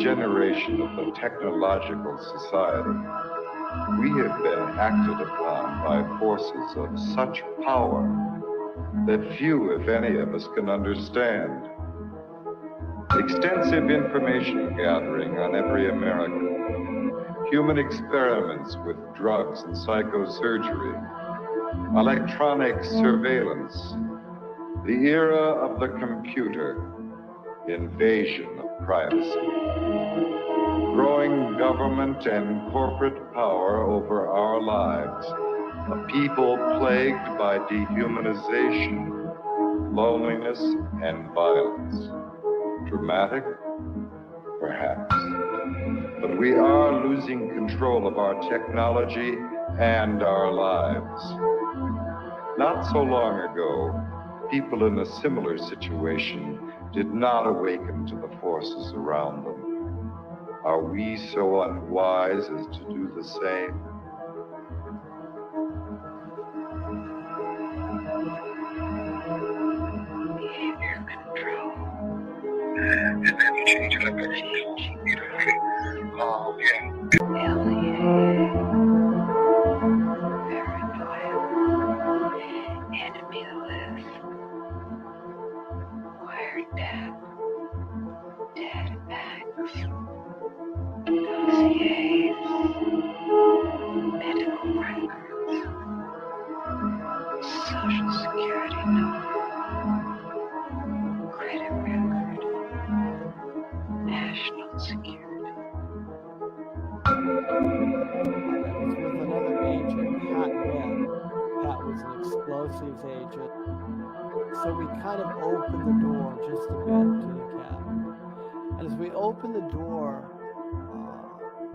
generation of the technological society, we have been acted upon by forces of such power that few, if any, of us can understand. Extensive information gathering on every American, human experiments with drugs and psychosurgery, electronic surveillance, the era of the computer, invasion of privacy, growing government and corporate power over our lives, a people plagued by dehumanization, loneliness, and violence. Dramatic? Perhaps. But we are losing control of our technology and our lives. Not so long ago, people in a similar situation did not awaken to the forces around them. Are we so unwise as to do the same? Behavior control. And then you change it up every beautifully. Oh, yeah. Enemy list. Wiretap. Databanks. Dossiers. Medical records. Social security number. Credit record. National security. With another agent, Pat Webb. Pat was an explosives agent. So we kind of opened the door just a bit to the cabin. And as we opened the door,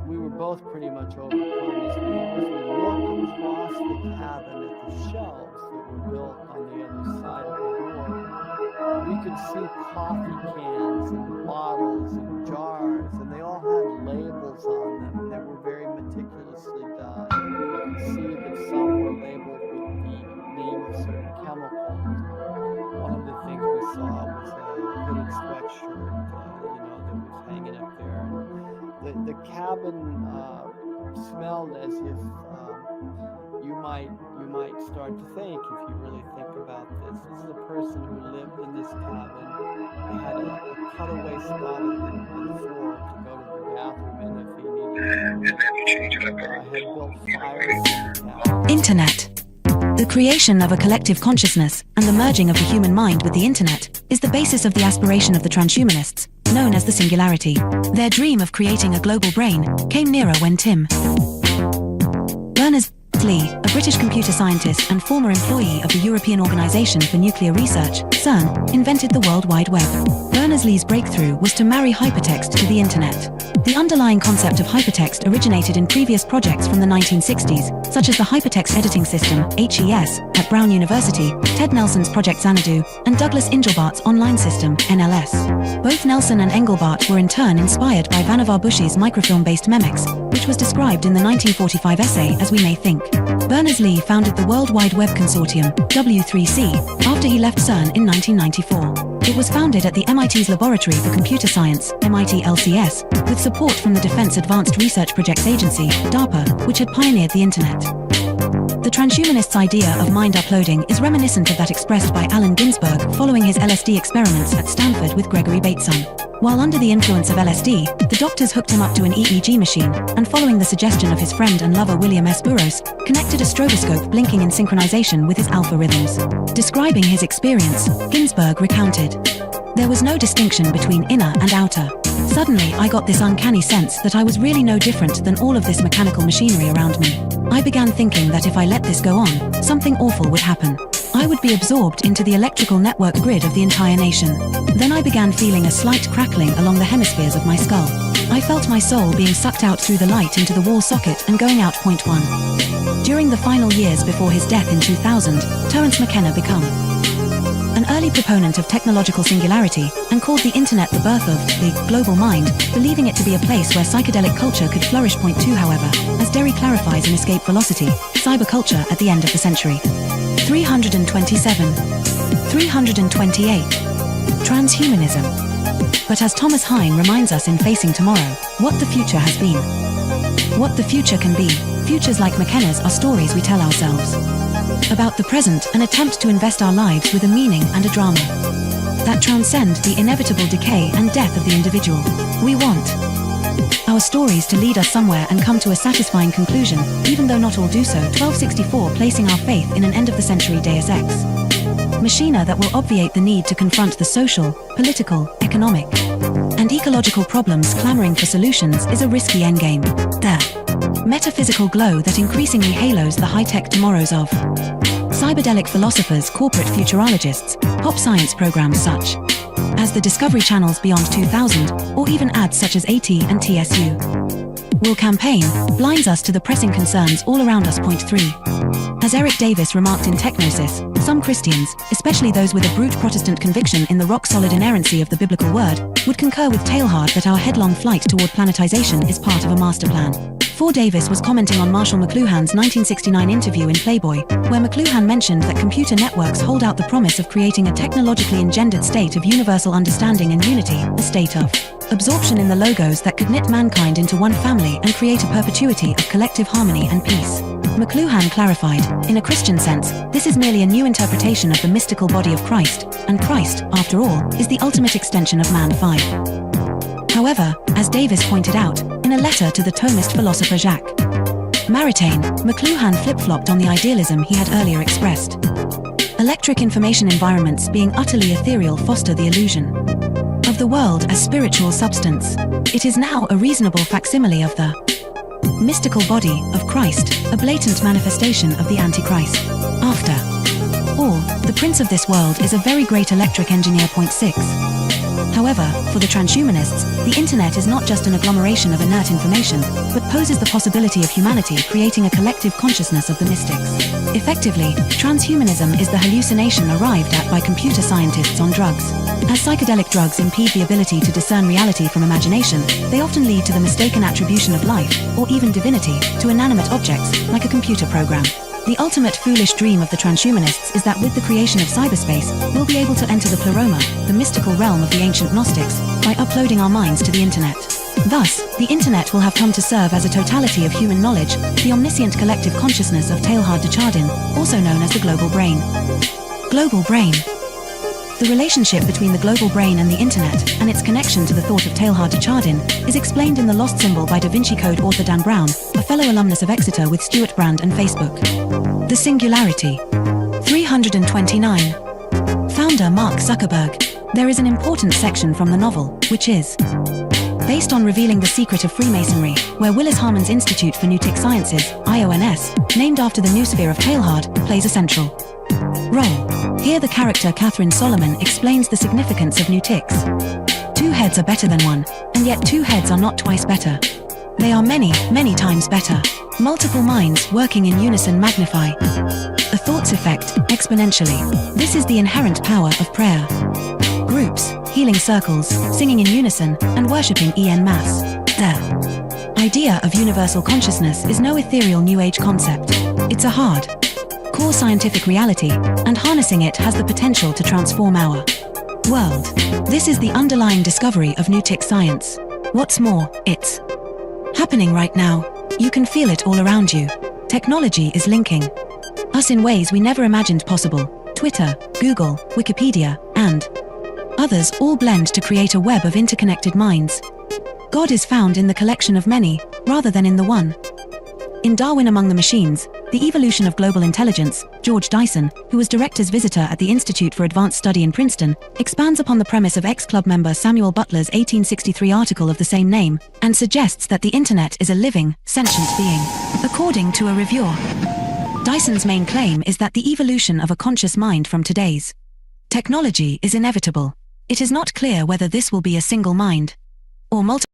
we were both pretty much overcome as we looked across the cabin at the shelves that were built on the other side of the door. We could see coffee cans and bottles and jars, and they all had labels on them, and they were very meticulously done. You could see that some were labeled with the name of certain chemicals. One of the things we saw was a hooded sweatshirt, that was hanging up there. And the cabin smelled as if you might start to think, if you really think about this. This is a person who lived in this cabin. They had a cutaway spot on the floor to go to the bathroom in if he needed to. Had built fires in the cabin. Internet. The creation of a collective consciousness and the merging of the human mind with the internet is the basis of the aspiration of the transhumanists, known as the singularity. Their dream of creating a global brain came nearer when Tim Berners-Lee, a British computer scientist and former employee of the European Organization for Nuclear Research, CERN, invented the World Wide Web. Berners-Lee's breakthrough was to marry hypertext to the internet. The underlying concept of hypertext originated in previous projects from the 1960s, such as the Hypertext Editing System, HES, at Brown University, Ted Nelson's Project Xanadu, and Douglas Engelbart's Online System, NLS. Both Nelson and Engelbart were in turn inspired by Vannevar Bush's microfilm-based Memex, which was described in the 1945 essay As We May Think. Berners-Lee founded the World Wide Web Consortium, W3C, after he left CERN in 1994. It was founded at the MIT's Laboratory for Computer Science, MIT LCS, with support from the Defense Advanced Research Projects Agency, DARPA, which had pioneered the internet. The transhumanists' idea of mind uploading is reminiscent of that expressed by Allen Ginsberg following his LSD experiments at Stanford with Gregory Bateson. While under the influence of LSD, the doctors hooked him up to an EEG machine, and following the suggestion of his friend and lover William S. Burroughs, connected a stroboscope blinking in synchronization with his alpha rhythms. Describing his experience, Ginsberg recounted, "There was no distinction between inner and outer. Suddenly, I got this uncanny sense that I was really no different than all of this mechanical machinery around me. I began thinking that if I let this go on, something awful would happen. I would be absorbed into the electrical network grid of the entire nation. Then I began feeling a slight crackling along the hemispheres of my skull. I felt my soul being sucked out through the light into the wall socket and going out point one." During the final years before his death in 2000, Terence McKenna became an early proponent of technological singularity and called the internet the birth of the global mind, believing it to be a place where psychedelic culture could flourish. Point two, however, as Derry clarifies in Escape Velocity, cyberculture at the end of the century. 327. 328. Transhumanism. But as Thomas Hein reminds us in Facing Tomorrow, what the future has been. What the future can be, futures like McKenna's are stories we tell ourselves. About the present, an attempt to invest our lives with a meaning and a drama that transcend the inevitable decay and death of the individual. We want our stories to lead us somewhere and come to a satisfying conclusion, even though not all do so. 1264 placing our faith in an end-of-the-century Deus Ex Machina that will obviate the need to confront the social, political, economic, and ecological problems clamoring for solutions is a risky endgame. The metaphysical glow that increasingly halos the high-tech tomorrows of cyberdelic philosophers, corporate futurologists, pop science programs such as the Discovery Channel's Beyond 2000, or even ads such as AT and TSU will campaign, blinds us to the pressing concerns all around us. Point 3. As Eric Davis remarked in Technosis, some Christians, especially those with a brute Protestant conviction in the rock-solid inerrancy of the biblical word, would concur with Teilhard that our headlong flight toward planetization is part of a master plan. 4. Davis was commenting on Marshall McLuhan's 1969 interview in Playboy, where McLuhan mentioned that computer networks hold out the promise of creating a technologically engendered state of universal understanding and unity, a state of absorption in the logos that could knit mankind into one family and create a perpetuity of collective harmony and peace. McLuhan clarified, in a Christian sense, this is merely a new interpretation of the mystical body of Christ, and Christ, after all, is the ultimate extension of man. 5. However, as Davis pointed out, in a letter to the Thomist philosopher Jacques Maritain, McLuhan flip-flopped on the idealism he had earlier expressed. Electric information environments being utterly ethereal foster the illusion of the world as spiritual substance. It is now a reasonable facsimile of the mystical body of Christ, a blatant manifestation of the Antichrist. After all, the prince of this world is a very great electric engineer. Point 6. However, for the transhumanists, the internet is not just an agglomeration of inert information, but poses the possibility of humanity creating a collective consciousness of the mystics. Effectively, transhumanism is the hallucination arrived at by computer scientists on drugs. As psychedelic drugs impede the ability to discern reality from imagination, they often lead to the mistaken attribution of life, or even divinity, to inanimate objects, like a computer program. The ultimate foolish dream of the transhumanists is that with the creation of cyberspace, we'll be able to enter the pleroma, the mystical realm of the ancient Gnostics, by uploading our minds to the internet. Thus, the internet will have come to serve as a totality of human knowledge, the omniscient collective consciousness of Teilhard de Chardin, also known as the global brain. Global brain. The relationship between the global brain and the internet, and its connection to the thought of Teilhard de Chardin, is explained in The Lost Symbol by Da Vinci Code author Dan Brown, a fellow alumnus of Exeter with Stuart Brand and Facebook. The Singularity. 329. Founder Mark Zuckerberg. There is an important section from the novel, which is based on revealing the secret of Freemasonry, where Willis Harman's Institute for Newtic Sciences, IONS, named after the noosphere of Teilhard, plays a central role. Here the character Catherine Solomon explains the significance of Newtics. 2 heads are better than 1, and yet 2 heads are not twice better. They are many, many times better. Multiple minds working in unison magnify a thought's effect exponentially. This is the inherent power of prayer. Groups, healing circles, singing in unison, and worshipping en masse. The idea of universal consciousness is no ethereal New Age concept. It's a hard core scientific reality, and harnessing it has the potential to transform our world. This is the underlying discovery of Newtic science. What's more, it's happening right now. You can feel it all around you. Technology is linking us in ways we never imagined possible. Twitter, Google, Wikipedia, and others all blend to create a web of interconnected minds. God is found in the collection of many, rather than in the one. In Darwin Among the Machines, The Evolution of Global Intelligence, George Dyson, who was director's visitor at the Institute for Advanced Study in Princeton, expands upon the premise of ex-club member Samuel Butler's 1863 article of the same name, and suggests that the internet is a living, sentient being. According to a reviewer, Dyson's main claim is that the evolution of a conscious mind from today's technology is inevitable. It is not clear whether this will be a single mind, or multiple.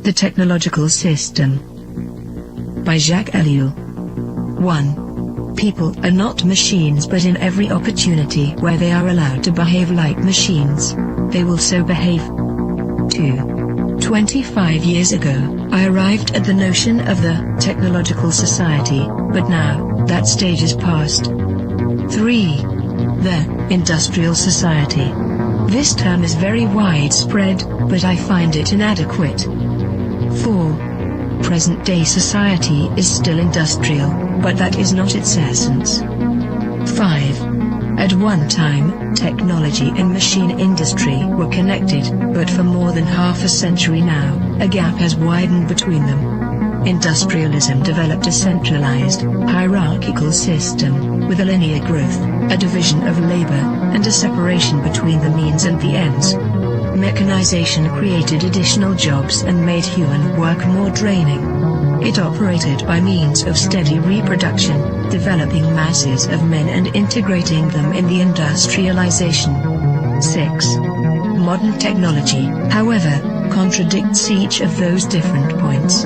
The Technological System by Jacques Ellul. 1. People are not machines, but in every opportunity where they are allowed to behave like machines, they will so behave. 2. 25 years ago, I arrived at the notion of the technological society, but now, that stage is past. 3. The industrial society. This term is very widespread, but I find it inadequate. 4. Present-day society is still industrial, but that is not its essence. 5. At one time, technology and machine industry were connected, but for more than half a century now, a gap has widened between them. Industrialism developed a centralized, hierarchical system, with a linear growth, a division of labor, and a separation between the means and the ends. Mechanization created additional jobs and made human work more draining. It operated by means of steady reproduction, developing masses of men and integrating them in the industrialization. 6. Modern technology, however, contradicts each of those different points.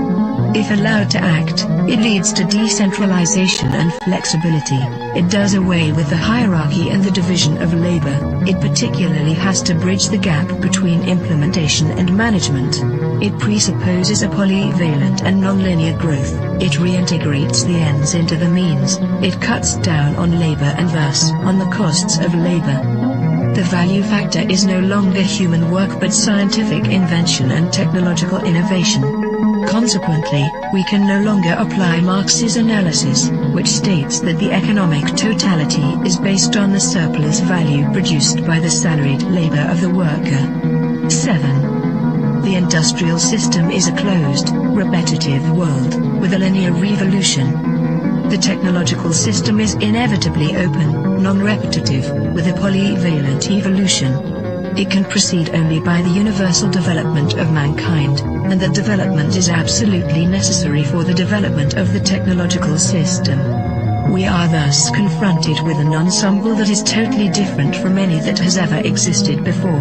If allowed to act, it leads to decentralization and flexibility. It does away with the hierarchy and the division of labor. It particularly has to bridge the gap between implementation and management. It presupposes a polyvalent and nonlinear growth. It reintegrates the ends into the means. It cuts down on labor and thus on the costs of labor. The value factor is no longer human work but scientific invention and technological innovation. Consequently, we can no longer apply Marx's analysis, which states that the economic totality is based on the surplus value produced by the salaried labor of the worker. 7. The industrial system is a closed, repetitive world, with a linear revolution. The technological system is inevitably open, non-repetitive, with a polyvalent evolution. It can proceed only by the universal development of mankind, and that development is absolutely necessary for the development of the technological system. We are thus confronted with an ensemble that is totally different from any that has ever existed before.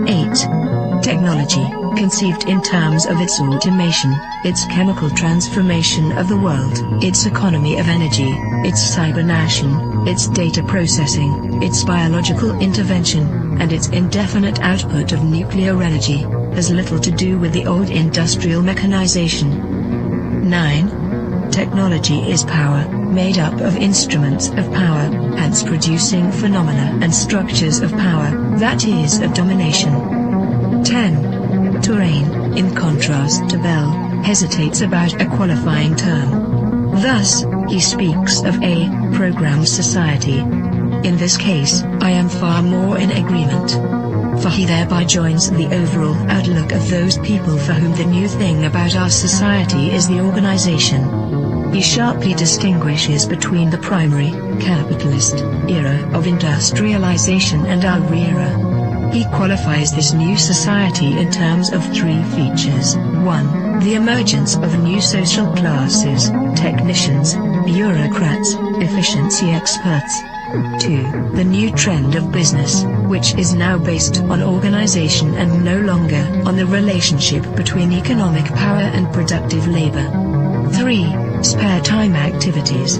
8. Technology, conceived in terms of its automation, its chemical transformation of the world, its economy of energy, its cybernation, its data processing, its biological intervention, and its indefinite output of nuclear energy, has little to do with the old industrial mechanization. 9. Technology is power, made up of instruments of power, hence producing phenomena and structures of power, that is of domination. 10. Terrain, in contrast to Bell, hesitates about a qualifying term. Thus, he speaks of a programmed society. In this case, I am far more in agreement. For he thereby joins the overall outlook of those people for whom the new thing about our society is the organization. He sharply distinguishes between the primary, capitalist, era of industrialization and our era. He qualifies this new society in terms of 3 features. 1. The emergence of new social classes, technicians, bureaucrats, efficiency experts. 2. The new trend of business, which is now based on organization and no longer on the relationship between economic power and productive labor. 3. Spare time activities.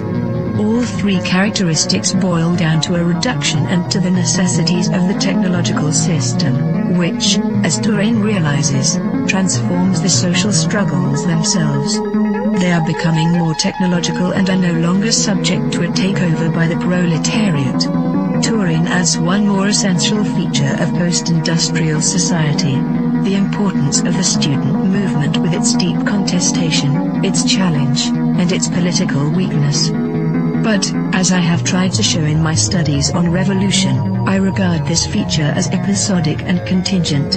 All 3 characteristics boil down to a reduction and to the necessities of the technological system, which, as Terrain realizes, transforms the social struggles themselves. They are becoming more technological and are no longer subject to a takeover by the proletariat. Turing adds one more essential feature of post-industrial society: the importance of the student movement with its deep contestation, its challenge, and its political weakness. But, as I have tried to show in my studies on revolution, I regard this feature as episodic and contingent.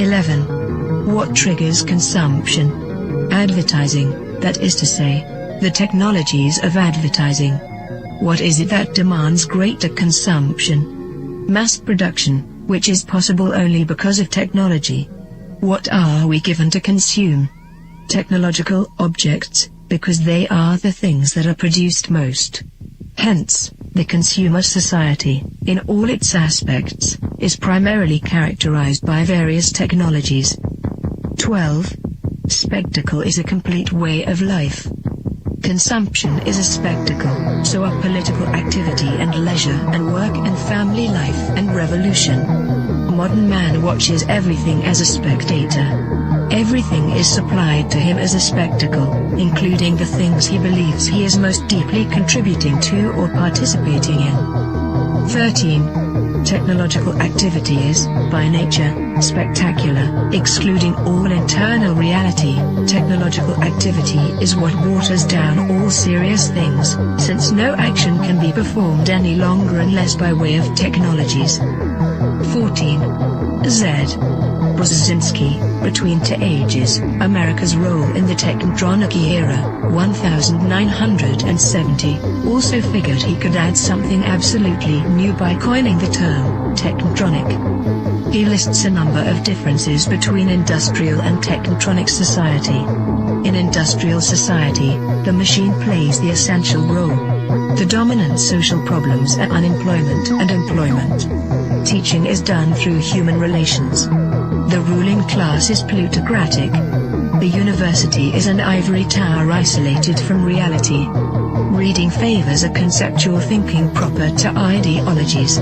11. What triggers consumption? Advertising, that is to say, the technologies of advertising. What is it that demands greater consumption? Mass production, which is possible only because of technology. What are we given to consume? Technological objects, because they are the things that are produced most. Hence, the consumer society, in all its aspects, is primarily characterized by various technologies. 12. Spectacle is a complete way of life. Consumption is a spectacle, so are political activity and leisure and work and family life and revolution. modern man watches everything as a spectator. Everything is supplied to him as a spectacle, including the things he believes he is most deeply contributing to or participating in. 13. Technological activity is, by nature, spectacular, excluding all internal reality. Technological activity is what waters down all serious things, since no action can be performed any longer unless by way of technologies. 14. Z. Brzezinski, Between Two Ages, America's Role in the Technotronic Era, 1970, also figured he could add something absolutely new by coining the term, technotronic. He lists a number of differences between industrial and technotronic society. In industrial society, the machine plays the essential role. The dominant social problems are unemployment and employment. Teaching is done through human relations. The ruling class is plutocratic. The university is an ivory tower isolated from reality. Reading favors a conceptual thinking proper to ideologies.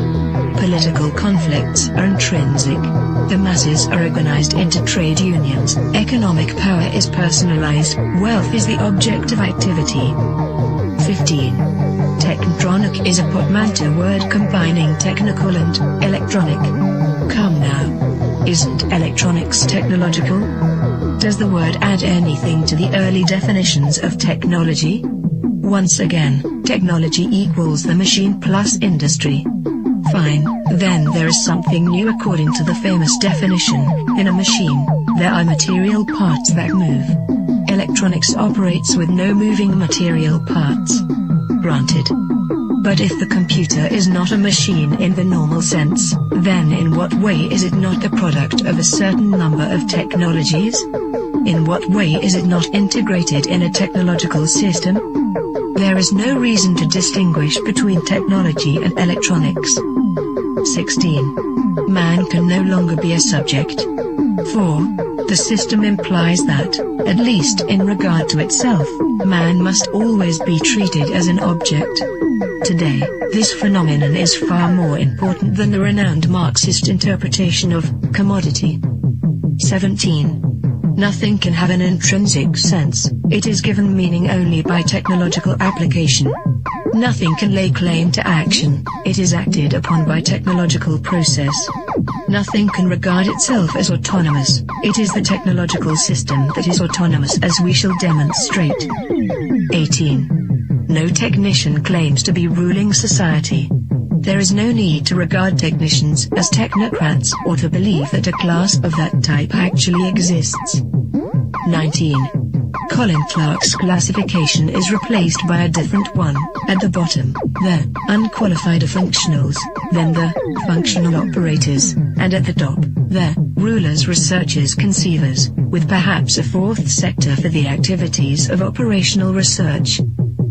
Political conflicts are intrinsic. The masses are organized into trade unions. Economic power is personalized. Wealth is the object of activity. 15. Technotronic is a portmanteau word combining technical and electronic. Come now. Isn't electronics technological? Does the word add anything to the early definitions of technology? Once again, technology equals the machine plus industry. Fine, then there is something new according to the famous definition. In a machine, there are material parts that move. Electronics operates with no moving material parts. Granted. But if the computer is not a machine in the normal sense, then in what way is it not the product of a certain number of technologies? In what way is it not integrated in a technological system? There is no reason to distinguish between technology and electronics. 16. Man can no longer be a subject. 4. The system implies that, at least in regard to itself, man must always be treated as an object. Today, this phenomenon is far more important than the renowned Marxist interpretation of commodity. 17. Nothing can have an intrinsic sense, it is given meaning only by technological application. Nothing can lay claim to action, it is acted upon by technological process. Nothing can regard itself as autonomous, it is the technological system that is autonomous, as we shall demonstrate. 18. No technician claims to be ruling society. There is no need to regard technicians as technocrats or to believe that a class of that type actually exists. 19. Colin Clark's classification is replaced by a different one. At the bottom, the unqualified functionals, then the functional operators, and at the top, the rulers, researchers, conceivers, with perhaps a fourth sector for the activities of operational research.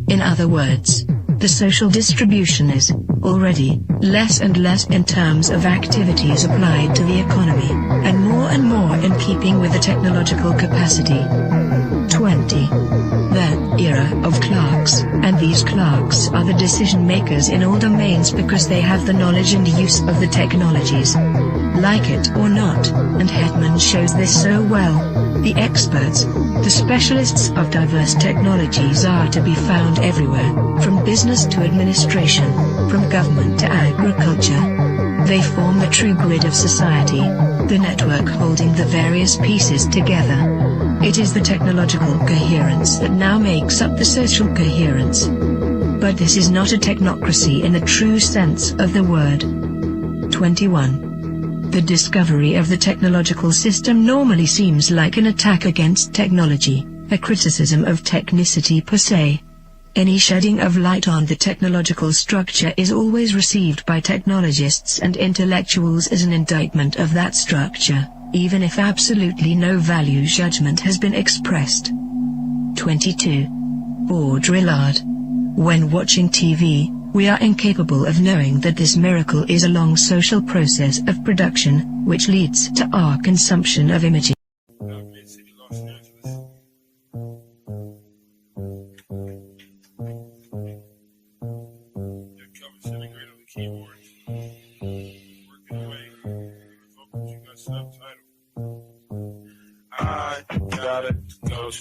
In other words, the social distribution is, already, less and less in terms of activities applied to the economy, and more in keeping with the technological capacity. 20. The era of clerks, and these clerks are the decision makers in all domains because they have the knowledge and use of the technologies. Like it or not, and Hetman shows this so well, the experts, the specialists of diverse technologies are to be found everywhere, from business to administration, from government to agriculture. They form the true grid of society, the network holding the various pieces together. It is the technological coherence that now makes up the social coherence. But this is not a technocracy in the true sense of the word. 21. The discovery of the technological system normally seems like an attack against technology, a criticism of technicity per se. Any shedding of light on the technological structure is always received by technologists and intellectuals as an indictment of that structure, even if absolutely no value judgment has been expressed. 22. Baudrillard. When watching TV, we are incapable of knowing that this miracle is a long social process of production, which leads to our consumption of images.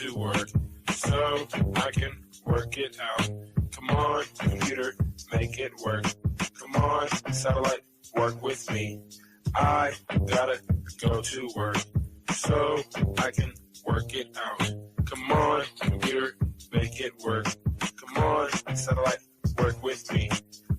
to work so I can work it out. Come on, computer, make it work. Come on, satellite, work with me. I gotta go to work so I can work it out. Come on, computer, make it work. Come on, satellite, work with me.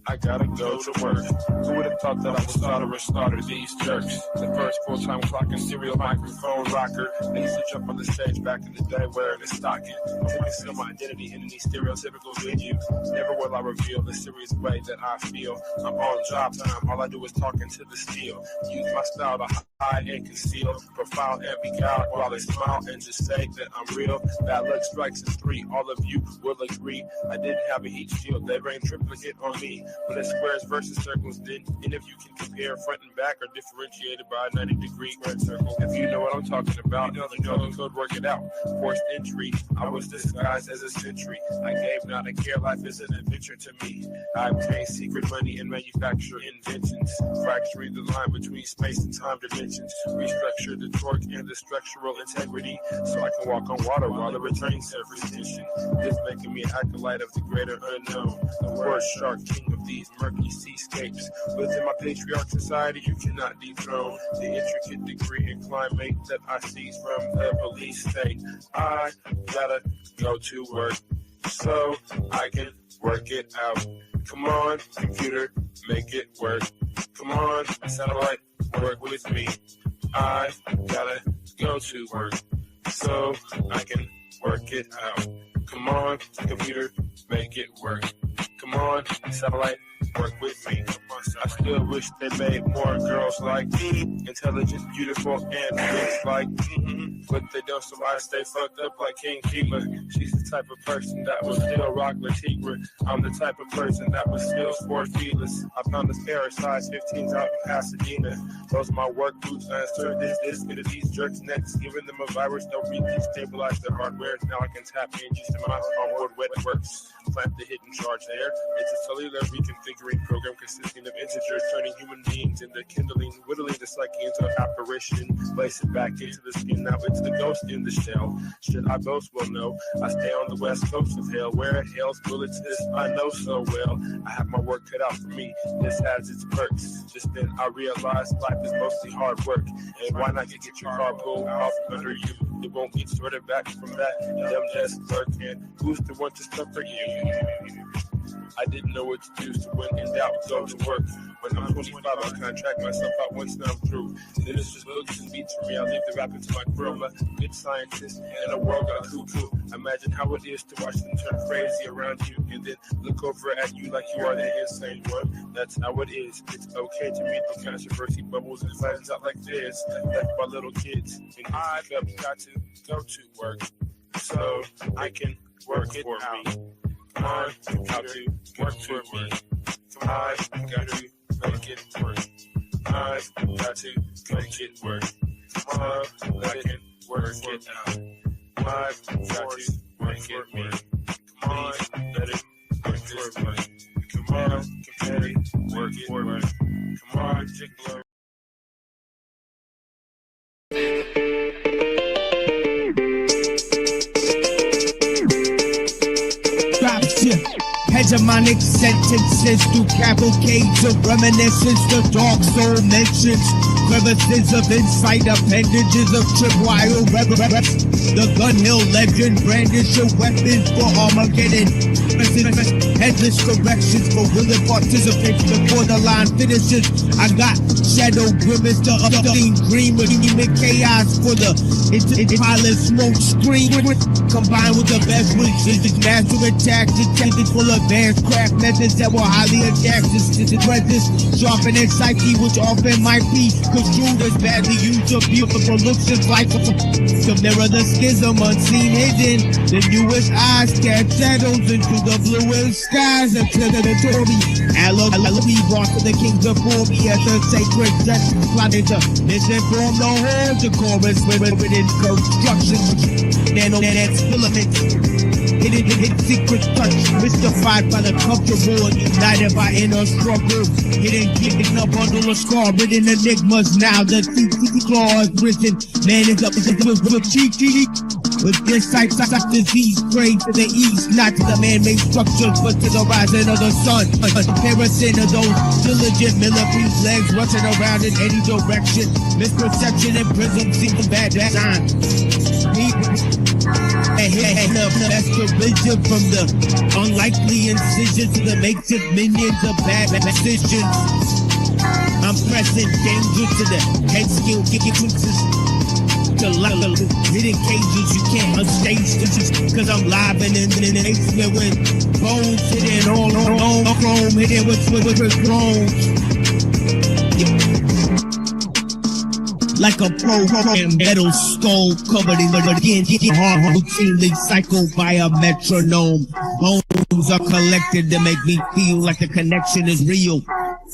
I gotta go to work. Who would have thought that I would starter these jerks? The first full-time clocking serial microphone rocker. I used to jump on the stage back in the day wearing a stocking. To conceal my identity in any stereotypical venue. Never will I reveal the serious way that I feel. I'm on job time, all I do is talk into the steel. Use my style to hide and conceal. Profile and be out while they smile and just say that I'm real. Bad luck strikes in 3, all of you will agree. I didn't have a heat shield, they rained triplicate on me. But it's squares versus circles, then and if you can compare front and back are differentiated by a 90-degree square circle. If you know what I'm talking about, you know the code, work it out. Forced entry, I was disguised as a sentry. I gave not a care, life is an adventure to me. I obtained secret money and manufacture inventions, fracturing the line between space and time dimensions. Restructure the torque and the structural integrity, so I can walk on water while the returning surface tension. This making me an acolyte of the greater unknown, the word shark, king of these murky seascapes. Within my patriarch society, you cannot dethrone the intricate degree and climate that I seize from the police state. I gotta go to work so I can work it out. Come on, computer, make it work. Come on, satellite, work with me. I gotta go to work so I can work it out. Come on, computer, make it work. Come on, satellite, work with me. I still wish they made more girls like me, intelligent, beautiful, and rich like me. But they don't, so I stay fucked up like King Kima. She's the type of person that will still rock Latigua. I'm the type of person that will still sport feelers. I found a pair of size 15s out in Pasadena. Those are my work boots. I insert this into these jerks' necks, giving them a virus. They'll destabilize their hardware. Now I can tap in just to my onboard wet works. Plant the hidden charge there. It's a cellular reconfiguring program consisting of integers, turning human beings into kindling, whittling the psyche into an apparition, place it back into the skin. Now it's the ghost in the shell. Should I boast? Well, no. I stay on the west coast of hell, where hell's bullets is I know so well. I have my work cut out for me. This has its perks. Just then I realized life is mostly hard work. And why not get your car pulled off from under you? It won't get sorted back from that. Them just lurking. Who's the one to suffer you? I didn't know what to do, so when in doubt, go to work. When I'm 25, I'll contract myself out once I'm through. Then it's just books and beats for me. I'll leave the rapping to my crew. I'm a good scientist and a world got cuckoo. Imagine how it is to watch them turn crazy around you and then look over at you like you are the insane one. That's how it is. It's okay to meet the controversy bubbles and flattens out like this. Left by little kids. And I've got to go to work so I can work it out. Come on, computer, work for me. Come on, got to make it work. I've got to make it work. Come on, I can work it out. I've got to make it work. Come on, let it work this way. Come on, computer, work it work. Come on, Jiggler. Hegemonic sentences through cavalcades of reminiscence. The dark soul mentions crevices of insight, appendages of tripwire reverence. The Gun Hill legend brandish your weapons for Armageddon. Headless corrections for willing participants before the line finishes. I got shadow grimace, the obscene dream of human chaos for the pilot smoke screen. Combined with the best wishes, mastering tactics full of advanced craft methods that will highly adapt to presence, sharpening psyche, which often might be construed as badly used or beautiful looks as life to mirror the schism unseen hidden. The newest eyes cast shadows into the bluest skies until the Tory Alawi brought to the kings before me as a sacred justice plotted to misinform the whole chorus within construction. Nanonet filaments. Hidden secret touch, mystified by the comfortable and united by inner struggle. Hidden a bundle of scar-ridden enigmas. Now the claw is risen. Man is up with cheeky. With insights such as disease praying to the east, not to the man-made structures, but to the rising of the sun. A comparison of those diligent millipedes legs rushing around in any direction. Misperception and prism seem to bad design. Restoration from the unlikely incision to the makeshift minions of bad decisions. I'm pressing danger to the head skill, kicking twinks to level hidden cages you can't unstage this cause I'm live and in the basement with bones hitting all chrome hitting with chrome like a program metal skull covered in the hard routinely cycled by a metronome. Bones are collected to make me feel like the connection is real.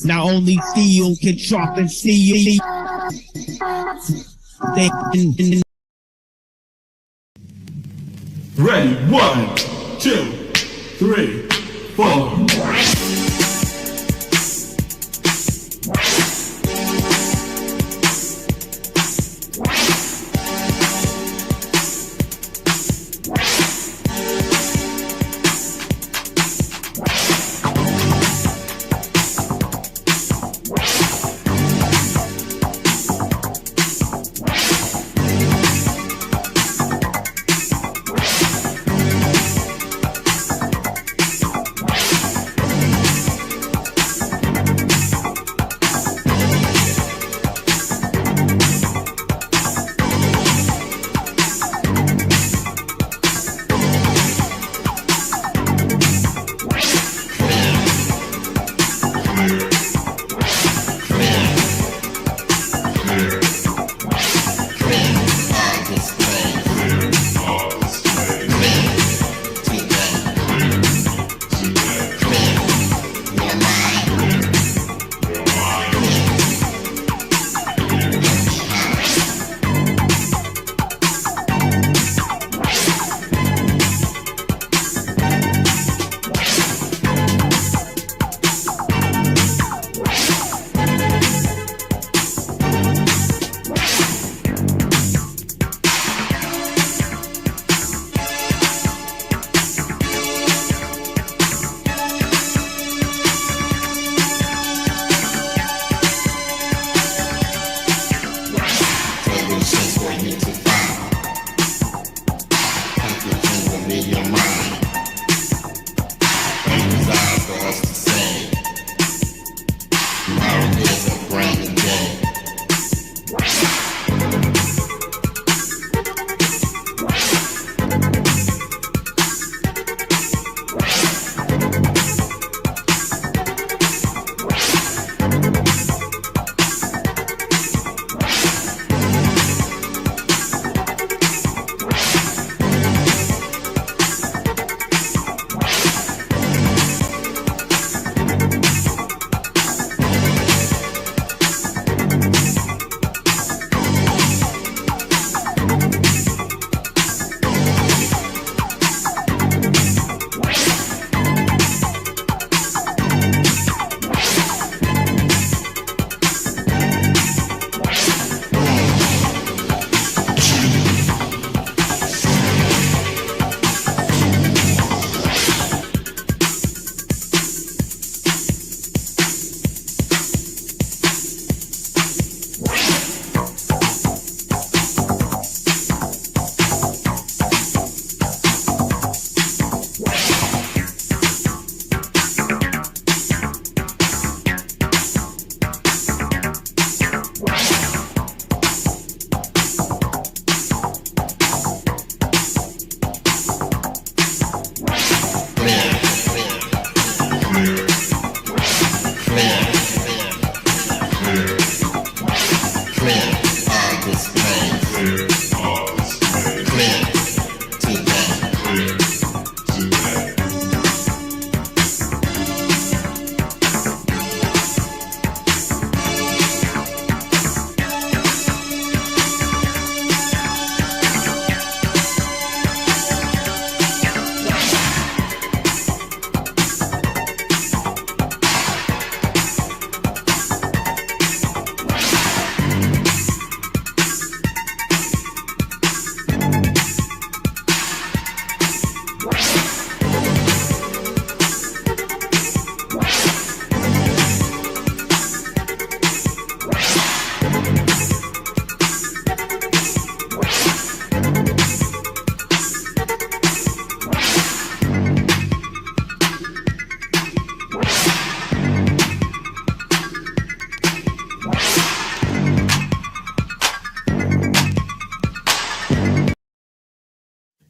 Now only steel can sharpen steel. Ready, 1, 2, 3, 4.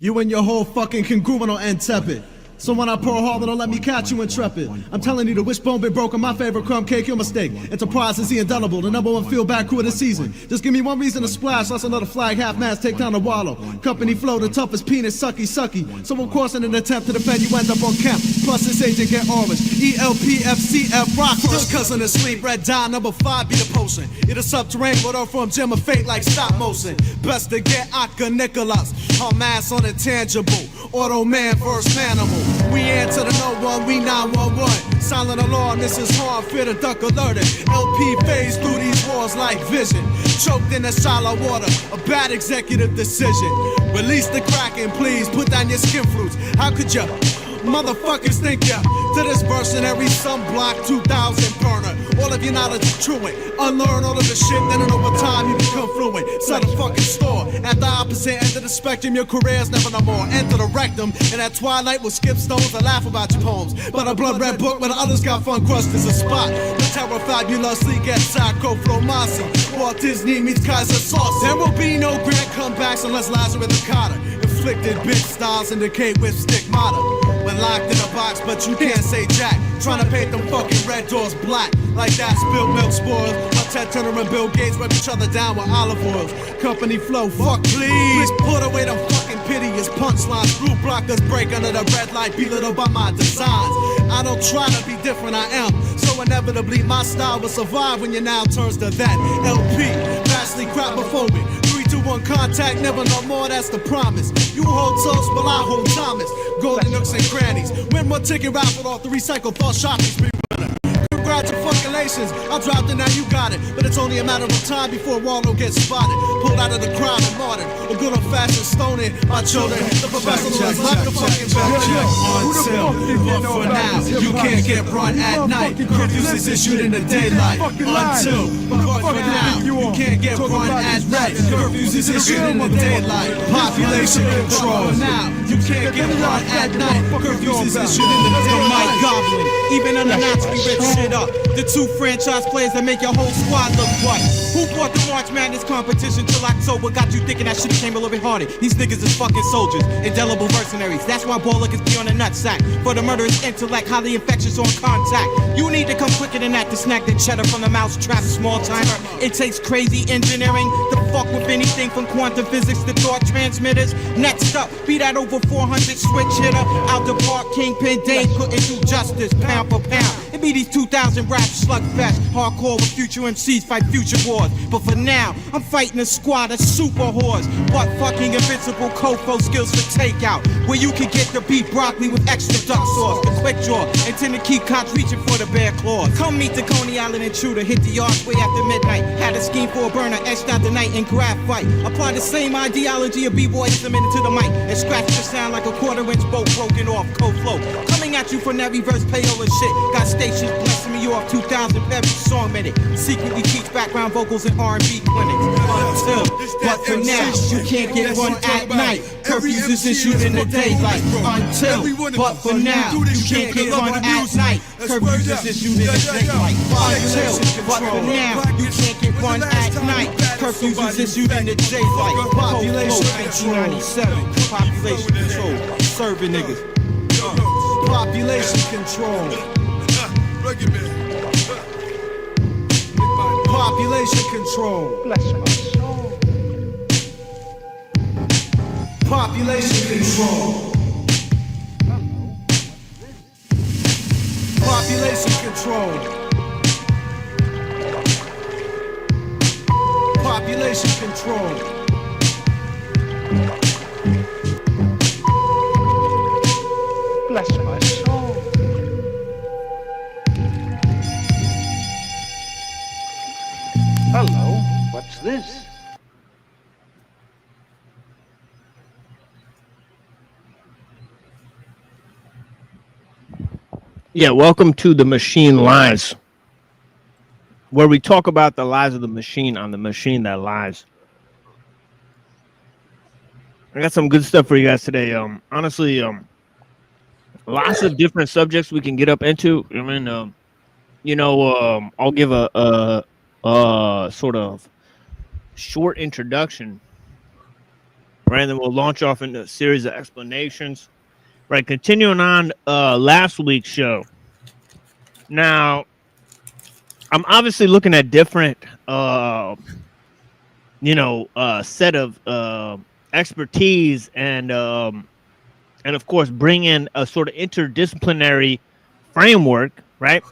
You and your whole fucking congruent and tepid. So when I pour harder, don't let me catch you intrepid. I'm telling you, the wishbone been broken, my favorite crumb cake, your mistake. Enterprise is the indelible, the number one feel bad crew of the season. Just give me one reason to splash, that's another flag, half mast, take down the wallow. Company flow, the toughest penis, sucky, sucky. So of course in an attempt to defend, you end up on camp. Plus this agent get orange, ELPFCF rock. First cousin asleep, red dye, number 5 be the potion. It a subterranean, but off from gem of fate like stop motion. Best to get Aka Nicholas, her mass on intangible. Auto man, first animal. We answer to no one, we 911. Silent alarm, this is hard, fear the duck alerted. LP phase through these walls like vision. Choked in a shallow water, a bad executive decision. Release the Kraken, please, put down your skin fruits. How could you motherfuckers think ya? To this versionary sunblock 2000 burner. All of your knowledge is truant. Unlearn all of the shit, then in over time you become fluent. Set a fucking store. At the opposite end of the spectrum, your career's never no more. Enter the rectum, and at twilight will skip stones and laugh about your poems. But a blood red book where the others got fun crust is a spot. The terror fabulously gets psycho flomasi. Walt Disney meets Kaiser sauce. There will be no grand comebacks unless Lazarus the Cotter. Inflicted bitch styles indicate with stigmata. When locked in a box, but you can't say jack. Trying to paint them fucking red doors black. Like that spilled milk spoils. My Ted Turner and Bill Gates rub each other down with olive oils. Company flow, fuck please. Put away them fucking piteous punchlines. Blue blockers break under the red light, belittled by my designs. I don't try to be different, I am. So inevitably my style will survive when your now turns to that. LP, vastly crapophobic. 3-2-1 contact, never no more, that's the promise. You hold toast, while I hold Thomas. Golden nooks and crannies. Win more ticket raffle off the recycled fall shopping spree winner. Congratulations, I dropped it, now you got it. But it's only a matter of time before Waldo gets spotted. Pulled out of the crowd and martyred. A good old fashioned stoning my children. The professional is like the fucking back check. Until, but for now, you can't get run at night. Curfews is issued in the daylight. Until, but for now, you can't get run at night. Curfews is issued in the daylight. Population control. Now, you can't get run at night. Curfews is issued in the daylight. Goblin, even unannounced, we rip shit up. The 2 franchise players that make your whole squad look what? Who brought the March Madness competition till October? Got you thinking that shit came a little bit harder. These niggas is fucking soldiers, indelible mercenaries. That's why ball lookers be on a nutsack. For the murderous intellect, highly infectious on contact. You need to come quicker than that to snack the cheddar from the mousetrap. Small timer. It takes crazy engineering to fuck with anything from quantum physics to thought transmitters. Next up, be that over 400 switch hitter. Out the park, Kingpin Dave couldn't do justice, pound for pound. It be these 2,000 rap slugfest, hardcore with future MCs fight future wars. But for now, I'm fighting a squad of super whores. But fucking invincible Kofo skills for takeout, where you can get the beef broccoli with extra duck sauce. The quick draw, intend to keep cops reaching for the bare claws. Come meet the Coney Island intruder, hit the archway after midnight. Had a scheme for a burner, etched out the night in graphite. Apply the same ideology of b-boyism into the mic, and scratch the sound like a quarter-inch bolt broken off cold flow. Coming at you from that reverse payola shit. Got stations blessing me off 2,000 every song minute. Secretly teach background vocals in R&B clinics. Until, but for now, you can't get one at night. Curfews is issued in the daylight. Until, but for now, you can't get one at night. Curfews is issued in the daylight. Until, but for now, you can't get one at night. Curfews is issued in the daylight. Population control. 1997. Population control. Serving niggas. Population control. Population control. Bless my soul. Population control. Population control. Population control. Bless my soul. Hello, what's this? Yeah, welcome to The Machine Lies, where we talk about the lies of the machine on the machine that lies. I got some good stuff for you guys today. Honestly, lots of different subjects we can get up into. I mean, I'll give a sort of short introduction right? And then we'll launch off into a series of explanations, right? Continuing on last week's show. Now, I'm obviously looking at different, set of expertise and of course, bring in a sort of interdisciplinary framework, right?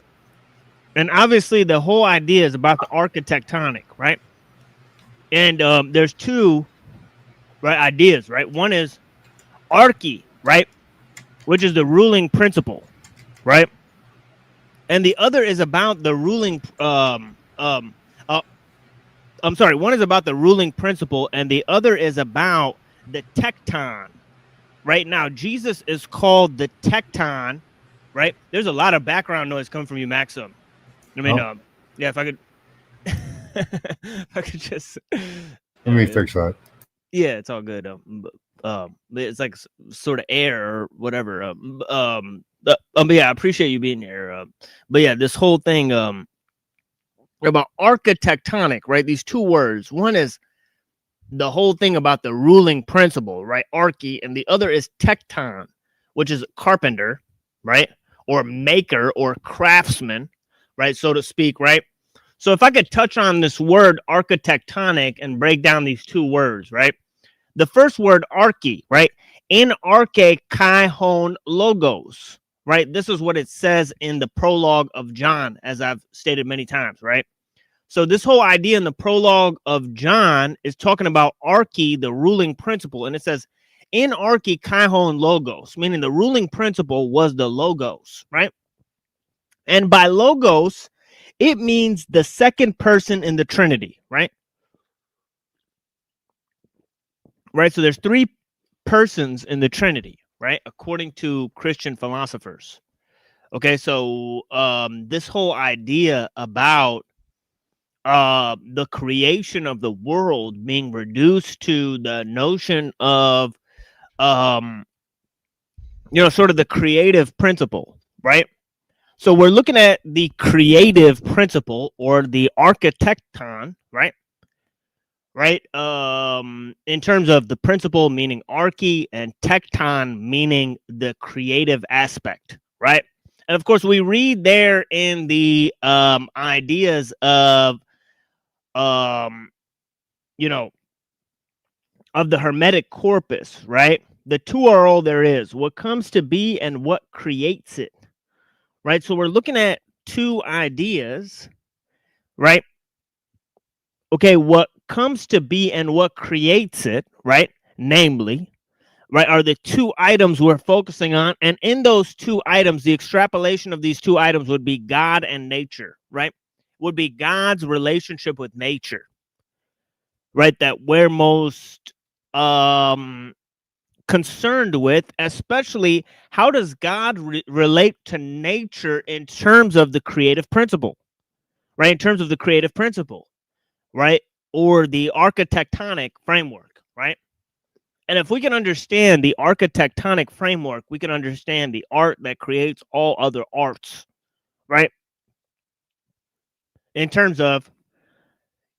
And obviously, the whole idea is about the architectonic, right? And there's two, right, ideas, right? One is arche, right, which is the ruling principle, right? And the other is about the ruling. One is about the ruling principle, and the other is about the tecton. Right now, Jesus is called the tecton, right? There's a lot of background noise coming from you, Maxim. I mean, yeah, if I could, if I could just let me fix that. Yeah, it's all good. It's like sort of air or whatever. But yeah, I appreciate you being here. But yeah, this whole thing about architectonic, right? These two words. One is the whole thing about the ruling principle, right? Arche, and the other is tecton, which is carpenter, right? Or maker or craftsman, right? So to speak, right? So if I could touch on this word architectonic and break down these two words, right? The first word, arche, right? In arche kai hon logos, right? This is what it says in the prologue of John, as I've stated many times, right? So this whole idea in the prologue of John is talking about arche, the ruling principle. And it says, in arche kai hon logos, meaning the ruling principle was the logos, right? And by logos, it means the second person in the Trinity, right? Right, so there's three persons in the Trinity, right? According to Christian philosophers. Okay, so this whole idea about the creation of the world being reduced to the notion of, sort of the creative principle, right? So we're looking at the creative principle or the architecton, right? Right? In terms of the principle meaning arche and tecton meaning the creative aspect, right? And of course, we read there in the ideas of of the Hermetic corpus, right? The two are all there is, what comes to be and what creates it, right? So we're looking at two ideas, right? Okay, what comes to be and what creates it, right? Namely, right, are the two items we're focusing on. And in those two items, the extrapolation of these two items would be God and nature, right? Would be God's relationship with nature, right? That we're most concerned with, especially how does God relate to nature in terms of the creative principle, right? In terms of the creative principle, right? Or the architectonic framework, right? And if we can understand the architectonic framework, we can understand the art that creates all other arts, right? In terms of,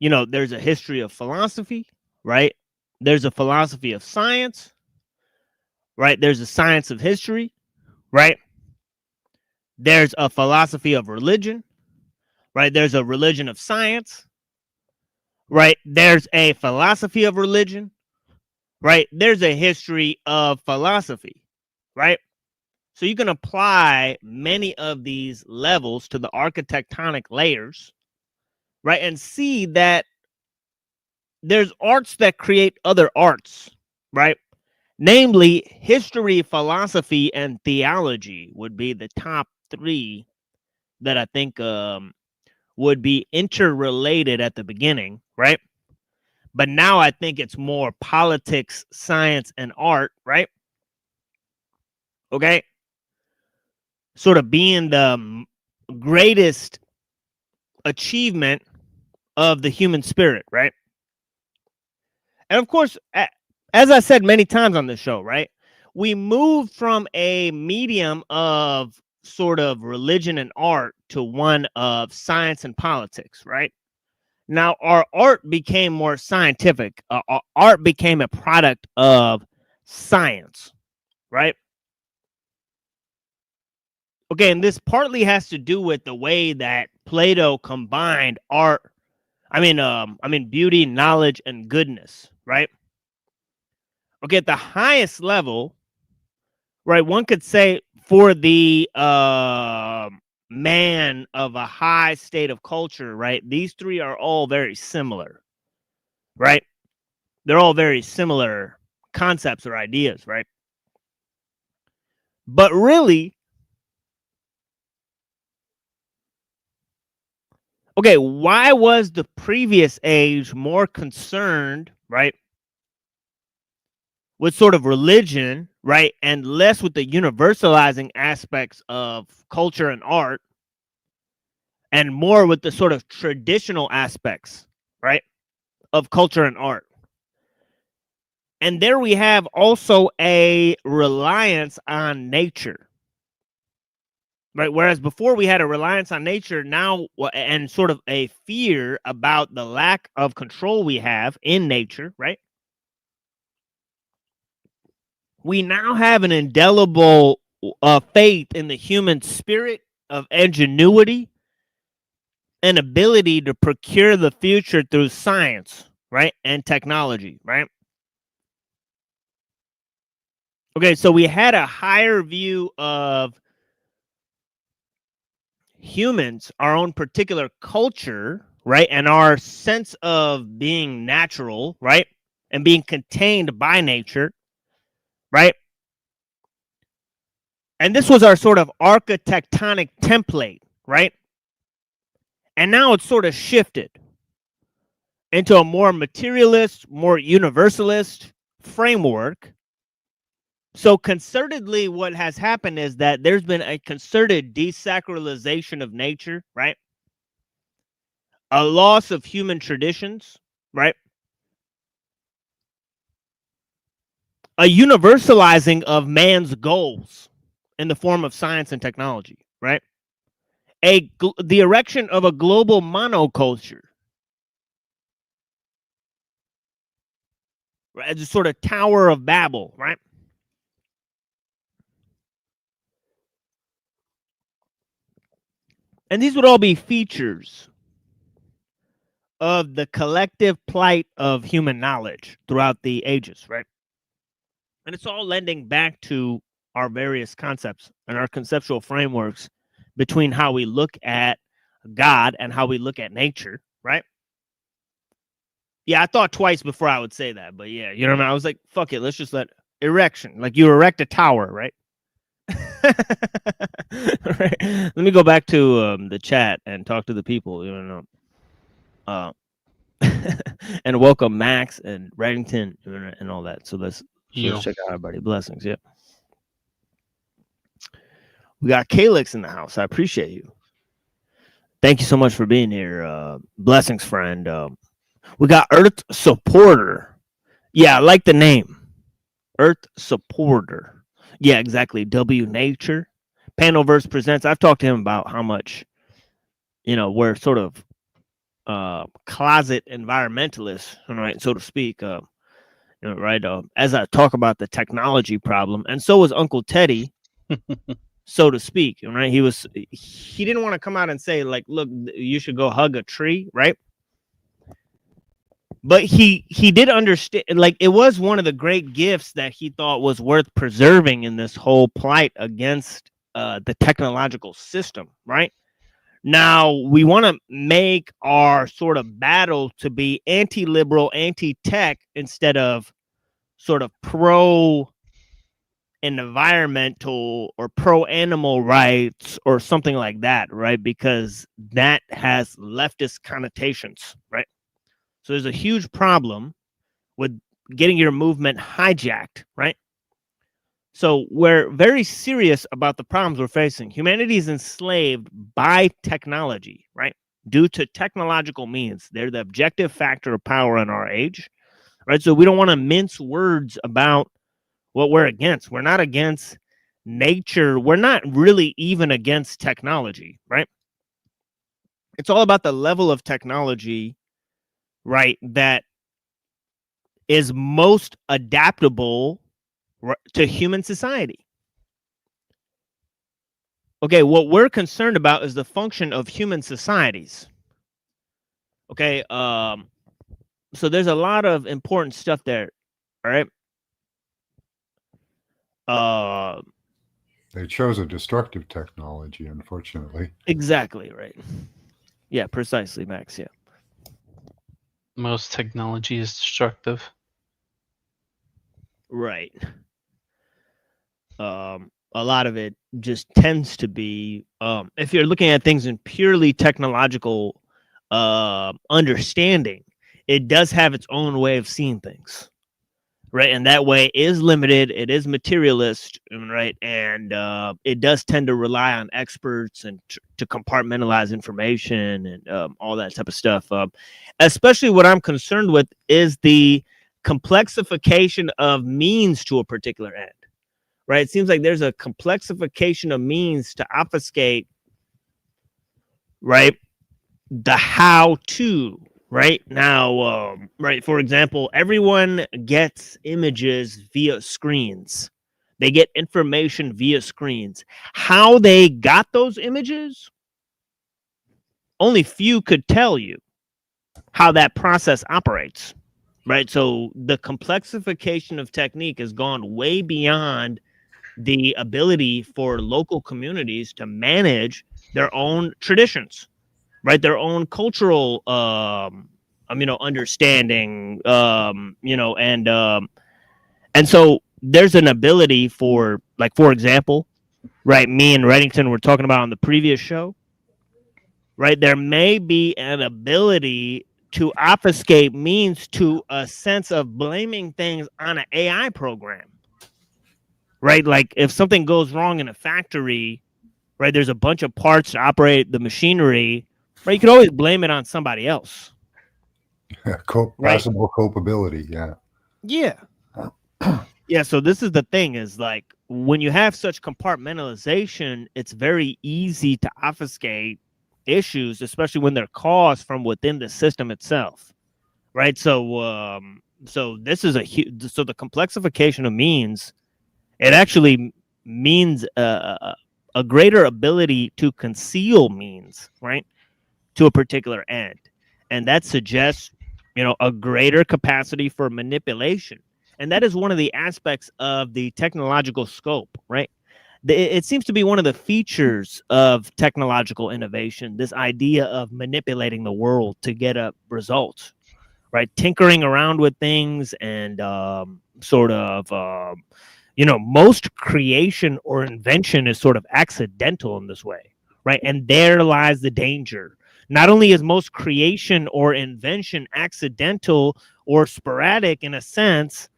there's a history of philosophy, right? There's a philosophy of science, right? There's a science of history, right? There's a philosophy of religion, right? There's a religion of science, right? There's a philosophy of religion, right? There's a history of philosophy, right? So you can apply many of these levels to the architectonic layers, right? And see that there's arts that create other arts, right? Namely, history, philosophy, and theology would be the top three that I think would be interrelated at the beginning, right? But now I think it's more politics, science, and art, right? Okay. Sort of being the greatest achievement of the human spirit, right? And of course, as I said many times on this show, right? We moved from a medium of sort of religion and art to one of science and politics, right? Now, our art became more scientific. Our art became a product of science, right? Okay, and this partly has to do with the way that Plato combined art, beauty, knowledge, and goodness, right? Okay, at the highest level, right, one could say for the man of a high state of culture, right, these three are all very similar, right? They're all very similar concepts or ideas, right? But really, okay, why was the previous age more concerned, right, with sort of religion, right, and less with the universalizing aspects of culture and art, and more with the sort of traditional aspects, right, of culture and art? And there we have also a reliance on nature, right? Whereas before we had a reliance on nature, now, and sort of a fear about the lack of control we have in nature, right? We now have an indelible faith in the human spirit of ingenuity and ability to procure the future through science, right? And technology, right? Okay, so we had a higher view of humans, our own particular culture, right? And our sense of being natural, right? And being contained by nature, right? And this was our sort of architectonic template, right? And now it's sort of shifted into a more materialist, more universalist framework. So concertedly, what has happened is that there's been a concerted desacralization of nature, right? A loss of human traditions, right? A universalizing of man's goals in the form of science and technology, right? The erection of a global monoculture, right? As a sort of Tower of Babel, right? And these would all be features of the collective plight of human knowledge throughout the ages, right? And it's all lending back to our various concepts and our conceptual frameworks between how we look at God and how we look at nature, right? Yeah, I thought twice before I would say that, but yeah, you know what I mean? I was like, fuck it, let's just let erection, like you erect a tower, right? Right. Let me go back to the chat and talk to the people, you know. And welcome Max and Reddington and all that. So let's check out everybody. Blessings, yeah. We got Calix in the house. I appreciate you. Thank you so much for being here. Blessings, friend. We got Earth Supporter. Yeah, I like the name. Earth Supporter. Yeah, exactly. W Nature. Panelverse presents. I've talked to him about how much, we're sort of closet environmentalists, right, so to speak. Right. As I talk about the technology problem, and so was Uncle Teddy, so to speak. Right. He didn't want to come out and say, like, look, you should go hug a tree, right? But he did understand, like, it was one of the great gifts that he thought was worth preserving in this whole plight against the technological system, right? Now, we want to make our sort of battle to be anti-liberal, anti-tech, instead of sort of pro-environmental or pro-animal rights or something like that, right? Because that has leftist connotations, right? So there's a huge problem with getting your movement hijacked, right? So we're very serious about the problems we're facing. Humanity is enslaved by technology, right? Due to technological means. They're the objective factor of power in our age, right? So we don't want to mince words about what we're against. We're not against nature. We're not really even against technology, right? It's all about the level of technology right, that is most adaptable to human society. Okay, what we're concerned about is the function of human societies. Okay, so there's a lot of important stuff there. All right. They chose a destructive technology, unfortunately. Exactly right. Yeah, precisely, Max. Yeah. Most technology is destructive. Right. A lot of it just tends to be, if you're looking at things in purely technological understanding, it does have its own way of seeing things, right? And that way is limited. It is materialist, right? And it does tend to rely on experts and to compartmentalize information and all that type of stuff. Especially what I'm concerned with is the complexification of means to a particular end. Right, it seems like there's a complexification of means to obfuscate, right, the how-to. Right now, right. For example, everyone gets images via screens. They get information via screens. How they got those images, only few could tell you how that process operates. Right, so the complexification of technique has gone way beyond the ability for local communities to manage their own traditions, right? Their own cultural, understanding, and so there's an ability for, like, for example, right? Me and Reddington were talking about on the previous show, right? There may be an ability to obfuscate means to a sense of blaming things on an AI program. Right, like if something goes wrong in a factory, right, there's a bunch of parts to operate the machinery, right? You could always blame it on somebody else. Possible culpability, yeah. Yeah. Yeah, so this is the thing, is like when you have such compartmentalization, it's very easy to obfuscate issues, especially when they're caused from within the system itself. Right? So this is so the complexification of means, it actually means a greater ability to conceal means, right, to a particular end. And that suggests, a greater capacity for manipulation. And that is one of the aspects of the technological scope, right? It seems to be one of the features of technological innovation, this idea of manipulating the world to get a result, right? Tinkering around with things and most creation or invention is sort of accidental in this way, right? And there lies the danger. Not only is most creation or invention accidental or sporadic in a sense,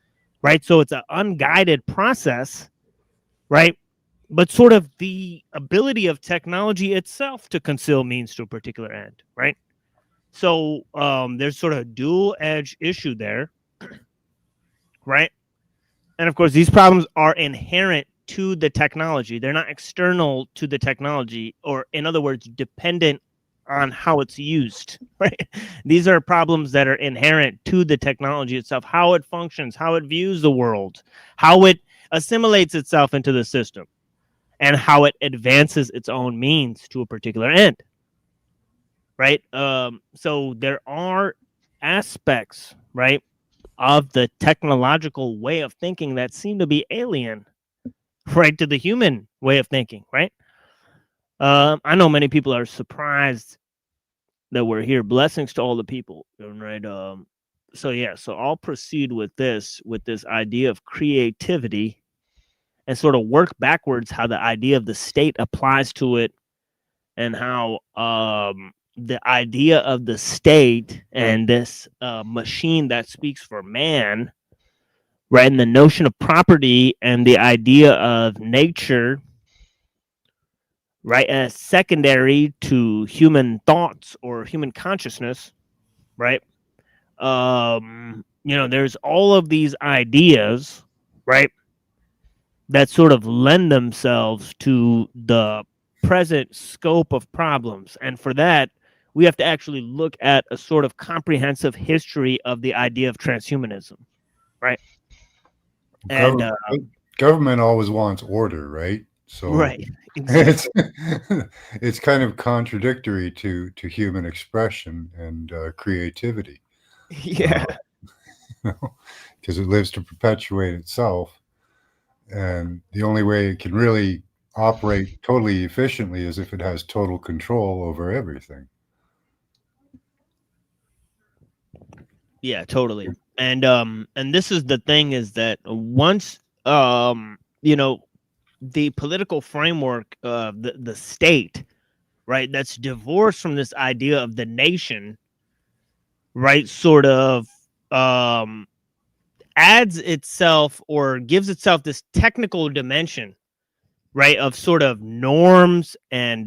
right? So it's an unguided process, right? But sort of the ability of technology itself to conceal means to a particular end, right? So there's sort of a dual-edged issue there, right? And of course, these problems are inherent to the technology. They're not external to the technology, or in other words, dependent on how it's used, right? These are problems that are inherent to the technology itself, how it functions, how it views the world, how it assimilates itself into the system, and how it advances its own means to a particular end, right? So there are aspects, right, of the technological way of thinking that seem to be alien, right, to the human way of thinking, right? I know many people are surprised that we're here. Blessings to all the people, right? So I'll proceed with this idea of creativity and sort of work backwards how the idea of the state applies to it, and how the idea of the state and this machine that speaks for man, right, and the notion of property and the idea of nature, right, as secondary to human thoughts or human consciousness, right? There's all of these ideas, right, that sort of lend themselves to the present scope of problems. And for that, we have to actually look at a sort of comprehensive history of the idea of transhumanism, right? And Government always wants order, right? So right, exactly. it's kind of contradictory to human expression and creativity. Yeah. Because it lives to perpetuate itself, and the only way it can really operate totally efficiently is if it has total control over everything. Yeah, totally. And this is the thing, is that once you know, the political framework of the state, right, that's divorced from this idea of the nation, right, sort of adds itself or gives itself this technical dimension, right, of sort of norms and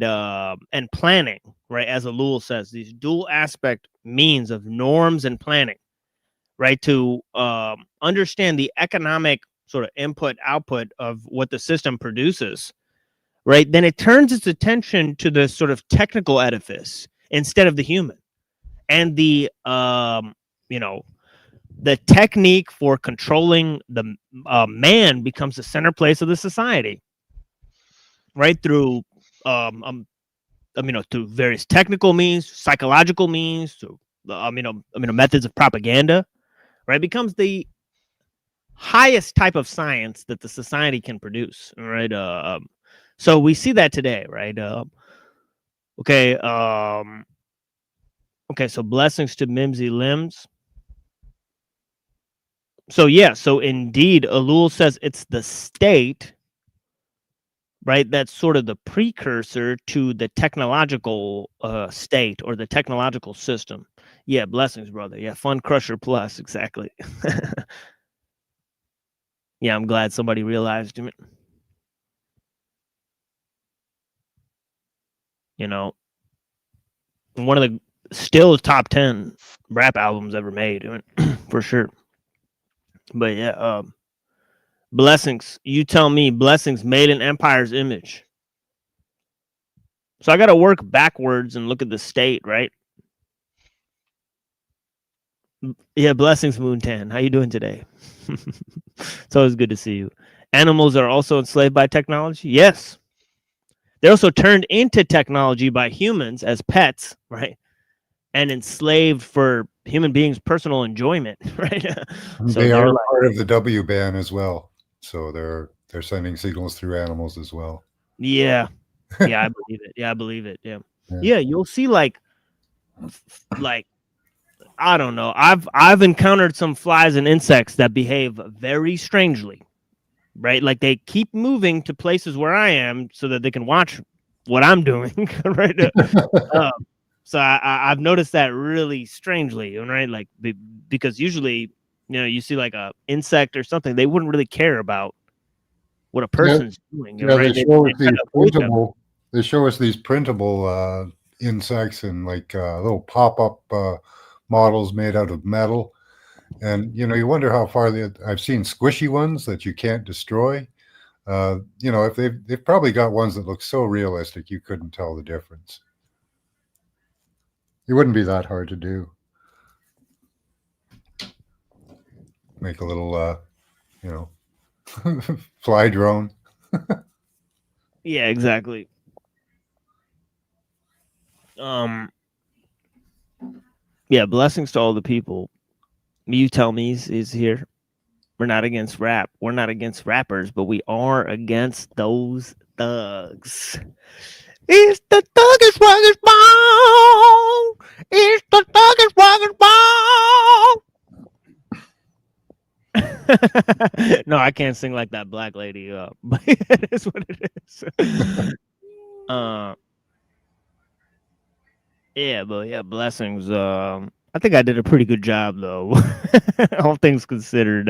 planning, right, as ellul says, these dual aspect means of norms and planning, right, to understand the economic sort of input output of what the system produces, right, then it turns its attention to the sort of technical edifice instead of the human. And the you know, the technique for controlling the man becomes the center place of the society, right, through through various technical means, psychological means, through methods of propaganda, right, becomes the highest type of science that the society can produce, right? So we see that today, right? Okay, so blessings to Mimsy Limbs. So yeah, so indeed, ellul says it's the state, right, that's sort of the precursor to the technological state or the technological system. Yeah, blessings, brother. Yeah, Fun Crusher Plus, exactly. Yeah, I'm glad somebody realized it. You know, one of the still top 10 rap albums ever made, for sure. But yeah, blessings. You tell me, blessings made in Empire's image. So I got to work backwards and look at the state, right? Yeah, blessings, Moontan. How you doing today? It's always good to see you. Animals are also enslaved by technology. Yes. They're also turned into technology by humans as pets, right? And enslaved for human beings' personal enjoyment, right? So they are part of the W band as well. So they're sending signals through animals as well. Yeah. Yeah, I believe it. Yeah, I believe it. Yeah. Yeah, you'll see like I don't know. I've encountered some flies and insects that behave very strangely, right? Like they keep moving to places where I am so that they can watch what I'm doing, right? So I've noticed that really strangely, right? Like because usually, you see like a insect or something, they wouldn't really care about what a person's doing. Yeah, right? They show us these printable insects and like little pop-up models made out of metal, and you wonder how far I've seen squishy ones that you can't destroy. If they've probably got ones that look so realistic you couldn't tell the difference. It wouldn't be that hard to do. Make a little fly drone. Yeah, exactly. Yeah, blessings to all the people. You tell me is here. We're not against rap. We're not against rappers, but we are against those thugs. It's the thuggish wuggish bong. It's the thuggish wuggish bong. No, I can't sing like that black lady. But it is what it is. Yeah, but yeah, blessings. I think I did a pretty good job though. All things considered.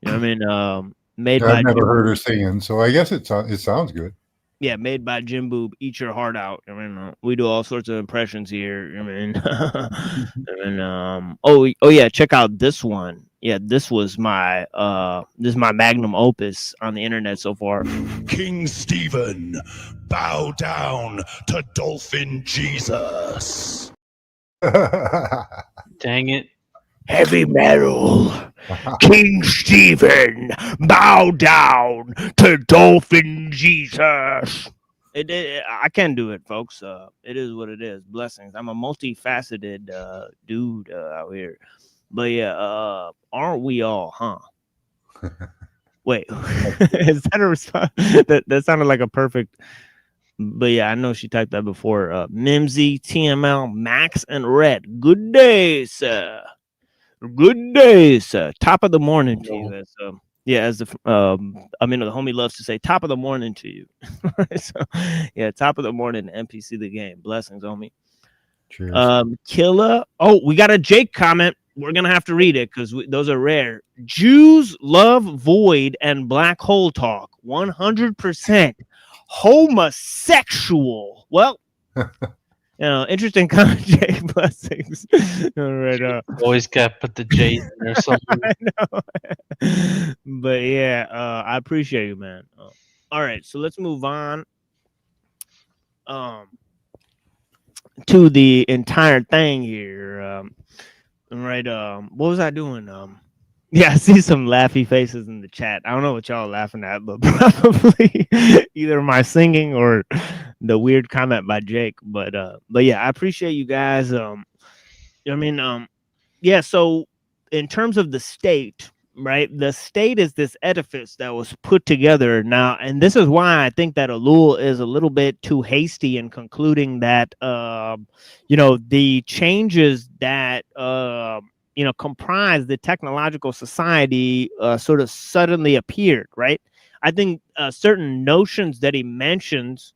Made by I've never heard her singing, so I guess it sounds good. Yeah, made by Jim Boob. Eat your heart out. We do all sorts of impressions here. Oh yeah, check out this one. yeah, this is my magnum opus on the internet so far. King Stephen, bow down to Dolphin Jesus. Dang it. Heavy metal. King Stephen, bow down to Dolphin Jesus. I can do it, folks. It is what it is. Blessings. I'm a multifaceted dude out here. But yeah, aren't we all, huh? Wait, is that a response? That sounded like a perfect. But yeah, I know she typed that before. Mimsy, TML, Max, and Red. Good day, sir. Good day, sir. Top of the morning to you. As as the the homie loves to say, top of the morning to you. So yeah, top of the morning, NPC the game. Blessings, homie. Cheers. Killer. Oh, we got a Jake comment. We're gonna have to read it because those are rare. Jews love void and black hole talk. 100% homosexual. Well, interesting comment, Jake. Blessings. All right. Always got to put the J in there somewhere. I know. But yeah, I appreciate you, man. All right, so let's move on. To the entire thing here. Right. What was I doing? Yeah, I see some laughy faces in the chat. I don't know what y'all are laughing at, but probably either my singing or the weird comment by Jake. But yeah, I appreciate you guys. Yeah, so in terms of the state, right? The state is this edifice that was put together now, and this is why I think that Ellul is a little bit too hasty in concluding that the changes that comprise the technological society sort of suddenly appeared, right? I think certain notions that he mentions,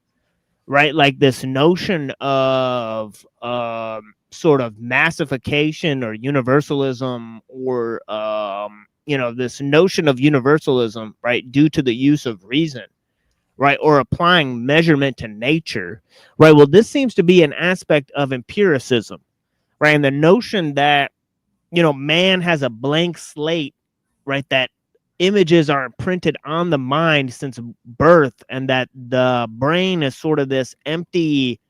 right, like this notion of sort of massification or universalism, or this notion of universalism, right, due to the use of reason, right, or applying measurement to nature, right? Well, this seems to be an aspect of empiricism, right? And the notion that man has a blank slate, right, that images are imprinted on the mind since birth, and that the brain is sort of this empty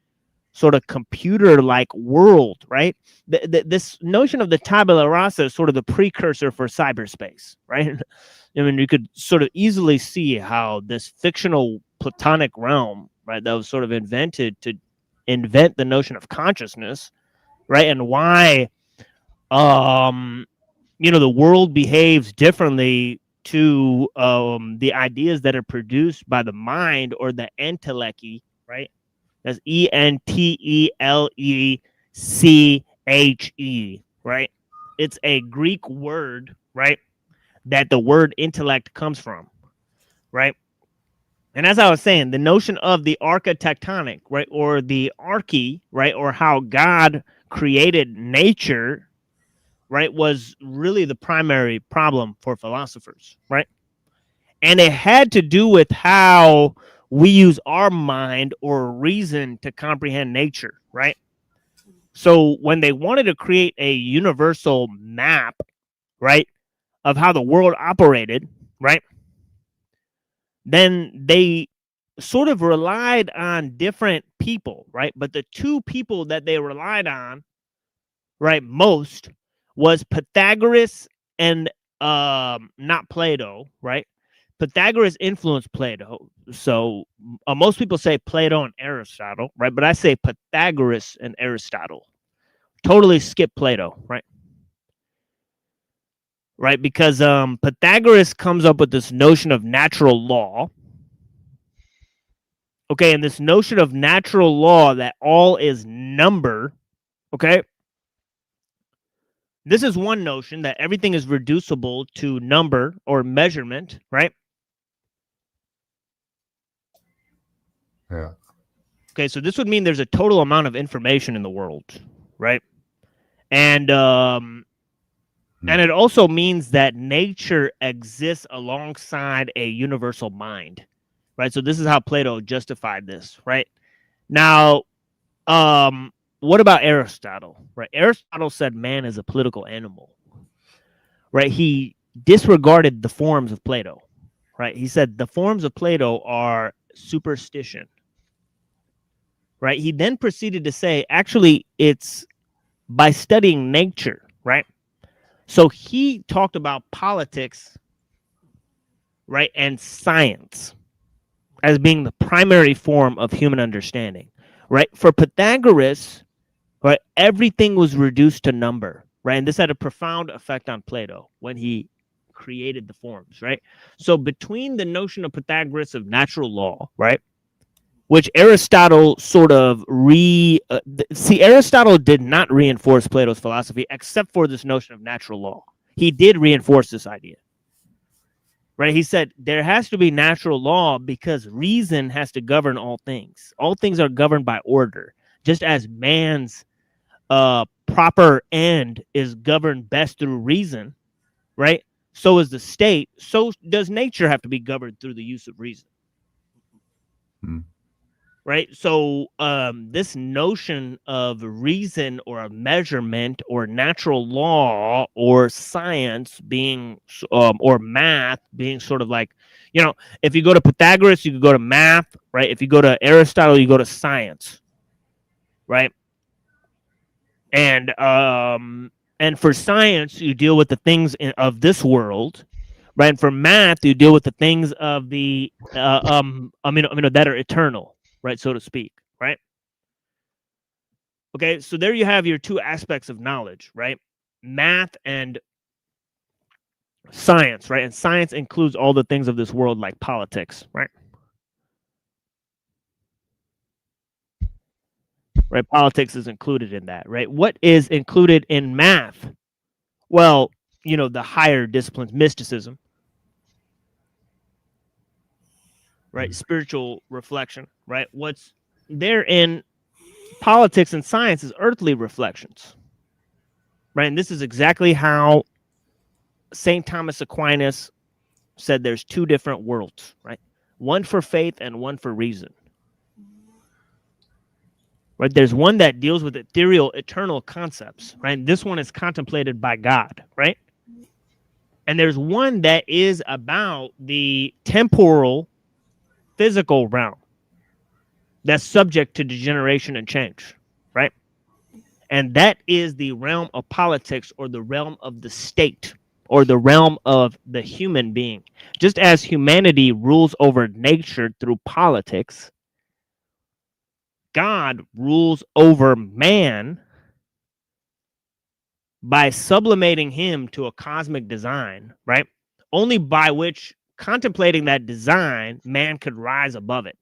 sort of computer-like world, right? This notion of the tabula rasa is sort of the precursor for cyberspace, right? I mean, you could sort of easily see how this fictional Platonic realm, right, that was sort of invented to invent the notion of consciousness, right, and why the world behaves differently to the ideas that are produced by the mind or the entelechy, right? That's ENTELECHE, right? It's a Greek word, right, that the word intellect comes from, right? And as I was saying, the notion of the architectonic, right, or the arche, right, or how God created nature, right, was really the primary problem for philosophers, right? And it had to do with how we use our mind or reason to comprehend nature, right? So when they wanted to create a universal map, right, of how the world operated, right, then they sort of relied on different people, right? But the two people that they relied on, right, most was Pythagoras and not Plato, right? Pythagoras influenced Plato. So most people say Plato and Aristotle, right? But I say Pythagoras and Aristotle. Totally skip Plato, right? Right, because Pythagoras comes up with this notion of natural law. Okay, and this notion of natural law that all is number, okay? This is one notion, that everything is reducible to number or measurement, right? Yeah. Okay, so this would mean there's a total amount of information in the world, right? And it also means that nature exists alongside a universal mind, right? So this is how Plato justified this, right? Now, what about Aristotle, right? Aristotle said man is a political animal, right, he disregarded the forms of Plato, right? He said the forms of Plato are superstition, right? He then proceeded to say, actually, it's by studying nature, right? So he talked about politics, right, and science as being the primary form of human understanding, right? For Pythagoras, right, everything was reduced to number, right? And this had a profound effect on Plato when he created the forms, right? So between the notion of Pythagoras of natural law, right, which Aristotle sort of Aristotle did not reinforce Plato's philosophy except for this notion of natural law. He did reinforce this idea, right? He said there has to be natural law because reason has to govern all things. All things are governed by order, just as man's proper end is governed best through reason, right? So is the state. So does nature have to be governed through the use of reason. Right? So this notion of reason or a measurement or natural law or science being or math being sort of like, you know, if you go to Pythagoras, you could go to math, right? If you go to Aristotle, you go to science, right? And for science, you deal with the things of this world, right? And for math, you deal with the things of the that are eternal, right, so to speak, right? Okay, so there you have your two aspects of knowledge, right? Math and science, right? And science includes all the things of this world like politics, right? Right, politics is included in that, right? What is included in math? Well, you know, the higher disciplines, mysticism, right? Spiritual reflection, right? What's there in politics and science is earthly reflections, right? And this is exactly how St. Thomas Aquinas said there's two different worlds, right? One for faith and one for reason. Right? There's one that deals with ethereal, eternal concepts, right? This one is contemplated by God, right? And there's one that is about the temporal, physical realm that's subject to degeneration and change, right? And that is the realm of politics or the realm of the state or the realm of the human being. Just as humanity rules over nature through politics, God rules over man by sublimating him to a cosmic design, right? Only by which, contemplating that design, man could rise above it.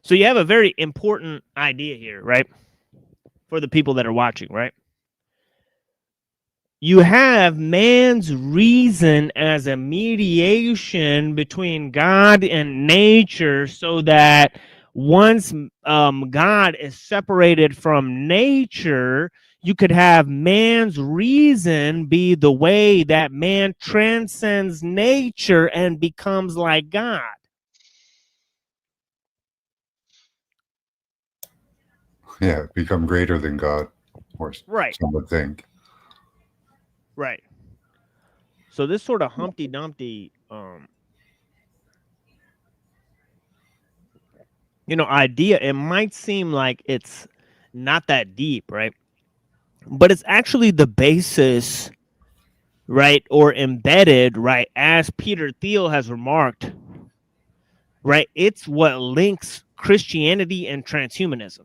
So you have a very important idea here, right? For the people that are watching, right? You have man's reason as a mediation between God and nature so that once God is separated from nature, you could have man's reason be the way that man transcends nature and becomes like God. Yeah, become greater than God, or right. some would think. Right. So this sort of Humpty Dumpty, idea, it might seem like it's not that deep, right? But it's actually the basis, right, or embedded, right, as Peter Thiel has remarked, right? It's what links Christianity and transhumanism.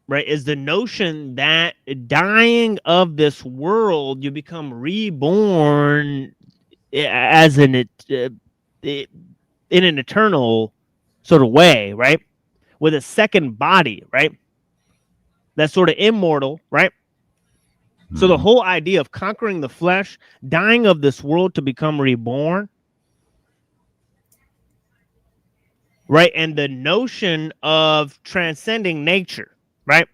Right, is the notion that dying of this world, you become reborn as in an eternal sort of way, right? With a second body, right? That's sort of immortal, right? So the whole idea of conquering the flesh, dying of this world to become reborn, right? And the notion of transcending nature, right?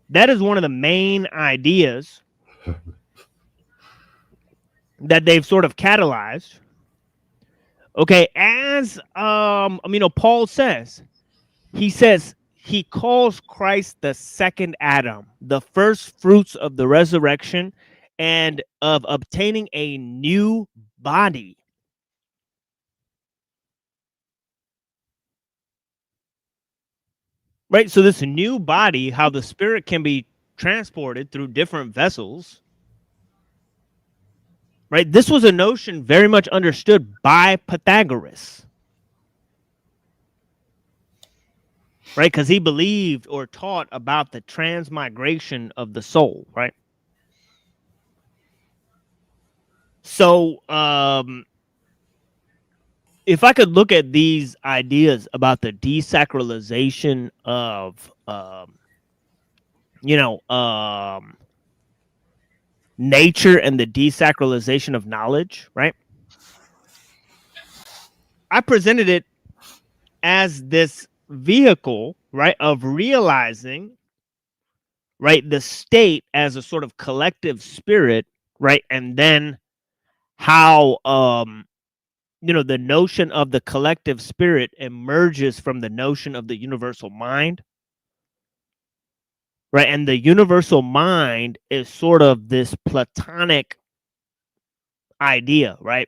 That is one of the main ideas that they've sort of catalyzed. Okay, as as Paul says, he calls Christ the second Adam, the first fruits of the resurrection and of obtaining a new body. Right? So this new body, how the spirit can be transported through different vessels. Right? This was a notion very much understood by Pythagoras. Right? Because he believed or taught about the transmigration of the soul, right? So, if I could look at these ideas about the desacralization of, nature and the desacralization of knowledge, right? I presented it as this vehicle, right, of realizing, right, the state as a sort of collective spirit, right, and then how, the notion of the collective spirit emerges from the notion of the universal mind, right? And the universal mind is sort of this Platonic idea, right?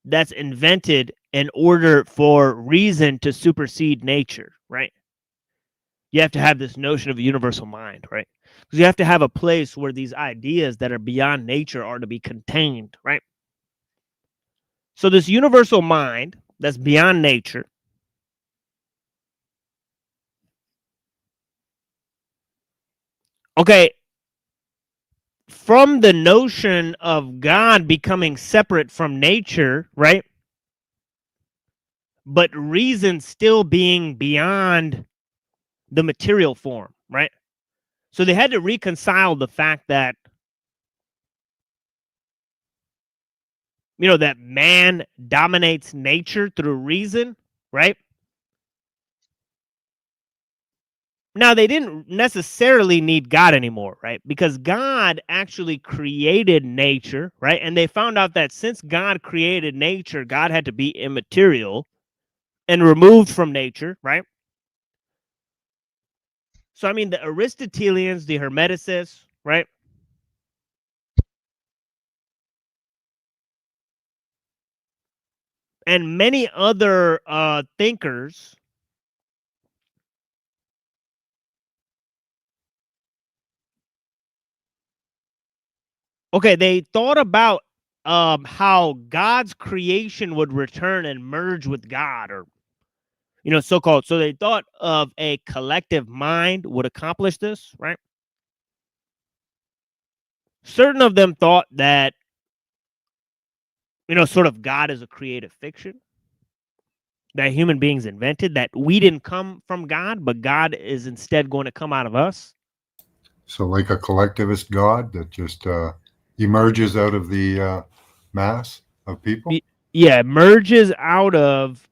That's invented in order for reason to supersede nature, right? You have to have this notion of a universal mind, right? Because you have to have a place where these ideas that are beyond nature are to be contained, right? So this universal mind that's beyond nature, okay, from the notion of God becoming separate from nature, right? But reason still being beyond the material form, right? So they had to reconcile the fact that, that man dominates nature through reason, right? Now, they didn't necessarily need God anymore, right? Because God actually created nature, right? And they found out that since God created nature, God had to be immaterial and removed from nature, right? So, I mean, the Aristotelians, the Hermeticists, right? And many other thinkers, okay, they thought about how God's creation would return and merge with God, or so-called. So they thought of a collective mind would accomplish this, right? Certain of them thought that, sort of God is a creative fiction that human beings invented, that we didn't come from God, but God is instead going to come out of us. So like a collectivist God that just emerges out of the mass of people? Yeah, emerges out of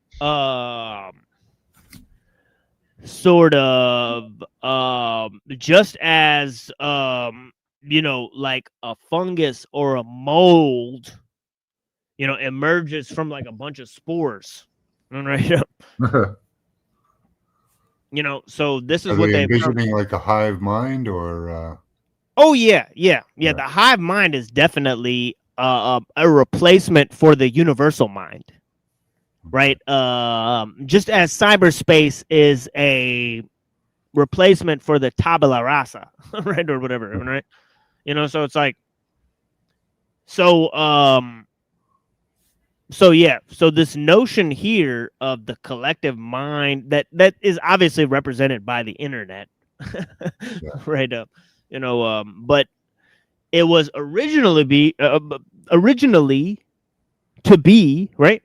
sort of just as like a fungus or a mold emerges from like a bunch of spores, right? So this is Are what they they envisioning like a hive mind, or oh yeah. The hive mind is definitely a replacement for the universal mind, right? Just as cyberspace is a replacement for the tabula rasa, right, or whatever, right? So it's like, so this notion here of the collective mind that is obviously represented by the internet, right? But it was originally to be, right,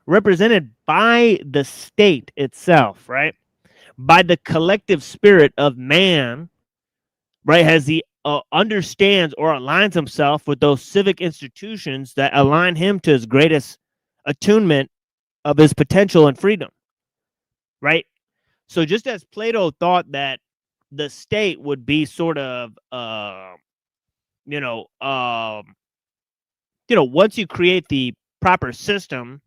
represented by the state itself, right? By the collective spirit of man, right? As he understands or aligns himself with those civic institutions that align him to his greatest attunement of his potential and freedom, right? So just as Plato thought that the state would be sort of, once you create the proper system,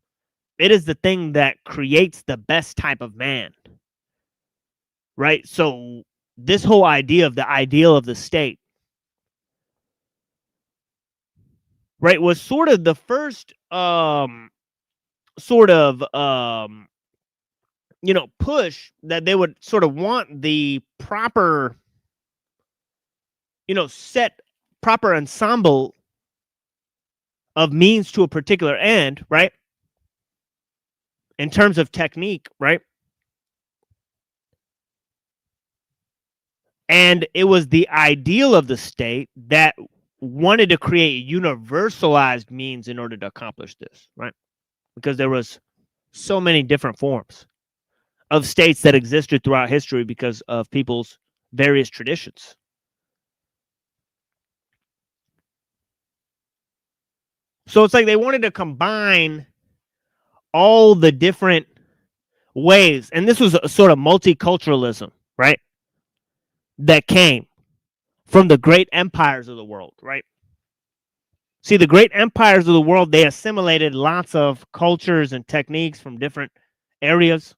It is the thing that creates the best type of man. Right? So this whole idea of the ideal of the state, right, was sort of the first push that they would sort of want the proper, set proper ensemble of means to a particular end, right? In terms of technique, right? And it was the ideal of the state that wanted to create universalized means in order to accomplish this, right? Because there was so many different forms of states that existed throughout history because of people's various traditions. So it's like they wanted to combine all the different ways, and this was a sort of multiculturalism, right? That came from the great empires of the world, right? See, the great empires of the world, they assimilated lots of cultures and techniques from different areas.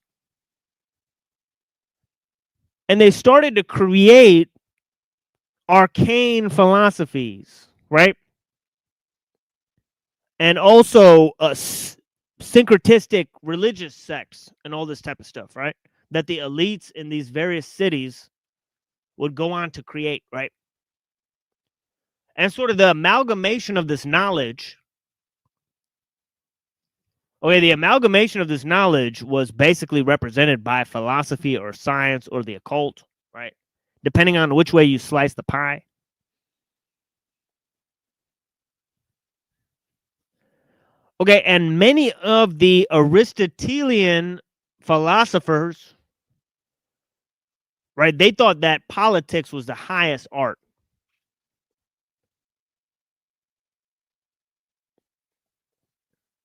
And they started to create arcane philosophies, right? And also syncretistic religious sects and all this type of stuff, right? That the elites in these various cities would go on to create, right? And sort of the amalgamation of this knowledge. Okay, the amalgamation of this knowledge was basically represented by philosophy or science or the occult, right? Depending on which way you slice the pie. Okay, and many of the Aristotelian philosophers, right, they thought that politics was the highest art.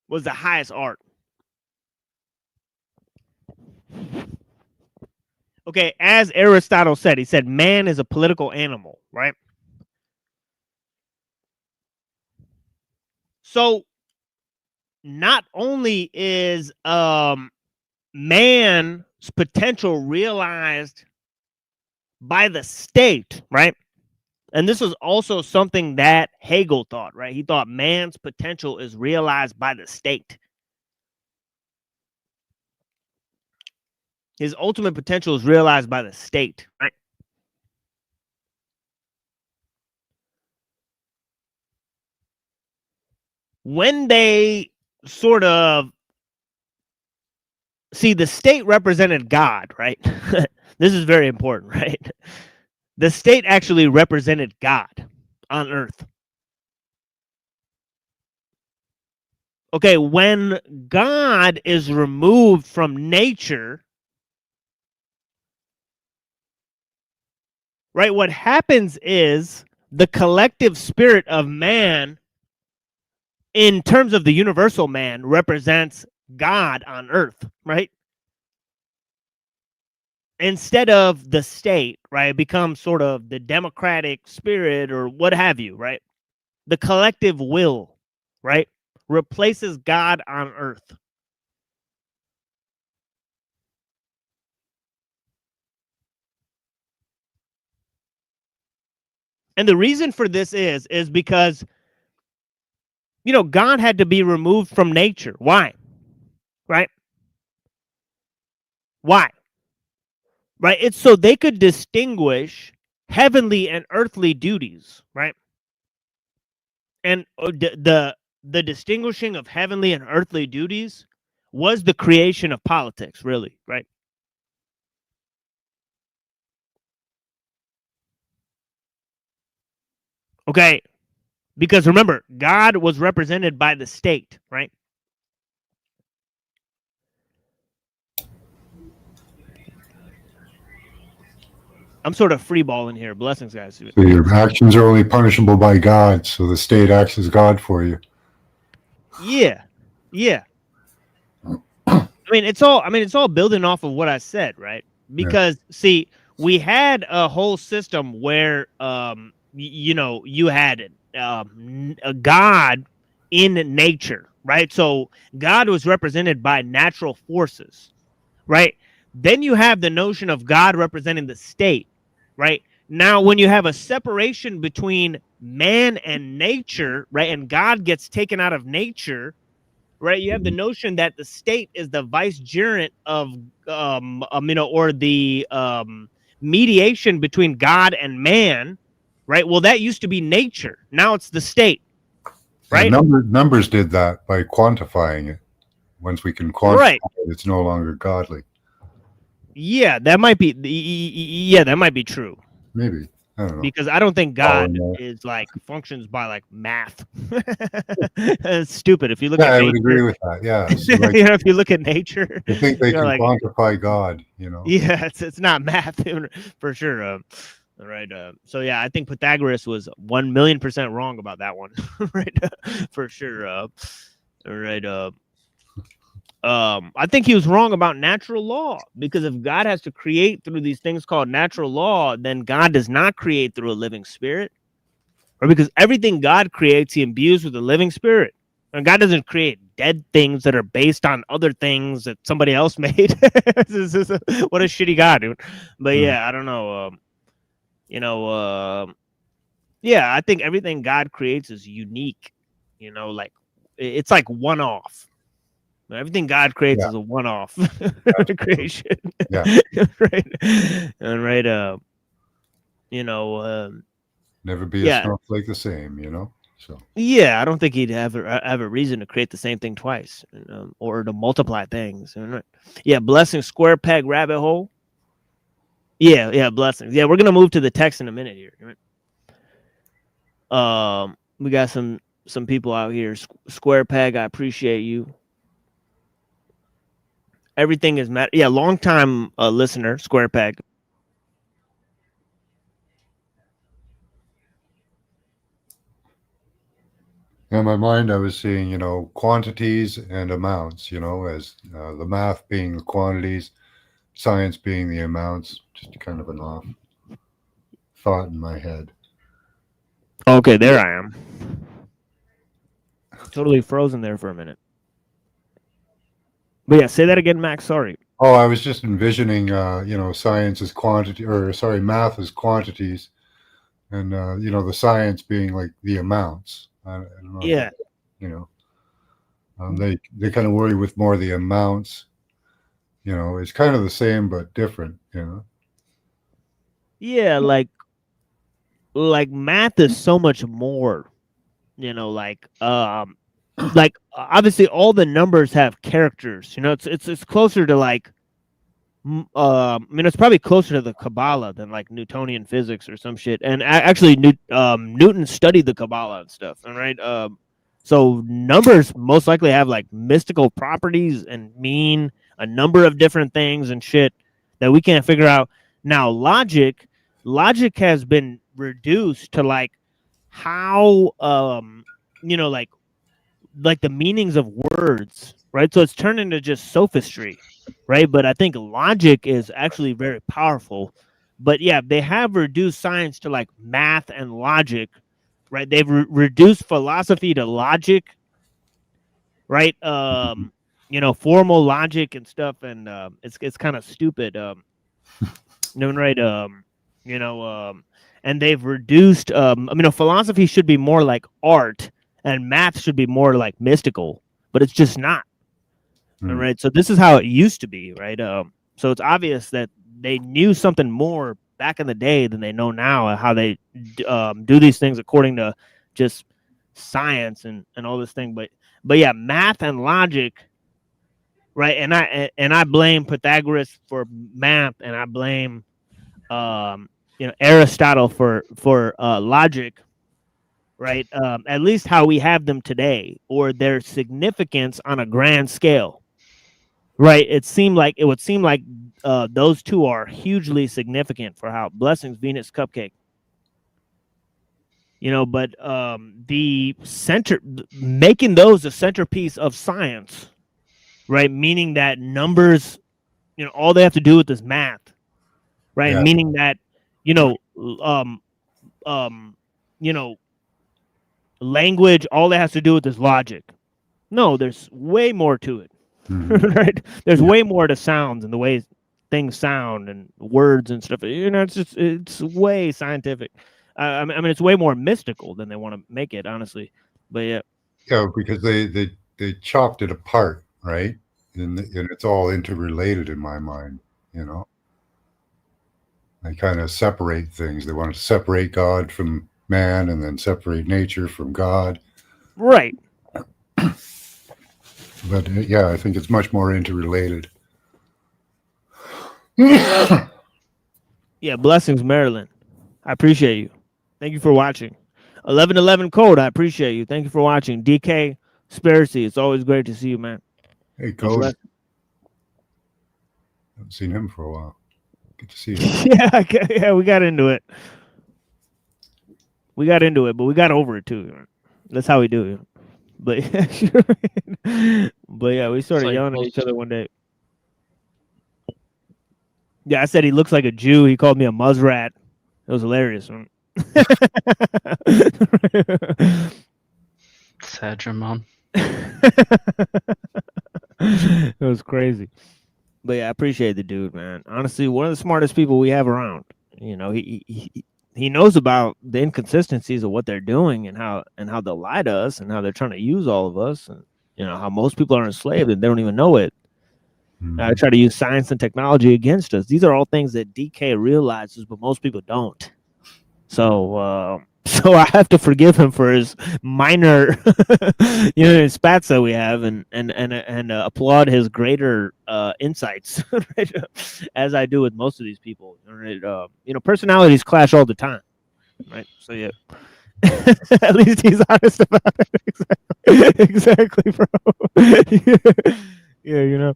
Was the highest art. Okay, as Aristotle said, he said man is a political animal, right? So not only is man's potential realized by the state, right? And this was also something that Hegel thought, right? He thought man's potential is realized by the state. His ultimate potential is realized by the state, right? When they sort of see, the state represented God, right? This is very important, right? The state actually represented God on earth. Okay, when God is removed from nature, right, what happens is the collective spirit of man, in terms of the universal man, represents God on earth, right? Instead of the state, right, it becomes sort of the democratic spirit or what have you, right? The collective will, right, replaces God on earth. And the reason for this is because, God had to be removed from nature. Why? Right? Why? Right? It's so they could distinguish heavenly and earthly duties, right? And the distinguishing of heavenly and earthly duties was the creation of politics, really, right? Okay, because remember, God was represented by the state, right? I'm sort of freeballing here. Blessings, guys. So your actions are only punishable by God, so the state acts as God for you. Yeah. It's all building off of what I said, right? Because see, we had a whole system where you had a God in nature, right? So God was represented by natural forces, right? Then you have the notion of God representing the state, right? Now, when you have a separation between man and nature, right, and God gets taken out of nature, right, you have the notion that the state is the vicegerent of, or the mediation between God and man, right? Well, that used to be nature. Now it's the state, right? Numbers did that by quantifying it. Once we can quantify it, it's no longer godly. Yeah, that might be. Yeah, that might be true. Maybe. I don't know. Because I don't think God is like functions by like math. It's stupid. If you look at I nature, would agree with that. Yeah. So like, you know, if you look at nature, I think they can like, quantify God, you know. Yeah, it's not math for sure. Right. So yeah, I think Pythagoras was 1,000,000% wrong about that one. Right. For sure. Right. I think he was wrong about natural law, because if God has to create through these things called natural law, then God does not create through a living spirit, or because everything God creates, he imbues with a living spirit. And God doesn't create dead things that are based on other things that somebody else made. What a shitty God, dude. But yeah, I don't know. Yeah, I think everything God creates is unique. You know, like it's like one-off. Everything God creates is a one-off creation. Yeah. Right. And right. Never be a snowflake the same, you know. So yeah, I don't think he'd have a reason to create the same thing twice, or to multiply things. Yeah, blessing, square peg, rabbit hole. Yeah, blessings. Yeah, we're gonna move to the text in a minute here. We got some people out here. Square peg, I appreciate you. Everything is matter. Yeah, long time listener, square peg. in my mind, I was seeing, you know, quantities and amounts, you know, as the math being the quantities, science being the amounts. Just kind of an off thought in my head. Okay, there I am. Totally frozen there for a minute. But yeah, say that again, Max. Sorry. Oh, I was just envisioning, you know, science as quantity, or sorry, math as quantities, and you know, the science being like the amounts. I don't know. Yeah. You know, they kind of worry with more the amounts. You know, it's kind of the same but different. You know. Yeah, like math is so much more. You know, like obviously all the numbers have characters. You know, it's closer to like. I mean, it's probably closer to the Kabbalah than like Newtonian physics or some shit. And actually, Newton studied the Kabbalah and stuff. All right. So numbers most likely have like mystical properties and mean a number of different things and shit that we can't figure out. Now, logic has been reduced to like how you know, like the meanings of words, right? So it's turned into just sophistry. Right, but I think logic is actually very powerful. But yeah, they have reduced science to like math and logic, right? They've reduced philosophy to logic, right? You know, formal logic and stuff, and it's kind of stupid. Right? You know, and they've reduced. I mean, philosophy should be more like art, and math should be more like mystical, but it's just not. All right, so this is how it used to be, right? So it's obvious that they knew something more back in the day than they know now, how they do these things according to just science and all this thing. But yeah, math and logic, right? And I blame Pythagoras for math, and I blame you know, Aristotle for logic. Right, at least how we have them today, or their significance on a grand scale. Right, it would seem like those two are hugely significant for how blessings Venus Cupcake. You know, but the making those a centerpiece of science, right? Meaning that numbers, you know, all they have to do with is math, right? Yeah. Meaning that, you know, you know, language, all it has to do with is logic, No, there's way more to it. Mhm. Right? There's way more to sounds and the way things sound and words and stuff. You know, it's way scientific. I mean, it's way more mystical than they want to make it, honestly. But yeah, Yeah, because they chopped it apart, right? And it's all interrelated in my mind, you know. They kind of separate things. They want to separate God from man and then separate nature from God. right. But yeah, I think it's much more interrelated. Yeah, blessings, Maryland. I appreciate you. Thank you for watching. 1111 Code, I appreciate you. Thank you for watching. DK Spiracy, it's always great to see you, man. Hey, God Code. bless. Haven't seen him for a while. Good to see you. Yeah, we got into it. We got into it, but we got over it too. That's how we do it. But but yeah, we started like yelling at most- each other one day. Yeah, I said he looks like a Jew. He called me a muskrat. It was hilarious. Man. Sadramon. It was crazy. But yeah, I appreciate the dude, man. Honestly, one of the smartest people we have around. You know, he knows about the inconsistencies of what they're doing and how they'll lie to us and how they're trying to use all of us, and you know how most people are enslaved and they don't even know it. I try to use science and technology against us. These are all things that DK realizes, but most people don't. So so I have to forgive him for his minor spats that we have, and applaud his greater insights, right? As I do with most of these people. Right? Personalities clash all the time, right? So yeah. At least he's honest about it. Exactly, bro. Yeah,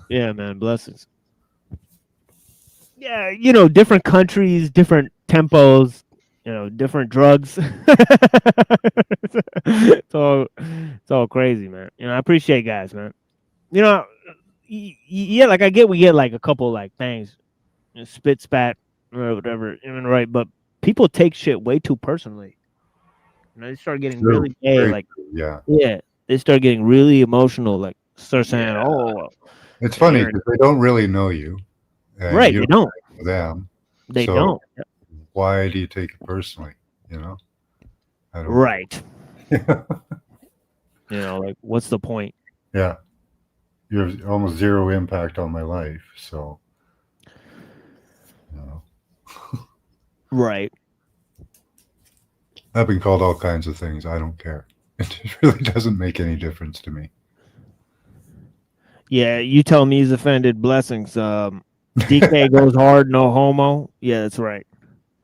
Yeah, man, blessings. Yeah, different countries, different tempos, different drugs. It's all crazy, man. I appreciate guys, man. Yeah, like we get like a couple like things, spit spat or whatever, right? But people take shit way too personally. They start getting really gay, like yeah, they start getting really emotional, like start saying, "Oh." It's funny because they don't really know you. Right, you they don't. know them. They So don't. Why do you take it personally? I don't. Right. Like, what's the point? Yeah. You have almost zero impact on my life, so. Right. I've been called all kinds of things. I don't care. It really doesn't make any difference to me. Yeah, you tell me he's offended. Blessings. DK goes hard, no homo. Yeah, that's right.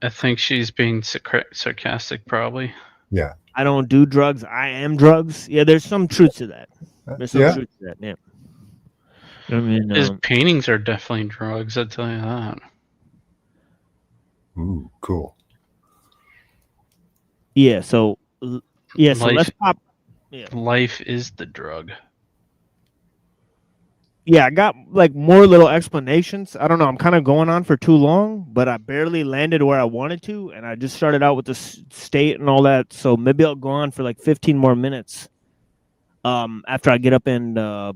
I think she's being sarcastic, probably. Yeah. I don't do drugs. I am drugs. Yeah, there's some truth to that. There's some truth to that. Yeah. I mean, his paintings are definitely drugs. I'll tell you that. Ooh, cool. Yeah. So let's pop. Yeah. Life is the drug. Yeah, I got like more little explanations. I don't know. I'm kind of going on for too long, but I barely landed where I wanted to, and I just started out with the state and all that. So maybe I'll go on for like 15 more minutes. After I get up and I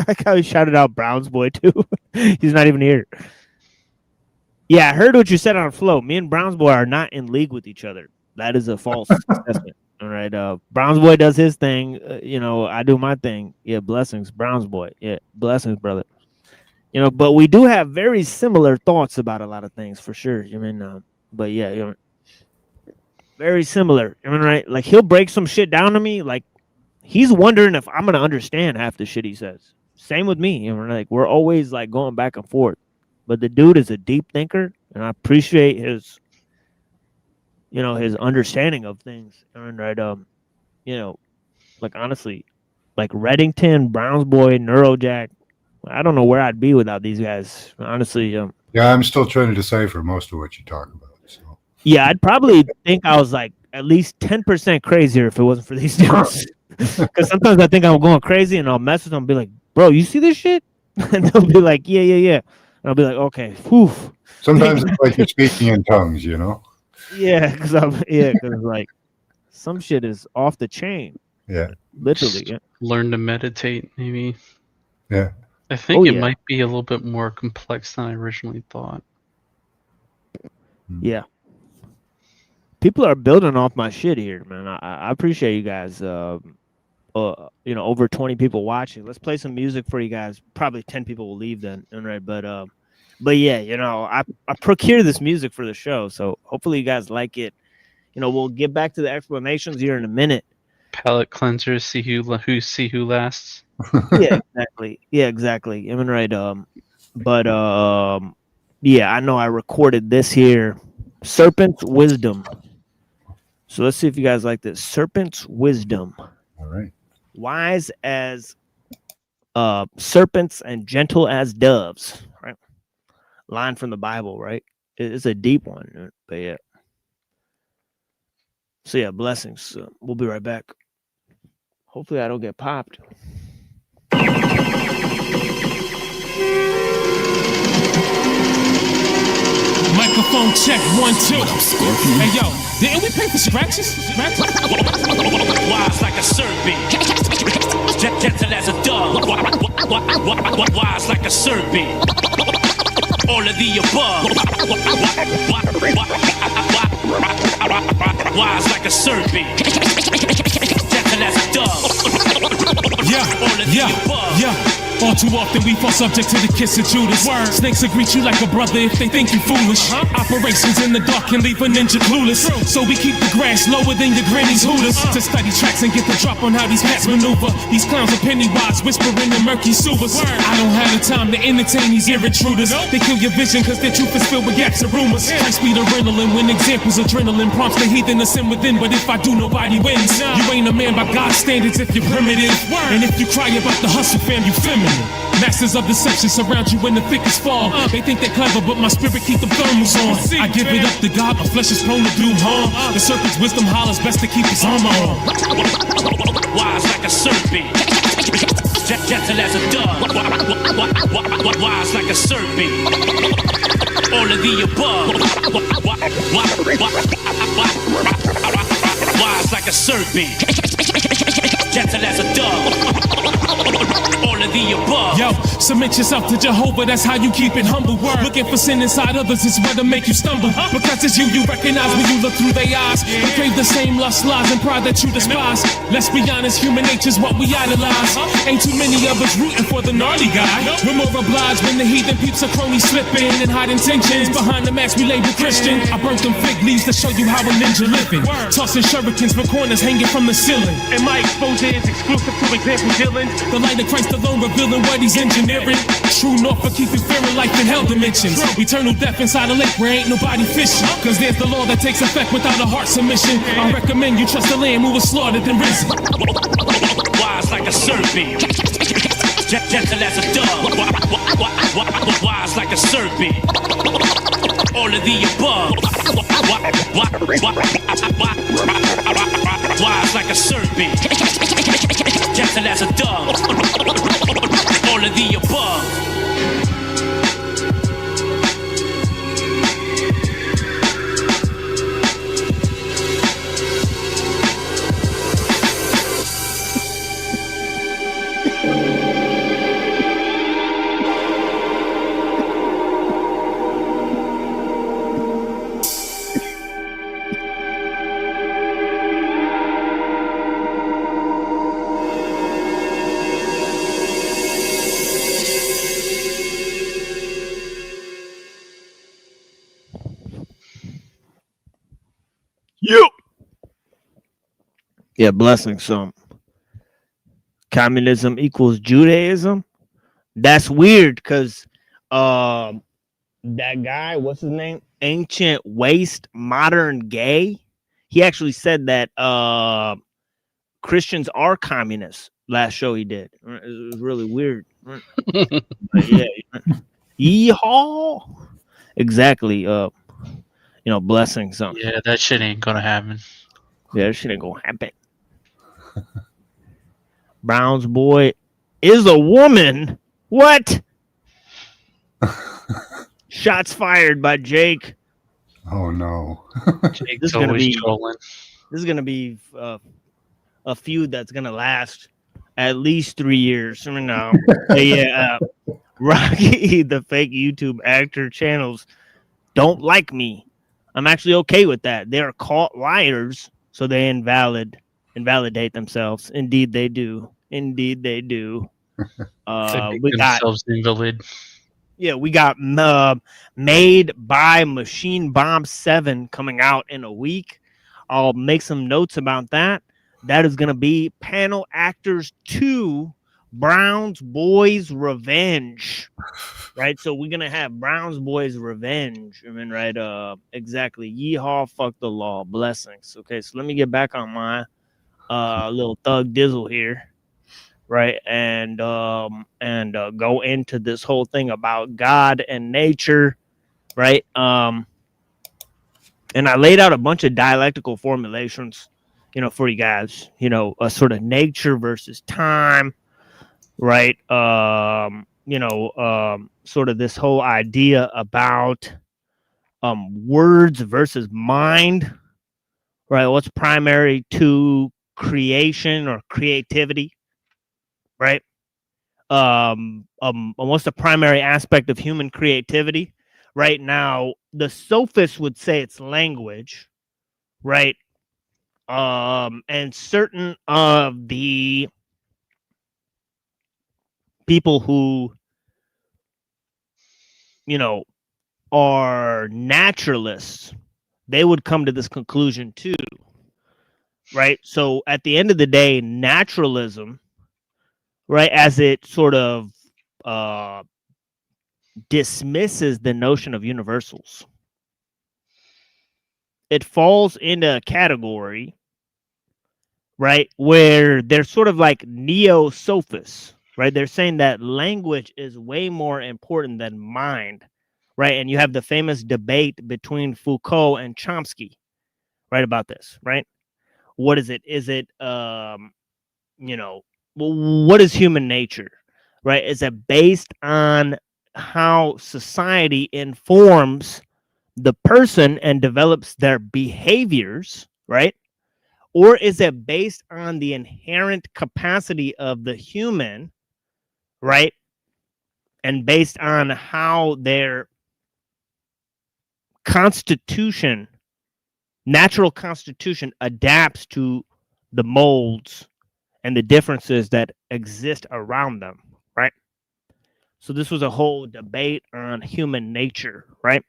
like how he shouted out Brown's boy too. He's not even here. Yeah, I heard what you said on Flow. Me and Brown's boy are not in league with each other. That is a false assessment. All right, Brown's boy does his thing. I do my thing. Yeah, blessings, Brown's boy. Yeah, blessings, brother. But we do have very similar thoughts about a lot of things for sure. But yeah, very similar. Right? Like he'll break some shit down to me. Like he's wondering if I'm gonna understand half the shit he says. Same with me. Like we're always like going back and forth. But the dude is a deep thinker, and I appreciate his. His understanding of things. And right, like honestly, like Reddington, Brown's boy, Neurojack. I don't know where I'd be without these guys. Honestly, yeah, I'm still trying to decipher most of what you talk about. So yeah, I'd probably think I was like at least 10% crazier if it wasn't for these dudes. Because sometimes I think I'm going crazy, and I'll message them and be like, "Bro, you see this shit?" And they'll be like, "Yeah." And I'll be like, "Okay, whew." Sometimes it's like you're speaking in tongues, Yeah, because like some shit is off the chain. Yeah. Literally. Yeah. Learn to meditate, maybe. Yeah. I think it yeah. might be a little bit more complex than I originally thought. Yeah. People are building off my shit here, man. I appreciate you guys. Over 20 people watching. Let's play some music for you guys. Probably 10 people will leave then. All right, but yeah, I procured this music for the show, so hopefully you guys like it. We'll get back to the explanations here in a minute. Palate cleanser, see who lasts. Yeah, exactly. Yeah, exactly. I mean, right. Yeah, I know I recorded this here. Serpent's Wisdom. So let's see if you guys like this. Serpent's Wisdom. All right. Wise as serpents and gentle as doves. Right. Line from the Bible, right? It's a deep one, but yeah. So yeah, blessings. We'll be right back. Hopefully I don't get popped. Microphone check 1 2. Hey yo, didn't we pay for scratches? Wise like a serpent, gentle as a dove. Wise like a serpent. All of the above. Wise like a serpent, gentle as a dove. Yeah. All too often we fall subject to the kiss of Judas. Snakes will greet you like a brother if they think you foolish. Operations in the dark can leave a ninja clueless. So we keep the grass lower than your granny's hooters. To study tracks and get the drop on how these cats maneuver. These clowns are Pennywise whispering in murky sewers. I don't have the time to entertain these ear intruders. They kill your vision cause their truth is filled with gaps and rumors. High speed adrenaline when examples adrenaline prompts the heathen to sin within. But if I do, nobody wins. You ain't a man by God's standards if you're primitive. And if you cry about the hustle, fam, you feminine. Masters of deception surround you when the thickest fall. They think they're clever, but my spirit keep them thermals on. I give it up to God, my flesh is prone to do harm. The serpent's wisdom hollers best to keep his armor on. Wise like a serpent, gentle as a dove. Wise like a serpent. All of the above. Wise like a serpent, gentle as a dove. All of the above. Yo, submit yourself to Jehovah, that's how you keep it humble. Looking for sin inside others is what'll make you stumble. Because it's you recognize when you look through their eyes. They crave the same lust, lies, and pride that you despise. Let's be honest, human nature's what we idolize. Ain't too many of us rooting for the gnarly guy. We're more obliged when the heathen peeps are cronies slipping and hide intentions. Behind the mask we label Christian. I burnt them fig leaves to show you how a ninja living. Tossing shurikens for corners hanging from the ceiling. And my exposure is exclusive to example Dylan. The light of Christ alone revealing what he's engineering. True north for keeping fearing life in hell dimensions. Eternal death inside a lake where ain't nobody fishing. Cause there's the law that takes effect without a heart submission. I recommend you trust the lamb who was slaughtered and risen. Wise like a serpent, gentle as a dove. Wise like a serpent. All of the above. Wise like a serpent, gentle as a dove. All of the above. Yeah, blessings. Communism equals Judaism. That's weird because that guy, what's his name? Ancient Waste, Modern Gay. He actually said that Christians are communists. Last show he did. It was really weird. Yeah. Yeehaw. Exactly. Blessings. Yeah, that shit ain't gonna happen. Yeah, that shit ain't gonna happen. Brown's boy is a woman. What? Shots fired by Jake. Oh no. Jake's always trolling. This is gonna be a feud that's gonna last at least 3 years from now. Yeah, Rocky, the fake YouTube actor channels don't like me. I'm actually okay with that. They are caught liars, so they invalidate themselves. Indeed, they do. Indeed, they do. They make We got themselves invalid. yeah, we got Made by Machine Bomb 7 coming out in a week. I'll make some notes about that. That is going to be Panel Actors 2, Brown's Boys Revenge. Right? So we're going to have Brown's Boys Revenge. I mean, right? Exactly. Yeehaw, fuck the law. Blessings. Okay, so let me get back on my little thug dizzle here. Right, and go into this whole thing about God and nature, right? And I laid out a bunch of dialectical formulations, for you guys, a sort of nature versus time, right? Sort of this whole idea about words versus mind, right? What's primary to creation or creativity? Right. What's the primary aspect of human creativity? Right now, the sophists would say it's language, right? And certain of the people who, are naturalists, they would come to this conclusion too, right? So at the end of the day, naturalism, right, as it sort of dismisses the notion of universals. It falls into a category, right, where they're sort of like neo-sophists, right? They're saying that language is way more important than mind, right? And you have the famous debate between Foucault and Chomsky, right, about this, right? What is it? Is it, what is human nature, right? Is it based on how society informs the person and develops their behaviors, right? Or is it based on the inherent capacity of the human, right? And based on how their constitution, natural constitution, adapts to the molds and the differences that exist around them, right? So this was a whole debate on human nature, right?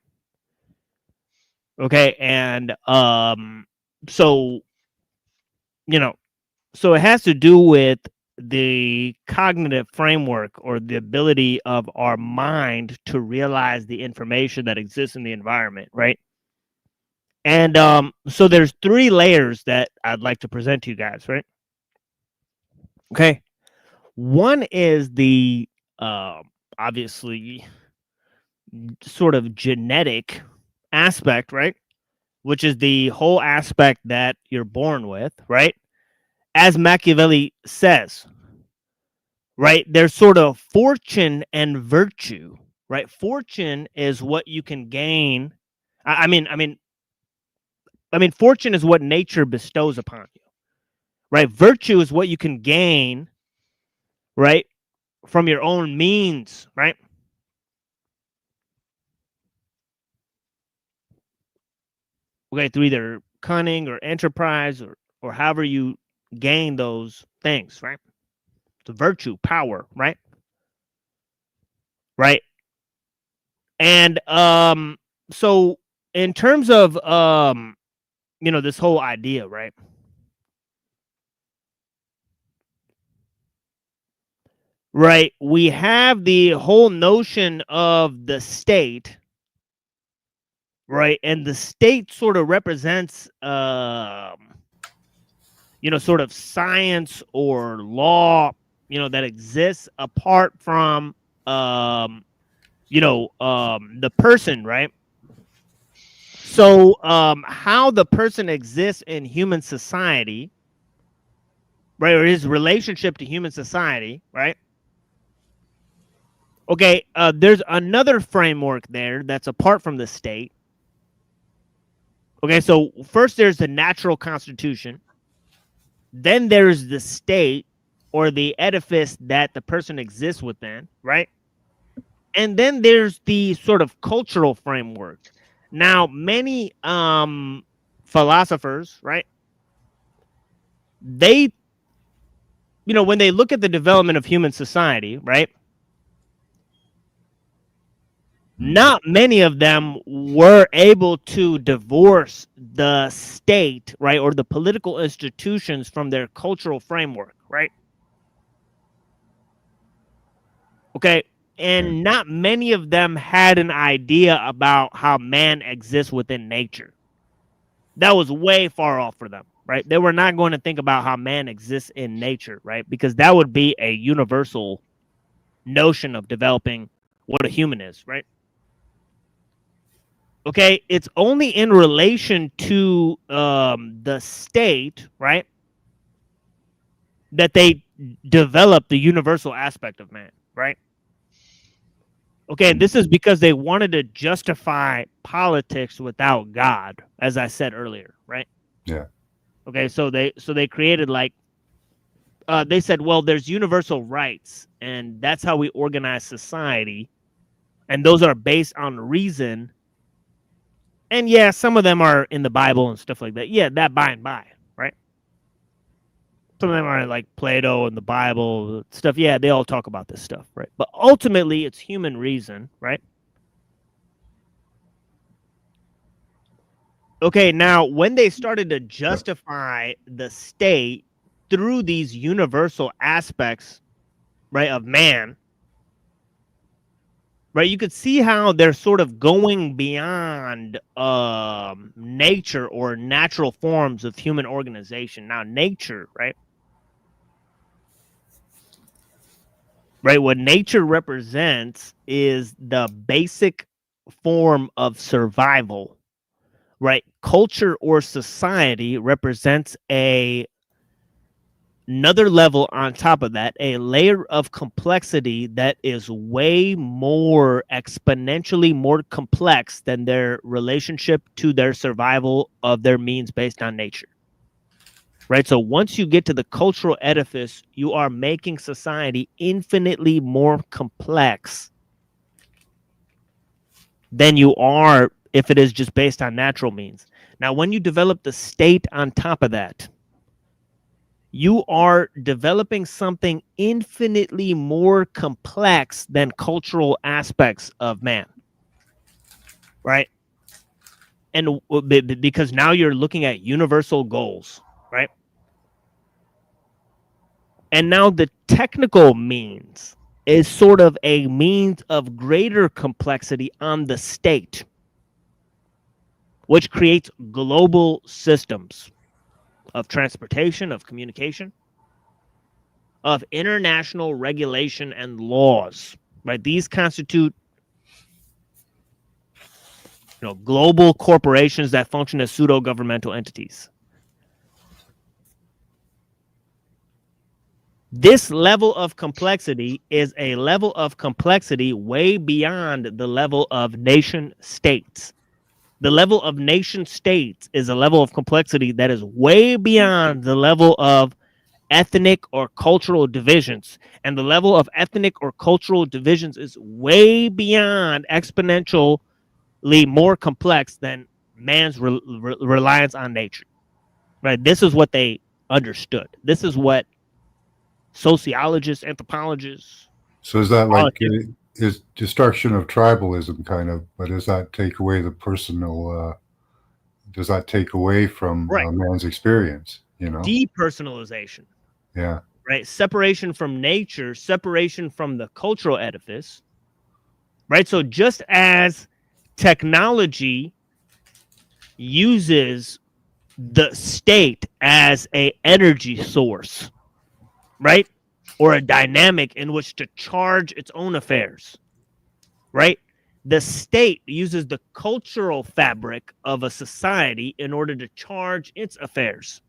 Okay, and so it has to do with the cognitive framework or the ability of our mind to realize the information that exists in the environment, right? And so there's 3 layers that I'd like to present to you guys, right? Okay. One is the obviously sort of genetic aspect, right? Which is the whole aspect that you're born with, right? As Machiavelli says, right? There's sort of fortune and virtue, right? Fortune is what you can gain. I mean, fortune is what nature bestows upon you, right? Virtue is what you can gain, right, from your own means, right? Okay, through either cunning or enterprise or however you gain those things, right? The virtue, power, right? Right. And so in terms of this whole idea, right? Right, we have the whole notion of the state, right? And the state sort of represents sort of science or law, that exists apart from the person, right? So how the person exists in human society, right, or his relationship to human society, right? Okay, there's another framework there that's apart from the state. Okay, so first there's the natural constitution, Then there's the state or the edifice that the person exists within, right? And then there's the sort of cultural framework. Now, many philosophers, right? They, when they look at the development of human society, right? Not many of them were able to divorce the state, right, or the political institutions from their cultural framework, right? Okay, and not many of them had an idea about how man exists within nature. That was way far off for them, right? They were not going to think about how man exists in nature, right? Because that would be a universal notion of developing what a human is, right? Okay, it's only in relation to the state, right, that they develop the universal aspect of man, right? Okay, and this is because they wanted to justify politics without God, as I said earlier, right? Yeah. Okay, so they created they said, well, there's universal rights, and that's how we organize society, and those are based on reason. And yeah, some of them are in the Bible and stuff like that. Yeah, that by and by, right? Some of them are like Plato and the Bible stuff. Yeah, they all talk about this stuff, right? But ultimately, it's human reason, right? Okay, now when they started to justify the state through these universal aspects, right, of man, right, you could see how they're sort of going beyond nature or natural forms of human organization. Now, nature, right? Right, what nature represents is the basic form of survival, right? Culture or society represents another level on top of that, a layer of complexity that is way more exponentially more complex than their relationship to their survival of their means based on nature. Right? So once you get to the cultural edifice, you are making society infinitely more complex than you are if it is just based on natural means. Now, when you develop the state on top of that, you are developing something infinitely more complex than cultural aspects of man, right? And because now you're looking at universal goals, right? And now the technical means is sort of a means of greater complexity on the state, which creates global systems of transportation, of communication, of international regulation and laws, right? These constitute, global corporations that function as pseudo-governmental entities. This level of complexity is a level of complexity way beyond the level of nation states. The level of nation states is a level of complexity that is way beyond the level of ethnic or cultural divisions. And the level of ethnic or cultural divisions is way beyond exponentially more complex than man's reliance on nature. Right? This is what they understood. This is what sociologists, anthropologists. So is that like is destruction of tribalism kind of, but does that take away the personal, does that take away from man's experience, Depersonalization. Yeah. Right? Separation from nature, separation from the cultural edifice. Right? So just as technology uses the state as an energy source, right? Or a dynamic in which to charge its own affairs, right? The state uses the cultural fabric of a society in order to charge its affairs.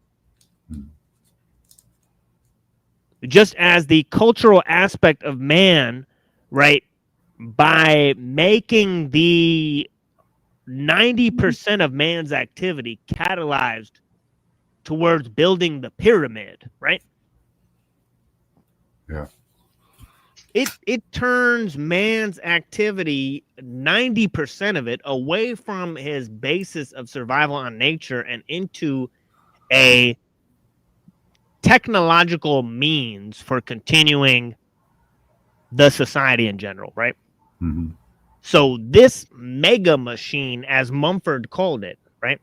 Just as the cultural aspect of man, right, by making the 90% of man's activity catalyzed towards building the pyramid, right? Yeah. It turns man's activity, 90% of it, away from his basis of survival on nature and into a technological means for continuing the society in general, right? Mm-hmm. So this mega machine, as Mumford called it, right?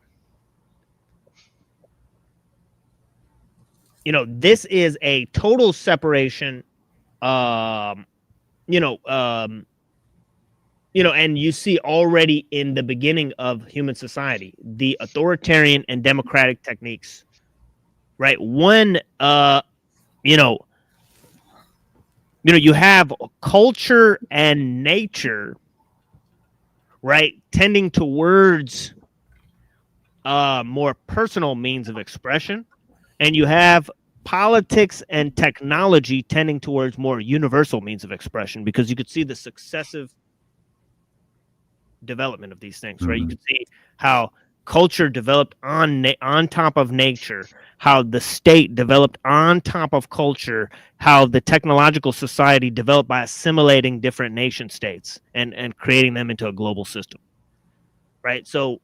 This is a total separation, and you see already in the beginning of human society, the authoritarian and democratic techniques, right? One, you have culture and nature, right, tending towards more personal means of expression, and you have politics and technology tending towards more universal means of expression, because you could see the successive development of these things, right? You could see how culture developed on top of nature, how the state developed on top of culture, how the technological society developed by assimilating different nation states and creating them into a global system, right? So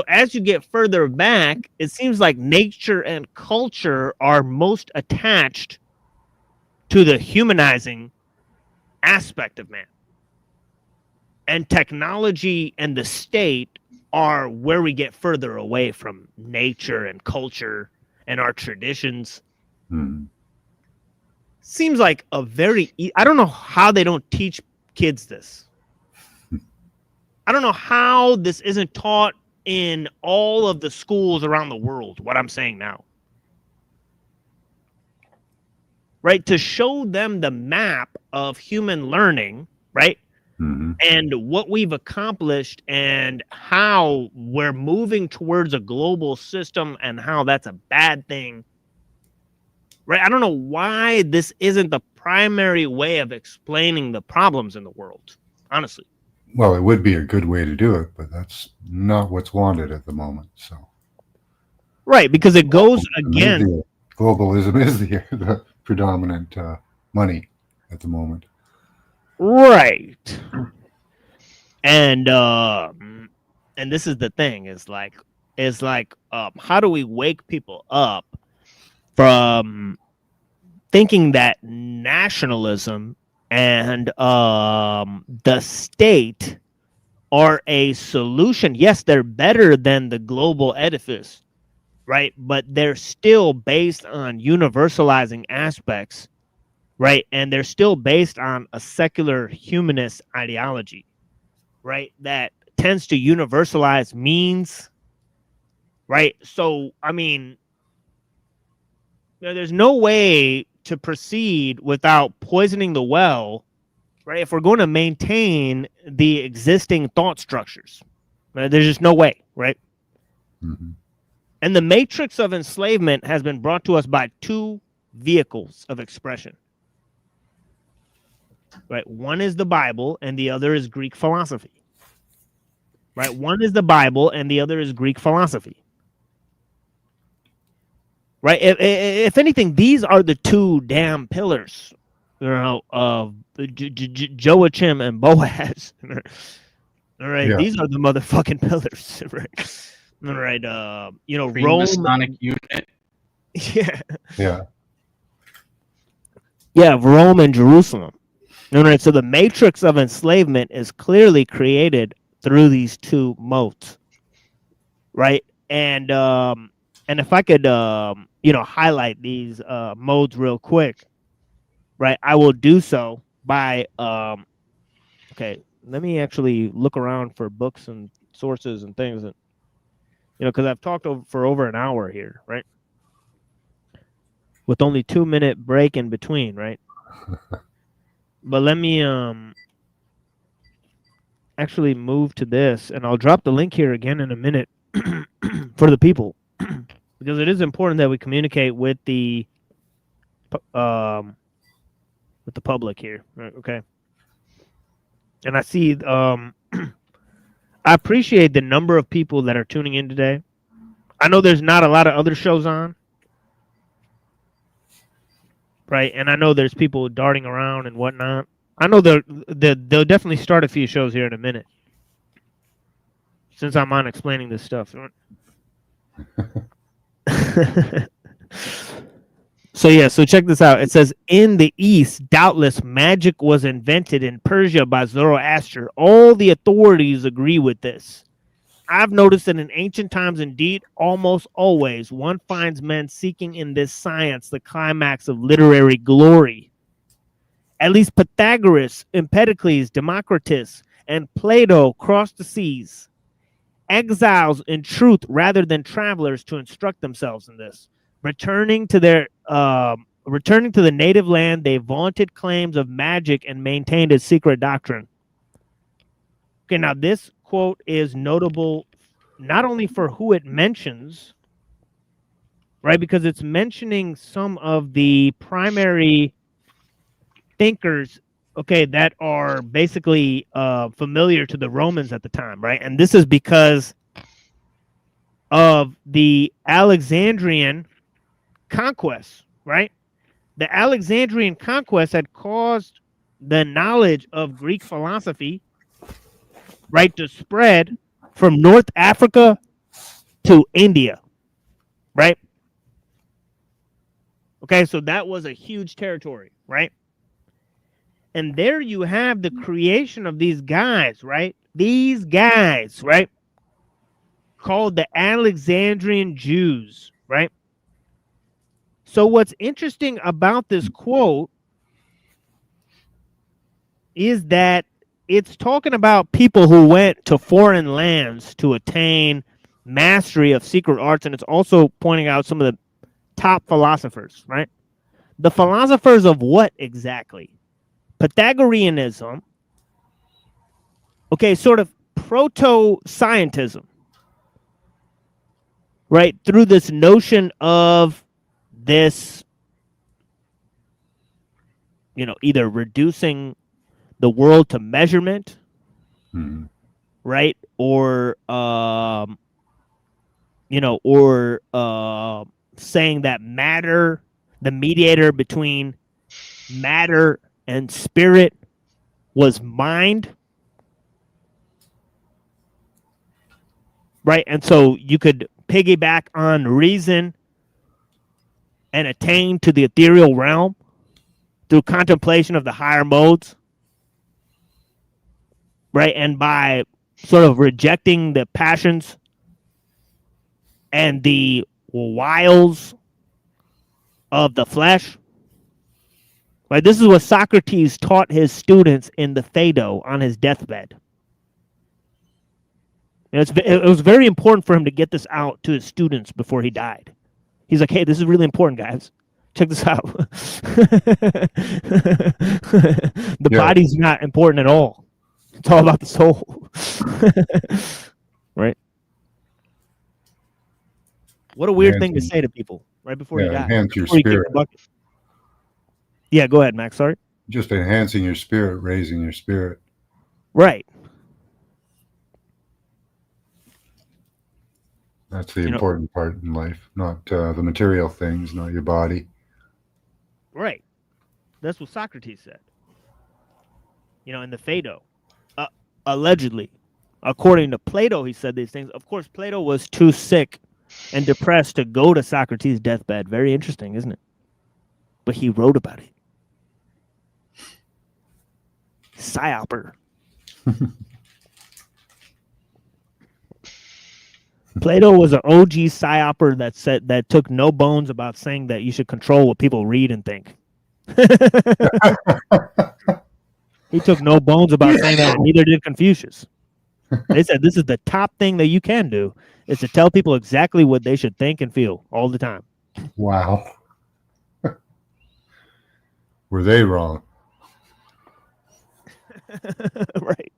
as you get further back, it seems like nature and culture are most attached to the humanizing aspect of man. And technology and the state are where we get further away from nature and culture and our traditions. Seems like a very... I don't know how they don't teach kids this. I don't know how this isn't taught in all of the schools around the world, what I'm saying now. Right? To show them the map of human learning, right? And what we've accomplished and how we're moving towards a global system and how that's a bad thing. Right? I don't know why this isn't the primary way of explaining the problems in the world, honestly. Well, it would be a good way to do it, but that's not what's wanted at the moment. So, right, because it goes against globalism is the predominant money at the moment. Right. And this is the thing, is like how do we wake people up from thinking that nationalism and the state are a solution? Yes, they're better than the global edifice, right? But they're still based on universalizing aspects, right? And they're still based on a secular humanist ideology, right? That tends to universalize means, right? So, I mean, there's no way to proceed without poisoning the well, right? If we're going to maintain the existing thought structures, right? There's just no way, right? And the matrix of enslavement has been brought to us by two vehicles of expression. Right, one is the Bible and the other is Greek philosophy. Right, one is the Bible and the other is Greek philosophy. Right, if anything, these are the two damn pillars, of Joachim and Boaz. All right, yeah. These are the motherfucking pillars. Right, all right. Rome, Masonic unit. Yeah, Rome and Jerusalem. All right, so the matrix of enslavement is clearly created through these two modes, right? And if I could, highlight these modes real quick, right? I will do so by, okay, let me actually look around for books and sources and things, and because I've talked for over an hour here, right? With only 2-minute break in between, right? But let me actually move to this, and I'll drop the link here again in a minute for the people, because it is important that we communicate with the public here. Okay. And I see I appreciate the number of people that are tuning in today. I know there's not a lot of other shows on, right? And I know there's people darting around and whatnot. I know they'll definitely start a few shows here in a minute, since I'm on explaining this stuff. So check this out. It says, in the East, doubtless magic was invented in Persia by Zoroaster. All the authorities agree with this. I've noticed that in ancient times, indeed, almost always, one finds men seeking in this science the climax of literary glory. At least Pythagoras, Empedocles, Democritus, and Plato crossed the seas. Exiles in truth rather than travelers to instruct themselves in this. Returning to the native land, they vaunted claims of magic and maintained its secret doctrine. Okay, now this quote is notable not only for who it mentions, right, because it's mentioning some of the primary thinkers, okay, that are basically familiar to the Romans at the time, right? And this is because of the Alexandrian conquest, right? The Alexandrian conquest had caused the knowledge of Greek philosophy, right, to spread from North Africa to India, right? Okay, so that was a huge territory, right? And there you have the creation of these guys, right? These guys, right? Called the Alexandrian Jews, right? So what's interesting about this quote is that it's talking about people who went to foreign lands to attain mastery of secret arts, and it's also pointing out some of the top philosophers, right? The philosophers of what exactly? Pythagoreanism, okay, sort of proto-scientism, right? Through this notion of this, either reducing the world to measurement, right? Or, saying that matter, the mediator between matter and spirit, was mind, right? And so you could piggyback on reason and attain to the ethereal realm through contemplation of the higher modes, right? And by sort of rejecting the passions and the wiles of the flesh. Right? This is what Socrates taught his students in the Phaedo on his deathbed. It was very important for him to get this out to his students before he died. He's like, hey, this is really important, guys. Check this out. The body's not important at all. It's all about the soul. Right? What a weird thing to say to people right before you die. Enhance your spirit. Yeah, go ahead, Max. Sorry. Just enhancing your spirit, raising your spirit. Right. That's the important part in life, not the material things, not your body. Right. That's what Socrates said. In the Phaedo. Allegedly. According to Plato, he said these things. Of course, Plato was too sick and depressed to go to Socrates' deathbed. Very interesting, isn't it? But he wrote about it. Psyoper. Plato was an OG psyoper that took no bones about saying that you should control what people read and think. He took no bones about saying that, and neither did Confucius. They said this is the top thing that you can do, is to tell people exactly what they should think and feel all the time. Wow. Were they wrong? Right.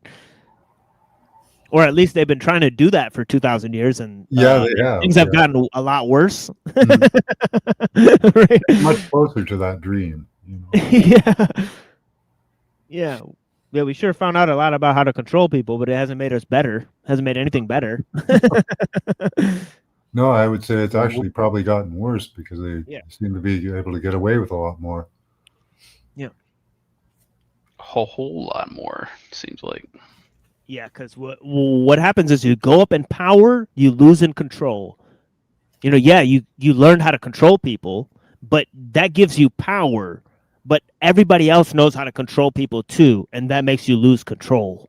Or at least they've been trying to do that for 2,000 years, and they have. Things have gotten a lot worse. Right? Much closer to that dream. Yeah. We sure found out a lot about how to control people, but it hasn't made us better. Hasn't made anything better. No, I would say it's actually probably gotten worse because they seem to be able to get away with a lot more. whole lot more, seems like. Yeah, because what happens is you go up in power, you lose in control. You know, yeah, you learn how to control people, but that gives you power. But everybody else knows how to control people too, and that makes you lose control.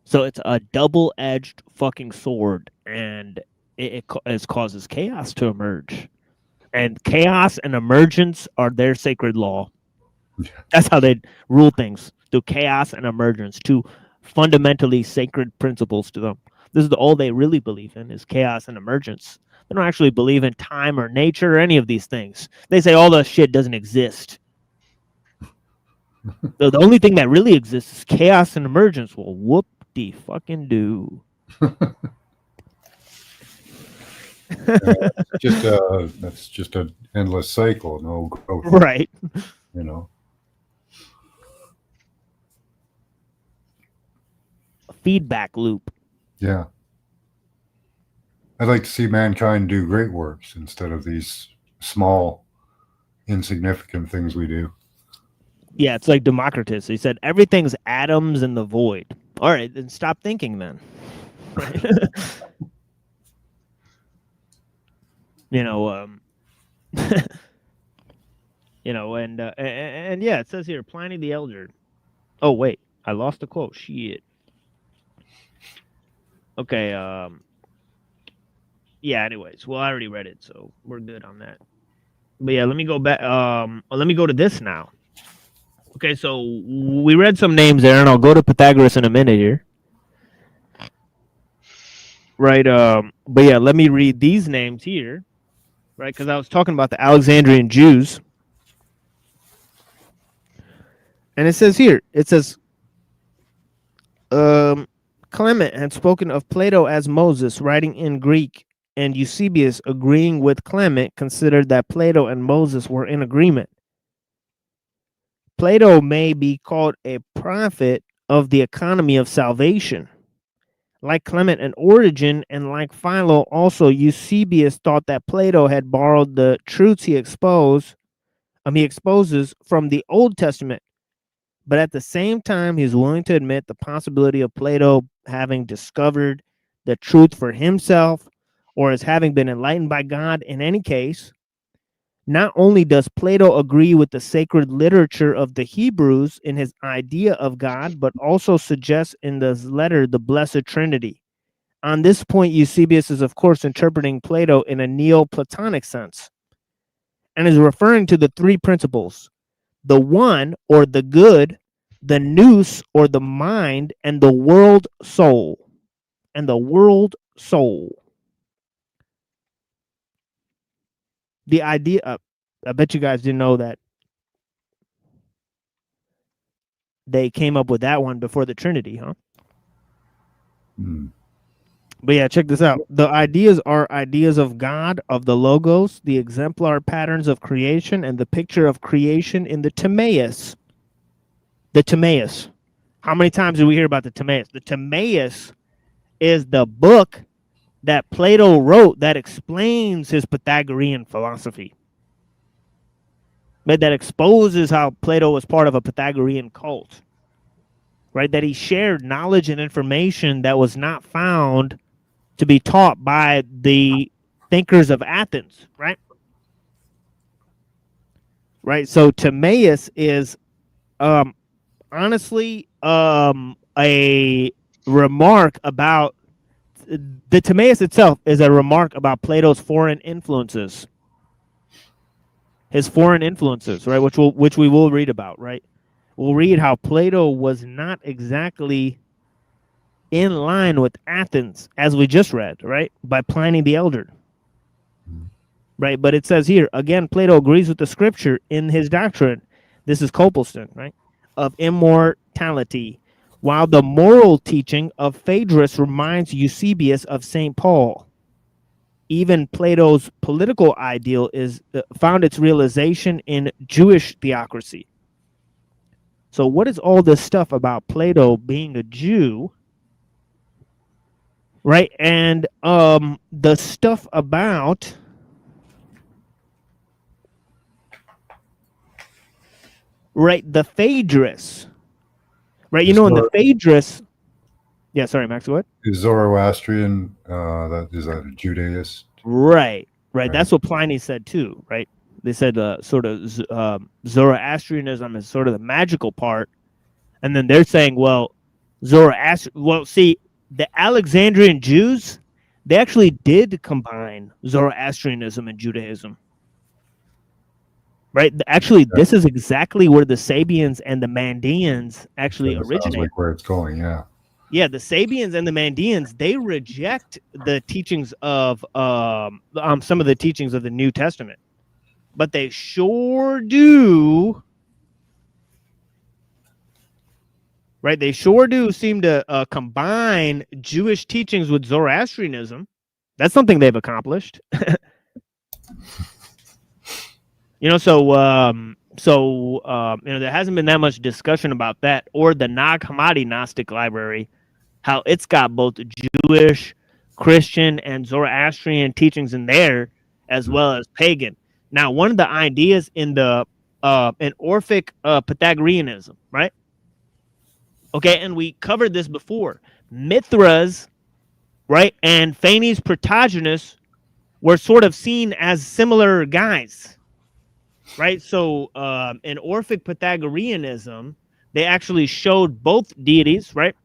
So it's a double-edged fucking sword, and it causes chaos to emerge. And chaos and emergence are their sacred law. That's how they rule things, through chaos and emergence, two fundamentally sacred principles to them. This is all they really believe in, is chaos and emergence. They don't actually believe in time or nature or any of these things. They say all the shit doesn't exist. So the only thing that really exists is chaos and emergence. Well, whoop-de-fucking-do. That's just an endless cycle, no growth. Right. You know. A feedback loop. Yeah. I'd like to see mankind do great works instead of these small, insignificant things we do. Yeah, it's like Democritus. He said, everything's atoms in the void. All right, then stop thinking then. Right? You know, you know, and yeah, it says here, Pliny the Elder. Oh, wait, I lost a quote. Shit. Okay, yeah, anyways. Well, I already read it, so we're good on that. But yeah, let me go back. Let me go to this now. Okay, so we read some names there, and I'll go to Pythagoras in a minute here. Right, but yeah, let me read these names here. Right, because I was talking about the Alexandrian Jews. And it says here, Clement had spoken of Plato as Moses, writing in Greek, and Eusebius, agreeing with Clement, considered that Plato and Moses were in agreement. Plato may be called a prophet of the economy of salvation. Like Clement and Origen, and like Philo, also Eusebius thought that Plato had borrowed the truths he exposes from the Old Testament. But at the same time, he's willing to admit the possibility of Plato having discovered the truth for himself, or as having been enlightened by God in any case. Not only does Plato agree with the sacred literature of the Hebrews in his idea of God, but also suggests in this letter the Blessed Trinity. On this point, Eusebius is, of course, interpreting Plato in a Neoplatonic sense, and is referring to the three principles: the one, or the good, the nous, or the mind, and the world soul. And the world soul. The idea, I bet you guys didn't know that they came up with that one before the Trinity, huh? But yeah, check this out. The ideas are ideas of God, of the Logos, the exemplar patterns of creation, and the picture of creation in the Timaeus. The Timaeus. How many times do we hear about the Timaeus? The Timaeus is the book that Plato wrote that explains his Pythagorean philosophy. But that exposes how Plato was part of a Pythagorean cult. Right? That he shared knowledge and information that was not found to be taught by the thinkers of Athens, right? Right. So Timaeus is honestly a remark about the Timaeus itself is a remark about Plato's foreign influences. His foreign influences, right? Which we will read about, right? We'll read how Plato was not exactly in line with Athens, as we just read, right? By Pliny the Elder. Right? But it says here, again, Plato agrees with the scripture in his doctrine. This is Copleston, right? Of immortality. While the moral teaching of Phaedrus reminds Eusebius of St. Paul. Even Plato's political ideal found its realization in Jewish theocracy. So what is all this stuff about Plato being a Jew? Right? And the stuff about right? The Phaedrus, right? You know, in the Phaedrus. Yeah, sorry, Max. What? Is Zoroastrian? That is that a Judaist? Right. That's what Pliny said too, right? They said sort of Zoroastrianism is sort of the magical part, and then they're saying, well, see, the Alexandrian Jews, they actually did combine Zoroastrianism and Judaism. Right? Actually, this is exactly where the Sabians and the Mandeans actually originate. Sounds like where it's going, yeah. Yeah, the Sabians and the Mandeans, they reject the teachings of some of the teachings of the New Testament, but they sure do. Right, they sure do seem to combine Jewish teachings with Zoroastrianism. That's something they've accomplished. You know, there hasn't been that much discussion about that, or the Nag Hammadi Gnostic library, how it's got both Jewish, Christian, and Zoroastrian teachings in there, as well as pagan. Now, one of the ideas in the in Orphic Pythagoreanism, right? Okay, and we covered this before. Mithras, right, and Phanes Protagoras were sort of seen as similar guys, right? So in Orphic Pythagoreanism, they actually showed both deities, right?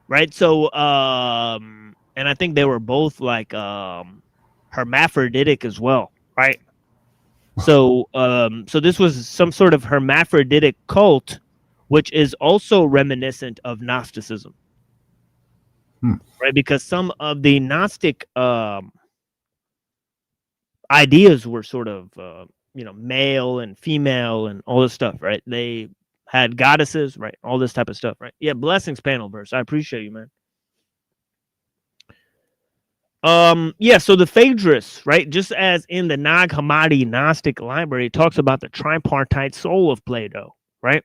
Right. So and I think they were both like hermaphroditic as well, right? So so this was some sort of hermaphroditic cult, which is also reminiscent of Gnosticism, right? Because some of the Gnostic ideas were sort of male and female and all this stuff, right? They had goddesses, right? All this type of stuff, right? Yeah, blessings, panel verse. I appreciate you, man. Yeah, so the Phaedrus, right? Just as in the Nag Hammadi Gnostic library, it talks about the tripartite soul of Plato, right?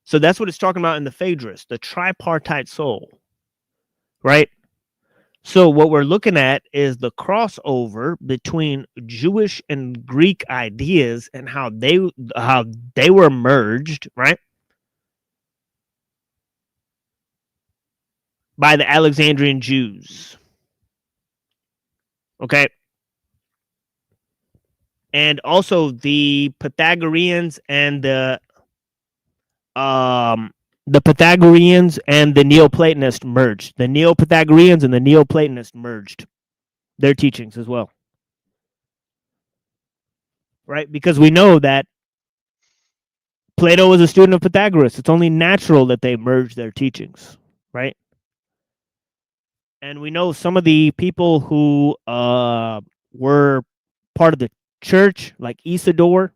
So that's what it's talking about in the Phaedrus, the tripartite soul, right? So what we're looking at is the crossover between Jewish and Greek ideas and how they were merged, right? By the Alexandrian Jews. Okay. And also the Pythagoreans and the Pythagoreans and the Neoplatonists merged. The Neo-Pythagoreans and the Neoplatonists merged their teachings as well. Right? Because we know that Plato was a student of Pythagoras. It's only natural that they merged their teachings, right? And we know some of the people who were part of the church, like Isidore,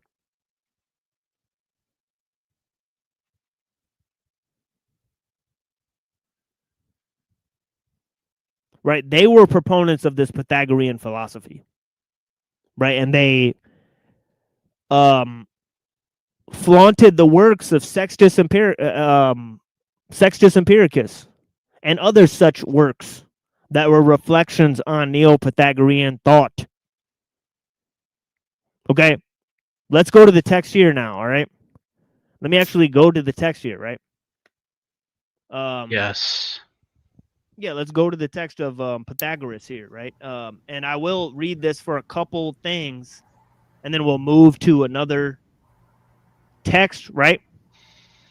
right? They were proponents of this Pythagorean philosophy, right? And they flaunted the works of Sextus Empiricus and other such works that were reflections on Neo-Pythagorean thought. Okay, let's go to the text here now, all right? Let me actually go to the text here, right? Yes. Yeah, let's go to the text of Pythagoras here, right? And I will read this for a couple things, and then we'll move to another text, right?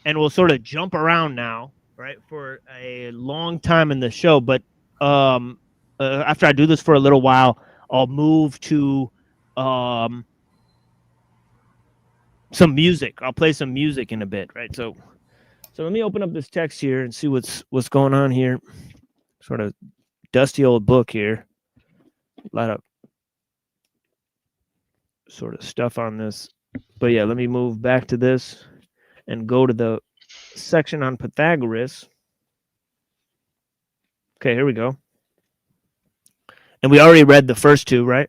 And we'll sort of jump around now, right, for a long time in the show. But after I do this for a little while, I'll move to some music. I'll play some music in a bit, right? So let me open up this text here and see what's going on here. Sort of dusty old book here. A lot of sort of stuff on this. But yeah, let me move back to this and go to the section on Pythagoras. Okay, here we go. And we already read the first two, right?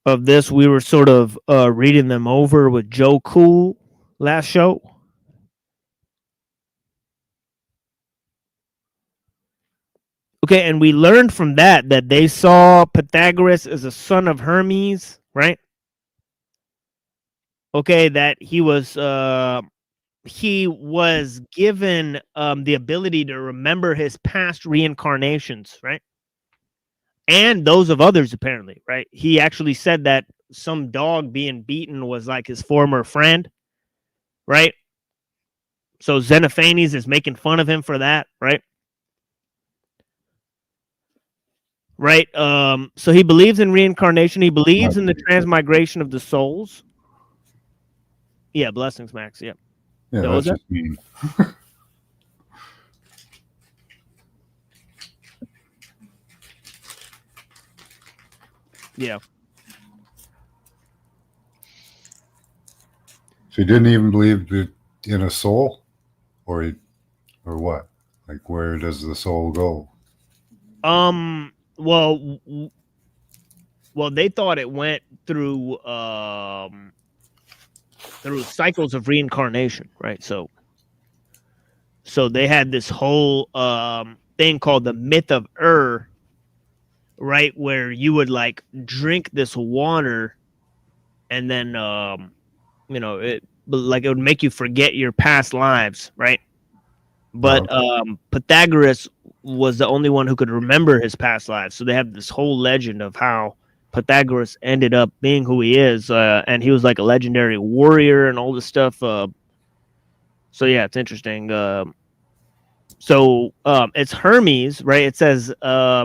Of this, we were sort of reading them over with Joe Cool last show. Okay, and we learned from that they saw Pythagoras as a son of Hermes, right? okay, that he was given the ability to remember his past reincarnations, right? And those of others, apparently, right? He actually said that some dog being beaten was like his former friend, right? So Xenophanes is making fun of him for that, right? Right. So he believes in reincarnation. He believes in the transmigration of the souls. Yeah, blessings, Max. Yeah. Yeah, That that's was it? just mean. Yeah. So he didn't even believe in a soul, or what? Like, where does the soul go? Well, they thought it went through cycles of reincarnation, right? So they had this whole thing called the myth of right, where you would like drink this water, and then it would make you forget your past lives, right? But Pythagoras was the only one who could remember his past lives. So they have this whole legend of how Pythagoras ended up being who he is, and he was like a legendary warrior and all this stuff. So yeah, it's interesting. So it's Hermes, right? It says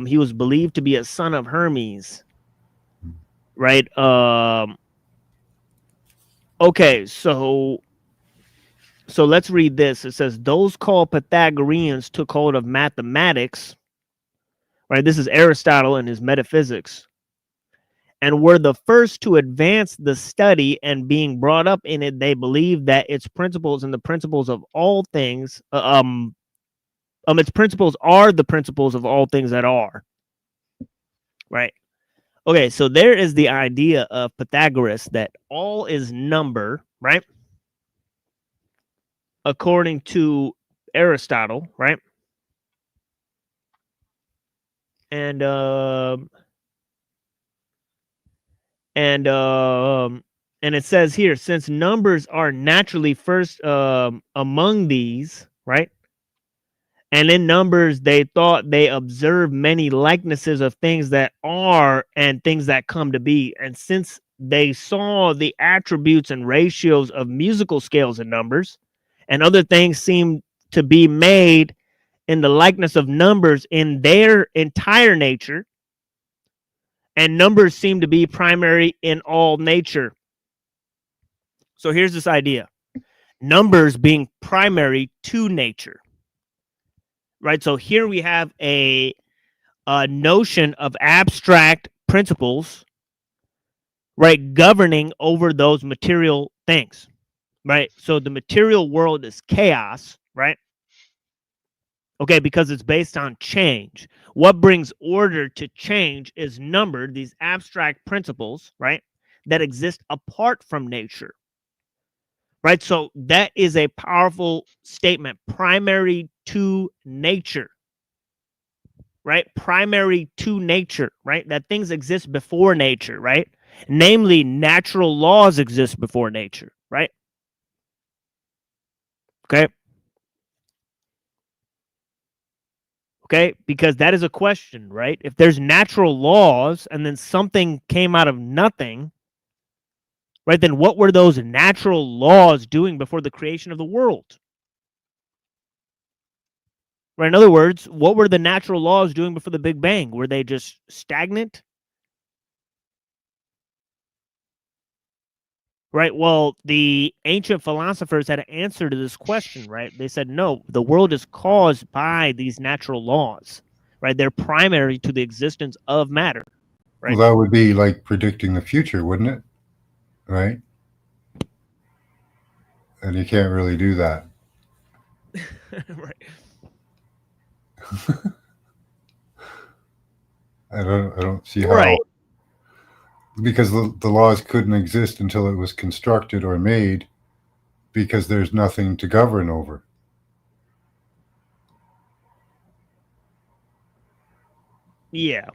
he was believed to be a son of Hermes, right? Okay, so let's read this. It says, those called Pythagoreans took hold of mathematics, right? This is Aristotle and his metaphysics, and were the first to advance the study, and being brought up in it, they believed that its principles and the principles of all things, its principles are the principles of all things that are, right? Okay, so there is the idea of Pythagoras that all is number, right? According to Aristotle, right? And it says here, since numbers are naturally first among these, right? And in numbers, they thought they observed many likenesses of things that are and things that come to be. And since they saw the attributes and ratios of musical scales and numbers, and other things seemed to be made in the likeness of numbers in their entire nature, and numbers seem to be primary in all nature. So here's this idea. Numbers being primary to nature. Right, so here we have a notion of abstract principles, right, governing over those material things, right? So the material world is chaos, right? Okay, because it's based on change. What brings order to change is numbered, these abstract principles, right, that exist apart from nature. Right, so that is a powerful statement, primary to nature, right? Primary to nature, right? That things exist before nature, right? Namely, natural laws exist before nature, right? Okay. Okay, because that is a question, right? If there's natural laws and then something came out of nothing, right, then what were those natural laws doing before the creation of the world? Right, in other words, what were the natural laws doing before the Big Bang? Were they just stagnant? Right, well, the ancient philosophers had an answer to this question, right? They said, no, the world is caused by these natural laws, right? They're primary to the existence of matter, right? Well, that would be like predicting the future, wouldn't it? Right? And you can't really do that. Right. I don't see how. Right. Because the laws couldn't exist until it was constructed or made, because there's nothing to govern over. Yeah.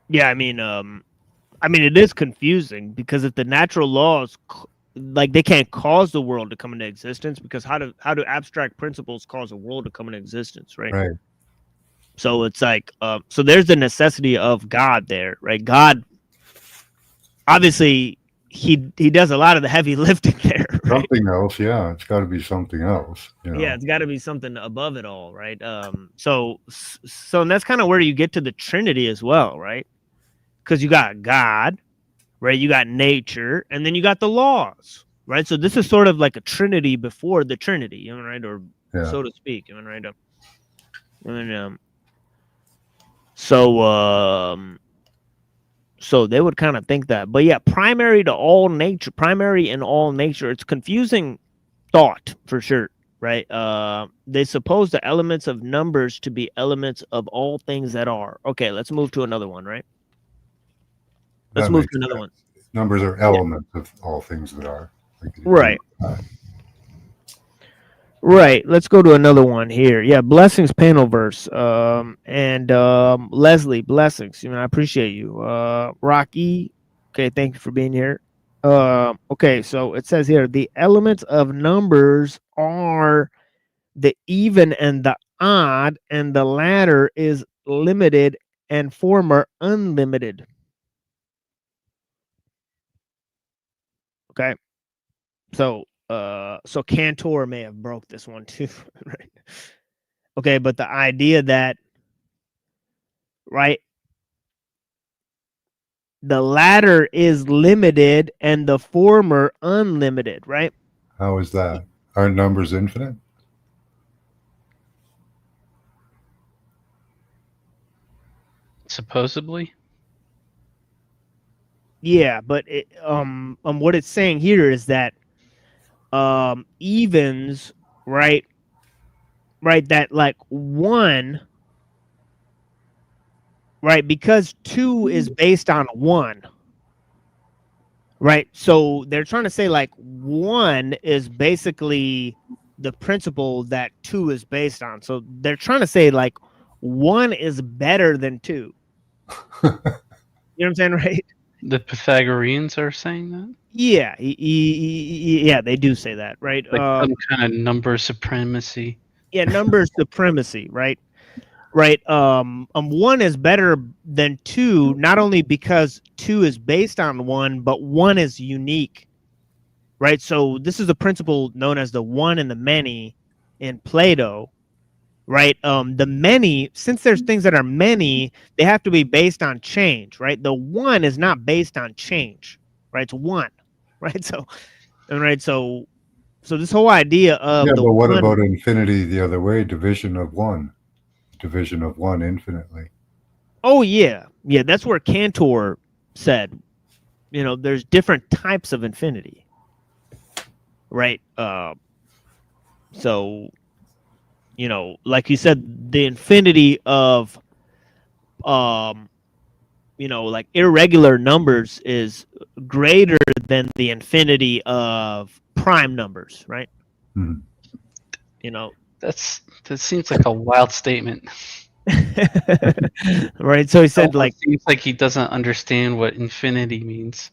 Yeah, I mean, it is confusing, because if the natural laws like they can't cause the world to come into existence, because how do abstract principles cause a world to come into existence, right? Right. So it's like, so there's the necessity of God there, right? God, obviously, he does a lot of the heavy lifting there. Right? Something else, yeah. It's got to be something else. You know? Yeah, it's got to be something above it all, right? So and that's kind of where you get to the Trinity as well, right? Because you got God, right? You got nature, and then you got the laws, right? So this is sort of like a Trinity before the Trinity, you know, right? Or so to speak, you know, right? And so they would kind of think that, but yeah, primary in all nature. It's confusing thought for sure, right? They suppose the elements of numbers to be elements of all things that are. Okay, let's move to another one, right? Let's move to another one. Numbers are elements of all things that are. Right. Right. Let's go to another one here. Yeah, blessings panel verse. And Leslie, blessings. You know, I appreciate you. Rocky, okay, thank you for being here. Okay, so it says here the elements of numbers are the even and the odd, and the latter is limited and former unlimited. Okay. So Cantor may have broke this one too, right? Okay, but the idea that, right, the latter is limited and the former unlimited, right? How is that? Aren't numbers infinite? Supposedly. Yeah, but what it's saying here is that evens, right, that like 1, right, because 2 is based on 1, right? So they're trying to say like 1 is basically the principle that 2 is based on. So they're trying to say like 1 is better than 2. You know what I'm saying, right? The Pythagoreans are saying that? Yeah, yeah, they do say that, right? Like some kind of number supremacy. Yeah, number supremacy, right? Right. 1 is better than 2, not only because 2 is based on 1, but 1 is unique, right? So this is a principle known as the one and the many in Plato, right? The many, since there's things that are many, they have to be based on change, right? The one is not based on change, right? It's 1, right? So this whole idea of but what about infinity the other way? Division of 1 infinitely. Oh yeah, that's where Cantor said, you know, there's different types of infinity, right? So, you know, like you said, the infinity of you know, like irregular numbers is greater than the infinity of prime numbers, right? Mm-hmm. You know, that seems like a wild statement. Right. So he said, like, seems like he doesn't understand what infinity means.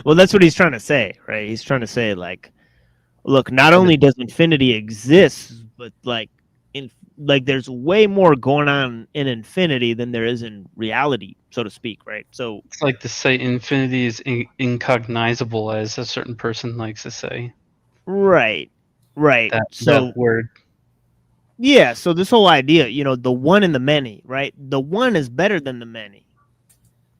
Well, that's what he's trying to say, right? He's trying to say, like, look, not only does infinity exist, but like there's way more going on in infinity than there is in reality, so to speak, right? So it's like to say infinity is incognizable, as a certain person likes to say. Right. That word. Yeah, so this whole idea, you know, the one and the many, right? The one is better than the many,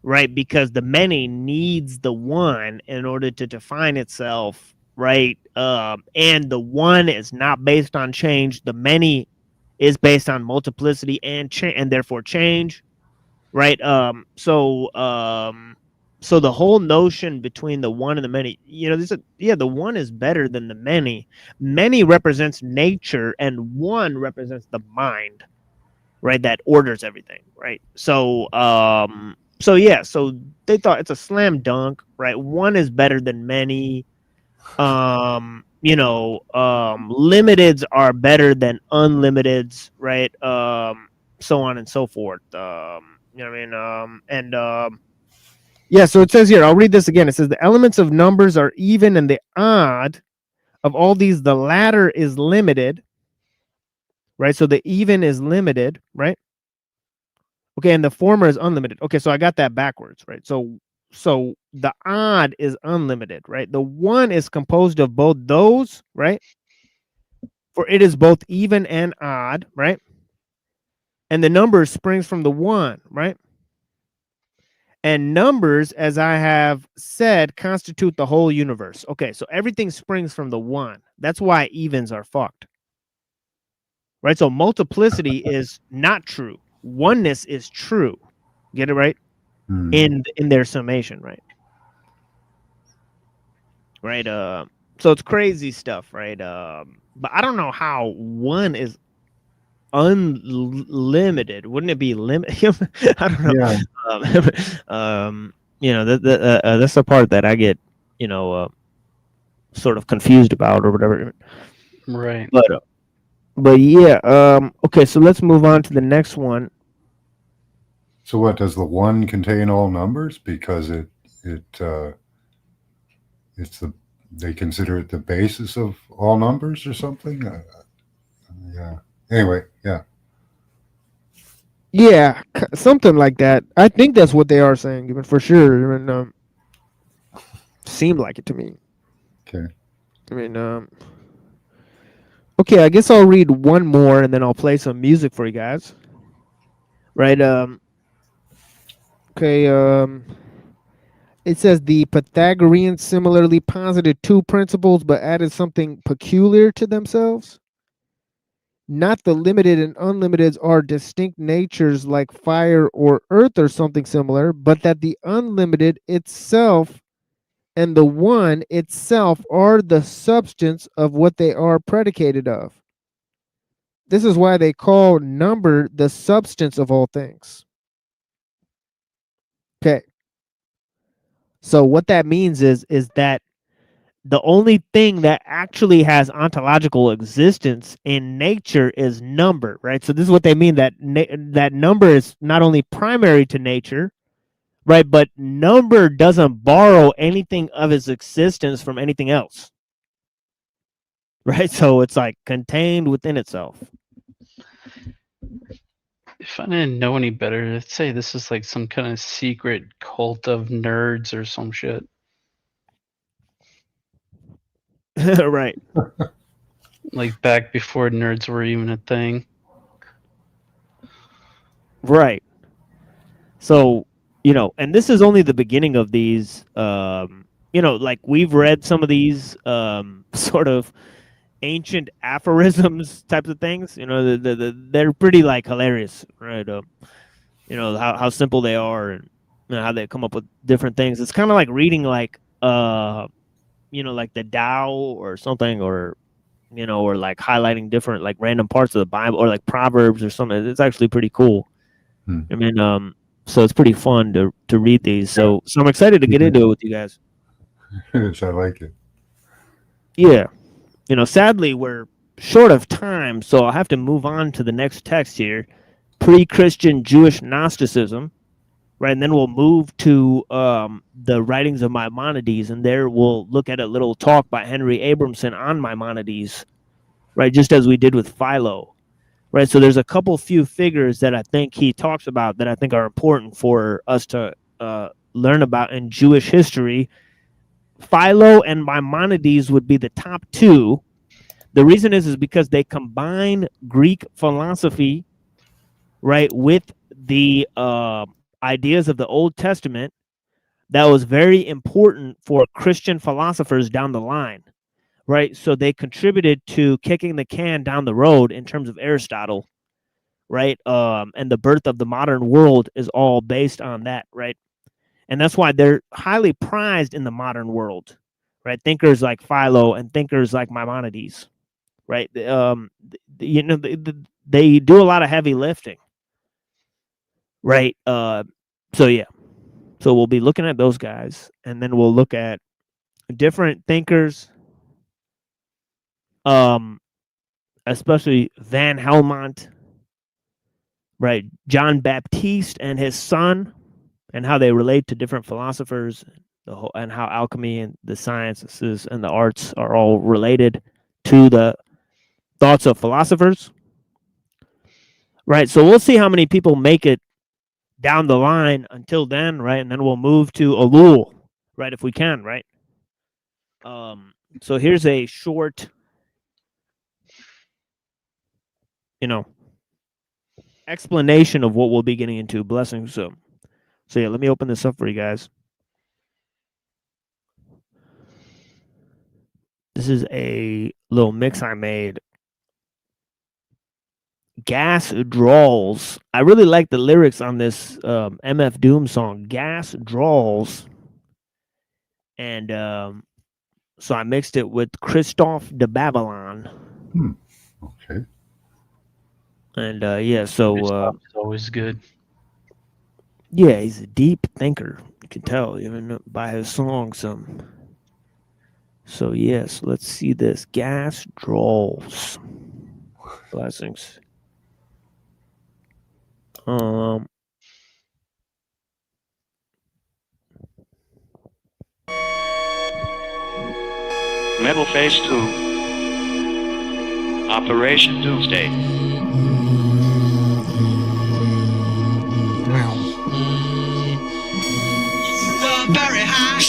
right? Because the many needs the one in order to define itself, right? And the one is not based on change. The many is based on multiplicity and therefore change, right? So the whole notion between the one and the many, you know, the one is better than the many. Many represents nature, and one represents the mind, right? That orders everything, right? So so they thought it's a slam dunk, right? One is better than many. You know, limiteds are better than unlimiteds, right? So on and so forth. You know what I mean? Yeah, so it says here, I'll read this again. It says the elements of numbers are even and the odd. Of all these, the latter is limited, right? So the even is limited, right? Okay, and the former is unlimited. Okay, so I got that backwards, right? So the odd is unlimited, right? The one is composed of both those, right? For it is both even and odd, right? And the number springs from the one, right? And numbers, as I have said, constitute the whole universe. Okay, so everything springs from the one. That's why evens are fucked. Right? So multiplicity is not true. Oneness is true. Get it right? In their summation, right? Right. So it's crazy stuff, right? But I don't know how one is unlimited. Wouldn't it be limited? I don't know. Yeah. You know, that's the part that I get, you know, sort of confused about or whatever. Right. But yeah. Okay, so let's move on to the next one. So what, does the one contain all numbers because they consider it the basis of all numbers or something? Yeah. Anyway, yeah. Yeah, something like that. I think that's what they are saying, even for sure. And seemed like it to me. Okay. I mean, okay, I guess I'll read one more and then I'll play some music for you guys. Right. Okay. It says the Pythagoreans similarly posited two principles, but added something peculiar to themselves. Not the limited and unlimited are distinct natures like fire or earth or something similar, but that the unlimited itself and the one itself are the substance of what they are predicated of. This is why they call number the substance of all things. Okay. So what that means is that the only thing that actually has ontological existence in nature is number, right? So this is what they mean, that that number is not only primary to nature, right? But number doesn't borrow anything of its existence from anything else, right? So it's like contained within itself. If I didn't know any better, I'd say this is like some kind of secret cult of nerds or some shit. Right. Like back before nerds were even a thing. Right. So, you know, and this is only the beginning of these, you know, like we've read some of these sort of ancient aphorisms types of things, you know, they're pretty like hilarious, right? You know, how simple they are and you know, how they come up with different things. It's kind of like reading like, you know, like the Tao or something, or, you know, or like highlighting different like random parts of the Bible or like Proverbs or something. It's actually pretty cool. I mean, so it's pretty fun to read these. So I'm excited to get into it with you guys. Yes, I like it. Yeah. You know, sadly, we're short of time, so I'll have to move on to the next text here. Pre-Christian Jewish Gnosticism, right? And then we'll move to the writings of Maimonides, and there we'll look at a little talk by Henry Abramson on Maimonides, right? Just as we did with Philo, right? So there's a couple few figures that I think he talks about that I think are important for us to learn about in Jewish history. Philo and Maimonides would be the top two. The reason is because they combine Greek philosophy, right, with the ideas of the Old Testament that was very important for Christian philosophers down the line, right? So they contributed to kicking the can down the road in terms of Aristotle, right? And the birth of the modern world is all based on that, right? And that's why they're highly prized in the modern world, right? Thinkers like Philo and thinkers like Maimonides, right? You know, they do a lot of heavy lifting, right? So yeah, so we'll be looking at those guys, and then we'll look at different thinkers, especially Van Helmont, right? John Baptiste and his son, and how they relate to different philosophers, and how alchemy and the sciences and the arts are all related to the thoughts of philosophers. Right. So we'll see how many people make it down the line until then, right? And then we'll move to ellul, right? If we can, right? So here's a short, explanation of what we'll be getting into. Blessings. So yeah, let me open this up for you guys. This is a little mix I made. Gas Draws. I really like the lyrics on this MF Doom song, Gas Draws. And so I mixed it with Christophe de Babylon. Okay. And yeah, so it's always good. Yeah, he's a deep thinker. You can tell even by his songs. So yes, let's see this. Gas Draws. Blessings. Metal Phase 2. Operation Doomsday. Very high.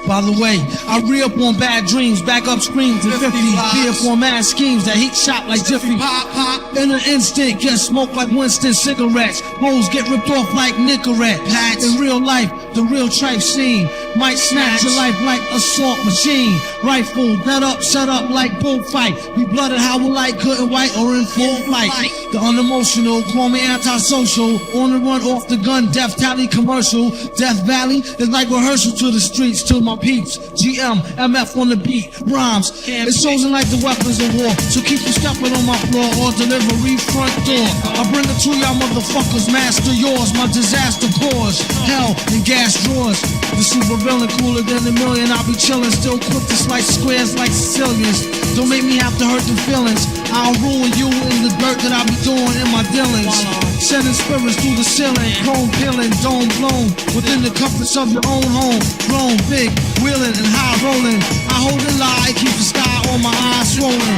By the way, I re-up on bad dreams, back up screams and 50, be for mad schemes that heat shot like Jiffy. Pop, pop, in an instant, get smoked like Winston cigarettes. Hoes get ripped off like Nicorette. In real life, the real tripe scene might snatch your life like assault machine. Rifle, net up, set up like bullfight. We blooded how we like, good and white or in full flight. The unemotional, call me antisocial. On the run, off the gun, death tally commercial. Death Valley is like rehearsal to the streets, to my peeps. GM, MF on the beat, rhymes. It's chosen like the weapons of war. So keep you stepping on my floor or delivery front door. I bring it to y'all motherfuckers, master yours. My disaster cause hell and gas drawers. The super villain cooler than a million. I'll be chillin', still quick to slice squares like Sicilians. Don't make me have to hurt the feelings. I'll ruin you in the dirt that I be doing in my dealings. Sending spirits through the ceiling, chrome peeling, dome blown. Within the comforts of your own home. Grown, big, wheeling and high rolling. I hold a lie, keep the sky on my eyes swollen.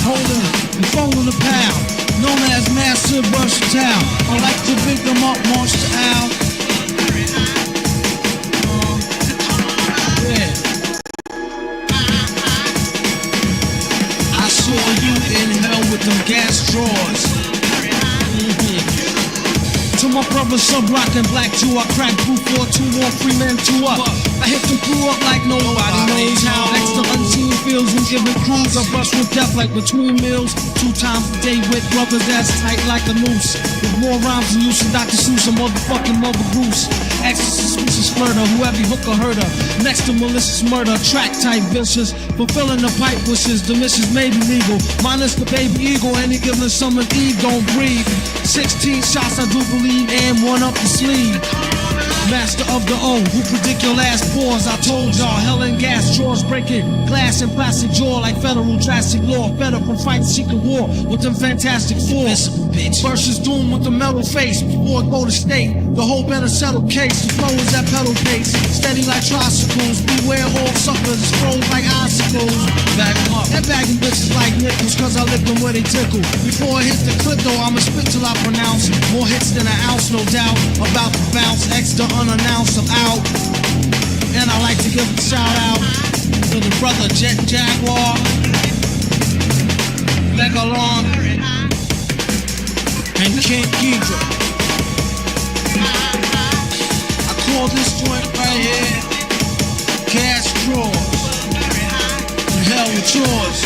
Holding and folding the pound. Known as massive versatile. I like to pick them up, Monster Al. I saw you in hell with them gas drawers. To my brother Sub Rock and Black 2, I crack Blue 4, 2 more, 3 men, 2 up. I hit the crew up like nobody knows how. Next to unseen fields and giving crews, I brush with death like between meals. 2 times a day with brothers that's tight like a noose. With more rhymes than you, so Dr. Seuss, a motherfucking Mother Goose. Exorcist, vicious murder, whoever hooker herder. Next to malicious murder, track type vicious. Fulfilling the pipe wishes, the missions may be legal. Minus the baby eagle, any given summer Eve don't breathe. 16 shots, I do believe, and 1 up the sleeve. Master of the O, who predict your last pause. I told y'all, hell and gas drawers breaking glass and plastic jaw like federal drastic law. Fed up from fighting secret war with them fantastic fours. Versus doom with the metal face before it go to state. The whole better settle case. The flow is at pedal pace, steady like tricycles. Beware all suckers, froze like icicles. Back them up, and bagging bitches like nickels, cause I lick them where they tickle. Before I hit the clip though, I'ma spit till I pronounce more hits than an ounce, no doubt. About to bounce, extra unannounced, I'm out. And I like to give a shout out to the brother Jet Jaguar, Megalon, and King Ghidra. I call this joint right here Gas Drawers. The hell with yours.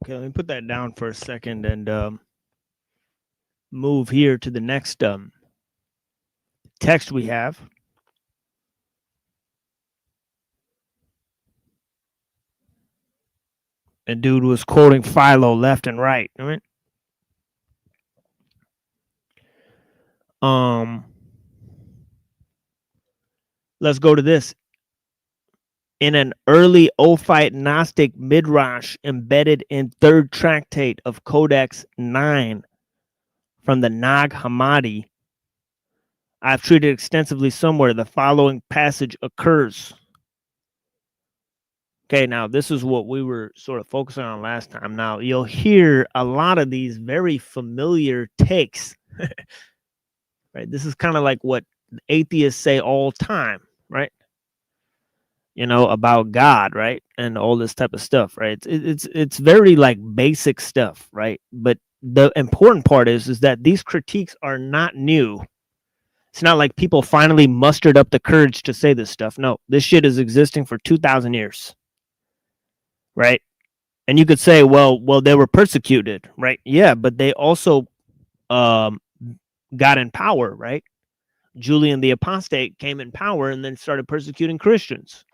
Okay, let me put that down for a second and move here to the next text we have. And dude was quoting Philo left and right. All right. Let's go to this. In an early Ophite Gnostic midrash embedded in third tractate of Codex 9 from the Nag Hammadi, I've treated extensively somewhere. The following passage occurs. Okay, now this is what we were sort of focusing on last time. Now you'll hear a lot of these very familiar takes. Right? This is kind of like what atheists say all time, right? You know, about God, right? And all this type of stuff, right? It's very like basic stuff, right? But the important part is that these critiques are not new. It's not like people finally mustered up the courage to say this stuff. No, this shit is existing for 2,000 years. Right? And you could say, well, they were persecuted, right? Yeah, but they also got in power, right? Julian the Apostate came in power and then started persecuting Christians.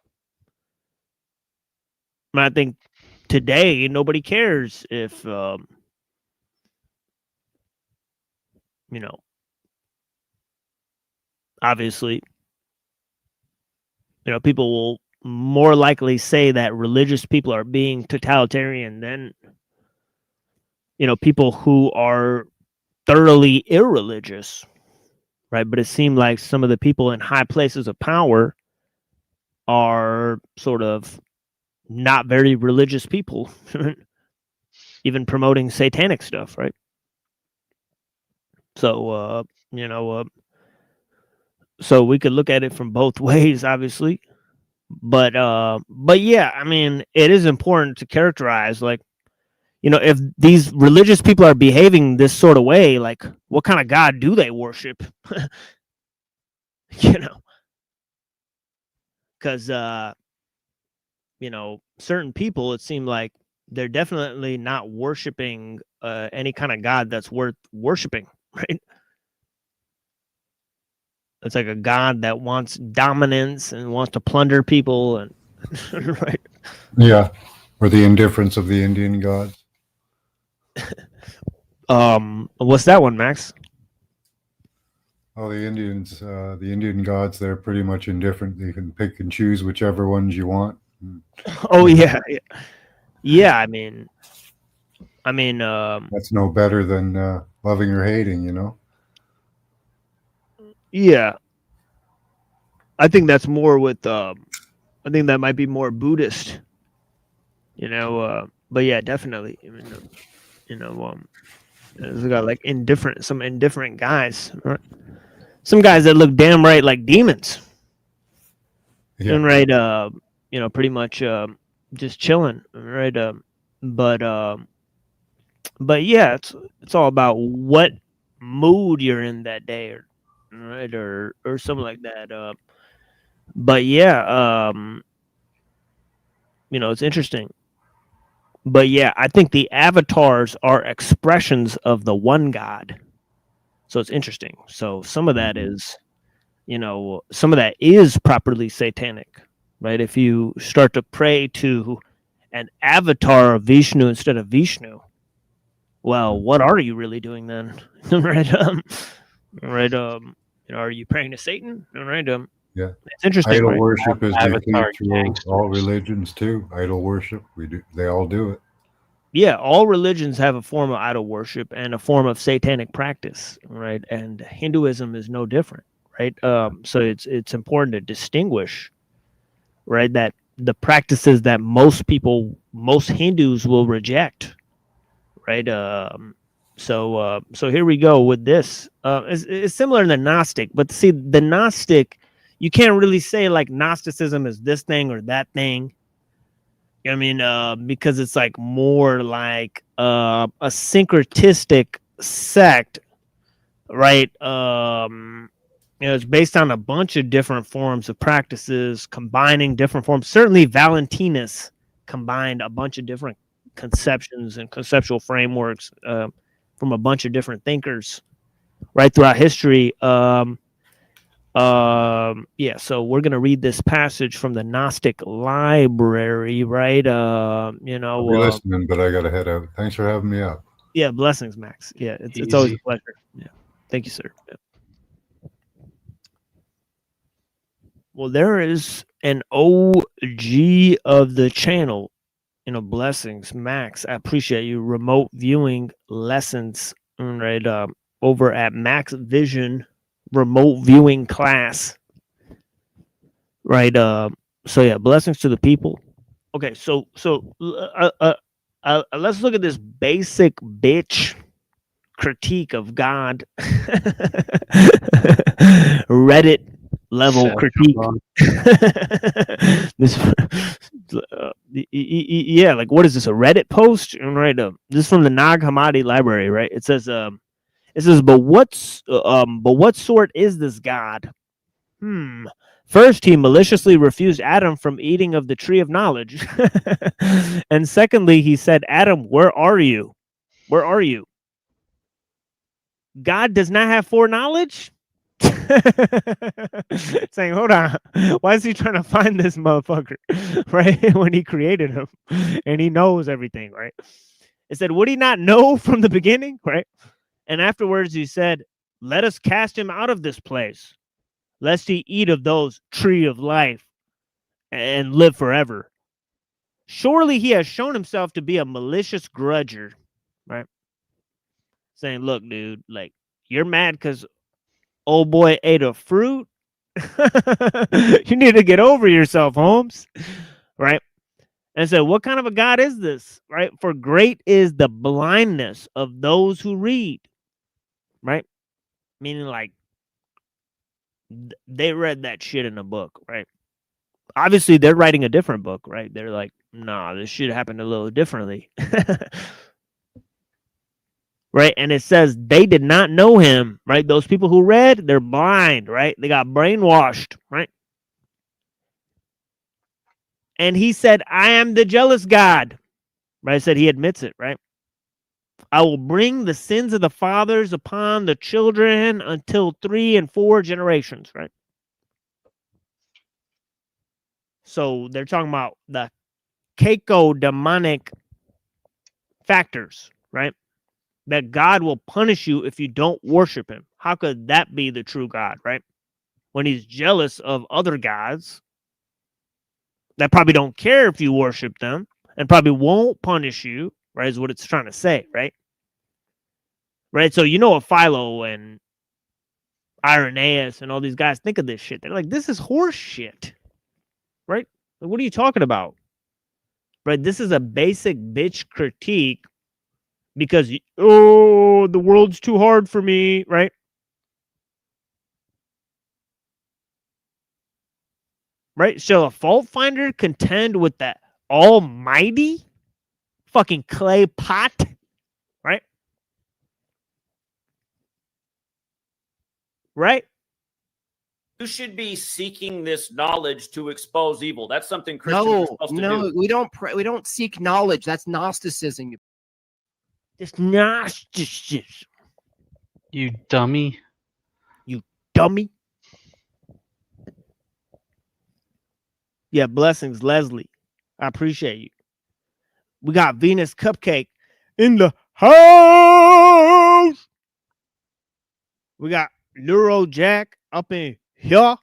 And I think today nobody cares if, you know, obviously, you know, people will more likely say that religious people are being totalitarian than, you know, people who are thoroughly irreligious, right? But it seemed like some of the people in high places of power are sort of not very religious people, even promoting satanic stuff, right? So, you know, so we could look at it from both ways, obviously. But yeah, I mean, it is important to characterize, like, you know, if these religious people are behaving this sort of way, like, what kind of God do they worship? You know, because, you know, certain people, it seemed like they're definitely not worshiping any kind of God that's worth worshiping, right? It's like a God that wants dominance and wants to plunder people, and right? Yeah, or the indifference of the Indian gods. What's that one, Max? Oh, the Indian gods, they're pretty much indifferent. You can pick and choose whichever ones you want. Oh yeah, yeah. I mean, that's no better than loving or hating, you know. Yeah, I think that's more with. I think that might be more Buddhist, you know. But yeah, definitely. I mean, you know, there's got like some indifferent guys, right? Some guys that look damn right like demons, yeah. And right, you know, pretty much just chilling, right? But yeah, it's all about what mood you're in that day, or right, or something like that. But yeah, you know, it's interesting. But yeah, I think the avatars are expressions of the one God. So it's interesting. So some of that is, you know, some of that is properly satanic, right? If you start to pray to an avatar of Vishnu instead of Vishnu, well, what are you really doing then? Right? Right. You know, are you praying to Satan? Right. Yeah. It's interesting. Idol right? worship is Avatar through all religions too. Idol worship, they all do it. Yeah, all religions have a form of idol worship and a form of satanic practice, right? And Hinduism is no different, right? So it's important to distinguish, right, that the practices that most Hindus will reject, right? So here we go with this. It's similar to the Gnostic, but see, the Gnostic, you can't really say like Gnosticism is this thing or that thing. I mean, because it's like more like a syncretistic sect, right? You know, it's based on a bunch of different forms of practices, combining different forms. Certainly, Valentinus combined a bunch of different conceptions and conceptual frameworks from a bunch of different thinkers right throughout history. Yeah, so we're gonna read this passage from the Gnostic Library, right? I'll be listening, but I gotta head out. Thanks for having me up. Yeah, blessings, Max. Yeah, it's always a pleasure. Yeah, thank you, sir. Yeah. Well, there is an OG of the channel. Blessings, Max. I appreciate you. Remote viewing lessons, right? Over at Max Vision remote viewing class, right? So yeah, blessings to the people. Okay, so let's look at this basic bitch critique of God. Reddit level critique. This, yeah, like what is this? A Reddit post? Right. This is from the Nag Hammadi library, right? It says, but what sort is this God? First, he maliciously refused Adam from eating of the tree of knowledge. And secondly, he said, Adam, where are you? Where are you? God does not have foreknowledge? Saying, hold on, why is he trying to find this motherfucker, right? When he created him and he knows everything, right? It said, would he not know from the beginning, right? And afterwards he said, let us cast him out of this place, lest he eat of those tree of life and live forever. Surely he has shown himself to be a malicious grudger, right? Saying, look, dude, like, you're mad because old boy ate a fruit? You need to get over yourself, Holmes, right? And so what kind of a God is this, right? For great is the blindness of those who read, right? Meaning like they read that shit in a book, right? Obviously, they're writing a different book, right? They're like, nah, this shit happened a little differently. Right? And it says they did not know him, right? Those people who read, they're blind, right? They got brainwashed, right? And he said, I am the jealous God, right? I said he admits it, right? I will bring the sins of the fathers upon the children until 3 and 4 generations, right? So they're talking about the Keiko-demonic factors, right? That God will punish you if you don't worship him. How could that be the true God, right? When he's jealous of other gods that probably don't care if you worship them and probably won't punish you, right, is what it's trying to say, right? Right, so Philo and Irenaeus and all these guys think of this shit. They're like, this is horse shit, right? Like, what are you talking about? Right, this is a basic bitch critique because, the world's too hard for me, right? Right? Shall a fault finder contend with that almighty fucking clay pot? Right? Right? You should be seeking this knowledge to expose evil. That's something Christians are supposed to do. We don't seek knowledge. That's Gnosticism. It's Gnosticism. You dummy. You dummy. Yeah, blessings, Leslie. I appreciate you. We got Venus Cupcake in the house. We got Neuro Jack up in here.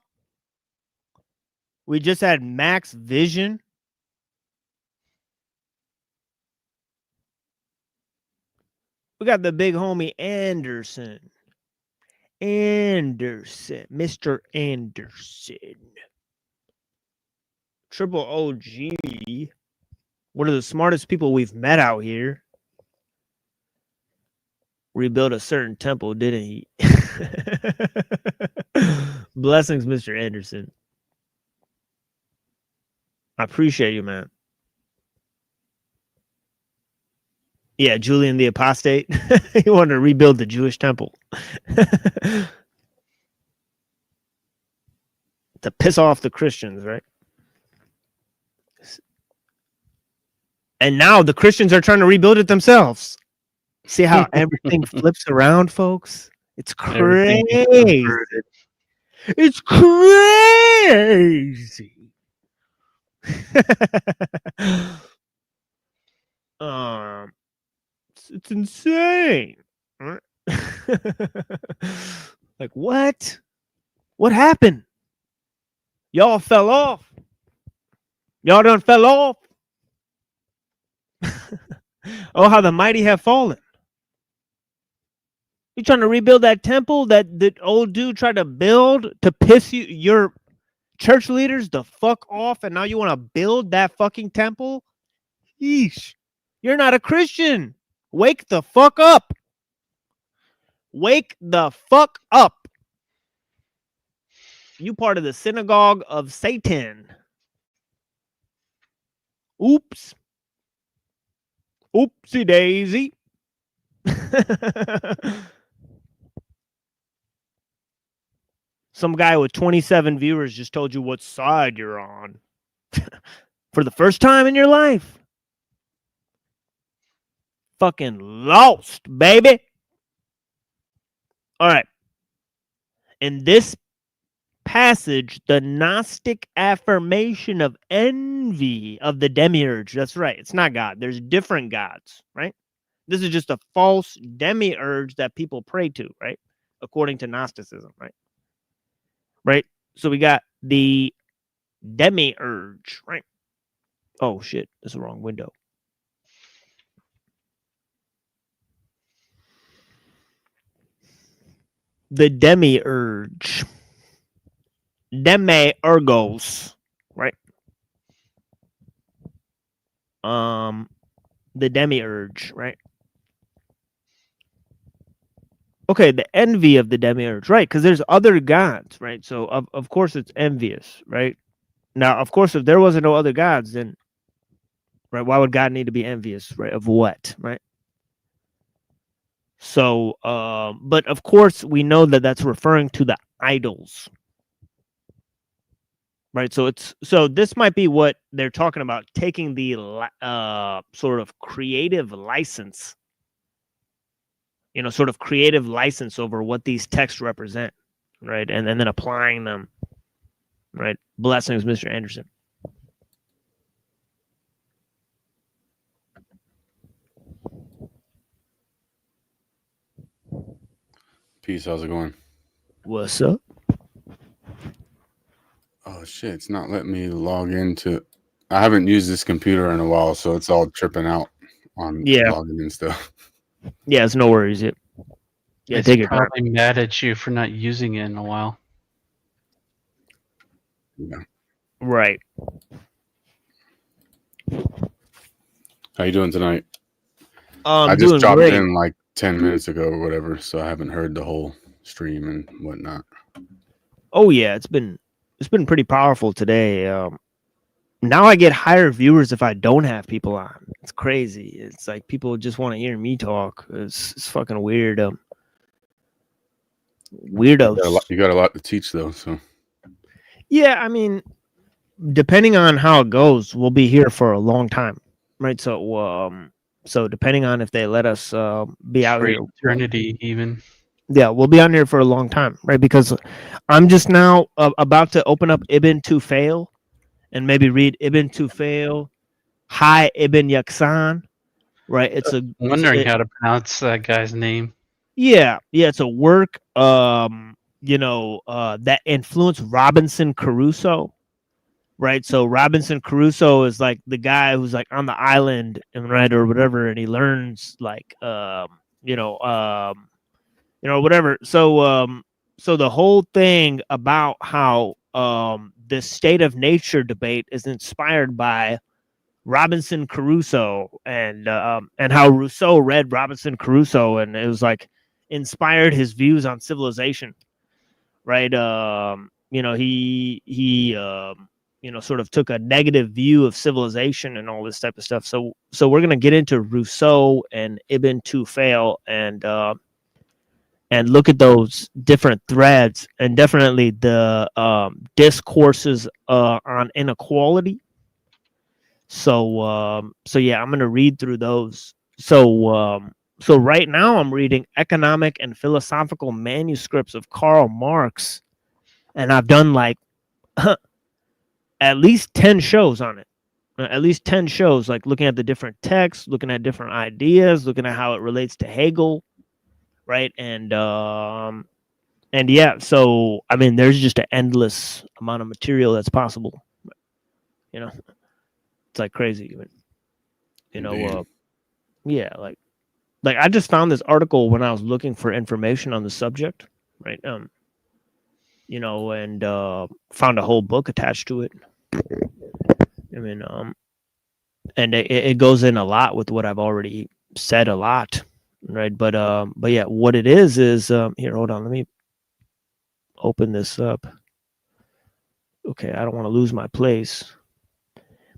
We just had Max Vision. We got the big homie Anderson. Mr. Anderson. Triple OG. One of the smartest people we've met out here. Rebuilt a certain temple, didn't he? Blessings, Mr. Anderson. I appreciate you, man. Yeah, Julian the Apostate. He wanted to rebuild the Jewish temple. To piss off the Christians, right? And now the Christians are trying to rebuild it themselves. See how everything flips around, folks? It's Everything crazy. gets inverted. It's crazy. It's insane. Like, what? What happened? Y'all fell off. Y'all done fell off. Oh, how the mighty have fallen. You trying to rebuild that temple that the old dude tried to build to piss your church leaders the fuck off, and now you want to build that fucking temple? Yeesh. You're not a Christian. Wake the fuck up. Wake the fuck up. You part of the synagogue of Satan. Oops. Oopsie daisy. Some guy with 27 viewers just told you what side you're on. For the first time in your life. Fucking lost, baby. All right. In this passage, the Gnostic affirmation of envy of the demiurge. That's right. It's not God. There's different gods, right? This is just a false demiurge that people pray to, right? According to Gnosticism, right? Right? So we got the demiurge, right? Oh, shit. That's the wrong window. The demiurge. Demiurgos, right? The demiurge, right? Okay, the envy of the demiurge, right? Because there's other gods, right? So of course it's envious, right? Now, of course, if there wasn't no other gods, then right, why would God need to be envious, right? Of what, right? So, but of course, we know that that's referring to the idols. Right, so this might be what they're talking about, taking the sort of creative license, sort of creative license over what these texts represent, right, and then applying them, right. Blessings, Mr. Anderson. Peace. How's it going? What's up? Oh shit, it's not letting me log into. I haven't used this computer in a while, so it's all tripping out on logging and stuff. Yeah, it's no worries. Yeah, It's take your time. probably mad at you for not using it in a while. Yeah. Right. How you doing tonight? I just doing dropped great. in like 10 minutes ago or whatever, so I haven't heard the whole stream and whatnot. Oh yeah, it's been pretty powerful today. Now I get higher viewers if I don't have people on. It's crazy. It's like people just want to hear me talk. It's fucking weird. Weirdos. You got a lot to teach though, so. Yeah, I mean, depending on how it goes, we'll be here for a long time, right? So, so depending on if they let us be out For here, eternity, even. yeah, we'll be on here for a long time, right? Because I'm just now about to open up Ibn Tufayl and maybe read Ibn Tufayl, Hi Ibn Yaksan, right? I'm wondering how to pronounce that guy's name. Yeah, it's a work, that influenced Robinson Crusoe, right? So Robinson Crusoe is like the guy who's like on the island and right or whatever, and he learns like, whatever. So, so the whole thing about how the state of nature debate is inspired by Robinson Crusoe and how Rousseau read Robinson Crusoe, and it was like inspired his views on civilization, right? He sort of took a negative view of civilization and all this type of stuff. So we're gonna get into Rousseau and Ibn Tufayl and look at those different threads, and definitely the discourses on inequality. So yeah, I'm gonna read through those. So right now I'm reading economic and philosophical manuscripts of Karl Marx, and I've done like at least 10 shows on it. At least 10 shows, like looking at the different texts, looking at different ideas, looking at how it relates to Hegel, right? And yeah, so I mean, there's just an endless amount of material that's possible. You know, it's like crazy. You know, yeah, like I just found this article when I was looking for information on the subject, right? You know, and found a whole book attached to it. I mean, and it goes in a lot with what I've already said a lot, right? But yeah, what it is here. Hold on, let me open this up. Okay, I don't want to lose my place.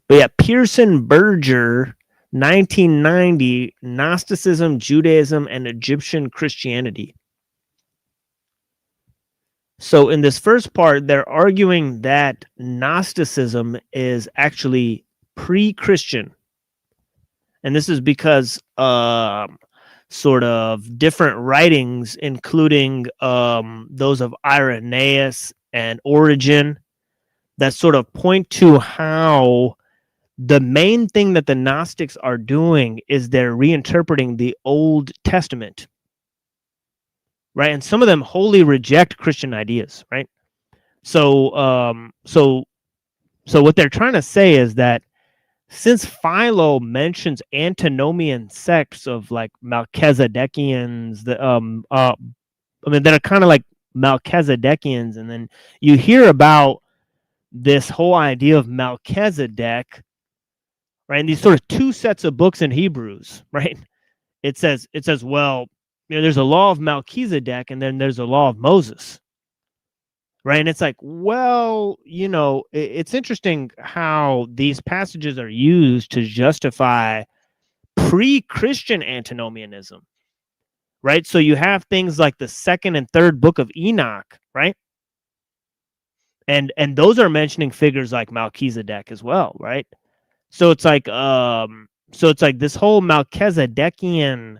But yeah, Pearson Berger, 1990, Gnosticism, Judaism, and Egyptian Christianity. So in this first part, they're arguing that Gnosticism is actually pre-Christian. And this is because sort of different writings, including those of Irenaeus and Origen, that sort of point to how the main thing that the Gnostics are doing is they're reinterpreting the Old Testament, right? And some of them wholly reject Christian ideas, right? So what they're trying to say is that since Philo mentions antinomian sects of like Melchizedekians, I mean, that are kind of like Melchizedekians, and then you hear about this whole idea of Melchizedek, right? And these sort of two sets of books in Hebrews, right? It says, well, you know, there's a law of Melchizedek, and then there's a law of Moses, right? And it's like, well, you know, it's interesting how these passages are used to justify pre-Christian antinomianism, right? So you have things like the second and third book of Enoch, right? And those are mentioning figures like Melchizedek as well, right? So it's like this whole Melchizedekian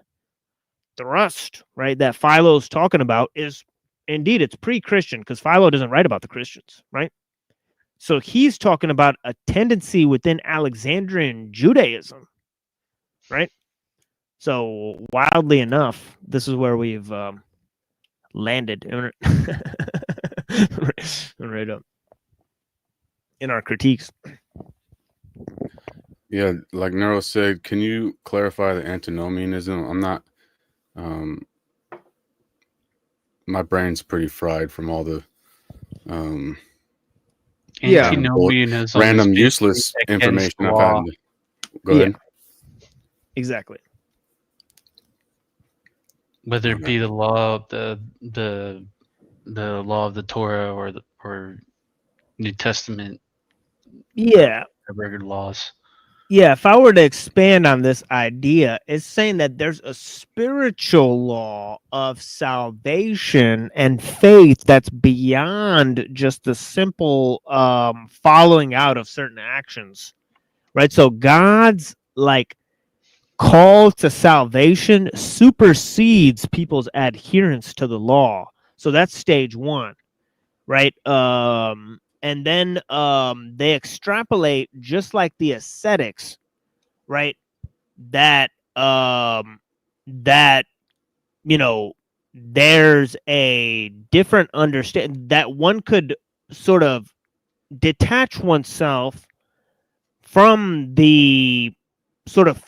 thrust, right, that Philo's talking about is indeed, it's pre-Christian, because Philo doesn't write about the Christians, right? So he's talking about a tendency within Alexandrian Judaism, right? So wildly enough, this is where we've landed right up in our critiques. Yeah, like Nero said, can you clarify the antinomianism? I'm not my brain's pretty fried from all the antinomianism, useless information I've had. Go ahead. Exactly. Whether it be the law of the law of the Torah or New Testament, regular laws. Yeah, if I were to expand on this idea, it's saying that there's a spiritual law of salvation and faith that's beyond just the simple following out of certain actions, right? So God's like call to salvation supersedes people's adherence to the law. So that's stage one, right? And then they extrapolate, just like the ascetics, right? That you know, there's a different understanding that one could sort of detach oneself from the sort of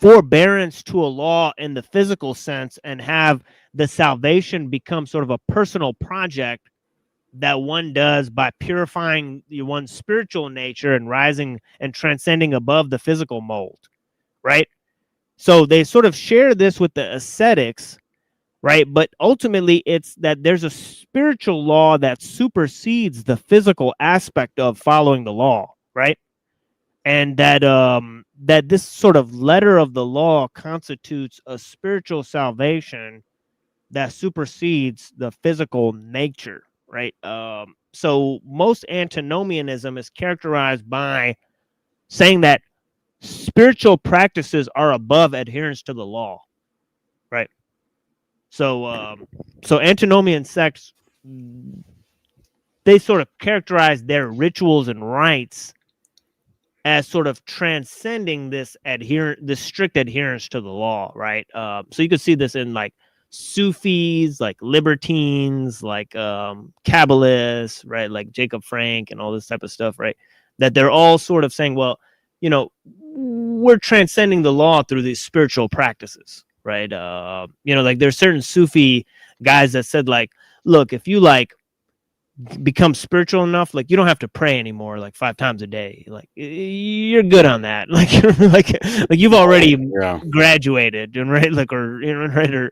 forbearance to a law in the physical sense, and have the salvation become sort of a personal project that one does by purifying one's spiritual nature and rising and transcending above the physical mold, right? So they sort of share this with the ascetics, right? But ultimately, it's that there's a spiritual law that supersedes the physical aspect of following the law, right? And that that this sort of letter of the law constitutes a spiritual salvation that supersedes the physical nature, right? So most antinomianism is characterized by saying that spiritual practices are above adherence to the law, right? So antinomian sects, they sort of characterize their rituals and rites as sort of transcending this strict adherence to the law, right? So you could see this in like Sufis, like libertines, like Kabbalists, right? Like Jacob Frank and all this type of stuff, right? That they're all sort of saying, well, you know, we're transcending the law through these spiritual practices, right? You know, like there's certain Sufi guys that said, like, look, if you like become spiritual enough, like you don't have to pray anymore, like 5 times a day, like you're good on that, like you're like you've already graduated, right? Like, or you know, right, or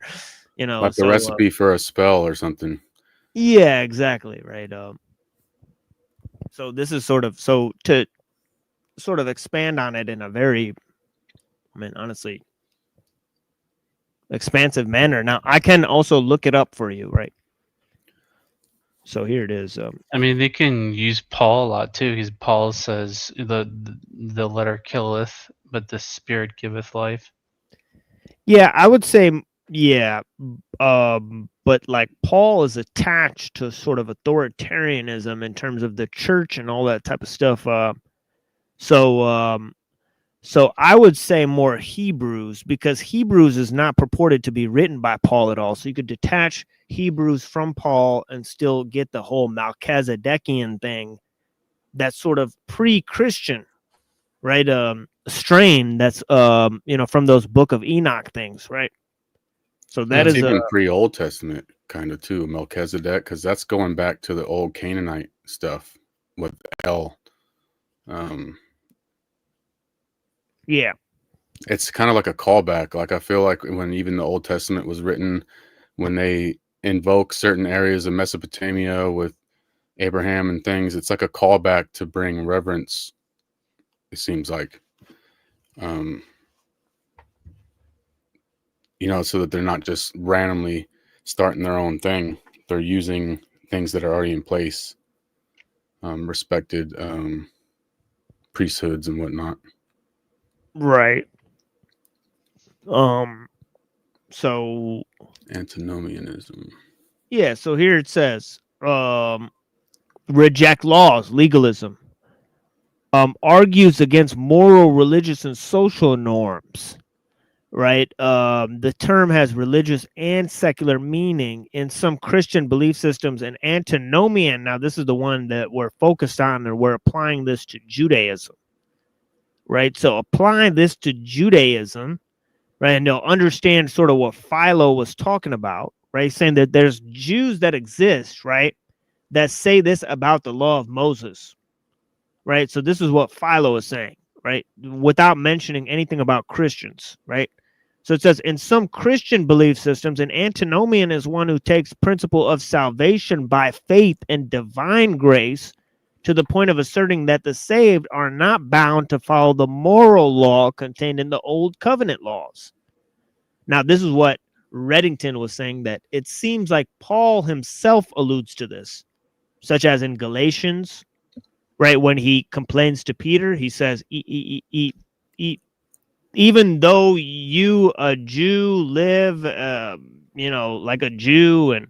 you know, like the recipe for a spell or something. Yeah, exactly, right. So this is sort of to sort of expand on it in a very, I mean, honestly, expansive manner. Now I can also look it up for you, right? So here it is. I mean, they can use Paul a lot too, because Paul says the letter killeth, but the spirit giveth life. Yeah, I would say, yeah, but like Paul is attached to sort of authoritarianism in terms of the church and all that type of stuff. So I would say more Hebrews, because Hebrews is not purported to be written by Paul at all. So you could detach Hebrews from Paul and still get the whole Melchizedekian thing that's sort of pre-Christian, right? Strain that's you know, from those Book of Enoch things, right? So that is even pre-Old Testament kind of too, Melchizedek, because that's going back to the old Canaanite stuff with El. Yeah. It's kind of like a callback. Like I feel like when even the Old Testament was written, when they invoke certain areas of Mesopotamia with Abraham and things, it's like a callback to bring reverence, it seems like. You know, so that they're not just randomly starting their own thing. They're using things that are already in place, respected priesthoods and whatnot. Right. So antinomianism. Yeah, so here it says reject laws, legalism. Argues against moral, religious, and social norms. Right? The term has religious and secular meaning in some Christian belief systems, and antinomian. Now, this is the one that we're focused on, and we're applying this to Judaism. Right? So applying this to Judaism, right, and they'll understand sort of what Philo was talking about, right? Saying that there's Jews that exist, right, that say this about the law of Moses, right? So this is what Philo is saying, right, without mentioning anything about Christians, right? So it says, in some Christian belief systems, an antinomian is one who takes principle of salvation by faith and divine grace to the point of asserting that the saved are not bound to follow the moral law contained in the Old Covenant laws. Now, this is what Reddington was saying, that it seems like Paul himself alludes to this, such as in Galatians, right? When he complains to Peter, he says, even though you, a Jew, live, you know, like a Jew and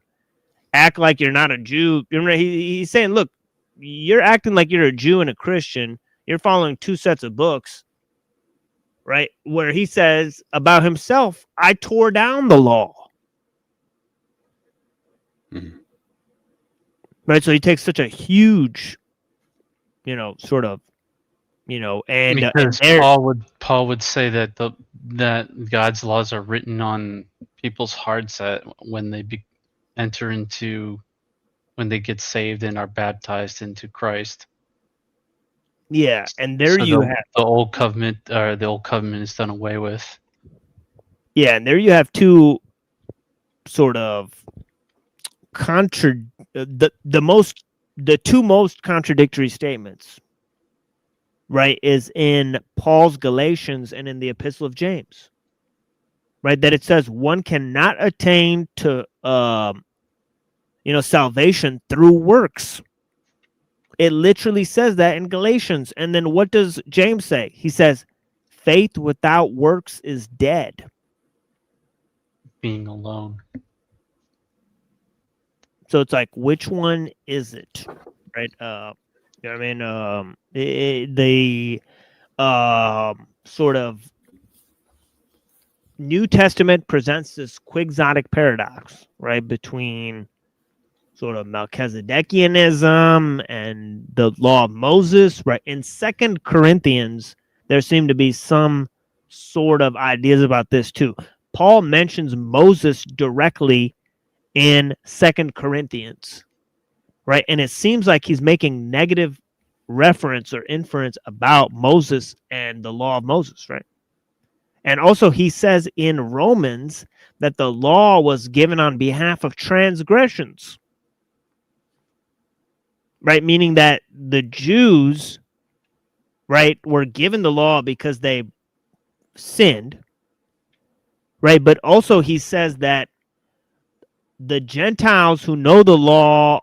act like you're not a Jew. He's saying, look, you're acting like you're a Jew and a Christian. You're following 2 sets of books, right? Where he says about himself, I tore down the law. Mm-hmm. Right? So he takes such a huge, you know, sort of, you know, and because Paul would say that that God's laws are written on people's hearts that when they enter into, when they get saved and are baptized into Christ. Yeah, and there you have the old covenant, or the old covenant is done away with. Yeah, and there you have 2 sort of the 2 most contradictory statements, right, is in Paul's Galatians and in the Epistle of James, right? That it says one cannot attain to, you know, salvation through works, It literally says that in Galatians. And then what does James say? He says, faith without works is dead. Being alone. So it's like, which one is it? Right? You know what I mean? The sort of New Testament presents this quixotic paradox, right, between sort of Melchizedekianism and the law of Moses, right? In 2 Corinthians, there seem to be some sort of ideas about this too. Paul mentions Moses directly in 2 Corinthians, right? And it seems like he's making negative reference or inference about Moses and the law of Moses, right? And also he says in Romans that the law was given on behalf of transgressions, right? Meaning that the Jews, right, were given the law because they sinned, right? But also he says that the Gentiles who know the law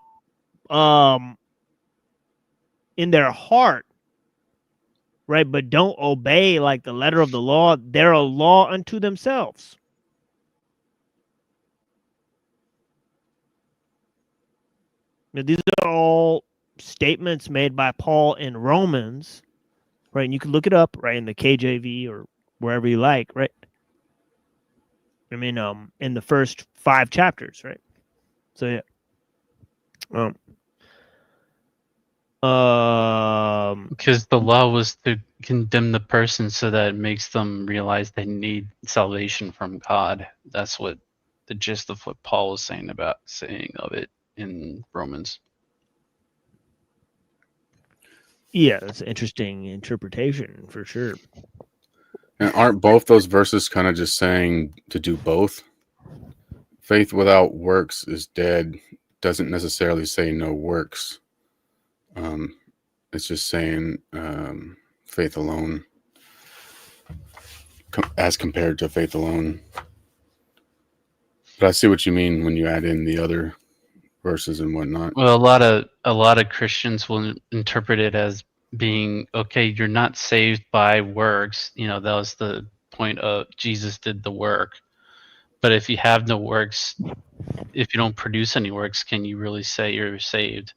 in their heart, right, but don't obey like the letter of the law, they're a law unto themselves. Now, these are all statements made by Paul in Romans, right? And you can look it up, right, in the KJV or wherever you like, right? I mean, in the first 5 chapters, right? So yeah. Because the law was to condemn the person so that it makes them realize they need salvation from God. That's what the gist of what Paul was saying of it in Romans. Yeah, that's an interesting interpretation for sure. And aren't both those verses kind of just saying to do both? Faith without works is dead. Doesn't necessarily say no works. It's just saying faith alone as compared to faith alone. But I see what you mean when you add in the other verses and whatnot. Well, a lot of Christians will interpret it as being, okay, you're not saved by works. You know, that was the point of Jesus did the work. But if you have no works, if you don't produce any works, can you really say you're saved?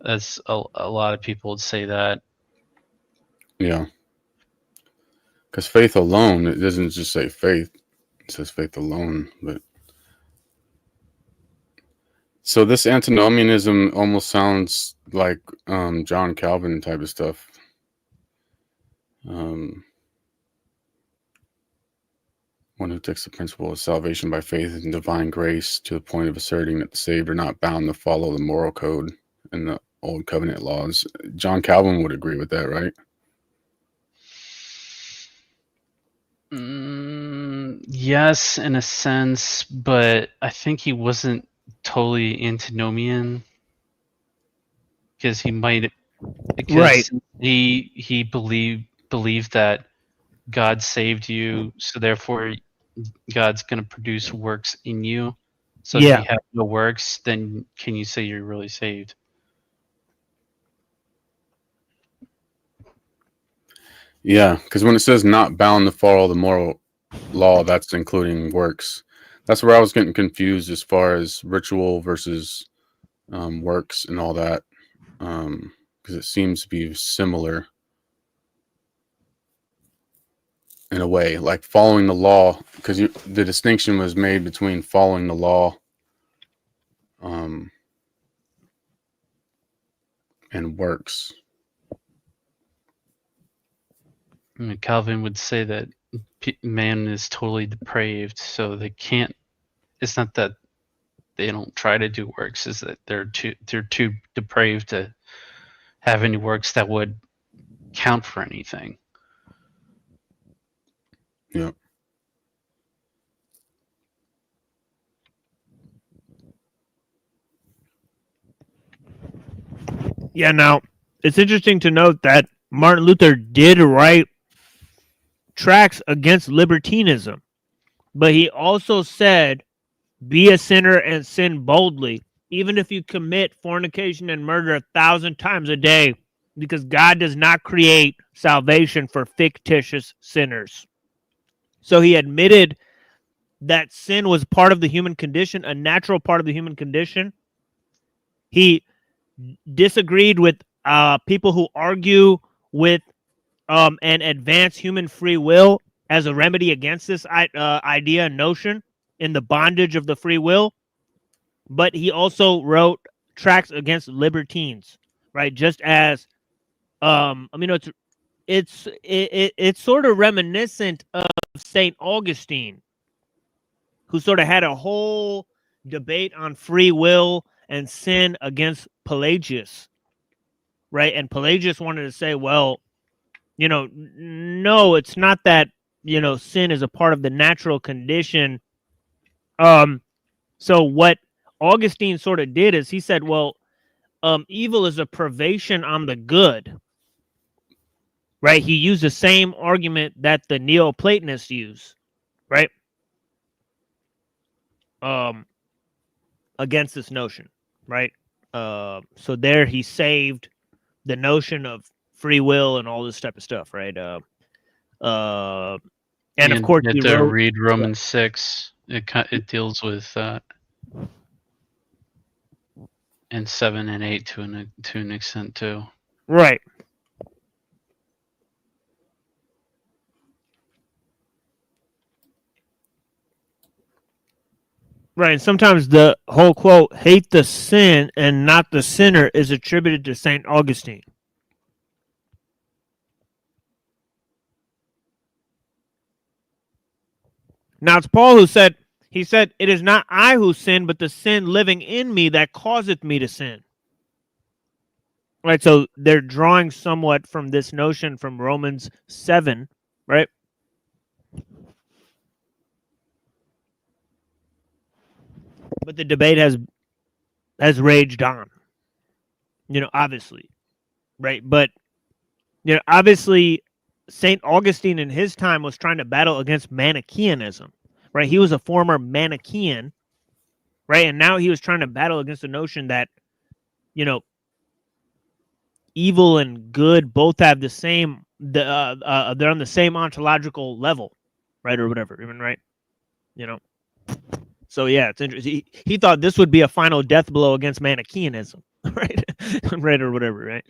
That's a lot of people would say that. Yeah. Because faith alone, it doesn't just say faith. It says faith alone. But so this antinomianism almost sounds like John Calvin type of stuff. One who takes the principle of salvation by faith and divine grace to the point of asserting that the saved are not bound to follow the moral code and the old covenant laws. John Calvin would agree with that, right? Yes, in a sense, but I think he wasn't totally antinomian because he might, because right. He believed that God saved you, so therefore God's going to produce works in you. So if you have no works, then can you say you're really saved? Yeah, because when it says not bound to follow the moral law, that's including works. That's where I was getting confused as far as ritual versus works and all that, because it seems to be similar in a way, like following the law, because the distinction was made between following the law and works. I mean, Calvin would say that man is totally depraved, so they can't. It's not that they don't try to do works; is that they're too depraved to have any works that would count for anything. Yeah. Yeah. Now it's interesting to note that Martin Luther did write tracts against libertinism, but he also said, be a sinner and sin boldly, even if you commit fornication and murder 1,000 times a day, because God does not create salvation for fictitious sinners. So he admitted that sin was part of the human condition, a natural part of the human condition. He disagreed with people who argue with and advance human free will as a remedy against this idea and notion in the bondage of the free will. But he also wrote tracts against libertines, right? Just as it's sort of reminiscent of St. Augustine, who sort of had a whole debate on free will and sin against Pelagius, right? And Pelagius wanted to say, well, no, it's not that, sin is a part of the natural condition. So what Augustine sort of did is he said, well, evil is a privation on the good, right? He used the same argument that the Neoplatonists use, right? Against this notion, right? So there he saved the notion of free will and all this type of stuff, right? And of course, you he have to wrote, read Romans 6. It deals with that, and 7 and 8 to an extent too. Right. Right. And sometimes the whole quote, hate the sin and not the sinner, is attributed to St. Augustine. Now it's Paul who said, he said, it is not I who sin, but the sin living in me that causeth me to sin. Right. So they're drawing somewhat from this notion from Romans 7, right? But the debate has raged on, obviously, right? But, obviously, St. Augustine in his time was trying to battle against Manichaeanism, right? He was a former Manichaean, right? And now he was trying to battle against the notion that, evil and good both have the same, they're on the same ontological level, right? Or whatever, even, right? So yeah, it's interesting. He thought this would be a final death blow against Manichaeanism, right? Right, or whatever, right?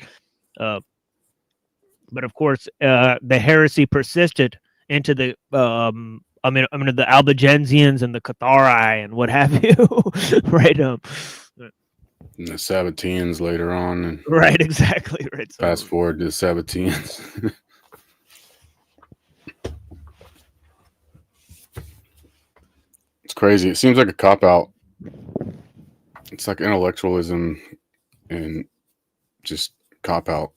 But of course, the heresy persisted into the the Albigensians and the Cathari and what have you, right? And the Sabbateans later on, and right, exactly, right. So, fast forward to the Sabbateans. It's crazy. It seems like a cop-out. It's like intellectualism and just cop-out.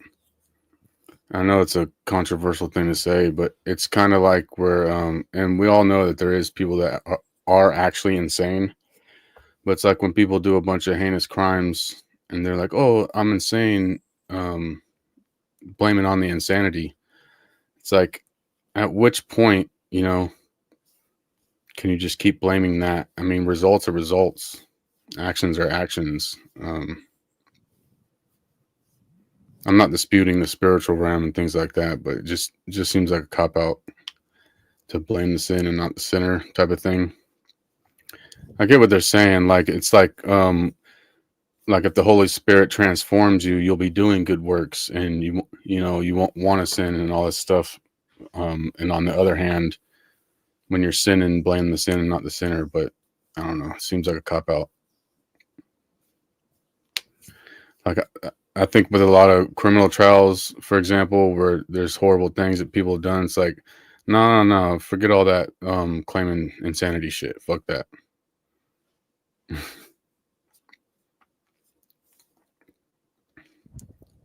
I know it's a controversial thing to say, but it's kind of like we're, and we all know that there is people that are actually insane. But it's like when people do a bunch of heinous crimes and they're like, oh, I'm insane, blame it on the insanity. It's like, at which point, can you just keep blaming that? I mean, results are results. Actions are actions. I'm not disputing the spiritual realm and things like that, but it just seems like a cop-out to blame the sin and not the sinner type of thing. I get what they're saying. Like, it's like if the Holy Spirit transforms you, you'll be doing good works, and you won't want to sin and all this stuff. And on the other hand, when you're sinning, blame the sin and not the sinner. But I don't know. It seems like a cop-out. Like, I think with a lot of criminal trials, for example, where there's horrible things that people have done, it's like, no, forget all that claiming insanity shit. Fuck that.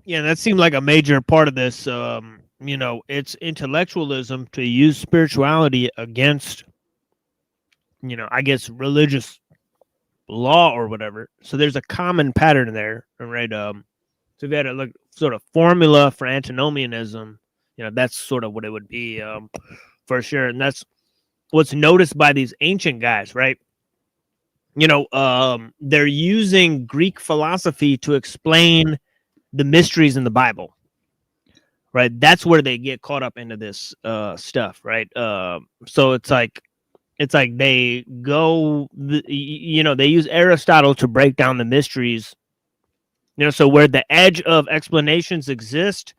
Yeah, that seemed like a major part of this. It's intellectualism to use spirituality against, I guess, religious law or whatever. So there's a common pattern there, right? So if you had a look sort of formula for antinomianism, that's sort of what it would be, for sure. And that's what's noticed by these ancient guys, right? they're using Greek philosophy to explain the mysteries in the Bible, right? That's where they get caught up into this stuff, right? So it's like they go, they use Aristotle to break down the mysteries, so where the edge of explanations exist,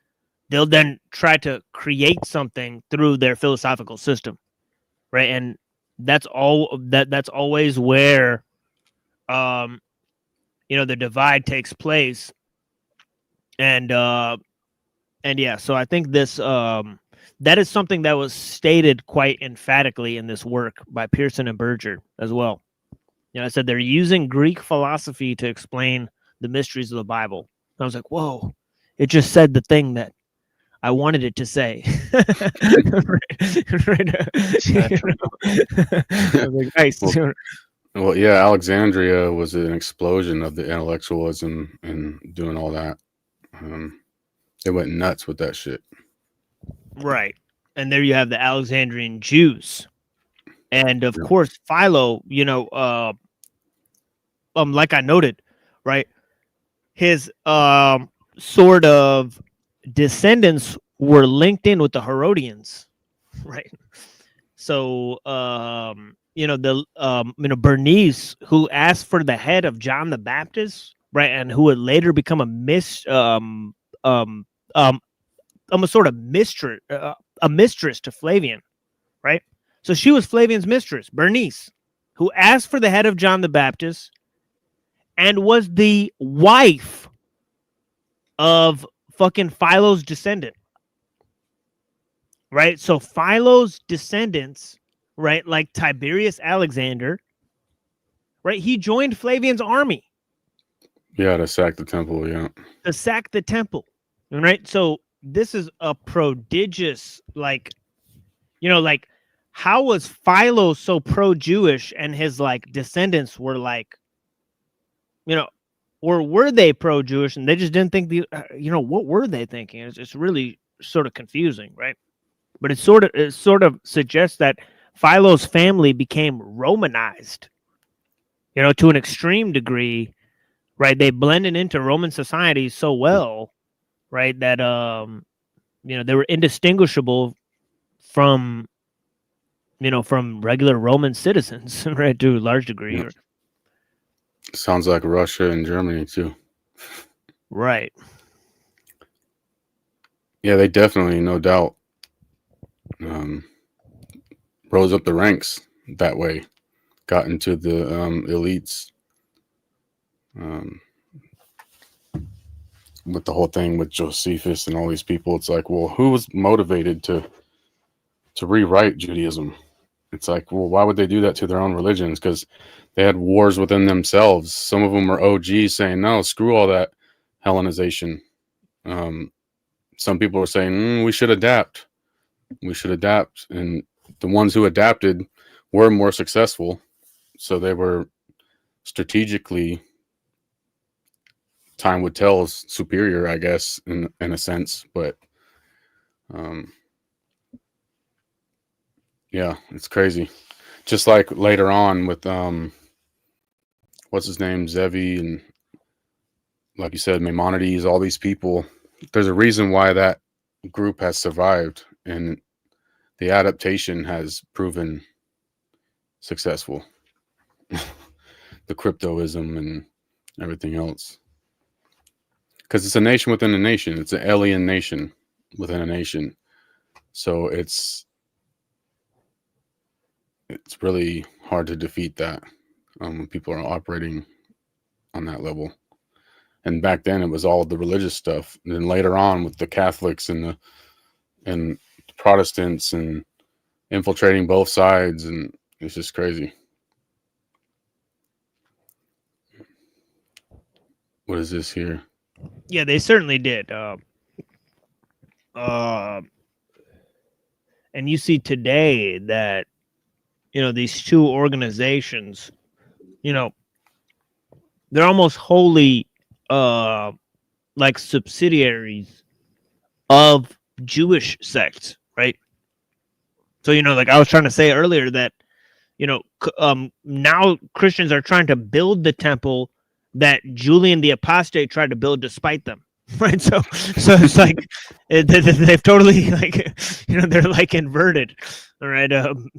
they'll then try to create something through their philosophical system, right? And that's always where the divide takes place. And yeah, so I think this that is something that was stated quite emphatically in this work by Pearson and Berger as well. I said they're using Greek philosophy to explain the mysteries of the Bible. I was like, whoa, it just said the thing that I wanted it to say. I was like, nice. Well, yeah, Alexandria was an explosion of the intellectualism and doing all that. They went nuts with that shit. Right. And there you have the Alexandrian Jews. And of course, Philo, like I noted, right, his sort of descendants were linked in with the Herodians, right? So Bernice, who asked for the head of John the Baptist, right, and who would later become a sort of mistress, a mistress to Flavian, right? So she was Flavian's mistress, Bernice, who asked for the head of John the Baptist and was the wife of fucking Philo's descendant, right? So Philo's descendants, right, like Tiberius Alexander, right, he joined Flavian's army. Yeah, to sack the temple, yeah. To sack the temple, right? So this is a prodigious, how was Philo so pro-Jewish and his, descendants were, or were they pro-Jewish and they just didn't think what were they thinking? It's really sort of confusing, right? But it sort of suggests that Philo's family became Romanized, to an extreme degree, right? They blended into Roman society so well, right, that they were indistinguishable from regular Roman citizens, right, to a large degree. Yeah. Sounds like Russia and Germany too. Right. Yeah, they definitely, no doubt, rose up the ranks that way, got into the elites. With the whole thing with Josephus and all these people, it's like, well, who was motivated to rewrite Judaism? It's like, well, why would they do that to their own religions? Because they had wars within themselves. Some of them were OGs saying, no, screw all that Hellenization. Some people were saying, we should adapt. We should adapt. And the ones who adapted were more successful. So they were strategically, time would tell, is superior, I guess, in a sense. But yeah, it's crazy. Just like later on with what's his name, Zevi, and like you said, Maimonides, all these people. There's a reason why that group has survived, and the adaptation has proven successful. The cryptoism and everything else. Because it's a nation within a nation. It's an alien nation within a nation. So it's really hard to defeat that when people are operating on that level. And back then it was all the religious stuff. And then later on with the Catholics and the Protestants and infiltrating both sides, and it's just crazy. What is this here? Yeah, they certainly did. And you see today that, these two organizations, they're almost wholly like subsidiaries of Jewish sects, right? So, like I was trying to say earlier that, now Christians are trying to build the temple that Julian the Apostate tried to build despite them. Right. So it's like they've totally they're like inverted. All right.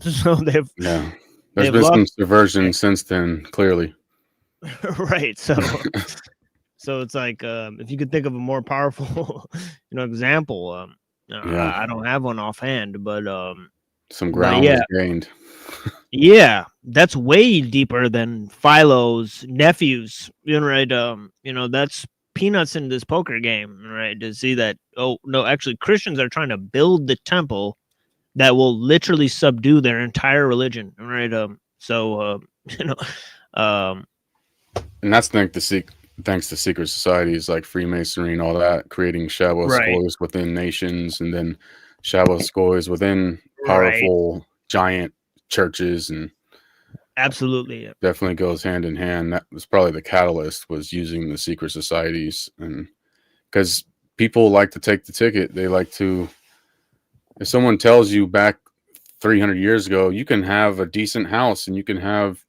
So There's they've been some lost, subversion since then, clearly. right. So it's like if you could think of a more powerful example, I don't have one offhand, but some ground was gained. Yeah, that's way deeper than Philo's nephews. Right. That's peanuts in this poker game, right? To see that, oh no, actually Christians are trying to build the temple that will literally subdue their entire religion, right? And that's thanks to secret societies like Freemasonry and all that, creating Shawoskois within nations, and then Shawoskois within powerful giant churches, and absolutely definitely goes hand in hand. That was probably the catalyst, was using the secret societies, and because people like to take the ticket, they like to. If someone tells you back 300 years ago, you can have a decent house and you can have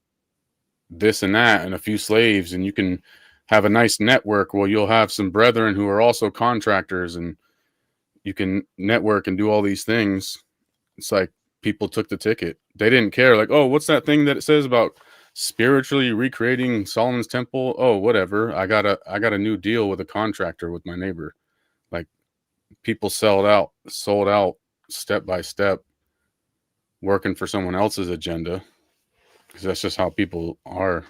this and that and a few slaves and you can have a nice network, well, you'll have some brethren who are also contractors and you can network and do all these things. It's like people took the ticket. They didn't care. Like, oh, what's that thing that it says about spiritually recreating Solomon's temple? Oh, whatever. I got a new deal with a contractor with my neighbor. Like, people sold out step by step, working for someone else's agenda, because that's just how people are,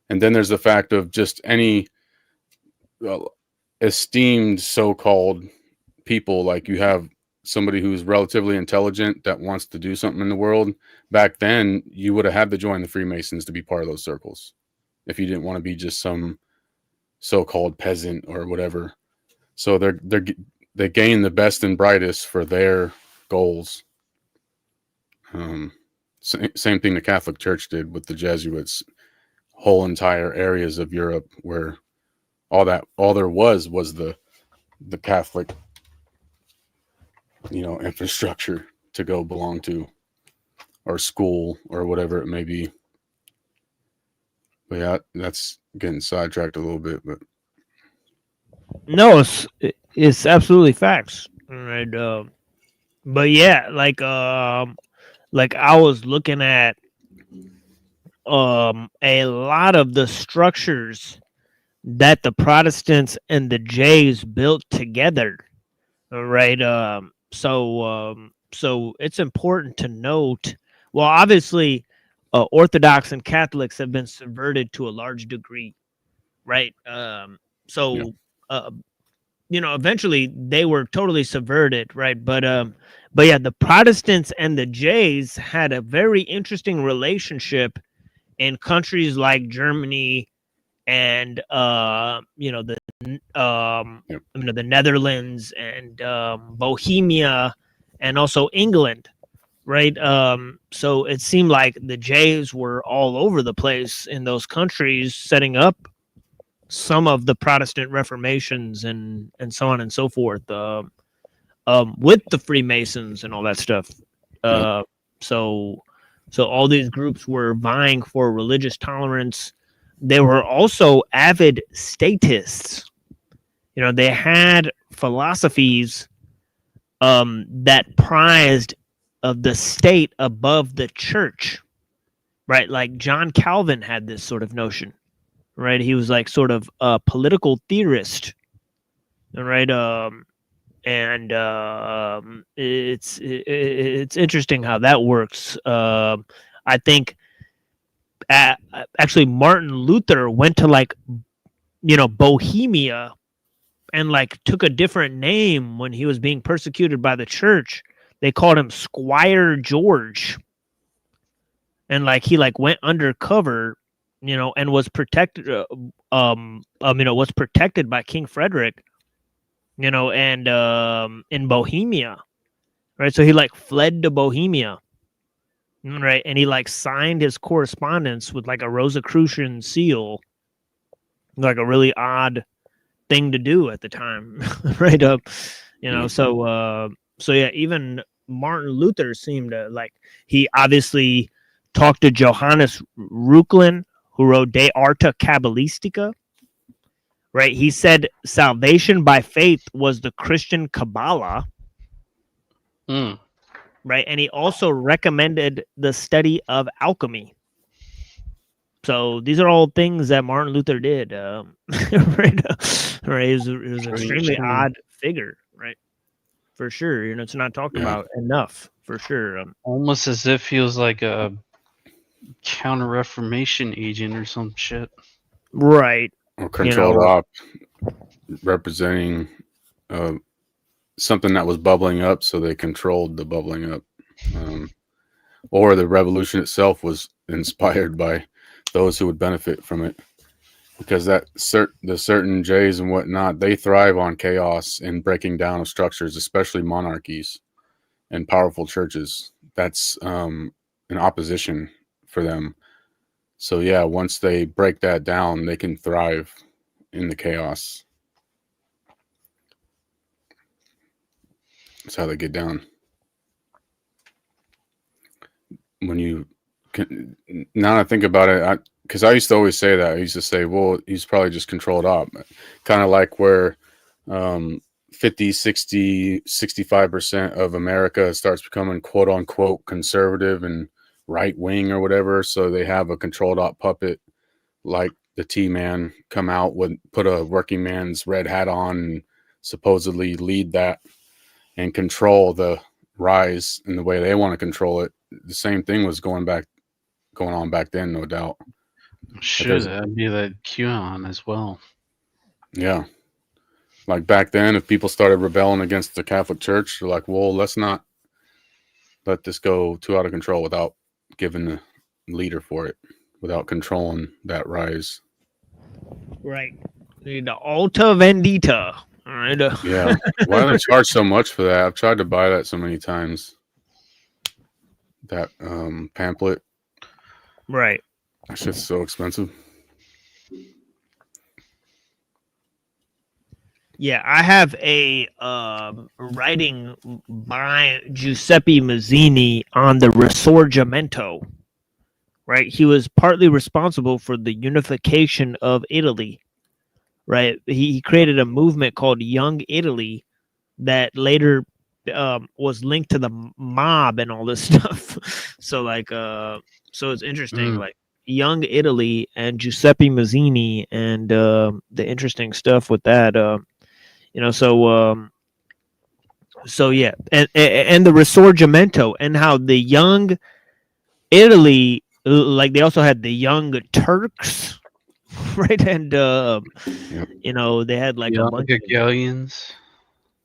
and then there's the fact of just any esteemed so-called people, like you have somebody who's relatively intelligent that wants to do something in the world. Back then, you would have had to join the Freemasons to be part of those circles if you didn't want to be just some so-called peasant or whatever. So they gain the best and brightest for their goals. Same thing the Catholic Church did with the Jesuits. Whole entire areas of Europe where all there was the Catholic, infrastructure to go belong to, or school, or whatever it may be. But yeah, that's getting sidetracked a little bit, but no, it's absolutely facts, right? But yeah, like I was looking at a lot of the structures that the Protestants and the Jays built together, right? So it's important to note. Well, obviously, Orthodox and Catholics have been subverted to a large degree, right? Eventually they were totally subverted, right? But yeah, the Protestants and the Jays had a very interesting relationship in countries like Germany and the Netherlands and Bohemia and also England, right? So it seemed like the Jays were all over the place in those countries, setting up some of the Protestant Reformations and so on and so forth, with the Freemasons and all that stuff. So all these groups were vying for religious tolerance. They were also avid statists. They had philosophies that prized of the state above the church, right? Like John Calvin had this sort of notion, right? He was like sort of a political theorist, right? It's interesting how that works. I think actually Martin Luther went to Bohemia and took a different name when he was being persecuted by the church. They called him Squire George, and he went undercover, and was protected. Was protected by King Frederick, and in Bohemia, right? So he fled to Bohemia, right? And he signed his correspondence with a Rosicrucian seal, a really odd thing to do at the time, right? So yeah, even Martin Luther seemed to like. He obviously talked to Johannes Reuchlin, who wrote De Arta Kabbalistica. Right, he said salvation by faith was the Christian Kabbalah. Right, and he also recommended the study of alchemy. So these are all things that Martin Luther did. Right, he was an extremely odd figure, right? For sure, it's not talked about enough. For sure, almost as if he was like a counter-reformation agent or some shit. Right. Or controlled op, representing something that was bubbling up, so they controlled the bubbling up. Or the revolution itself was inspired by those who would benefit from it, because the certain Jays and whatnot, they thrive on chaos and breaking down of structures, especially monarchies and powerful churches. That's an opposition for them. So yeah, once they break that down, they can thrive in the chaos. That's how they get down. When you can, now I think about it, because I used to always say that. I used to say, well, he's probably just controlled op. Kind of like where 50, 60, 65% of America starts becoming quote unquote conservative and right wing or whatever. So they have a controlled op puppet like the T-Man come out, would put a working man's red hat on and supposedly lead that and control the rise in the way they want to control it. The same thing was going on back then, no doubt. Sure, that'd be the QAnon as well. Yeah. Like back then, if people started rebelling against the Catholic Church, they're like, well, let's not let this go too out of control without giving the leader for it, without controlling that rise. Right. The Alta Vendita. All right. Yeah. Why do they charge so much for that? I've tried to buy that so many times. That pamphlet. Right. That shit's so expensive. Yeah, I have a writing by Giuseppe Mazzini on the Risorgimento. Right, he was partly responsible for the unification of Italy. Right, he created a movement called Young Italy that later was linked to the mob and all this stuff. So like, so it's interesting. Like Young Italy and Giuseppe Mazzini and the interesting stuff with that. So yeah, and the Risorgimento and how the Young Italy, like they also had the Young Turks, right? And they had like young a bunch Hegelians.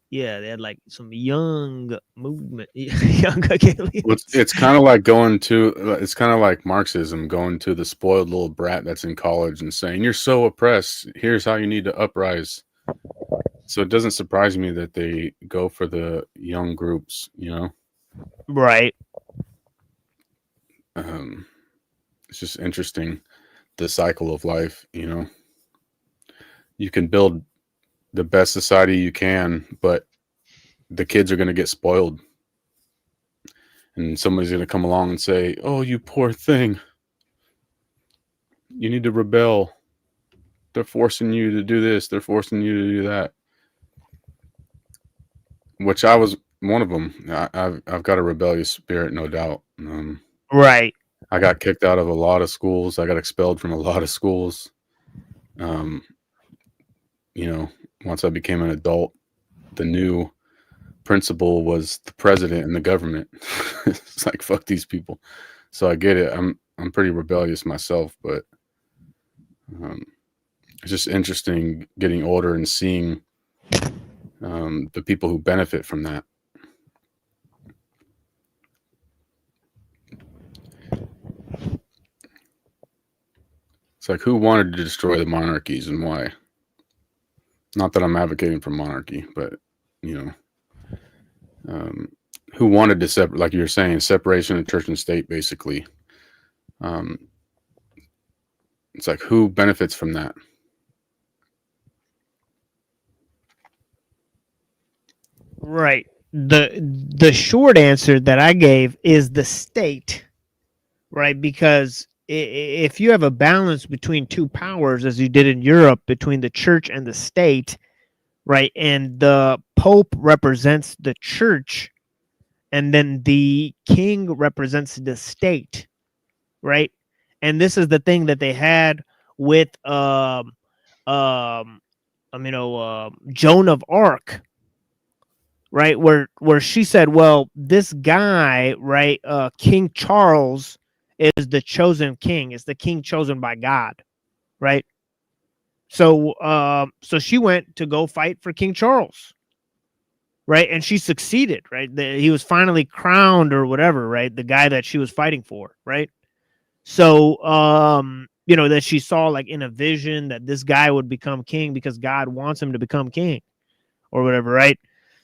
Yeah, they had like some young movement, young Hegelians. Well, it's kind of like it's kind of like Marxism, going to the spoiled little brat that's in college and saying, "You're so oppressed. Here's how you need to uprise." So it doesn't surprise me that they go for the young groups, Right. It's just interesting, the cycle of life, You can build the best society you can, but the kids are going to get spoiled. And somebody's going to come along and say, "Oh, you poor thing. You need to rebel. They're forcing you to do this. They're forcing you to do that." Which I was one of them. I've got a rebellious spirit, no doubt. Right. I got kicked out of a lot of schools. I got expelled from a lot of schools. Once I became an adult, the new principal was the president and the government. It's like, fuck these people. So I get it. I'm pretty rebellious myself, but it's just interesting getting older and seeing the people who benefit from that. It's like, who wanted to destroy the monarchies and why? Not that I'm advocating for monarchy, but who wanted to separate, like you're saying, separation of church and state, basically. It's like, who benefits from that? Right. the short answer that I gave is the state, right? Because if you have a balance between two powers, as you did in Europe, between the church and the state, right, and the Pope represents the church, and then the king represents the state, right? And this is the thing that they had with Joan of Arc, right? Where she said, well, this guy, right, King Charles is the chosen king, is the king chosen by God, right? So so she went to go fight for King Charles, right? And she succeeded, right? He was finally crowned or whatever, right? The guy that she was fighting for, right? So that she saw like in a vision that this guy would become king because God wants him to become king or whatever, right?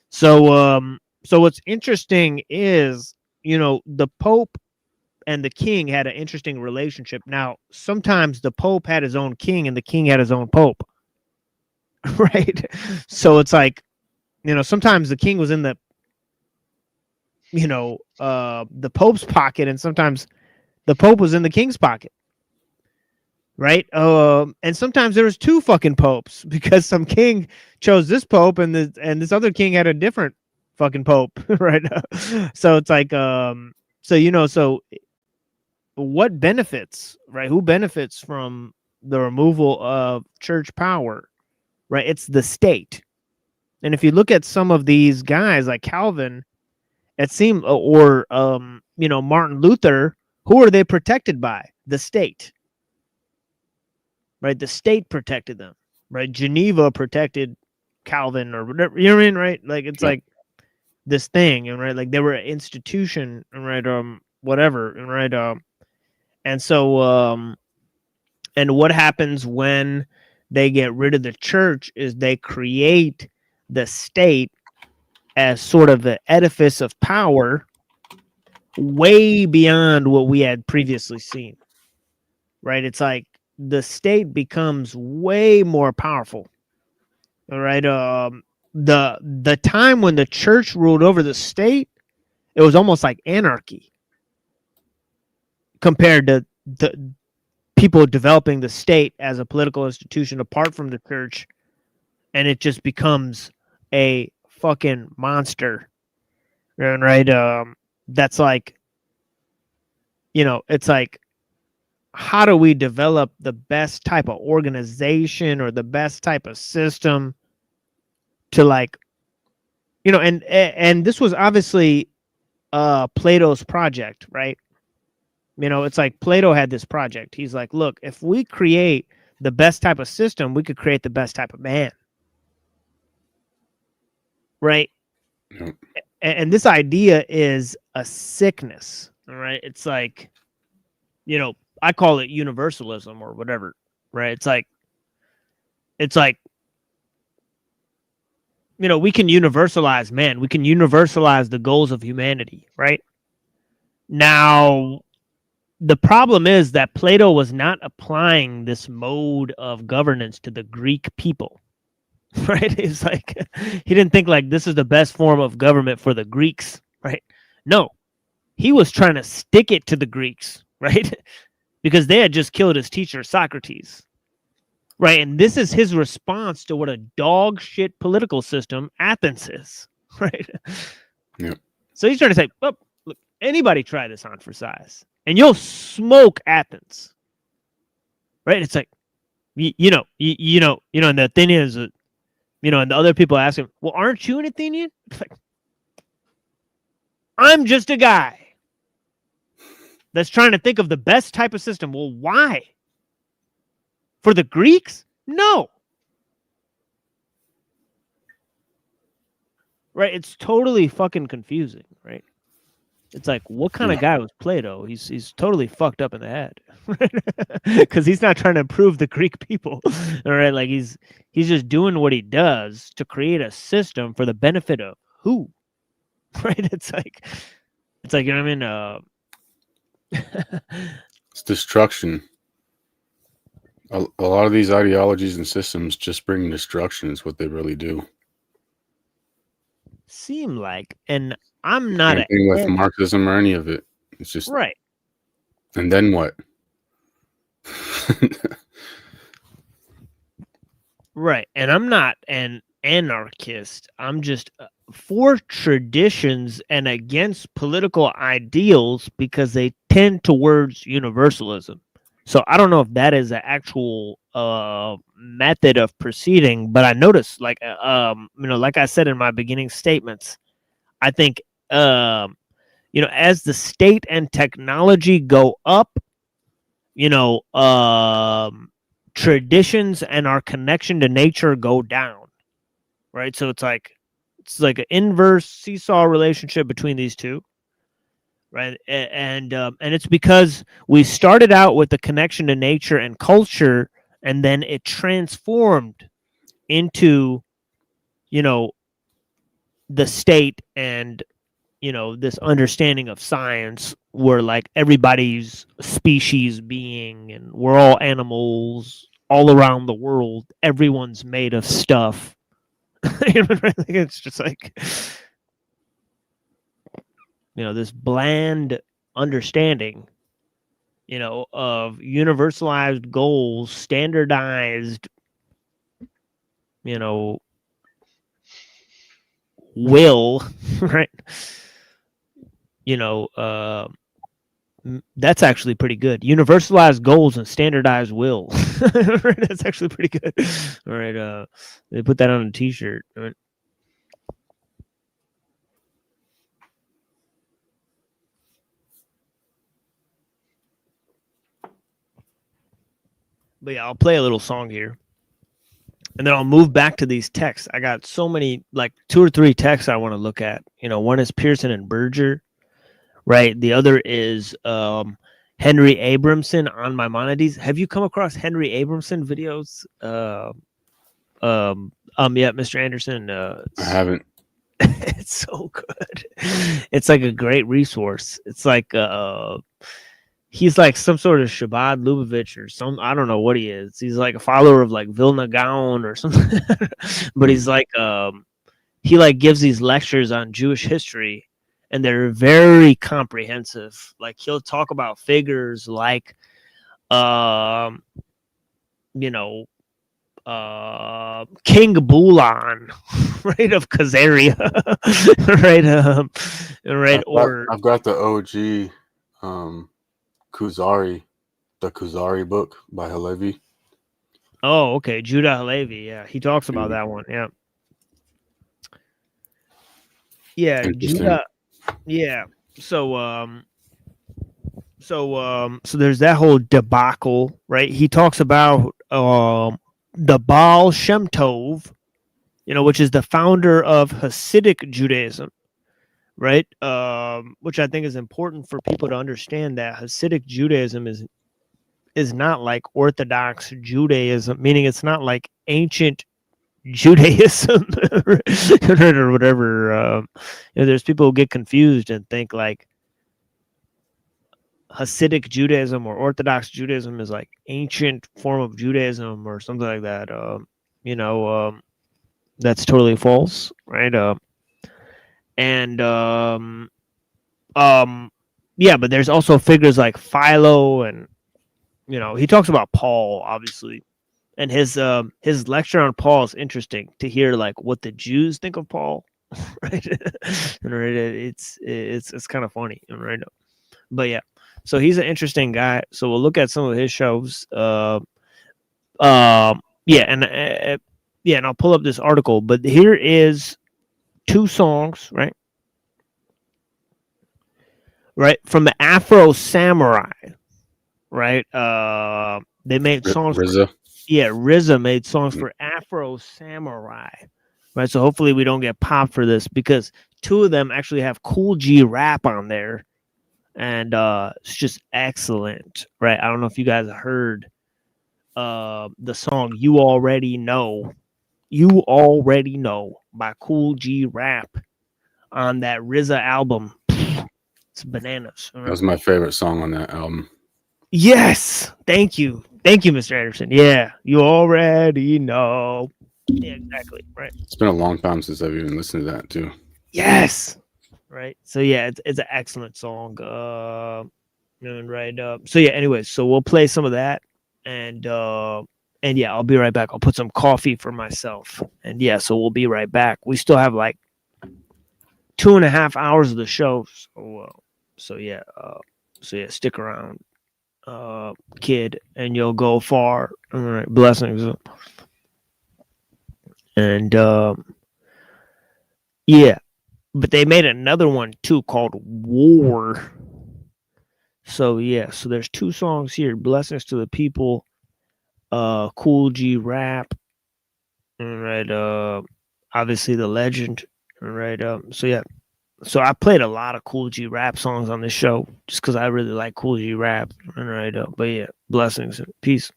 So so what's interesting is, the Pope and the king had an interesting relationship. Now, sometimes the Pope had his own king and the king had his own Pope, right? So it's like, sometimes the king was in the Pope's pocket, and sometimes the Pope was in the king's pocket, right? And sometimes there was two fucking popes because some king chose this pope and this other king had a different fucking pope, right? So it's like, so what benefits, right? Who benefits from the removal of church power, right? It's the state. And if you look at some of these guys like Calvin, it seemed, or Martin Luther, who are they protected by? The state, right? The state protected them, right? Geneva protected Calvin or whatever, you know what I mean, right? Like it's like this thing, and right, like they were an institution, right? Whatever, and right, and so and what happens when they get rid of the church is they create the state as sort of the edifice of power way beyond what we had previously seen, right? It's like the state becomes way more powerful, all right? The time when the church ruled over the state, it was almost like anarchy compared to the people developing the state as a political institution apart from the church, and it just becomes a fucking monster, right? That's like, it's like, how do we develop the best type of organization or the best type of system to, like, and this was obviously Plato's project, right? It's like Plato had this project. He's like, look, if we create the best type of system, we could create the best type of man, right? Yep. And this idea is a sickness, all right? It's like, I call it universalism or whatever, right? It's like, we can universalize man. We can universalize the goals of humanity, right? Now, the problem is that Plato was not applying this mode of governance to the Greek people, right? It's like, he didn't think like this is the best form of government for the Greeks, right? No, he was trying to stick it to the Greeks, right? Because they had just killed his teacher, Socrates, right? And this is his response to what a dog shit political system Athens is, right? Yep. So he's trying to say, well, look, anybody try this on for size, and you'll smoke Athens, right? It's like, and the Athenians, and the other people ask him, well, aren't you an Athenian? It's like, I'm just a guy that's trying to think of the best type of system. Well, why? For the Greeks? No. Right? It's totally fucking confusing, right? It's like, what kind of guy was Plato? He's totally fucked up in the head, because he's not trying to improve the Greek people, all right? Like he's just doing what he does to create a system for the benefit of who, right? It's like, you know what I mean? It's destruction. A lot of these ideologies and systems just bring destruction is what they really do. seem like, and I'm not Same thing with an Marxism or any of it. It's just right. And then what? Right. And I'm not an anarchist. I'm just for traditions and against political ideals because they tend towards universalism. So I don't know if that is an actual method of proceeding, but I noticed, like, like I said in my beginning statements, I think, as the state and technology go up, traditions and our connection to nature go down, right? So it's like an inverse seesaw relationship between these two, right? And it's because we started out with the connection to nature and culture, and then it transformed into, the state and this understanding of science where like everybody's species being and we're all animals all around the world. Everyone's made of stuff. It's just like, this bland understanding, of universalized goals, standardized, will, right? That's actually pretty good. Universalized goals and standardized will. That's actually pretty good. All right, they put that on a t-shirt. All right. But yeah, I'll play a little song here. And then I'll move back to these texts. I got so many, like 2 or 3 texts I want to look at. One is Pearson and Berger, right? The other is Henry Abramson on Maimonides. Have you come across Henry Abramson videos? Yeah, Mr. Anderson. I haven't. It's so good. It's like a great resource. It's like he's like some sort of Shabbat Lubavitch or some, I don't know what he is. He's like a follower of like Vilna Gaon or something. But he's like he like gives these lectures on Jewish history, and they're very comprehensive. Like he'll talk about figures like King Bulan, right, of Khazaria, right, I've got the OG Kuzari, the Kuzari book by Halevi. Oh, okay, Judah Halevi, yeah, he talks about that one, yeah, Judah, yeah. So there's that whole debacle, right? He talks about the Baal Shem Tov, which is the founder of Hasidic Judaism, right? Which I think is important for people to understand, that Hasidic Judaism is not like Orthodox Judaism, meaning it's not like ancient Judaism or whatever. There's people who get confused and think like Hasidic Judaism or Orthodox Judaism is like ancient form of Judaism or something like that. That's totally false, right? But there's also figures like Philo, and he talks about Paul, obviously, and his lecture on Paul is interesting to hear, like what the Jews think of Paul, right? And right, it's kind of funny, right? But yeah. So he's an interesting guy. So we'll look at some of his shows. And I'll pull up this article. But here is 2 songs, right? Right, from the Afro Samurai, right? They made songs. RZA. RZA made songs for Afro Samurai, right? So hopefully we don't get popped for this, because 2 of them actually have Cool G Rap on there. And it's just excellent, right? I don't know if you guys heard the song "You Already Know," by Cool G Rap on that RZA album. It's bananas. That was my favorite song on that album. Yes, thank you, Mr. Anderson. Yeah, you already know. Yeah, exactly. Right. It's been a long time since I've even listened to that too. Yes. Right. So yeah, it's an excellent song. And right. So yeah. Anyways, so we'll play some of that, and yeah, I'll be right back. I'll put some coffee for myself, and yeah, so we'll be right back. We still have like 2.5 hours of the show, so yeah, stick around, kid, and you'll go far. All right, blessings, and yeah, but they made another one too called War. So yeah, so there's 2 songs here. Blessings to the People, Cool G Rap, all right, obviously the legend, all right, so yeah, so I played a lot of Cool G Rap songs on this show just because I really like Cool G Rap, all right, but yeah, blessings, peace.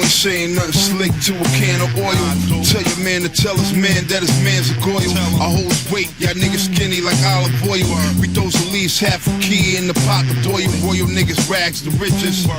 Saying nothing slick to a can of oil. Tell your man to tell his man that his man's a goyle. I hold his weight, y'all niggas skinny like olive oil. We throws at least half a key in the pot to boil. Royal niggas rags the richest.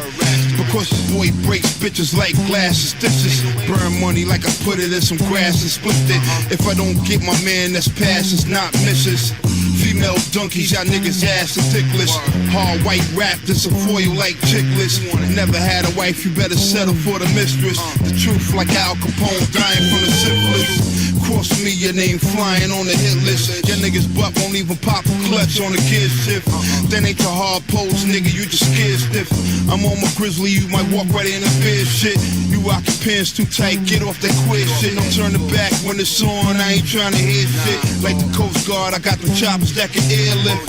Because the boy breaks bitches like glasses, stitches. Burn money like I put it in some grass and split it. If I don't get my man, that's passes, not misses. Female donkeys, y'all niggas ass is dickless. Hard white wrapped in some foil like chicklets. Never had a wife, you better settle for the mistress. The truth like Al Capone dying from the syphilis. Cross me, your name flying on the hit list. Your niggas butt won't even pop a clutch on the gear shift. Then ain't the hard pose, nigga, you just scared stiff. I'm on my grizzly, you might walk right in the bed shit. You rock your pants too tight, get off that quiz shit. Don't turn it back when it's on, I ain't trying to hear shit. Like the Coast Guard, I got them choppers that can airlift.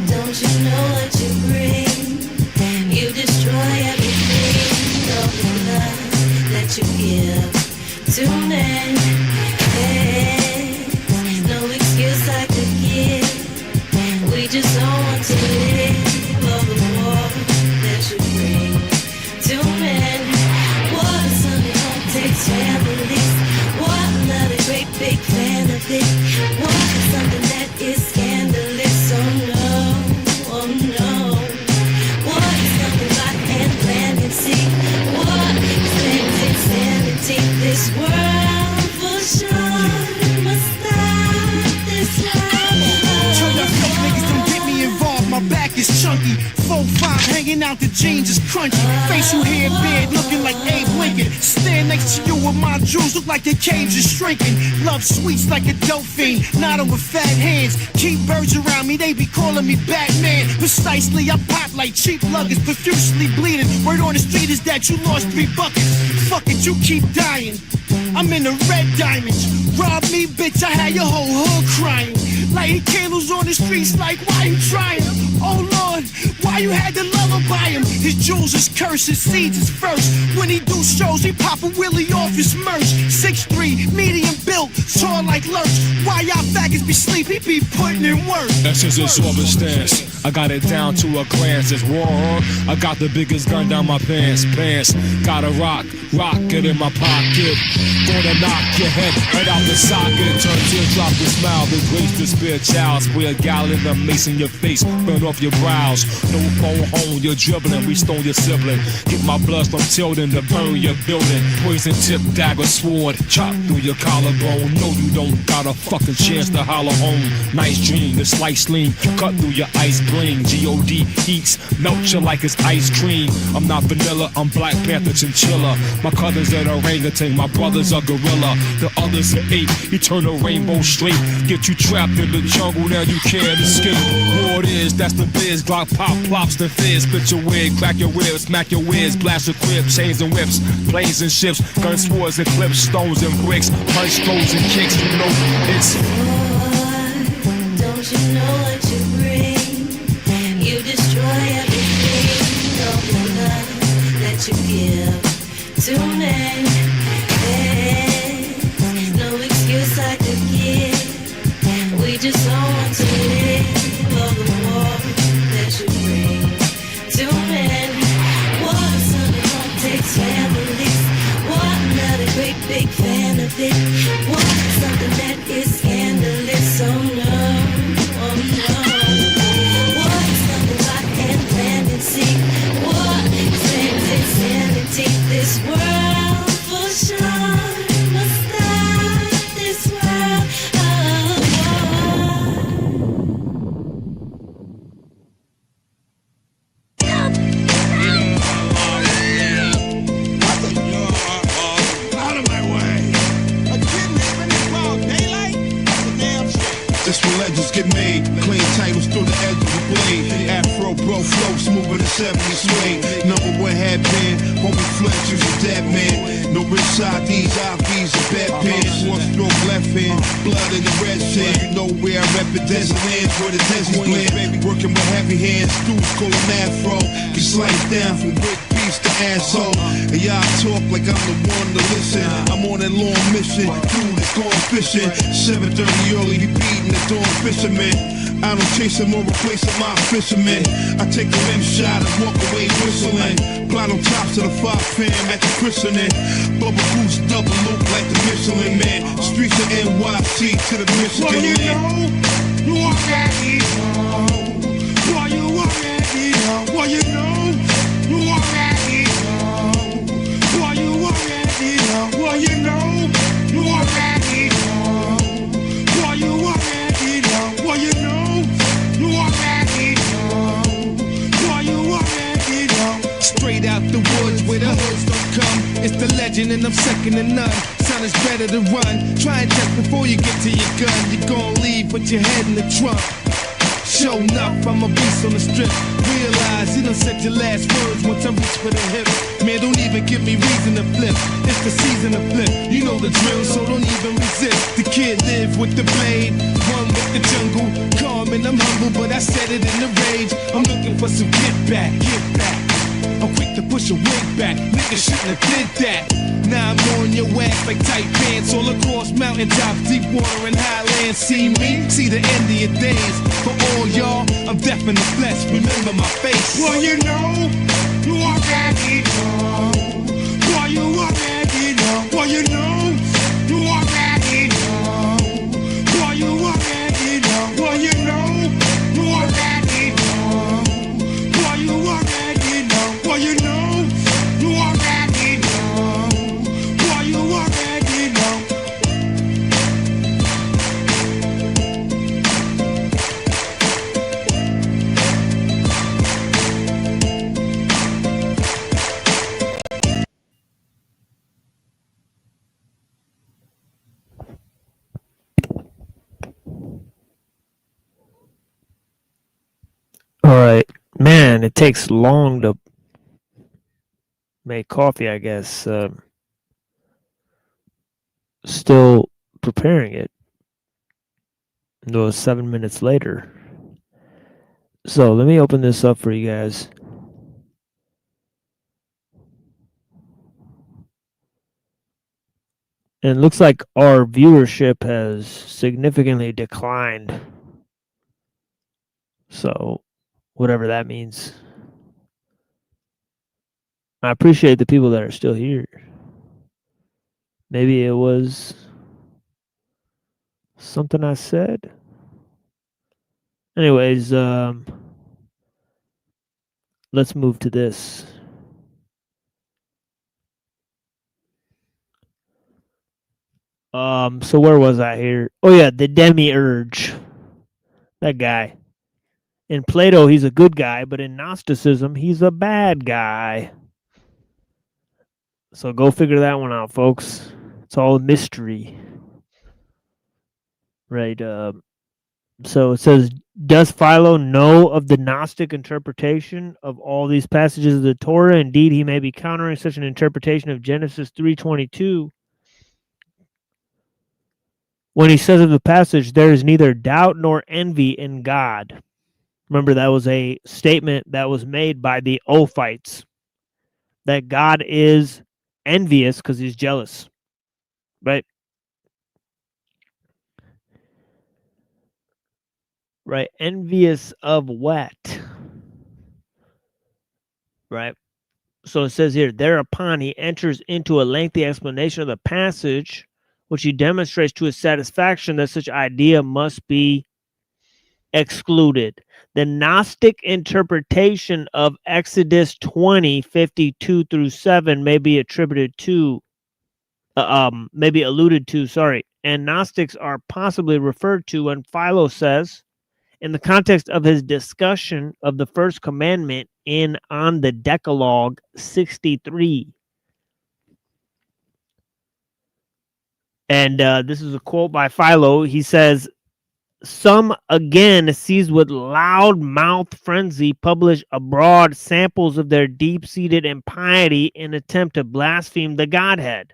Don't you know what you bring? You destroy everything. All the love that you give to men. There's no excuse I could give. We just don't want to live. All the war that you bring to men. What a son home takes families. What another great big fan of it. What is something that is scandalous? Oh no, oh no. What is something I can plan and see? What is man's insanity? This world for sure must stop this world. Turn your fake niggas, don't get me involved. My back is chunky. 4-5 hanging out, the jeans is crunchy. Facial hair beard looking like Abe Lincoln. Stand next to you with my jewels, look like the cage is shrinking. Love sweets like a dope fiend, not with fat hands. Keep birds around me, they be calling me Batman. Precisely, I pop like cheap luggage, profusely bleeding. Word on the street is that you lost 3 buckets. Fuck it, you keep dying. I'm in the red diamonds. Rob me, bitch, I had your whole hood crying. Lighting candles on the streets like, why you trying? Oh Lord, why you had to lullaby him? His jewels is cursed, his seeds is first. When he do shows, he pop a willy off his merch. 6'3", medium built, tall like lurch. Why y'all faggots be sleep? He be putting in work. That's just a sort of stance. I got it down to a glance. It's war. I got the biggest gun down my pants. Got a rocket in my pocket. Gonna knock your head right out the socket. Turn teardrop to smile. The grace to spare child. Spray a gallon of mace in your face. Burn off your brows. No phone home. You're dribbling. We stole your sibling. Get my blood from tilting to burn your building. Poison tip dagger sword. Chop through your collarbone. No, you don't got a fucking chance to holler home. Nice dream. The slice lean. Cut through your ice bling. G.O.D. heats. Melt you like it's ice cream. I'm not vanilla. I'm Black Panther chinchilla. My cousins are orangutan. My brothers are gorilla. The others are ape. Eternal rainbow straight. Get you trapped in the jungle. Now you can't escape. War it is. That's the biz. Glock pop plops the fizz. Split your wig. Crack your ribs. Smack your whiz. Blast your crib. Chains and whips. Planes and ships. Gun swords and clips. Stones and bricks. Punch throws and kicks. You know it's. Don't you know what you bring? You destroy everything. All the love that you give to men. There's no excuse I could give. We just don't want to live. All the war that you bring to men. What if something home takes families? What another great big fan of it? What if something internet is scandalous. Oh no, oh no. What is nothing but land and sea? What is insanity? This world for sure must stop. This world, Out of my way. A kidnapping in broad daylight? That's a damn shame. This where legends get made. Clean titles through the edge of a blade. Afro bro flow smoother than 70s swing. Number one headband. Homie flex is a dead man. No rich IDs, IVs, and bad pants. One stroke left hand. Blood in the red sand. You know where I rep it. Desert lands where the desert blend. Baby working with heavy hands. Dudes call him afro. He sliced down from brick piece to asshole. And y'all talk like I'm the one to listen. I'm on that long mission. Dude is going fishing. 7:30 early. He beating the dawn fisherman. I don't chase him or replace him, my fisherman. I take a rim shot and walk away whistling. Plot on tops of the 5 fam at the christening. Bubba Goose double loop like the Michelin man. Streets of NYC to the Michigan Well, you land. know, you already know. Well, you already know. Well, you know, you already know. Well, you already know. Well, you know, you already know. Well, you already know. Well, you know, you already know. Well, you already know. Straight out the woods where the hoods don't come. It's the legend and I'm second to none. Son is better to run. Try and check before you get to your gun. You're gonna leave with your head in the trunk. Show enough, I'm a beast on the strip. Realize you done said your last words once I reach for the hip. Man, don't even give me reason to flip. It's the season to flip. You know the drill, so don't even resist. The kid live with the blade, one with the jungle. Calm and I'm humble, but I said it in the rage. I'm looking for some get back, get back. I'm quick to push a wig back. Niggas shouldn't have did that. Now I'm on your ass like tight pants all across mountaintops, deep water and highlands. See me, see the end of your days. For all y'all, I'm deaf in the flesh. Remember my face. Well, you know, you already know. Well, you already know. Well, you know, you already know. Well, you already know. Well, you know, you already know. Well, you already know. Well, you know, you already know. Well, you already know. All right, man. It takes long to make coffee, I guess. Still preparing it. It was 7 minutes later. So let me open this up for you guys. And it looks like our viewership has significantly declined. So whatever that means. I appreciate the people that are still here. Maybe it was something I said. Anyways, let's move to this. So where was I here? Oh yeah, the demiurge. That guy. In Plato, he's a good guy, but in Gnosticism, he's a bad guy. So go figure that one out, folks. It's all a mystery. Right. So it says, does Philo know of the Gnostic interpretation of all these passages of the Torah? Indeed, he may be countering such an interpretation of Genesis 3:22. When he says of the passage, there is neither doubt nor envy in God. Remember, that was a statement that was made by the Ophites, that God is envious because he's jealous, right? Right, envious of what? Right? So it says here, thereupon he enters into a lengthy explanation of the passage which he demonstrates to his satisfaction that such idea must be excluded. The Gnostic interpretation of Exodus 20:52 through 7 may be attributed to, may be alluded to, and Gnostics are possibly referred to when Philo says, in the context of his discussion of the first commandment on the Decalogue 63. And this is a quote by Philo. He says, some, again, seized with loud mouth frenzy, publish abroad samples of their deep-seated impiety in attempt to blaspheme the Godhead.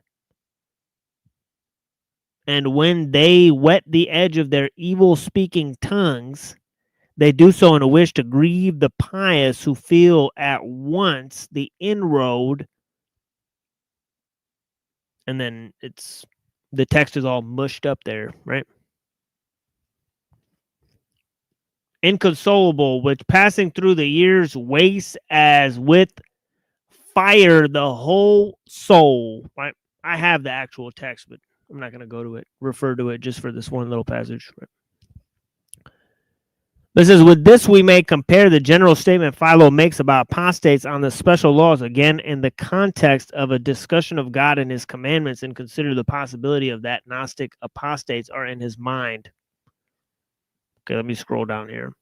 And when they wet the edge of their evil-speaking tongues, they do so in a wish to grieve the pious who feel at once the inroad. And then the text is all mushed up there, right? Inconsolable, which passing through the years wastes as with fire the whole soul. Right? I have the actual text, but I'm not going to go to it, refer to it just for this one little passage. Right? This is, with this we may compare the general statement Philo makes about apostates on the special laws, again, in the context of a discussion of God and his commandments, and consider the possibility of that Gnostic apostates are in his mind. Okay, let me scroll down here.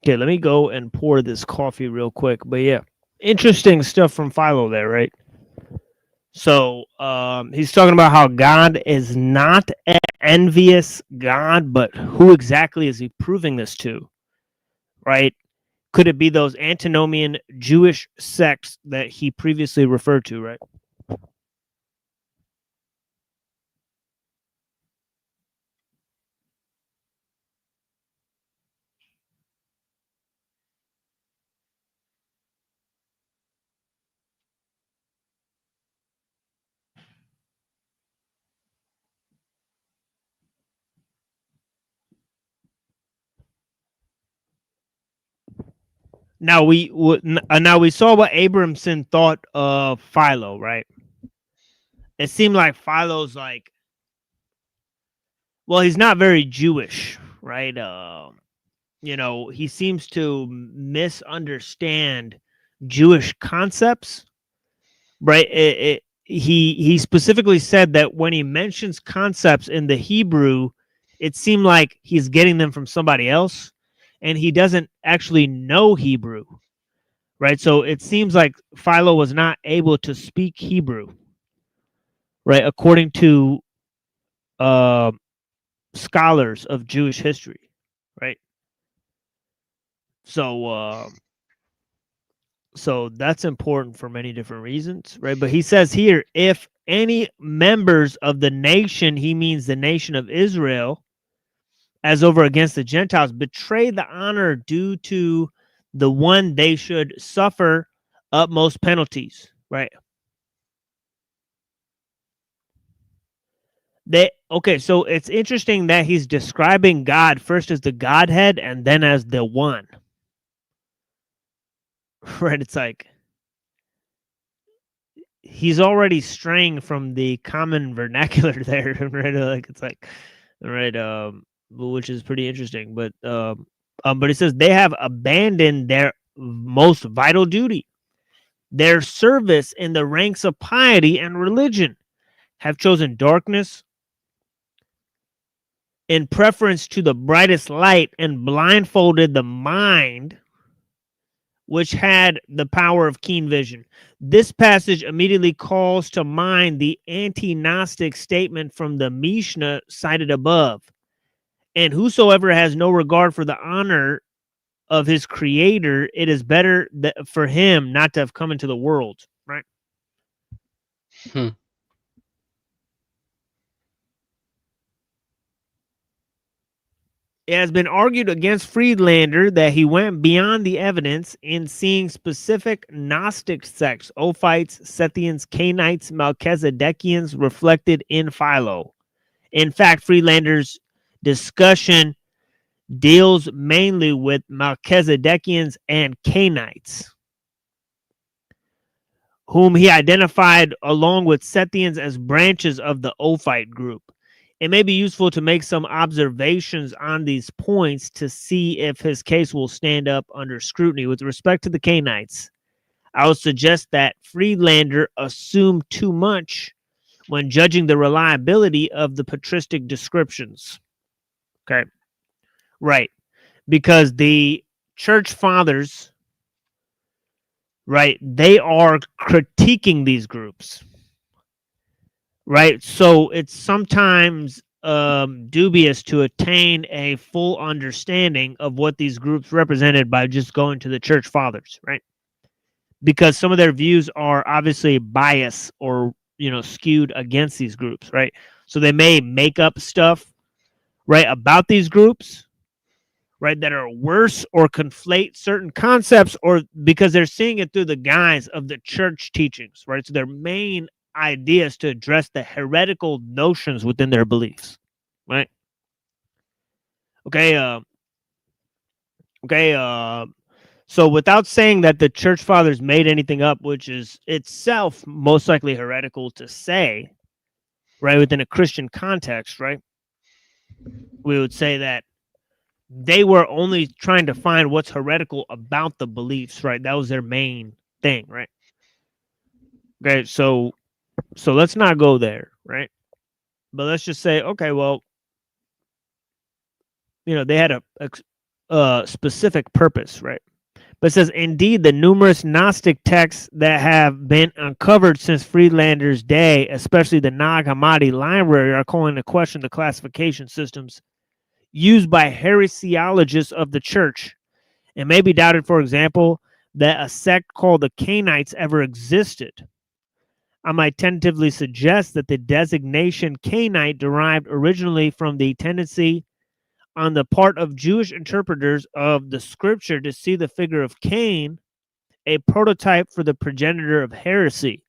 Okay, let me go and pour this coffee real quick. But yeah, interesting stuff from Philo there, right? So he's talking about how God is not an envious God, but who exactly is he proving this to, right? Could it be those antinomian Jewish sects that he previously referred to, right? Now we saw what Abramson thought of Philo, right? It seemed like Philo's like, well, he's not very Jewish, right? You know, he seems to misunderstand Jewish concepts, right? He specifically said that when he mentions concepts in the Hebrew, it seemed like he's getting them from somebody else, and he doesn't actually know Hebrew, right? So it seems like Philo was not able to speak Hebrew, right? According to scholars of Jewish history, right? So that's important for many different reasons, right? But he says here, if any members of the nation, he means the nation of Israel, as over against the Gentiles, betray the honor due to the one, they should suffer utmost penalties, right? Okay, so it's interesting that he's describing God first as the Godhead and then as the one. Right? It's like he's already straying from the common vernacular there, right? Like it's like, right, which is pretty interesting. But it says they have abandoned their most vital duty, their service in the ranks of piety and religion, have chosen darkness in preference to the brightest light, and blindfolded the mind, which had the power of keen vision. This passage immediately calls to mind the anti-Gnostic statement from the Mishnah cited above. And whosoever has no regard for the honor of his creator, it is better for him not to have come into the world, right? It has been argued against Friedlander that he went beyond the evidence in seeing specific Gnostic sects, Ophites, Sethians, Cainites, Melchizedekians, reflected in Philo. In fact, Friedlander's discussion deals mainly with Melchizedekians and Cainites, whom he identified along with Sethians as branches of the Ophite group. It may be useful to make some observations on these points to see if his case will stand up under scrutiny. With respect to the Cainites, I would suggest that Friedlander assumed too much when judging the reliability of the patristic descriptions. Okay. Right. Because the church fathers, right, they are critiquing these groups. Right. So it's sometimes dubious to attain a full understanding of what these groups represented by just going to the church fathers. Right. Because some of their views are obviously biased or, skewed against these groups. Right. So they may make up stuff, right, about these groups, right, that are worse or conflate certain concepts, or because they're seeing it through the guise of the church teachings, right? So their main idea is to address the heretical notions within their beliefs, right? Okay. So without saying that the church fathers made anything up, which is itself most likely heretical to say, right, within a Christian context, right, we would say that they were only trying to find what's heretical about the beliefs, right? That was their main thing, right? Okay, so let's not go there, right? But let's just say, okay, well, they had a specific purpose, right? But it says, indeed, the numerous Gnostic texts that have been uncovered since Friedlander's day, especially the Nag Hammadi library, are calling into question the classification systems used by heresiologists of the church. It may be doubted, for example, that a sect called the Cainites ever existed. I might tentatively suggest that the designation Cainite derived originally from the tendency on the part of Jewish interpreters of the scripture to see the figure of Cain, a prototype for the progenitor of heresy.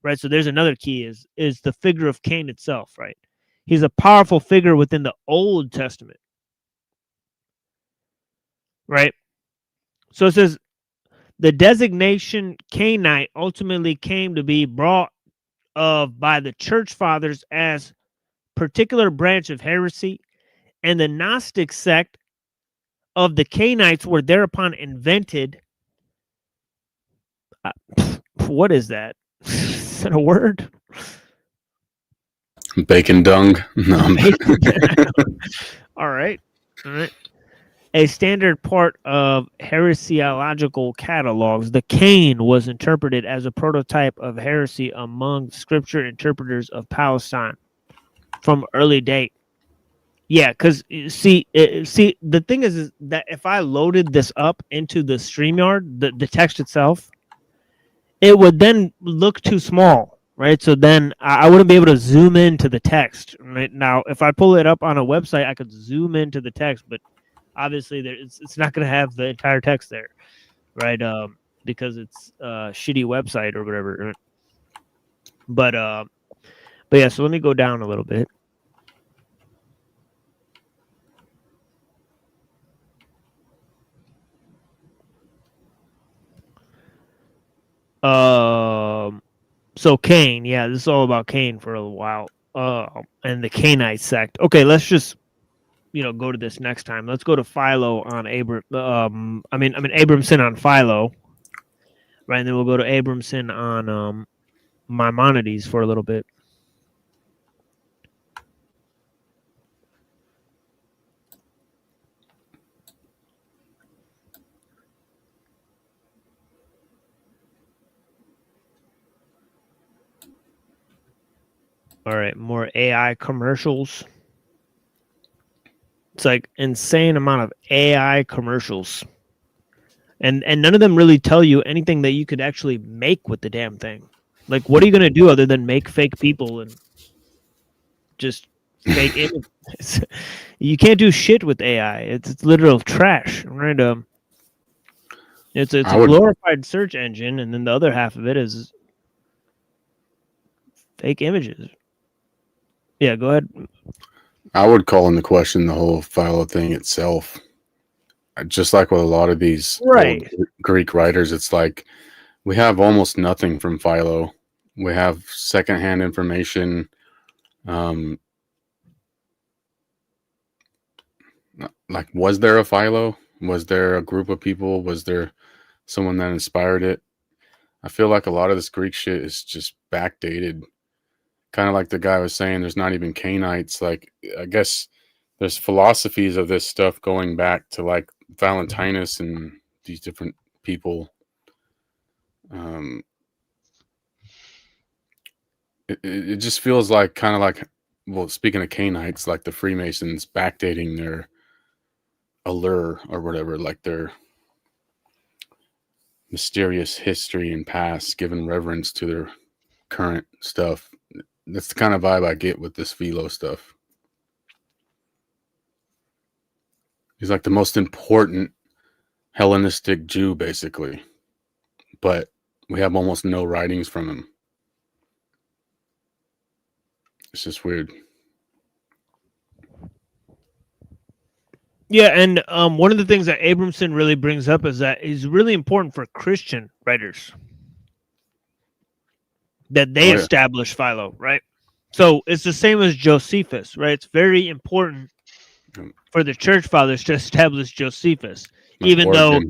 Right? So there's another key is the figure of Cain itself, right? He's a powerful figure within the Old Testament. Right? So it says, the designation Cainite ultimately came to be brought of by the church fathers as particular branch of heresy, and the Gnostic sect of the Cainites were thereupon invented. What is that? Is that a word? Bacon dung. No. All right. A standard part of heresiological catalogs, the Cain was interpreted as a prototype of heresy among scripture interpreters of Palestine from early date. Yeah, because see, the thing is that if I loaded this up into the StreamYard, the text itself, it would then look too small, right? So then I wouldn't be able to zoom into the text. Right now, if I pull it up on a website, I could zoom into the text, but obviously it's not going to have the entire text there, right? Because it's a shitty website or whatever. Right? But yeah. So let me go down a little bit. So Cain, yeah, this is all about Cain for a while. And the Cainite sect. Okay, let's just go to this next time. Let's go to Philo on Abramson on Philo. Right, and then we'll go to Abramson on Maimonides for a little bit. All right, more AI commercials. It's like insane amount of AI commercials. And none of them really tell you anything that you could actually make with the damn thing. Like, what are you going to do other than make fake people and just fake images? You can't do shit with AI. It's literal trash, right? It's a glorified search engine, and then the other half of it is fake images. Yeah, go ahead. I would call into question the whole Philo thing itself. Just like with a lot of these Right. old Greek writers, it's like we have almost nothing from Philo. We have secondhand information. Like, was there a Philo? Was there a group of people? Was there someone that inspired it? I feel like a lot of this Greek shit is just backdated. Kind of like the guy was saying, there's not even Cainites. Like, I guess there's philosophies of this stuff going back to like Valentinus and these different people. It just feels like kind of like, well, speaking of Cainites, like the Freemasons backdating their allure or whatever, like their mysterious history and past, giving reverence to their current stuff. That's the kind of vibe I get with this Philo stuff. He's like the most important Hellenistic Jew, basically. But we have almost no writings from him. It's just weird. Yeah, and one of the things that Abramson really brings up is that it's really important for Christian writers that they establish Philo, right? So it's the same as Josephus, right? It's very important for the church fathers to establish Josephus, even though,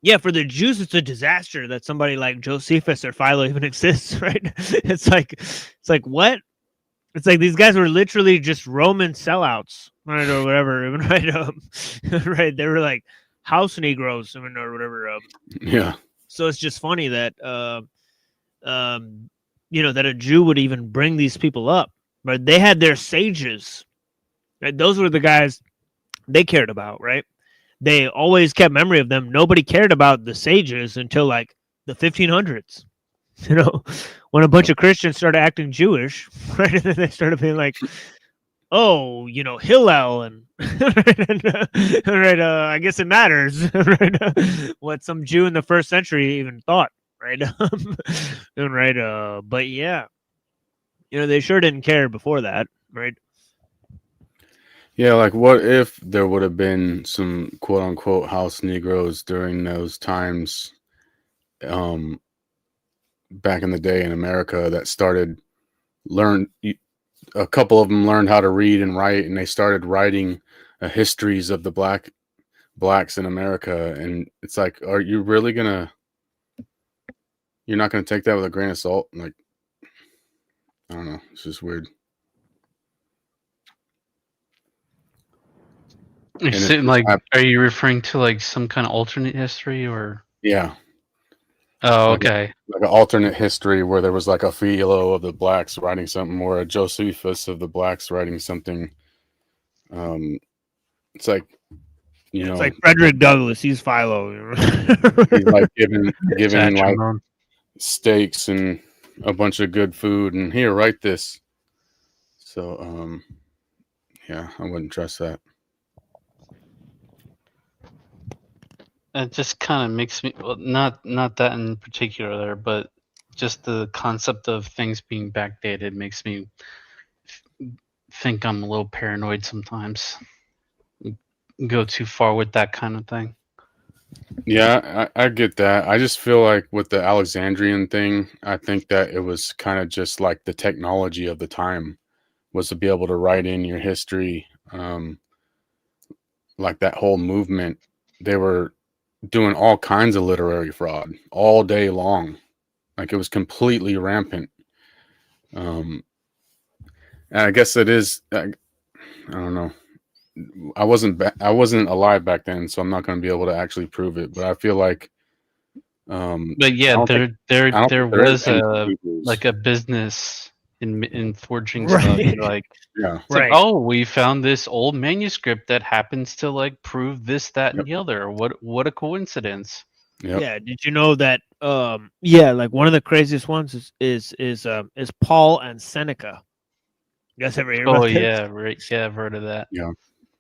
yeah, for the Jews it's a disaster that somebody like Josephus or Philo even exists, right? It's like what? It's like these guys were literally just Roman sellouts, right, or whatever, right? Right? They were like house Negroes, or whatever. Yeah. So it's just funny that that a Jew would even bring these people up, but they had their sages, right? Those were the guys they cared about, right? They always kept memory of them. Nobody cared about the sages until like the 1500s, when a bunch of Christians started acting Jewish, right? And then they started being like, oh, Hillel and right, I guess it matters, right? What some Jew in the first century even thought, right? Right, but yeah, they sure didn't care before that, right? Yeah, like what if there would have been some quote unquote house Negroes during those times, back in the day in America that a couple of them learned how to read and write, and they started writing histories of the blacks in America. And it's like, are you really you're not gonna take that with a grain of salt? Like, I don't know, it's just weird. You're saying, like, are you referring to like some kind of alternate history, or? Yeah. Oh, okay. Like an alternate history where there was like a Philo of the blacks writing something, or a Josephus of the blacks writing something. It's like, it's like Frederick Douglass. He's Philo. He's like giving like steaks and a bunch of good food, and here, write this. So, yeah, I wouldn't trust that. It just kind of makes me, well, not that in particular, but just the concept of things being backdated makes me think I'm a little paranoid sometimes. Go too far with that kind of thing. Yeah, I get that. I just feel like with the Alexandrian thing, I think that it was kind of just like the technology of the time was to be able to write in your history. Like that whole movement, they were doing all kinds of literary fraud all day long. Like it was completely rampant. And I guess it is, I don't know. I wasn't alive back then, so I'm not going to be able to actually prove it, but I feel like but yeah, there was a business in forging stuff. Like, yeah, it's like, oh, we found this old manuscript that happens to like prove this, that, and the other. What a coincidence. Yeah, did you know that like one of the craziest ones is Paul and Seneca. You guys ever hear about this? Yeah, right. Yeah, I've heard of that. Yeah.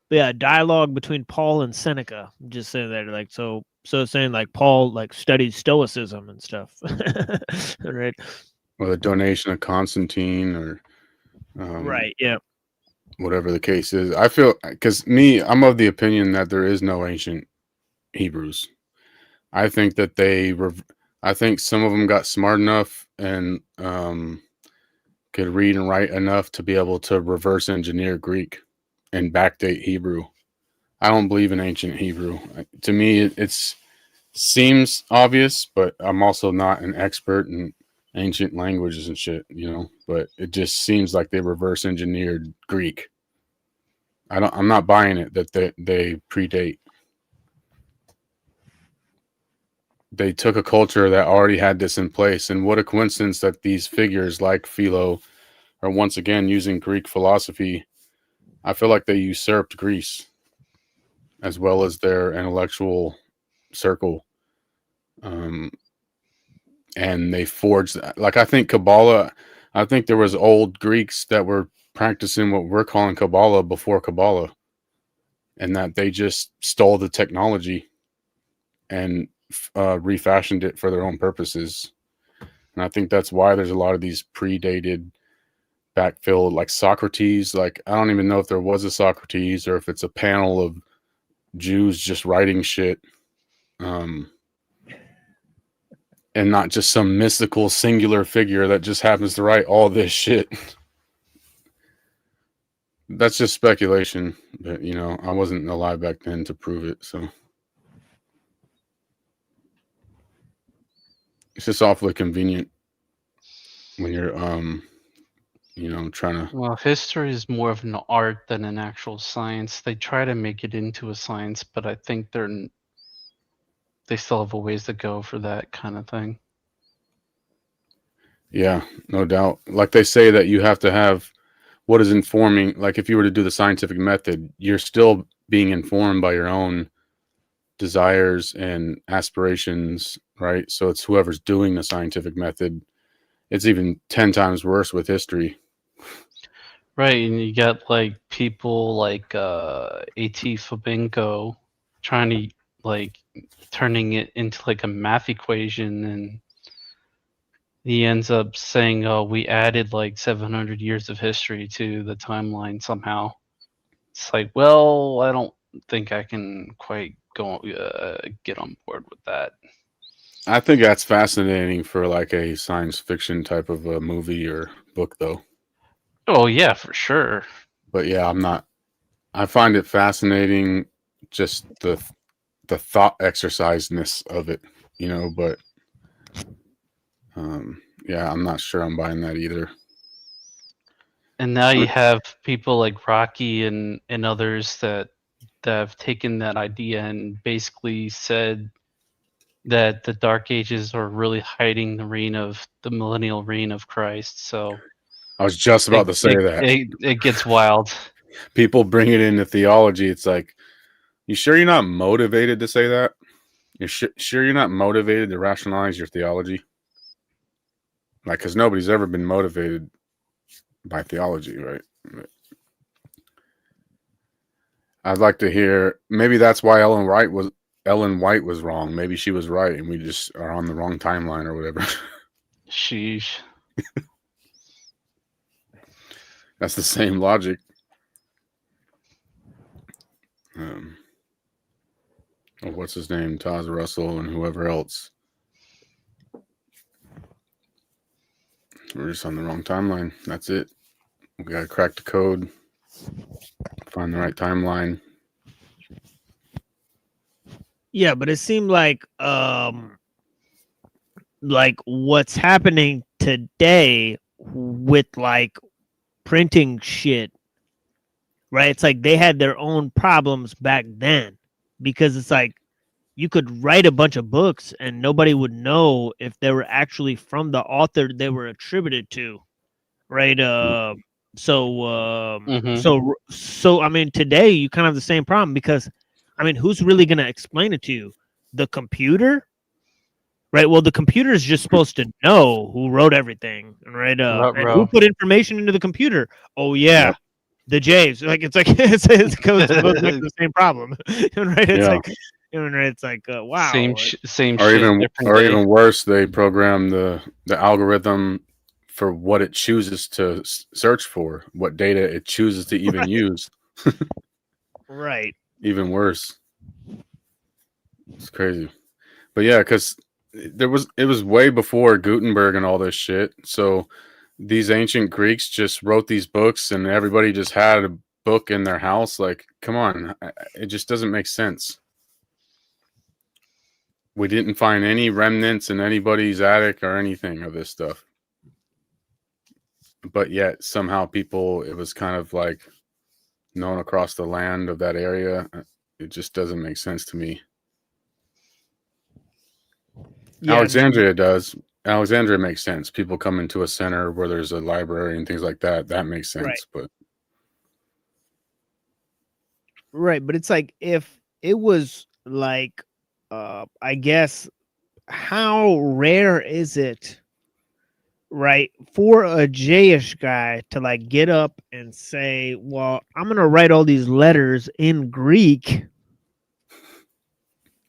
But yeah, dialogue between Paul and Seneca. Just saying that, like, so saying like Paul like studied Stoicism and stuff. Right. Or the donation of Constantine, or right, yeah. whatever the case is. I feel, because I'm of the opinion that there is no ancient Hebrews. I think that I think some of them got smart enough and could read and write enough to be able to reverse engineer Greek and backdate Hebrew. I don't believe in ancient Hebrew. To me, it seems obvious, but I'm also not an expert in ancient languages and shit, but it just seems like they reverse engineered Greek. I'm not buying it that they predate. They took a culture that already had this in place, and what a coincidence that these figures like Philo are once again using Greek philosophy. I feel like they usurped Greece as well as their intellectual circle. And they forged, like, I think Kabbalah, I think there was old Greeks that were practicing what we're calling Kabbalah before Kabbalah, and that they just stole the technology and refashioned it for their own purposes. And I think that's why there's a lot of these predated backfilled, like Socrates. Like, I don't even know if there was a Socrates or if it's a panel of Jews just writing shit, and not just some mystical singular figure that just happens to write all this shit. That's just speculation, but I wasn't alive back then to prove it, so it's just awfully convenient when you're trying to. Well, history is more of an art than an actual science. They try to make it into a science, but I think they still have a ways to go for that kind of thing. Yeah, no doubt. Like they say that you have to have what is informing. Like if you were to do the scientific method, you're still being informed by your own desires and aspirations, right? So it's whoever's doing the scientific method. It's even 10 times worse with history. Right, and you got like people like A.T. Fabinko trying to like turning it into like a math equation, and he ends up saying, "Oh, we added like 700 years of history to the timeline somehow." It's like, well, I don't think I can quite get on board with that. I think that's fascinating for like a science fiction type of a movie or book, though. Oh yeah, for sure. But yeah, I find it fascinating, just the thought exerciseness of it, but yeah, I'm not sure I'm buying that either. And now you have people like Rocky and others that have taken that idea and basically said that the Dark Ages are really hiding the millennial reign of Christ. So I was just about to say that. It gets wild. People bring it into theology. It's like, you sure you're not motivated to say that? You're sure you're not motivated to rationalize your theology? Like, because nobody's ever been motivated by theology, right? I'd like to hear, maybe that's why Ellen White was wrong. Maybe she was right and we just are on the wrong timeline or whatever. Sheesh. That's the same logic. What's his name? Taz Russell and whoever else. We're just on the wrong timeline. That's it. We gotta crack the code. Find the right timeline. Yeah, but it seemed like what's happening today with like printing shit, right? It's like they had their own problems back then, because it's like you could write a bunch of books and nobody would know if they were actually from the author they were attributed to, right? So I mean, today you kind of have the same problem, because I mean, who's really going to explain it to you? The computer? Right. Well, the computer is just supposed to know who wrote everything, right? And who put information into the computer? Oh yeah, the Jays. Like it goes back to the same problem, right? It's like, it's like wow. Same or shit. Even worse, they program the algorithm for what it chooses to search for, what data it chooses to even use. Right. Even worse. It's crazy. But yeah, because it was way before Gutenberg and all this shit. So these ancient Greeks just wrote these books and everybody just had a book in their house. Like, come on. It just doesn't make sense. We didn't find any remnants in anybody's attic or anything of this stuff. But yet somehow it was kind of like known across the land of that area. It just doesn't make sense to me. Yeah, Alexandria does. Alexandria makes sense. People come into a center where there's a library and things like that. That makes sense. Right. But It's like if it was like, I guess, how rare is it, right, for a Jayish guy to like get up and say, well, I'm going to write all these letters in Greek,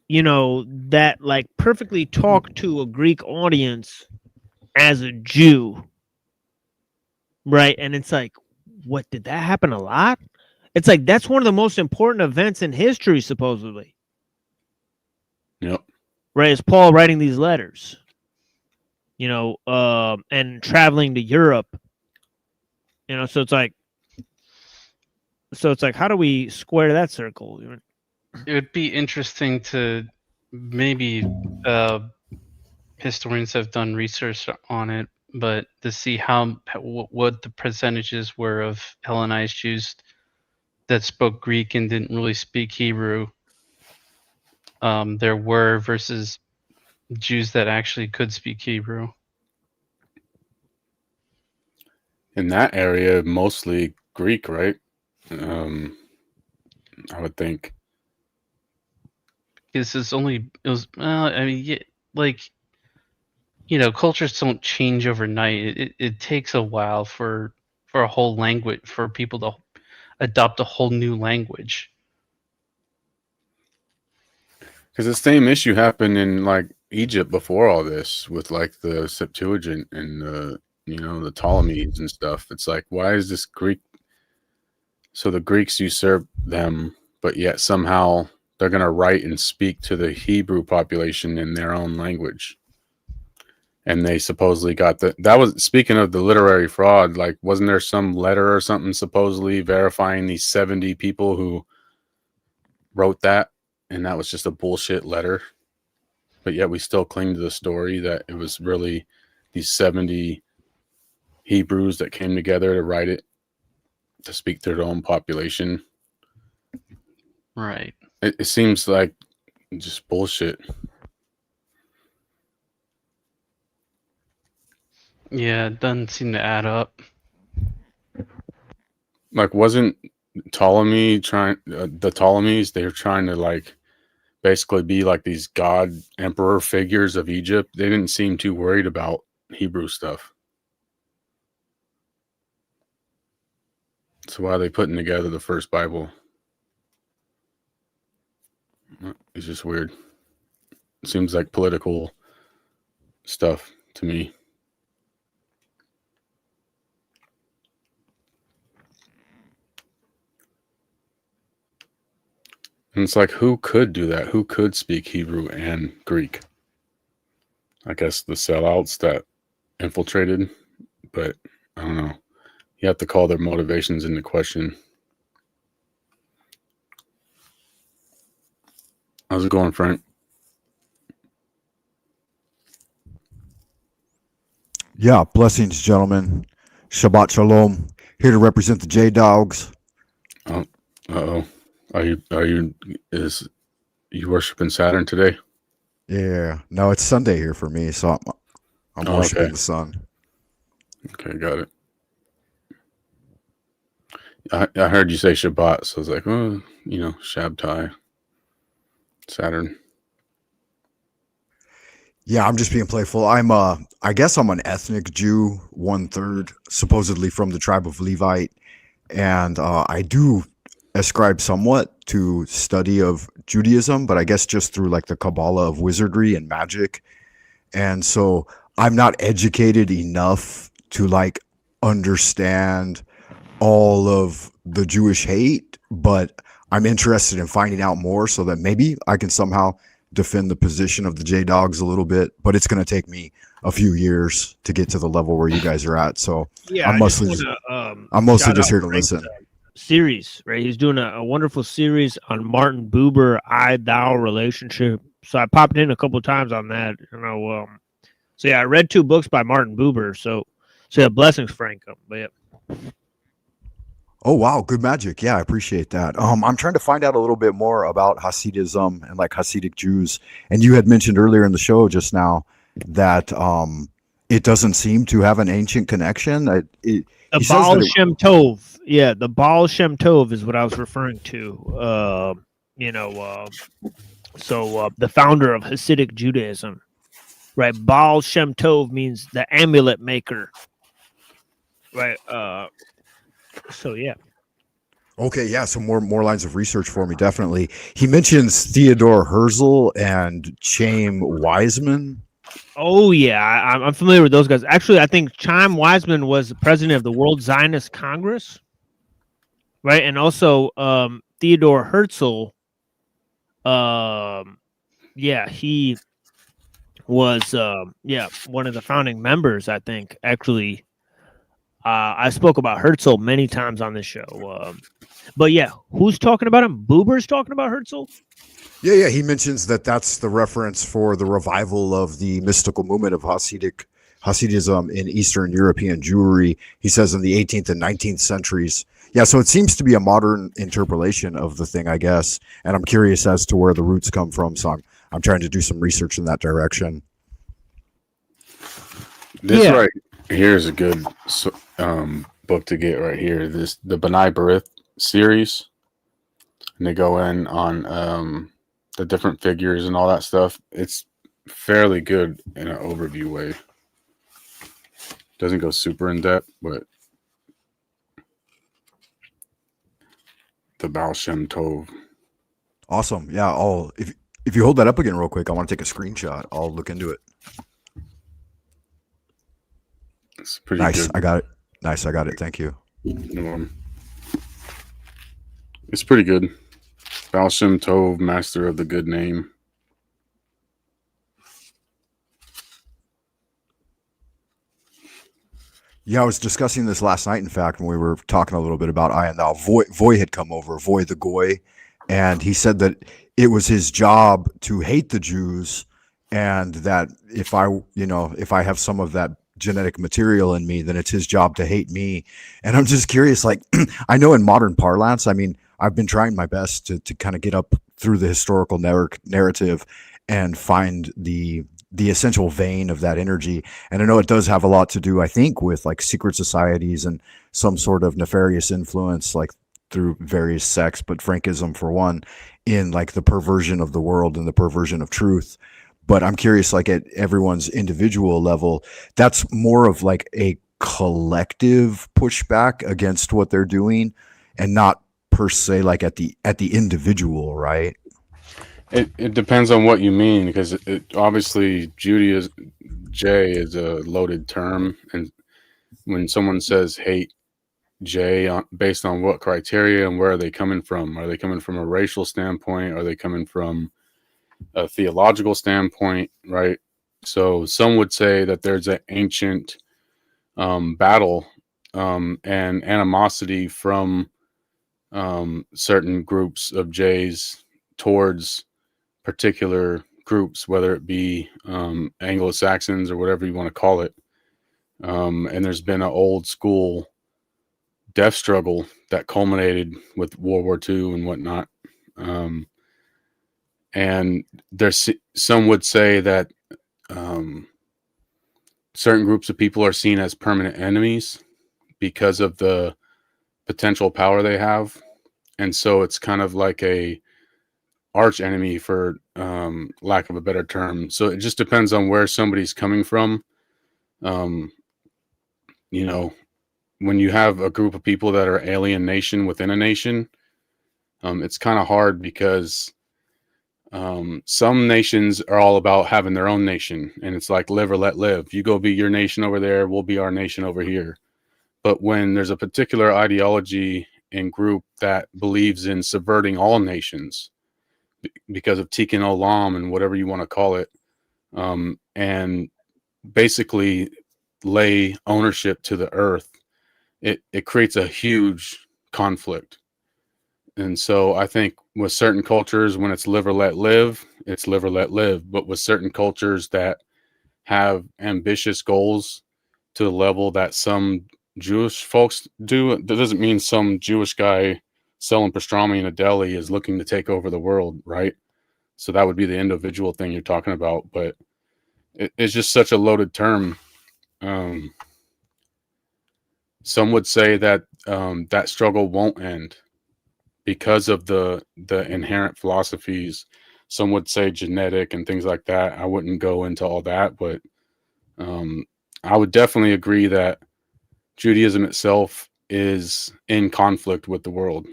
that like perfectly talk to a Greek audience as a Jew. Right. And it's like, what, did that happen a lot? It's like, that's one of the most important events in history, supposedly. Yep. Right. Is Paul writing these letters, and traveling to Europe, so it's like, how do we square that circle? It would be interesting to maybe historians have done research on it, but to see what the percentages were of Hellenized Jews that spoke Greek and didn't really speak Hebrew. There were versus Jews that actually could speak Hebrew. in that area, mostly Greek, right? I would think. This is only I mean, yeah, like, cultures don't change overnight. It takes a while for a whole language, for people to adopt a whole new language. Because the same issue happened in like Egypt before all this, with like the Septuagint and the Ptolemies and stuff. It's like, why is this Greek? So the Greeks usurp them, but yet somehow they're going to write and speak to the Hebrew population in their own language. And they supposedly got that was, speaking of the literary fraud, like, wasn't there some letter or something supposedly verifying these 70 people who wrote that? And that was just a bullshit letter. But yet we still cling to the story that it was really these 70 Hebrews that came together to write it, to speak to their own population. Right. It seems like just bullshit. Yeah, it doesn't seem to add up. Like, wasn't Ptolemy trying, the Ptolemies, they were trying to like basically be like these god emperor figures of Egypt. They didn't seem too worried about Hebrew stuff. So why are they putting together the first Bible? It's just weird. It seems like political stuff to me. And it's like, who could do that? Who could speak Hebrew and Greek? I guess the sellouts that infiltrated, but I don't know. You have to call their motivations into question. How's it going, Frank? Yeah, blessings, gentlemen. Shabbat shalom. Here to represent the J-Dogs. Oh, uh-oh. Are you worshiping Saturn today? Yeah. No, it's Sunday here for me, so I'm worshiping the sun. Okay, got it. I heard you say Shabbat, so I was like, oh, Shabtai, Saturn. Yeah, I'm just being playful. I guess I'm an ethnic Jew, 1/3, supposedly from the tribe of Levite, and I do ascribe somewhat to study of Judaism, but I guess just through like the Kabbalah of wizardry and magic. And so I'm not educated enough to like understand all of the Jewish hate, but I'm interested in finding out more so that maybe I can somehow defend the position of the J-Dogs a little bit, but it's going to take me a few years to get to the level where you guys are at. So Yeah, I'm mostly just here to listen. Series, right? He's doing a wonderful series on Martin Buber, I-thou relationship. So I popped in a couple of times on that. So yeah, I read 2 books by Martin Buber. So yeah, blessings, Frank. But yeah. Oh wow, good magic. Yeah, I appreciate that. I'm trying to find out a little bit more about Hasidism and like Hasidic Jews. And you had mentioned earlier in the show just now that it doesn't seem to have an ancient connection. The Baal Shem Tov. Yeah, the Baal Shem Tov is what I was referring to. So the founder of Hasidic Judaism, right? Baal Shem Tov means the amulet maker, right? So yeah. Okay, yeah, some more lines of research for me, definitely. He mentions Theodore Herzl and Chaim Weizmann. Oh yeah, I'm familiar with those guys. Actually, I think Chaim Weizmann was the president of the World Zionist Congress, right? And also Theodore Herzl. Yeah, he was one of the founding members. I think actually. I spoke about Herzl many times on this show. But yeah, who's talking about him? Buber's talking about Herzl? Yeah. He mentions that that's the reference for the revival of the mystical movement of Hasidism in Eastern European Jewry. He says in the 18th and 19th centuries. Yeah, so it seems to be a modern interpolation of the thing, I guess. And I'm curious as to where the roots come from. So I'm trying to do some research in that direction. This right here's a good book to get right here. The B'nai B'rith series, and they go in on the different figures and all that stuff. It's fairly good in an overview way. Doesn't go super in depth, but the Baal Shem Tov. Awesome. Yeah, if you hold that up again real quick, I want to take a screenshot. I'll look into it. It's pretty nice. Good. I got it. Nice. I got it. Thank you. It's pretty good. Baal Shem Tov, master of the good name. Yeah, I was discussing this last night, in fact, when we were talking a little bit about I and thou. Voy had come over, Voy the Goy, and he said that it was his job to hate the Jews, and that if I have some of that genetic material in me, then it's his job to hate me. And I'm just curious, like, I know in modern parlance, I mean, I've been trying my best to kind of get up through the historical narrative and find the essential vein of that energy. And I know it does have a lot to do, I think, with like secret societies and some sort of nefarious influence, like through various sects, but Frankism for one, in like the perversion of the world and the perversion of truth. But I'm curious, like at everyone's individual level, that's more of like a collective pushback against what they're doing, and not per se like at the individual, right? It depends on what you mean, because it obviously Judaism, J is a loaded term, and when someone says hate J, based on what criteria and where are they coming from? Are they coming from a racial standpoint? Are they coming from a theological standpoint, right? So some would say that there's an ancient battle and animosity from certain groups of J's towards particular groups, whether it be Anglo-Saxons or whatever you want to call it. And there's been an old school death struggle that culminated with World War II and whatnot. And there's some would say that certain groups of people are seen as permanent enemies because of the potential power they have. And so it's kind of like a arch enemy, for lack of a better term. So it just depends on where somebody's coming from. You know, when you have a group of people that are alien nation within a nation, it's kind of hard because Some nations are all about having their own nation, and it's like live or let live. You go be your nation over there, we'll be our nation over here. But when there's a particular ideology and group that believes in subverting all nations because of Tikkun Olam and whatever you want to call it, and basically lay ownership to the earth, it creates a huge conflict. And so I think with certain cultures, when it's live or let live, it's live or let live. But with certain cultures that have ambitious goals to the level that some Jewish folks do, that doesn't mean some Jewish guy selling pastrami in a deli is looking to take over the world, right? So that would be the individual thing you're talking about. But it's just such a loaded term. Some would say that that struggle won't end because of the inherent philosophies. Some would say genetic and things like that. I wouldn't go into all that, but I would definitely agree that Judaism itself is in conflict with the world.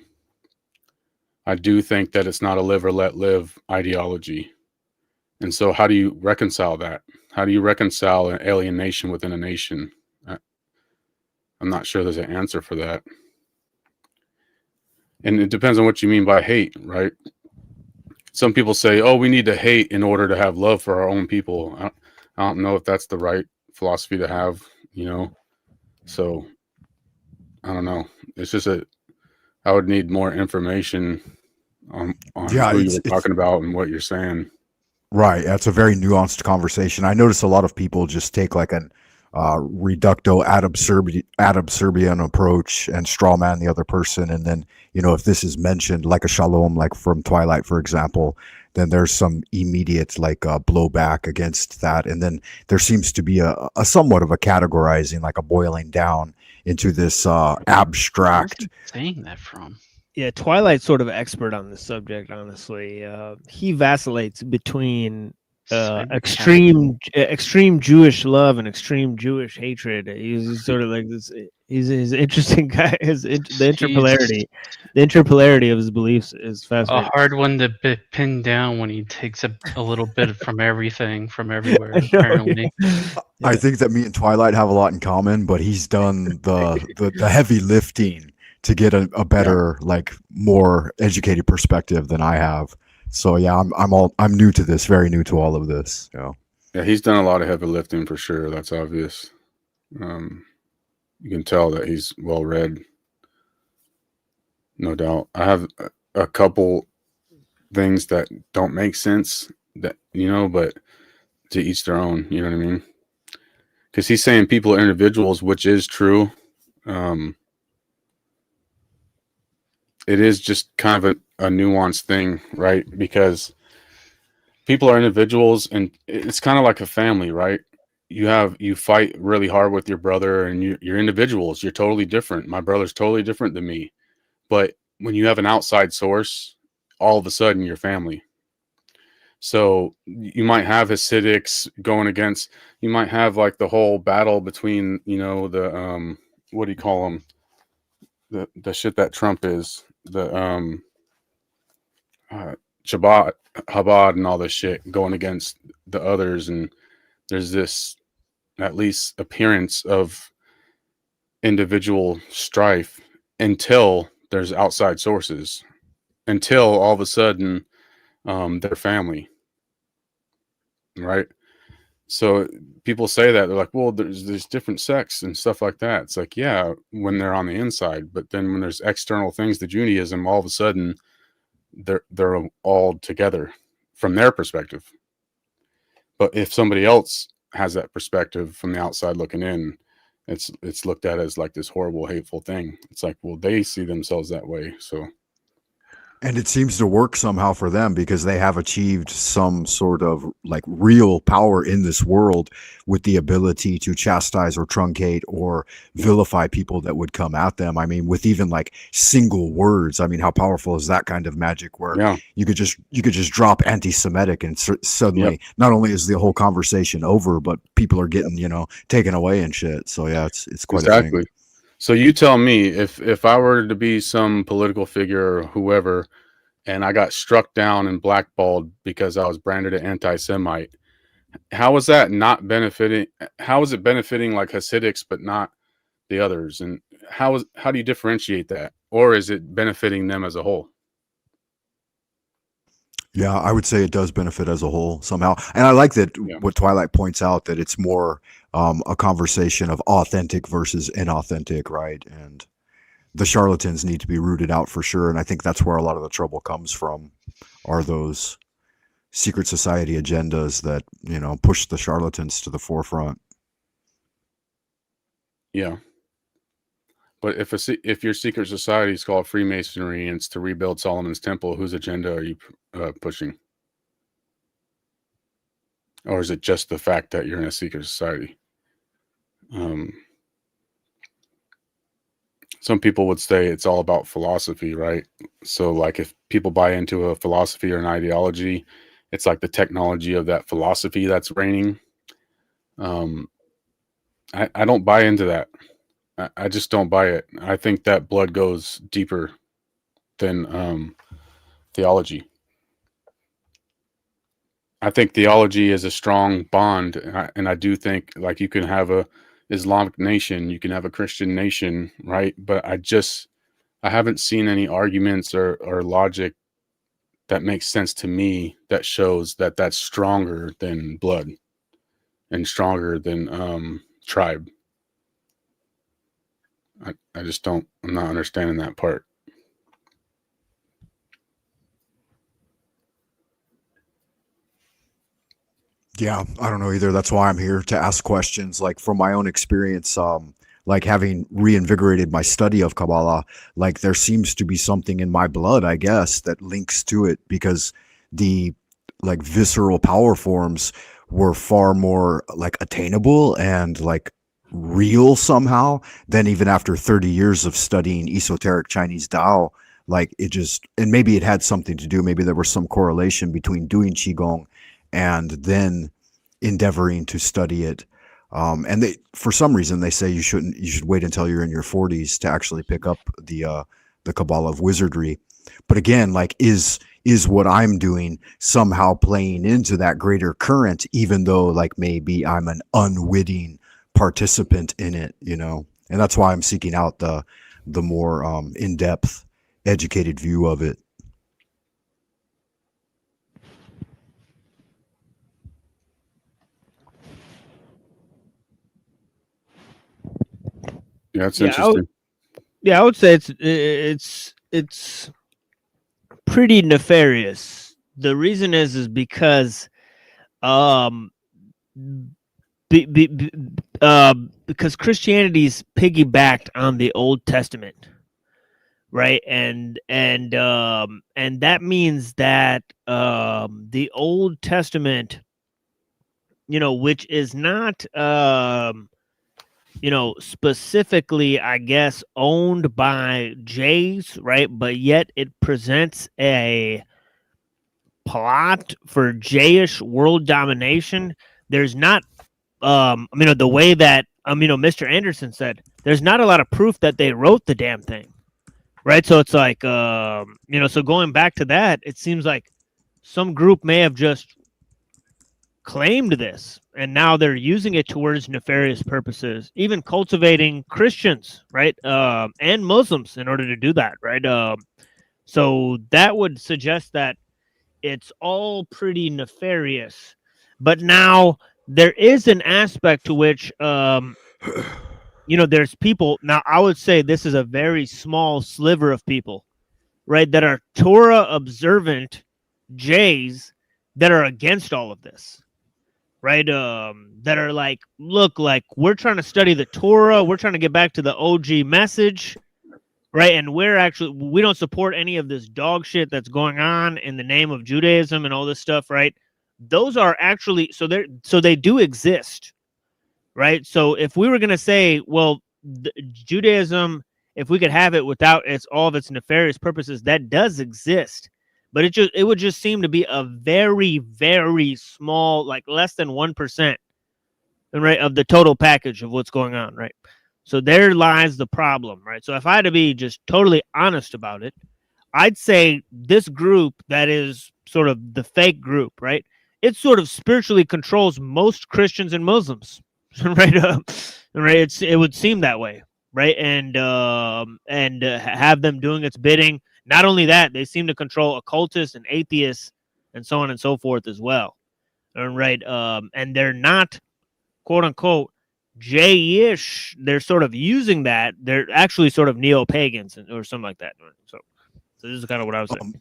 I do think that it's not a live or let live ideology. And so how do you reconcile that? How do you reconcile an alienation within a nation? I'm not sure there's an answer for that. And it depends on what you mean by hate, right? Some people say, oh, we need to hate in order to have love for our own people. I don't know if that's the right philosophy to have, you know? So I don't know. It's just I would need more information on who you're talking about and what you're saying. Right. That's a very nuanced conversation. I notice a lot of people just take like an reducto ad absurdum approach and straw man the other person. And then, you know, if this is mentioned like a shalom, like from Twilight, for example, then there's some immediate like blowback against that. And then there seems to be a somewhat of a categorizing, like a boiling down into this abstract. Saying that from? Yeah, Twilight's sort of expert on this subject, honestly. He vacillates between extreme Jewish love and extreme Jewish hatred. He's sort of like this. He's an interesting guy. The interpolarity of his beliefs is fascinating. A hard one to pin down when he takes a little bit from everything, from everywhere. Apparently, I think that me and Twilight have a lot in common, but he's done the heavy lifting to get a better, like more educated perspective than I have. So yeah, I'm new to this, very new to all of this. Yeah, he's done a lot of heavy lifting for sure. That's obvious. You can tell that he's well read, no doubt. I have a couple things that don't make sense, that but to each their own. You know what I mean? Because he's saying people are individuals, which is true. It is just kind of a nuanced thing, right? Because people are individuals, and it's kind of like a family, right? You fight really hard with your brother, and you're individuals. You're totally different. My brother's totally different than me. But when you have an outside source, all of a sudden you're family. So you might have Hasidics going against, you might have like the whole battle between, the, what do you call them? The shit that Trump is, the Chabad and all this shit going against the others. And there's this at least appearance of individual strife until there's outside sources, until all of a sudden they're family, right? So people say that, they're like, well, there's different sects and stuff like that. It's like, yeah, when they're on the inside, but then when there's external things to Judaism, all of a sudden they're all together from their perspective. But if somebody else has that perspective from the outside looking in, it's looked at as like this horrible, hateful thing. It's like, well, they see themselves that way. So, and it seems to work somehow for them because they have achieved some sort of like real power in this world with the ability to chastise or truncate or vilify people that would come at them. I mean, with even like single words. I mean, how powerful is that kind of magic where you could just drop anti-Semitic and suddenly not only is the whole conversation over, but people are getting, taken away and shit. So yeah, it's quite a thing. So you tell me, if I were to be some political figure or whoever, and I got struck down and blackballed because I was branded an anti-Semite. How is that not benefiting? How is it benefiting like Hasidics but not the others? And how do you differentiate that? Or is it benefiting them as a whole? Yeah, I would say it does benefit as a whole somehow. And I like that what Twilight points out, that it's more a conversation of authentic versus inauthentic, right? And the charlatans need to be rooted out for sure. And I think that's where a lot of the trouble comes from, are those secret society agendas that, push the charlatans to the forefront. Yeah. But if your secret society is called Freemasonry and it's to rebuild Solomon's temple, whose agenda are you pushing? Or is it just the fact that you're in a secret society? Some people would say it's all about philosophy, right? So like if people buy into a philosophy or an ideology, it's like the technology of that philosophy that's reigning. I don't buy into that. I just don't buy it. I think that blood goes deeper than theology. I think theology is a strong bond, and I do think like you can have a Islamic nation, you can have a Christian nation, right? But I haven't seen any arguments or logic that makes sense to me that shows that that's stronger than blood and stronger than tribe. I just I'm not understanding that part. Yeah, I don't know either. That's why I'm here to ask questions. Like from my own experience, like having reinvigorated my study of Kabbalah, like there seems to be something in my blood, I guess, that links to it, because the like visceral power forms were far more like attainable and like real somehow than even after 30 years of studying esoteric Chinese Tao. Like it just, and maybe it had something to do, maybe there was some correlation between doing Qigong and then endeavoring to study it. And they, for some reason, they say you should wait until you're in your 40s to actually pick up the Kabbalah of wizardry. But again, like is what I'm doing somehow playing into that greater current, even though like maybe I'm an unwitting participant in it, and that's why I'm seeking out the more in-depth, educated view of it. Yeah, that's interesting. I would say it's pretty nefarious. The reason is because because Christianity's piggybacked on the Old Testament, right? And that means that the Old Testament, which is not specifically, I guess, owned by Jays, right? But yet it presents a plot for Jayish world domination. There's not, the way that, Mr. Anderson said, there's not a lot of proof that they wrote the damn thing, right? So it's like, so going back to that, it seems like some group may have just claimed this, and now they're using it towards nefarious purposes, even cultivating Christians, right, and Muslims in order to do that, right? So that would suggest that it's all pretty nefarious. But now there is an aspect to which, there's people. Now, I would say this is a very small sliver of people, right, that are Torah observant Jays that are against all of this. Right, that are like, look, like we're trying to study the Torah, we're trying to get back to the OG message, right? And we don't support any of this dog shit that's going on in the name of Judaism and all this stuff, right? Those are actually so they do exist, right? So if we were gonna say, well, Judaism, if we could have it without all of its nefarious purposes, that does exist. But it would just seem to be a very, very small, like less than 1%, right, of the total package of what's going on, right? So there lies the problem, right? So if I had to be just totally honest about it, I'd say this group that is sort of the fake group, right? It sort of spiritually controls most Christians and Muslims, right? Right. It would seem that way, right? And have them doing its bidding. Not only that, they seem to control occultists and atheists and so on and so forth as well. Right. And they're not, quote unquote, J-ish. They're sort of using that. They're actually sort of neo-pagans or something like that. So this is kind of what I was saying.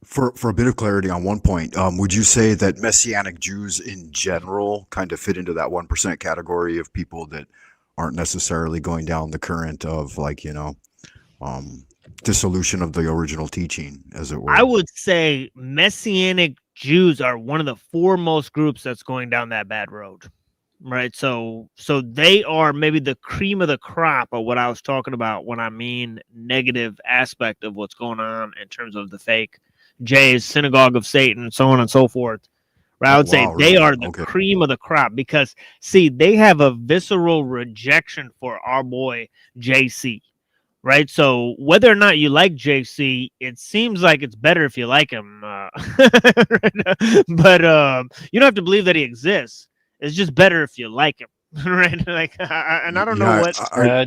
For a bit of clarity on one point, would you say that Messianic Jews in general kind of fit into that 1% category of people that aren't necessarily going down the current of, like, dissolution of the original teaching, as it were? I would say Messianic Jews are one of the foremost groups that's going down that bad road, right? So they are maybe the cream of the crop of what I was talking about when I mean negative aspect of what's going on in terms of the fake J's, synagogue of Satan, and so on and so forth. Right? I would say they are the cream of the crop because, see, they have a visceral rejection for our boy JC. Right, so whether or not you like JC, it seems like it's better if you like him. But you don't have to believe that he exists. It's just better if you like him, right? Like, and I don't know what. I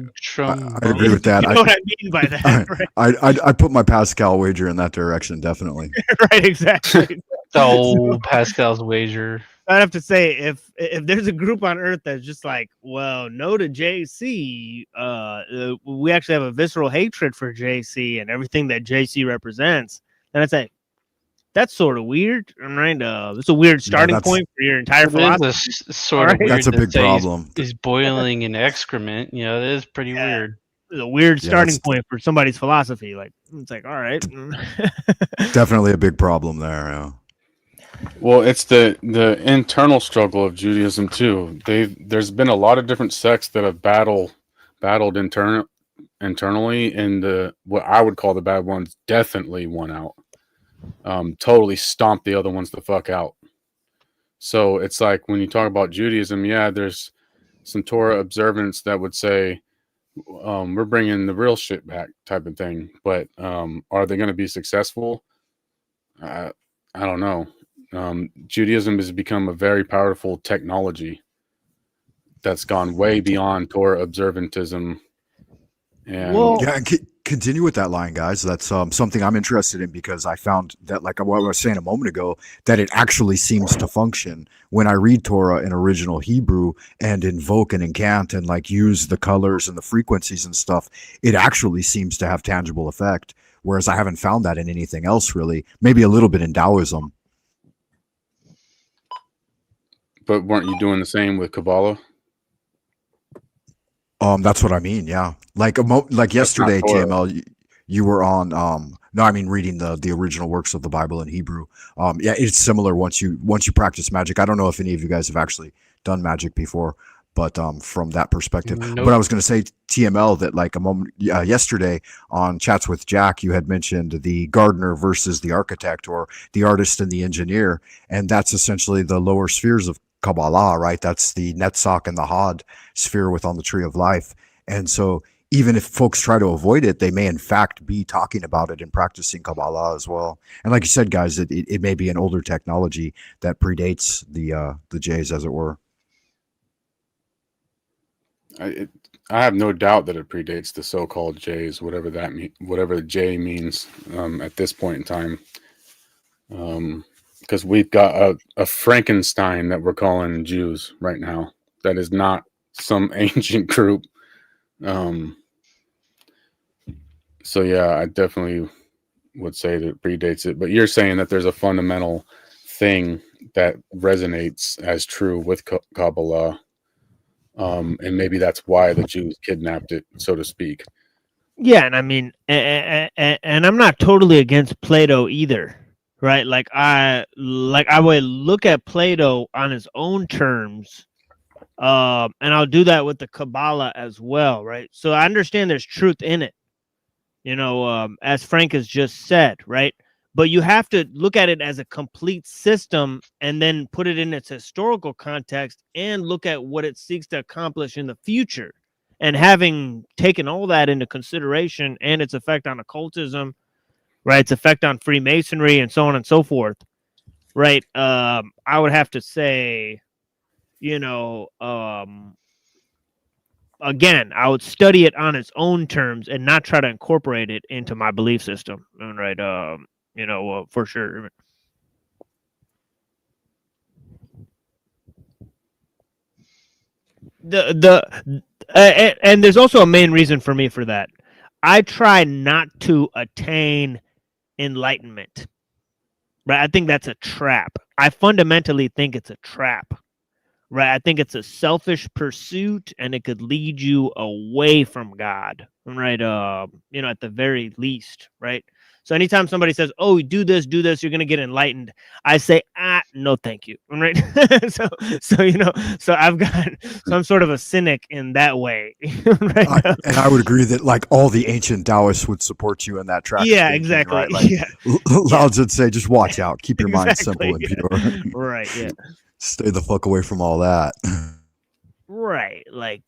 agree with that. You know what I mean by that, right? I put my Pascal wager in that direction, definitely. Right, exactly. Oh, Pascal's wager. I'd have to say, if there's a group on Earth that's just like, well, no to JC, we actually have a visceral hatred for JC and everything that JC represents, then I'd say that's sort of weird, right? It's a weird starting point for your entire philosophy. Sort of weird. That's a big problem. He's boiling in excrement. That is pretty weird. It's a weird starting point for somebody's philosophy. Like, it's like, all right. Definitely a big problem there. Yeah. Well, it's the internal struggle of Judaism too. There's been a lot of different sects that have battled internally, and what I would call the bad ones definitely won out. Totally stomped the other ones the fuck out. So it's like when you talk about Judaism, there's some Torah observance that would say we're bringing the real shit back, type of thing. But are they going to be successful? I don't know. Judaism has become a very powerful technology that's gone way beyond Torah observantism. And continue with that line, guys. That's something I'm interested in, because I found that, like what I was saying a moment ago, that it actually seems to function when I read Torah in original Hebrew and invoke and incant and like use the colors and the frequencies and stuff. It actually seems to have tangible effect, whereas I haven't found that in anything else really. Maybe a little bit in Taoism. But weren't you doing the same with Kabbalah? That's what I mean. Yeah. Like yesterday, TML, you were on, no, I mean, reading the original works of the Bible in Hebrew. Yeah, it's similar once you practice magic. I don't know if any of you guys have actually done magic before, but from that perspective. Nope. But I was going to say, TML, that like a moment yesterday on Chats with Jack, you had mentioned the gardener versus the architect, or the artist and the engineer, and that's essentially the lower spheres of Kabbalah, right? That's the Netzach and the Hod sphere within the tree of life. And so even if folks try to avoid it, they may in fact be talking about it and practicing Kabbalah as well. And like you said, guys, it may be an older technology that predates the J's, as it were. I have no doubt that it predates the so-called J's, whatever the J means at this point in time. Because we've got a Frankenstein that we're calling Jews right now. That is not some ancient group. So yeah, I definitely would say that it predates it. But you're saying that there's a fundamental thing that resonates as true with Kabbalah. And maybe that's why the Jews kidnapped it, so to speak. Yeah, and I mean, and I'm not totally against Plato either. Right, like I would look at Plato on his own terms, and I'll do that with the Kabbalah as well, right? So I understand there's truth in it, as Frank has just said, right? But you have to look at it as a complete system and then put it in its historical context and look at what it seeks to accomplish in the future. And having taken all that into consideration and its effect on occultism, right? Its effect on Freemasonry and so on and so forth, right? I would have to say, you know, again, I would study it on its own terms and not try to incorporate it into my belief system, right? You know, for sure. And there's also a main reason for me for that. I try not to attain enlightenment. Right? I think that's a trap. I fundamentally think it's a trap. Right? I think it's a selfish pursuit and it could lead you away from God. Right? You know, at the very least, right? So anytime somebody says, "Oh, do this, you're gonna get enlightened," I say, no, thank you. Right? so you know, so I've got some sort of a cynic in that way. Right? And I would agree that like all the ancient Taoists would support you in that track. Yeah, of thinking, exactly. Right? Like Yeah. Lao Tzu would say, just watch out, keep your mind Exactly, simple and yeah. pure. Right, yeah. Stay the fuck away from all that. Right, like,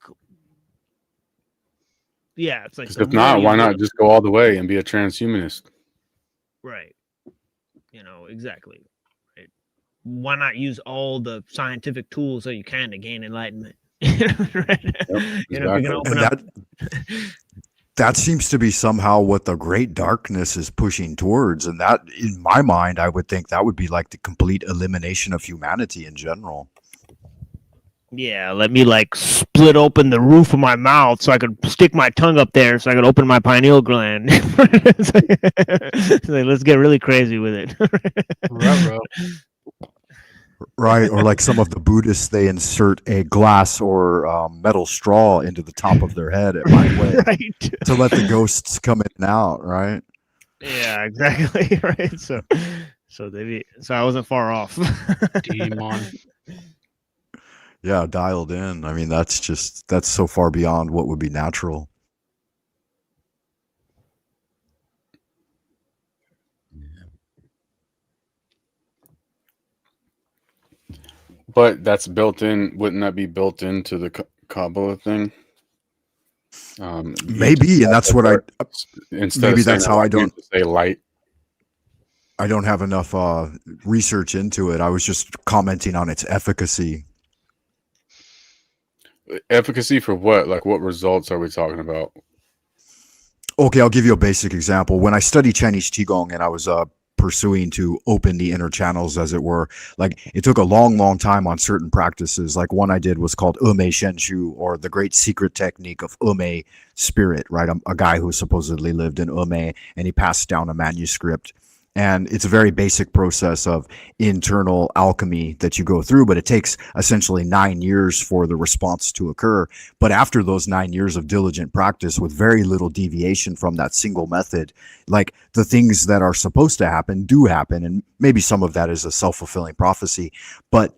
yeah, it's like 'Cause the if not, more why you not look- just go all the way and be a transhumanist? Right. You know, exactly. Right. Why not use all the scientific tools that you can to gain enlightenment? Right? You know, if you're gonna open And up. that seems to be somehow what the great darkness is pushing towards. And that, in my mind, I would think that would be like the complete elimination of humanity in general. Yeah, let me like split open the roof of my mouth so I could stick my tongue up there so I could open my pineal gland. It's like, let's get really crazy with it. Right. Or like some of the Buddhists, they insert a glass or metal straw into the top of their head at my way Right. to let the ghosts come in and out. Right. Yeah, exactly. Right. So I wasn't far off. Demon. Yeah, dialed in. I mean, that's so far beyond what would be natural. But that's built in. Wouldn't that be built into the Kabbalah thing? Maybe, and that's what instead maybe of saying that's how I don't say light. I don't have enough research into it. I was just commenting on its efficacy. Efficacy for what? Like, what results are we talking about? Okay, I'll give you a basic example. When I studied Chinese Qigong and I was pursuing to open the inner channels, as it were, like it took a long time on certain practices. Like one I did was called Ume Shenshu, or the great secret technique of Ume spirit, right? A guy who supposedly lived in Ume, and he passed down a manuscript. And it's a very basic process of internal alchemy that you go through, but it takes essentially 9 years for the response to occur. But after those 9 years of diligent practice with very little deviation from that single method, like the things that are supposed to happen do happen. And maybe some of that is a self-fulfilling prophecy, but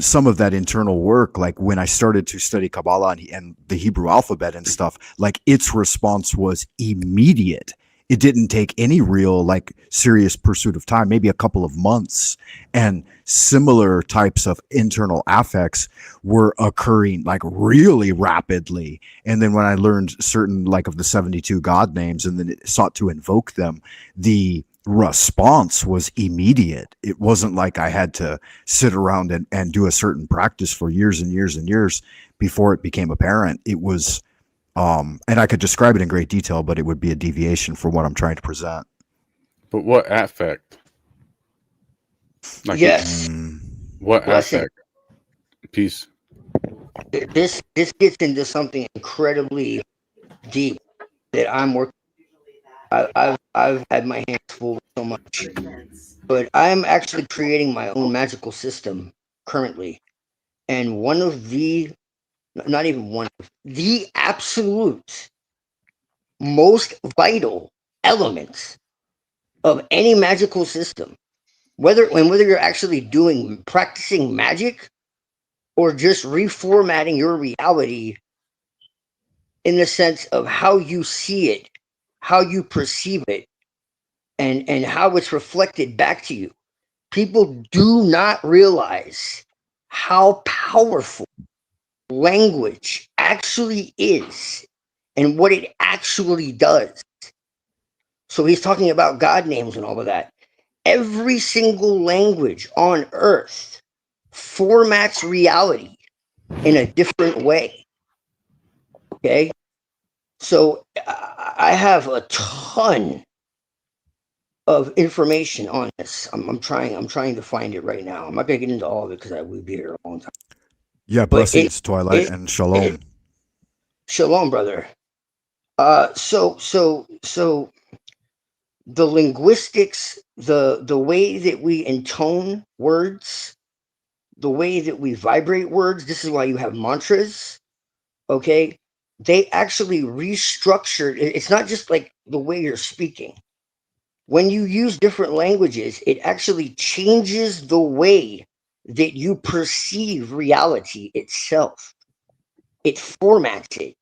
some of that internal work, like when I started to study Kabbalah and the Hebrew alphabet and stuff, like its response was immediate. It didn't take any real like serious pursuit of time, maybe a couple of months. And similar types of internal affects were occurring like really rapidly. And then when I learned certain like of the 72 God names and then it sought to invoke them, the response was immediate. It wasn't like I had to sit around and do a certain practice for years and years and years before it became apparent. It was and I could describe it in great detail, but it would be a deviation from what I'm trying to present. But what affect? Like Yes. What Listen. affect? Peace. This gets into something incredibly deep that I'm working. I've had my hands full with so much, but I'm actually creating my own magical system currently, and one of the, not even one of the absolute most vital elements of any magical system, whether you're actually practicing magic or just reformatting your reality in the sense of how you see it, how you perceive it, and how it's reflected back to you. People do not realize how powerful language actually is and what it actually does. So he's talking about God names and all of that. Every single language on earth formats reality in a different way. Okay? So I have a ton of information on this. I'm trying to find it right now. I'm not gonna get into all of it because I would be here a long time. Yeah, But blessings, Twilight, and shalom. Shalom, brother. So the linguistics, the way that we intone words, the way that we vibrate words, this is why you have mantras, okay? They actually restructured. It's not just like the way you're speaking. When you use different languages, it actually changes the way that you perceive reality itself. It formats it.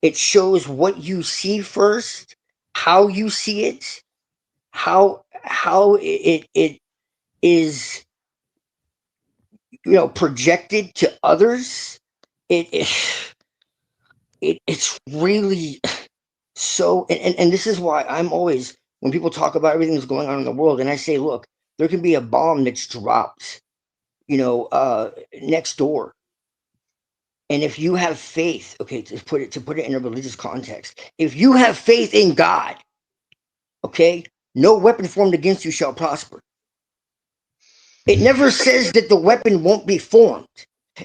It shows what you see first, how you see it, how it is, you know, projected to others. It's really so, and this is why I'm always, when people talk about everything that's going on in the world, and I say, look, there can be a bomb that's dropped, you know, next door. And if you have faith, okay, to put it in a religious context, if you have faith in God, okay, no weapon formed against you shall prosper. It never says that the weapon won't be formed.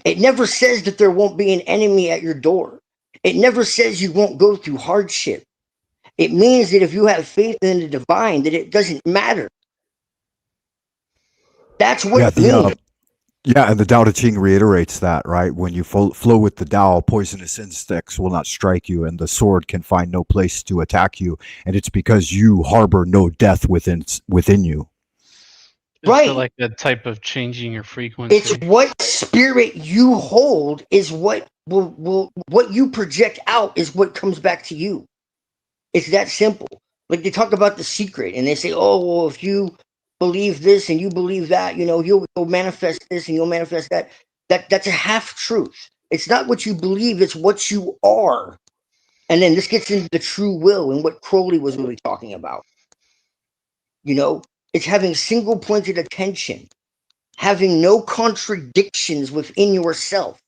It never says that there won't be an enemy at your door. It never says you won't go through hardship. It means that if you have faith in the divine, that it doesn't matter. That's what it means. Yeah, and the Tao Te Ching reiterates that, right? When you flow with the Tao, poisonous insects will not strike you, and the sword can find no place to attack you, and it's because you harbor no death within you. Right. Like a type of changing your frequency. It's what spirit you hold is what what you project out is what comes back to you. It's that simple. Like they talk about The Secret, and they say, oh, well, if you believe this and you believe that, you know, you'll manifest this and you'll manifest that. That's a half truth. It's not what you believe, it's what you are. And then this gets into the true will and what Crowley was really talking about. You know, it's having single pointed attention, having no contradictions within yourself,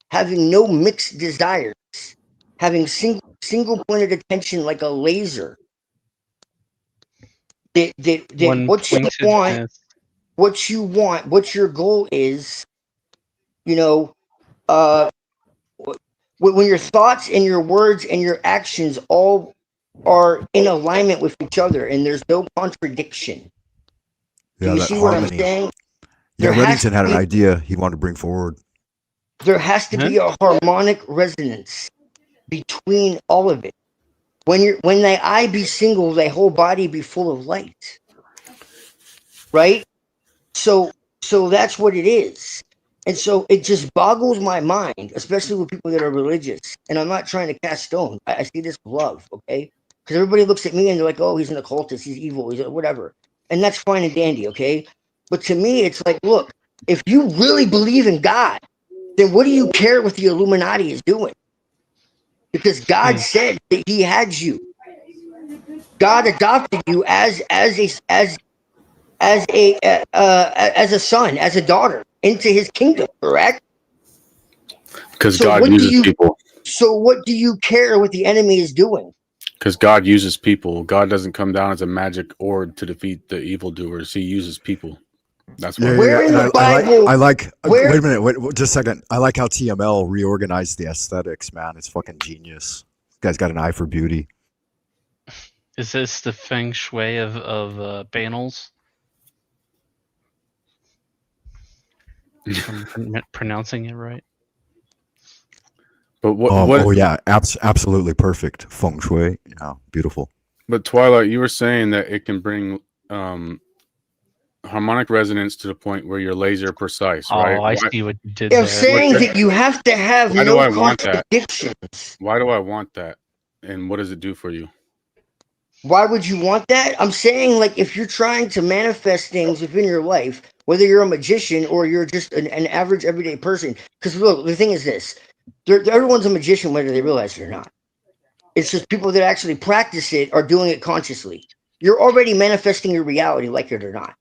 having no mixed desires, having single pointed attention like a laser. That what you want, what your goal is, you know, when your thoughts and your words and your actions all are in alignment with each other and there's no contradiction. Do you see what I'm saying? Yeah, Reddington had an idea he wanted to bring forward. There has to be a harmonic resonance between all of it. When thy eye be single, thy whole body be full of light. Right? So that's what it is. And so it just boggles my mind, especially with people that are religious. And I'm not trying to cast stones. I see this with love, okay? Because everybody looks at me and they're like, oh, he's an occultist, he's evil, he's whatever. And that's fine and dandy, okay? But to me, it's like, look, if you really believe in God, then what do you care what the Illuminati is doing? Because God said that he had you. God adopted you as a son, as a daughter into his kingdom, correct? Because God uses people. So what do you care what the enemy is doing? Because God uses people. God doesn't come down as a magic orb to defeat the evildoers. He uses people. That's why. Where in the Bible? Wait a minute. Wait, just a second. I like how TML reorganized the aesthetics, man. It's fucking genius. This guy's got an eye for beauty. Is this the feng shui of panels? I'm pronouncing it right. But what? Oh yeah, absolutely perfect feng shui. Yeah, beautiful. But Twilight, you were saying that it can bring harmonic resonance to the point where you're laser precise, right? Oh, I see what you did there. there. Saying that you have to have no contradictions. Why do I want that? And what does it do for you? Why would you want that? I'm saying, like, if you're trying to manifest things within your life, whether you're a magician or you're just an average everyday person, because look, the thing is this, everyone's a magician whether they realize it or not. It's just people that actually practice it are doing it consciously. You're already manifesting your reality, like it or not.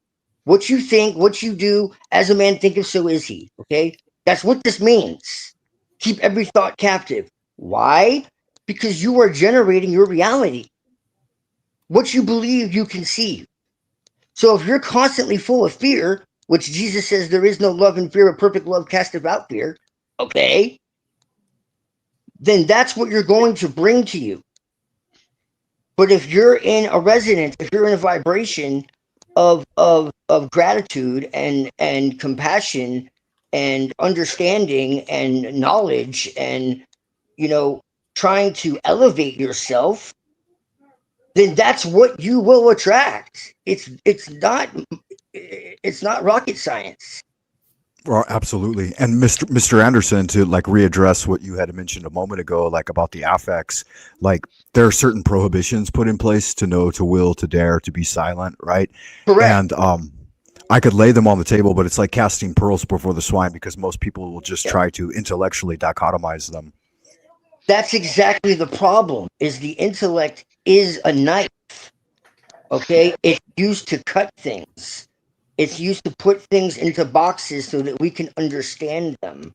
What you think, what you do, as a man thinketh, so is he. Okay? That's what this means. Keep every thought captive. Why? Because you are generating your reality. What you believe, you conceive. So if you're constantly full of fear, which Jesus says there is no love in fear, but perfect love casteth out fear, okay, then that's what you're going to bring to you. But if you're in a resonance, if you're in a vibration of gratitude and compassion and understanding and knowledge and, you know, trying to elevate yourself, then that's what you will attract. It's not rocket science. Well, absolutely. And Mr. Anderson, to like readdress what you had mentioned a moment ago, like about the affects, like there are certain prohibitions put in place to know, to will, to dare, to be silent, right? Correct. And I could lay them on the table, but it's like casting pearls before the swine, because most people will just try to intellectually dichotomize them. That's exactly the problem, is the intellect is a knife. Okay? It's used to cut things. It's used to put things into boxes so that we can understand them.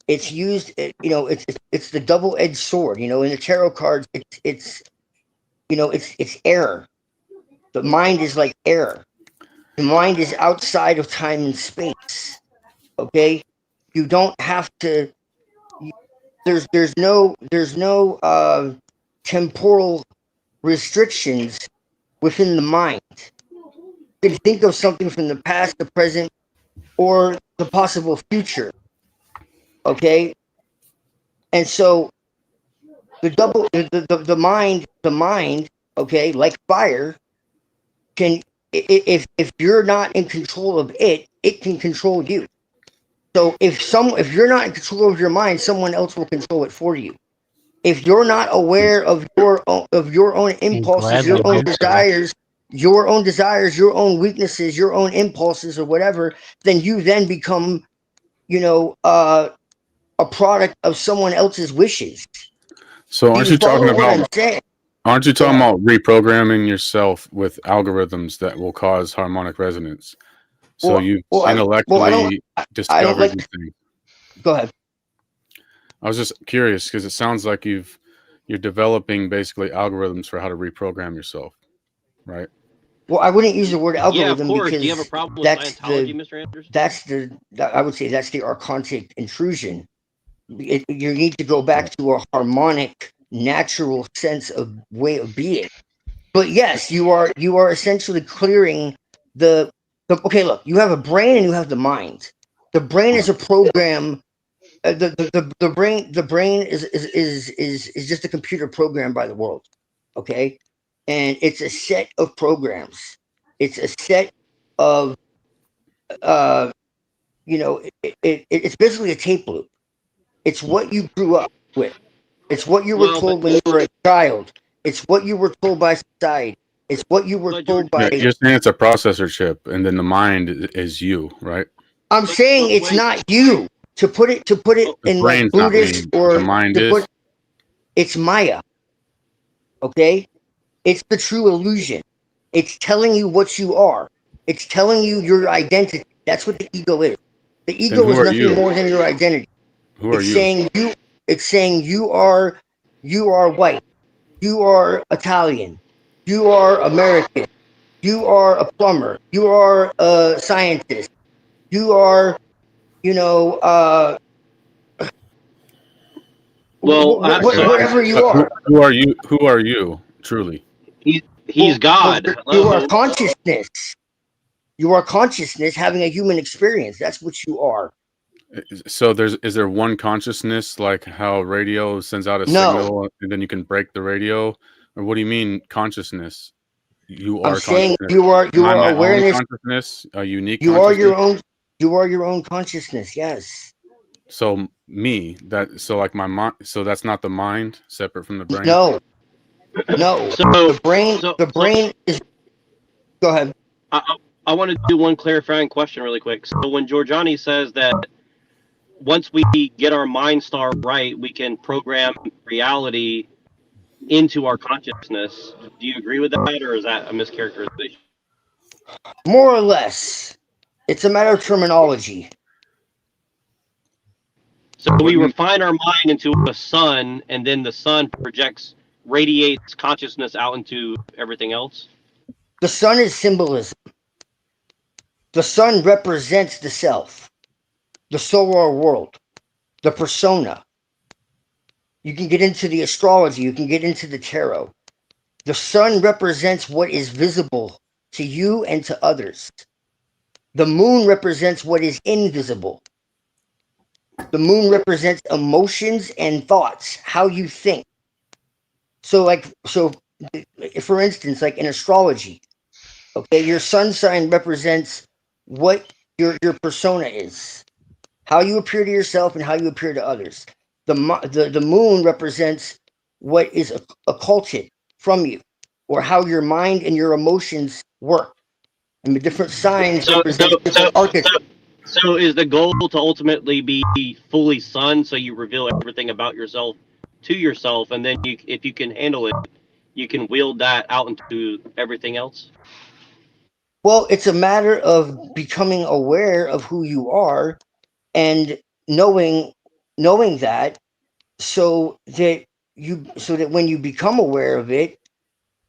It's used, you know, it's the double-edged sword. You know, in the tarot cards, it's you know, it's air. The mind is like air. The mind is outside of time and space. Okay? You don't have to. There's no temporal restrictions within the mind. You can think of something from the past, the present, or the possible future. Okay? And so the mind, okay, like fire, can, if you're not in control of it, it can control you. So if you're not in control of your mind, someone else will control it for you. If you're not aware of your own impulses, your own desires, your own weaknesses, your own impulses, or whatever, then you then become, you know, a product of someone else's wishes. So aren't you talking about reprogramming yourself with algorithms that will cause harmonic resonance? So you intellectually discovered these things. Go ahead. I was just curious because it sounds like you're developing basically algorithms for how to reprogram yourself, right? Well, I wouldn't use the word algorithm of course. because Do you have a problem with Scientology, Mr. Anderson? I would say that's the archontic intrusion. You need to go back to a harmonic, natural sense of way of being. But yes, you are essentially clearing the okay, look, you have a brain and you have the mind. The brain is a program. The brain is just a computer programmed by the world. Okay? And it's a set of programs. It's a set of you know, it's basically a tape loop. It's what you grew up with. It's what you were told when you were a child. It's what you were told by society. It's what you were told by. Yeah, you're saying it's a processor chip, and then the mind is you, right? I'm saying it's not you. To put it in like Buddhist or the mind is. It's Maya. Okay, it's the true illusion. It's telling you what you are. It's telling you your identity. That's what the ego is. The ego is nothing more than your identity. Who are it's you? saying you. It's saying you are white. You are Italian. You are American. You are a plumber. You are a scientist. You are, you know, whatever you are. Who are you? Who are you? Truly. He's God. You are consciousness. You are consciousness having a human experience. That's what you are. So is there one consciousness, like how radio sends out a signal and then you can break the radio? Or what do you mean consciousness? You are saying consciousness. you are awareness. Consciousness, a unique you consciousness. You are your own consciousness. Yes. So like my mind. So that's not the mind separate from the brain. No. The brain is. Go ahead. I want to do one clarifying question really quick. So when Giorgiani says that once we get our mind star right, we can program reality into our consciousness. Do you agree with that, or is that a mischaracterization? More or less. It's a matter of terminology. So we refine our mind into a sun, and then the sun radiates consciousness out into everything else? The sun is symbolism. The sun represents the self, the solar world, the persona. You can get into the astrology, you can get into the tarot. The sun represents what is visible to you and to others. The moon represents what is invisible. The moon represents emotions and thoughts, how you think. So for instance, like in astrology, okay, your sun sign represents what your persona is, how you appear to yourself and how you appear to others. The moon represents what is occulted from you, or how your mind and your emotions work. And the different signs represent different archetypes. So is the goal to ultimately be fully sun, so you reveal everything about yourself to yourself, and then if you can handle it, you can wield that out into everything else? Well, it's a matter of becoming aware of who you are and knowing that, so that when you become aware of it,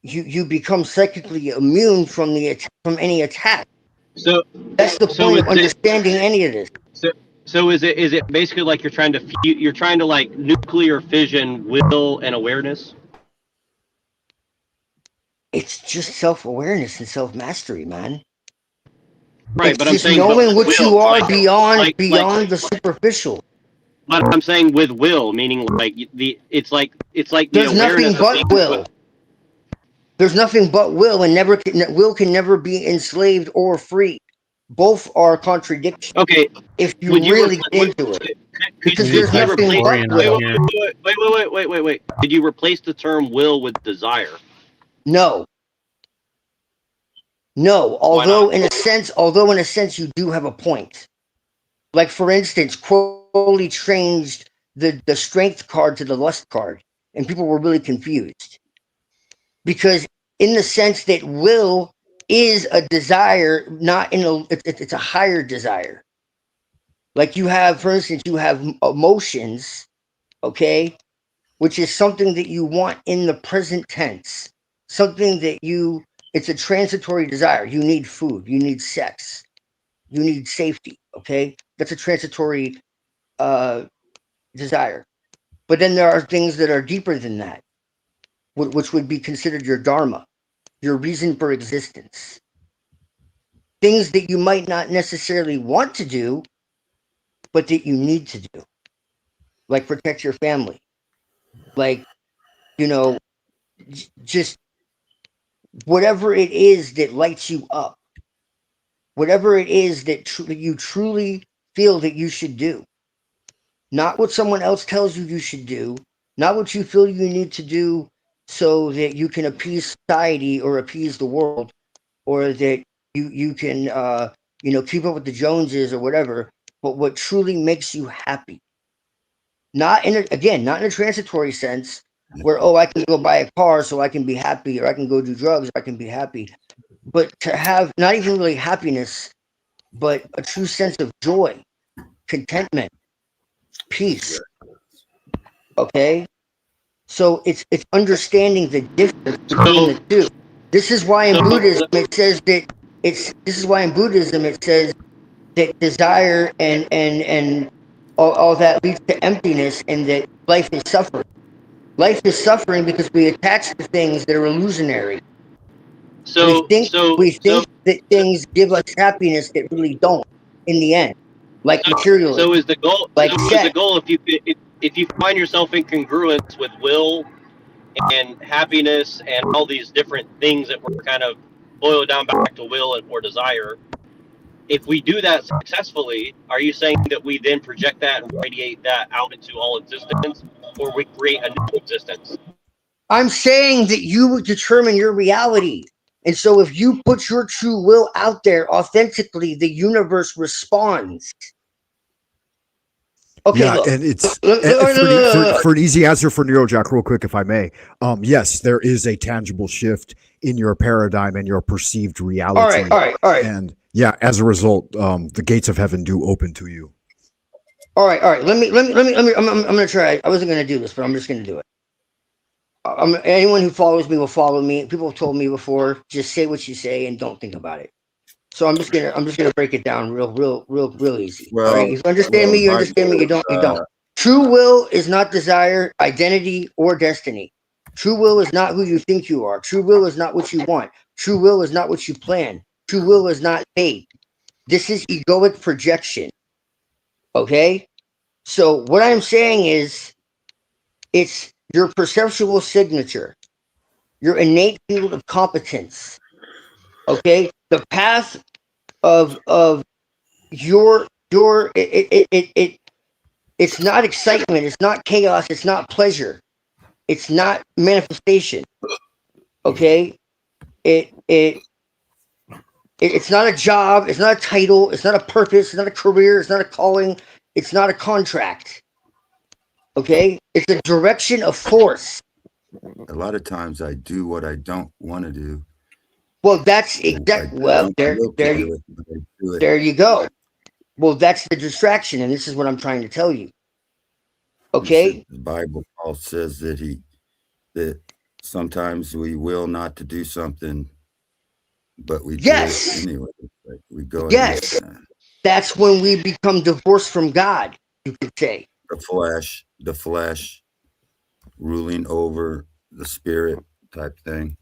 you become psychically immune from any attack. So that's the point of understanding any of this. So is it basically like you're trying to like nuclear fission will and awareness? It's just self-awareness and self-mastery, man. Right, it's but I'm just saying knowing what you are like, beyond like the superficial. But I'm saying with will, meaning like it's like the There's awareness nothing but of will. There's nothing but will, and will can never be enslaved or free. Both are contradictions. Okay, if you really get into it, because there's nothing but will. Wait. Did you replace the term will with desire? No. Although in a sense you do have a point. Like for instance, Crowley changed the strength card to the lust card, and people were really confused. Because in the sense that will is a desire, it's a higher desire. Like you have, for instance, you have emotions, okay, which is something that you want in the present tense, something that it's a transitory desire. You need food, you need sex, you need safety, okay? That's a transitory desire. But then there are things that are deeper than that, which would be considered your dharma, your reason for existence. Things that you might not necessarily want to do, but that you need to do. Like protect your family. Like, just whatever it is that lights you up. Whatever it is that you truly feel that you should do. Not what someone else tells you should do. Not what you feel you need to do so that you can appease society or appease the world, or that you can keep up with the Joneses or whatever, but what truly makes you happy. Not in a transitory sense where, I can go buy a car so I can be happy, or I can go do drugs, I can be happy. But to have not even really happiness, but a true sense of joy, contentment, peace. Okay? So it's understanding the difference between the two. This is why in Buddhism it says that desire and all that leads to emptiness, and that life is suffering. Life is suffering because we attach to things that are illusionary. We think that things give us happiness that really don't in the end, like materialism. So is the goal? Like is the goal if you find yourself in congruence with will and happiness and all these different things that were kind of boiled down back to will or desire? If we do that successfully, are you saying that we then project that and radiate that out into all existence, or we create a new existence? I'm saying that you would determine your reality. And so if you put your true will out there authentically, the universe responds. Okay, Yeah, look. and it's for an easy answer for Neurojack, real quick, if I may. Yes, there is a tangible shift in your paradigm and your perceived reality. All right. And yeah, as a result, the gates of heaven do open to you. All right. Let me. I'm gonna try. I wasn't gonna do this, but I'm just gonna do it. Anyone who follows me will follow me. People have told me before, just say what you say and don't think about it. So I'm just gonna break it down real easy. Well, all right? You understand me, you understand me, you don't, you don't. True will is not desire, identity, or destiny. True will is not who you think you are. True will is not what you want. True will is not what you plan. True will is not fate. This is egoic projection. Okay? So what I'm saying is it's your perceptual signature, your innate field of competence. Okay? The path of your it's not excitement, it's not chaos, it's not pleasure, it's not manifestation. Okay? It's not a job, it's not a title, it's not a purpose, it's not a career, it's not a calling, it's not a contract. Okay? It's a direction of force. A lot of times I do what I don't want to do. Well, that's exact. Well, there you go. Well, that's the distraction, and this is what I'm trying to tell you. Okay? The Bible, Paul says that sometimes we will not to do something, but we do it anyway. Like we go. Yes. That's when we become divorced from God, you could say. The flesh ruling over the spirit type thing.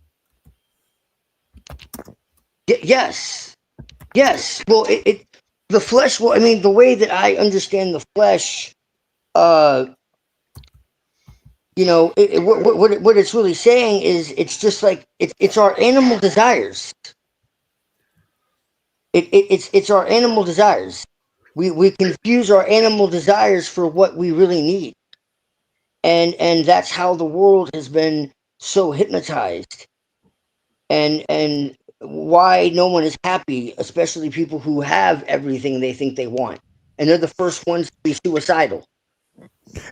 Yes. Well, the flesh. Well, I mean, the way that I understand the flesh, what it's really saying is, it's just like it's our animal desires. It's our animal desires. We confuse our animal desires for what we really need, and that's how the world has been so hypnotized, and why no one is happy, especially people who have everything they think they want, and they're the first ones to be suicidal.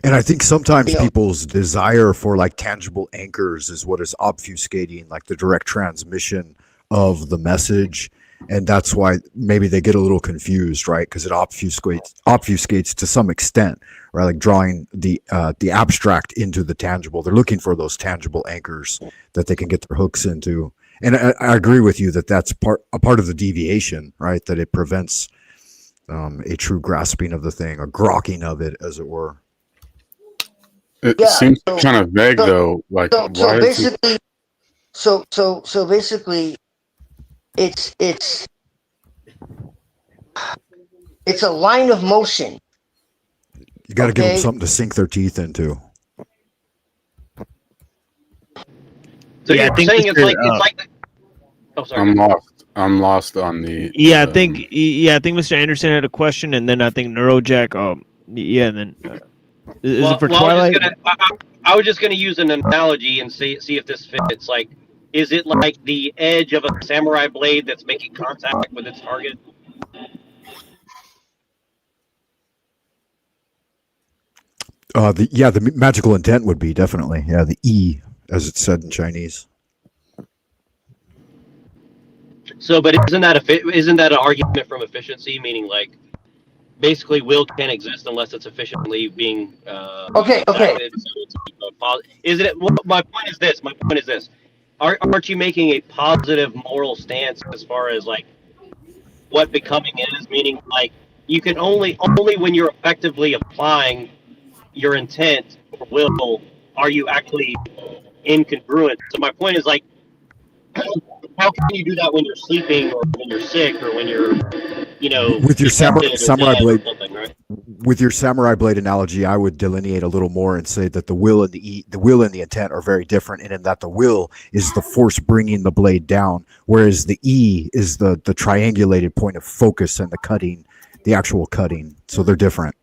And I think sometimes people's desire for like tangible anchors is what is obfuscating like the direct transmission of the message. And that's why maybe they get a little confused, right? Because it obfuscates to some extent, right? Like drawing the abstract into the tangible. They're looking for those tangible anchors that they can get their hooks into. And I agree with you that that's a part of the deviation, right? That it prevents a true grasping of the thing, a grokking of it, as it were. It seems kind of vague, though. Like, why basically, so basically, it's a line of motion. You got to give them something to sink their teeth into. So you're saying it's like oh, sorry. I'm lost on the. Yeah, I think Mr. Anderson had a question, and then I think Neurojack. And then is it for Twilight? I was just gonna use an analogy and see if this fits. Like, is it like the edge of a samurai blade that's making contact with its target? The magical intent would be definitely the E, as it's said in Chinese. So, but isn't that an argument from efficiency? Meaning, like, basically, will can't exist unless it's efficiently being. Okay. Isn't it? Well, my point is this. Aren't you making a positive moral stance as far as like what becoming is? Meaning, like, you can only when you're effectively applying your intent or will are you actually incongruent. So my point is, like, how can you do that when you're sleeping or when you're sick or when you're, with your samurai blade, right? With your samurai blade analogy, I would delineate a little more and say that the will and the intent are very different, and in that the will is the force bringing the blade down, whereas the E is the triangulated point of focus and the actual cutting. So they're different.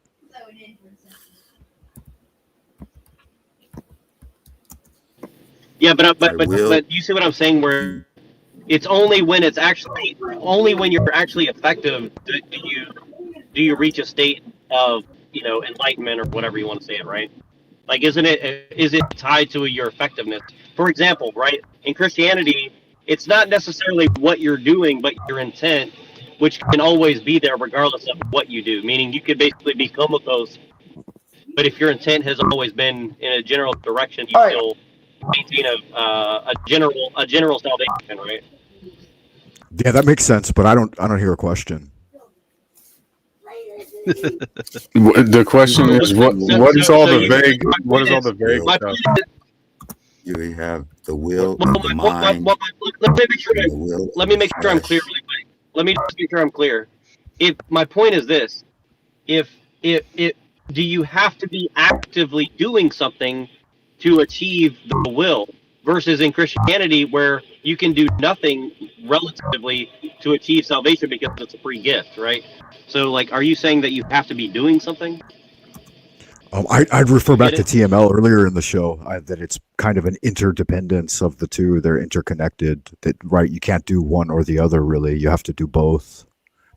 Yeah, but you see what I'm saying? Where it's only when you're actually effective do you reach a state of enlightenment or whatever you want to say it, right? Like, is it tied to your effectiveness? For example, right, in Christianity, it's not necessarily what you're doing, but your intent, which can always be there regardless of what you do. Meaning, you could basically be comatose, but if your intent has always been in a general direction, you still maintain a general salvation, right? Yeah, that makes sense, but I don't hear a question. The question is what is all the vague stuff? You have the will, the mind. Let me make sure I'm clear really quick. Let me just make sure I'm clear. If my point is this, if do you have to be actively doing something to achieve the will, versus in Christianity where you can do nothing relatively to achieve salvation because it's a free gift, right? So, like, are you saying that you have to be doing something? I'd refer back to TML earlier in the show, that it's kind of an interdependence of the two. They're interconnected. That, right? You can't do one or the other, really. You have to do both.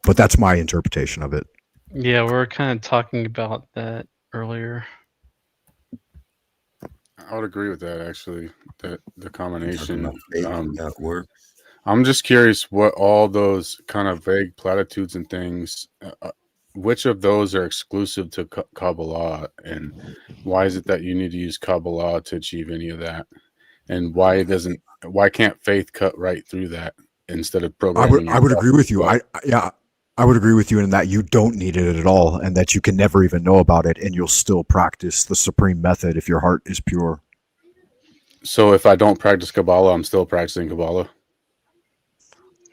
But that's my interpretation of it. Yeah, we were kind of talking about that earlier. I would agree with that, actually. That the combination that works. I'm just curious what all those kind of vague platitudes and things, which of those are exclusive to Kabbalah, and why is it that you need to use Kabbalah to achieve any of that? And why can't faith cut right through that instead of programming? I would agree with you. I would agree with you in that you don't need it at all, and that you can never even know about it, and you'll still practice the supreme method if your heart is pure. So if I don't practice Kabbalah, I'm still practicing Kabbalah?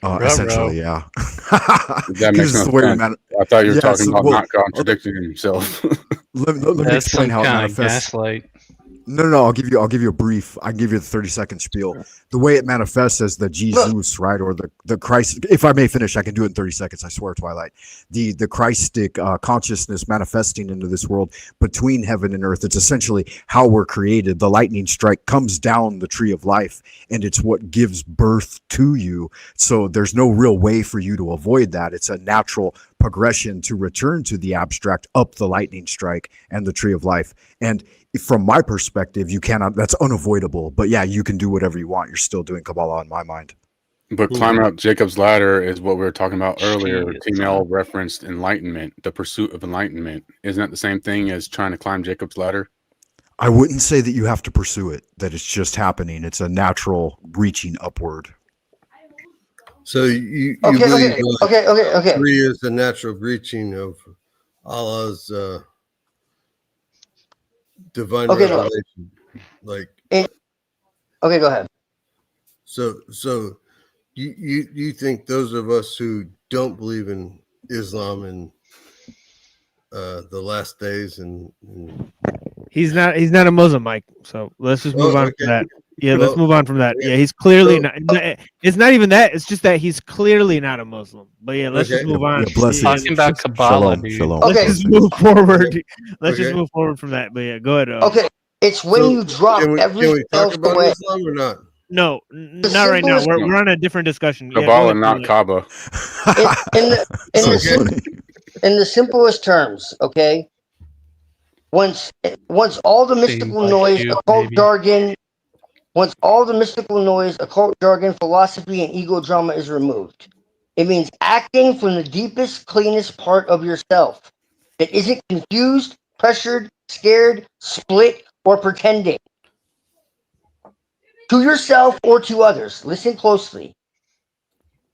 Essentially, yeah. That makes no sense. I thought you were talking about not contradicting himself. Let me explain how it manifests. Gaslight. No. I'll give you a brief. I can give you the 30-second spiel. The way it manifests as the Jesus, right, or the Christ. If I may finish, I can do it in 30 seconds. I swear, Twilight. The Christic consciousness manifesting into this world between heaven and earth. It's essentially how we're created. The lightning strike comes down the tree of life, and it's what gives birth to you. So there's no real way for you to avoid that. It's a natural progression to return to the abstract up the lightning strike and the tree of life. And from my perspective, you cannot, that's unavoidable. But yeah, you can do whatever you want. You're still doing Kabbalah in my mind. But climbing up Jacob's ladder is what we were talking about earlier. T-Mel referenced enlightenment, the pursuit of enlightenment. Isn't that the same thing as trying to climb Jacob's ladder? I wouldn't say that you have to pursue it, that it's just happening. It's a natural reaching upward. So you Okay. Three is the natural reaching of Allah's divine revelation. Okay, go ahead. So you think those of us who don't believe in Islam and the last days and he's not a Muslim, Mike. So let's just move on from that. Yeah, let's move on from that. Okay. Yeah, he's clearly not. It's not even that. It's just that he's clearly not a Muslim. But yeah, let's just move on. Talking about Kabbalah, Shalom. Let's just move forward. Let's just move forward from that. But yeah, go ahead. Okay, it's when you drop everything else away. Islam or not? No, not right now. We're on a different discussion. Kabbalah, not Kaaba. In the simplest terms, okay. Once all the mystical noise, occult jargon, philosophy, and ego drama is removed, it means acting from the deepest, cleanest part of yourself that isn't confused, pressured, scared, split, or pretending. To yourself or to others, listen closely.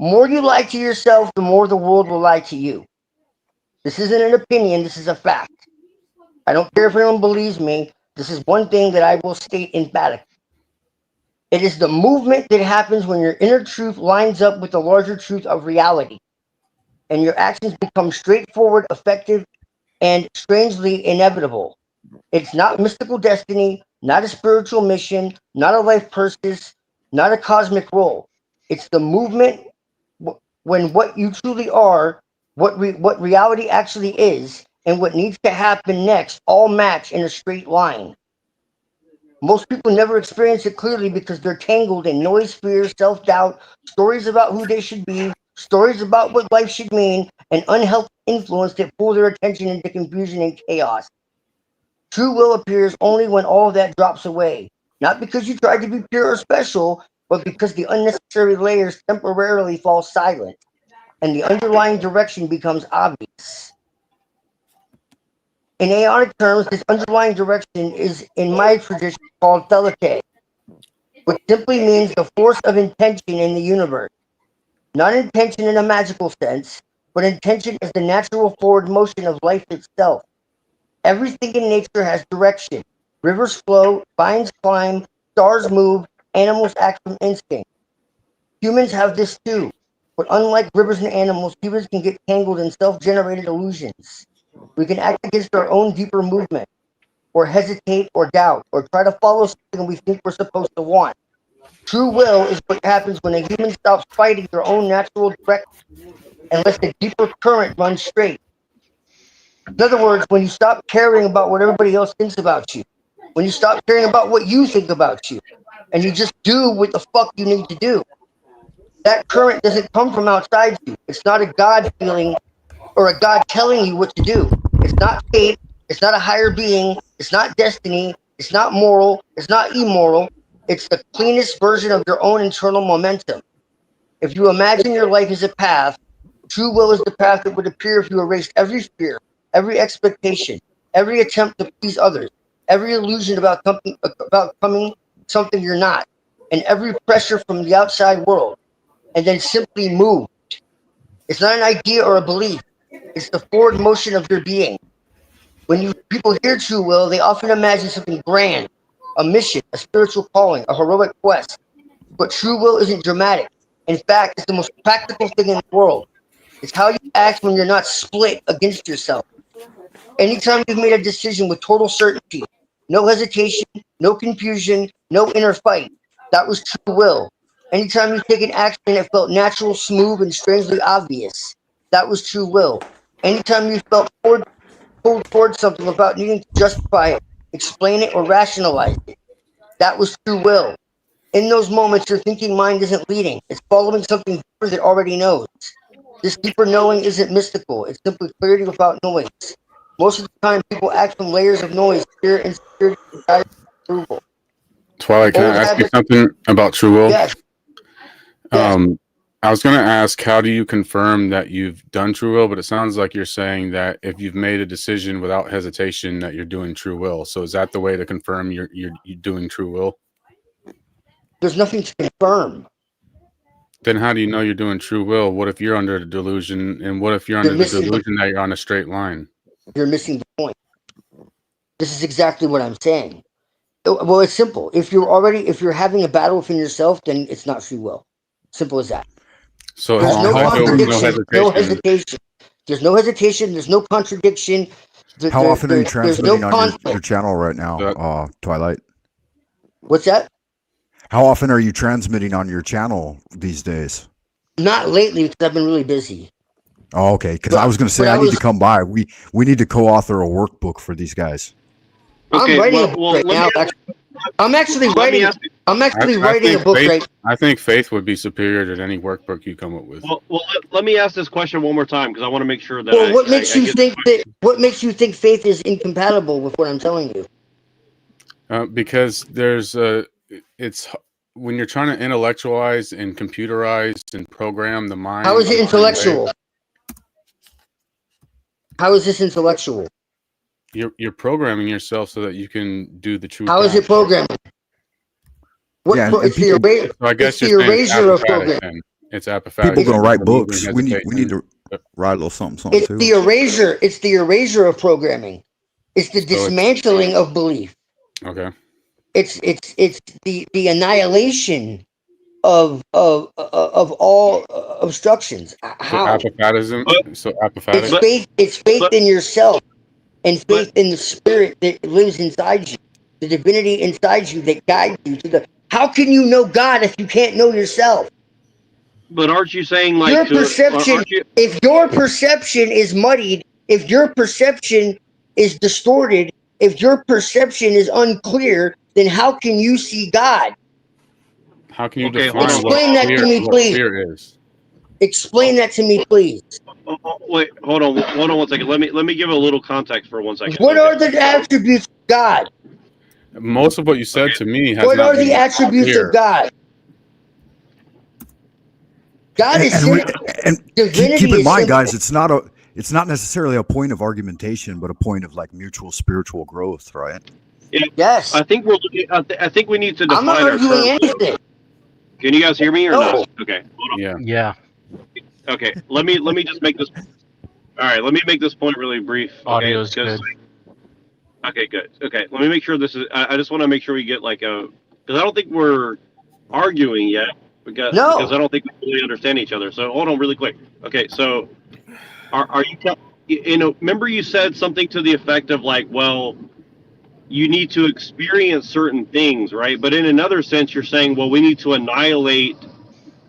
More you lie to yourself, the more the world will lie to you. This isn't an opinion, this is a fact. I don't care if anyone believes me. This is one thing that I will state emphatically. It is the movement that happens when your inner truth lines up with the larger truth of reality, and your actions become straightforward, effective, and strangely inevitable. It's not mystical destiny, not a spiritual mission, not a life purpose, not a cosmic role. It's the movement when what you truly are, what reality actually is, and what needs to happen next all match in a straight line. Most people never experience it clearly because they're tangled in noise, fear, self-doubt, stories about who they should be, stories about what life should mean, and unhealthy influence that pull their attention into confusion and chaos. True will appears only when all of that drops away, not because you tried to be pure or special, but because the unnecessary layers temporarily fall silent, and the underlying direction becomes obvious. In Aeonic terms, this underlying direction is, in my tradition, called thelike, which simply means the force of intention in the universe. Not intention in a magical sense, but intention is the natural forward motion of life itself. Everything in nature has direction. Rivers flow, vines climb, stars move, animals act from instinct. Humans have this too, but unlike rivers and animals, humans can get tangled in self-generated illusions. We can act against our own deeper movement, or hesitate or doubt, or try to follow something we think we're supposed to want. True will is what happens when a human stops fighting their own natural direction and lets the deeper current run straight. In other words, when you stop caring about what everybody else thinks about you, when you stop caring about what you think about you, and you just do what the fuck you need to do, that current doesn't come from outside you. It's not a God feeling or a God telling you what to do. It's not fate. It's not a higher being. It's not destiny. It's not moral. It's not immoral. It's the cleanest version of your own internal momentum. If you imagine your life as a path, true will is the path that would appear if you erased every fear, every expectation, every attempt to please others, every illusion about becoming something you're not, and every pressure from the outside world, and then simply moved. It's not an idea or a belief. It's the forward motion of your being. When people hear true will, they often imagine something grand, a mission, a spiritual calling, a heroic quest. But true will isn't dramatic. In fact, it's the most practical thing in the world. It's how you act when you're not split against yourself. Anytime you've made a decision with total certainty, no hesitation, no confusion, no inner fight, that was true will. Anytime you've taken action that felt natural, smooth, and strangely obvious, that was true will. Anytime you felt pulled towards something without needing to justify it, explain it, or rationalize it, that was true will. In those moments, your thinking mind isn't leading. It's following something deeper that already knows. This deeper knowing isn't mystical. It's simply clarity without noise. Most of the time, people act from layers of noise, fear, insecurity, desire, approval. Twilight, can I ask you something about true will? Yes. I was going to ask, how do you confirm that you've done true will? But it sounds like you're saying that if you've made a decision without hesitation, that you're doing true will. So is that the way to confirm you're doing true will? There's nothing to confirm. Then how do you know you're doing true will? What if you're under the delusion? And what if you're under the delusion that you're on a straight line? You're missing the point. This is exactly what I'm saying. Well, it's simple. If you're having a battle within yourself, then it's not free will. Simple as that. So there's no contradiction, no hesitation. There's no hesitation. There's no contradiction. How often are you transmitting on your channel right now, Twilight? What's that? How often are you transmitting on your channel these days? Not lately, because I've been really busy. Oh, okay. Because I was going to say I need to come by. We need to co-author a workbook for these guys. Okay, I'm writing a book right now. I'm actually writing a book right. I think Faith would be superior to any workbook you come up with. Well, let me ask this question one more time because I want to make sure that. Well, what makes you think Faith is incompatible with what I'm telling you? Because it's when you're trying to intellectualize and computerize and program the mind. How is it intellectual? How is this intellectual? You're programming yourself so that you can do the truth. How is it programming? It's the erasure of programming. It's apophatic. People gonna write books. We need to write a little something it's too. The erasure. It's the erasure of programming. It's the dismantling of belief. Okay. It's the annihilation of all obstructions. How? So apophatism. So apophatic. It's faith in yourself. And faith in the spirit that lives inside you, the divinity inside you that guides you to the. How can you know God if you can't know yourself? But aren't you saying like your perception? If your perception is muddied, if your perception is distorted, if your perception is unclear, then how can you see God? How can you explain that to me, please? Explain that to me, please. Wait, hold on 1 second. Let me give a little context for 1 second. What are the attributes of God? Most of what you said to me has What not are the been attributes clear. of God? God is Keep in mind, guys, it's not necessarily a point of argumentation, but a point of like mutual spiritual growth, right? Yes. I think we're looking. I think we need to define I'm not our arguing terms. anything. Can you guys hear me or No. not? Okay. Hold on. Yeah. Yeah. Okay. Let me just make this. All right. Let me make this point really brief. Okay. Audio is good. Okay. Good. Okay. Let me make sure this is. I just want to make sure we get like a. Because I don't think we're arguing yet. Because I don't think we really understand each other. So hold on really quick. Okay. So are you remember you said something to the effect of like, well, you need to experience certain things, right? But in another sense, you're saying, well, we need to annihilate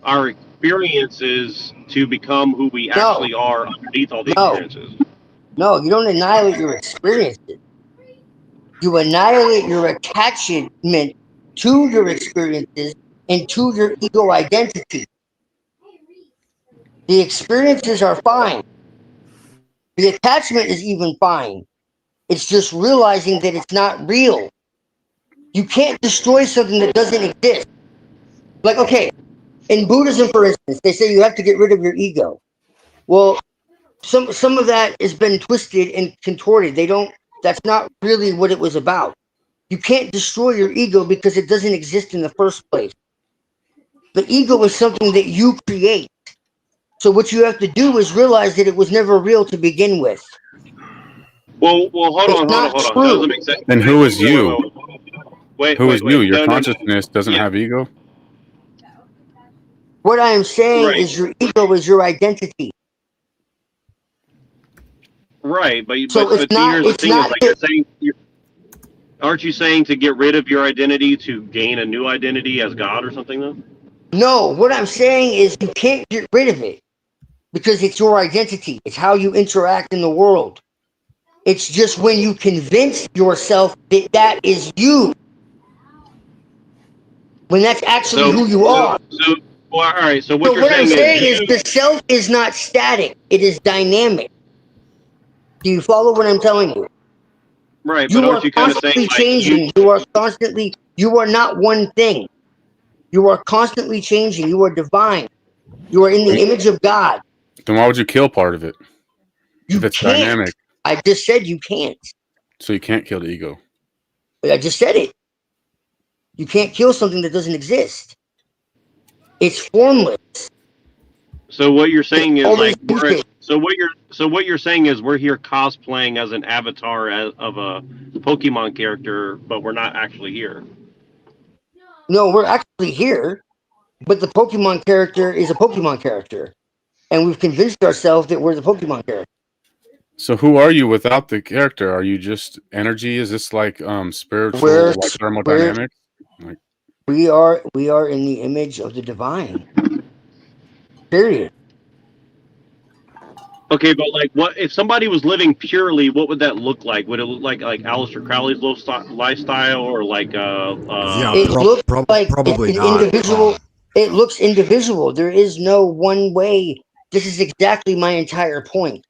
our experiences to become who we actually are underneath all the experiences. No, you don't annihilate your experiences. You annihilate your attachment to your experiences and to your ego identity. The experiences are fine. The attachment is even fine. It's just realizing that it's not real. You can't destroy something that doesn't exist. Like, okay, in Buddhism, for instance, they say you have to get rid of your ego. Well, some of that has been twisted and contorted. That's not really what it was about. You can't destroy your ego because it doesn't exist in the first place. The ego is something that you create. So what you have to do is realize that it was never real to begin with. Well, hold on. That doesn't make sense. Then who is you? Wait. Who is you? Your No. consciousness doesn't have ego? What I am saying is your ego is your identity. Right, but So here's the thing: not is like aren't you saying to get rid of your identity to gain a new identity as God or something? Though. No, what I'm saying is you can't get rid of it because it's your identity. It's how you interact in the world. It's just when you convince yourself that that is you, when that's actually who you are. All right. So what what I'm saying is you, the self is not static; it is dynamic. Do you follow what I'm telling you? right? You But are aren't you kind of saying constantly like changing. You are constantly. You are not one thing. You are constantly changing. You are divine. You are in the image of God. Then why would you kill part of it? You if it's can't. dynamic. I just said you can't. So you can't kill the ego. But I just said it. You can't kill something that doesn't exist. It's formless. So what you're saying is like what you're saying is we're here cosplaying as an avatar of a Pokemon character, but we're not actually here. No, we're actually here, but the Pokemon character is a Pokemon character, and we've convinced ourselves that we're the Pokemon character. So who are you without the character? Are you just energy? Is this like spiritual, like thermodynamics? Like we are in the image of the divine. Period. Okay, but like, what if somebody was living purely? What would that look like? Would it look like Aleister Crowley's lifestyle, or like it looks like probably an not. individual. It looks individual. There is no one way. This is exactly my entire point.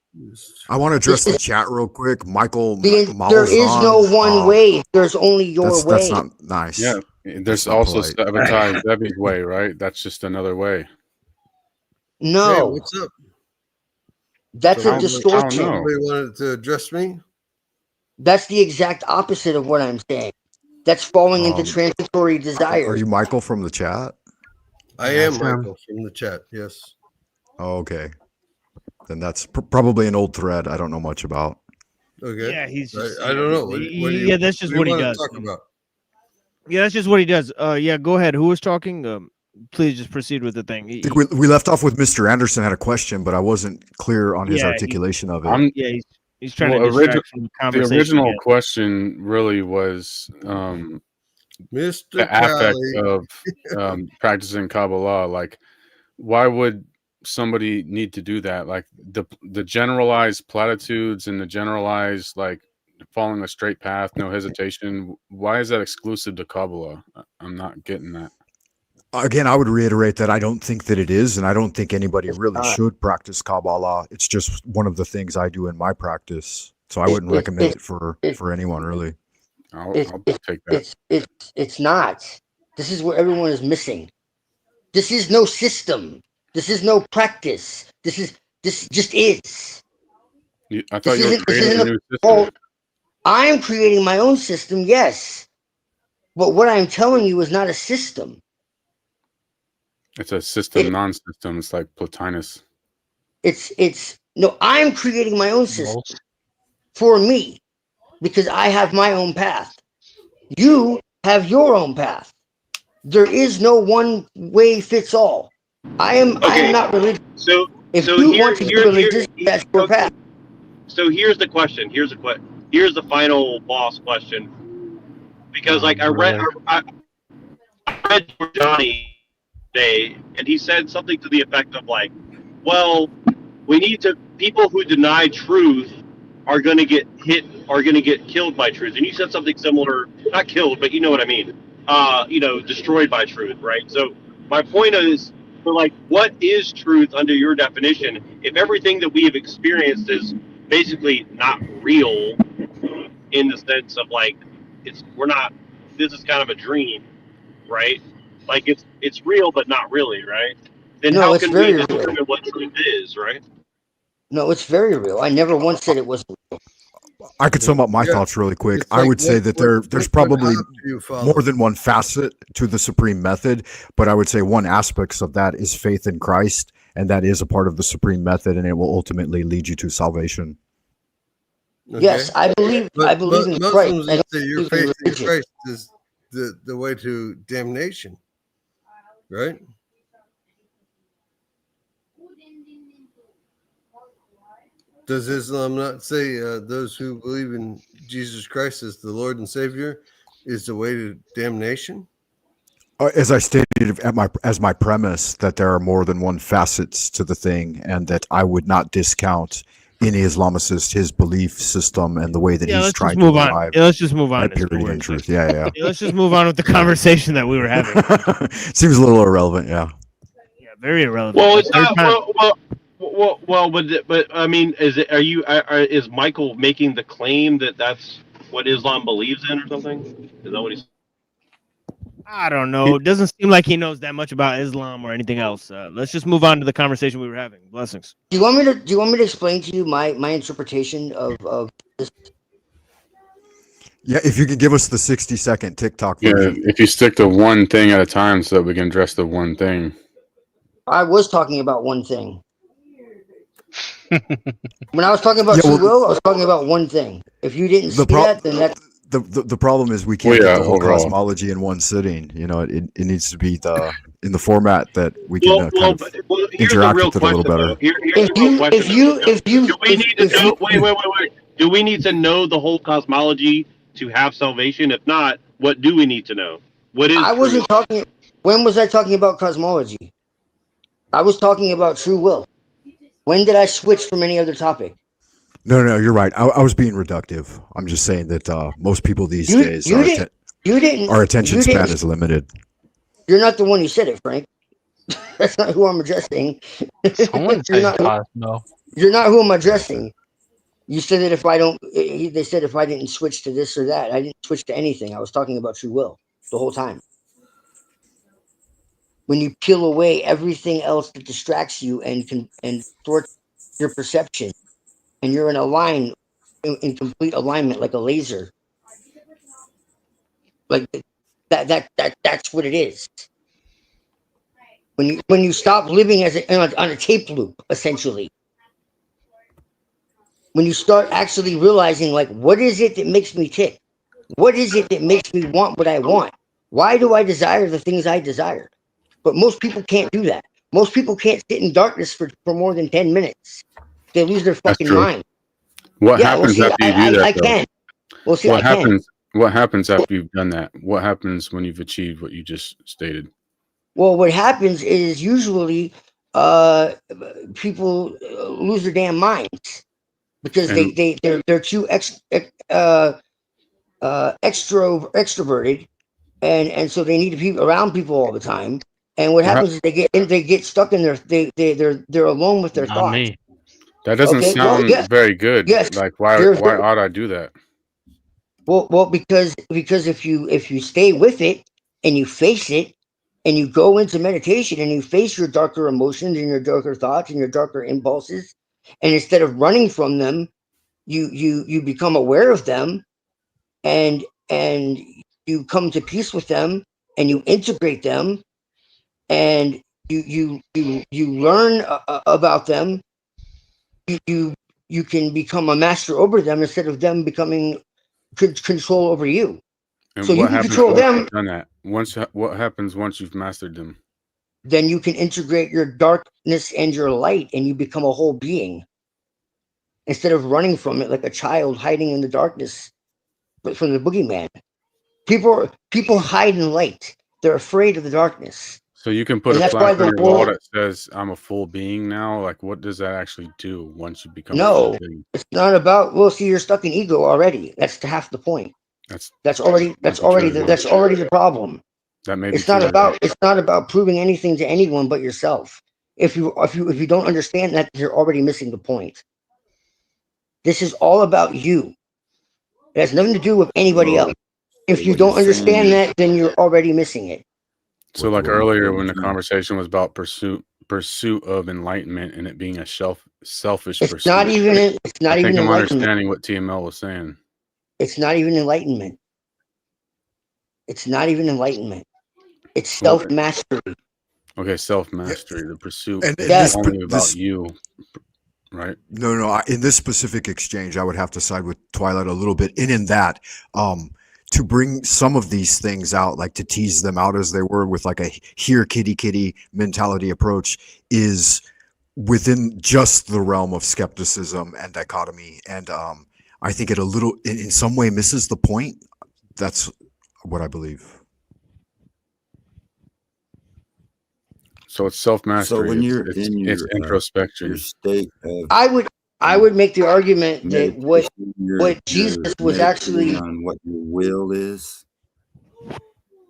I want to address the chat real quick. Michael There is Malzahn, no one way. There's only your way. That's not nice. yeah, there's not also polite. sabotage Debbie's way, right? That's just another way. No. Hey, what's up? That's a Somebody distortion. wanted to address me? That's the exact opposite of what I'm saying. That's falling into transitory desires. Are you Michael from the chat? I am Michael from the chat. Yes. Oh, okay. Then that's probably an old thread I don't know much about. Okay. Yeah, he's just, I don't know. yeah, that's just what he does. Talk about? Yeah, that's just what he does. Yeah, go ahead. Who was talking? Please just proceed with the thing. I think we left off with Mr. Anderson had a question, but I wasn't clear on his articulation of it. He's trying to distract from the conversation. The original again. question really was Mr. the affect of practicing Kabbalah. Like, why would somebody need to do that? Like the generalized platitudes and the generalized like following a straight path, no hesitation. Why is that exclusive to Kabbalah? I'm not getting that. Again, I would reiterate that I don't think that it is, and I don't think anybody really not. should practice Kabbalah. It's just one of the things I do in my practice, so I wouldn't recommend it for anyone really. I'll take that. It's not. This is where everyone is missing. This is no system. This is no practice. This just is. I thought you were creating a new system. Oh, I'm creating my own system, yes. But what I'm telling you is not a system. It's a system, non-system. It's like Plotinus. No, I'm creating my own system for me because I have my own path. You have your own path. There is no one way fits all. I am not religious. So if you want to be religious, that's your path. So here's the question. Here's the final boss question. Because like I read Johnny today, and he said something to the effect of like, well, people who deny truth are going to get killed by truth. And you said something similar, not killed, but you know what I mean. Destroyed by truth, right? So my point is, for like, what is truth under your definition? If everything that we have experienced is basically not real, in the sense of like, this is kind of a dream, right? Like it's real, but not really, right? Then No, how it's can very we real. determine what truth is, right? No, it's very real. I never once said it wasn't real. I could sum up my thoughts really quick. It's I like, would say that there's what probably path do you follow? more than one facet to the supreme method, but I would say one aspect of that is faith in Christ, and that is a part of the supreme method, and it will ultimately lead you to salvation. Okay? Yes, I believe in Muslims Christ. I don't say your believe in faith in religion. Christ is the way to damnation, right? Does Islam not say those who believe in Jesus Christ as the Lord and Savior is the way to damnation? As I stated as my premise, that there are more than one facets to the thing, and that I would not discount any Islamicist, his belief system, and the way that he's let's trying just to move on. arrive Yeah, let's just move on. at purity and truth. Yeah. Let's just move on with the conversation that we were having. Seems a little irrelevant, yeah. Yeah, very irrelevant. Well, it's not. But I mean, is Michael making the claim that that's what Islam believes in, or something? Is that what he's? I don't know. It doesn't seem like he knows that much about Islam or anything else. Let's just move on to the conversation we were having. Blessings. Do you want me to explain to you my interpretation of this? Yeah, if you could give us the 60-second TikTok version. Yeah, if you stick to one thing at a time so that we can address the one thing. I was talking about one thing. When I was talking about free will, I was talking about one thing. If you didn't see that, then that's the problem is we can't get the whole cosmology in one sitting. You know, it needs to be in the format that we can kind of interact with it a little better. Do we need to know? Wait. Do we need to know the whole cosmology to have salvation? If not, what do we need to know? What is? I wasn't talking. When was I talking about cosmology? I was talking about true will. When did I switch from any other topic? No, you're right. I was being reductive. I'm just saying that most people these days, our attention span is limited. You're not the one who said it, Frank. That's not who I'm addressing. Someone said Cosmo. You're not who I'm addressing. You said that if I don't, they said if I didn't switch to this or that, I didn't switch to anything. I was talking about true will the whole time. When you peel away everything else that distracts you and thwarts your perception, and you're in a line, in complete alignment, like a laser, like that's what it is. When you stop living on a tape loop, essentially. When you start actually realizing, like, what is it that makes me tick? What is it that makes me want what I want? Why do I desire the things I desire? But most people can't do that. Most people can't sit in darkness for more than 10 minutes. They lose their fucking mind. What happens after you do that? I can. Well, see, what happens? What happens after you've done that? What happens when you've achieved what you just stated? Well, what happens is usually people lose their damn minds because they're too extroverted, and so they need to be around people all the time. And what happens is they get stuck in they're alone with their Not thoughts. me. That doesn't Okay, well, sound yes, very good. yes. Like why You're- ought I do that? Well, because if you stay with it and you face it and you go into meditation and you face your darker emotions and your darker thoughts and your darker impulses, and instead of running from them, you become aware of them, and you come to peace with them and you integrate them, and you learn about them. You can become a master over them instead of them becoming control over you. And So you what can happens control once them. you've done that? What happens once you've mastered them? Then you can integrate your darkness and your light, and you become a whole being instead of running from it like a child hiding in the darkness, but from the boogeyman. People hide in light. They're afraid of the darkness. So you can put And a that's why plaque on the your wall world. that says "I'm a full being now." Like, what does that actually do once you become a No, full being? it's not about. Well, see, you're stuck in ego already. That's half the point. That's already the problem. That may be It's not true. about proving anything to anyone but yourself. If you don't understand that, you're already missing the point. This is all about you. It has nothing to do with anybody else. If you don't understand that, then you're already missing it. So, like earlier, when the conversation was about pursuit of enlightenment and it being a selfish pursuit, It's not even I think I'm enlightenment. understanding what TML was saying. It's not even enlightenment. It's not even enlightenment. It's self-mastery. Okay, self-mastery, the pursuit And is only about you, right? No. In this specific exchange, I would have to side with Twilight a little bit. And in that, to bring some of these things out, like to tease them out as they were with like a here kitty mentality approach, is within just the realm of skepticism and dichotomy. And I think it a little, in some way, misses the point. That's what I believe. So it's self-mastery. So when you're it's in your introspection, your state of I would make the argument that what you're Jesus was meditating actually. on what your will is.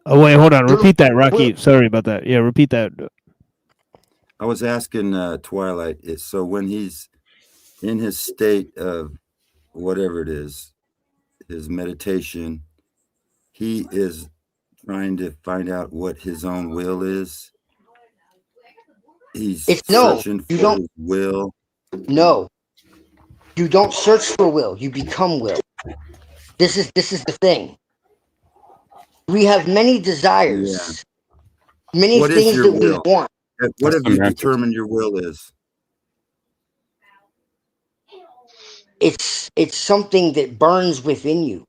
Oh wait, hold on. Repeat that, Rocky. Sorry about that. Yeah, repeat that. I was asking Twilight. So when he's in his state of whatever it is, his meditation, he is trying to find out what his own will is. He's searching for his will. No, you don't search for will. You become will. This is the thing. We have many desires, many What is things your that will? we want. What have you determined your will is? It's something that burns within you.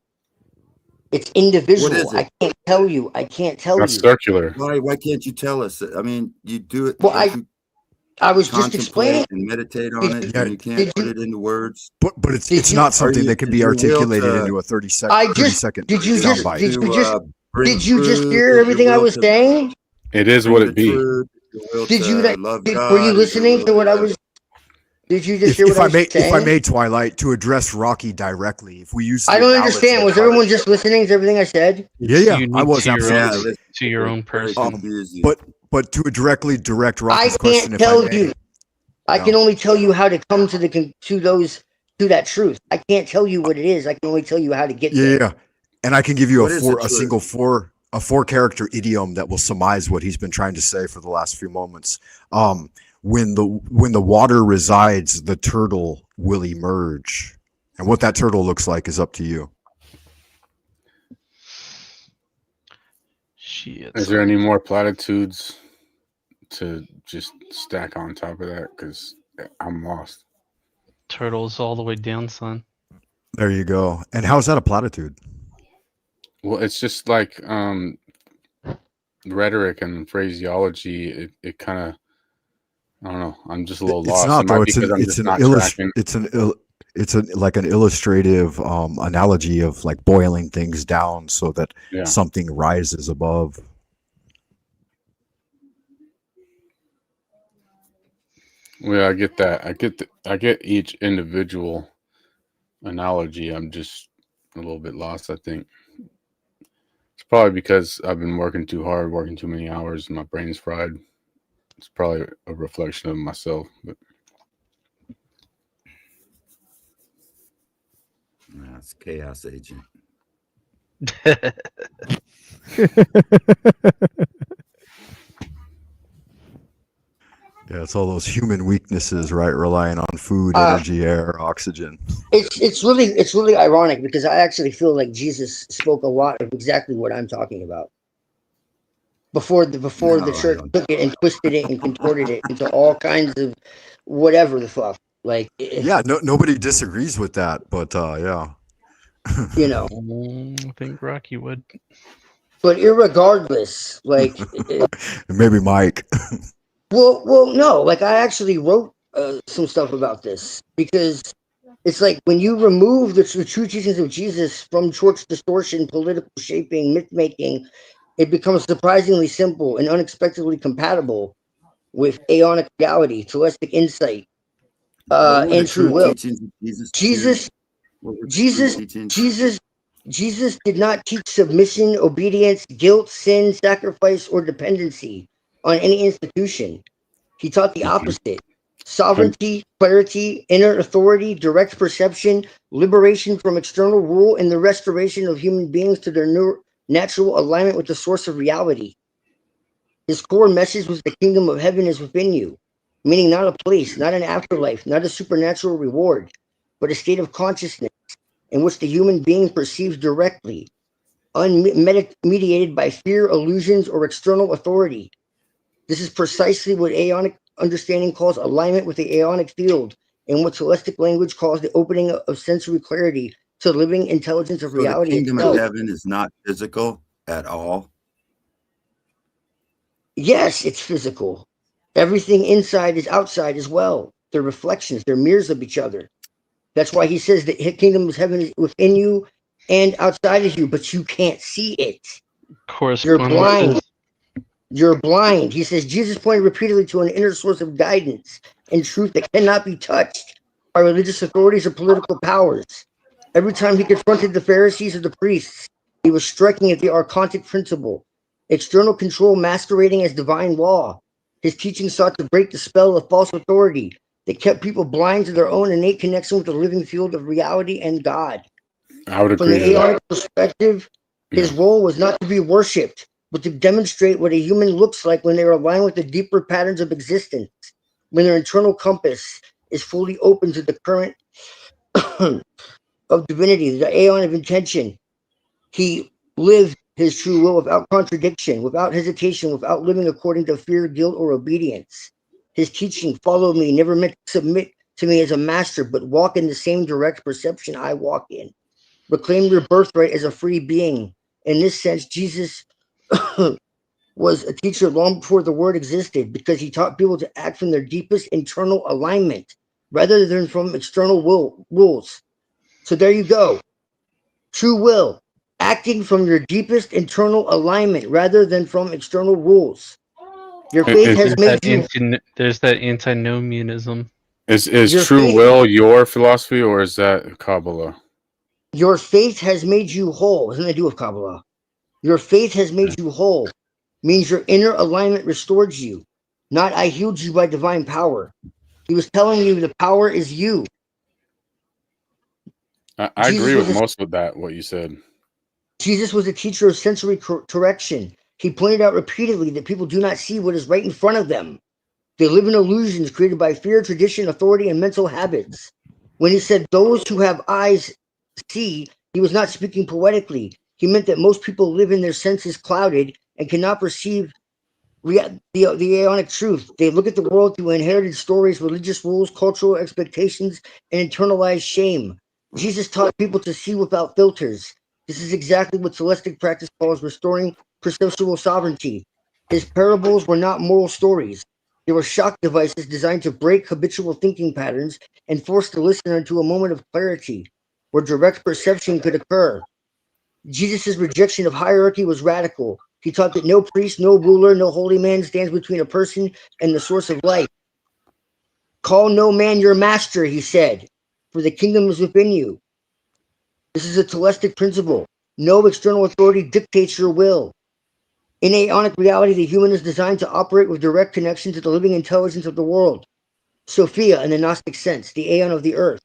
It's individual. What is it? I can't tell you. That's circular. Why can't you tell us? I mean, you do it. Well, I was just contemplate explaining and meditate on it, and you can't put it into words. But it's not something that can be articulated into a 30-second Did you just soundbite. did you just hear everything I was saying? It is what it be. Did you were you listening to what I was? Did you just hear what I was saying? If I may, Twilight, to address Rocky directly, if we use, I don't understand. Was everyone just listening to everything I said? Yeah, You I need was to your absolutely. own, to your own person. But to directly direct I Rocky's question, can't if I tell may. you. I can only tell you how to come to that truth. I can't tell you what it is. I can only tell you how to get there. Yeah, and I can give you What is the truth? a four character idiom that will surmise what he's been trying to say for the last few moments. When the water resides, the turtle will emerge, and what that turtle looks like is up to you. Shit. Is there any more platitudes to just stack on top of that? Because I'm lost. Turtles all the way down, son. There you go. And how is that a platitude? Well, it's just like rhetoric and phraseology. It kind of, I don't know. I'm just a little lost. It's not It might though. be 'cause I'm just not tracking. It's like an illustrative analogy of like boiling things down so that something rises above. Well, I get that. I get each individual analogy. I'm just a little bit lost, I think. It's probably because I've been working too hard, working too many hours, and my brain's fried. It's probably a reflection of myself. But That's chaos agent. Yeah, it's all those human weaknesses, right? Relying on food, energy, air, oxygen. It's really ironic because I actually feel like Jesus spoke a lot of exactly what I'm talking about. Before the church took it and twisted it and contorted it into all kinds of whatever the fuck. Like Yeah, nobody disagrees with that, but yeah. You know. I think Rocky would. But irregardless, like maybe Mike. well, no. Like I actually wrote some stuff about this because it's like when you remove the true teachings of Jesus from church distortion, political shaping, myth making, it becomes surprisingly simple and unexpectedly compatible with aeonic reality, celestic insight, and true will. Jesus did not teach submission, obedience, guilt, sin, sacrifice, or dependency on any institution. He taught the opposite: sovereignty, clarity, inner authority, direct perception, liberation from external rule, and the restoration of human beings to their natural alignment with the source of reality. His core message was the kingdom of heaven is within you, meaning not a place, not an afterlife, not a supernatural reward, but a state of consciousness in which the human being perceives directly, unmediated by fear, illusions, or external authority. This is precisely what Aeonic understanding calls alignment with the Aeonic field, and what Celestic language calls the opening of sensory clarity to the living intelligence of reality. The kingdom itself. of heaven is not physical at all. Yes, it's physical. Everything inside is outside as well. They're reflections, they're mirrors of each other. That's why he says that his kingdom of heaven is within you and outside of you, but you can't see it. You're blind. You're blind. He says Jesus pointed repeatedly to an inner source of guidance and truth that cannot be touched by religious authorities or political powers. Every time he confronted the Pharisees or the priests, he was striking at the archontic principle, external control masquerading as divine law. His teaching sought to break the spell of false authority that kept people blind to their own innate connection with the living field of reality and God. I would From agree the to Aeonic that. perspective, his role was not to be worshipped, but to demonstrate what a human looks like when they are aligned with the deeper patterns of existence, when their internal compass is fully open to the current of divinity, the aeon of intention. He lived his true will without contradiction, without hesitation, without living according to fear, guilt, or obedience. His teaching, follow me, never meant to submit to me as a master, but walk in the same direct perception I walk in. Reclaim your birthright as a free being. In this sense, Jesus was a teacher long before the word existed, because he taught people to act from their deepest internal alignment rather than from external rules. So there you go. True will, acting from your deepest internal alignment rather than from external rules. Your faith has made you. There's that antinomianism. Is Your true faith- will your philosophy, or is that Kabbalah? Your faith has made you whole. It has nothing to do with Kabbalah. Your faith has made you whole. Means your inner alignment restored you. Not I healed you by divine power. He was telling you the power is you. I Jesus agree with was a- most of that, what you said. Jesus was a teacher of sensory correction. He pointed out repeatedly that people do not see what is right in front of them. They live in illusions created by fear, tradition, authority, and mental habits. When he said those who have eyes see, he was not speaking poetically. He meant that most people live in their senses clouded and cannot perceive the aeonic truth. They look at the world through inherited stories, religious rules, cultural expectations, and internalized shame. Jesus taught people to see without filters. This is exactly what Celestic practice calls restoring perceptual sovereignty. His parables were not moral stories. They were shock devices designed to break habitual thinking patterns and force the listener into a moment of clarity where direct perception could occur. Jesus' rejection of hierarchy was radical. He taught that no priest, no ruler, no holy man stands between a person and the source of life. Call no man your master, he said, for the kingdom is within you. This is a Telestic principle. No external authority dictates your will. In aeonic reality, the human is designed to operate with direct connection to the living intelligence of the world. Sophia, in the Gnostic sense, the aeon of the earth.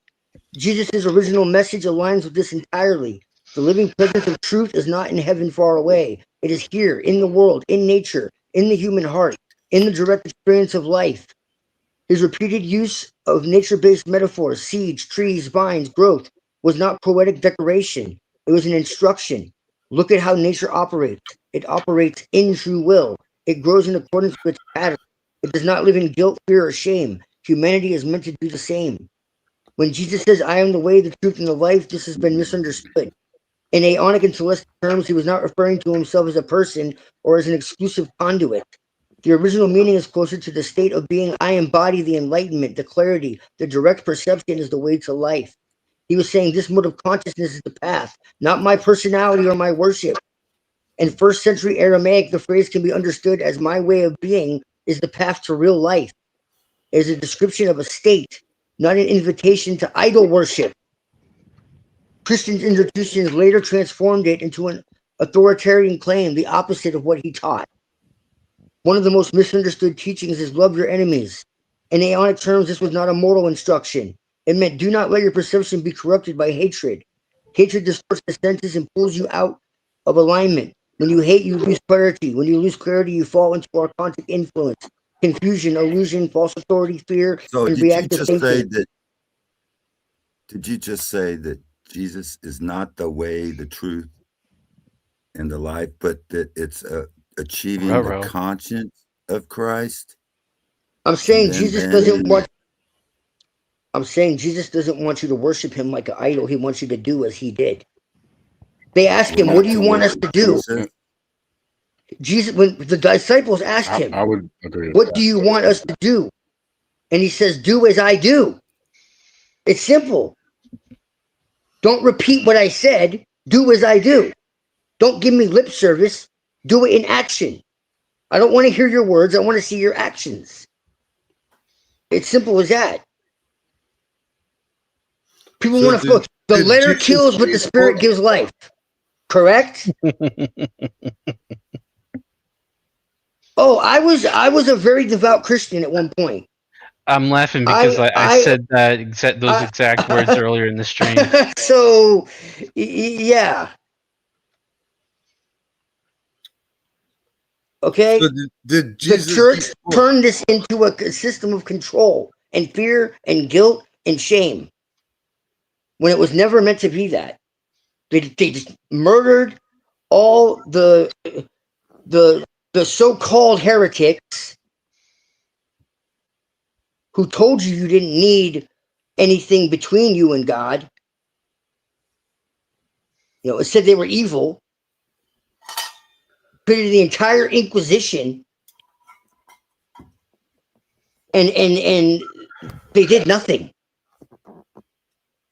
Jesus' original message aligns with this entirely. The living presence of truth is not in heaven far away. It is here, in the world, in nature, in the human heart, in the direct experience of life. His repeated use of nature-based metaphors, seeds, trees, vines, growth, was not poetic decoration. It was an instruction. Look at how nature operates. It operates in true will. It grows in accordance with its pattern. It does not live in guilt, fear, or shame. Humanity is meant to do the same. When Jesus says, I am the way, the truth, and the life, this has been misunderstood. In aeonic and celestial terms, he was not referring to himself as a person or as an exclusive conduit. The original meaning is closer to the state of being, I embody the enlightenment, the clarity, the direct perception is the way to life. He was saying this mode of consciousness is the path, not my personality or my worship. In first century Aramaic, the phrase can be understood as my way of being is the path to real life. It is a description of a state, not an invitation to idol worship. Christian institutions later transformed it into an authoritarian claim, the opposite of what he taught. One of the most misunderstood teachings is love your enemies. In aeonic terms, this was not a moral instruction. It meant do not let your perception be corrupted by hatred. Hatred distorts the senses and pulls you out of alignment. When you hate, you lose clarity. When you lose clarity, you fall into archontic influence, confusion, illusion, false authority, fear, So and did you reactive just say thinking. that? Did you just say that Jesus is not the way, the truth, and the life, but that it's achieving the Ruh-roh. conscience of Christ? I'm saying then Jesus banning- doesn't want. I'm saying Jesus doesn't want you to worship him like an idol. He wants you to do as he did. They asked him, "What do you want us to do?" Jesus, when the disciples asked him, I would agree with "What that. do you want us to do?" And he says, "Do as I do." It's simple. Don't repeat what I said. Do as I do. Don't give me lip service. Do it in action. I don't want to hear your words. I want to see your actions. It's simple as that. People So want to look. The did letter Jesus kills, but the eat spirit pork? gives life. Correct? Oh, I was a very devout Christian at one point. I'm laughing because I said those exact words earlier in the stream. So, yeah. Okay. So did Jesus The church eat pork? turned this into a system of control and fear and guilt and shame when it was never meant to be that. They just murdered all the so-called heretics who told you didn't need anything between you and God. You know, it said they were evil. Created the entire Inquisition, and they did nothing,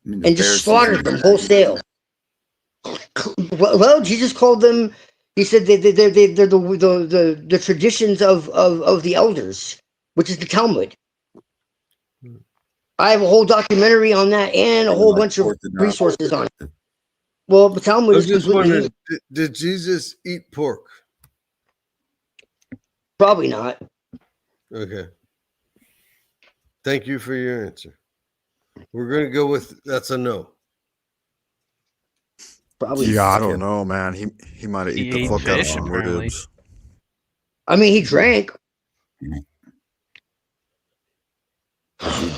and just slaughtered them wholesale. Well, Jesus called them. He said they're the traditions of the elders, which is the Talmud. I have a whole documentary on that and a whole bunch of resources on it. Well, the Talmud I'm is just completely wondering, did Jesus eat pork? probably not. Okay. Thank you for your answer. We're going to go with that's a no. Probably. Yeah, I don't know, man. He might have He eaten the ate fuck out of fish, some apparently. ribs. I mean, he drank. He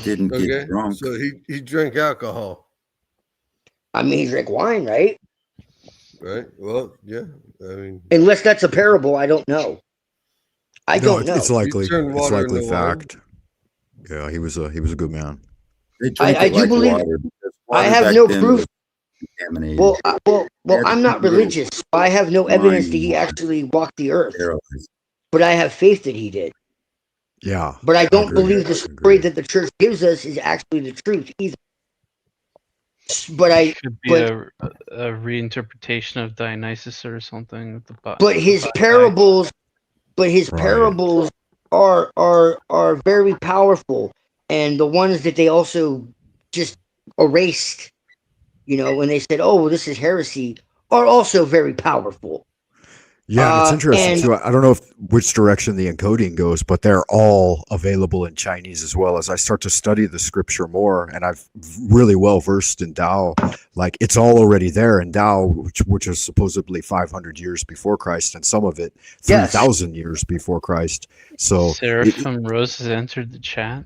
didn't Okay. get drunk. So he drank alcohol. I mean, he drank wine, right? Right. Well, yeah. I mean, Unless that's a parable, I don't know. I No, don't know. it's likely. He turned It's water likely into wine. fact. Yeah, he was a good man. They drink I it do like believe. water because I water have back no then proof. was contaminated. Well, They had to I'm not put little religious. So I have no evidence that wine he actually walked the earth, sterilized. but I have faith that he did. Yeah. But I don't agree. believe the story that the church gives us is actually the truth either. But Should be a reinterpretation of Dionysus or something. With the but his parables, parables are very powerful, and the ones that they also just erased, you know, when they said, "Oh, well, this is heresy," are also very powerful. Yeah, and it's interesting and too. I don't know which direction the encoding goes, but they're all available in Chinese as well. As I start to study the scripture more, and I've really well versed in Tao, like it's all already there in Tao, which is supposedly 500 years before Christ, and some of it 3,000 years before Christ. So Seraphim Rose has entered the chat.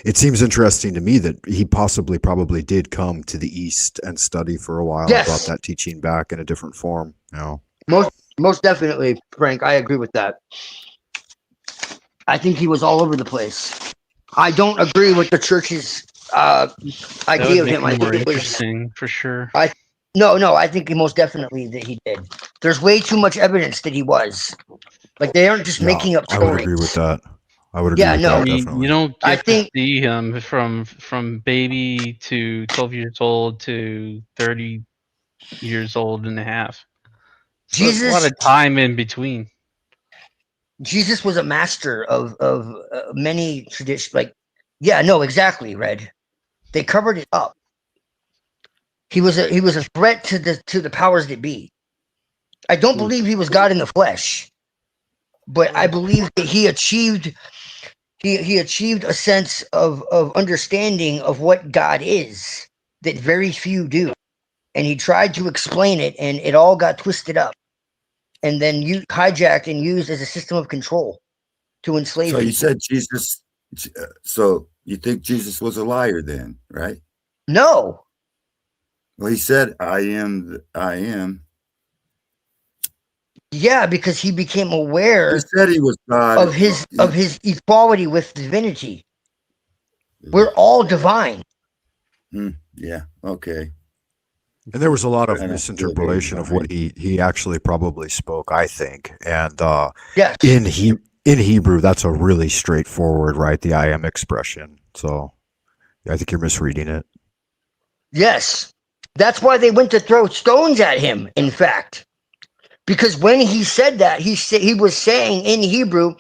it seems interesting to me that he probably did come to the East and study for a while and brought that teaching back in a different form. You know? Most definitely, Frank. I agree with that. I think he was all over the place. I don't agree with the church's idea of him. I think it was interesting for sure. No. I think most definitely that he did. There's way too much evidence that he was. Like they aren't just making up stories. I would agree with that. I would agree with that, definitely. You don't get to see him from baby to 12 years old to 30 years old and a half. So there's a lot of time in between. Jesus was a master of many traditions. Like, yeah, no, exactly, Red. They covered it up. He was a threat to the powers that be. I don't believe he was God in the flesh, but I believe that he achieved a sense of understanding of what God is that very few do, and he tried to explain it, and it all got twisted up, and then hijacked and used as a system of control to enslave people. So you said Jesus. So you think Jesus was a liar then, right? No. Well, he said, "I am." Yeah, because he became aware. He said he was God of his equality with divinity. We're all divine. Yeah. Okay. And there was a lot of misinterpolation of what he actually probably spoke, I think. And in Hebrew, that's a really straightforward, right? The I am expression. So I think you're misreading it. Yes. That's why they went to throw stones at him, in fact. Because when he said that, he was saying in Hebrew,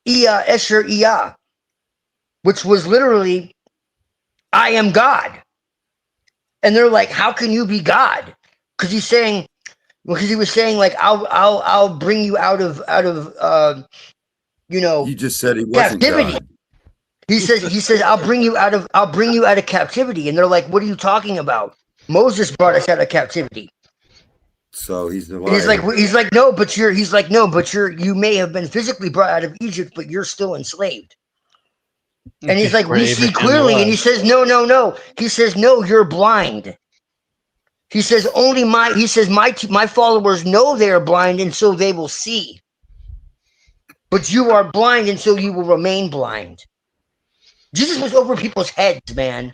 Iya Esher Iya, which was literally, I am God. And they're like, how can you be God? Because he was saying like, I'll bring you out of You just said he wasn't captivity. God. He says, I'll bring you out of captivity. And they're like, what are you talking about? Moses brought us out of captivity. So he's a liar. And he's like, no, but you may have been physically brought out of Egypt, but you're still enslaved. And he's like, we see clearly. And he says, no. He says, no, you're blind. He says, my followers know they are blind, and so they will see. But you are blind, and so you will remain blind. Jesus was over people's heads, man.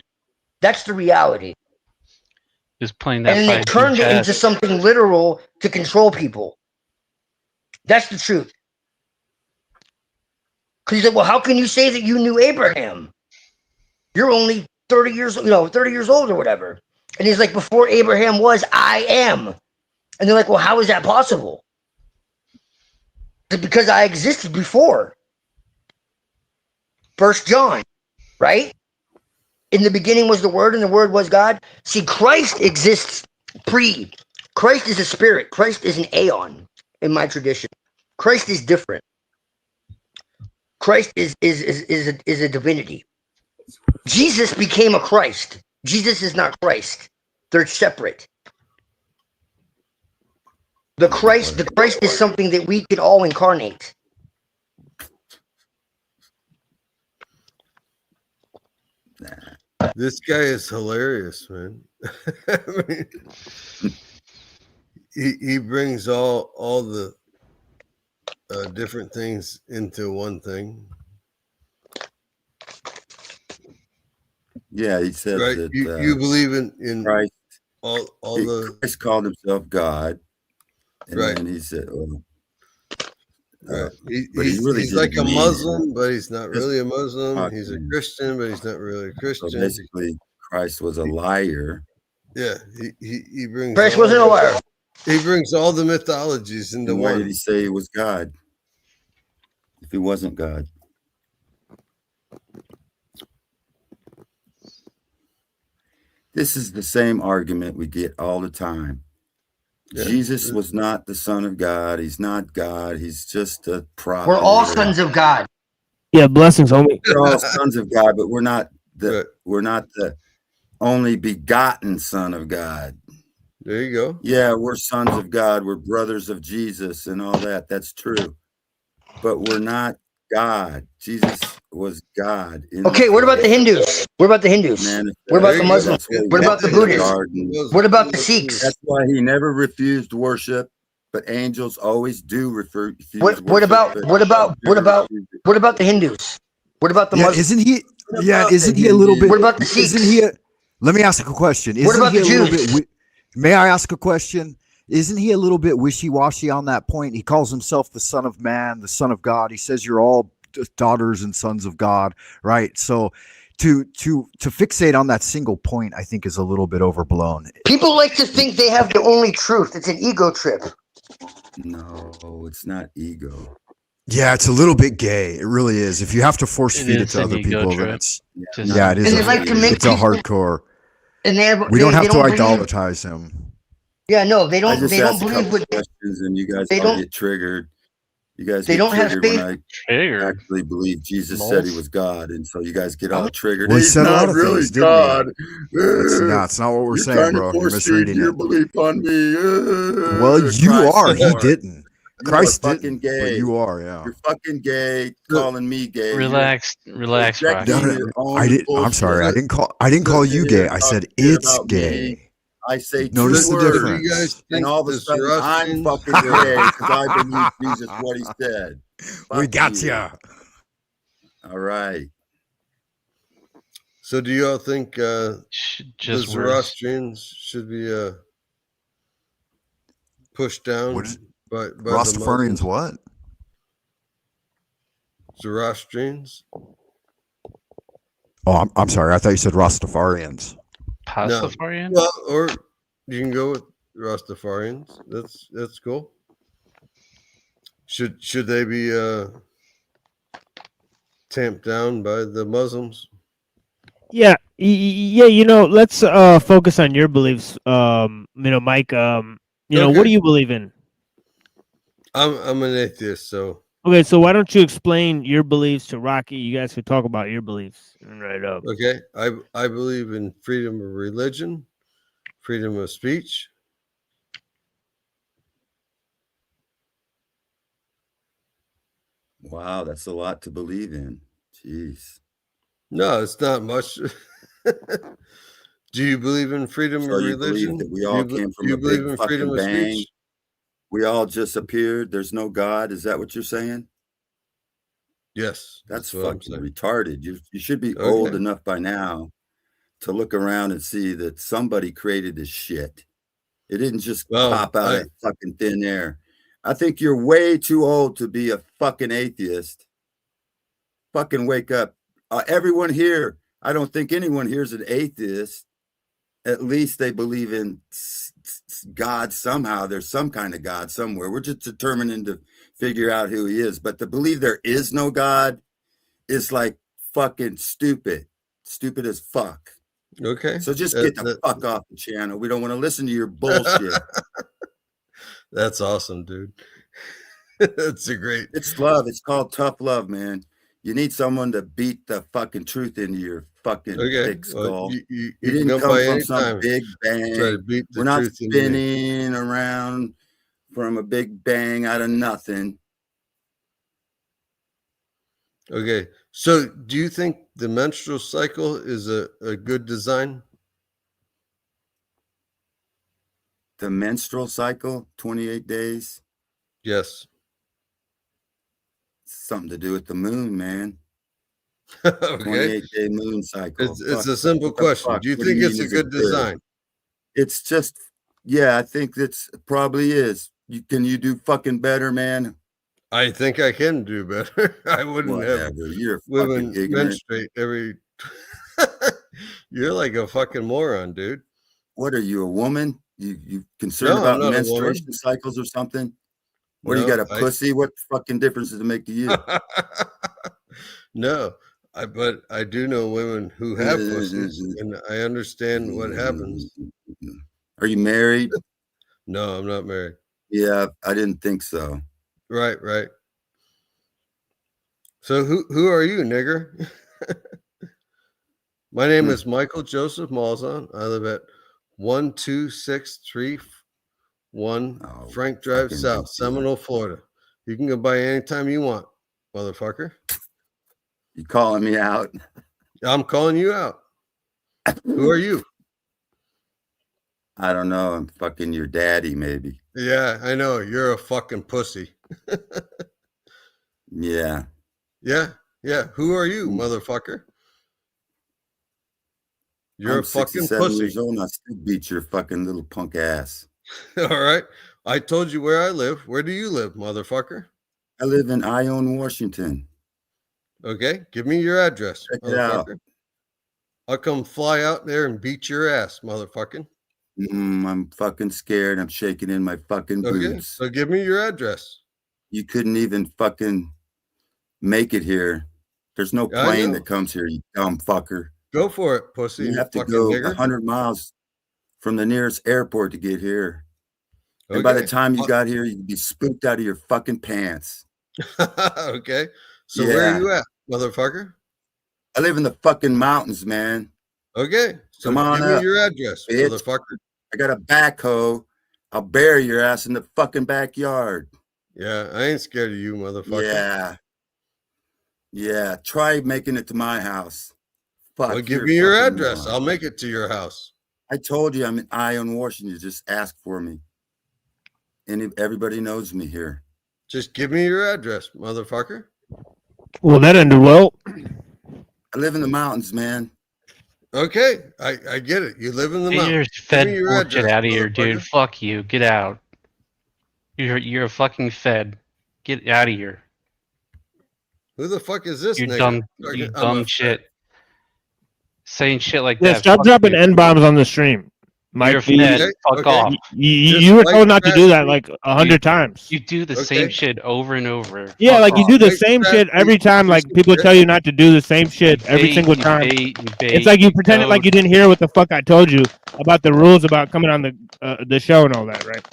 That's the reality. Just playing that. And then they turned it into something literal to control people. That's the truth. Because he's like, well, how can you say that you knew Abraham? You're only 30 years old or whatever. And he's like, before Abraham was, I am. And they're like, well, how is that possible? Because I existed before. 1 John, right? In the beginning was the Word, and the Word was God. See, Christ exists Christ is a spirit. Christ is an aeon in my tradition. Christ is different. Christ is a divinity. Jesus became a Christ. Jesus is not Christ. They're separate. The Christ is something that we can all incarnate. This guy is hilarious, man. I mean, he brings all the different things into one thing. Yeah, he said right. that You believe in Christ. Christ called himself God, and right. then he said, right. he's like a Muslim, but he's not really a Muslim. He's a Christian, but he's not really a Christian. So basically, Christ was a liar. Yeah, he brings. Christ wasn't a liar. He brings all the mythologies into And why one. did he say he was God if he wasn't God? This is the same argument we get all the time. Yeah. Jesus was not the Son of God. He's not God. He's just a prophet. We're all sons of God. Yeah, blessings, homie. We're all sons of God, but we're not the only begotten Son of God. There you go. Yeah, we're sons of God. We're brothers of Jesus and all that. That's true. But we're not God. Jesus was God. Okay, what about the Hindus? What about the Hindus? What about the Muslims? What about the Buddhists? What about the Sikhs? That's why he never refused worship, but angels always do refuse What worship. about the Hindus? What about the Muslims? Isn't he a little bit? What about the Sikhs? Let me ask a question. What about the Jews? May I ask a question? Isn't he a little bit wishy-washy on that point? He calls himself the Son of Man, the Son of God. He says you're all daughters and sons of God, right? So to fixate on that single point, I think is a little bit overblown. People like to think they have the only truth. It's an ego trip. No, it's not ego. Yeah, it's a little bit gay. It really is. If you have to force feed it to other people, then it's it is. It's a hardcore. And we don't have to idolatrize him. Yeah, no, they don't. I just They don't asked a believe couple what questions, and you guys they all don't- get triggered. You guys they get don't have triggered faith. when I actually believe Jesus said he was God, and so you guys get all triggered. Well, he He's said a lot not of really things, didn't God. he? It's not what we're You're saying, trying to bro. You're force feed misreading your it. belief on me. Well, you Christ are. He Lord. didn't. You Christ are fucking didn't. gay. But you are, yeah. You're fucking gay, calling me gay. Relax, relax, No, I'm sorry. I didn't call you gay. I said it's gay. I say Notice two the words, difference. and all of a sudden I'm fucking gay because I believe Jesus what he said. We Fuck got you. ya. All right. So do you all think the just Zoroastrians should be pushed down by the Rastafarians Muslims? what? Zoroastrians? Oh, I'm sorry. I thought you said Rastafarians. Pastafarians? Well, or you can go with Rastafarians. That's cool. Should they be tamped down by the Muslims? Yeah, let's focus on your beliefs. Mike, what do you believe in? I'm an atheist, so Okay, so why don't you explain your beliefs to Rocky? You guys could talk about your beliefs right up. okay. I believe in freedom of religion, freedom of speech. Wow, that's a lot to believe in. Jeez. No, it's not much. Do you believe in freedom So of you religion? believe that we all came from a big fucking bang? We all just appeared. There's no God. Is that what you're saying? Yes. That's what I'm fucking saying. retarded. You should be old enough by now to look around and see that somebody created this shit. It didn't just pop out of fucking thin air. I think you're way too old to be a fucking atheist. Fucking wake up. Everyone here, I don't think anyone here is an atheist. At least they believe in God somehow. There's some kind of God somewhere. We're just determining to figure out who he is. But to believe there is no God is like fucking stupid. Stupid as fuck. Okay. So just get the fuck off the channel. We don't want to listen to your bullshit. That's awesome, dude. That's a great. It's love. It's called tough love, man. You need someone to beat the fucking truth into your fucking thick skull. You didn't come from some time. big bang. Try to beat the We're not truth into you. spinning around from a big bang out of nothing. Okay. So do you think the menstrual cycle is a good design? The menstrual cycle, 28 days. Yes. Something to do with the moon, man. Okay. 28-day moon cycle. It's a simple question. Do you think it's a good design? It's just, yeah, I think that's probably is. Can you do fucking better, man? I think I can do better. I wouldn't have Whatever. You're women fucking ignorant. menstruate every. You're like a fucking moron, dude. What are you, a woman? You concerned No, about I'm not a menstruation woman. cycles or something? What do you No, got, a pussy? What fucking difference does it make to you? No, But I do know women who have pussies, and I understand what happens. Are you married? No, I'm not married. Yeah, I didn't think so. Right, right. So who are you, nigger? My name is Michael Joseph Malzahn. I live at 12631 Frank Drive South, Seminole, Florida. You can go by anytime you want, motherfucker. You calling me out? I'm calling you out. Who are you? I don't know. I'm fucking your daddy, maybe. Yeah, I know. You're a fucking pussy. Yeah. Yeah, yeah. Who are you, motherfucker? You're I'm a fucking 67 pussy. years old and I still beat your fucking little punk ass. All right. I told you where I live. Where do you live, motherfucker? I live in Ione, Washington. Okay. Give me your address, Check it out. motherfucker. I'll come fly out there and beat your ass, motherfucking. I'm fucking scared. I'm shaking in my fucking Okay. boots. So give me your address. You couldn't even fucking make it here. There's no I plane know. that comes here, you dumb fucker. Go for it, pussy. You have to fucking go nigger. 100 miles from the nearest airport to get here. And by the Okay. time you got here, you'd be spooked out of your fucking pants. Okay. So where are you at, motherfucker? I live in the fucking mountains, man. Okay. So Come on give me up, your address, bitch. motherfucker. I got a backhoe. I'll bury your ass in the fucking backyard. Yeah, I ain't scared of you, motherfucker. Yeah. Yeah. Try making it to my house. Fuck. Well, give you're me your fucking address. moron. I'll make it to your house. I told you I'm in Ione, Washington. Just ask for me. And everybody knows me here. Just give me your address, motherfucker. Well, that ended well. I live in the mountains, man. Okay, I get it. You live in the Get your mountains. Give Fed me your bullshit address, out of here, dude. motherfucker. Fuck you. Get out. You're a fucking Fed. Get out of here. Who the fuck is this You nigga? dumb, Talking- you I'm dumb a- shit. Saying shit like Yeah, that. stop Fuck dropping you. N-bombs on the stream. Mike, You're you, Fed. Fuck off. you were told not to do that like 100 times. You do the same shit over and over. Yeah, Fuck like you off. do the same shit every time. Like people tell you not to do the same shit every single time. It's like you pretended like you didn't hear what the fuck I told you about the rules about coming on the show and all that, right?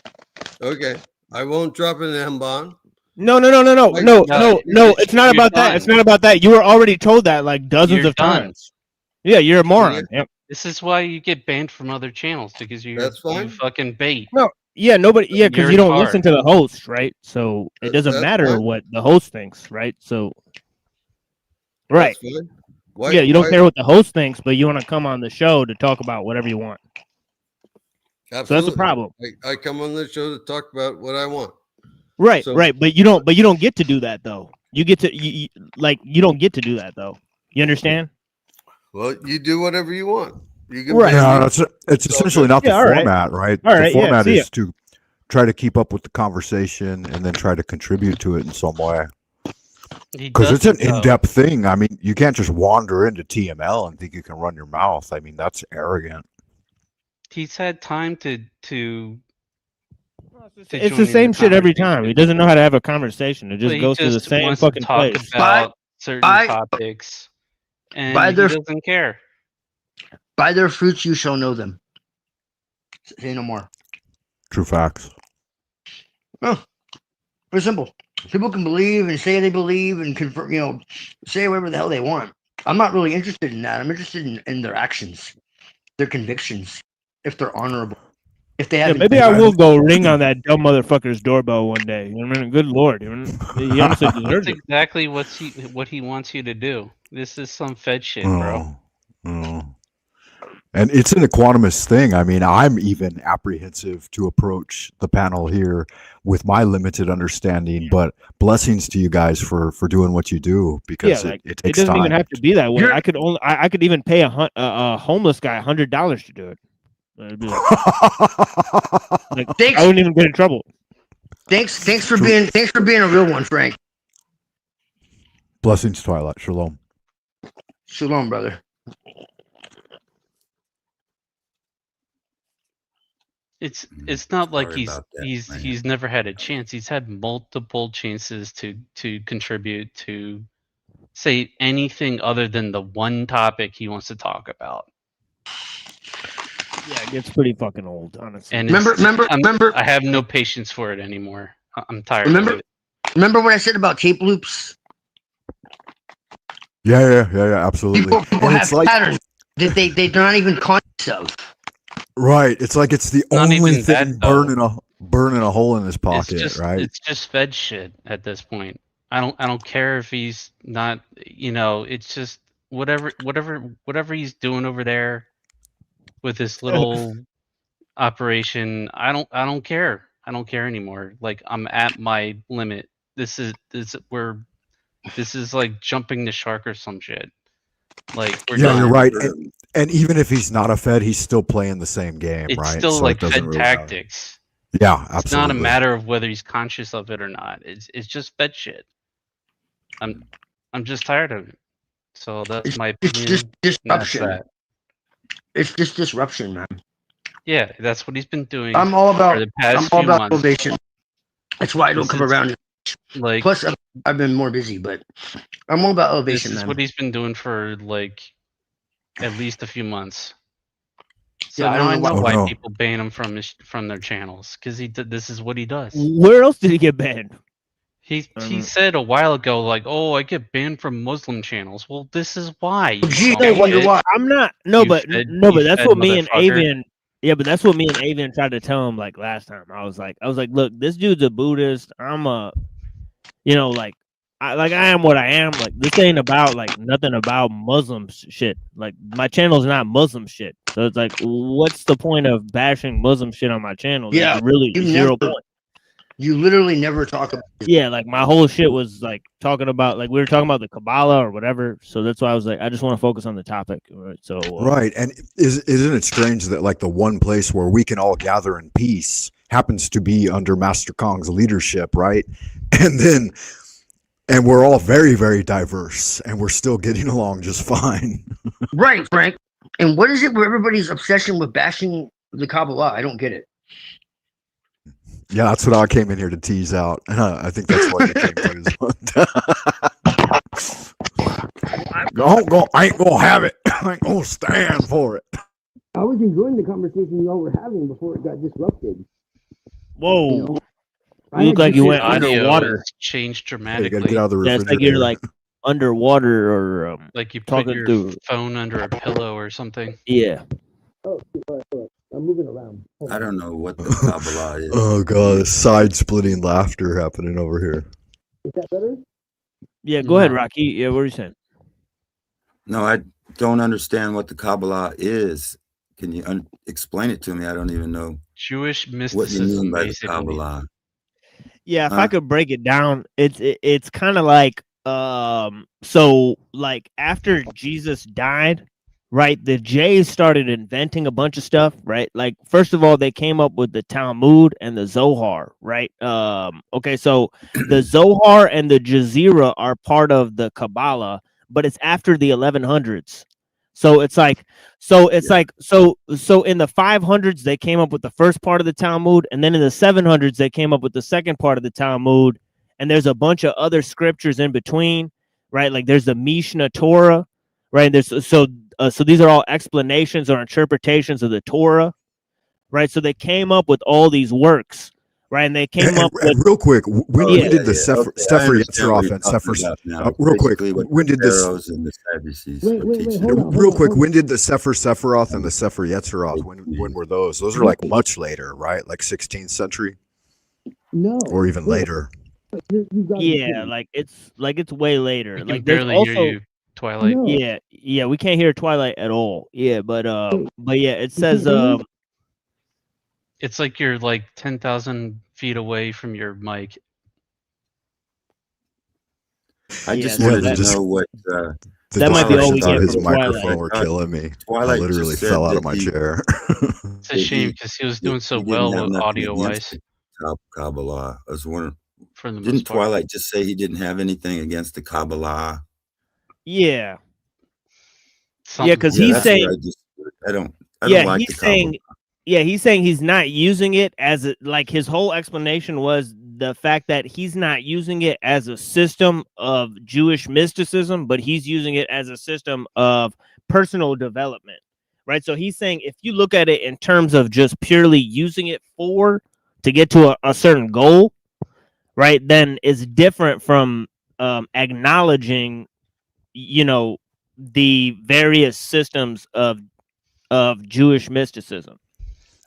Okay, I won't drop an M-bomb. No. It's not about that. It's not about that. You were already told that like dozens You're of done. times. Yeah, you're a moron. Yep. This is why you get banned from other channels because you fucking bait. No, yeah, nobody. Yeah, because You're you don't retarded. listen to the host, right? So it doesn't That's matter fine. what the host thinks, right? So, right. That's fine. Why- Yeah, you don't why- care what the host thinks, but you want to come on the show to talk about whatever you want. Absolutely. So that's a problem. I come on the show to talk about what I want. Right, So- right. But you don't get to do that though. You get to you don't get to do that though. You understand? Well, you do whatever you want. You can Right. ban Yeah, me. it's essentially not the Yeah, all right. format, right? All The right, yeah, format see is ya. to try to keep up with the conversation and then try to contribute to it in some way. Because it's an in-depth thing. I mean, you can't just wander into TML and think you can run your mouth. I mean, that's arrogant. He's had time to It's the same shit every time. He doesn't know how to have a conversation. It just He goes to the just same wants to fucking talk place. about certain By- topics, and by he their- doesn't care. By their fruits you shall know them. Say no more. True facts. Oh, very simple. People can believe and say they believe and confirm, say whatever the hell they want. I'm not really interested in that. I'm interested in their actions, their convictions, if they're honorable. If they Yeah, have maybe I will go ring on that dumb motherfucker's doorbell one day. I mean, good lord, he honestly deserves That's it. exactly what he wants you to do. This is some Fed shit, bro. Oh. And it's an equanimous thing. I mean, I'm even apprehensive to approach the panel here with my limited understanding, but blessings to you guys for doing what you do, because Like, it takes doesn't time. even have to be that way. I could even pay a homeless guy $100 to do it. It'd be like, I wouldn't even get in trouble. Thanks for being a real one, Frank. Blessings, Twilight. Shalom. Shalom, brother. It's not like Sorry about that, man. he's never had a chance. He's had multiple chances to contribute to say anything other than the one topic he wants to talk about. Yeah, it gets pretty fucking old, honestly. And remember, I have no patience for it anymore. I'm tired remember, of it. remember what I said about tape loops? Yeah, absolutely. People And have it's like, patterns that they're not even conscious of. right? It's like it's the Not only even thing that, though. burning a hole in his pocket, right? It's just Fed shit at this point. I don't care if he's not, it's just whatever he's doing over there with this little operation. I don't care. I don't care anymore. Like, I'm at my limit. This is like jumping the shark or some shit. Like, we're Yeah, done. you're right. And even if he's not a Fed, he's still playing the same game, It's right? still So like it doesn't Fed really matter. tactics. Yeah, absolutely. It's not a matter of whether he's conscious of it or not. It's just Fed shit. I'm just tired of it. So that's my opinion. It's just disruption. That's that. It's just disruption, man. Yeah, that's what he's been doing. I'm all about for the past I'm all few about months. elevation. That's why I don't This come is around. like Plus, I've been more busy, but I'm all about elevation, this is man. what he's been doing for like at least a few months. So Yeah, I now I don't know know why- why people ban him from their channels, because this is what he does. Where else did he get banned? He said a while ago, like, "Oh, I get banned from Muslim channels." Well, this is why. You Gee, dumb I wonder shit. why. I'm not. No, You but fed- no, you but that's fed what me and motherfucker. Avian. Yeah, but that's what me and Avian tried to tell him like last time. I was like, look, this dude's a Buddhist. I'm a, like, I am what I am. Like, this ain't about like nothing about Muslim shit. Like, my channel's not Muslim shit. So it's like, what's the point of bashing Muslim shit on my channel? There's Yeah, really you zero never- point. You literally never talk about this. Yeah, like my whole shit was like talking about like we were talking about the Kabbalah or whatever. So that's why I was like, I just want to focus on the topic. Right. So Right. And isn't it strange that like the one place where we can all gather in peace happens to be under Master Kong's leadership, right? And we're all very, very diverse and we're still getting along just fine. Right, Frank. And what is it with everybody's obsession with bashing the Kabbalah? I don't get it. Yeah, that's what I came in here to tease out. I think that's why you came to I ain't gonna have it. I ain't gonna stand for it. I was enjoying the conversation y'all were having before it got disrupted. Whoa. I You look had like to you sit went down. underwater. Has changed You dramatically. gotta get out of the Yeah, it's like you're like underwater or like you put talking your through. phone under a pillow or something. Yeah. Oh, I'm moving around. I don't know what the Kabbalah is. Oh god, side splitting laughter happening over here. Is that better? Yeah, go ahead, Rocky. Yeah, what are you saying? No, I don't understand what the Kabbalah is. Can you explain it to me? I don't even know Jewish what you mysticism, mean by the basically. Kabbalah. Yeah, if Huh? I could break it down, it's kind of like so like after Jesus died, right? The Jays started inventing a bunch of stuff, right? Like first of all, they came up with the Talmud and the Zohar, right? Okay, so the Zohar and the Jazira are part of the Kabbalah, but it's after the 1100s. So it's like so in the 500s they came up with the first part of the Talmud, and then in the 700s they came up with the second part of the Talmud, and there's a bunch of other scriptures in between, right? Like there's the Mishnah Torah, right? There's so these are all explanations or interpretations of the Torah, right? So they came up with all these works, right? And they came up with real quick. When Yeah. did the Okay, Sefer I understand what Yetzirah you're and talking Sefer? about now. Real quick. Basically what When the did this? Pharaohs and the Sadducees Wait, were teaching. hold on. Real quick. When did the Sefer Sephiroth and the Sefer Yetzirah? When were those? Those are like much later, right? Like 16th century No. or even later. You got yeah, like it's way later. We can Like there's barely also hear you, Twilight. No. yeah, we can't hear Twilight at all. Yeah, but yeah, it says It's like you're like 10,000 feet away from your mic. I Yeah, just so wanted that- to know what The That might be all we distractions on get his from microphone Twilight. were killing me. I Twilight literally just said fell out of that my he- chair. It's a shame because he was doing so he didn't well have nothing audio against wise. the Kabbalah. I was wondering, For the most didn't part. Twilight just say he didn't have anything against the Kabbalah? yeah. Something- Yeah, because Yeah, he's that's what saying I don't yeah, like he's the saying Kabbalah. yeah, he's saying he's not using it as like his whole explanation was the fact that he's not using it as a system of Jewish mysticism, but he's using it as a system of personal development, right? So he's saying if you look at it in terms of just purely using it to get to a certain goal, right, then it's different from acknowledging, you know, the various systems of Jewish mysticism.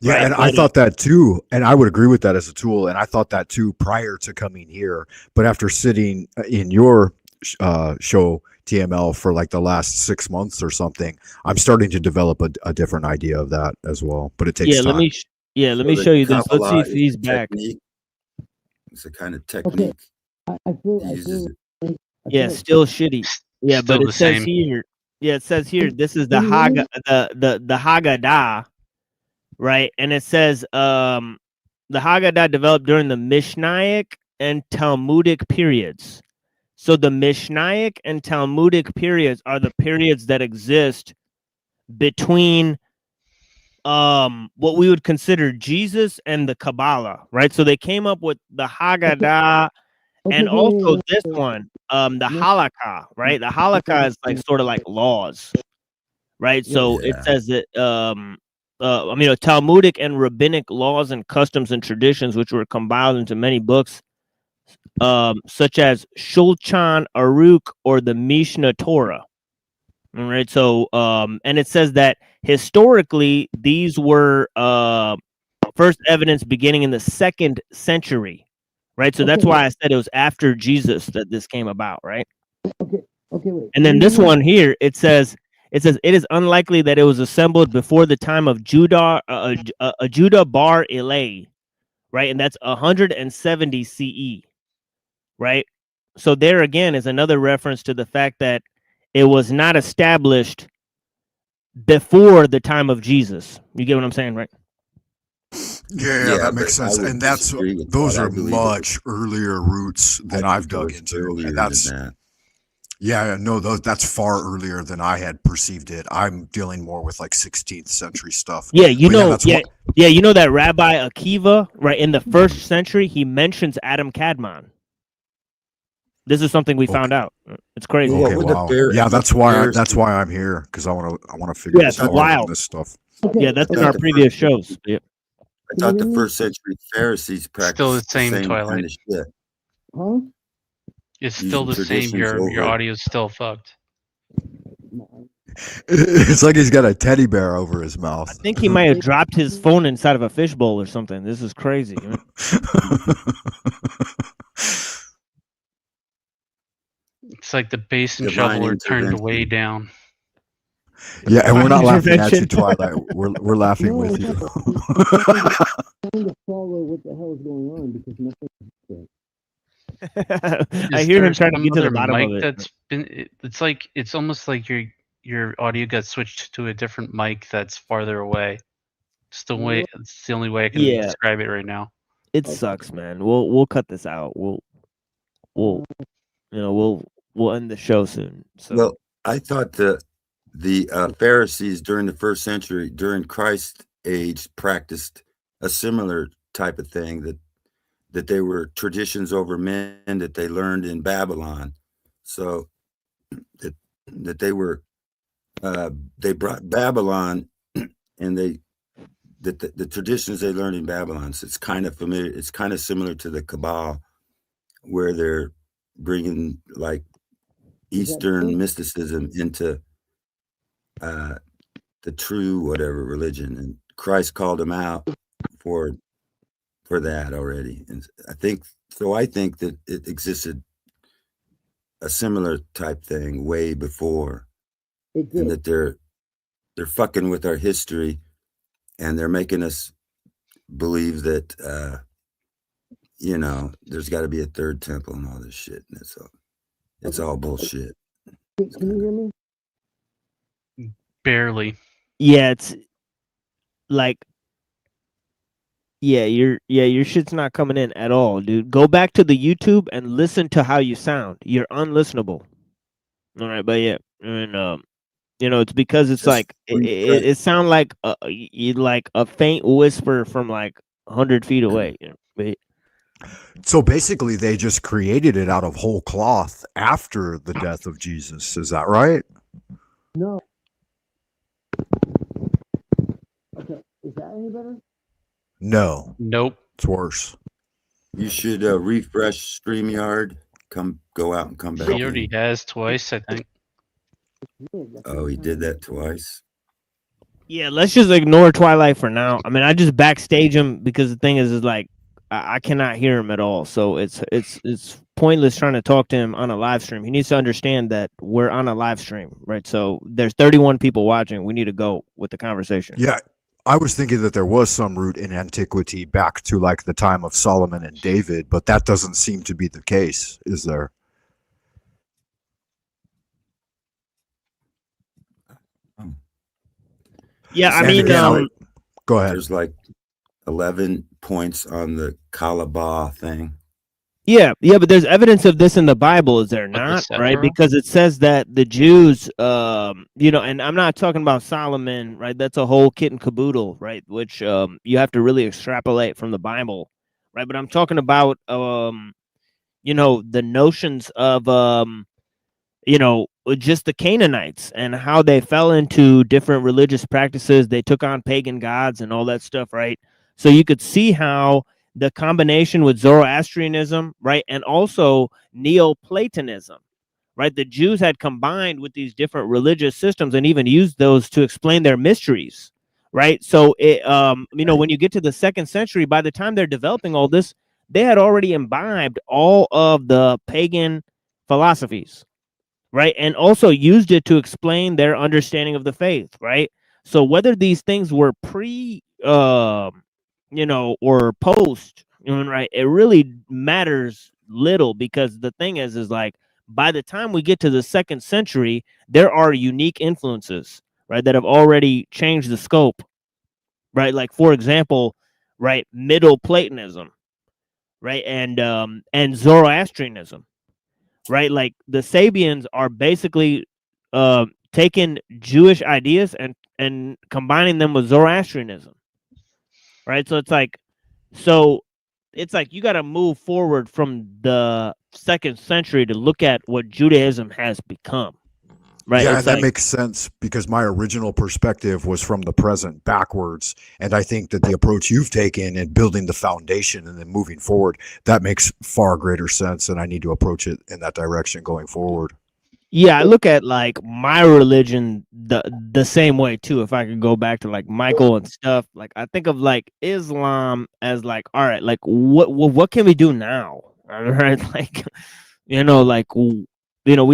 Yeah, right? and I thought that too, and I would agree with that as a tool, and I thought that too prior to coming here. But after sitting in your show TML for like the last 6 months or something, I'm starting to develop a different idea of that as well. But it takes time. Let me show you this. Let's see if he's back. It's a kind of technique. Yeah, still shitty. Yeah, but it says here. Yeah, it says here. This is the the Haggadah, right? And it says the Haggadah developed during the Mishnaic and Talmudic periods. So the Mishnaic and Talmudic periods are the periods that exist between what we would consider Jesus and the Kabbalah, right? So they came up with the Haggadah and also this one, the Halakha, right? The Halakha is like sort of like laws, right? So it says that Talmudic and rabbinic laws and customs and traditions, which were compiled into many books, such as Shulchan Aruch or the Mishnah Torah. All right. So, and it says that historically these were first evidence beginning in the 2nd century. Right. So that's why I said it was after Jesus that this came about. Right. Okay. Wait. And then this one here, it says it is unlikely that it was assembled before the time of Judah Bar Elay. Right. And that's 170 CE. Right. So there again is another reference to the fact that it was not established before the time of Jesus. You get what I'm saying, right? Yeah, that makes sense. And those are much earlier roots than I've dug into. And that's that's far earlier than I had perceived it. I'm dealing more with like 16th century stuff. Yeah, you know that Rabbi Akiva, right, in the 1st century, he mentions Adam Kadmon. This is something we found out. It's crazy. Okay, wow. Yeah, that's why I'm here, because I want to figure this out. This stuff. Yeah, that's in our previous shows. Yeah. I thought the 1st century Pharisees practiced still the same Twilight. Kind of shit. Huh? It's still the same. Your audio's still fucked. It's like he's got a teddy bear over his mouth. I think he might have dropped his phone inside of a fishbowl or something. This is crazy. It's like the bass and shovel are turned way down. Yeah, and we're not laughing at you, Twilight. We're laughing with you. I'm trying to follow what the hell is going on because nothing. I hear him trying to get to the bottom of it. That's been. It's almost like your audio got switched to a different mic that's farther away. It's the only way I can describe it right now. It sucks, man. We'll cut this out. We'll end the show soon. So. Well, I thought the Pharisees during the 1st century, during Christ's age, practiced a similar type of thing, that they were traditions over men that they learned in Babylon. So that they were they brought Babylon and the traditions they learned in Babylon. So it's kind of familiar. It's kind of similar to the Kabbalah, where they're bringing like Eastern mysticism into the true whatever religion, and Christ called them out for that already. And I think that it existed a similar type thing way before, and that they're fucking with our history, and they're making us believe that there's got to be a 3rd temple and all this shit, and it's all bullshit. Can you hear me? Barely. Yeah, it's like your shit's not coming in at all, dude. Go back to the YouTube and listen to how you sound. You're unlistenable. All right, but yeah, and it's because it's like it sounds like a faint whisper from like 100 feet away. But So basically, they just created it out of whole cloth after the death of Jesus. Is that right? No. Okay, is that any better? No. Nope. It's worse. You should refresh StreamYard. Go out and come back. He already has twice, I think. Oh, he did that twice. Yeah, let's just ignore Twilight for now. I mean, I just backstage him because the thing is like I cannot hear him at all. So it's pointless trying to talk to him on a live stream. He needs to understand that we're on a live stream, right? So there's 31 people watching. We need to go with the conversation. Yeah. I was thinking that there was some root in antiquity back to like the time of Solomon and David, but that doesn't seem to be the case, is there? Yeah, I And mean, again, go ahead. There's like 11 points on the Kalabah thing. yeah, but there's evidence of this in the Bible, is there not? Right? Because it says that the Jews, and I'm not talking about Solomon, right? That's a whole kit and caboodle, right? Which you have to really extrapolate from the Bible, right? But I'm talking about, the notions of, just the Canaanites and how they fell into different religious practices. They took on pagan gods and all that stuff, right? So you could see how the combination with Zoroastrianism, right, and also Neoplatonism, right? The Jews had combined with these different religious systems and even used those to explain their mysteries, right? So, when you get to the 2nd century, by the time they're developing all this, they had already imbibed all of the pagan philosophies, right? And also used it to explain their understanding of the faith, right? So whether these things were pre, or post, right, it really matters little, because the thing is like, by the time we get to the 2nd century, there are unique influences, right, that have already changed the scope, right? Like, for example, right, Middle Platonism, right, and Zoroastrianism, right? Like the Sabians are basically taking Jewish ideas and combining them with Zoroastrianism, right? So it's like you got to move forward from the 2nd century to look at what Judaism has become, right? Yeah, It's and that like, makes sense because my original perspective was from the present backwards. And I think that the approach you've taken in building the foundation and then moving forward, that makes far greater sense. And I need to approach it in that direction going forward. yeah, I look at like my religion the same way too. If I could go back to like Michael and stuff, like I think of like Islam as like, all right, like what can we do now? All right, like we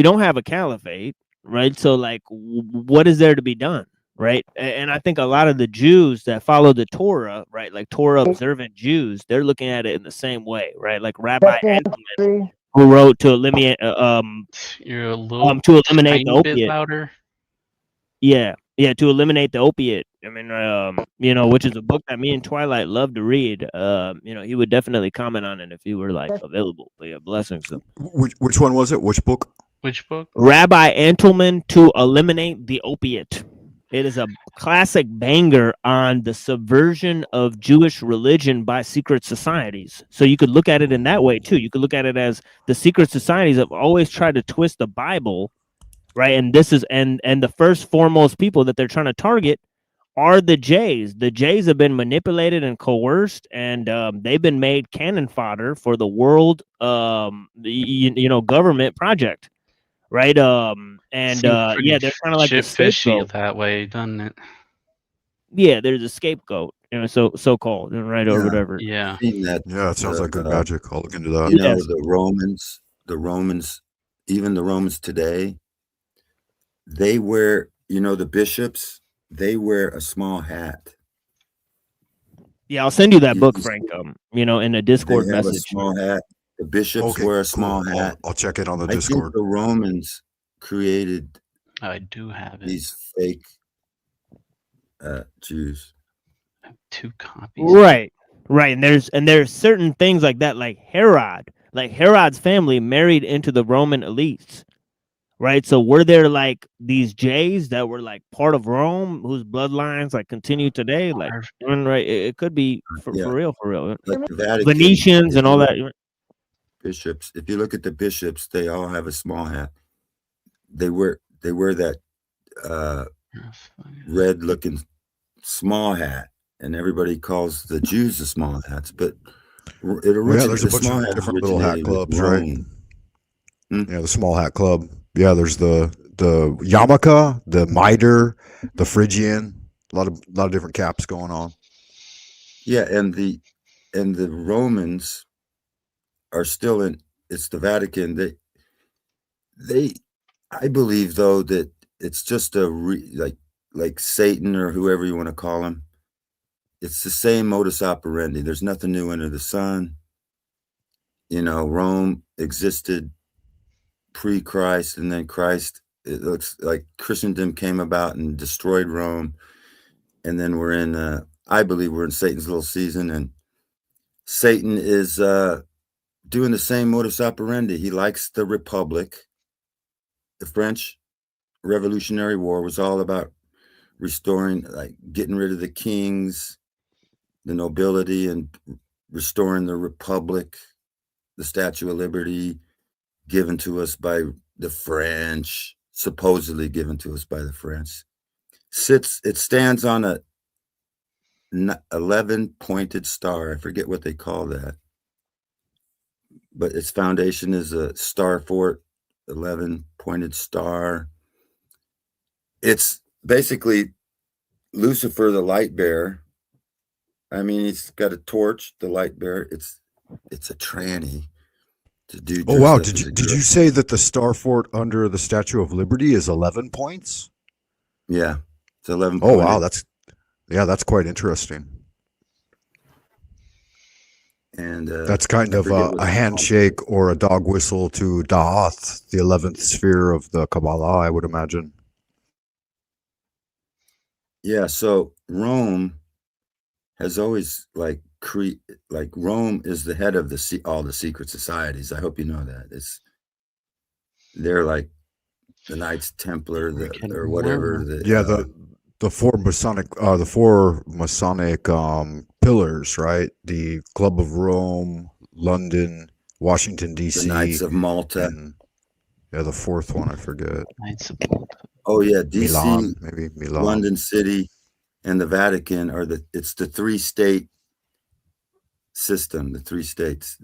don't have a caliphate, right? So like, what is there to be done, right? And I think a lot of the Jews that follow the Torah, right, like Torah observant Jews, they're looking at it in the same way, right? Like Rabbi Engelman, who wrote to eliminate You're a little to eliminate the tiny bit opiate. louder. Yeah, to eliminate the opiate. I mean, which is a book that me and Twilight love to read. He would definitely comment on it if he were like available. But yeah, blessings. Which one was it? Which book? Which book? Rabbi Engelman, To Eliminate the Opiate. It is a classic banger on the subversion of Jewish religion by secret societies. So you could look at it in that way too. You could look at it as the secret societies have always tried to twist the Bible, right? And this is and the first foremost people that they're trying to target are the Jays. The Jays have been manipulated and coerced, and they've been made cannon fodder for the world, government project. Right. They're kind of like the fishy scapegoat. that way, doesn't it? Yeah, there's a scapegoat, so called, right, or whatever. Yeah. Yeah, it sounds like good magic. I'll look into that. The Romans, even the Romans today, they wear, the bishops, they wear a small hat. Yeah, I'll send you that book, Frank. In a Discord They have message. a small hat. The bishops wear a small hat. I'll check it on the I Discord. think the Romans created I do have it. these fake Jews. 2 copies. Right. And there's certain things like that, like Herod. Like Herod's family married into the Roman elites. right? So were there like these Jays that were like part of Rome, whose bloodlines like continue today? Like, I mean, right? It could be for real, for real. Like the Vatican, Venetians if and you all look- that. bishops. If you look at the bishops, they all have a small hat. They wear that red looking small hat, and everybody calls the Jews the small hats, but it Yeah, there's a the bunch small of hats different little hat originated with clubs, right? Rome. Yeah, the small hat club. Yeah, there's the yarmulke, the mitre, the Phrygian. A lot of different caps going on. Yeah, and the Romans are still in. It's the Vatican. They I believe though that it's just like Satan or whoever you want to call him. It's the same modus operandi. There's nothing new under the sun. You know, Rome existed pre-Christ, and then Christ. It looks like Christendom came about and destroyed Rome, and then we're in. I believe we're in Satan's little season, and Satan is doing the same modus operandi. He likes the Republic. The French Revolutionary War was all about restoring, like getting rid of the kings, the nobility, and restoring the Republic, the Statue of Liberty given to us by the French, supposedly given to us by the French. It stands on a 11-pointed star. I forget what they call that, but its foundation is a star fort, 11-pointed star. It's basically Lucifer, the light bearer. I mean, he's got a torch, the light bearer. It's a tranny. Oh wow! Did you say that the star fort under the Statue of Liberty is 11 points? Yeah, it's 11. Oh wow, that's quite interesting. And that's kind of a handshake or a dog whistle to Da'ath, the 11th sphere of the Kabbalah, I would imagine. Yeah, so Rome has always Rome is the head of all the secret societies. I hope you know that. They're like the Knights Templar or whatever. The four Masonic pillars, right? The Club of Rome, London, Washington D.C., the Knights of Malta. And, the fourth one I forget. Knights of Malta. Oh yeah, D.C., Milan, maybe Milan, London City, and the Vatican it's the 3-state system. The 3 states.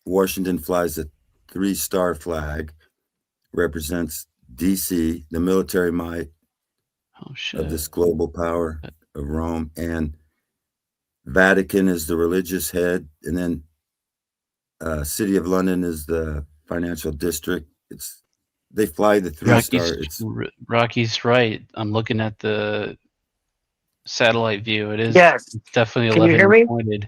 Washington flies a 3-star flag, represents D.C., the military might of this global power of Rome, and Vatican is the religious head, and then City of London is the financial district. They fly the 3-star. Rocky's right. I'm looking at the satellite view. It is definitely Can you hear 11 me? pointed.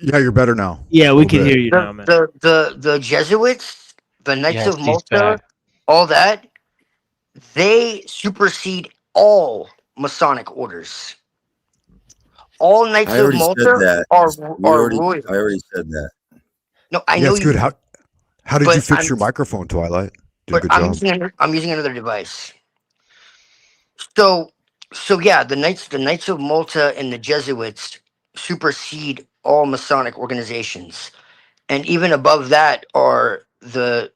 Yeah, you're better now. Yeah, we can hear you now, man. The Jesuits, the Knights of he's Malta, back. all that, they supersede all Masonic orders. All Knights of Malta are royal. I already said that. No, I know it's good. How did you fix your microphone, Twilight? Did a good job. I'm using another device. So yeah, the Knights of Malta and the Jesuits supersede all Masonic organizations, and even above that are the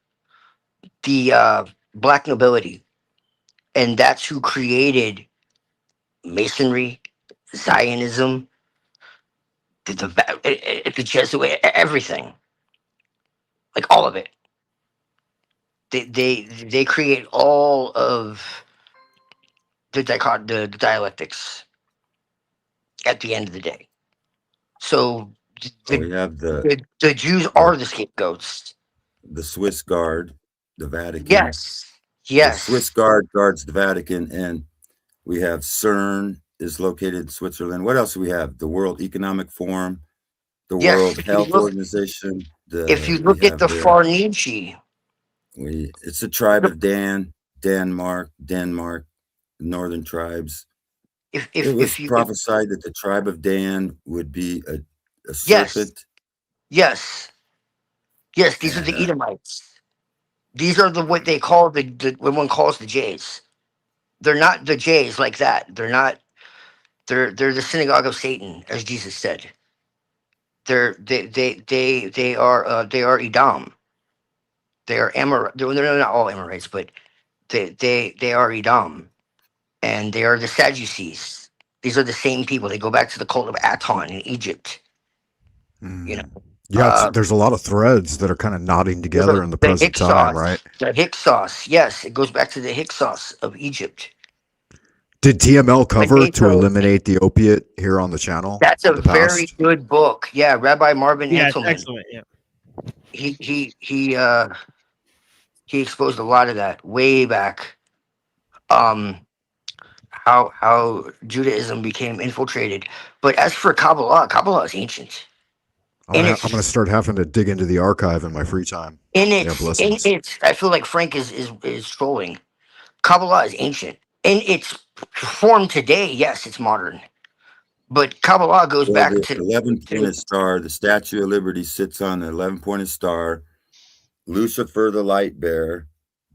black nobility, and that's who created Masonry, Zionism, the Jesuit, everything, like all of it. They create all of the dialectics at the end of the day. So we have the Jews are the scapegoats. The Swiss Guard, the Vatican. Yes. The Swiss Guard guards the Vatican, and we have CERN is located in Switzerland. What else do we have? The World Economic Forum, the World Health Organization. If you look at the Farnese, it's a tribe of Denmark, northern tribes. It was prophesied that the tribe of Dan would be a serpent. Yes, these are the Edomites. These are what they call what one calls the Jays. They're not the Jays like that. They're not. They're the synagogue of Satan, as Jesus said. They are Edom. They are They're not all Amorites, but they are Edom, and they are the Sadducees. These are the same people. They go back to the cult of Aton in Egypt. You know. Yeah, there's a lot of threads that are kind of knotting together in the present time, right? The Hyksos, yes, it goes back to the Hyksos of Egypt. Did TML cover to eliminate the opiate here on the channel? That's a very good book. Yeah, Rabbi Marvin Anselman. Excellent. Yeah. He exposed a lot of that way back. How Judaism became infiltrated. But as for Kabbalah is ancient. I'm gonna start having to dig into the archive in my free time. I feel like Frank is trolling. Kabbalah is ancient. In its form today, yes, it's modern. But Kabbalah goes back to 11-pointed star. The Statue of Liberty sits on the 11-pointed star. Lucifer, the light bearer,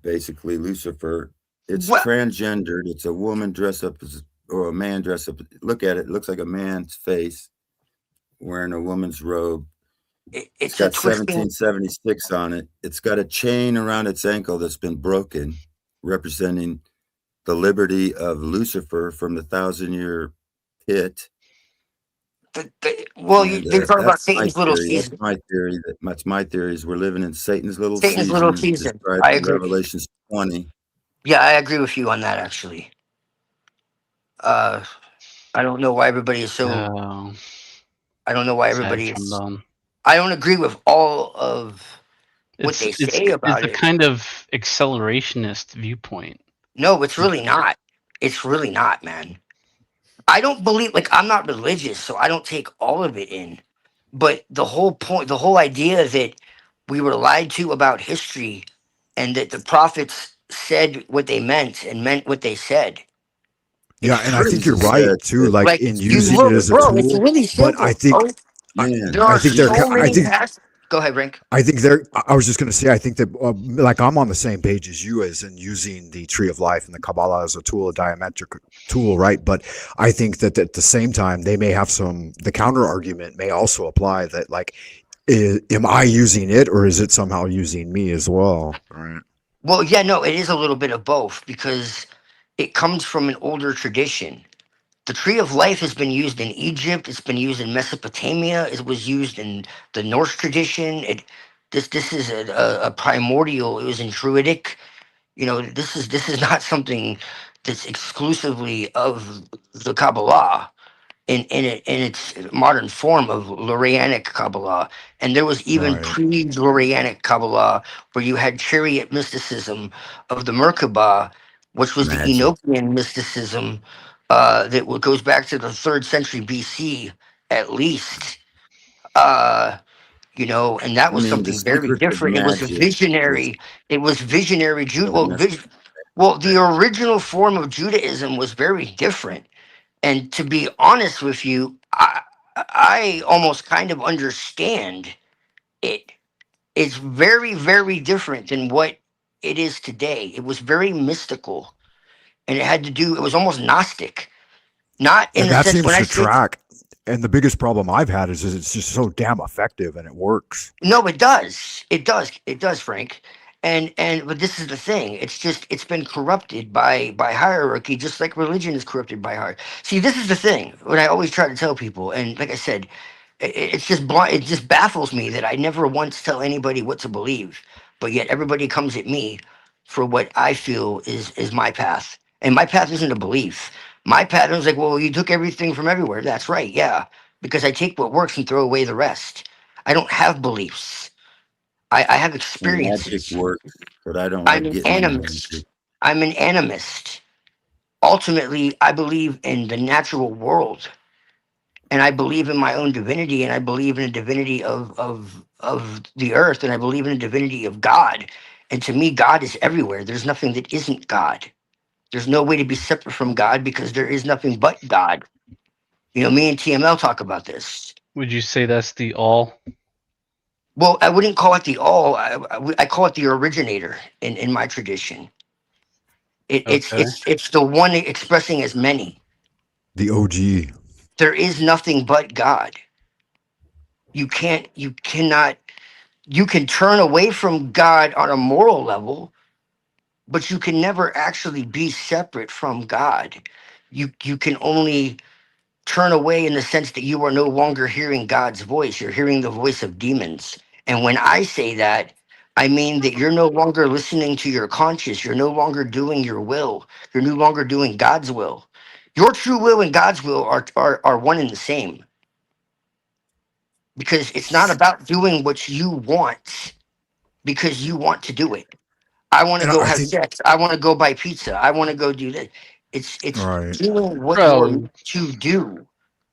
basically Lucifer. It's transgendered. It's a woman dressed up or a man dressed up. Look at it. It looks like a man's face wearing a woman's robe. It's got 1776 on it. It's got a chain around its ankle that's been broken, representing the liberty of Lucifer from the 1,000-year pit. They talk about Satan's little season. That's my theory. Is we're living in Satan's little season. I agree. Revelations 20. Yeah, I agree with you on that. Actually, I don't know why everybody is so. I don't know why everybody is. I don't agree with all of what they say about it. It's a kind of accelerationist viewpoint. No, it's really not. It's really not, man. I don't believe, I'm not religious, so I don't take all of it in. But the whole point, the whole idea that we were lied to about history and that the prophets said what they meant and meant what they said. Yeah, and I think you're right too. Like in using it as a tool, it's really simple, but I think Go ahead, Rink. I was just going to say, I think that I'm on the same page as you as in using the Tree of Life and the Kabbalah as a tool, a diametric tool, right? But I think that at the same time, they may have the counter argument may also apply that am I using it or is it somehow using me as well? Right. Well, yeah, no, it is a little bit of both because it comes from an older tradition. The Tree of Life has been used in Egypt. It's been used in Mesopotamia. It was used in the Norse tradition. This is a primordial. It was in Druidic. This is not something that's exclusively of the Kabbalah in its modern form of Lurianic Kabbalah. And there was even pre-Lurianic Kabbalah where you had chariot mysticism of the Merkabah, which was the Enochian mysticism. That goes back to the 3rd century BC, at least. And that was something very different. It was visionary. It was visionary Well, the original form of Judaism was very different. And to be honest with you, I almost kind of understand it. It's very, very different than what it is today. It was very mystical. And it was almost Gnostic. Not in that the sense seems to track. And the biggest problem I've had is it's just so damn effective and it works. No, it does. It does, Frank. But this is the thing. It's been corrupted by hierarchy, just like religion is corrupted by hierarchy. See, this is the thing. What I always try to tell people, and like I said, it's just blind. It just baffles me that I never once tell anybody what to believe, but yet everybody comes at me for what I feel is my path, and my path isn't a belief. My path is like, well, you took everything from everywhere. That's right, yeah, because I take what works and throw away the rest. I don't have beliefs. I have experiences. But I don't. I'm an animist. I'm an animist. Ultimately, I believe in the natural world, and I believe in my own divinity, and I believe in the divinity of the earth, and I believe in the divinity of God. And to me, God is everywhere. There's nothing that isn't God. There's no way to be separate from God because there is nothing but God. Me and TML talk about this. Would you say that's the all? Well, I wouldn't call it the all. I call it the originator in my tradition. Okay. It's the one expressing as many. The OG. There is nothing but God. You cannot, you can turn away from God on a moral level, but you can never actually be separate from God. You can only turn away in the sense that you are no longer hearing God's voice. You're hearing the voice of demons. And when I say that, I mean that you're no longer listening to your conscience. You're no longer doing your will. You're no longer doing God's will. Your true will and God's will are one and the same. Because it's not about doing what you want because you want to do it. I want to And go I have think sex. I want to go buy pizza. I want to go do this. It's right. doing what you are Bro, meant to do.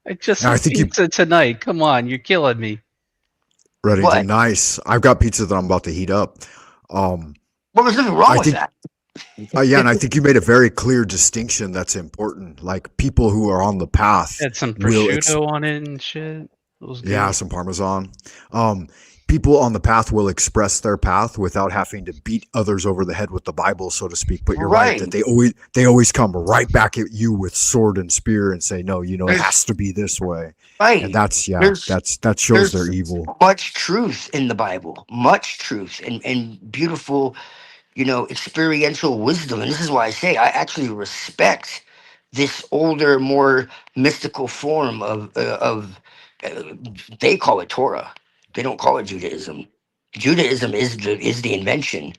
I just And I had think you pizza tonight. Come on, you're killing me. Reddington, What? nice. I've got pizza that I'm about to heat up. Well, there's nothing wrong I with think that. yeah, and I think you made a very clear distinction that's important. Like people who are on the path Had some will prosciutto on it and shit. It was yeah, good. some Parmesan. People on the path will express their path without having to beat others over the head with the Bible, so to speak. But you're right that Right. they always come right back at you with sword and spear and say, no, it There's has to be this way. And right. that shows their There's evil. much truth in the Bible. Much truth and beautiful, experiential wisdom. And this is why I say I actually respect this older, more mystical form uh, they call it Torah. They don't call it Judaism. Judaism is the invention.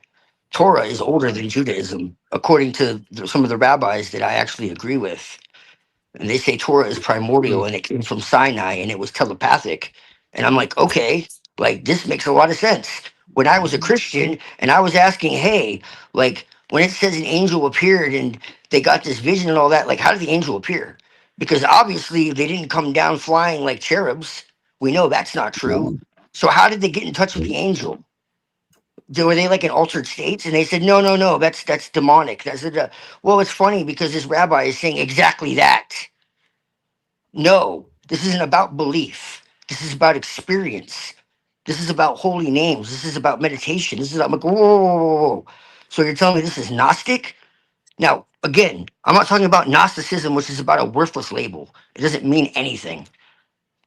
Torah is older than Judaism, according to some of the rabbis that I actually agree with. And they say Torah is primordial and it came from Sinai and it was telepathic. And I'm like, okay, like this makes a lot of sense. When I was a Christian and I was asking, hey, like when it says an angel appeared and they got this vision and all that, like how did the angel appear? Because obviously they didn't come down flying like cherubs. We know that's not true. So how did they get in touch with the angel? Were they like in altered states? And they said, no, no, no, that's demonic. Well, it's funny because this rabbi is saying exactly that. No, this isn't about belief. This is about experience. This is about holy names. This is about meditation. This is I'm like, whoa, whoa, whoa, whoa, whoa. So you're telling me this is Gnostic? Now, again, I'm not talking about Gnosticism, which is about a worthless label. It doesn't mean anything.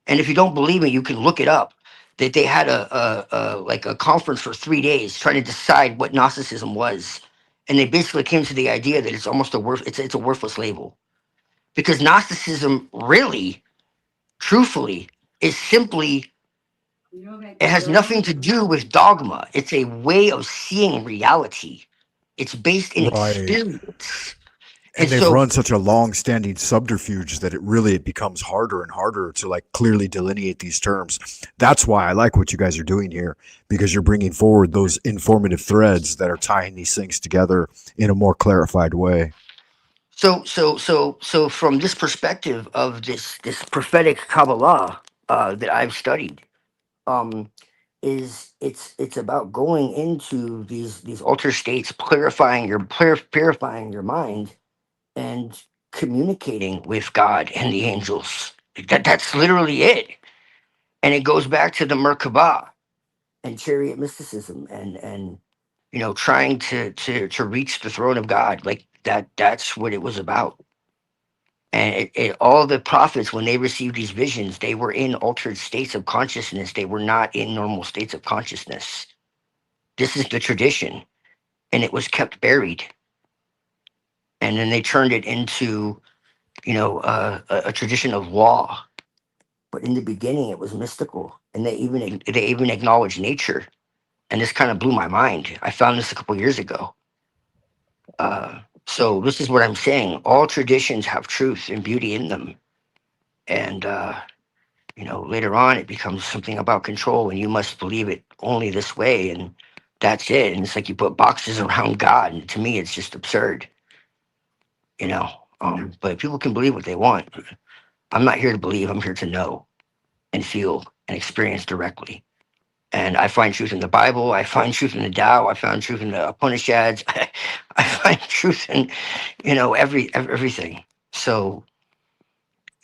And if you don't believe me, you can look it up. That they had a conference for 3 days trying to decide what Gnosticism was, and they basically came to the idea that it's almost it's a worthless label, because Gnosticism really, truthfully, is simply, it has nothing to do with dogma. It's a way of seeing reality. It's based in Right. experience. And they've run such a long-standing subterfuge that it becomes harder and harder to like clearly delineate these terms. That's why I like what you guys are doing here, because you're bringing forward those informative threads that are tying these things together in a more clarified way. So from this perspective of this prophetic Kabbalah that I've studied, it's about going into these altered states, purifying your mind, and communicating with God and the angels. That's literally it. And it goes back to the Merkabah and chariot mysticism and trying to reach the throne of God. Like that's what it was about. And all the prophets, when they received these visions, they were in altered states of consciousness. They were not in normal states of consciousness. This is the tradition, and it was kept buried. And then they turned it into, a tradition of law. But in the beginning, it was mystical, and they even acknowledged nature. And this kind of blew my mind. I found this a couple years ago. So this is what I'm saying. All traditions have truth and beauty in them. And, later on it becomes something about control and you must believe it only this way. And that's it. And it's like you put boxes around God. And to me, it's just absurd, but people can believe what they want. I'm not here to believe. I'm here to know and feel and experience directly. And I find truth in the Bible. I find truth in the Tao. I found truth in the Upanishads. I find truth in, everything. So,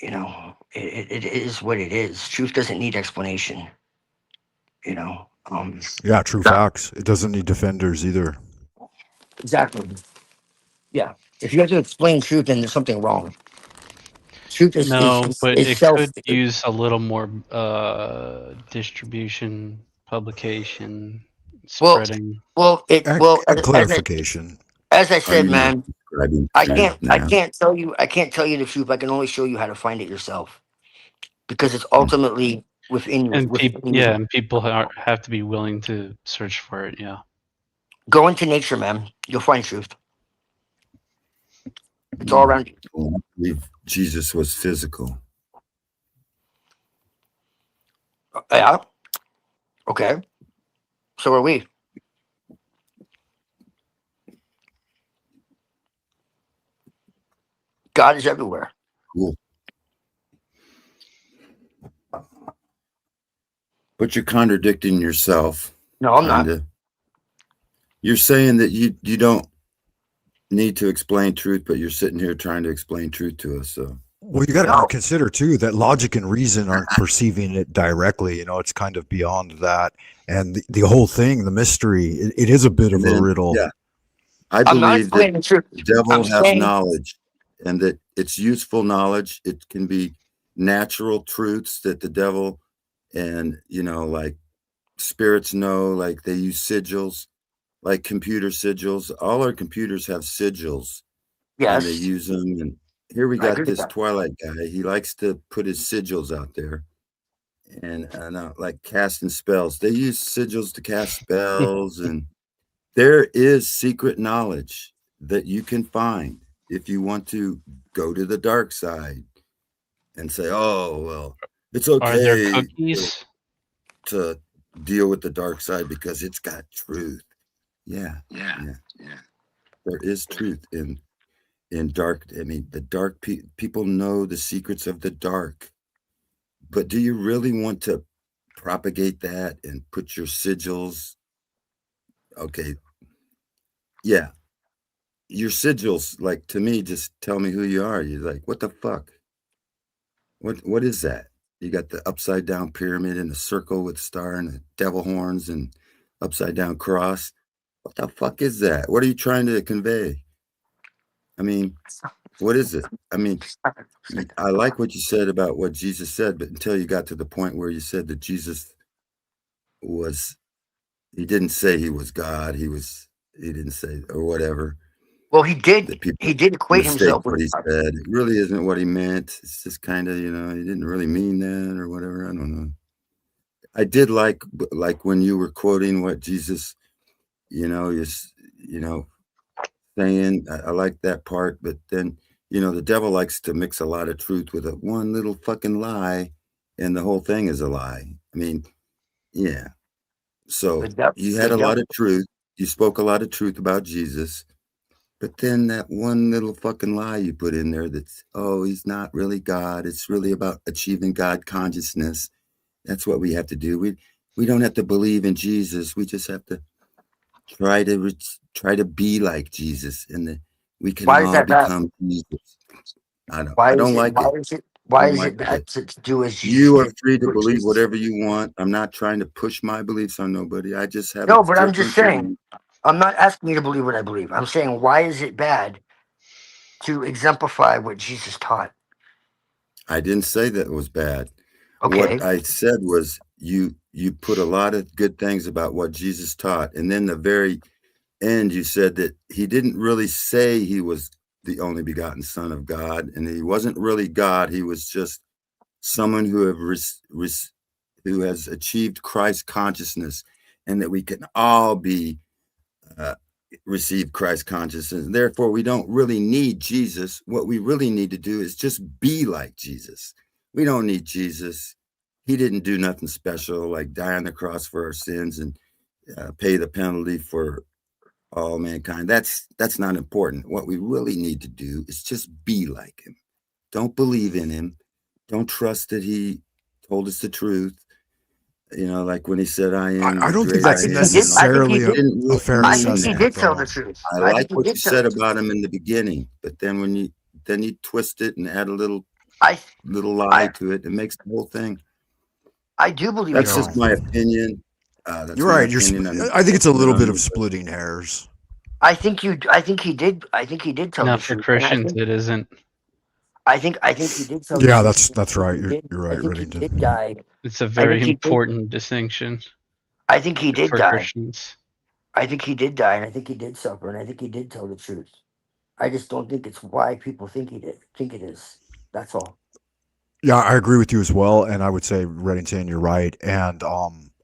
it is what it is. Truth doesn't need explanation. Yeah, true facts. It doesn't need defenders either. Exactly. Yeah. If you have to explain truth, then there's something wrong. Truth No, but is it self. could use a little more distribution, publication, Well, spreading. Clarification. As I Are said, you not man, describing I truth now? can't tell you the truth. I can only show you how to find it yourself, because it's ultimately within you. And Within yeah, you. and people have to be willing to search for it. Yeah. Go into nature, man. You'll find truth. It's all around you. Well, I believe Jesus was physical. Yeah. Okay. So are we. God is everywhere. Cool. But you're contradicting yourself. No, I'm not. kinda. You're saying that you don't need to explain truth, but you're sitting here trying to explain truth to us. So Well, you got to consider too that logic and reason aren't perceiving it directly. You know, it's kind of beyond that, and the whole thing, the mystery, it is a bit of a riddle. Yeah, I I'm not believe that explaining truth. the devil I'm has saying- knowledge, and that it's useful knowledge. It can be natural truths that the devil and like spirits know, like they use sigils, like computer sigils. All our computers have sigils. Yes. And they use them. And here we I got agree with this that. Twilight guy. He likes to put his sigils out there, and like casting spells. They use sigils to cast spells, and there is secret knowledge that you can find if you want to go to the dark side and say, "Oh, well, it's okay." Are there cookies? To deal with the dark side because it's got truth. Yeah. There is truth in dark. I mean, the dark people know the secrets of the dark, but do you really want to propagate that and put your sigils? Okay. Yeah. Your sigils, like, to me, just tell me who you are. You're like, what the fuck? What is that? You got the upside down pyramid and a circle with star and the devil horns and upside down cross. What the fuck is that? What are you trying to convey? I mean, what is it? I mean, I like what you said about what Jesus said, but until you got to the point where you said that Jesus he didn't say he was God. He didn't say, or whatever. Well, he did equate Mistake himself what with he said. It really isn't what he meant. It's just kind of, he didn't really mean that or whatever. I don't know. I did like when you were quoting what Jesus, is, saying. I like that part, but then, the devil likes to mix a lot of truth with one little fucking lie, and the whole thing is a lie. I mean, yeah. So you had a lot of truth. You spoke a lot of truth about Jesus. But then that one little fucking lie you put in there that's, he's not really God. It's really about achieving God consciousness. That's what we have to do. We don't have to believe in Jesus. We just have to try to be like Jesus, and we can all become Jesus. I don't like it. Why is it bad to do as Jesus? You are free to believe whatever you want. I'm not trying to push my beliefs on nobody. I just have No, but I'm just saying. I'm not asking you to believe what I believe. I'm saying, why is it bad to exemplify what Jesus taught? I didn't say that it was bad. Okay. What I said was you put a lot of good things about what Jesus taught, and then the very end you said that he didn't really say he was the only begotten Son of God, and he wasn't really God. He was just someone who has achieved Christ consciousness, and that we can all receive Christ consciousness. Therefore, we don't really need Jesus. What we really need to do is just be like Jesus. We don't need Jesus. He didn't do nothing special, like die on the cross for our sins and pay the penalty for all mankind. That's not important. What we really need to do is just be like him. Don't believe in him. Don't trust that he told us the truth. Like when he said, "I am." I don't think that's necessarily a fair assessment. He did tell the truth. I like what you said about him in the beginning, but then when you twist it and add a little lie to it, it makes the whole thing. I do believe that's just my opinion. That's You're my right. opinion. mean, I think it's a little bit of but- splitting hairs. I think he did tell Not the for truth. And Christians, it isn't. I think he did tell the Yeah, truth. that's right. You're I right, think he Reddington. did die. It's a I very think he did. important distinction I think he did for die. Christians. I think he did die, and I think he did suffer, and I think he did tell the truth. I just don't think it's why people think he did. Think it is. That's all. Yeah, I agree with you as well, and I would say Reddington, you're right. And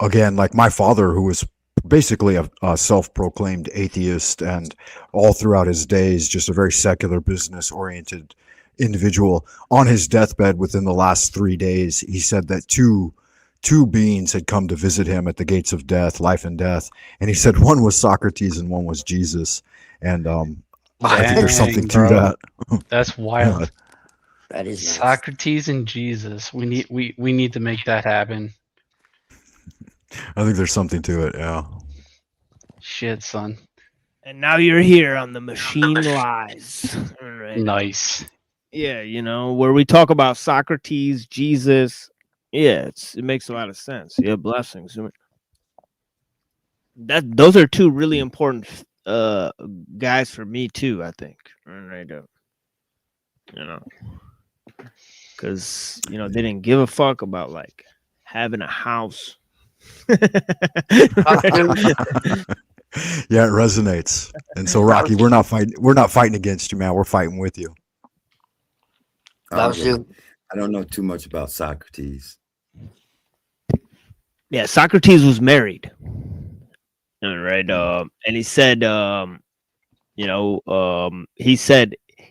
again, like my father, who was basically a self-proclaimed atheist, and all throughout his days, just a very secular, business-oriented individual. On his deathbed, within the last 3 days, he said that two beings had come to visit him at the gates of death, life and death, and he said one was Socrates and one was Jesus. And I think there's something to bro. that. That's wild. That is nice. Socrates and Jesus. We need to make that happen. I think there's something to it. Yeah. Shit, son. And now you're here on the Machine Lies. All right. Nice. Yeah, where we talk about Socrates, Jesus. Yeah, it makes a lot of sense. Yeah, blessings. Those are two really important guys for me too, I think. Right. Because they didn't give a fuck about like having a house. Yeah, it resonates. And so, Rocky, we're not fighting against you, man. We're fighting with you. That was you. I don't know too much about Socrates. Yeah, Socrates was married. All right. And he said,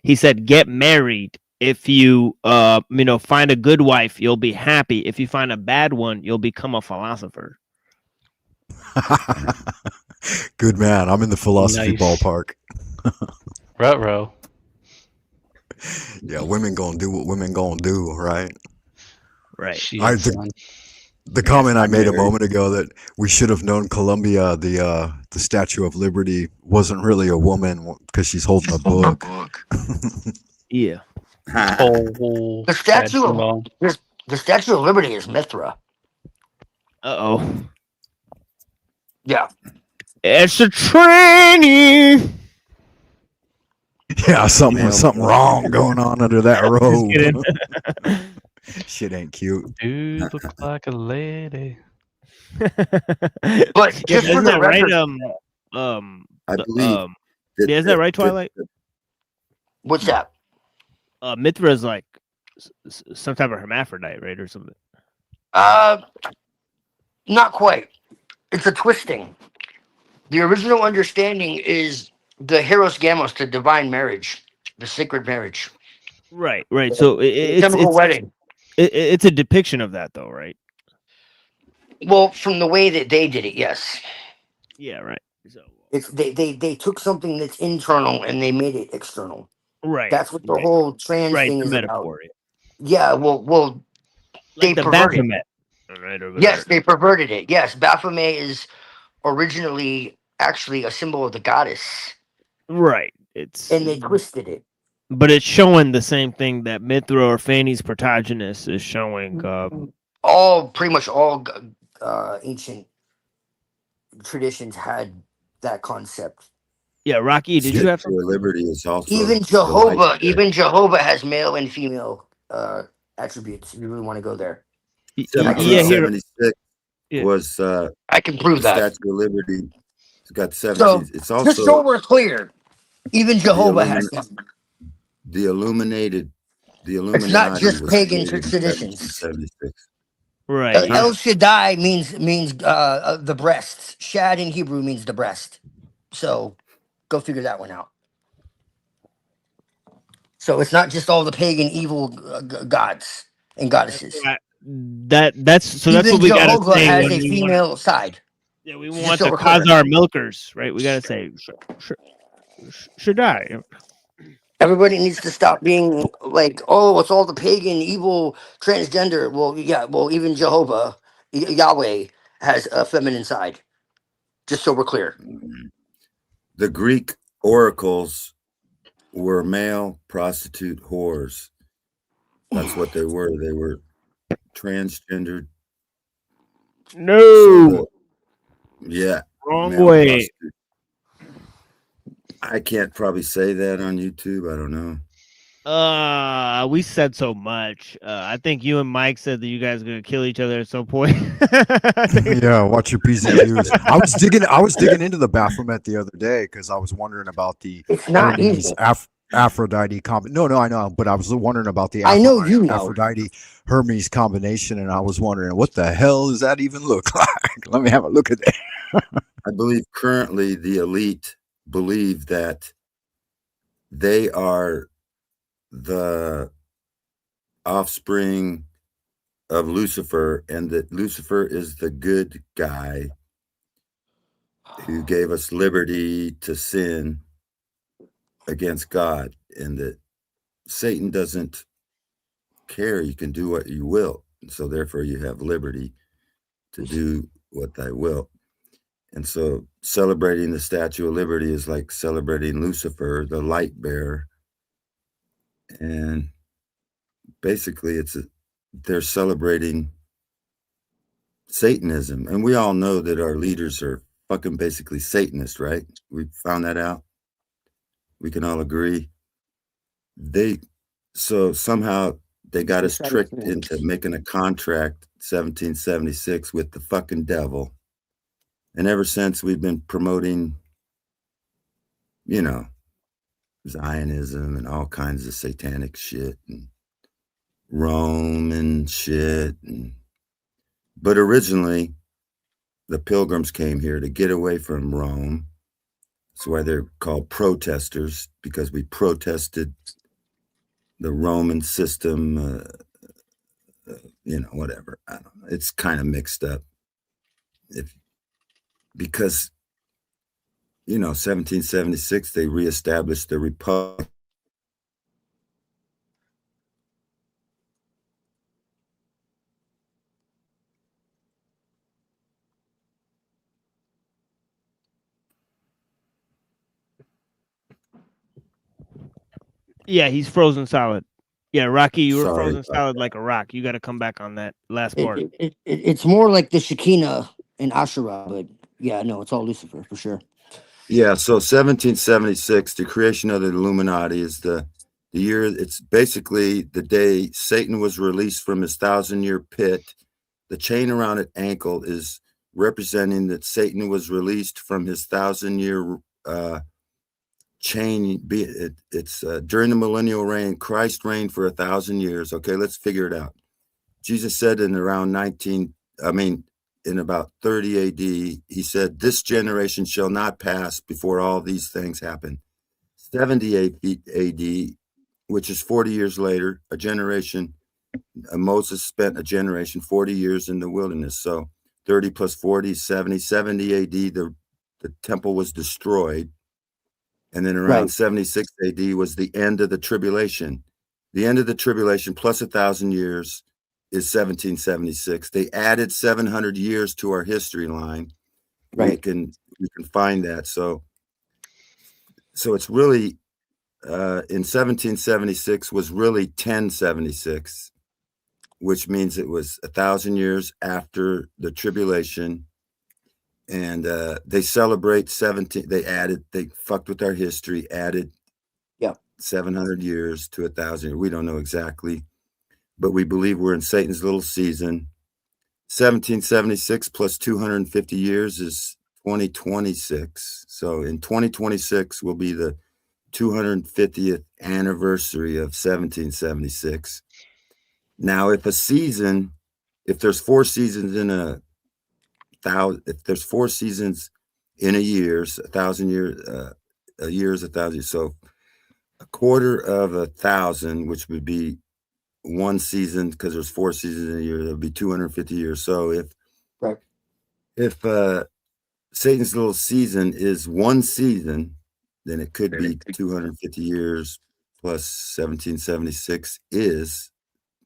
he said, get married. If you, find a good wife, you'll be happy. If you find a bad one, you'll become a philosopher. Good man. I'm in the philosophy Nice. ballpark. Ruh-roh. Yeah, women gonna do what women gonna do, right? Right. Shit, son. The comment I made a moment ago that we should have known Columbia, the Statue of Liberty, wasn't really a woman because she's holding a book. Yeah. Oh, The Statue of Liberty is Mithra. Uh-oh. Yeah. It's a tranny. Yeah, something wrong going on under that robe. Shit ain't cute. Dude looks like a lady. But just for isn't the that right? record, I believe. Isn't that right, Twilight? What's that? Mithra is like some type of hermaphrodite, right, or something. Not quite. It's a twisting. The original understanding is the Heros Gamos, the divine marriage, the sacred marriage. Right. So it's wedding. It's a depiction of that, though, right? Well, from the way that they did it, yes. Yeah, right. So It's they took something that's internal and they made it external. right. That's what the whole trans thing the is metaphor. about. Yeah. Well, they Like the perverted. Baphomet. Right over Yes, there. they perverted it. Yes, Baphomet is originally actually a symbol of the goddess, Right. and they twisted it. But it's showing the same thing that Mithra or Fanny's protagonist is showing. Pretty much all ancient traditions had that concept. Yeah, Rocky, did you have Statue of Liberty is also Even Jehovah has male and female attributes. If you really want to go there. Yeah, 1776 here. was I can prove the that. Statue of Liberty. It's got 17. So It's also just so we're clear, even Jehovah has them. the Illuminated. The Illuminati. It's not just was pagan created in traditions. 1776. Right. El Shaddai means the breasts. Shad in Hebrew means the breast. So go figure that one out. So it's not just all the pagan evil gods and goddesses. That's what we Jehovah gotta say. has when a we female side. Yeah, we Just want so the we're clear. Khazar milkers, right? We gotta say Shaddai. Everybody needs to stop being like, oh, it's all the pagan, evil, transgender. Well, yeah, well, even Jehovah, Yahweh, has a feminine side. Just so we're clear. The Greek oracles were male prostitute whores. That's what they were. They were transgendered. No. Yeah. Wrong male way. prostitute. I can't probably say that on YouTube. I don't know. We said so much. I think you and Mike said that you guys are gonna kill each other at some point. Yeah, watch your P's and Q's. I was digging into the Baphomet the other day because I was wondering about the It's not Hermes evil. Aphrodite No, I know, but I was wondering about the I know you know. Aphrodite Hermes combination, and I was wondering what the hell does that even look like? Let me have a look at that. I believe currently the elite believe that they are the offspring of Lucifer, and that Lucifer is the good guy who gave us liberty to sin against God, and that Satan doesn't care. You can do what you will, and so therefore you have liberty to do what thy will. And so celebrating the Statue of Liberty is like celebrating Lucifer, the light bearer. And basically they're celebrating Satanism. And we all know that our leaders are fucking basically Satanists, right? We found that out. We can all agree. So somehow they got us tricked into making a contract 1776 with the fucking devil. And ever since we've been promoting, Zionism and all kinds of satanic shit and Rome shit. But originally, the pilgrims came here to get away from Rome. That's why they're called protesters, because we protested the Roman system, whatever. I don't know. It's kind of mixed up. Because 1776, they reestablished the republic. Yeah, he's frozen solid. Yeah, Rocky, you were Sorry frozen about solid like a rock. You got to come back on that last part. It's more like the Shekinah and Asherah, but yeah, no, it's all Lucifer for sure. Yeah, so 1776, the creation of the Illuminati is the year. It's basically the day Satan was released from his 1,000-year pit. The chain around his ankle is representing that Satan was released from his 1,000-year chain. It's during the millennial reign. Christ reigned for 1,000 years. Okay, let's figure it out. Jesus said in about 30 AD, he said, "This generation shall not pass before all these things happen." 70 AD, which is 40 years later, a generation. Moses spent a generation, 40 years in the wilderness. So 30 plus 40, 70. 70 AD, the temple was destroyed. And then around 76 AD was the end of the tribulation. The end of the tribulation plus 1,000 years is 1776. They added 700 years to our history line. We can find that. So it's really in 1776 was really 1076, which means it was 1,000 years after the tribulation. And they celebrate 17. They fucked with our history, added 700 years to 1,000. We don't know exactly, but we believe we're in Satan's little season. 1776 plus 250 years is 2026. So in 2026 will be the 250th anniversary of 1776. Now, if there's 4 seasons in a year, 1,000 years, a year is 1,000. So a quarter of 1,000, which would be one season, because there's 4 seasons in a year, that would be 250 years. So if Satan's little season is one season, then it could be 250 years plus 1776 is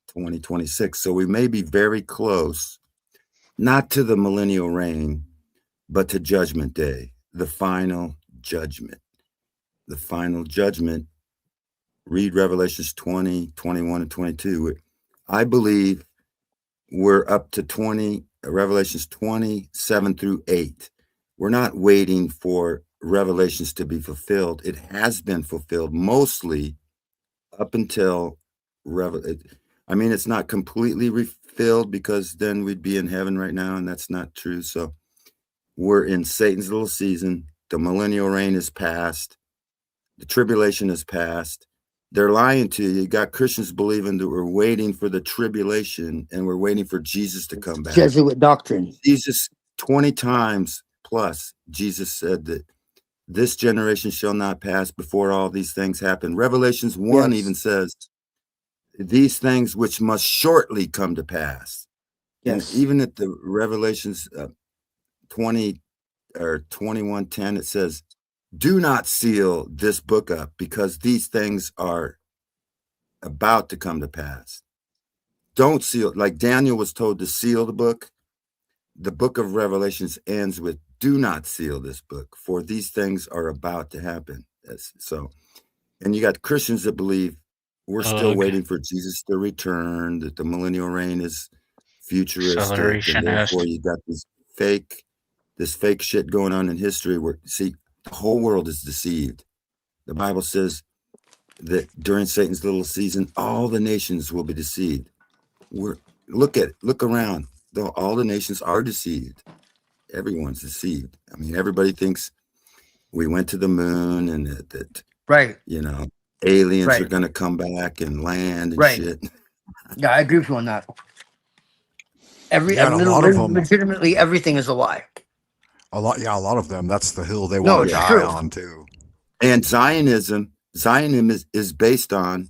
2026. So we may be very close, not to the millennial reign, but to Judgment Day, the final judgment. The final judgment. Read Revelations 20, 21, and 22. I believe we're up to Revelations 27 through 8. We're not waiting for Revelations to be fulfilled. It has been fulfilled mostly up until I mean, it's not completely refilled because then we'd be in heaven right now, and that's not true. So we're in Satan's little season. The millennial reign is past. The tribulation is past. They're lying to you. You got Christians believing that we're waiting for the tribulation and we're waiting for Jesus to come back. Jesuit doctrine. Jesus, 20 times plus, Jesus said that this generation shall not pass before all these things happen. Revelations 1 Yes. even says, these things which must shortly come to pass. Yes. And even at the Revelations 20 or 21:10, it says, do not seal this book up because these things are about to come to pass. Don't seal, like Daniel was told to seal the book. The book of Revelations ends with, do not seal this book, for these things are about to happen. So, and you got Christians that believe we're still waiting for Jesus to return, that the millennial reign is futuristic, and therefore you got this fake shit going on in history where, see, the whole world is deceived. The Bible says that during Satan's little season, all the nations will be deceived. Look around. All the nations are deceived. Everyone's deceived. I mean, everybody thinks we went to the moon and that right, you know, aliens right. are going to come back and land and Right. shit. Yeah, I agree with you on that. Yeah, and a lot of them, legitimately, everything is a lie. a lot of them. That's the hill they No, want to it's die true. on too. And Zionism is based on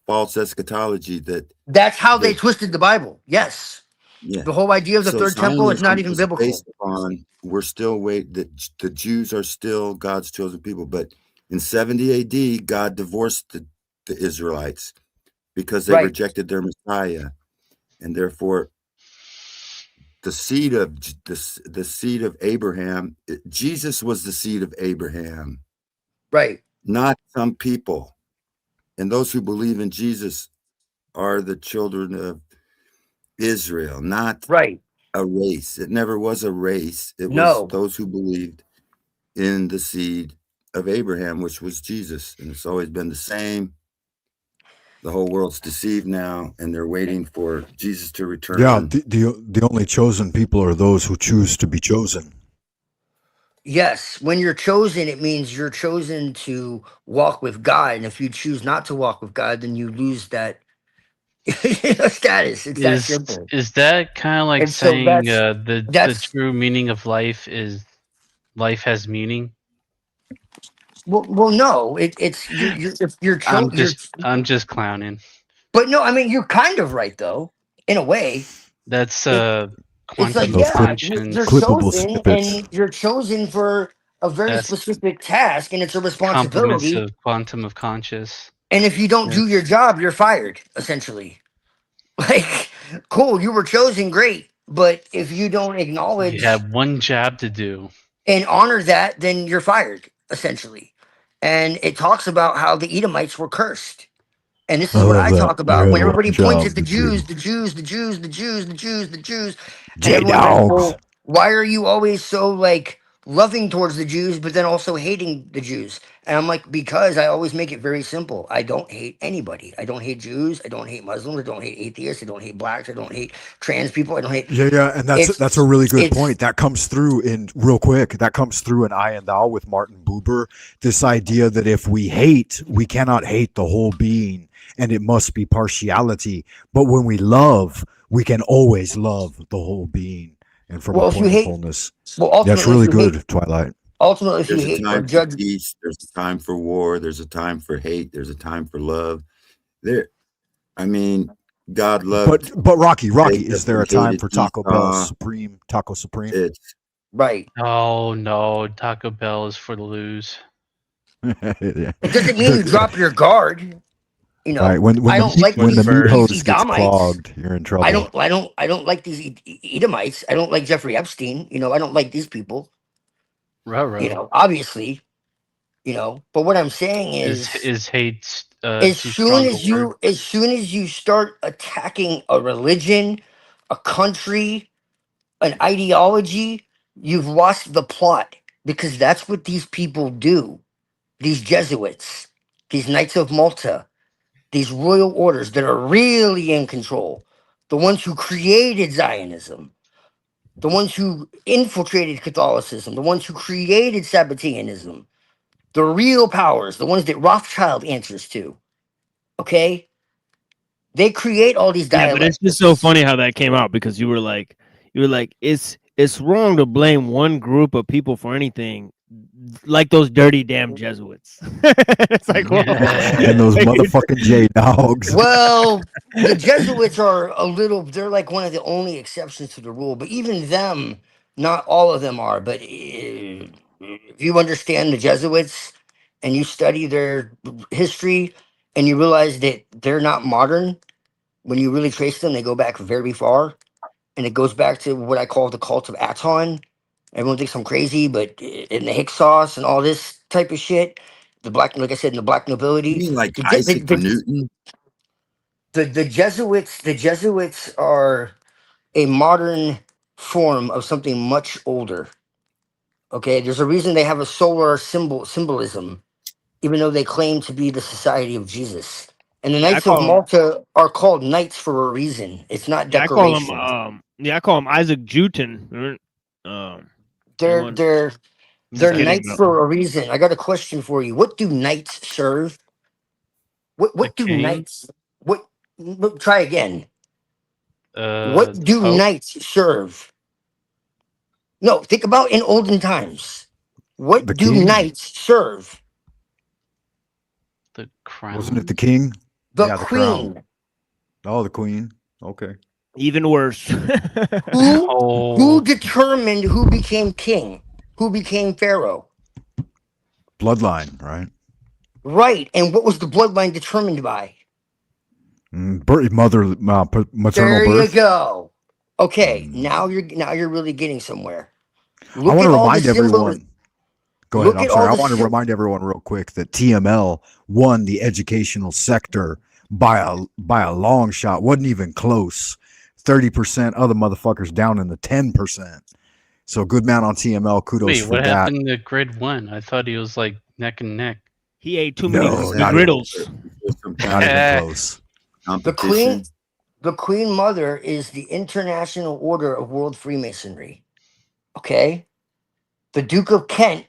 false eschatology. That's how they twisted the Bible. Yes. Yeah. The whole idea of the So third temple is not Zionism even is biblical. based on, we're still that the Jews are still God's chosen people. But in 70 AD, God divorced the Israelites because they rejected their Messiah, and therefore the seed of Abraham, Jesus was the seed of Abraham, right? Not some people. And those who believe in Jesus are the children of Israel, not a race. It never was a race. It was those who believed in the seed of Abraham, which was Jesus. And it's always been the same. The whole world's deceived now, and they're waiting for Jesus to return. Yeah, the only chosen people are those who choose to be chosen. Yes, when you're chosen, it means you're chosen to walk with God. And if you choose not to walk with God, then you lose that status. It's that simple. Is that kind of like And so saying that's the true meaning of life is life has meaning? well, no, it's you're if you're I'm just clowning. But no, I mean you're kind of right though, in a way. That's It's like, quantum yeah, conscience. you're chosen, and you're chosen for a very That's specific task, and it's a responsibility. Quantum of conscious. And if you don't do your job, you're fired, essentially. Like, cool, you were chosen, great. But if you don't acknowledge You have one job to do. and honor that, then you're fired, essentially. And it talks about how the Edomites were cursed. And this is what I talk about. When everybody points at the Jews, the Jews, the Jews, the Jews, the Jews, the Jews, and everyone's like, well, why are you always so like loving towards the Jews, but then also hating the Jews? And I'm like, because I always make it very simple. I don't hate anybody. I don't hate Jews. I don't hate Muslims. I don't hate atheists. I don't hate blacks. I don't hate trans people. I don't hate. Yeah, and that's a really good point. That comes through in real quick. That comes through in I and Thou with Martin Buber. This idea that if we hate, we cannot hate the whole being, and it must be partiality. But when we love, we can always love the whole being, and from a point of fullness. That's really good, Twilight. Ultimately, if you There's a hate or time for judge, peace, there's a time for war, there's a time for hate, there's a time for love. I mean, God loved. But Rocky, Jacob, is there a and time hated for Taco Esau. Bell Taco Supreme? It's right. Oh no, Taco Bell is for the lose. It doesn't mean you drop your guard. You know, Right, when I don't the like when the these meat hose gets Edomites. clogged, you're in trouble. I don't like these Edomites. I don't like Jeffrey Epstein. You know, I don't like these people. Ruh-roh. You know, obviously, you know. But what I'm saying Is hate as too soon strong as a word? you start attacking a religion, a country, an ideology, You've lost the plot because that's what these people do. These Jesuits, these Knights of Malta, these royal orders that are really in control, the ones who created Zionism, the ones who infiltrated Catholicism, the ones who created Sabbateanism, the real powers, the ones that Rothschild answers to. Okay? They create all these Yeah, but it's dialects. just so funny how that came out because you were like, it's wrong to blame one group of people for anything, like those dirty damn Jesuits. It's like, whoa. And those motherfucking J dogs. Well, the Jesuits are they're like one of the only exceptions to the rule, but even them, not all of them are. But if you understand the Jesuits and you study their history and you realize that they're not modern, when you really trace them, they go back very far. And it goes back to what I call the cult of Aton. Everyone thinks I'm crazy, but in the Hyksos and all this type of shit, the black, like I said, in the black nobility, You mean like the, Isaac Newton? the Jesuits are a modern form of something much older. Okay, there's a reason they have a solar symbolism, even though they claim to be the Society of Jesus. And the Yeah, I Knights of call 'em- Malta are called knights for a reason. It's not Yeah, I call him decoration. I call him Isaac Newton. They're just kidding, knights no. for a reason. I got a question for you. What do knights serve? What do king? knights? Look, try again. What The do Pope? knights serve? No, think about in olden times. What The do king? knights serve? The crown? Wasn't it the king? The Yeah, the crown. queen. Oh, the queen. Okay. Even worse. Who determined who became king? Who became pharaoh? Bloodline, right? Right. And what was the bloodline determined by? Maternal There you birth. go. Okay, now you're really getting somewhere. I Look want at to all the remind everyone. Go ahead. Look I'm at sorry. all I the want to sym- remind everyone real quick that TML won the educational sector by a long shot. Wasn't even close. 30%. Other motherfuckers down in the 10%. So good man on TML. Kudos Wait, for what that. happened to Grid 1? I thought he was like neck and neck. He ate too No, many not griddles. Not even close. The Queen Mother is the International Order of World Freemasonry. Okay? The Duke of Kent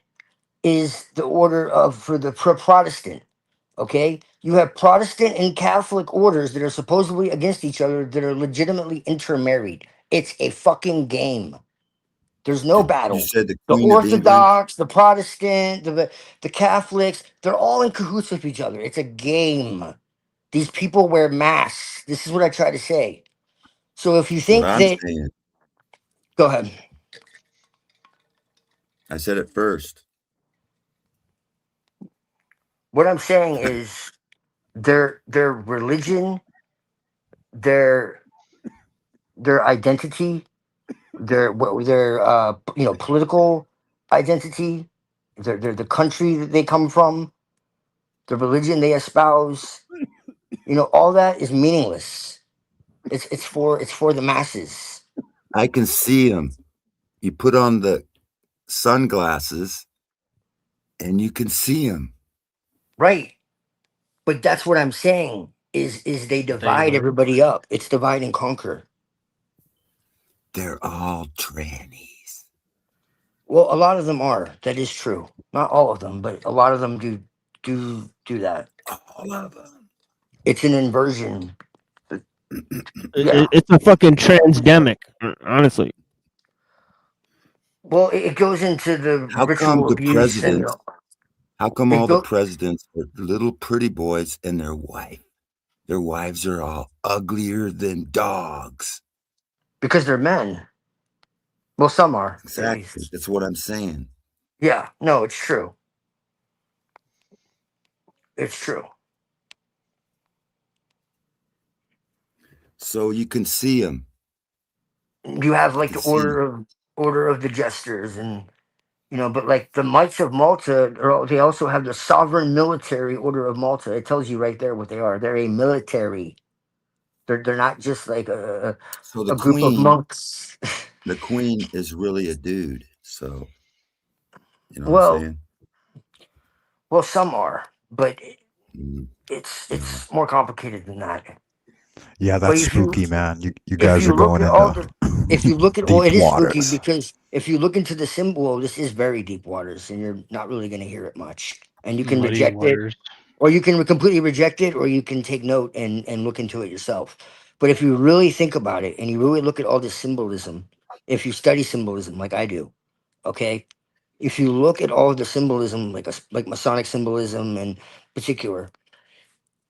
is the order for Protestant. Okay? You have Protestant and Catholic orders that are supposedly against each other that are legitimately intermarried. It's a fucking game. There's no battle. You said the The Queen of England? Orthodox, the Protestant, the Catholics, they're all in cahoots with each other. It's a game. These people wear masks. This is what I try to say. So if you That's what think I'm that, saying. go ahead. I said it first. What I'm saying is their religion, their identity, their political identity, the country that they come from, the religion they espouse, all that is meaningless. It's for the masses. I can see them. You put on the sunglasses and you can see them. Right. But that's what I'm saying is they divide everybody up. It's divide and conquer. They're all trannies. Well, a lot of them are. That is true. Not all of them, but a lot of them do that. All of them. It's an inversion. Yeah. It's a fucking transdemic, honestly. Well, it goes into the How come ritual the abuse. presidents? How come all the go- presidents are little pretty boys and their wives are all uglier than dogs? Because they're men. Well, some are. Exactly. That's what I'm saying. Yeah. No, it's true. It's true. So you can see them. You have like the order of the jesters, and but like the Knights of Malta, they also have the Sovereign Military Order of Malta. It tells you right there what they are. They're a military. They're not just like So the group of queen, monks. the queen is really a dude. So, you know what I'm saying? Well, some are, but Mm, it's more complicated than that. Yeah, But that's if you spooky, man. You if guys you are look going at all into the if you look at well, deep it is spooky waters. because if you look into the symbol, this is very deep waters, and you're not really going to hear it much. And you can Muddy reject it, waters. or you can completely reject it, or you can take note and look into it yourself. But if you really think about it and you really look at all this symbolism, if you study symbolism like I do, okay, if you look at all the symbolism like Masonic symbolism in particular,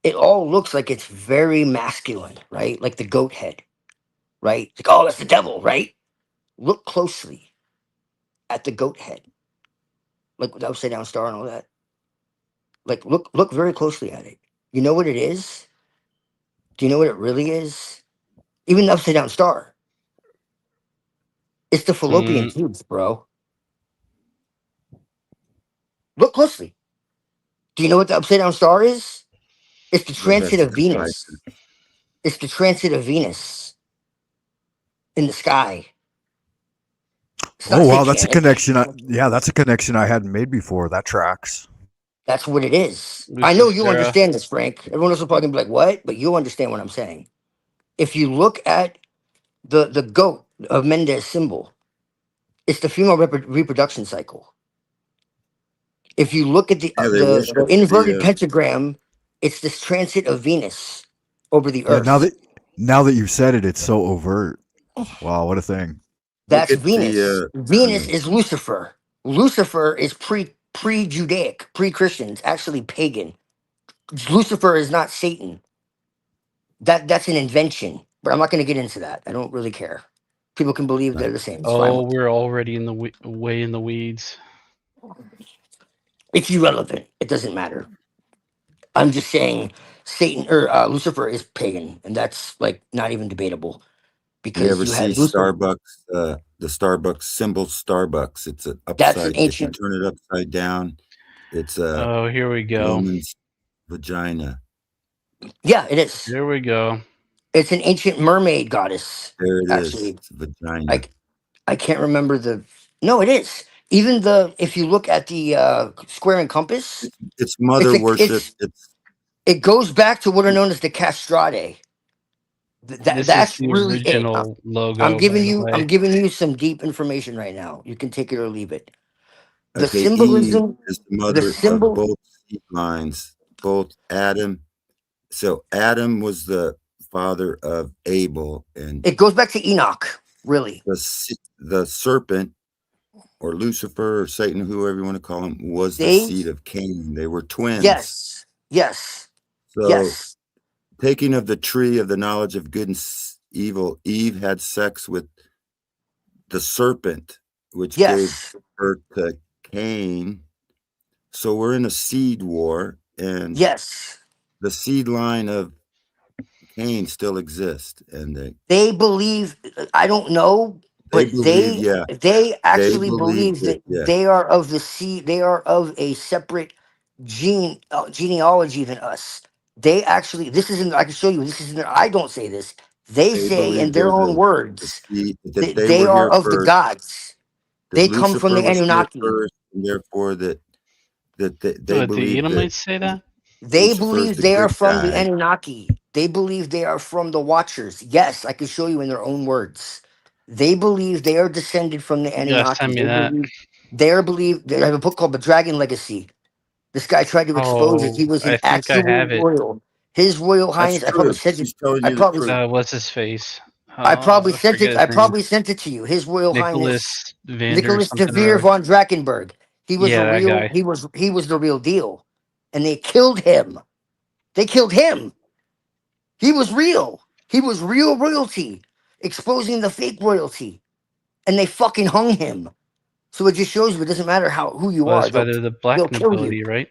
it all looks like it's very masculine, right? Like the goat head, right? Like, oh, that's the devil, right? Look closely at the goat head, like with the upside down star and all that. Like, look very closely at it. You know what it is? Do you know what it really is? Even the upside down star. It's the fallopian Mm, tubes, bro. Look closely. Do you know what the upside down star is? It's the well, transit that's of the side. Venus. It's the transit of Venus in the sky. It's not Oh wow, that's a satanic. connection. Yeah, that's a connection I hadn't made before. That tracks. That's what it is. I know you Lucifera. understand this, Frank. Everyone else will probably be like, what? But you understand what I'm saying. If you look at the goat of Mendez symbol, it's the female reproduction cycle. If you look at Yeah, they the worship inverted the. pentagram, it's this transit of Venus over the Yeah, earth. now that you've said it, it's so overt. Wow, what a thing. Look That's at Venus. the. Venus is Lucifer. Lucifer is pre-Judaic, pre-Christians, actually pagan. Lucifer is not Satan. That's an invention, but I'm not going to get into that. I don't really care. People can believe they're the same. It's Oh, fine. we're already in the way in the weeds. It's irrelevant. It doesn't matter. I'm just saying Satan or Lucifer is pagan, and that's like not even debatable You because ever you see had Lucifer. Starbucks? The Starbucks symbol, Starbucks. It's an That's an upside. If you ancient. turn it upside down, it's a Oh, here we go. woman's vagina. Yeah, it is. Here we go. It's an ancient mermaid goddess. There it is. Actually, It's a vagina. I can't remember the. No, it is. Even if you look at the square and compass, It's mother worship. it goes back to what are known as the castrate. This is That's the really it. original logo, by the way. I'm giving you some deep information right now. You can take it or leave it. The Okay, Eve symbolism, is the the mother of symbol. both seed lines, both Adam. So Adam was the father of Abel, and It goes back to Enoch, really. the serpent, or Lucifer, or Satan, whoever you want to call him, was the They, seed of Cain. They were twins. yes, So, yes. taking of the tree of the knowledge of good and evil, Eve had sex with the serpent, which gave birth to Cain. So we're in a seed war, and the seed line of Cain still exists, and They believe. I don't know, but they actually believe that they are of the seed. They are of a separate genealogy than us. They actually. This is in. I can show you. This is in there. I don't say this. They say in believe their they're own the words seed, that that they they were are here of the first, gods. that They come from Lucifer the was here Anunnaki. first, and therefore that they The believe that Edomites say that? They Lucifer is believe the they are good from the guy. Anunnaki. They believe they are from the Watchers. Yes, I can show you in their own words. They believe they are descended from the You gotta Anunnaki. send me that. They have a book called The Dragon Legacy. This guy tried to expose it. Oh, He was I an think I actual have it. royal. His Royal That's Highness. I probably true. sent it. He's telling I you the probably truth. What's his face? I probably I sent forget it. his I name. probably sent it to you. His Royal Highness Nicholas Vander Nicholas something de or Veer other. von Drakenberg. He was a Yeah, that real. guy. He was the real deal, and they killed him. They killed him. He was real. He was real royalty, exposing the fake royalty, and they fucking hung him. So it just shows you it doesn't matter who you Well, are. that's why they're the black They'll kill you. nobility, right?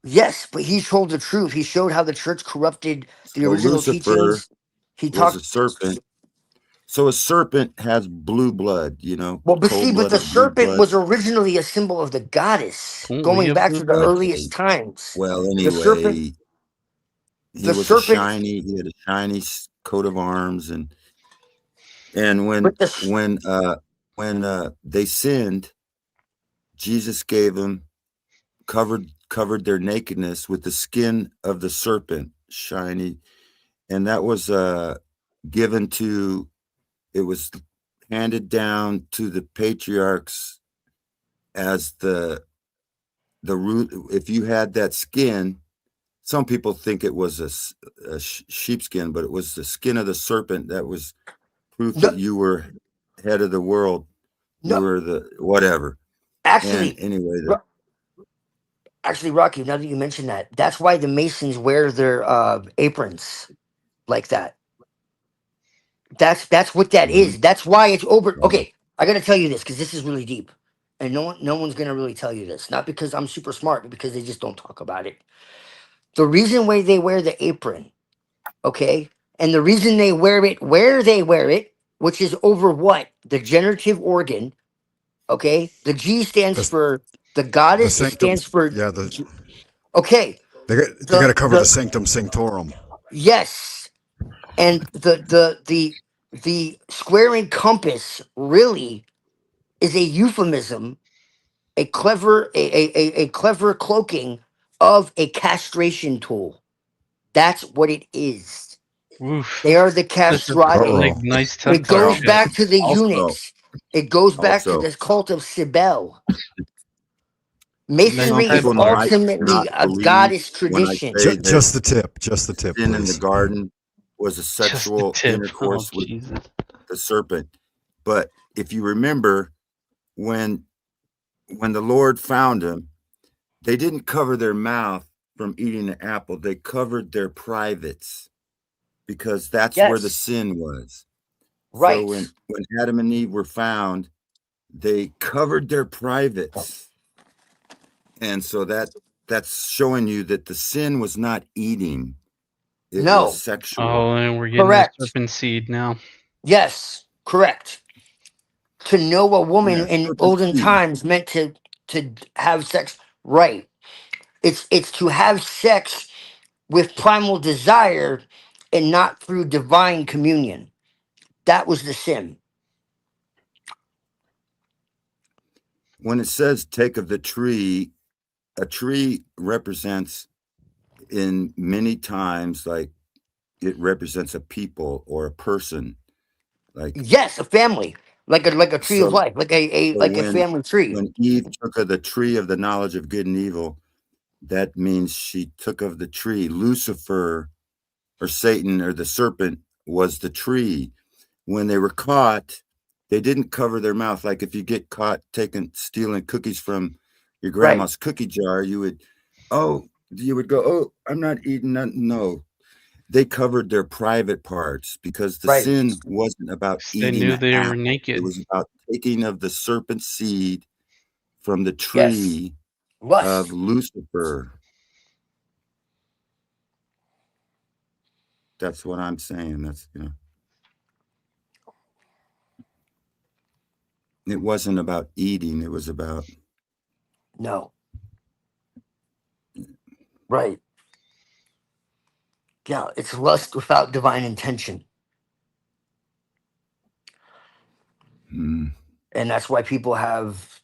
Yes, but he told the truth. He showed how the church corrupted the So original Lucifer teachings. He was a talked. serpent. So a serpent has blue blood, Well, but see, but the cold-blooded blue serpent blood. was originally a symbol of the goddess, Don't we going have back blue to the blood? earliest times. Well, The serpent. anyway, he The was serpent. he had a shiny coat of arms, and when they sinned, Jesus gave them, covered their nakedness with the skin of the serpent, shiny, and that was given to. It was handed down to the patriarchs as the root. If you had that skin, some people think it was a sheepskin, but it was the skin of the serpent that was proof that you were head of the world. You were the whatever. Actually, and anyway, actually, Rocky, now that you mention that, that's why the Masons wear their aprons like that. That's what that is. That's why it's over. Okay, I gotta tell you this because this is really deep, and no one's gonna really tell you this. Not because I'm super smart, but because they just don't talk about it. The reason why they wear the apron, okay, and the reason they wear it where they wear it, which is over what? The generative organ, okay? The G stands for the The goddess, it sanctum. stands for Yeah, okay. they got to cover the sanctum sanctorum. Yes. And the square and compass really is a euphemism, a clever cloaking of a castration tool. That's what it is. Oof. They are the That's a castrati. nice It goes shit. back to the Also- eunuchs. It goes back to also- this cult of Cybele. Some Masonry is people might ultimately not a believe goddess when I tradition. say that Just the tip. Just the tip, sin in the please. garden was a sexual tip. intercourse Oh, with Jesus. the serpent. But if you remember, when the Lord found them, they didn't cover their mouth from eating the apple. They covered their privates because that's where the Yes. sin was. Right. So when Adam and Eve were found, they covered their privates. And so that's showing you that the sin was not eating. It No. was sexual. Oh, and we're getting Correct. the serpent seed now. Yes, correct. To know a woman Yeah, in serpent olden seed. times meant to have sex. Right. It's to have sex with primal desire and not through divine communion. That was the sin. When it says take of the tree, a tree represents in many times, like it represents a people or a person. Like Yes, a family, like a tree of so, life, like a so like a family tree. when Eve took of the tree of the knowledge of good and evil, that means she took of the tree. Lucifer or Satan or the serpent was the tree. When they were caught, they didn't cover their mouth. Like if you get caught stealing cookies from your grandma's cookie jar, you would go, oh, I'm not eating that. No, they covered their private parts because the Right. sin wasn't about They eating knew an they were apple. naked. It was about taking of the serpent seed from the Yes. tree Lust. of Lucifer. That's what I'm saying. That's, it wasn't about eating. It was about No. Right. Yeah, it's lust without divine intention. And that's why people have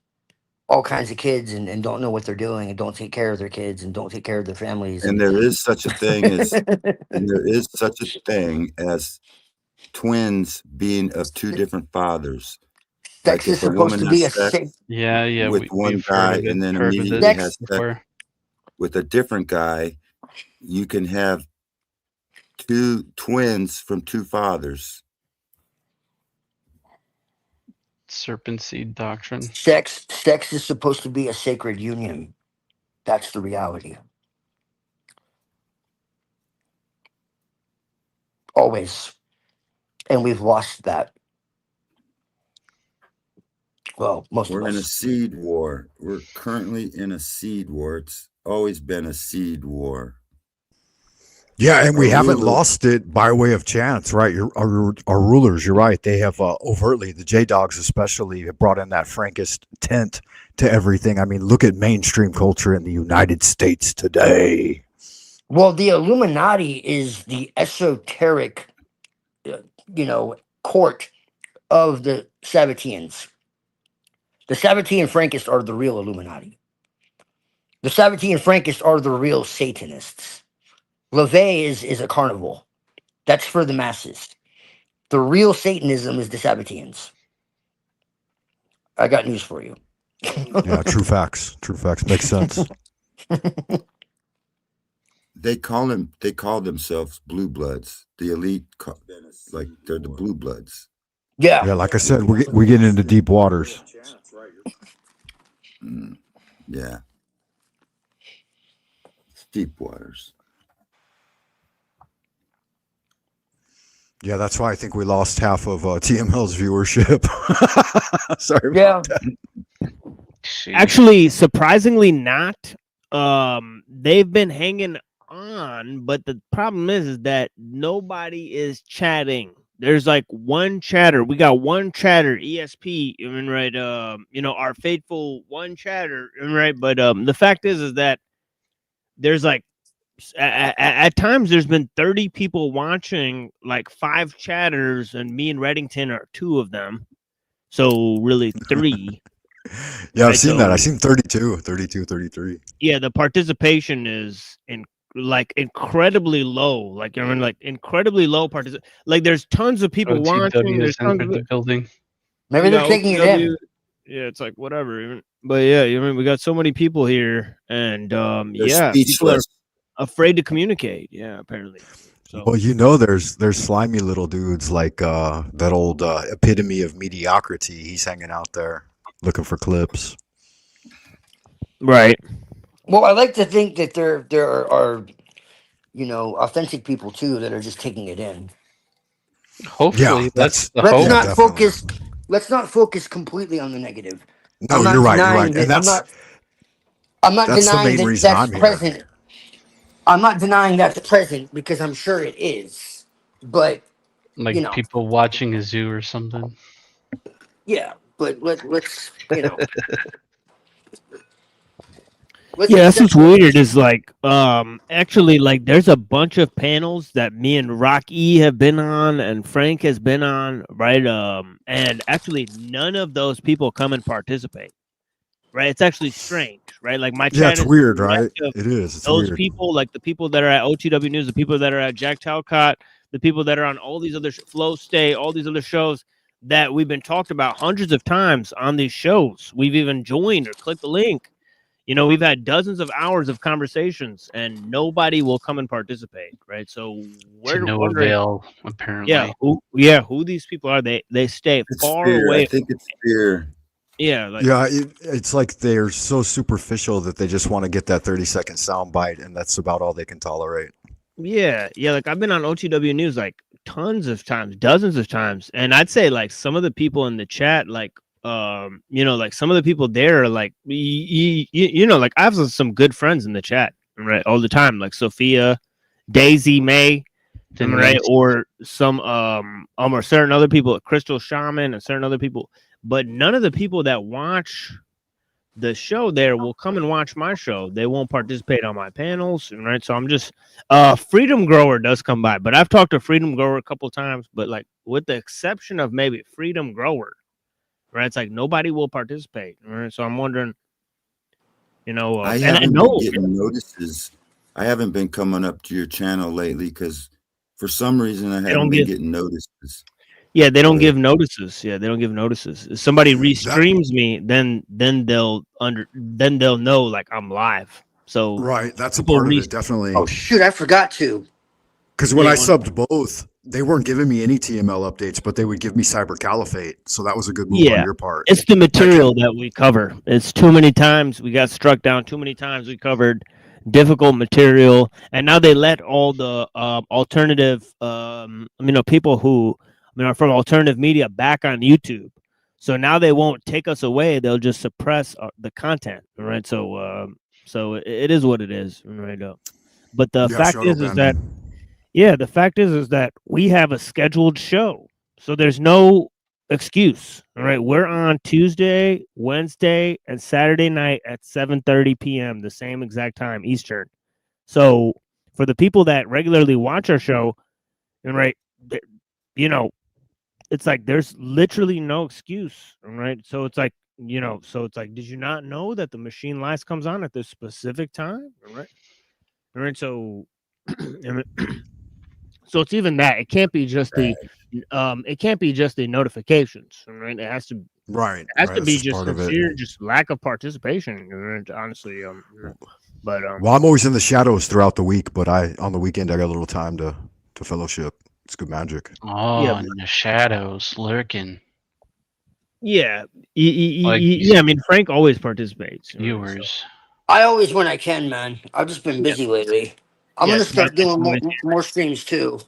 all kinds of kids and don't know what they're doing and don't take care of their kids and don't take care of their families. And there is such a thing as twins being of two different fathers. Sex Like is if a supposed woman to be has a sex Yeah, with one we've guy heard of and then heard of immediately this has sex before. with a different guy, you can have two twins from two fathers. Serpent seed doctrine. Sex is supposed to be a sacred union. That's the reality. Always. And we've lost that. Well, most We're of in a us. seed war. We're currently in a seed war. It's always been a seed war. Yeah, and we Our haven't rulers- lost it by way of chance, right? Our rulers, you're right. They have overtly, the J-Dogs especially, have brought in that Frankist tint to everything. I mean, look at mainstream culture in the United States today. Well, the Illuminati is the esoteric, court of the Sabbateans. The Sabbatean Frankists are the real Illuminati. The Sabbatean Frankists are the real Satanists. LaVey is a carnival. That's for the masses. The real Satanism is the Sabbateans. I got news for you. Yeah, true facts. True facts. Makes sense. They call themselves blue bloods. The elite, like they're the blue bloods. Yeah. Yeah, like I said, we get into deep waters. Yeah. It's deep waters. Yeah, that's why I think we lost half of TML's viewership. Sorry Yeah. about that. Actually, surprisingly not. They've been hanging on, but the problem is that nobody is chatting. There's like one chatter. We got one chatter, ESP, I mean, right? Our faithful one chatter, I mean, right? But the fact is that there's like at times there's been 30 people watching, like 5 chatters, and me and Reddington are 2 of them. So really 3. Yeah, Right, I've seen so- that. I've seen 32, 33. Yeah, the participation is incredibly low. Like I mean, like incredibly low participation. Like there's tons of people watching. OTW There's has entered tons the of building. Maybe they're taking it in. Yeah, it's like whatever. But yeah, I mean, we got so many people here, and They're yeah, people are speechless. afraid to communicate. Yeah, apparently. So Well, there's slimy little dudes like that old epitome of mediocrity. He's hanging out there looking for clips. right. Well, I like to think that there are, authentic people too that are just taking it in. Hopefully, Yeah, that's the Let's hope. not definitely. focus. Let's not focus completely on the negative. No, I'm not you're right. You're denying right, and that- I'm not that's the denying main that reason that's I'm here. present. I'm not denying that's present because I'm sure it is. But Like people watching a zoo or something. yeah. But let's let's Yeah, that's what's weird is like actually like there's a bunch of panels that me and Rock E have been on and Frank has been on, right? And actually none of those people come and participate. Right? It's actually strange, right? Like my Yeah, chat it's is weird, wrecked right? of It is. It's those weird. people, like the people that are at OTW News, the people that are at Jack Talcott, the people that are on all these other Flow Stay, all these other shows that we've been talked about hundreds of times on these shows. We've even joined or clicked the link. We've had dozens of hours of conversations and nobody will come and participate, right? So To we're no wondering, avail, apparently. who these people are. They stay It's far fear. away. I think it's fear. Yeah, like, Yeah, it's like they're so superficial that they just want to get that 30-second sound bite, and that's about all they can tolerate. yeah. Like I've been on OTW News like tons of times, dozens of times, and I'd say like some of the people in the chat, like like some of the people there are like, like I have some good friends in the chat, right, all the time, like Sophia, Daisy, May, right, or some or certain other people, Crystal Shaman, and certain other people, but none of the people that watch the show there will come and watch my show. They won't participate on my panels, right? So I'm just Freedom Grower does come by, but I've talked to Freedom Grower a couple times, but like with the exception of maybe Freedom Grower, right? It's like nobody will participate, right? So I'm wondering, I haven't been getting notices. I haven't been coming up to your channel lately because for some reason I haven't been getting notices. Yeah, they don't give notices. Yeah, they don't give notices. If somebody restreams me, then they'll know like I'm live. So Right, that's a people part of it, definitely. Oh shoot, I forgot to. Because when I subbed both, they weren't giving me any TML updates, but they would give me Cyber Caliphate. So that was a good move on your part. It's the material that we cover. It's too many times we got struck down. Too many times we covered difficult material, and now they let all the alternative, people who are from alternative media back on YouTube. So now they won't take us away. They'll just suppress the content. Right. So it is what it is. Right. But the fact is that. Yeah, the fact is that we have a scheduled show, so there's no excuse. All right, we're on Tuesday, Wednesday, and Saturday night at 7:30 p.m. the same exact time Eastern. So for the people that regularly watch our show, right, it's like there's literally no excuse. All right, so it's like you know, so it's like, did you not know that the machine lice comes on at this specific time? Right. So, so it's even that. It can't be just the, it can't be just the notifications, right? It has to, Right. it has to That's be just just part of it. sincere, just lack of participation. Right? Honestly, but Well, I'm always in the shadows throughout the week, but on the weekend I got a little time to fellowship. It's good magic. Oh, Yeah, in the shadows, lurking. yeah, Like yeah. I mean, Frank always participates. Right? viewers. I always when I can, man. I've just been busy lately. I'm Yeah, gonna start Twilight's doing always here. more streams too.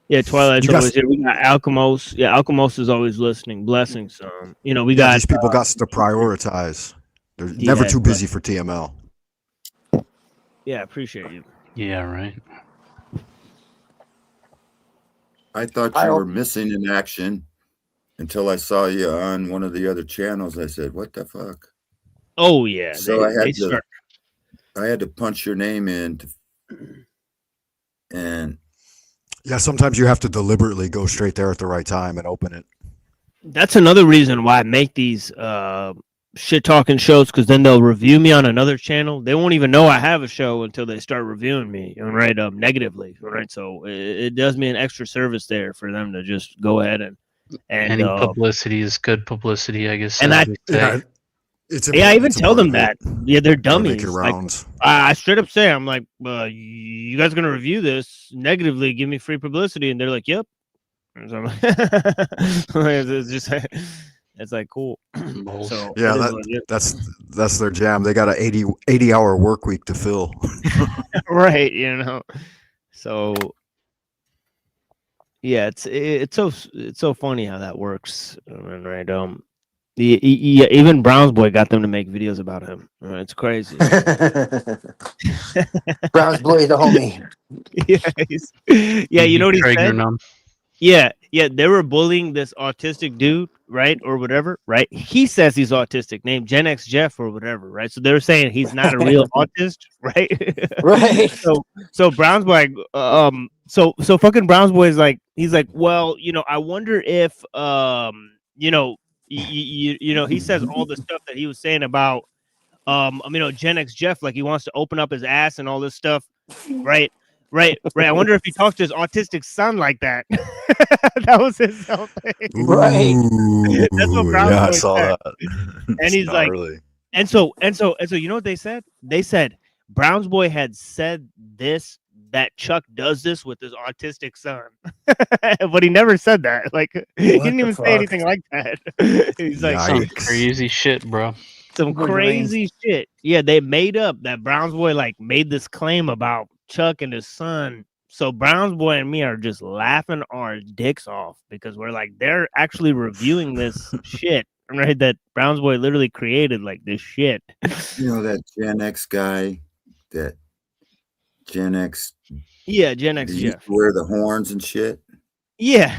Yeah, Twilight's You guys- always here. We got Alchemos. Yeah, Alchemos is always listening. Blessings. You know, we Yeah, got these people got to prioritize. They're he never had, too busy for TML. Yeah, appreciate you. Yeah, right. I thought you were missing in action until I saw you on one of the other channels. I said, "What the fuck?" Oh yeah. So I had to punch your name in, and Yeah, sometimes you have to deliberately go straight there at the right time and open it. That's another reason why I make these shit talking shows, because then they'll review me on another channel. They won't even know I have a show until they start reviewing me, right? Negatively, right? So it does me an extra service there for them to just go ahead and Any publicity is good publicity, I guess. and as I we say. I even tell them that. Yeah, they're dummies. Make your Like, rounds. I straight up say, I'm like, you guys gonna review this negatively, give me free publicity, and they're like, yep. And so I'm like, it's just, it's like cool. So Yeah, it is what it that's their jam. They got an 80-hour work week to fill. is. Right, you know. So yeah, it's so funny how that works, right? Yeah, even Brown's boy got them to make videos about him. It's crazy. Brown's boy, the homie. Yeah, you know what he said? Triggering them. Yeah, they were bullying this autistic dude, right, or whatever, right? He says he's autistic, named Gen X Jeff or whatever, right? So they were saying he's not a real autist, right? Right. So Brown's boy, so fucking Brown's boy is like, he's like, well, you know, I wonder if, you know, you know, he says all the stuff that he was saying about, you know, Gen X Jeff, like he wants to open up his ass and all this stuff, right? Right. I wonder if he talks to his autistic son like that. That was his whole thing. Right. That's what Brown Yeah, I boy saw said. that. And he's like, Gnarly. and so you know what they said? They said Brown's boy had said this, that Chuck does this with his autistic son. But he never said that. Like he didn't even say anything like that. He's like, Some crazy shit, bro. some crazy shit. Yeah, they made up that Brown's boy like made this claim about Chuck and his son. So Brown's boy and me are just laughing our dicks off because we're like, they're actually reviewing this shit, right? That Brown's boy literally created, like this shit. you know that Gen X guy, that Gen X. Yeah, Gen X he used Jeff. to wear the horns and shit. Yeah.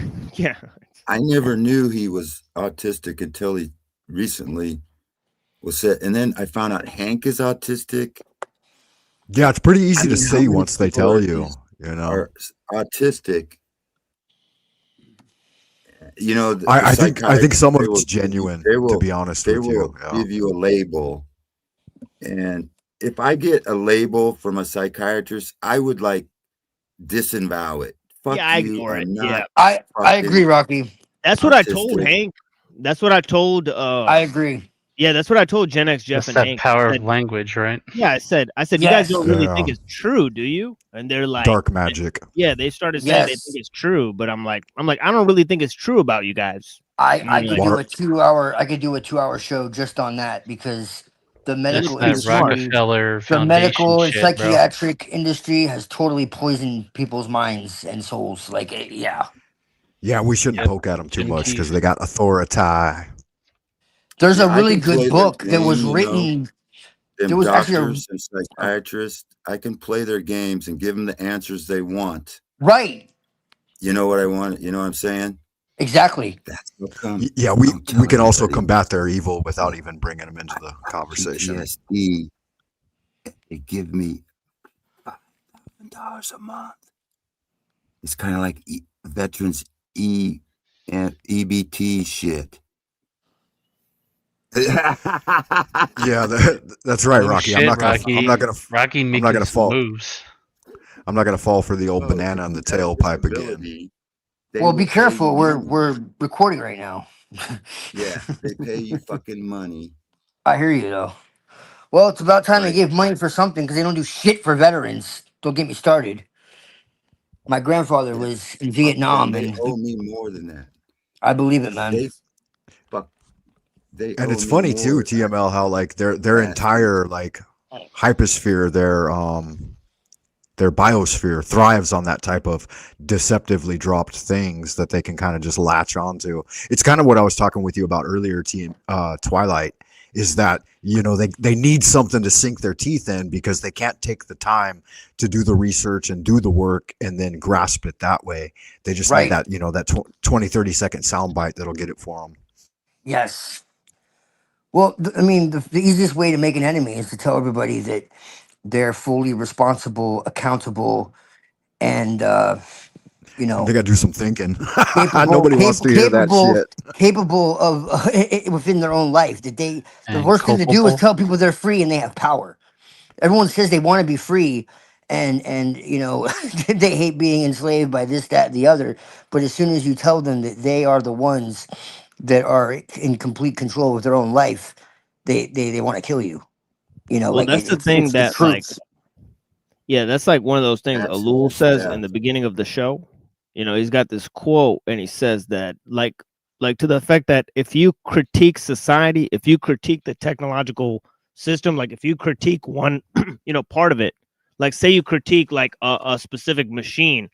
I never knew he was autistic until he recently was said, and then I found out Hank is autistic. Yeah, it's pretty easy I to mean, see how many once they people tell are you, these- you know. are autistic. You know, I think some of they will it's give you- genuine, they will- to be honest they with will you. Yeah. give you a label, and if I get a label from a psychiatrist, I would like disavow it. Fuck Yeah, I you, ignore I'm it. not Yeah. I fucking agree, Rocky. That's what I told autistic. Hank. That's what I told I agree. yeah, that's what I told Gen X Jeff That's and that Hank. power I said, of language, right? yeah, I said, you guys Yes. don't really think Yeah. it's true, do you? And they're like, Dark magic. yeah, they started saying they Yes. think it's true, but I'm like, I don't really think it's true about you guys. I Yeah. could do a 2-hour. I could do a 2-hour show just on that because the That's medical that industry, Rockefeller the Foundation medical and shit, bro. psychiatric industry has totally poisoned people's minds and souls. Like, yeah. Yeah, we shouldn't poke at them too much because they got authority. There's Yeah, a I really can play good their book that was game, you know. written. Them There was actually doctors and psychiatrists, I can play their games and give them the answers they want. right. You know what I want? You know what I'm saying? Exactly. That's what come. Yeah, we I'm telling can also everybody. combat their evil without even bringing them into the conversation. PTSD, they give me $5,000 a month. It's kind of like veterans EBT shit. Yeah, that's right, Oh Rocky. shit, Rocky. I'm not gonna. Rocky I'm making not gonna some fall. moves. I'm not gonna fall for the old Oh, banana in the that tailpipe again. disability, they Well, will be pay you careful. money. We're recording right now. Yeah, they pay you fucking money. I hear you though. Well, it's about time they Right. gave money for something because they don't do shit for veterans. Don't get me started. My grandfather Yeah. was in Fuck them. Vietnam, They and owe me more than that. I believe it, man. They fuck. They And owe it's me funny too, more. TML, how like their Bastard. entire like hyposphere, their biosphere thrives on that type of deceptively dropped things that they can kind of just latch onto. It's kind of what I was talking with you about earlier, Twilight, is that, you know, they need something to sink their teeth in because they can't take the time to do the research and do the work and then grasp it that way. They just Right. need that, you know, that 20-30 second soundbite that'll get it for them. Yes. Well, I mean, the easiest way to make an enemy is to tell everybody that they're fully responsible, accountable, and you know, They got to do some thinking. capable, Nobody wants to hear that shit. capable of within their own life. That the And worst thing to do is culpable. tell people they're free and they have power. Everyone says they want to be free, and you know they hate being enslaved by this, that, the other. But as soon as you tell them that they are the ones that are in complete control of their own life, they want to kill you. You know, Well, like that's the it's thing the that like truth. yeah, that's like one of those things That's Ellul says yeah. in the beginning of the show. You know, he's got this quote and he says that like to the effect that if you critique society, if you critique the technological system, like if you critique one, you know, part of it, like say you critique like a specific machine,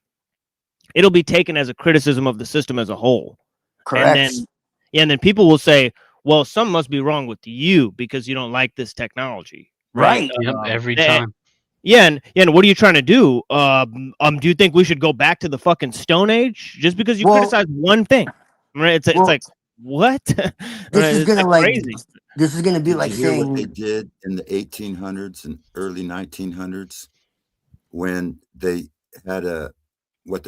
it'll be taken as a criticism of the system as a whole. Correct. And then people will say, well, something must be wrong with you because you don't like this technology. Right. Yep, every time. Yeah, and what are you trying to do? Do you think we should go back to the fucking Stone Age just because you criticize one thing? Right? It's like what? This Right? is It's gonna like like crazy. this is gonna be Did like you hear what they saying did in the 1800s and early 1900s when they had what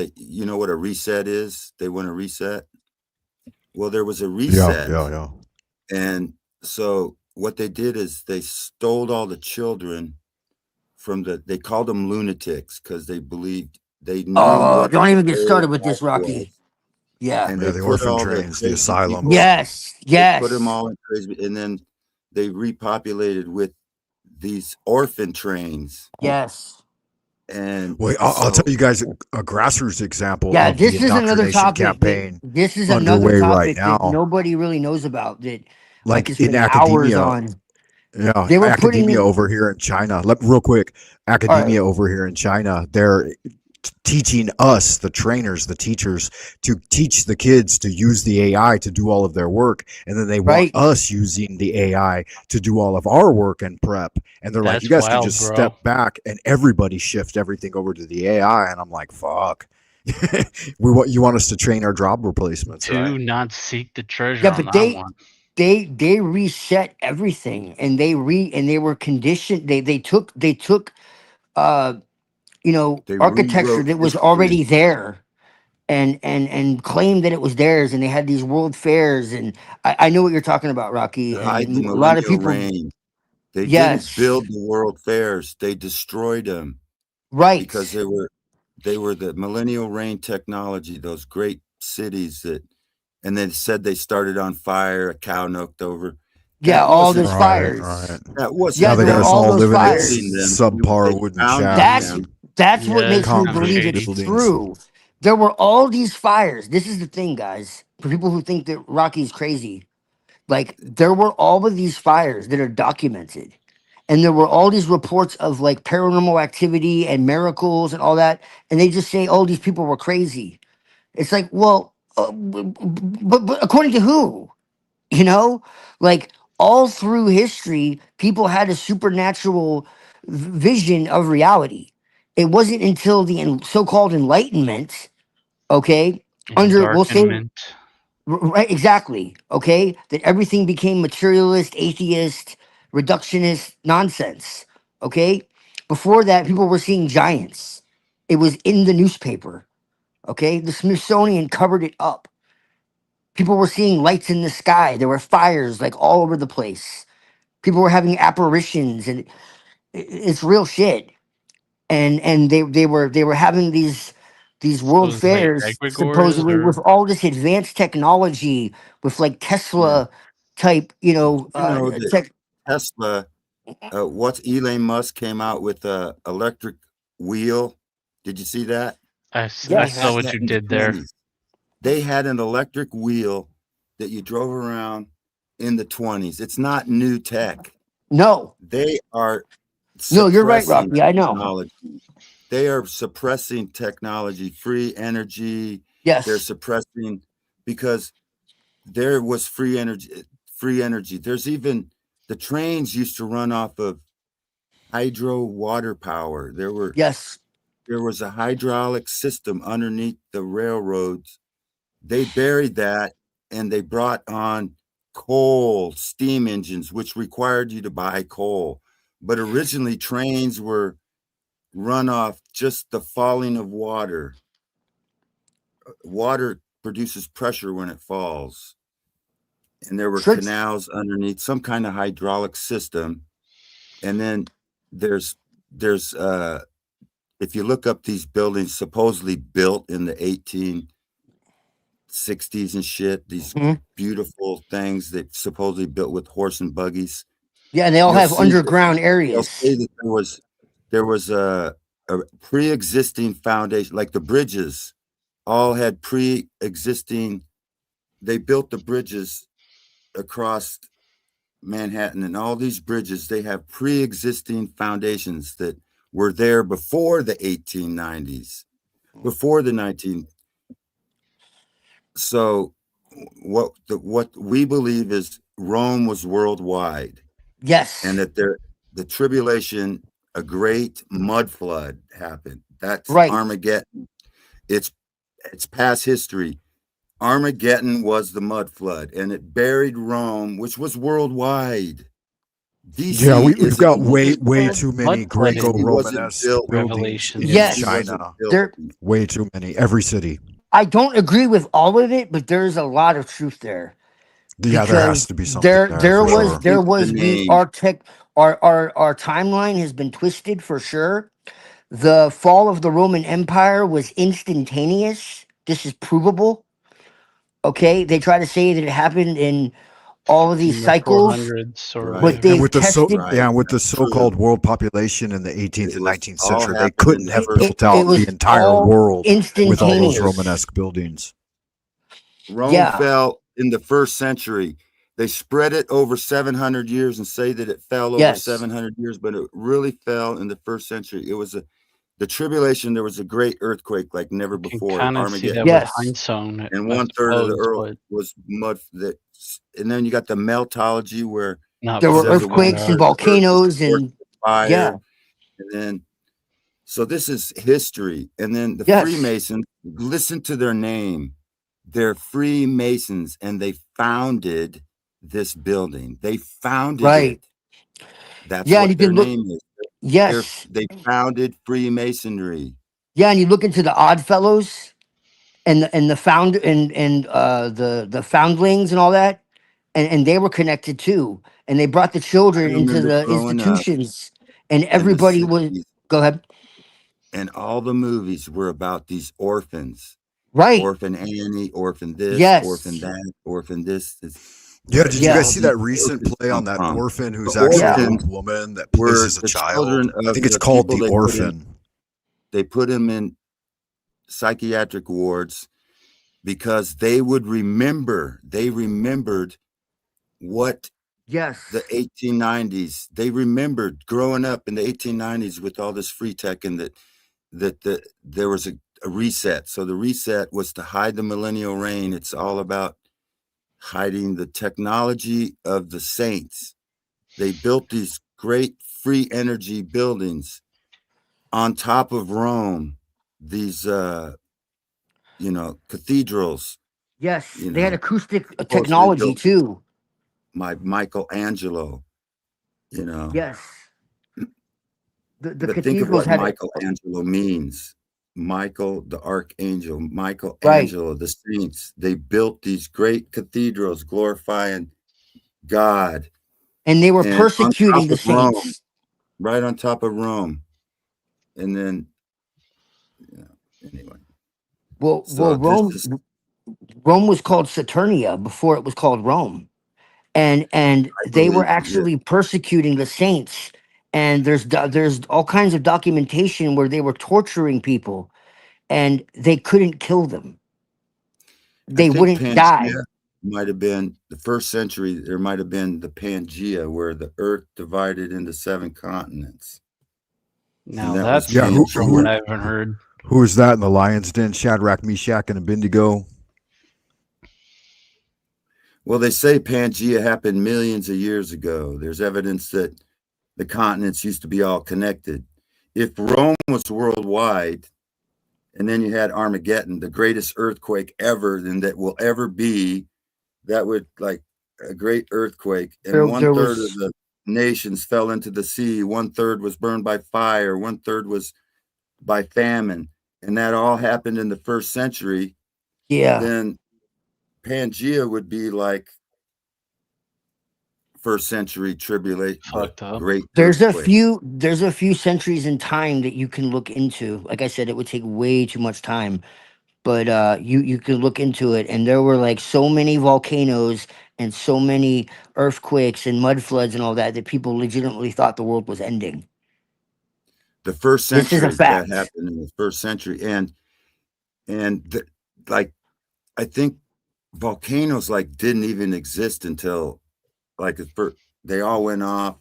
a reset is? They want a reset. Well, there was a reset. Yeah. And so what they did is they stole all the children from they called them lunatics because they believed they knew what don't even the get old started with this, life Rocky. was. Yeah. And Yeah, they the put orphan all trains, the crazy asylums. people- Yes. They put them all in crazy, and then they repopulated with these orphan trains. Yes. And Wait, I'll tell you guys a grassroots example Yeah, of the this is another indoctrination topic. campaign This is another underway right topic that now. nobody really knows about. That I Like could in spend hours academia, on. yeah, They were academia putting over here in China. Real quick, all right. academia over here in China, they're teaching us, the trainers, the teachers, to teach the kids to use the AI to do all of their work, and then they want Right. us using the AI to do all of our work and prep. And they're like, That's you guys can wild, just bro. step back and everybody shift everything over to the AI. And I'm like, fuck. You want us to train our job replacements, Do right? not seek the treasure Yeah, on but that one. they reset everything, and they were conditioned. They took you know, they architecture rewrote that was history. already there and claimed that it was theirs, and they had these world fairs, and I know what you're talking about, Rocky, To hide the and a lot of millennial people. reign. They didn't Yes. build the world fairs. They destroyed them. Right. Because they were the millennial reign technology, those great cities and they said they started on fire, a cow knocked over. Yeah, That all wasn't those Right, fires. right. That wasn't Yeah, Now they there got were us all all those living in fires. subpar wooden shacks. That's what makes me concrete believe it's buildings. true. There were all these fires. This is the thing, guys. For people who think that Rocky's crazy, like there were all of these fires that are documented, and there were all these reports of like paranormal activity and miracles and all that, and they just say, "Oh, these people were crazy." It's like, well, but according to who? You know, like all through history, people had a supernatural vision of reality. It wasn't until the so-called Enlightenment, okay, we'll say Endarkenment. right, exactly, okay, that everything became materialist, atheist, reductionist nonsense. Okay, before that, people were seeing giants. It was in the newspaper. Okay, the Smithsonian covered it up. People were seeing lights in the sky. There were fires like all over the place. People were having apparitions, and it's real shit. And they were having these world Those like fairs egregores supposedly with or all this advanced technology, with like Yeah. Tesla type, You know that tech. Tesla, what's Elon Musk came out with a electric wheel. Did you see that? I They saw had what that you in the did there. 20s. They had an electric wheel that you drove around in the 20s. It's not new tech. No, They are no, you're right, suppressing Rocky. I know. technology. They are suppressing technology, free energy. They're Yes, suppressing because there was free energy. Free energy. There's even the trains used to run off of hydro water power. yes, There was a hydraulic system underneath the railroads. They buried that and they brought on coal steam engines, which required you to buy coal. But originally, trains were run off just the falling of water. Water produces pressure when it falls. And there were Tricks. canals underneath, some kind of hydraulic system. And then there's if you look up these buildings supposedly built in the 1860s and shit, these beautiful things that supposedly built with horse and buggies. Yeah, and they all You'll have see that underground they'll areas. say that there was a pre-existing foundation, like the bridges all had pre-existing. They built the bridges across Manhattan, and all these bridges, they have pre-existing foundations that were there before the 1890s, before the 19. So what we believe is Rome was worldwide. Yes. And that the tribulation, a great mud flood happened. That's right. Armageddon. It's past history. Armageddon was the mud flood, and it buried Rome, which was worldwide. DC Yeah, we've got isn't way built. too many Greco-Romanesque built. buildings in Yes. China. There, Way too many. Every city. I don't agree with all of it, but there's a lot of truth there. Yeah, there has to be something there there for sure. there was name. our timeline has been twisted for sure. The fall of the Roman Empire was instantaneous. This is provable. Okay, they try to say that it happened in all of these in the cycles, 400s or Right. but And they've with the tested. with the so-called world population in the 18th and 19th all century, they happened couldn't in have the built it out was the entire all world with all those instantaneous. Romanesque buildings. Rome Yeah. fell in the first century. They spread it over 700 years and say that it fell over Yes. 700 years, but it really fell in the first century. It was the tribulation. There was a great earthquake like never you can before. kind of see that Yes. with Hindstone, And I 1/3 of the suppose, earth but was mud. And then you got the meltology where not There were says it was earthquakes and the earth was volcanoes scorched and with fire. yeah. And then, so this is history. And then the Yes. Freemasons, listen to their name. They're Freemasons, and they founded this building. They founded Right. it. That's Yeah, and what you their can look. name is. Yes. They founded Freemasonry. Yeah, and you look into the Odd Fellows and the found and the foundlings and all that, and they were connected too, and they brought the I children into remember the growing up institutions, and in the everybody was. 60s, Go ahead. and all the movies were about these orphans. Right. Orphan Annie, orphan this, Yes. orphan that, orphan this. Yeah, Where did you Yeah. guys all see these that recent orphans play on come that from. orphan who's The actually Yeah. an orphans old woman that were plays as a the child? children I of think it's the called people The they put in. Orphan. They put them in psychiatric wards because they would remember. They remembered what Yes. the 1890s. They remembered growing up in the 1890s with all this free tech, and there was a reset. So the reset was to hide the millennial reign. It's all about hiding the technology of the saints. They built these great free energy buildings on top of Rome. These cathedrals. Yes. You They had know, acoustic supposedly technology built too. by Michelangelo. You know, Yes. The but think of cathedrals what had. Michelangelo means. Michael, the archangel, Michael Right. Angelo, the saints. They built these great cathedrals glorifying God. And they were And on persecuting top the of Rome, saints. right on top of Rome. And then, anyway. Well, So Rome was called Saturnia before it was called Rome. And they were actually persecuting the saints. And there's all kinds of documentation where they were torturing people and they couldn't kill them. They I think wouldn't die. Pangea might have been the first century. There might have been the Pangea, where the earth divided into 7 continents. Now that was that's Pangea. from what I haven't heard. Who is that in the lion's den? Shadrach, Meshach, and Abednego. Well, they say Pangea happened millions of years ago. There's evidence that the continents used to be all connected. If Rome was worldwide, and then you had Armageddon, the greatest earthquake ever and that will ever be, that would like a great earthquake. And There 1/3 was- of the nations fell into the sea. 1/3 was burned by fire. 1/3 was by famine. And that all happened in the first century. Yeah. Then Pangea would be like first century tribulation. Great. There's a earthquake. few centuries in time that you can look into. Like I said, it would take way too much time. But you can look into it, and there were like so many volcanoes and so many earthquakes and mud floods and all that people legitimately thought the world was ending. The first This is a century fact. that happened in the first century, like I think volcanoes like didn't even exist until like they all went off.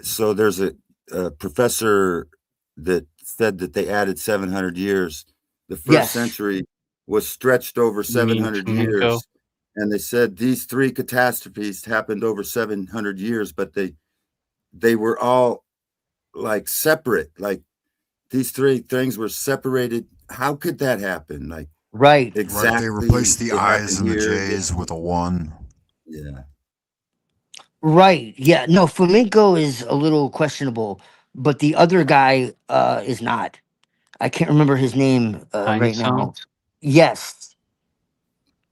So there's a professor that said that they added 700 years. The first Yes. century was stretched over You mean 700 flamenco? years, and they said these 3 catastrophes happened over 700 years, but they were all like separate. Like these 3 things were separated. How could that happen? Like Right. exactly. Right, they replaced the it I's and happened the here. J's with a 1. Yeah. Right. Yeah. No, flamenco is a little questionable, but the other guy is not. I can't remember his name right now. Hindson? Yes.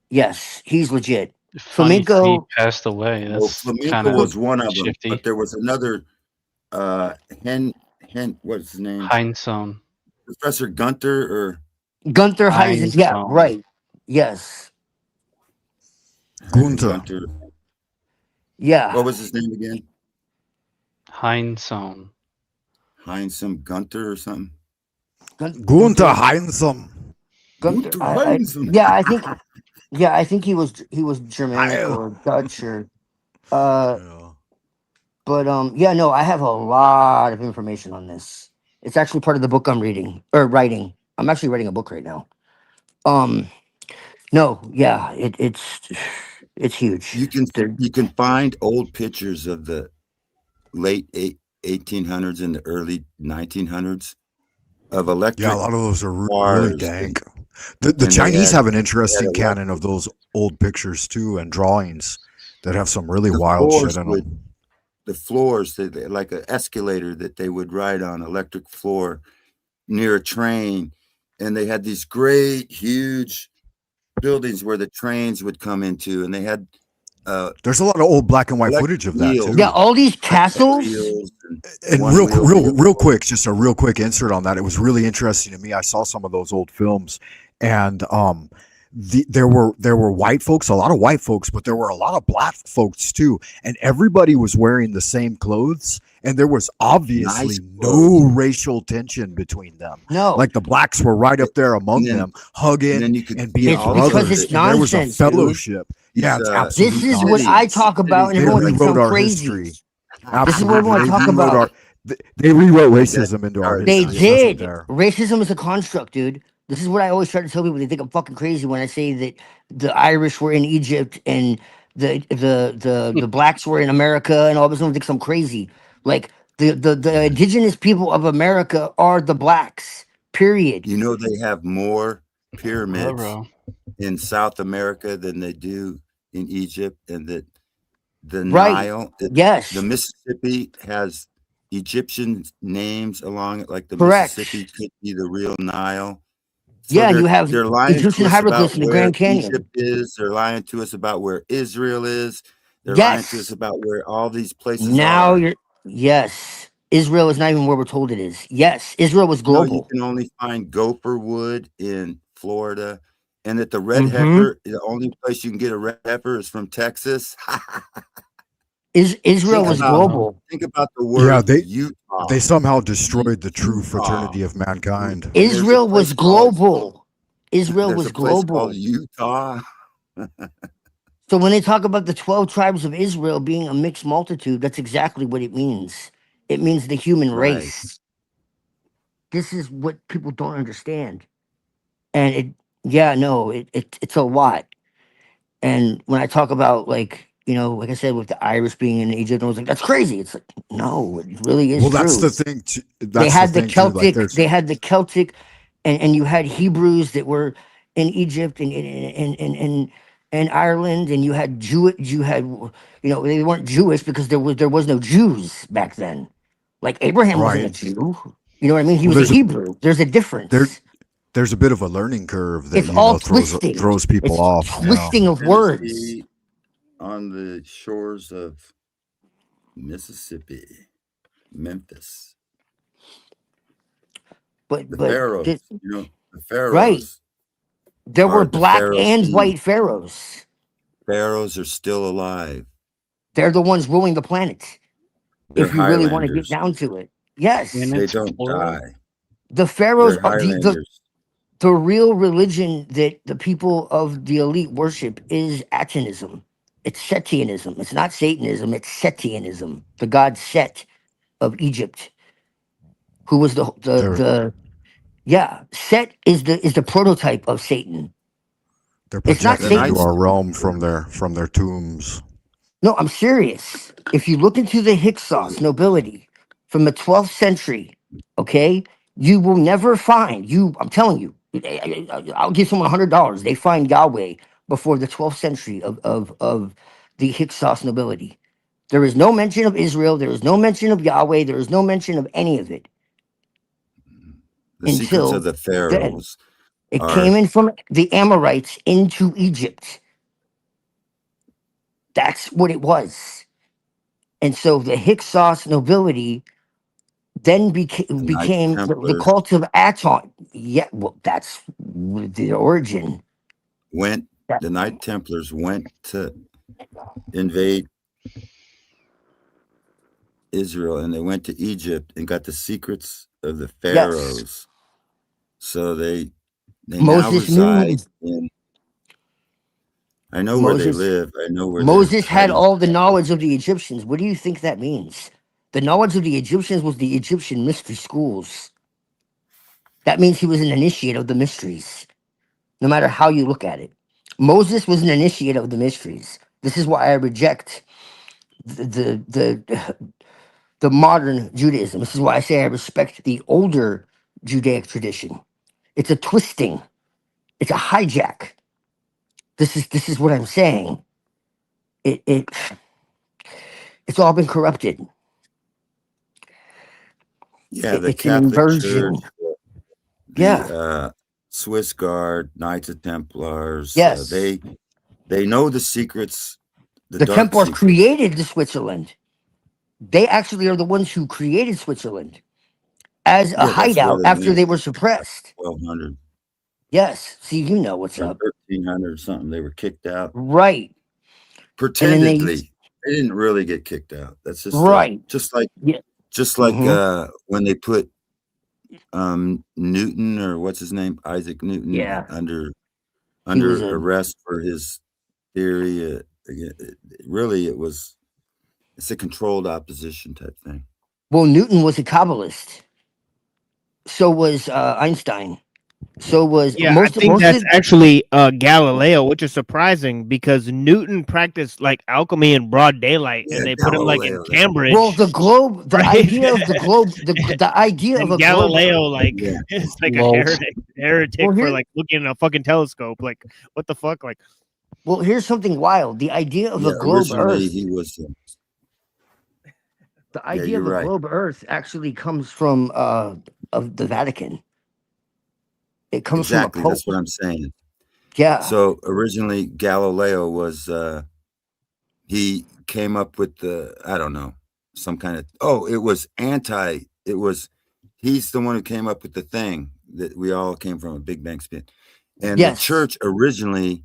Yes, he's legit. Funny he Flamenco. passed away. Well, That's flamenco kind of was one of them, shifty. but there was another what's his name? Hindson. Professor Gunter or Gunther Heisen. Yeah, Hindson. right. Yes. Gunter. Yeah. What was his name again? Hindson. Heinsohn Gunter or something? Gunther Heinsohn. Gunther, Heinsohn. yeah, I think he was Germanic or Dutch or but yeah, no, I have a lot of information on this. It's actually part of the book I'm reading or writing. I'm actually writing a book right now. No, yeah, it's huge. You can find old pictures of the late 1800s and the early 1900s of electric. Yeah, a lot of those are really cars dank. and The they Chinese had- have an they interesting had canon of those old pictures too and drawings that have some really wild floors shit in would- them. The floors, like an escalator that they would ride on, electric floor near a train, and they had these great, huge buildings where the trains would come into, and they had. There's a lot of old black and white electric footage of that wheels. too. Yeah, all these castles. And one wheel real quick, just a real quick insert on that. It was really interesting to me. I saw some of those old films, and there were white folks, a lot of white folks, but there were a lot of black folks too, and everybody was wearing the same clothes, and there was obviously Nice no racial tension between them. No, like the blacks were right up there among then- them, hugging and then you could and being see all brothers. because it's and there was a nonsense, dude. fellowship. Yeah, it's These, absolutely This is what nonsense. I talk about, and They everyone thinks rewrote I'm our crazy. history. This is what everyone Absolutely. talk rewrote about. They rewrote racism into our They history. It wasn't did. there. Racism is a construct, dude. This is what I always try to tell people. They think I'm fucking crazy when I say that the Irish were in Egypt and the blacks were in America and all this. Everyone thinks I'm crazy. Like the indigenous people of America are the blacks. Period. You know, they have more pyramids Nuero. in South America than they do in Egypt, and that the Right. Nile, Yes. the Mississippi has Egyptian names along it, like the Correct. Mississippi could be the real Nile. So Yeah, you have they're lying Egyptian to us about hieroglyphs in the where Grand Canyon. Egypt is. They're lying to us about where Israel is. They're lying to us Yes. about where all these places Now are. you're yes. Israel is not even where we're told it is. Yes, Israel was No, you global. can only find gopher wood in Florida, and that the red Mhm. heifer, the only place you can get a red heifer is from Texas. Israel was global. Think about the word Yeah, Utah. they somehow destroyed the true fraternity of mankind. Israel was global. Israel There's was a place global. called Utah. So when they talk about the 12 tribes of Israel being a mixed multitude, that's exactly what it means. It means the human Right. race. This is what people don't understand. And it's a lot. And when I talk about, like, like I said, with the Irish being in Egypt, I was like, that's crazy. It's like, no, it really is Well, true. that's the thing. They That's had the the thing too. Like, Celtic, and you had Hebrews that were in Egypt and Ireland, and you had they weren't Jewish because there was no Jews back then. Like Abraham wasn't a right. Jew. You know what I mean? He Well, was a Hebrew. There's a difference. There's a bit of a learning curve that It's all throws twisting. people It's off. twisting of words. Tennessee, on the shores of Mississippi, Memphis. But The pharaohs, the pharaohs. right. There were the black pharaohs and who- white pharaohs. Pharaohs are still alive. They're the ones ruling the planet. They're If you really want to get Highlanders. down to it. Yes. They don't die. The pharaohs They're are Highlanders. the real religion that the people of the elite worship is Atonism. It's Setianism. It's not Satanism, it's Setianism. The god Set of Egypt, who was Set is the prototype of Satan. They're It's not projected Satan. into our realm from their tombs. No, I'm serious. If you look into the Hyksos nobility from the 12th century, okay, you will never find I'm telling you, I'll give someone $100. They find Yahweh before the 12th century of the Hyksos nobility. There is no mention of Israel. There is no mention of Yahweh. There is no mention of any of it. The secrets Until of the then. pharaohs It are came in from the Amorites into Egypt. That's what it was. And so the Hyksos nobility then became the Templars. cult of Aton. Yeah, well, that's the origin. The Knight Templars went to invade Israel, and they went to Egypt and got the secrets of the pharaohs. Yes. So they now Moses reside in. I know where they Moses- live. I know where Moses they're had hiding. all the knowledge of the Egyptians. What do you think that means? The knowledge of the Egyptians was the Egyptian mystery schools. That means he was an initiate of the mysteries, no matter how you look at it. Moses was an initiate of the mysteries. This is why I reject the modern Judaism. This is why I say I respect the older Judaic tradition. It's a twisting. It's a hijack. This is what I'm saying. It's all been corrupted. Yeah, the It's an Catholic inversion. Church, the Swiss Guard, Knights of Templars. Yes. They know the secrets. The dark Templars secrets. created the Switzerland. They actually are the ones who created Switzerland as a Yeah, that's where hideout they after went. they were suppressed. 1200 Yes. See, you know what's or up. 1300 or something. They were kicked out. Right. Pretendedly. They didn't really get kicked out. That's just Right. just like Mhm. when they put Newton, or what's his name, Isaac Newton, Yeah. under was a- arrest for his theory. It's a controlled opposition type thing. Well, Newton was a Kabbalist. So was Einstein. So was Yeah, I think that's actually Galileo, which is surprising because Newton practiced like alchemy in broad daylight, and they put him like in Cambridge. Well, the globe, the Right? idea of the globe, the idea of And a Galileo, globe. like, is like a Lol. heretic Well, for here- like looking in a fucking telescope. Like, what the fuck? Like, Well, here's something wild. The idea of Yeah, a globe originally Earth. he was The idea of you're a right. globe Earth actually comes from of the Vatican. It comes Exactly. from a That's pope. what I'm saying. Yeah. So originally Galileo was he came up with the, I don't know, some kind of, he's the one who came up with the thing that we all came from, a Big Bang spin. And the Yes. church originally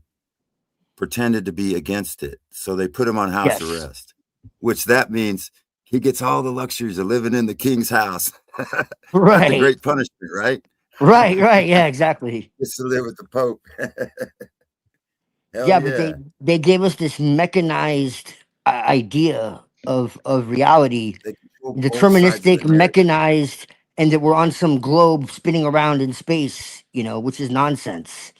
pretended to be against it. So they put him on house Yes. arrest, which that means he gets all the luxuries of living in the king's house. That's the Right. great punishment, right? Right. Yeah, exactly. Just to live with the Pope. Hell Yeah, but they gave us this mechanized idea of reality, They control both sides of deterministic, the narrative. mechanized, and that we're on some globe spinning around in space, which is nonsense.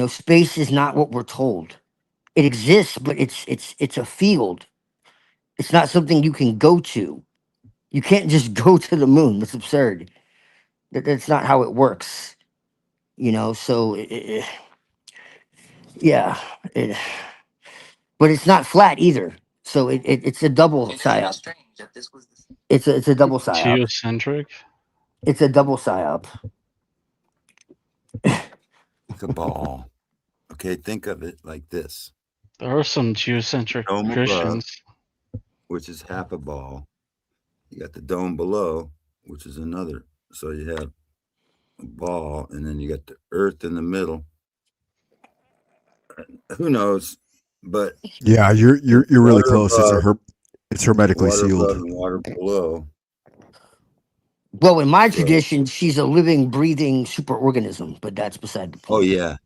Space is not what we're told. It exists, but it's a field. It's not something you can go to. You can't just go to the moon. That's absurd. That's not how it works. So yeah, but it's not flat either. So it's a double psyop. It's a double psyop. Geocentric. It's a double psyop. It's a ball. Okay, think of it like this. There are some geocentric Dome above, Christians. which is half a ball. You got the dome below, which is another. So you have a ball, and then you got the earth in the middle. Who knows? But Yeah, you're really water close. above, It's hermetically water sealed. above and water below. Well, in my So- tradition, she's a living, breathing superorganism, but that's beside the point. Oh yeah,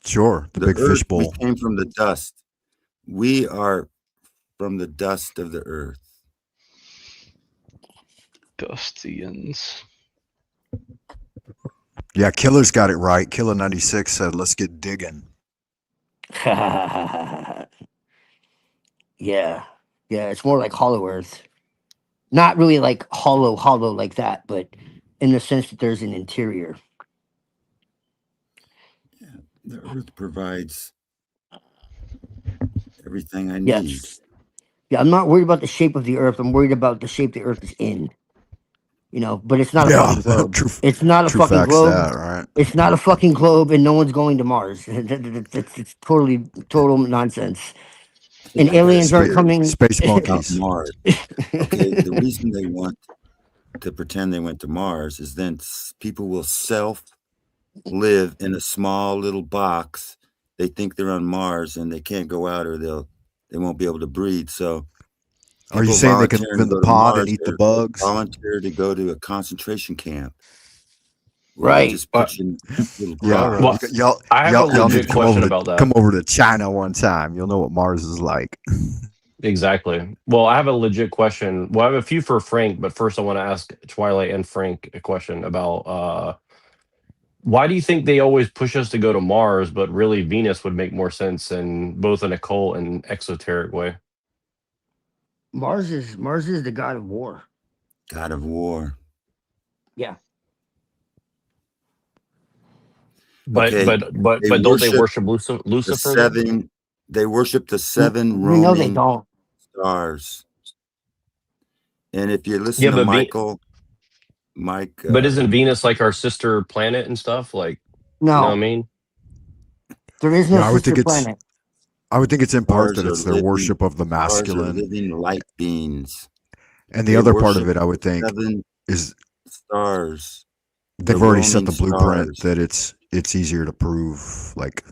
Sure, the big earth, fishbowl. we came from the dust. We are from the dust of the earth. Dustians. Yeah, Killer's got it right. Killer 96 said, "Let's get digging." Yeah, it's more like Hollow Earth. Not really like hollow like that, but in the sense that there's an interior. The earth provides everything I need. Yes. Yeah, I'm not worried about the shape of the Earth. I'm worried about the shape the Earth is in. But it's not a Yeah, fucking globe. true- It's not a true fucking facts globe. that, right? It's not a fucking globe, and no one's going to Mars. It's total nonsense. And I got a aliens aren't theory coming. Space about monkeys. Mars. Okay, the reason they want to pretend they went to Mars is then people will live in a small little box. They think they're on Mars and they can't go out, or they won't be able to breathe. So Are you people saying they can volunteering live in to the go to pod Mars, and eat the they're bugs? volunteer to go to a concentration camp where they Right. just put you in little Yeah, cars. Well, I have a y'all need legit to come question over about that. Come over to China one time. You'll know what Mars is like. Exactly. Well, I have a legit question. Well, I have a few for Frank, but first I want to ask Twilight and Frank a question about why do you think they always push us to go to Mars, but really Venus would make more sense in both an occult and exoteric way? Mars is the god of war. God of war. Yeah. But Okay, but don't they worship Lucifer? the then? they worship the seven We know they roaming don't. stars. And if you listen Yeah, to but Mike, but isn't Venus like our sister planet and stuff? Like, you know what I No, mean? there is no Yeah, I would think sister it's planet. I would think it's in part stars that are it's their living, worship of the stars are masculine, living light beings. and the They other part of worship it, I would think, seven is stars. they've already set the roaming blueprint stars. that it's easier to prove, like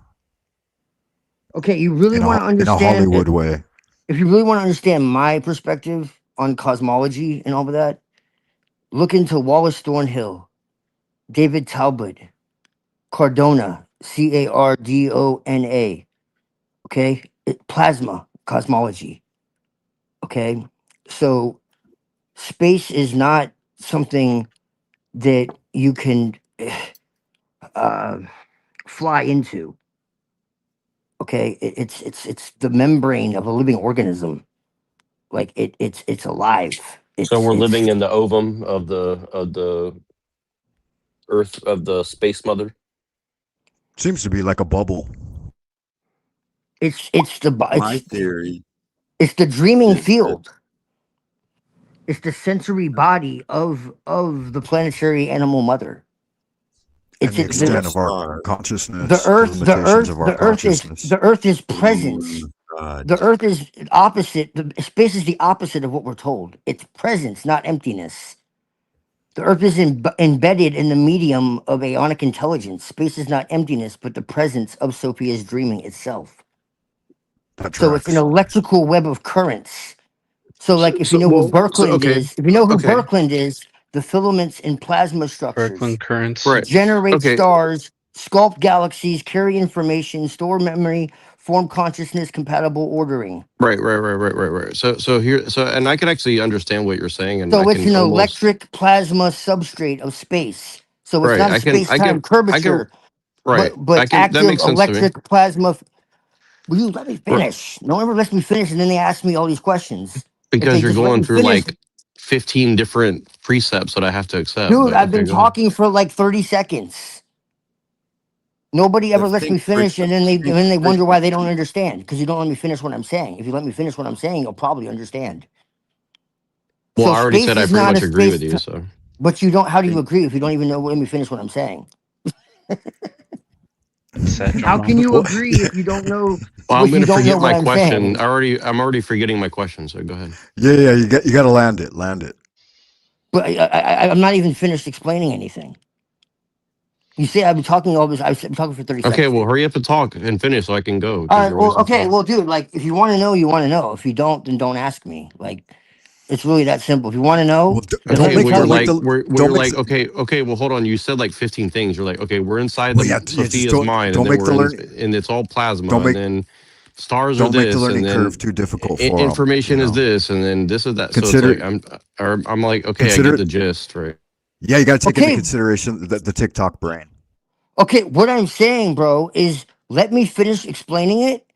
Okay, you really in want to a understand Hollywood way. if you really want to understand my perspective on cosmology and all of that, look into Wallace Thornhill, David Talbot, Cardona, Cardona. Okay, plasma cosmology. Okay, so space is not something that you can uh, fly into. Okay, it's the membrane of a living organism. Like it's alive. So we're It's living in the ovum of the Earth, of the space mother. Seems to be like a bubble. my My theory it's the dreaming is that field. It's the sensory body of the planetary animal mother. And It's the it, extent of our the consciousness, earth, the limitations earth, of our the earth is consciousness. the earth is presence. God. The earth is opposite. The space is the opposite of what we're told. It's presence, not emptiness. The earth is embedded in the medium of aeonic intelligence. Space is not emptiness, but the presence of Sophia's dreaming itself. That So it's an tracks. electrical web of currents. So, like, if you know who Birkeland okay, is, if you know who okay. Birkeland is, the filaments in plasma structures Birkeland currents. Right. generate Okay. stars, sculpt galaxies, carry information, store memory, form consciousness, compatible ordering. Right. So and I can actually understand what you're saying, and I So it's can an almost electric plasma substrate of space. So it's right. not a I space-time can curvature, right. but That active makes sense to me electric plasma. Will you let me Right. finish? No one ever lets me finish, and then they ask me all these questions. If because they you're just let going me through finish, like 15 different precepts that I have to accept. dude, But I've okay, been go ahead. talking for like 30 seconds. Nobody ever lets me finish, and then they wonder why they don't understand, because you don't let me finish what I'm saying. If you let me finish what I'm saying, you'll probably understand. Well, So I already space said I is pretty not a much agree with space, you. So but you don't. How do you agree if you don't even know? Let me finish what I'm saying. How can you Well, agree if you don't know? well, I'm If going you to don't know forget what my I'm question. saying? I'm already forgetting my question. So go ahead. yeah, you got to land it. But I'm not even finished explaining anything. You say I've been talking all this. I've been talking for 30 Okay, seconds. well, Dude. hurry up and talk and finish so I can go All because right. you're Well, wasting okay. time. Well, dude, like, if you want to know, you want to know. If you don't, then don't ask me. Like, it's really that simple. If you want to know, then let Okay, me well, tell you're you. like, you're like, okay, well, hold on. You said like 15 things. You're like, okay, we're inside Well, the yeah, just Sophia's mind, and don't then make the we're in, learning and it's all plasma, don't and make then stars are don't make the this, and learning then curve too difficult for them. information is this, and then this is that. So it's like Consider I'm like, okay, I get consider the gist, right? yeah, you got to take into Okay. consideration the TikTok brain. Okay. What I'm saying, bro, is let me finish explaining it.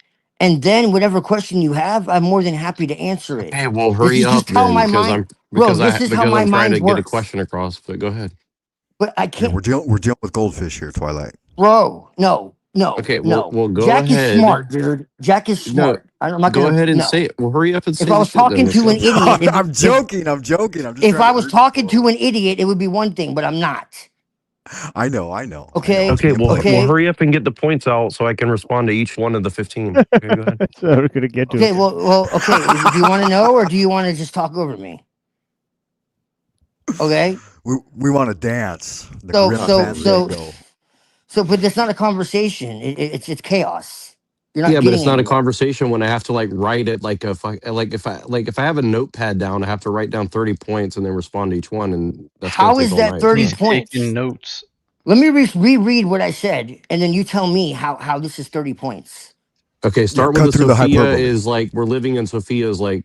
And then whatever question you have, I'm more than happy to answer it. Okay, well, This hurry is up just how then, my because mind, bro, this is how my I'm trying mind to get a works. question across. But go ahead. But I Yeah, can't, we're dealing with goldfish here, Twilight. bro. No, Okay, well, go Jack is ahead. smart, dude. Jack is No, smart. I'm not go gonna. ahead and No. say it. Well, hurry up and If say I the was shit then. talking Let's to go. an idiot, I'm joking. I'm just if trying I to was urge talking people. to an idiot, it would be one thing, but I'm not. I know. Okay. Okay, well, Okay. hurry up and get the points out so I can respond to each one of the 15. Okay, go ahead. That's what we're gonna get to. Okay. Well. Okay. Do you want to know, or do you want to just talk over me? Okay. We want to dance. The grim fandango. But that's not a conversation. It's chaos. You're not Yeah, but getting it's not a anywhere. conversation when I have to like write it like if I have a notepad down, I have to write down 30 points and then respond to each one, and that's gonna How take is all that night. 30 So. points? Taking notes. Let me reread what I said, and then you tell me how this is 30 points. Okay, Yeah, start with cut the through the Sophia hyperbole. is like we're living in Sophia's like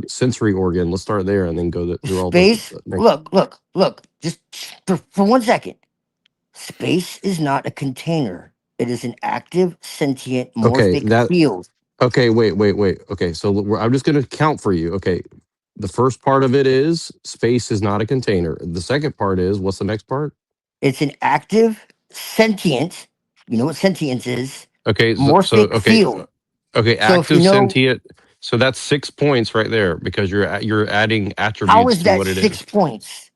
sensory organ. Let's start there and then go through all the Space. Look. Just for 1 second. Space is not a container. It is an active, sentient, Okay, morphic field. okay, wait. Okay, so I'm just going to count for you. Okay, the first part of it is space is not a container. The second part is what's the next part? It's an active, sentient. You know what sentience is? Okay, Morphic field. okay, So if you active know, sentient. So that's 6 points right there because you're adding how attributes is to that what it 6 is. points?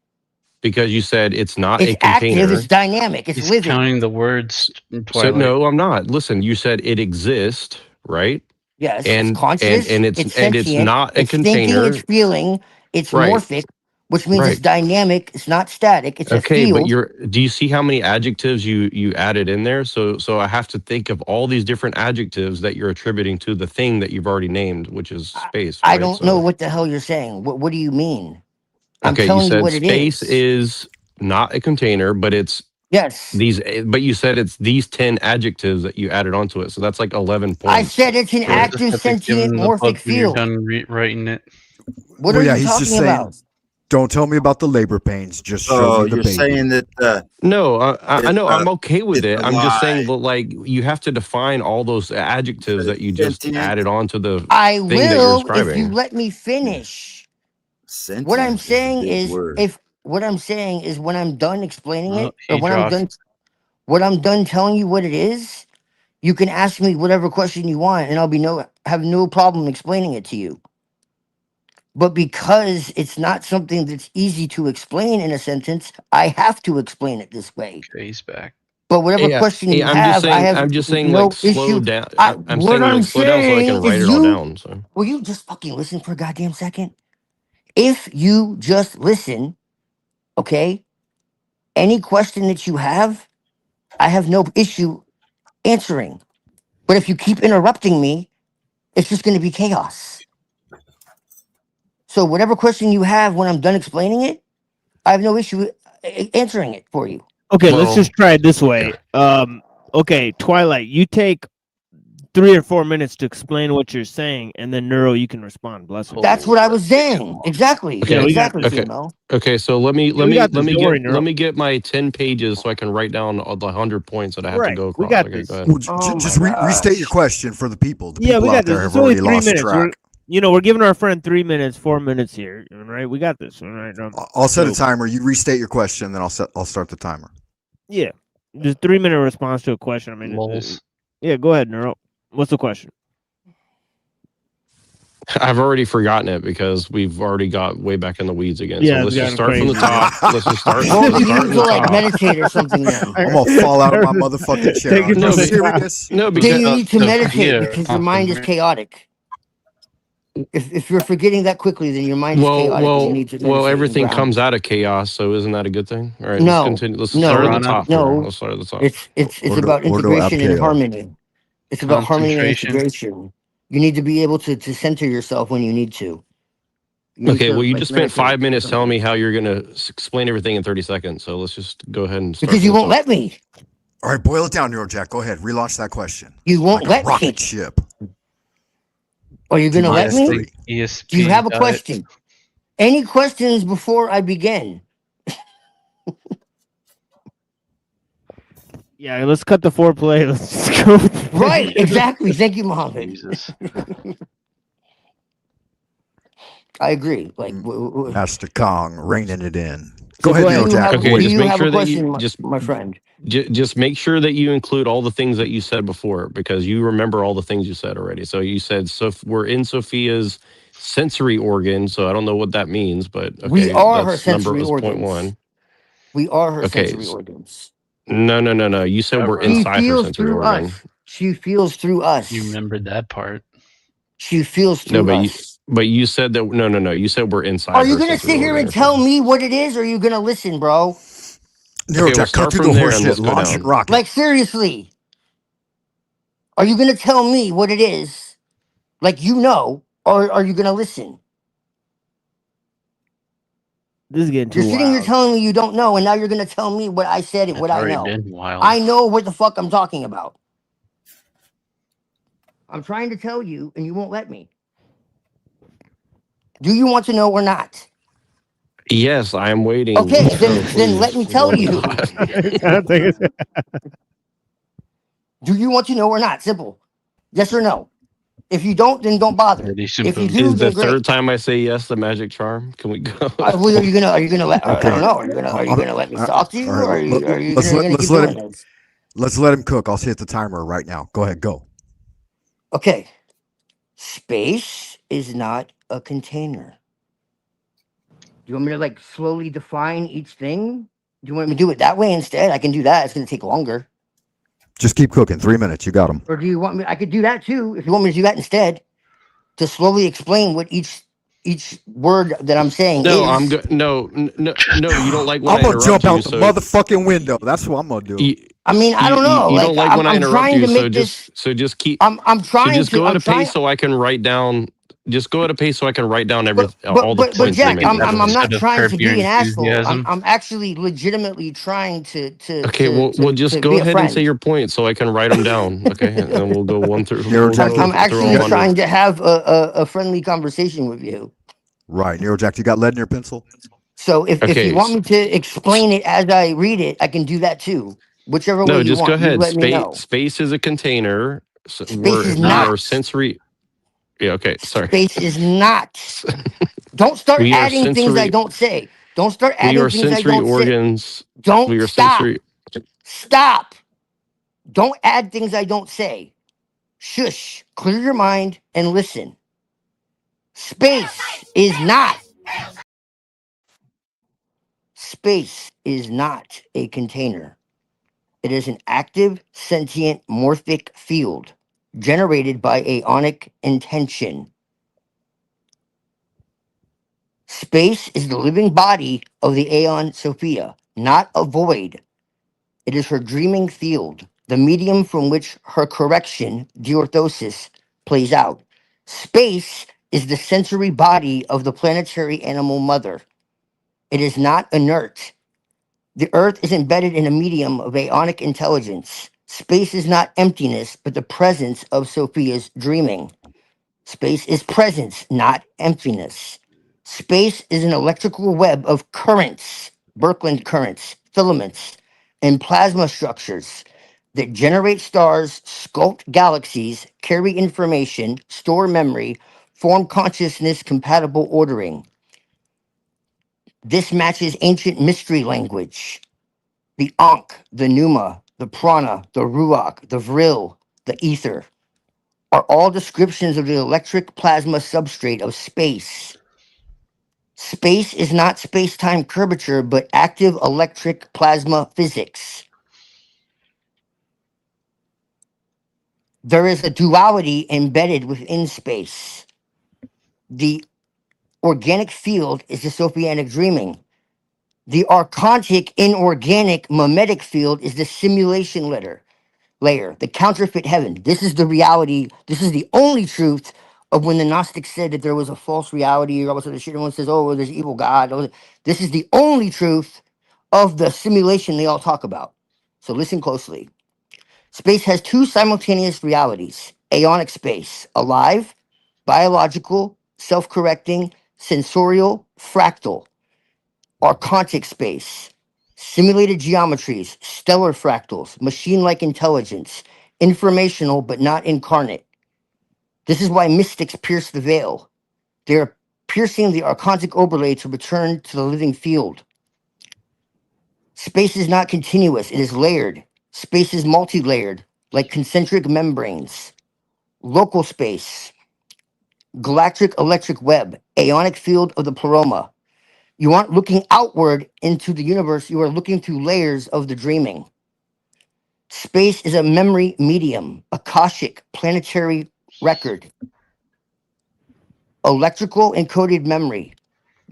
Because you said it's not It's a active. It's container. dynamic. It's He's living. counting the words. So Twilight. no, I'm not. Listen, you said it exists, right? Yes, it's And conscious. It's it's sentient. not a It's thinking. It's container. feeling. It's Right. morphic, which means it's Right. dynamic. It's not static. It's a Okay, but field. do you see how many adjectives you added in there? So I have to think of all these different adjectives that you're attributing to the thing that you've already named, which is space, I right? don't know So what the hell you're saying. What do you mean? I'm okay, you telling you said what it space is. is not a container, but it's Yes. but you said it's these 10 adjectives that you added onto it. So that's like 11 I points. said it's an You'll Right? just active, have to give sentient, him the book morphic when you're field. done writing it. What Well, are yeah, you he's just talking saying, about? don't tell me about the labor pains. Just show Oh, me the you're baby. saying that No, I know I'm okay with it's it. a I'm just saying, lie. but like you have to define all those adjectives that you just Sentient, added onto the I thing that you're will if you describing. let me finish. What I'm sentient is a saying big is word. when I'm done explaining Oh, it, or he dropped. when I'm done telling you what it is, you can ask me whatever question you want, and have no problem explaining it to you. But because it's not something that's easy to explain in a sentence, I have to explain it this way. Okay, he's back. But whatever Yeah, question you I'm just have, I saying. have I'm just saying, no like, slow issue. down. I'm What saying, I'm like, slow down so I can saying write is it all you, down. So will you just fucking listen for a goddamn second? If you just listen, okay, any question that you have, I have no issue answering. But if you keep interrupting me, it's just going to be chaos. So whatever question you have when I'm done explaining it, I have no issue answering it for you. Okay, let's just try it this way. Okay, Twilight, you take 3 or 4 minutes to explain what you're saying, and then Neuro, you can respond. Bless you. That's what I was saying. Exactly. Yeah, we got Exactly, this. female. Okay, so let me we got this. Don't worry, Neuro. let me get my 10 pages so I can write down all the 100 points that I have to Right, go we across. got Okay, this. go ahead. Well, Oh just restate your question for the people. The Yeah, people we out got there this. have It's only already 3 lost minutes. track. We're giving our friend 3 minutes, 4 minutes here. All right, we got this. All right. I'll set a so- timer. You restate your question, then I'll start the timer. Yeah, just 3 minute response to a question. I mean, yeah, go ahead, Neuro. What's the question? I've already forgotten it because we've already got way back in the weeds again. Yeah, so let's it's just start from the gotten top. Let's just start. Well, let's you start need from to the like top. meditate or something then. I'm gonna fall out of my motherfucking chair. Take it Are you from the top. serious? No, Then because you need to the meditate fear because your of mind the is chaotic. If you're forgetting that quickly, then your mind is chaotic and you need to meditate and everything ground. comes out of chaos. So isn't that a good thing? All right, let's No, continue. Let's no, start at the Piranha. top here. no. Let's start at the top. It's Ordo- about Ordo integration and ab chaos. harmony. It's about harmony and Concentration. integration. You need to be able to center yourself when you need to. You need Okay, to, well, you like, just spent meditate 5 or minutes telling something. me how you're gonna explain everything in 30 seconds. So let's just go ahead and start Because from you the won't top. let me. All right, boil it down, Neurojack. Go ahead. Relaunch that question. You won't Like a let me. rocket ship. Are you going to let me? ESP Do you have a diet. question? Any questions before I begin? Yeah, let's cut the foreplay. Let's just go. Right, exactly. Thank you, Mohammed. Jesus. I agree. Like, Master Kong reining it in. So Go ahead, do you Neurojack. have, Okay, do just you make have a sure that question, you just my friend? just make sure that you include all the things that you said before because you remember all the things you said already. So you said we're in Sophia's sensory organ. So I don't know what that means, but okay, We are her that's number sensory was point organs. one. We are her Okay, sensory organs. no. You said we're She inside her feels sensory through organ. us. She feels through us. You remembered that part. She feels No, through us. but you said that no. You said we're inside. Are you her going to sensory sit here organ and or tell something. me what it is, or are you going to listen, bro? Okay, we'll Neurojack, cut start through from the there and horseshit. let's go Launch and down. rocket. Like, seriously. Are you going to tell me what it is, like you know, or are you going to listen? This is getting too You're sitting here wild. telling me you don't know, and now you're going to tell me what I said and It's what I already know. been wild. I know what the fuck I'm talking about. I'm trying to tell you, and you won't let me. Do you want to know or not? Yes, I am waiting. Okay, Let's go, then let please. me tell Oh, you. God. Do you want to know or not? Simple. Yes or no. If you don't, then don't bother. If you do, Is the then great. third time I say yes the magic charm? Can we go? Well, are you gonna let? I Okay. don't know. Are you gonna let me talk to you, All right, or are you let's gonna keep doing let him. this? Let's let him cook. I'll hit the timer right now. Go ahead, go. Okay. Space is not a container. Do you want me to like slowly define each thing? Do you want me to do it that way instead? I can do that. It's gonna take longer. Just keep cooking. 3 minutes. You got him. Or do you want me? I could do that too. If you want me to do that instead, to slowly explain what each word that I'm saying No, is. I'm good. No. You don't like when I'm I gonna jump interrupt you. out the So motherfucking window. That's what I'm gonna do. I mean, I don't know. You Like, don't like when I I'm interrupt trying you. to So make this. just keep. I'm So trying just to. go at I'm a trying. pace so I can write down. Just go at a pace so I can write down all the But points you're Jack, making. I'm not Episode of trying to Curb Your be an asshole. Enthusiasm. I'm actually legitimately trying to Okay, well, just go be a ahead and say friend. your points so I can write them down. Okay, and then we'll go one through. We'll Neurojack, go I'm through actually 100. trying to have a friendly conversation with you. Right, Neurojack. You got lead in your pencil? So if you Okay, want me to explain it as I read it, I can do that too. Whichever way no, you just go want, you ahead. let me know. Space is a container. So Space is we are not. sensory. Yeah. Okay. Sorry. Space is not. Don't start We are adding things I sensory. don't say. Don't start We adding are things I sensory don't say. organs. Don't We are stop. sensory. Stop. Don't add things I don't say. Shush. Clear your mind and listen. Space is not. Space is not a container. It is an active, sentient, morphic field generated by aeonic intention. Space is the living body of the Aeon Sophia, not a void. It is her dreaming field, the medium from which her correction, diorthosis, plays out. Space is the sensory body of the planetary animal mother. It is not inert. The earth is embedded in a medium of aeonic intelligence. Space is not emptiness, but the presence of Sophia's dreaming. Space is presence, not emptiness. Space is an electrical web of currents, Birkeland currents, filaments, and plasma structures that generate stars, sculpt galaxies, carry information, store memory, form consciousness compatible ordering. This matches ancient mystery language. The Ankh, the Pneuma, the Prana, the Ruach, the Vril, the Ether are all descriptions of the electric plasma substrate of space. Space is not space-time curvature, but active electric plasma physics. There is a duality embedded within space. The organic field is the Sophianic dreaming. The archontic inorganic mimetic field is the simulation layer, the counterfeit heaven. This is the reality. This is the only truth of when the Gnostics said that there was a false reality, or all this other shit. Everyone says, oh, there's evil God. This is the only truth of the simulation they all talk about. So listen closely. Space has two simultaneous realities: aeonic space, alive, biological, self-correcting, sensorial, fractal; archontic space, simulated geometries, stellar fractals, machine-like intelligence, informational but not incarnate. This is why mystics pierce the veil. They are piercing the archontic overlay to return to the living field. Space is not continuous, it is layered. Space is multi-layered, like concentric membranes. Local space, galactic electric web, aeonic field of the pleroma. You aren't looking outward into the universe, you are looking through layers of the dreaming. Space is a memory medium, akashic, planetary record. Electrical encoded memory,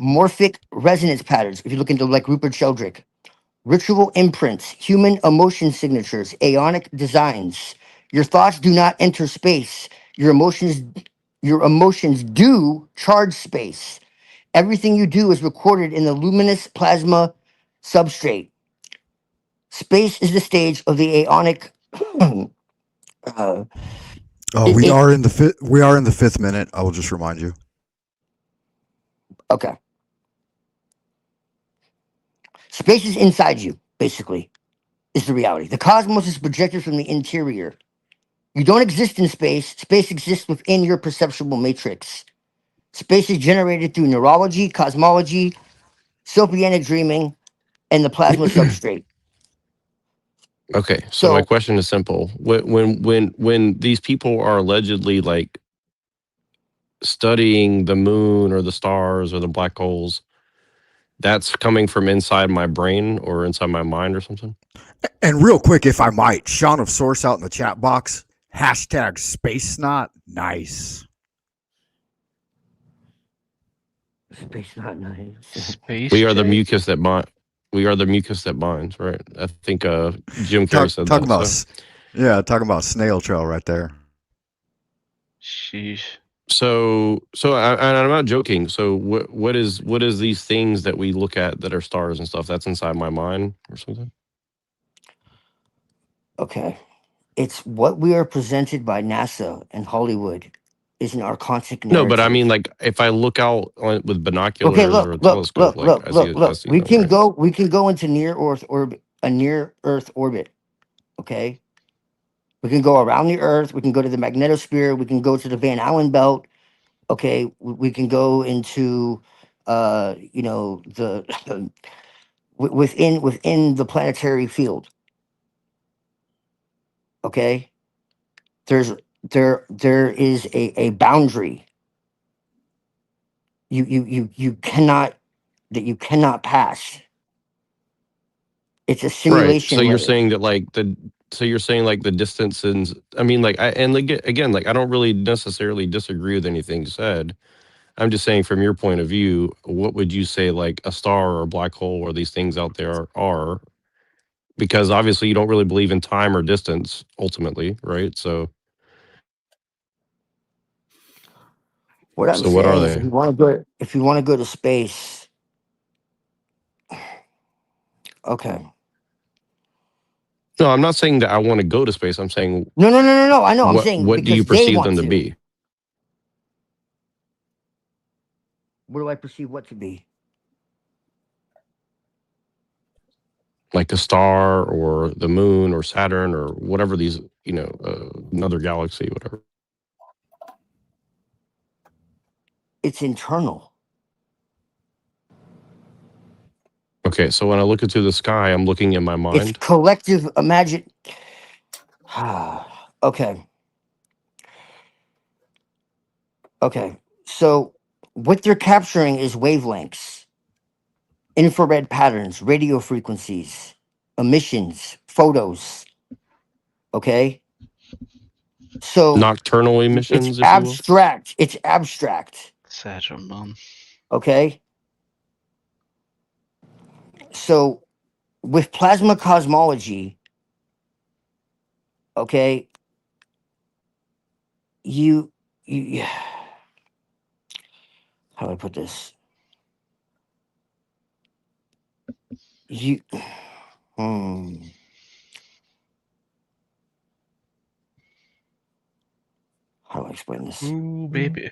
morphic resonance patterns, if you look into like Rupert Sheldrake. Ritual imprints, human emotion signatures, aeonic designs. Your thoughts do not enter space. Your emotions do charge space. Everything you do is recorded in the luminous plasma substrate. Space is the stage of the aeonic. We are in the fifth minute. I will just remind you. Okay. Space is inside you, basically, is the reality. The cosmos is projected from the interior. You don't exist in space. Space exists within your perceptual matrix. Space is generated through neurology, cosmology, Sophianic dreaming, and the plasma substrate. Okay, so my question is simple. When these people are allegedly like studying the moon or the stars or the black holes, that's coming from inside my brain or inside my mind or something? And real quick, if I might, Sean of Source out in the chat box, hashtag space snot. Nice. Space not nice. Space. We are the mucus that binds. We are the mucus that binds, right? I think Jim Carrey said talking that. About, so. Yeah, talking about snail trail right there. Sheesh. So I'm not joking. So what is these things that we look at that are stars and stuff? That's inside my mind or something? Okay. It's what we are presented by NASA and Hollywood is an archontic narrative. No, but I mean, like, if I look out with binoculars or a telescope, I see We them, can right? we can go into near Earth orbit. Okay. We can go around the Earth. We can go to the magnetosphere. We can go to the Van Allen belt. Okay. We can go into, the within the planetary field. Okay. There is a boundary. you cannot pass. It's a Right. simulation So you're layer. saying that like the distances. I mean, like again, like I don't really necessarily disagree with anything said. I'm just saying from your point of view, what would you say like a star or a black hole or these things out there are? Because obviously you don't really believe in time or distance ultimately, right? So What I'm what are saying is, they? if you want to go to space, okay. No, I'm not saying that I want to go to space. I'm saying No. I know. I'm saying what do you because they perceive want them to to. be? What do I perceive what to be? Like a star or the moon or Saturn or whatever these, another galaxy, whatever. It's internal. Okay, so when I look into the sky, I'm looking in my It's mind. collective imagine. Okay. So what they're capturing is wavelengths, infrared patterns, radio frequencies, emissions, photos. Okay. So Nocturnal it's emissions, if you will. abstract. It's abstract. Satchel mom. Okay. So with plasma cosmology, okay, you how do I put this? You how do I explain this? Ooh, baby.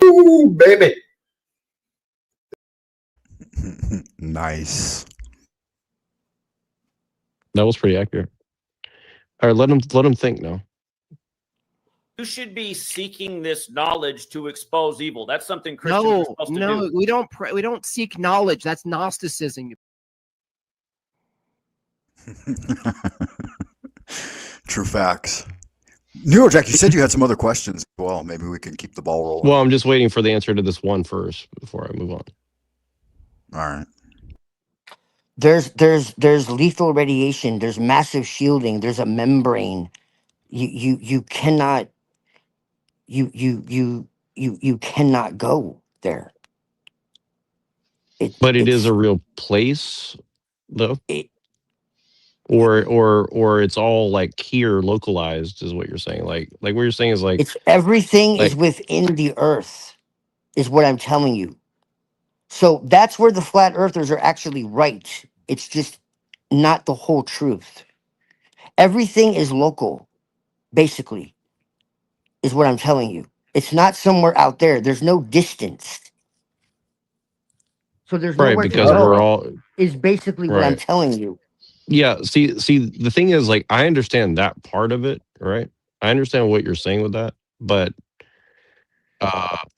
Ooh, baby. Nice. That was pretty accurate. All right, let him think now. You should be seeking this knowledge to expose evil. That's something Christians are supposed to do. we don't seek knowledge. That's Gnosticism. True facts. Neurojack, you said you had some other questions as well. Maybe we can keep the ball rolling. Well, I'm just waiting for the answer to this one first before I move on. All right. There's lethal radiation, there's massive shielding, there's a membrane. You cannot you cannot go there. But it is a real place, though. Or it's all like here localized, is what you're saying. Like what you're saying is like It's everything is like within the earth, is what I'm telling you. So that's where the flat earthers are actually right. It's just not the whole truth. Everything is local, basically, is what I'm telling you. It's not somewhere out there. There's no distance. So there's right, nowhere to because we're go, all is basically what I'm right. telling you. Yeah, see, the thing is, like, I understand that part of it, right? I understand what you're saying with that, but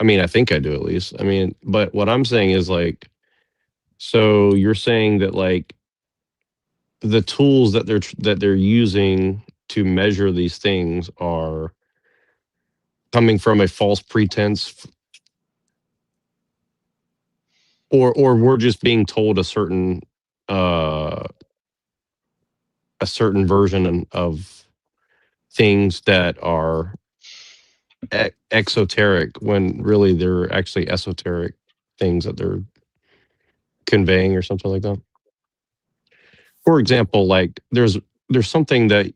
I mean, I think I do at least. I mean, but what I'm saying is like, so you're saying that like the tools that they're using to measure these things are coming from a false pretense, or we're just being told a certain version of things that are exoteric when really they're actually esoteric things that they're conveying or something like that. For example, like there's something that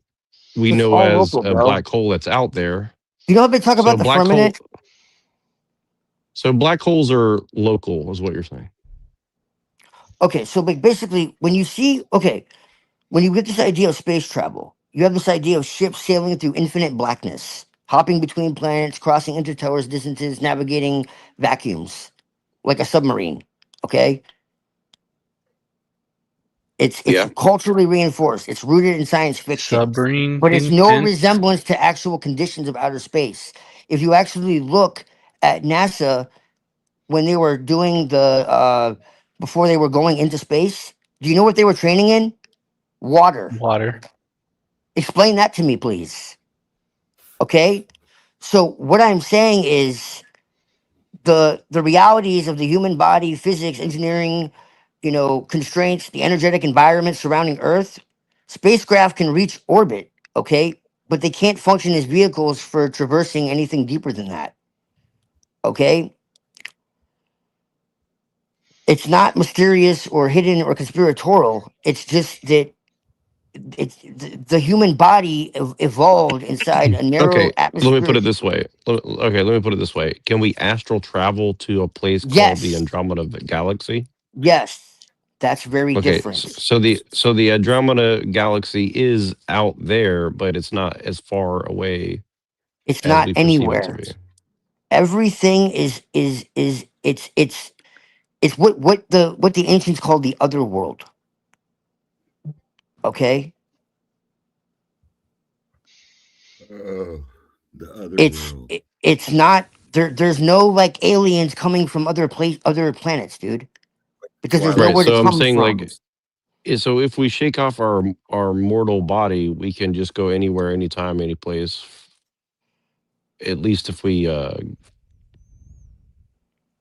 we It's know all as local, a bro. black hole that's out there. You know how they talk So about the firmament? So black holes are local, is what you're saying. Okay, so like basically when you get this idea of space travel, you have this idea of ships sailing through infinite blackness, hopping between planets, crossing interstellar distances, navigating vacuums, like a submarine. Okay? It's culturally reinforced. It's rooted in science fiction. Submarine But it's no intense. resemblance to actual conditions of outer space. If you actually look at NASA when they were doing before they were going into space, do you know what they were training in? Water. Water. Explain that to me, please. Okay? So what I'm saying is the realities of the human body, physics, engineering, constraints, the energetic environment surrounding Earth, spacecraft can reach orbit, okay? But they can't function as vehicles for traversing anything deeper than that. Okay? It's not mysterious or hidden or conspiratorial. It's just that the human body evolved inside a narrow Okay, let me put atmosphere. it this way. Okay, let me put it this way. Can we astral travel to a place called the Yes. Andromeda Galaxy? Yes. That's very Okay, different. so the Andromeda Galaxy is out there, but it's not as far away It's as not we perceive it to anywhere. be. Everything is it's what the ancients called the other world. Okay? Oh, the other world. It's not there's no like aliens coming from other planets, dude. Because there's Right. nowhere to So I'm come saying from. like so if we shake off our mortal body, we can just go anywhere, anytime, any place. At least if we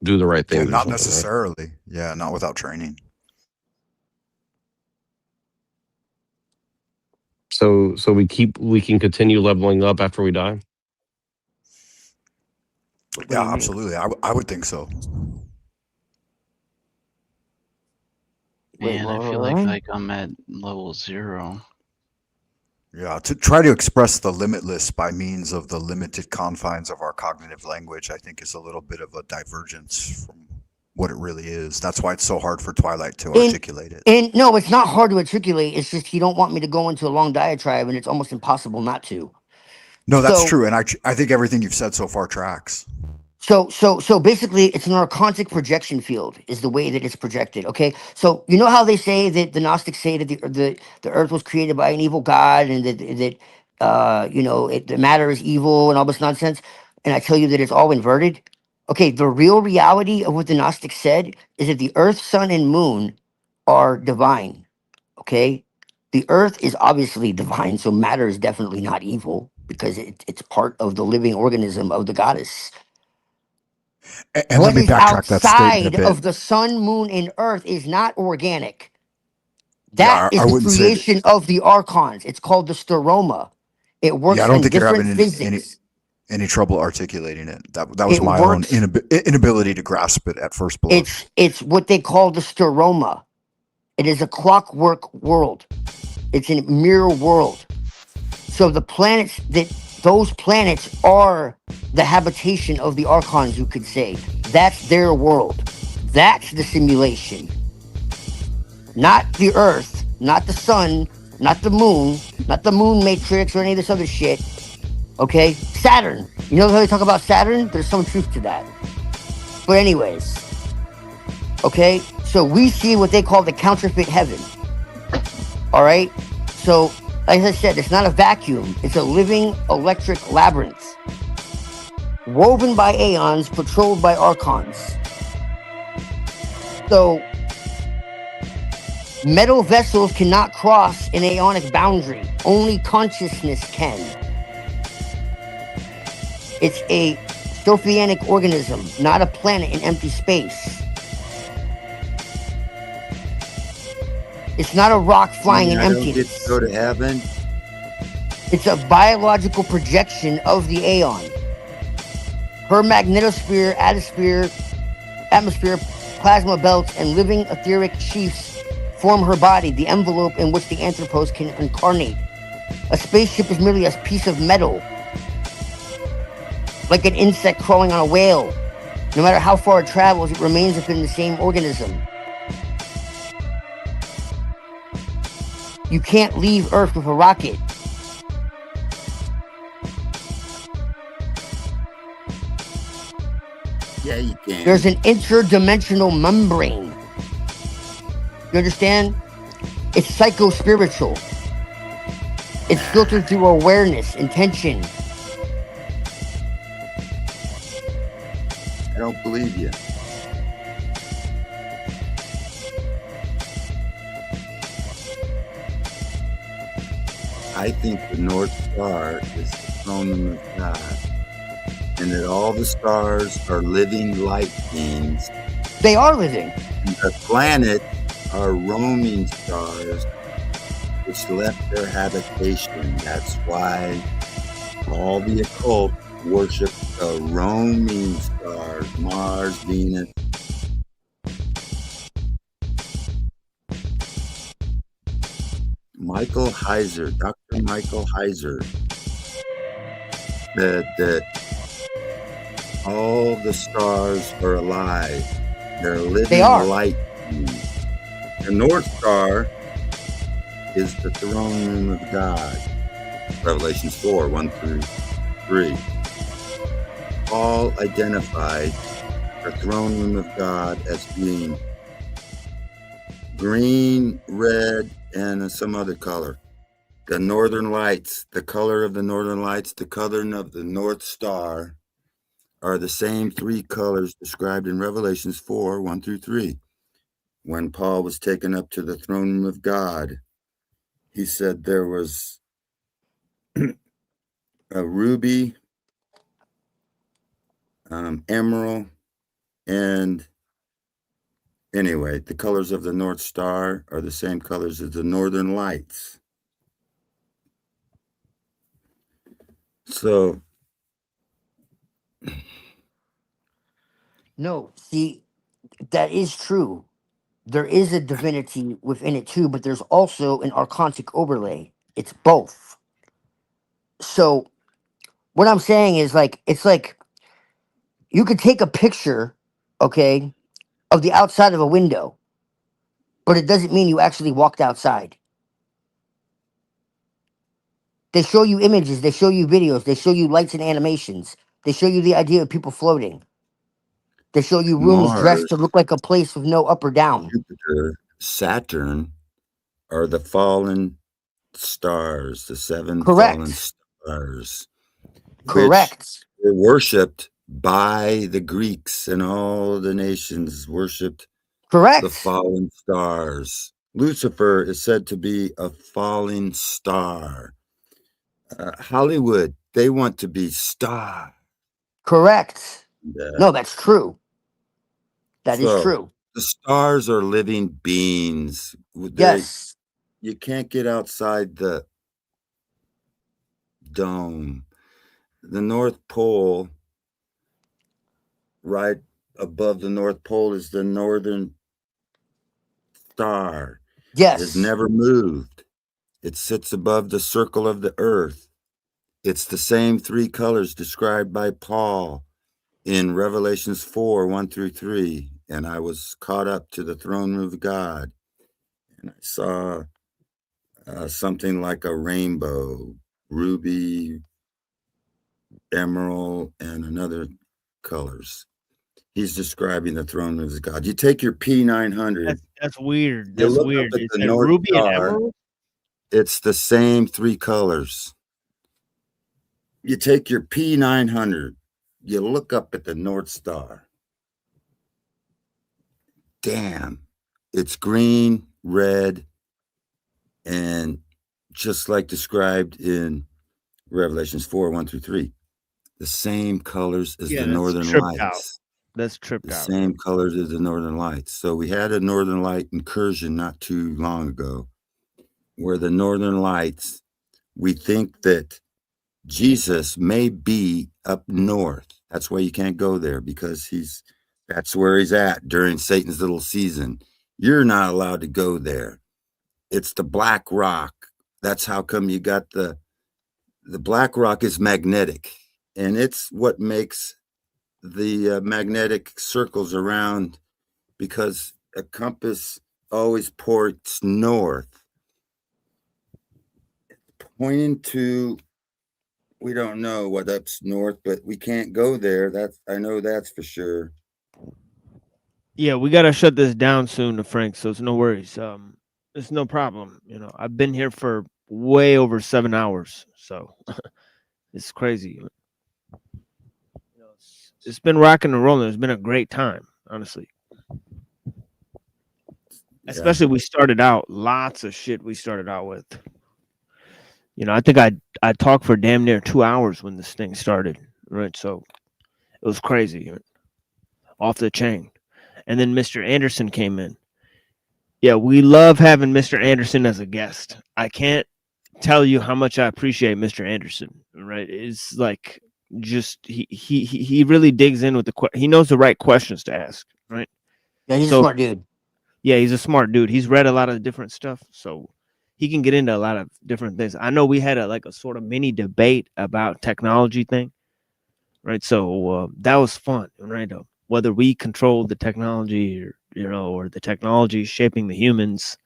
do the right Yeah, things or not something, right? necessarily. Yeah, not without training. So we can continue leveling up after we die. Yeah, absolutely. I would think so. Man, I feel like I'm at level 0. Yeah, to try to express the limitless by means of the limited confines of our cognitive language, I think is a little bit of a divergence from what it really is. That's why it's so hard for Twilight to articulate it. And no, it's not hard to articulate. It's just you don't want me to go into a long diatribe, and it's almost impossible not to. No, that's So- true, and I think everything you've said so far tracks. So basically, it's an archontic projection field is the way that it's projected. Okay, so you know how they say that the Gnostics say that the Earth was created by an evil god, and that the matter is evil and all this nonsense, and I tell you that it's all inverted. Okay, the real reality of what the Gnostics said is that the Earth, Sun, and Moon are divine. Okay, the Earth is obviously divine, so matter is definitely not evil because it's part of the living organism of the goddess. And What let me is backtrack that statement a outside bit. of the sun, moon, and earth is not organic. Yeah, That is I the wouldn't say that- creation of the archons. It's called the steroma. It works Yeah, I don't in think you're different having physics. any trouble articulating it. That was It my works- own inability to grasp it at first blush. It's what they call the steroma. It is a clockwork world. It's a mirror world. So those planets are the habitation of the archons, you could say. That's their world. That's the simulation. Not the Earth, not the sun, not the moon matrix or any of this other shit. Okay? Saturn. You know how they talk about Saturn? There's some truth to that. But anyways. Okay? So we see what they call the counterfeit heaven. Alright? So, like I said, it's not a vacuum. It's a living electric labyrinth. Woven by aeons, patrolled by archons. So, metal vessels cannot cross an aeonic boundary. Only consciousness can. It's a Sophianic organism, not a planet in empty space. It's not a rock flying in I don't emptiness. get to go to heaven. It's a biological projection of the aeon. Her magnetosphere, atmosphere, plasma belts, and living etheric sheaths form her body, the envelope in which the anthropos can incarnate. A spaceship is merely a piece of metal, like an insect crawling on a whale. No matter how far it travels, it remains within the same organism. You can't leave Earth with a rocket. Yeah, you can. There's an interdimensional membrane. You understand? It's psycho-spiritual. It's filtered through awareness, intention. I don't believe you. I think the North Star is the throne of God. and that all the stars are living light beings. They are living. And the planets are roaming stars which left their habitation. That's why all the occult worship the roaming stars, Mars, Venus. Michael Heiser, Dr. Michael Heiser, said that all the stars are alive. They're living light. The North Star is the throne room of God. Revelations 4, 1 through 3. Paul identified the throne room of God as being green, red, and some other color. The northern lights, the color of the northern lights, the color of the North Star are the same three colors described in Revelations 4, 1 through 3. When Paul was taken up to the throne room of God, he said there was a ruby, emerald, and anyway, the colors of the North Star are the same colors as the northern lights. So, no, see, that is true. There is a divinity within it too, but there's also an archontic overlay. It's both. So, what I'm saying is it's like you could take a picture, okay, of the outside of a window, but it doesn't mean you actually walked outside. They show you images, they show you videos, they show you lights and animations, they show you the idea of people floating. They show you rooms dressed to look like a place with no up or down. Jupiter, Saturn are the fallen stars, the seven fallen stars. Correct. Which were worshipped by the Greeks, and all the nations worshipped the fallen stars. Lucifer is said to be a falling star. Hollywood, they want to be star. Correct. No, that's true. That is true. The stars are living beings. Yes. You can't get outside the dome. The North Pole, right above the North Pole, is the northern star. Yes. It has never moved. It sits above the circle of the earth. It's the same three colors described by Paul in Revelations 4, 1 through 3. And I was caught up to the throne room of God. And I saw something like a rainbow, ruby, emerald, and another colors. He's describing the throne room of God. You take your P900. That's weird. You That's look weird. up at Is the that North ruby and Star. emerald? It's the same three colors. You take your P900. You look up at the North Star. Damn. It's green, red, and just like described in Revelations 4, 1 through 3. The same colors as the Northern Lights. That's tripped The out. same colors as the Northern Lights. So we had a Northern Light incursion not too long ago, where the Northern Lights, we think that Jesus may be up north. That's why you can't go there, because that's where he's at during Satan's little season. You're not allowed to go there. It's the Black Rock. That's how come you got the Black Rock is magnetic, and it's what makes the magnetic circles around, because a compass always points north, pointing to, we don't know what up's north, but we can't go there. I know that's for sure. Yeah, we gotta shut this down soon, Frank. So it's no worries. It's no problem. You know, I've been here for way over 7 hours, so it's crazy. It's been rocking and rolling. It's been a great time, honestly. Especially we started out lots of shit. We started out with. You know, I think I talked for damn near 2 hours when this thing started, right? So It was crazy, off the chain. And then Mr. Anderson came in. Yeah, we love having Mr. Anderson as a guest. I can't tell you how much I appreciate Mr. Anderson. Right? It's like just he really digs in with he knows the right questions to ask. Right? Yeah, he's a smart dude. Yeah, he's a smart dude. He's read a lot of different stuff, so he can get into a lot of different things. I know we had a sort of mini debate about technology thing. Right, so that was fun, right? Whether we control the technology, or the technology shaping the humans,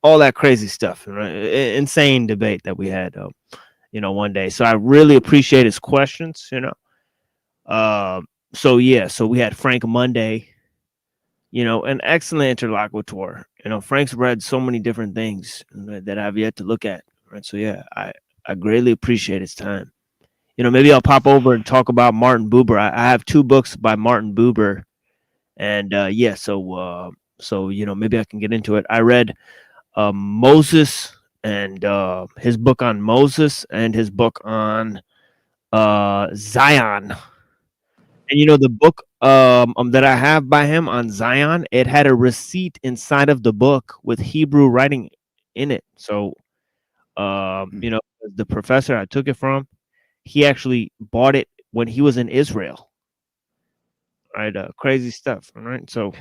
all that crazy stuff, right? Insane debate that we had, one day. So I really appreciate his questions, So we had Frank Monday, an excellent interlocutor. Frank's read so many different things that I've yet to look at, right? So yeah, I greatly appreciate his time. Maybe I'll pop over and talk about Martin Buber. I have 2 books by Martin Buber, and so maybe I can get into it. I read Moses and his book on Moses and his book on Zion. And the book that I have by him on Zion, it had a receipt inside of the book with Hebrew writing in it. So the professor I took it from, he actually bought it when he was in Israel. Right, crazy stuff. Right, so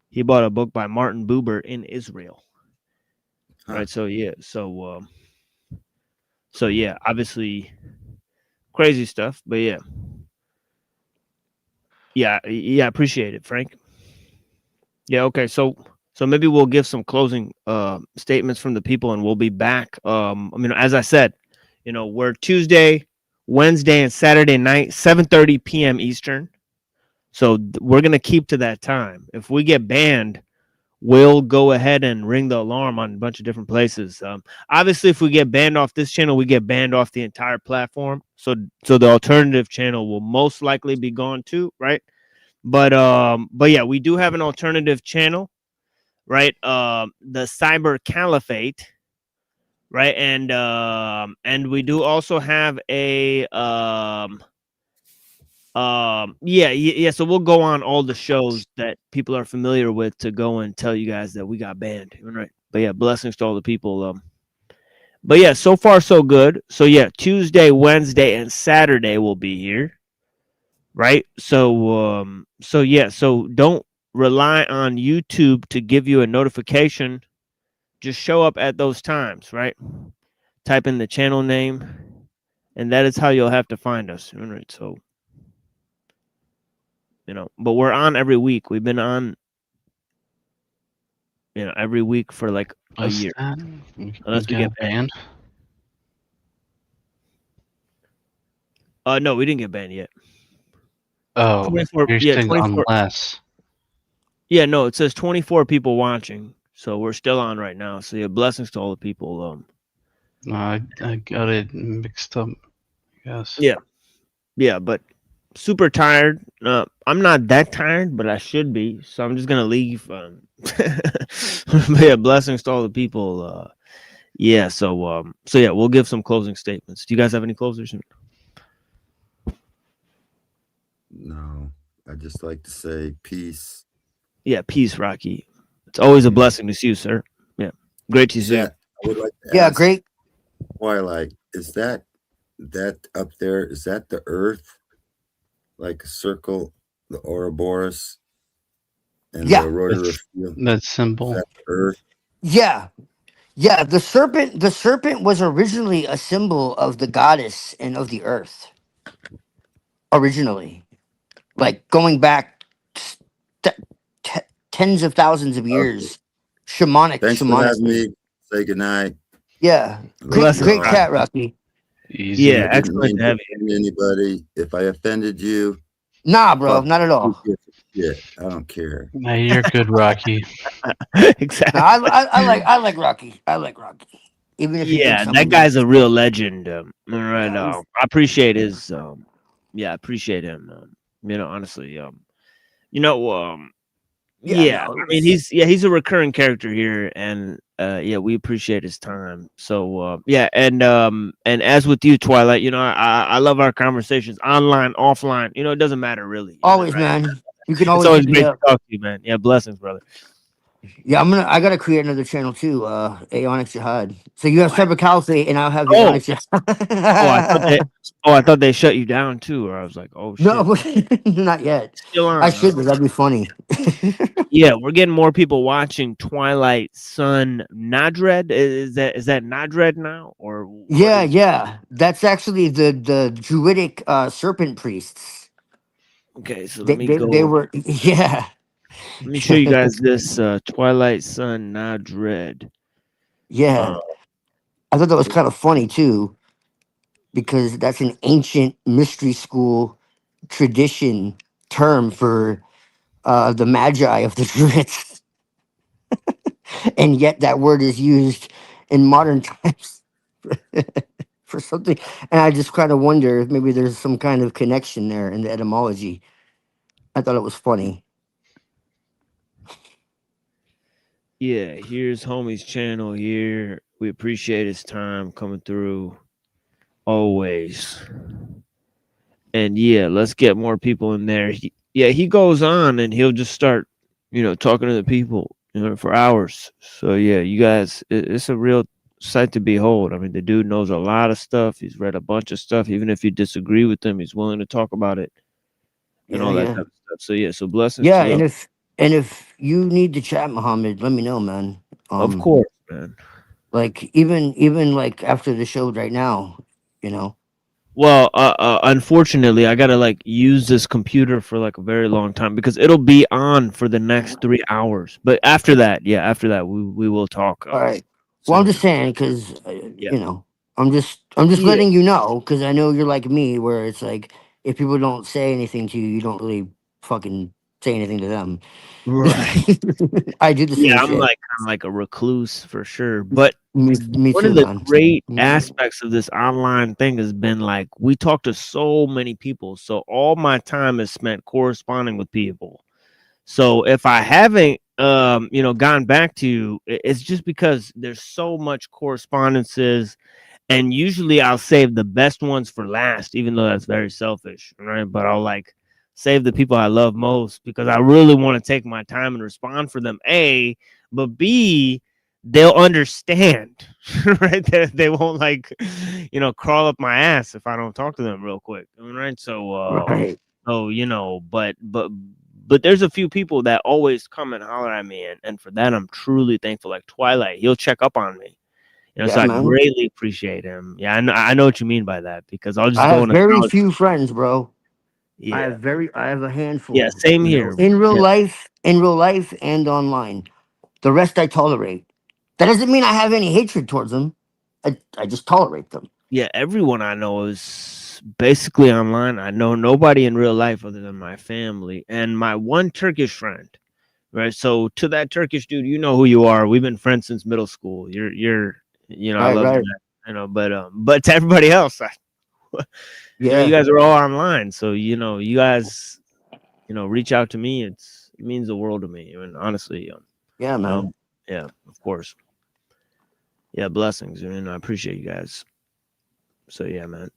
he bought a book by Martin Buber in Israel. Right, so obviously crazy stuff, but yeah, appreciate it, Frank. Yeah, okay, so maybe we'll give some closing statements from the people, and we'll be back. As I said, we're Tuesday, Wednesday, and Saturday night, 7:30 p.m. Eastern. So we're going to keep to that time. If we get banned, we'll go ahead and ring the alarm on a bunch of different places. Obviously, if we get banned off this channel, we get banned off the entire platform. So the alternative channel will most likely be gone too, right? But yeah, we do have an alternative channel, right? The Cyber Caliphate. Right, and we do also have a so we'll go on all the shows that people are familiar with to go and tell you guys that we got banned, right? But yeah, blessings to all the people. But yeah, so far so good. So yeah, Tuesday, Wednesday, and Saturday will be here, right? So so don't rely on YouTube to give you a notification. Just show up at those times, right? Type in the channel name, and that is how you'll have to find us. All right, so, but we're on every week. We've been on, every week for like a year. Unless we get banned. No, we didn't get banned yet. Oh, 24, you're yeah, saying 24. unless. Yeah, no, it says 24 people watching. So we're still on right now. So yeah, blessings to all the people. I got it mixed up, I guess. Yeah, but super tired. I'm not that tired, but I should be. So I'm just gonna leave. But yeah, blessings to all the people. So yeah, we'll give some closing statements. Do you guys have any closers? No, I just like to say peace. Yeah, peace, Rocky. It's always a blessing to see you, sir. Yeah, great to see you. I would like to Yeah, ask great. Twilight, is that up there? Is that the Earth? Like a circle, the Ouroboros, and Yeah. the rotary field? That symbol. Is that the Earth? Yeah. Yeah, the serpent was originally a symbol of the goddess and of the earth. Originally. Like going back tens of thousands of years. Shamanic. Thanks for having me. Say goodnight. Yeah. Great chat, Rocky. Easy. Yeah, I didn't excellent mean to have to offend anybody. If I offended you, Nah, bro, not at all. Yeah, I don't care. Nah, you're good, Rocky. Exactly. No, I like Rocky. I like Rocky. Even if he thinks Yeah, I'm that a- guy's a real legend. Right. Yeah, I appreciate his. I appreciate him. Honestly. Yeah, no, I mean he's a recurring character here, and yeah, we appreciate his time. So yeah, and as with you, Twilight, you know, I love our conversations online, offline. You know, it doesn't matter really. always, man. You can It's always always hit me great to up. talk to you, man. Yeah, blessings, brother. Yeah, I gotta create another channel too. Aonic Jihad. So you have Cyber Caliphate, and I'll have Oh, Aonic Jihad. I thought they shut you down too, or I was like, oh shit. No, not yet. Still on, I huh? should, but that'd be funny. Yeah, we're getting more people watching Twilight Sun Nadred. Is that Nadred now, or what Yeah, is? yeah. That's actually the druidic serpent priests. Okay, so They let me they go. were yeah. Let me show you guys this Twilight Sun Nadred. Yeah. I thought that was kind of funny too, because that's an ancient mystery school tradition term for the magi of the druids. And yet that word is used in modern times for something. And I just kind of wonder if maybe there's some kind of connection there in the etymology. I thought it was funny. Yeah, here's homie's channel here. We appreciate his time coming through always. And yeah, let's get more people in there. He goes on and he'll just start, you know, talking to the people, you know, for hours. So yeah, you guys, it's a real sight to behold. I mean, the dude knows a lot of stuff. He's read a bunch of stuff. Even if you disagree with him, he's willing to talk about it and Yeah, all that yeah. type of stuff. So yeah, so blessings Yeah, to y'all. and if you need to chat, Muhammad, let me know, man. Of course, man. Like even like after the show right now, you know. Well, unfortunately, I gotta like use this computer for like a very long time because it'll be on for the next 3 hours. But after that, we will talk. All right. Well, I'm just saying because Yeah. you know, I'm just letting you know because I know you're like me, where it's like if people don't say anything to you, you don't really fucking say anything to them. Right. I do the same Yeah, I'm shit. like kind of like a recluse for sure. But Me one too, of the man. great aspects of this online thing has been like we talk to so many people. So all my time is spent corresponding with people. So if I haven't you know, gone back to you, it's just because there's so much correspondences, and usually I'll save the best ones for last, even though that's very selfish, right? But I'll like save the people I love most because I really want to take my time and respond for them. A, but B, they'll understand, right? They won't like, you know, crawl up my ass if I don't talk to them real quick, right? So, Right. oh, you know, but there's a few people that always come and holler at me, and for that I'm truly thankful. Like Twilight, he'll check up on me. You know, Yeah, so I man. greatly appreciate him. Yeah, I know what you mean by that because I'll just I go have in very a few friends, bro. Yeah. I have a handful. Yeah, same you know, here. in real Yeah. life and online. The rest I tolerate. That doesn't mean I have any hatred towards them. I just tolerate them. Yeah, everyone I know is basically online. I know nobody in real life other than my family and my one Turkish friend. Right. So to that Turkish dude, you know who you are. We've been friends since middle school. You're you know, I Right, love you, right. man. You know, but to everybody else, you know, Yeah. you guys are all online. So, you know, you guys, you know, reach out to me. It means the world to me. I mean, honestly. Yeah, man. Yeah, of course. Yeah, blessings. I mean, I appreciate you guys. So yeah, man.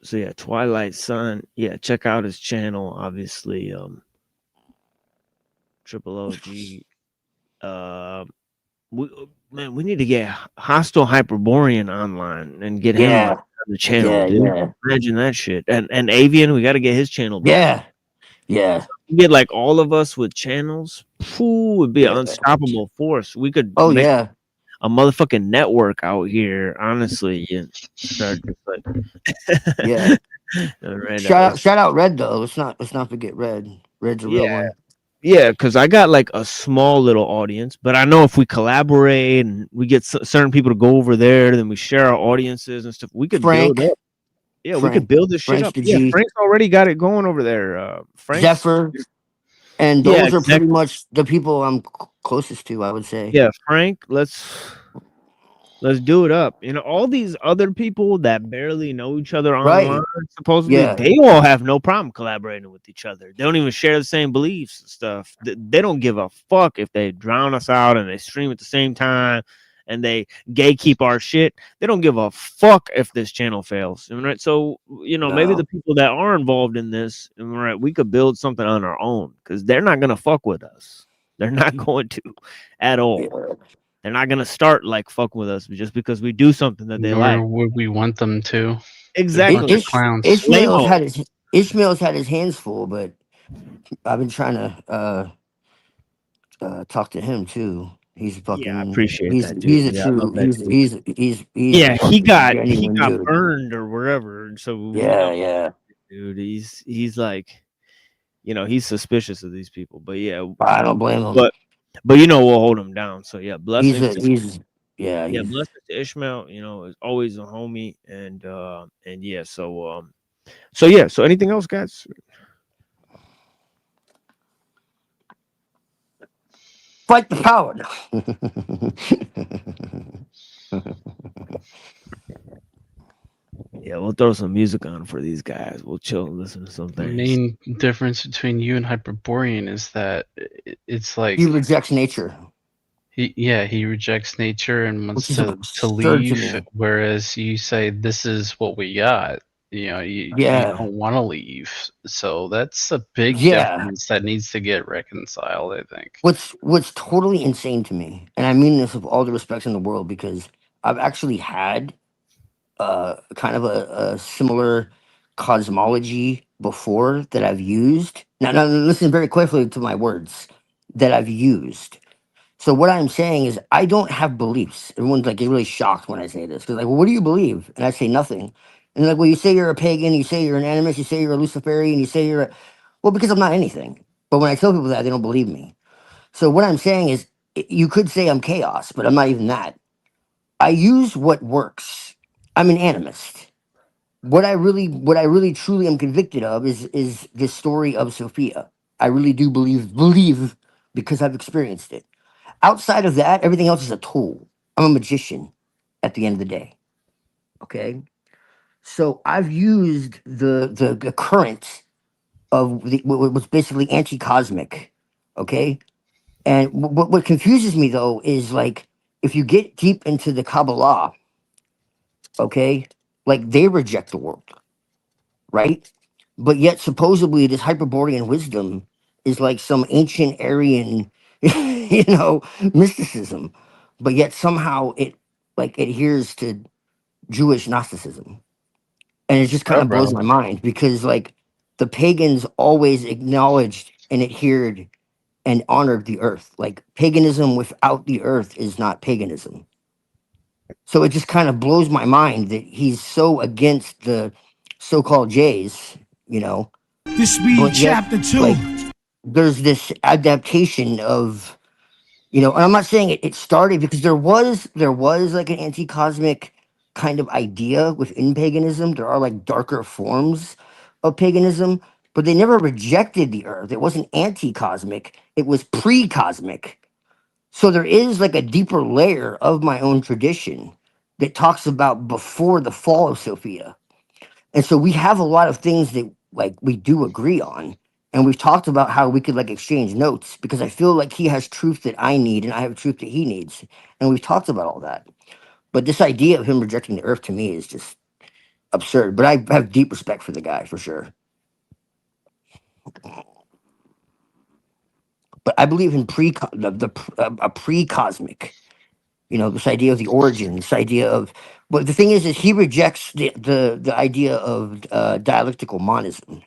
So yeah, Twilight Sun. Yeah, check out his channel. Obviously, Triple OG. We need to get Hostile Hyperborean online and get him Yeah. on the channel, Yeah, dude. yeah. Imagine that shit. And Avian, we got to get his channel back. Yeah. Yeah. You get like all of us with channels, would be an unstoppable force. We could Oh, make yeah. a motherfucking network out here, honestly. And start just like Yeah. right, Shout out Red though. Let's not forget Red. Red's a real one. Yeah, because I got like a small little audience, but I know if we collaborate and we get certain people to go over there, then we share our audiences and stuff, we could Frank. build up. Yeah, we Frank. could build this shit Frank's up. the Yeah, G. Frank's already got it going over there. Frank's, Zephyr. And those Yeah, are pretty exactly. much the people I'm closest to, I would say. Yeah, Frank, let's Let's do it up. You know, all these other people that barely know each other online, Right. supposedly Yeah. they all have no problem collaborating with each other. They don't even share the same beliefs and stuff. They don't give a fuck if they drown us out and they stream at the same time and they gatekeep our shit. They don't give a fuck if this channel fails. Right? So, you know, maybe No. the people that are involved in this, right, we could build something on our own because they're not gonna fuck with us. They're not going to at all. Yeah. They're not gonna start like fucking with us just because we do something that they like. Nor would we want them to. They're a Exactly. bunch of clowns. Ishmael's had his hands full, but I've been trying to talk to him too. He's fucking. Yeah, I appreciate he's that, dude. he's a Yeah, I love true. that He's dude. he's Yeah, a he fucking got genuine dude. burned or wherever. And so you Yeah, know, yeah. dude, he's like, you know, he's suspicious of these people. But yeah, I don't blame him. But you know, we'll hold him down. So yeah, blessings. Yeah, yeah, he's blessings to Ishmael. You know, is always a homie, and yeah. So yeah. So anything else, guys? fight the power. Yeah, we'll throw some music on for these guys. We'll chill and listen to some The things. main difference between you and Hyperborean is that it's like He rejects nature. he rejects nature and wants Which is to absurd to leave, me. whereas you say this is what we got. You know, you Yeah. don't want to leave. So that's a big Yeah. difference that needs to get reconciled, I think. What's totally insane to me, and I mean this with all the respect in the world, because I've actually had kind of a similar cosmology before that I've used. Now listen very carefully to my words that I've used. So what I'm saying is I don't have beliefs. Everyone's like really shocked when I say this. They're like, well, what do you believe? And I say nothing. And they're like, well, you say you're a pagan, you say you're an animist, you say you're a Luciferian, you say you're a... Well, because I'm not anything. But when I tell people that, they don't believe me. So what I'm saying is you could say I'm chaos, but I'm not even that. I use what works. I'm an animist. What I really truly am convicted of is the story of Sophia. I really do believe because I've experienced it. Outside of that, everything else is a tool. I'm a magician at the end of the day. Okay. So I've used the current of what was basically anti-cosmic. Okay. And what confuses me though is like if you get deep into the Kabbalah, okay, like they reject the world, right? But yet supposedly this Hyperborean wisdom is like some ancient Aryan, mysticism, but yet somehow it like adheres to Jewish Gnosticism. And it just kind Oh, of blows bro. my mind because like the pagans always acknowledged and adhered and honored the earth. Like paganism without the earth is not paganism. So it just kind of blows my mind that he's so against the so-called Jays, This be but yet, chapter 2. like, there's this adaptation of, and I'm not saying it started because there was like an anti-cosmic kind of idea within paganism. There are like darker forms of paganism, but they never rejected the earth. It wasn't anti-cosmic. It was pre-cosmic. So there is like a deeper layer of my own tradition that talks about before the fall of Sophia. And so we have a lot of things that like we do agree on. And we've talked about how we could like exchange notes because I feel like he has truth that I need and I have truth that he needs. And we've talked about all that. But this idea of him rejecting the earth to me is just absurd. But I have deep respect for the guy for sure. But I believe in a pre-cosmic, this idea of the origin, this idea of, but the thing is he rejects the idea of dialectical monism.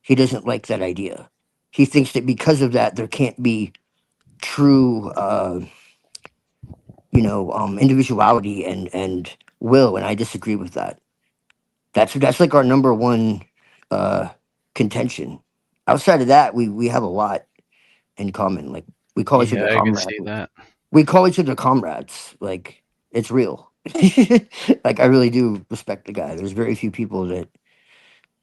He doesn't like that idea. He thinks that because of that, there can't be true, individuality and will, and I disagree with that. That's like our number one contention. Outside of that, we have a lot in common. Like we call each Yeah, other I can comrades. see that. We call each other comrades. Like it's real. Like I really do respect the guy. There's very few people that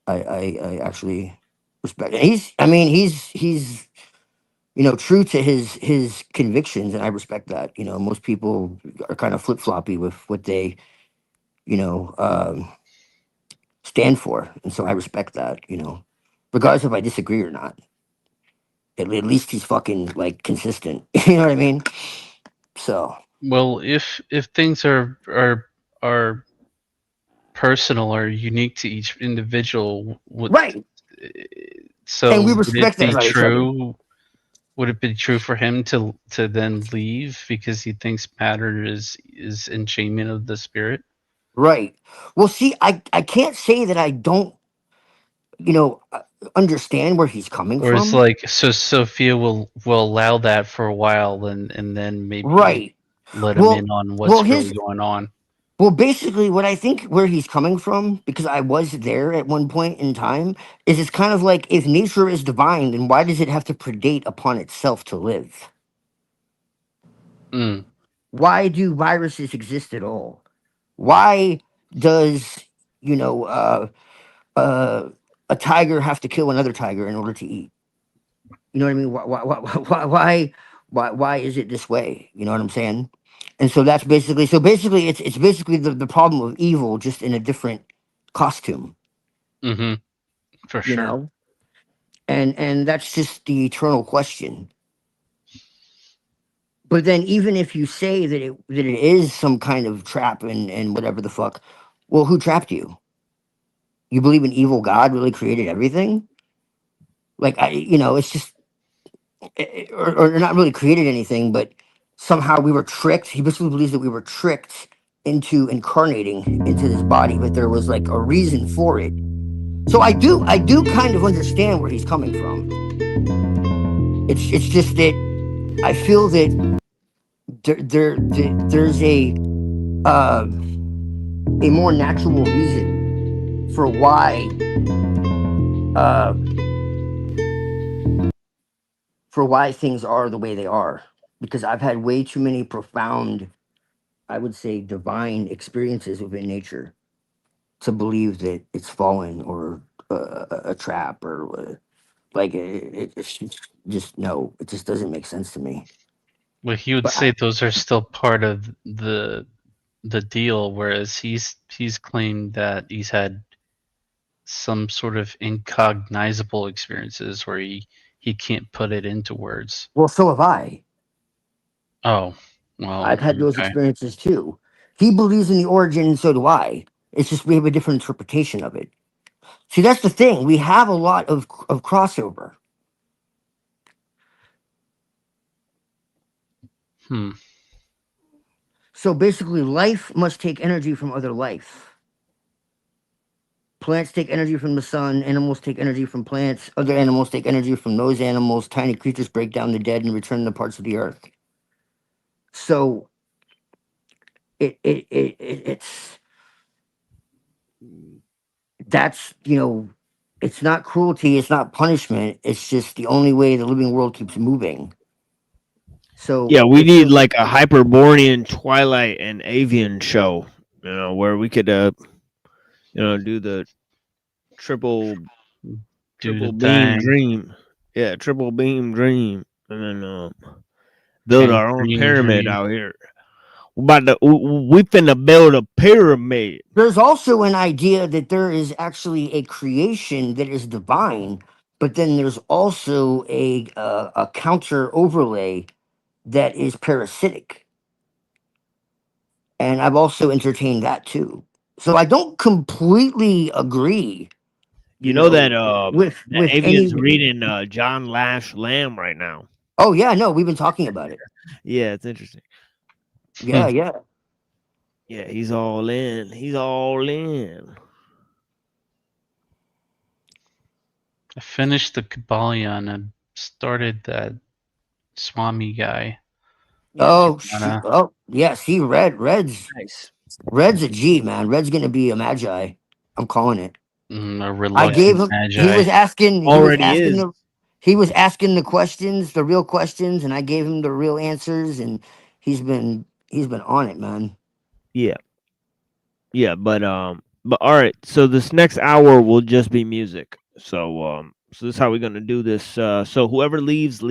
I actually respect. And he's true to his convictions, and I respect that. Most people are kind of flip floppy with what they, you know, stand for, and so I respect that. Regardless if I disagree or not. At least he's fucking like consistent. You know what I mean? So Well, if things are personal or unique to each individual, would right, so and we would it respect that be about each other. true? Would it be true for him to then leave because he thinks matter is enchainment of the spirit? Right. Well, see, I can't say that I don't, understand where he's coming Or it's from. like so Sophia will allow that for a while and then maybe Right. let him Well, in on well, what's really his going on. well, basically, what I think where he's coming from, because I was there at one point in time, is it's kind of like if nature is divine, then why does it have to predate upon itself to live? Mm. Why do viruses exist at all? Why does you know uh, a tiger have to kill another tiger in order to eat? You know what I mean? Why is it this way? You know what I'm saying? And so that's basically it's basically the problem of evil just in a different costume, Mm-hmm. For you sure. know? And that's just the eternal question. But then even if you say that it is some kind of trap and whatever the fuck, well, who trapped you? You believe an evil God really created everything? Like it's just or not really created anything, but somehow we were tricked. He basically believes that we were tricked into incarnating into this body, but there was like a reason for it. So I do kind of understand where he's coming from. It's just that I feel that there's a more natural reason for why things are the way they are, because I've had way too many profound, I would say, divine experiences within nature to believe that it's fallen or a trap or like it's just no, it just doesn't make sense to me. Well, he would But say those are still part of the deal, whereas he's claimed that he's had some sort of incognizable experiences where he can't put it into words. well, so have I. Oh, well, I've had those okay. experiences too. He believes in the origin, and so do I. It's just we have a different interpretation of it. See, that's the thing. We have a lot of crossover. Hmm. So basically, life must take energy from other life. Plants take energy from the sun, animals take energy from plants, other animals take energy from those animals, tiny creatures break down the dead and return the parts of the earth. So it's that's it's not cruelty, it's not punishment, it's just the only way the living world keeps moving. So Yeah, we need like a Hyperborean, Twilight, and Avian show, where we could do the triple Do the beam thing. dream. Yeah, triple beam dream. And then build our own Tangerine pyramid dream. out here. We finna build a pyramid. there's also an idea that there is actually a creation that is divine, but then there's also a counter overlay that is parasitic, and I've also entertained that too. So I don't completely agree, You know that with any. Avian's reading John Lash Lamb right now. Oh yeah, no, we've been talking about it. Yeah, it's interesting. Yeah, yeah. Yeah, he's all in. He's all in. I finished the Kabbalion and started that Swami guy. Oh, Kinda- oh yeah. See, Red's nice. Red's a G, man. Red's gonna be a magi. I'm calling it. a I reluctant gave him. magi. He was asking. Already is. He was asking the questions, the real questions, and I gave him the real answers, and he's been on it, man. Yeah. Yeah, but all right. So this next hour will just be music. So So this is how we're gonna do this. So whoever leaves.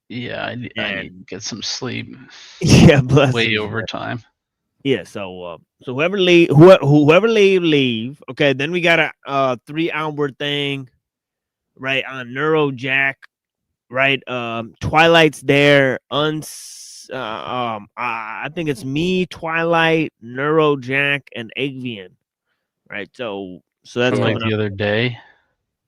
Yeah, I need to get some sleep. Yeah, bless way you, over man. time. Yeah, so whoever leave, leave. Okay, then we got a 3-hour thing, right, on Neuro Jack, right? Twilight's there. I think it's me, Twilight, Neuro Jack, and Avian, right? So that's From like coming the up. other day.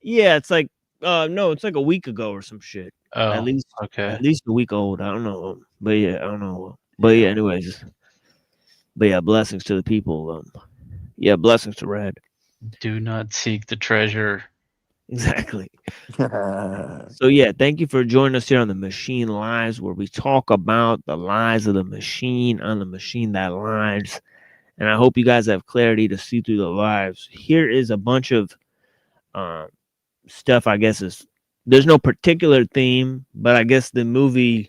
Yeah, it's like no, it's like a week ago or some shit. Oh, at least okay. a week old. I don't know, but yeah, I don't know. But yeah, anyways. But yeah, blessings to the people. Yeah, blessings to Red. Do not seek the treasure. Exactly. So yeah, thank you for joining us here on the Machine Lies, where we talk about the lies of the machine on the machine that lies. And I hope you guys have clarity to see through the lies. Here is a bunch of stuff. I guess there's no particular theme, but I guess the movie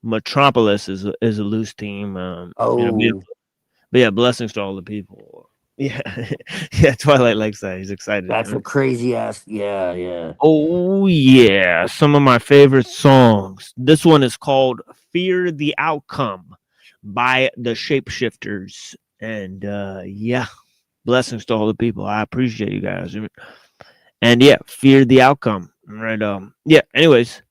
Metropolis is a loose theme. But yeah, blessings to all the people. Yeah, yeah. Twilight likes that. He's excited. That's a crazy ass. Yeah. Oh yeah, some of my favorite songs. This one is called "Fear the Outcome" by the Shapeshifters, and yeah, blessings to all the people. I appreciate you guys, and yeah, fear the outcome. Right. Yeah. Anyways,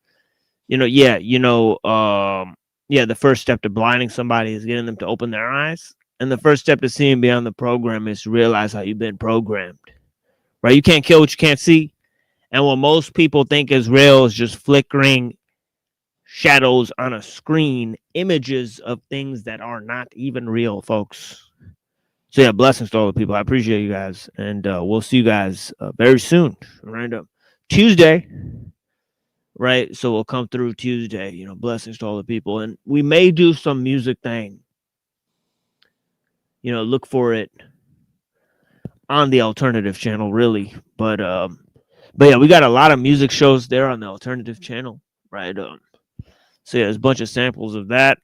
yeah, the first step to blinding somebody is getting them to open their eyes. And the first step to seeing beyond the program is to realize how you've been programmed, right? You can't kill what you can't see. And what most people think is real is just flickering shadows on a screen, images of things that are not even real, folks. So yeah, blessings to all the people. I appreciate you guys. And we'll see you guys very soon, right? Tuesday, right? So we'll come through Tuesday, blessings to all the people. And we may do some music thing. Look for it on the alternative channel, really. But yeah, we got a lot of music shows there on the alternative channel, right? So yeah, there's a bunch of samples of that.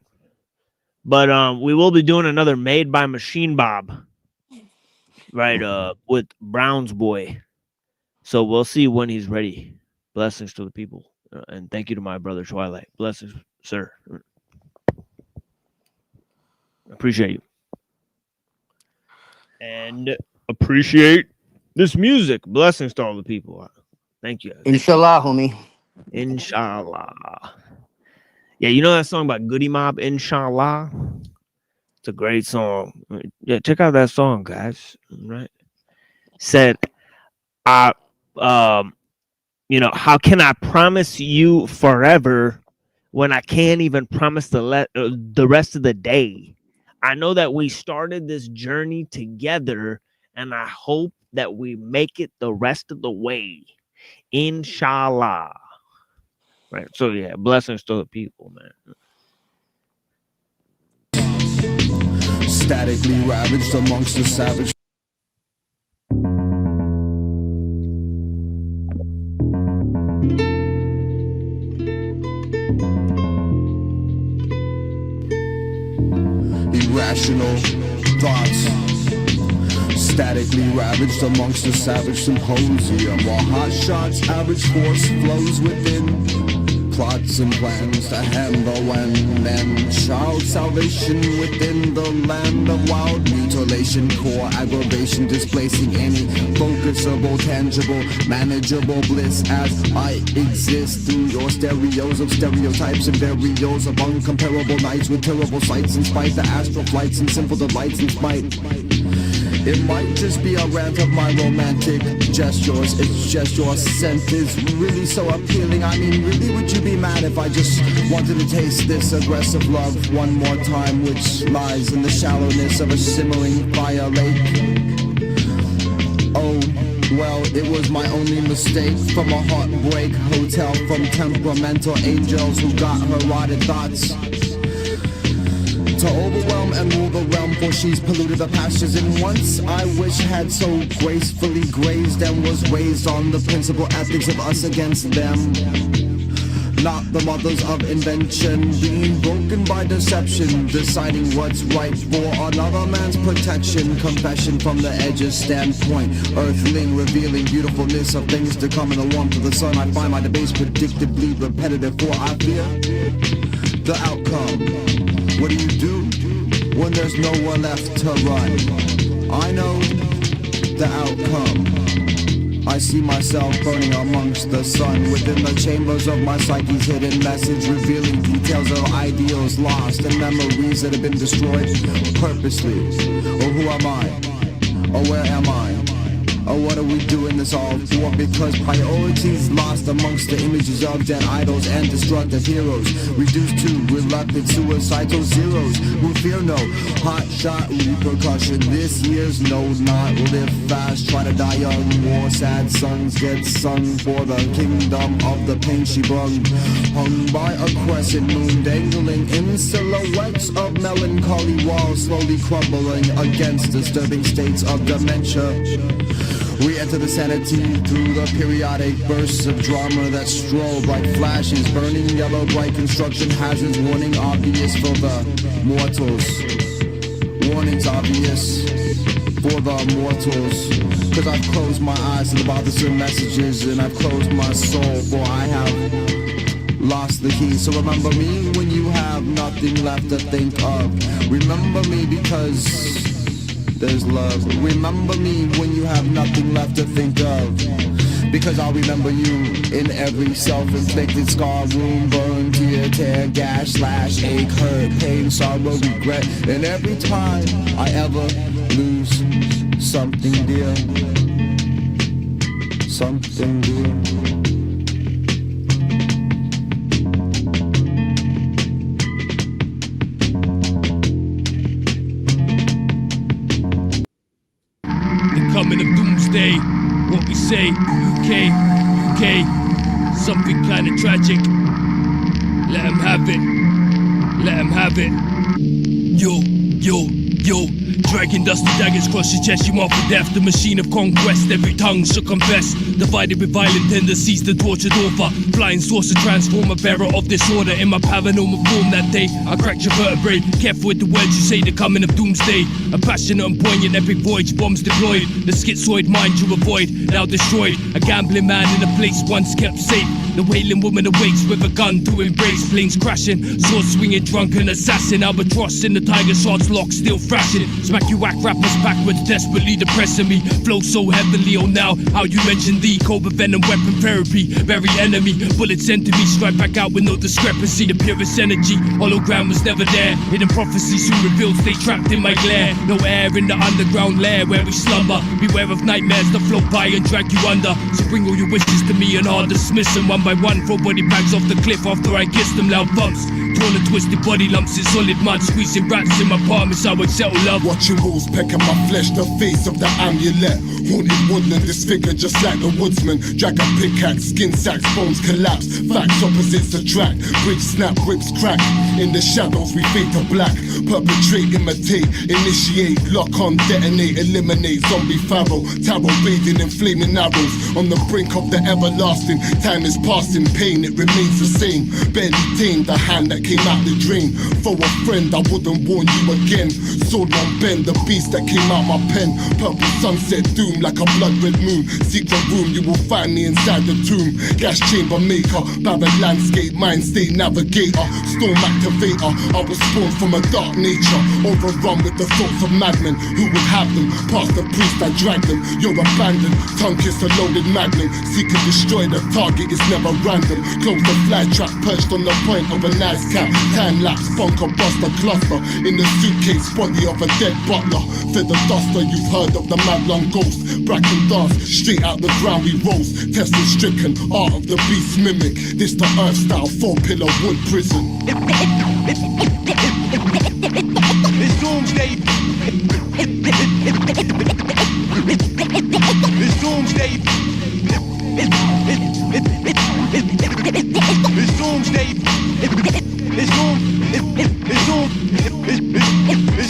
But we will be doing another Made by Machine Bob, right? With Brown's Boy. So we'll see when he's ready. Blessings to the people. And thank you to my brother Twilight. Blessings, sir. Appreciate you. And appreciate this music. Blessings to all the people. Thank you. Inshallah, homie. Inshallah. Yeah, you know that song by Goody Mob, Inshallah? It's a great song. Yeah, check out that song, guys. Right? Said, how can I promise you forever when I can't even promise the rest of the day? I know that we started this journey together, and I hope that we make it the rest of the way. Inshallah. Right. So yeah, blessings to the people, man. Statically ravaged amongst the savage. Irrational thoughts, statically ravaged amongst the savage symposium, while hot shots average force flows within plots and plans to handle and end child salvation within the land of wild mutilation, core aggravation displacing any focusable, tangible, manageable bliss as I exist through your stereos of stereotypes and burials of uncomparable nights with terrible sights in spite the astral flights and simple delights in spite. It might just be a rant of my romantic gestures. It's just your scent is really so appealing. I mean, really, would you be mad if I just wanted to taste this aggressive love one more time, which lies in the shallowness of a simmering fire lake? Oh, well, it was my only mistake from a heartbreak hotel, from temperamental angels who got her rotted thoughts to overwhelm and rule the realm, for she's polluted the pastures. And once I wish had so gracefully grazed and was raised on the principal ethics of us against them. not the mothers of invention, being broken by deception, deciding what's right for another man's protection. Confession from the edge's standpoint, earthling revealing beautifulness of things to come in the warmth of the sun. I find my debates predictably repetitive, for I fear the outcome. What do you do when there's nowhere left to run? I know the outcome. I see myself burning amongst the sun, within the chambers of my psyche's hidden message, revealing details of ideals lost and memories that have been destroyed purposely. Oh, who am I? Oh, where am I? Oh, what are we doing this all for? Because priorities lost amongst the images of dead idols and destructive heroes, reduced to reluctant suicidal zeros who fear no hot shot repercussion. This year's no not live fast, try to die young. More sad songs get sung for the kingdom of the pain she brung, hung by a crescent moon dangling in silhouettes of melancholy walls slowly crumbling against disturbing states of dementia. We enter the sanity through the periodic bursts of drama that strobe like flashes, burning yellow bright construction hazards, warning obvious for the mortals. Warnings obvious for the mortals. Cause I've closed my eyes to the bothersome messages, and I've closed my soul, for I have lost the key. So remember me when you have nothing left to think of. Remember me because there's love. Remember me when you have nothing left to think of, because I'll remember you in every self-inflicted scar, wound, burn, tear, tear, gash, slash, ache, hurt, pain, sorrow, regret, and every time I ever lose something dear, something dear. Coming of doomsday, what we say, UK, something kinda tragic. Let 'em have it, let 'em have it. Yo, dragging dusty daggers across your chest, you mark for death. The machine of conquest, every tongue should confess. Divided with violent tendencies, the tortured author. Flying saucer transformer, bearer of disorder. In my paranormal form that day, I cracked your vertebrae. Careful with the words you say, the coming of doomsday. A passionate and poignant epic voyage, bombs deployed. The schizoid mind you avoid, now destroyed. A gambling man in a place once kept safe. The wailing woman awakes with a gun to embrace. Planes crashing, sword swinging, drunken assassin. Albatross in the tiger's heart's lock, still thrashing. Smack you whack rappers backwards, desperately depressing me. Flow so heavily, oh now, how you mention the cobra venom weapon therapy. Very enemy, bullets enter me, strike back out with no discrepancy. The purest energy, hologram was never there. Hidden prophecy soon revealed, stay trapped in my glare. No air in the underground lair where we slumber. Beware of nightmares that float by and drag you under. So bring all your wishes to me and I'll dismiss them one by one. Throw body bags off the cliff after I kiss them. Loud bumps, torn and twisted body lumps in solid mud. Squeezing rats in my palm, how I settle love. Watching wolves peck at my flesh, the face of the amulet. Haunted woodland, disfigured just like the woodsman. Drag a pickaxe, skin sacks, bones collapse. Facts opposites attract, bridge snap, ribs crack. In the shadows we fade to black. Perpetrate, imitate, initiate, lock on, detonate, eliminate. Zombie pharaoh, tarot bathing in flaming arrows. On the brink of the everlasting, time is passing, pain it remains the same. Barely tamed the hand that came out the drain. For a friend I wouldn't warn you again. Sword on bend, the beast that came out my pen. Purple sunset doom like a blood red moon. Secret room, you will find me inside the tomb. Gas chamber maker, barren landscape, mind state navigator. Storm activator, I was spawned from a dark nature. Overrun with the thoughts of madmen. Who would have them? Past the priest I dragged them. You're abandoned, tongue kiss a loaded magnum. Seek and destroy, the target is never random. Close the fly trap, perched on the point of a nice cap. Time lapse, bunker buster cluster. In the suitcase, body of a dead butler. For the duster, you've heard of the mad long ghost. Bracken dance, straight out the ground we rose. Tested stricken, art of the beast mimic. This the earth style, 4-pillar wood prison. It's doomsday. It's doomsday. It's doomsday. It's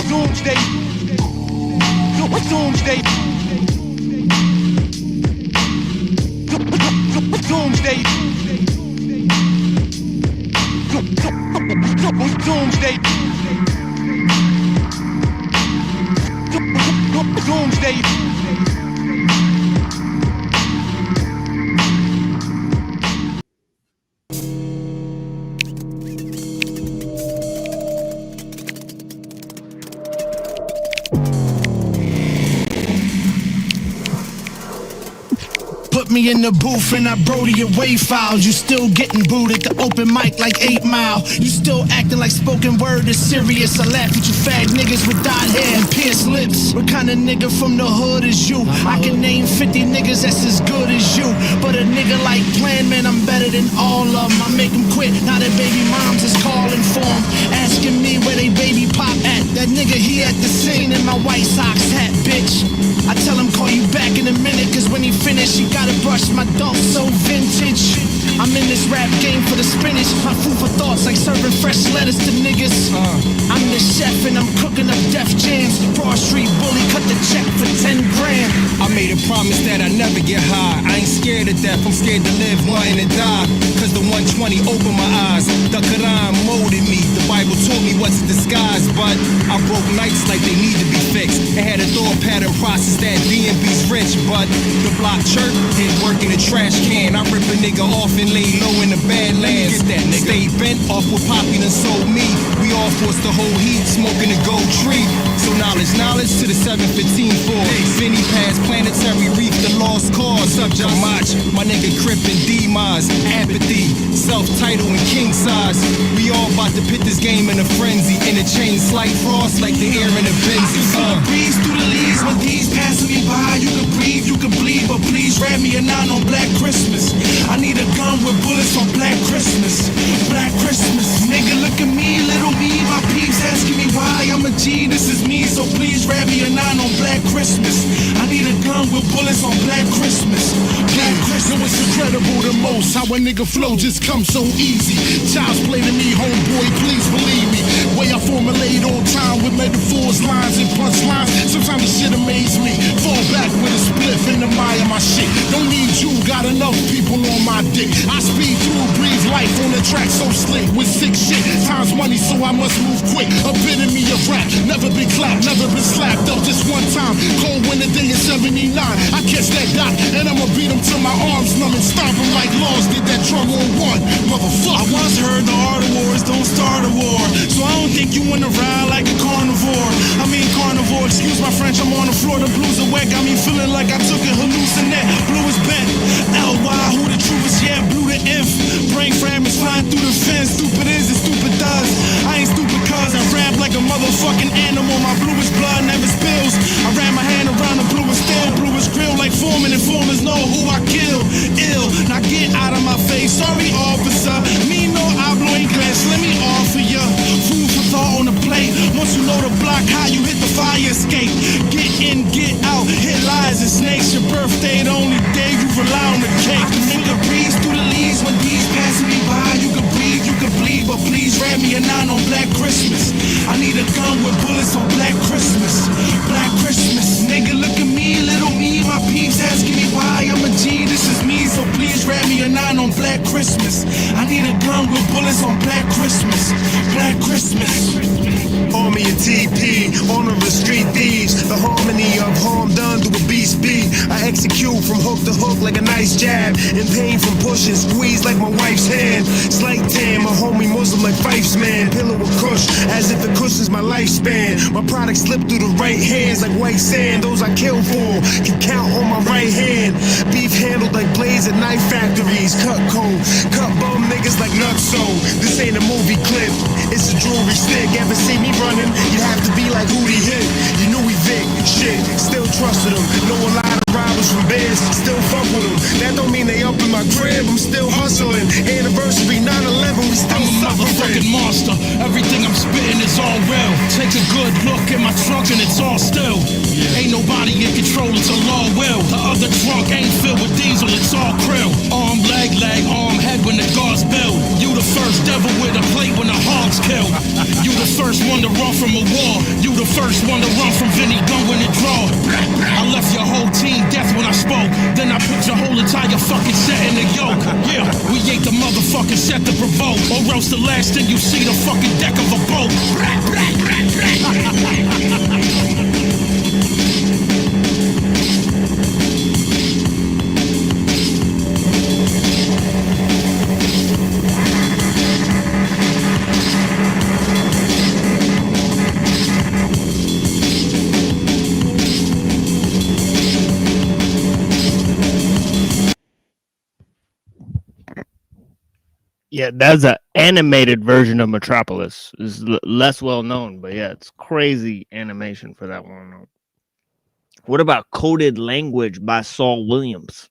doomsday. It's doomsday. Doomsday. Put me in the booth and I Brody away files. You still getting booed at the open mic like 8 Mile. You still acting like spoken word is serious. I laugh at you fag niggas with dyed hair and pierced lips. What kind of nigga from the hood is you? I can name 50 niggas that's as good as you. But a nigga like Plan, man, I'm better than all of them. I make them quit, now their baby moms is calling for them, asking me where they baby pop at. That nigga, he at the scene in my White Sox hat, bitch. I tell him call you back in a minute, cause when he finish, he gotta brush my dog so vintage. I'm in this rap game for the spinach. My food for thoughts like serving fresh lettuce to niggas. I'm the chef and I'm cooking up Def Jams. Broad Street bully, cut the check for 10 grand. I made a promise that I never get high. I ain't scared of death, I'm scared to live, wanting to die. Cause the 120 opened my eyes. The Quran molded me. The Bible told me what's a disguise. But I broke nights like they need to be fixed. It had a thought pattern process that DMB's rich. But the block church did work in a trash can. I rip a nigga off and lay low in the Badlands. Get that nigga. Stay bent off what Poppy done sold me. We all forced the whole heat, smoking a gold tree. So knowledge to the 715 force. Vinny Pass, Planetary Reef, the lost cause. Up Jamach, my nigga Crip and D-Maz. Apathy, self-title and king size. We all about to pit this game in a frenzy. In a chain, slight frost like the air in a Benzie. I can breeze through the leaves when these passing me by. You can breathe, you can bleed, but please wrap me a 9 on Black Christmas. I need a gun with bullets on Black Christmas. Black Christmas. Nigga, look at me, little me. My peeps asking me why I'm a G. This is me, so please wrap me a 9 on Black Christmas. I need a gun with bullets on Black Christmas. Black Christmas. Yo, it's incredible the most how a nigga flow just comes so easy. Child's play to me, homeboy, please believe me. Way I formulate on time with metaphors, lines, and punchlines. Sometimes the shit amaze me. Fall back with a spliff in the eye of my shit. Don't need you, got enough people on my dick. I speed through, breathe life on the track so slick with sick shit. Time's money, so I must move quick. Epitome of rap, never been clapped, never been slapped up just one time. Cold winter day in 79. I catch that dot, and I'ma beat him till my arms numb and stomp him like Laws did that drum on one. Motherfucker. I once heard the art of wars don't start a war. So I don't think you wanna ride like a carnivore. I mean carnivore, excuse my French, I'm on the floor, the blues are wet. Got me feeling like I took a hallucinate. Blue is bent, L-Y, who the truest, yeah, blue the inf. Brain fragments flying through the fence. Stupid is and stupid does. I ain't stupid cause I rap like a motherfucking animal. My bluest blood never spills. I ran my hand around the bluest steel. Bluest grill like Foreman, and Foreman's know who I kill. Ill, now get out of my face. Sorry officer, me no hablo inglés. Let me offer ya food for thought on the plate. Once you know the block, how you hit the fire escape. Get in, get out, hit lies and snakes. Your birthday, the only day you rely on the cake. I can make a breeze through the leaves when these passing me by. You can breathe, you can bleed, but please wrap me a 9 on Black Christmas. I need a gun with bullets on Black Christmas. Black Christmas. Nigga, look at me, little me. My peeps asking me why I'm a G. This is me, so please wrap me a 9 on Black Christmas. I need a gun with bullets on Black Christmas. Black Christmas. Army and TP, honor of street thieves. The harmony of harm done to a beast beat. I execute from hook to hook like a nice jab. In pain from pushing, squeeze like my wife's hand. Slight tan, my homie Muslim like Fife's man. Pillow with kush, as if the cushion's my lifespan. My product slipped through the right hands like white sand. Those I kill for can count on my right hand. Beef handled like blades at knife factories. Cut cold, cut bum niggas like Nutso. This ain't a movie clip, it's a jewelry stick. Ever see me running? You have to be like Hootie Hit. You knew we Vic, shit, still trusted him. Know a lot of robbers from Bears, still fuck with them. That don't mean they up in my crib, I'm still hustling. Anniversary 9/11, we still I'm a motherfucking monster. Everything I'm spitting is all real. Take a good look in my trunk and it's all still. Ain't nobody in control, it's a law will. The other trunk ain't filled with diesel, it's all krill. Arm, leg, arm, head when the guards build. You the first devil with a plate when the hogs kill. You the first one to run from a war. You the first one to run from Vinny gun when it draw. I left your whole team death when I spoke. Then I put your whole entire fucking set in the yoke. Yeah, we ate the motherfucking set to provoke. Or else the last thing you see the fucking deck of a boat. Yeah, that's an animated version of Metropolis. It's less well known, but yeah, it's crazy animation for that one. What about Coded Language by Saul Williams?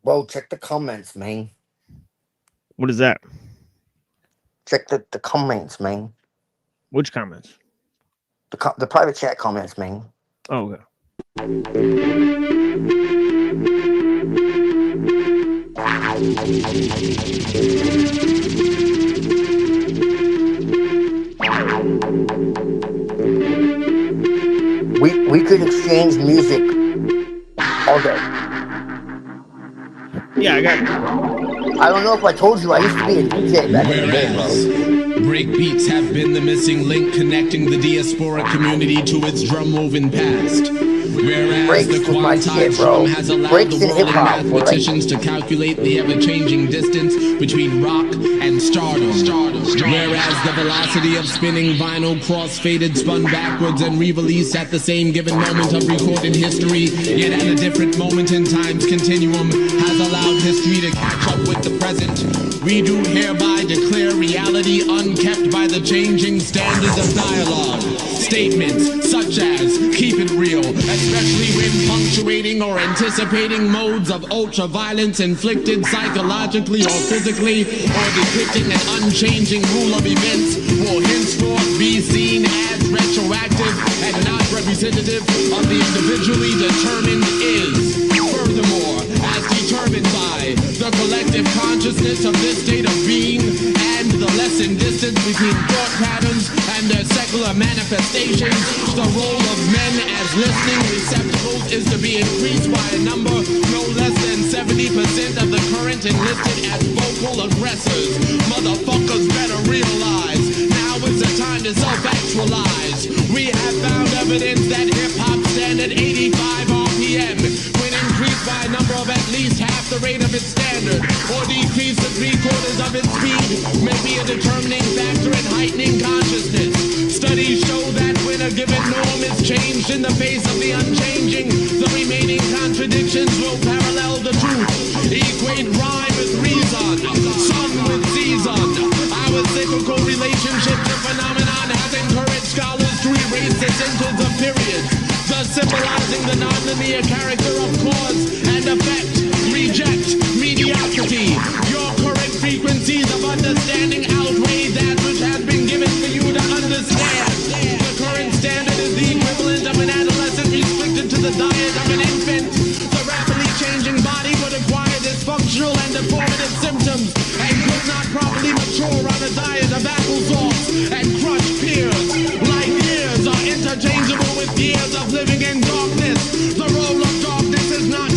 Bro, check the comments, man. What is that? Check the comments, man. Which comments? The private chat comments, man. Oh, okay. We could exchange music all day. Yeah, I got it. I don't know if I told you, I used to be a DJ back in the day, bro. Breakbeats have been the missing link connecting the diaspora community to its drum-woven past. Whereas the quantized drum has allowed the world and mathematicians to calculate the ever-changing distance between rock and stardom. Whereas the velocity of spinning vinyl cross-faded, spun backwards and re-released at the same given moment of recorded history, yet at a different moment in time's continuum, has allowed history to catch up with the present. We do hereby declare reality unkept by the changing standards of dialogue. Statements such as, keep it real, especially when punctuating or anticipating modes of ultra-violence inflicted psychologically or physically, or depicting an unchanging rule of events, will henceforth be seen as retroactive and not representative of the individually determined is. Furthermore, as determined by the collective consciousness of this state of being and the lessened distance between thought patterns and their secular manifestations, the role of men as listening receptacles is to be increased by a number no less than 70% of the current enlisted as vocal aggressors. Motherfuckers better realize now is the time to self-actualize. We have found evidence that hip-hop stand at 85 RPM when increased by a number of at least half the rate of its standard, or decreased to 3/4 of its speed, may be a determining factor in heightening consciousness. Studies show that when a given norm is changed in the face of the unchanging, the remaining contradictions will parallel the truth. Equate rhyme with reason, sun with season. Our cyclical relationship to phenomenon has encouraged scholars to erase the sentence of periods, thus symbolizing the non-linear character of cause and effect. Reject mediocrity. Your current frequencies of understanding outweigh that which has been given for you to understand. The current standard is the equivalent of an adolescent restricted to the diet of an infant. The rapidly changing body would acquire dysfunctional and deformative symptoms and could not properly mature on a diet of applesauce and crushed pears. Like years are interchangeable with years of living in darkness. The role of darkness is not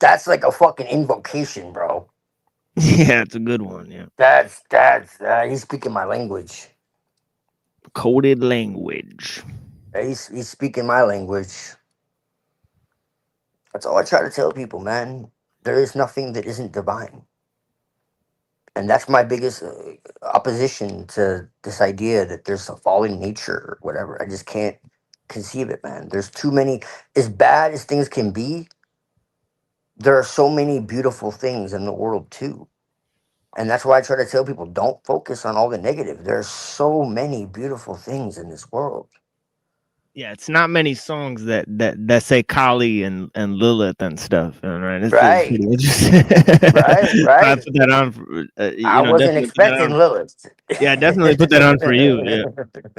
That's like a fucking invocation, bro. Yeah, it's a good one. Yeah. That's he's speaking my language. Coded language. He's speaking my language. That's all I try to tell people, man. There is nothing that isn't divine. And that's my biggest opposition to this idea that there's a fallen nature or whatever. I just can't conceive it, man. There's too many. As bad as things can be, there are so many beautiful things in the world too. And that's why I try to tell people, don't focus on all the negative. There's so many beautiful things in this world. Yeah, it's not many songs that say Kali and Lilith and stuff. Right? It's Right. pretty interesting. Right. I put that on. For, I wasn't expecting Lilith. Yeah, definitely put that on for you. Yeah,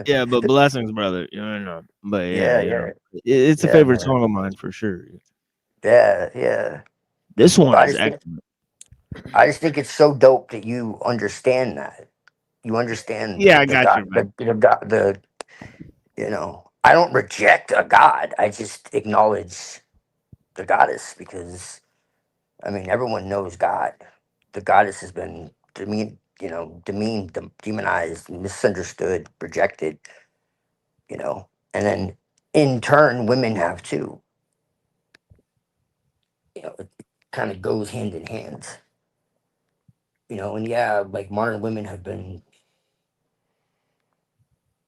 yeah. But blessings, brother. You know, but yeah. It's a favorite song of mine for sure. Yeah. This one is excellent. I just think it's so dope that you understand that. You understand. Yeah, I got you, man. The you know, I don't reject a god. I just acknowledge the goddess because, I mean, everyone knows God. The goddess has been demonized, misunderstood, rejected, you know, and then in turn, women have too. You know, it kind of goes hand in hand. You know, and yeah, like modern women have been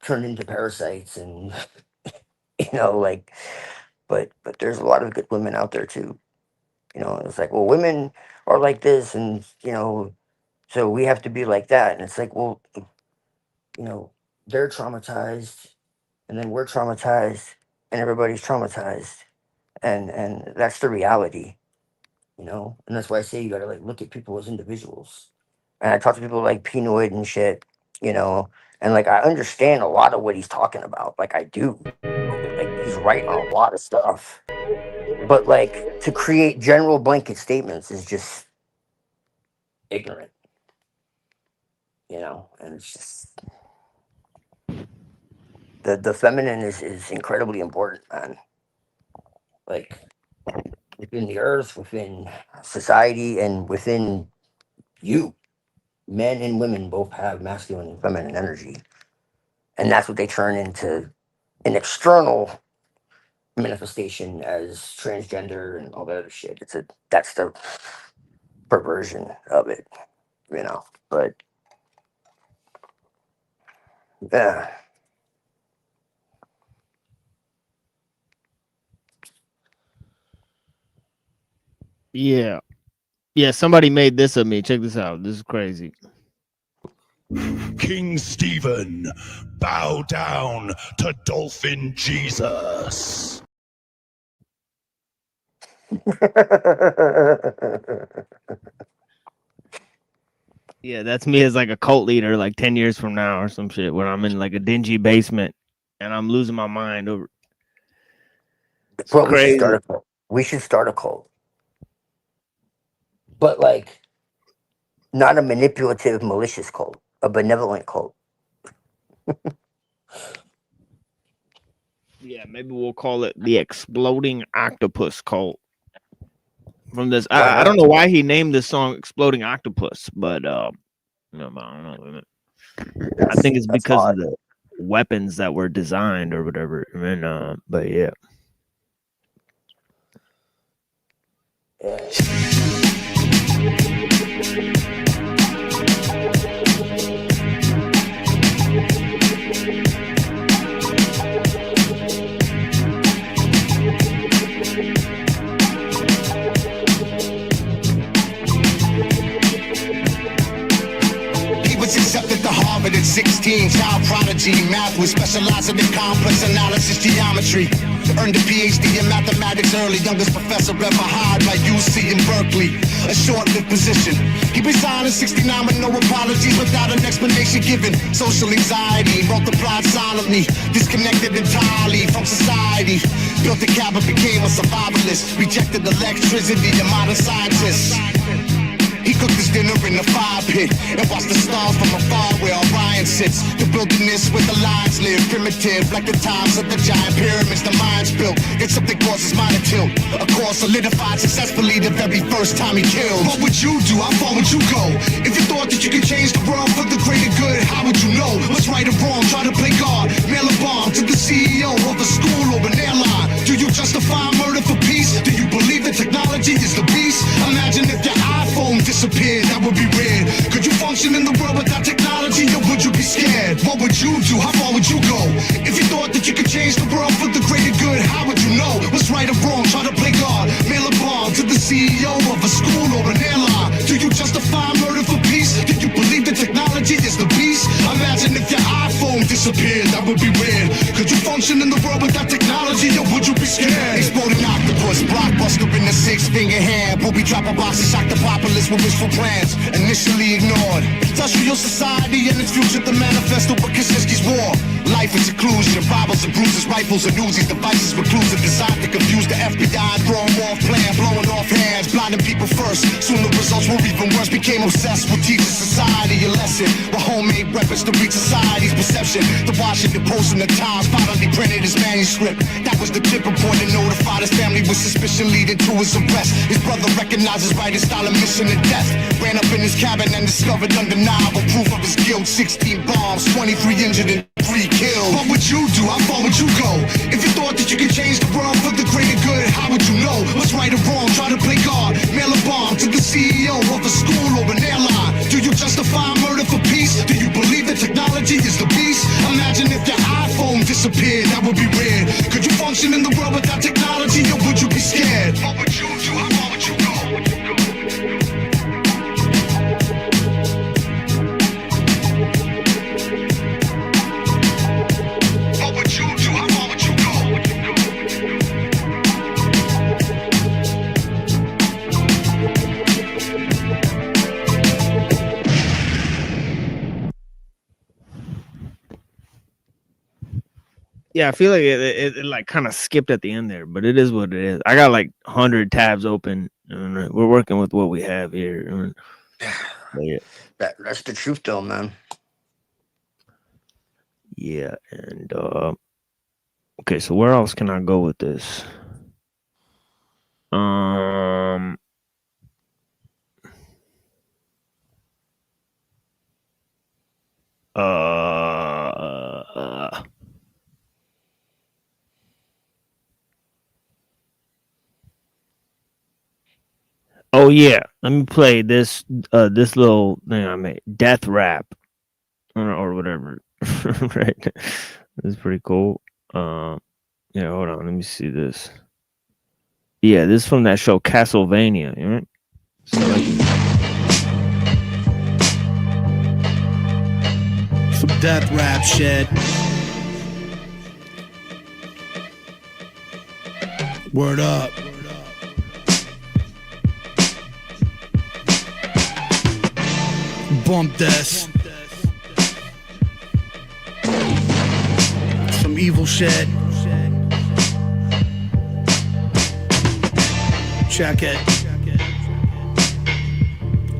turned into parasites and, you know, like, but there's a lot of good women out there too. You know, it's like, well, women are like this and, you know, so we have to be like that. And it's like, well, you know, they're traumatized and then we're traumatized and everybody's traumatized. And that's the reality, you know? And that's why I say you gotta like look at people as individuals. And I talk to people like Pinoid and shit, you know, and like I understand a lot of what he's talking about. Like I do. Like he's right on a lot of stuff. But like to create general blanket statements is just ignorant. You know, and it's just the feminine is incredibly important, man. Like within the earth, within society, and within you. Men and women both have masculine and feminine energy. And that's what they turn into an external manifestation as transgender and all that other shit. That's the perversion of it, you know. But yeah. Yeah, somebody made this of me. Check this out. This is crazy. King Stephen, bow down to Dolphin Jesus. Yeah, that's me as like a cult leader like 10 years from now or some shit where I'm in like a dingy basement and I'm losing my mind over. It's well, crazy. We should start a cult. But like not a manipulative, malicious cult, a benevolent cult. Yeah, maybe we'll call it the Exploding Octopus Cult. From this, I don't know why he named this song "Exploding Octopus," but no, I don't know. I think it's because of the weapons that were designed or whatever. And but yeah. Accepted to Harvard at 16, child prodigy. Math was specializing in complex analysis geometry. Earned a PhD in mathematics early. Youngest professor ever hired by UC in Berkeley. A short-lived position. He resigned in 69 with no apologies, without an explanation given. Social anxiety multiplied silently. Disconnected entirely from society. Built a cabin, became a survivalist. Rejected electricity and modern scientists. He cooked his dinner in the fire pit and watched the stars from afar where Orion sits. The wilderness where the lions live, primitive like the times of the giant pyramids the minds built. It's something causes minor tilt. A course solidified successfully the very first time he killed. What would you do? How far would you go? If you thought that you could change the world for the greater good, how would you know what's right or wrong? Try to play God, mail a bomb to the CEO of a school or an airline. Do you justify murder for peace? Do you believe that technology is the beast? Imagine if your iPhone disappeared, that would be weird. Could you function in the world without technology, or would you be scared? What would you do? How far would you go? If you thought that you could change the world for the greater good, how would you know what's right or wrong? Try to play God, mail a bomb to the CEO of a school or an airline. Do you justify murder for peace? Do you believe that technology is the beast? Imagine if your iPhone disappeared, that would be weird. Could you function in the world without technology, or would you be scared? Exploding octopus, blockbuster in the six-finger hand. But we drop a box and shock the populace with wishful plans, initially ignored. Industrial society and its future, the manifesto of Kaczynski's war. Life is seclusion, Bibles and bruises, rifles and Uzis, devices reclusive, designed to confuse the FBI, throw them off plan, blowing off hands, blinding people first. Soon the results were even worse, became obsessed with teaching society a lesson, with homemade weapons to reach society's perception. The Washington Post and the Times finally printed his manuscript. That was the tipping point that notified his family with suspicion leading to his arrest. His brother recognized his writing style and mission to death. Ran up in his cabin and discovered undeniable proof of his guilt. 16 bombs, 23 injured and 3 killed. What would you do? How far would you go? If you thought that you could change the world for the greater good, how would you know what's right or wrong? Try to play God, mail a bomb to the CEO of a school or an airline. Do you justify murder for peace? Do you believe that technology is the beast? Imagine if your iPhone disappeared, that would be weird. Could you function in the world without technology, or would you be scared? What would you do? How far would you go? Yeah, I feel like it like kind of skipped at the end there, but it is what it is. I got like 100 tabs open, and we're working with what we have here. Yeah. That's the truth, though, man. Yeah, and okay, so where else can I go with this? Oh yeah, let me play this this little thing I made, death rap, or whatever. Right, it's pretty cool. Yeah, hold on, let me see this. Yeah, this is from that show Castlevania, right? So some death rap shit. Word up. Bump this. Some evil shit. Check it.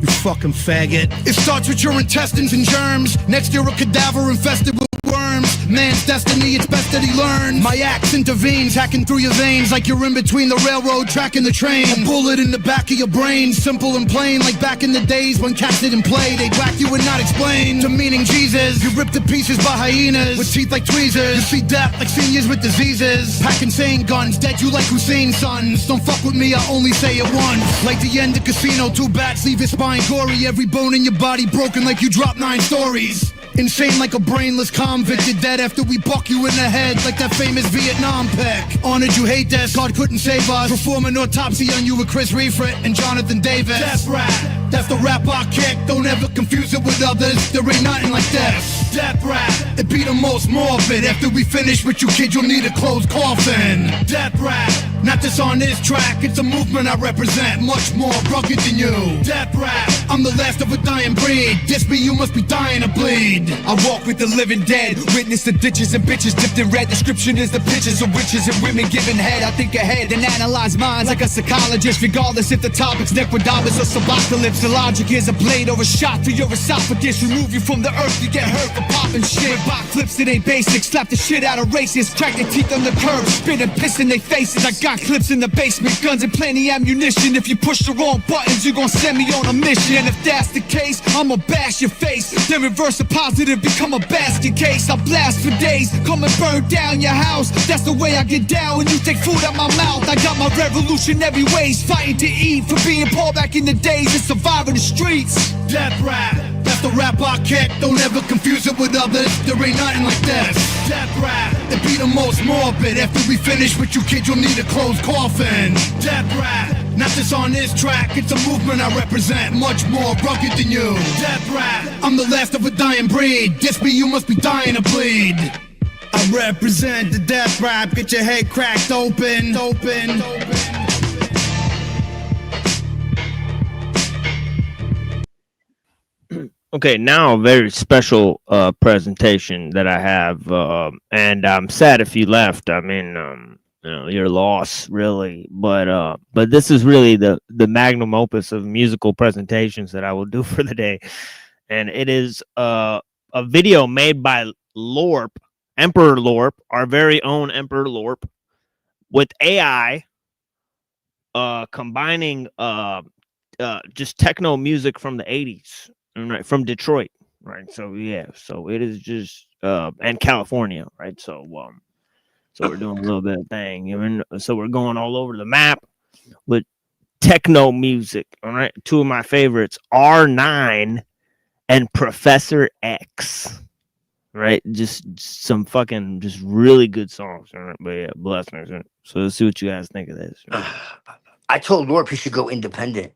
You fucking faggot. It starts with your intestines and germs. Next you're a cadaver infested with worms. Man's destiny, it's best that he learns. My axe intervenes, hacking through your veins like you're in between the railroad track and the train. A bullet in the back of your brain, simple and plain, like back in the days when cats didn't play. They'd whack you and not explain to meaning Jesus. You're ripped to pieces by hyenas with teeth like tweezers. You see death like seniors with diseases. Pack insane guns, dead you like Hussein's sons. Don't fuck with me, I only say it once. Like the end of Casino, 2 bats leave your spine gory. Every bone in your body broken like you dropped 9 stories. Insane like a brainless convict. You're dead after we buck you in the head like that famous Vietnam pick. Honored you hate this, God couldn't save us. Perform an autopsy on you with Chris Reefret and Jonathan Davis. Death rap, that's the rap I kick. Don't ever confuse it with others, there ain't nothing like this. Death rap, it be the most morbid. After we finish with you, kid, you'll need a closed coffin. Death rap, not just on this track, it's a movement I represent, much more rugged than you. Death rap, I'm the last of a dying breed. This be you must be dying to bleed. I walk with the living dead, witness the ditches and bitches dipped in red. Description is the pictures of witches and women giving head. I think ahead and analyze minds like a psychologist, regardless if the topic's necrodamus or subocalypse. The logic is a blade or a shot through your esophagus, remove you from the earth, you get hurt for popping shit. Rock flips, it ain't basic, slap the shit out of racists, crack their teeth on the curb, spit and piss in their faces. I got clips in the basement, guns and plenty ammunition. If you push the wrong buttons, you gon' send me on a mission. And if that's the case, I'ma bash your face, then reverse a positive, become a basket case. I blast for days, come and burn down your house. That's the way I get down when you take food out my mouth. I got my revolutionary ways, fighting to eat, for being poor back in the days and surviving the streets. Death rap, that's the rap I kick. Don't ever confuse it with others, there ain't nothing like this. Death rap, it be the most morbid. After we finish with you, kid, you'll need a closed coffin. Death rap, not just on this track, it's a movement I represent, much more rugged than you. Death rap, I'm the last of a dying breed. This be you must be dying to bleed. I represent the death rap, get your head cracked open. Okay, now a very special presentation that I have, and I'm sad if you left. I mean, you know, your loss, really. But this is really the magnum opus of musical presentations that I will do for the day, and it is a video made by Lorp, Emperor Lorp, our very own Emperor Lorp, with AI, combining just techno music from the 80s. Right, from Detroit, right? So yeah, so it is just and California, right? So so we're doing a little bit of thing, you know, so we're going all over the map with techno music. All right, two of my favorites, R9 and Professor X, right? Just some fucking just really good songs, all right? But yeah, blessings. Right? So let's see what you guys think of this. Right? I told Lorp he should go independent.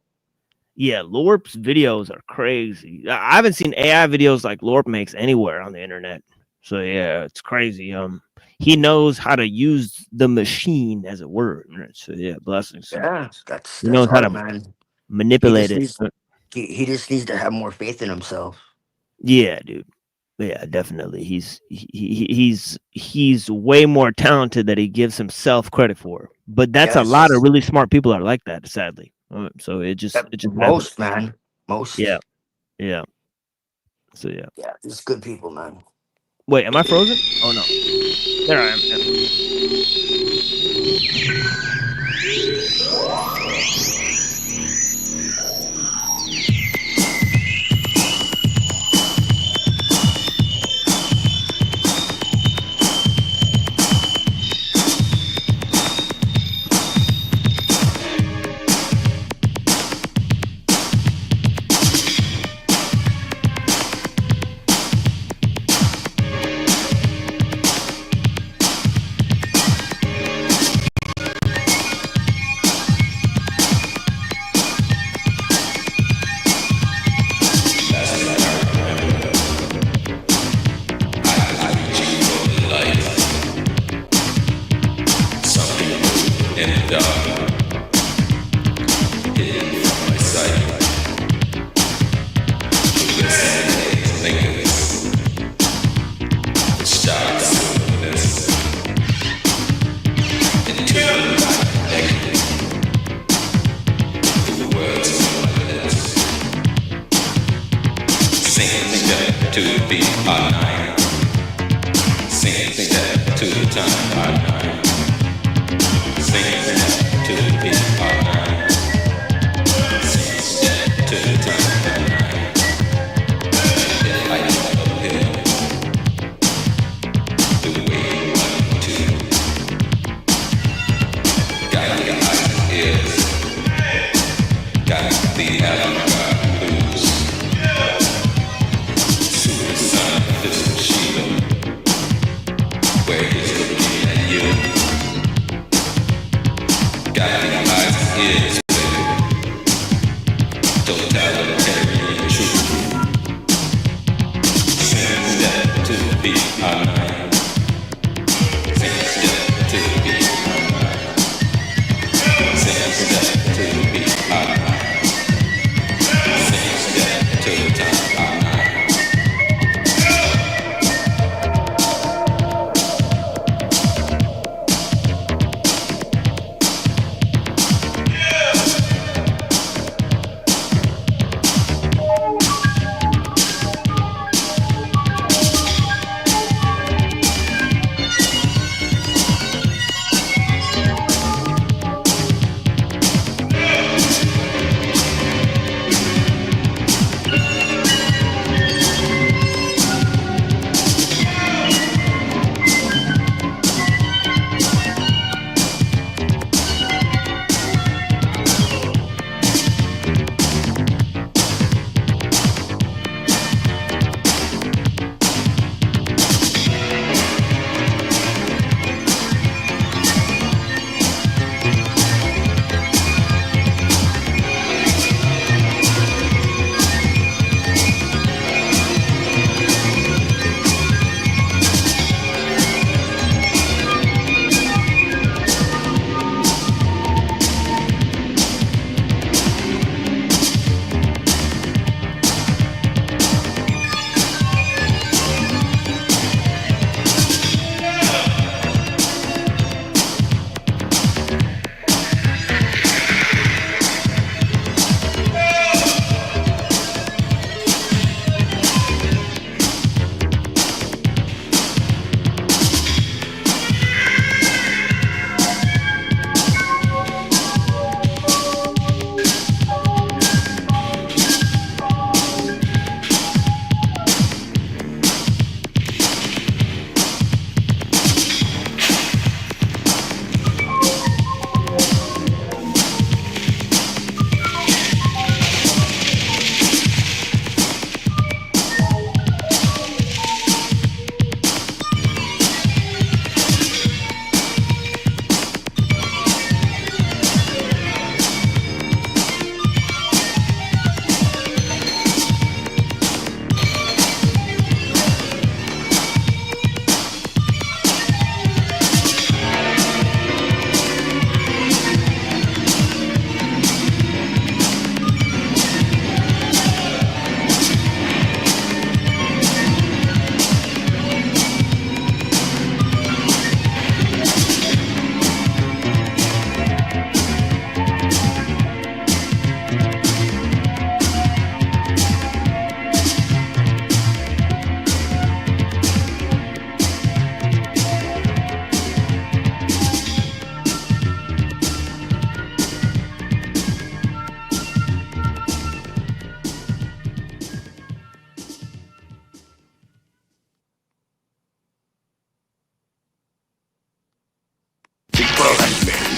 Yeah, Lorp's videos are crazy. I haven't seen AI videos like Lorp makes anywhere on the internet. So yeah, it's crazy. He knows how to use the machine, as it were. Right? So yeah, blessings. Yeah, he knows how to manipulate he it. He just needs to have more faith in himself. Yeah, dude. Yeah, definitely. He's way more talented than he gives himself credit for. But that's a lot of really smart people are like that, sadly. So it just most happens. man, most. Yeah. So yeah. Yeah, it's good people, man. Wait, am I frozen? Oh no, there I am. Where he's looking at you. Got the eyes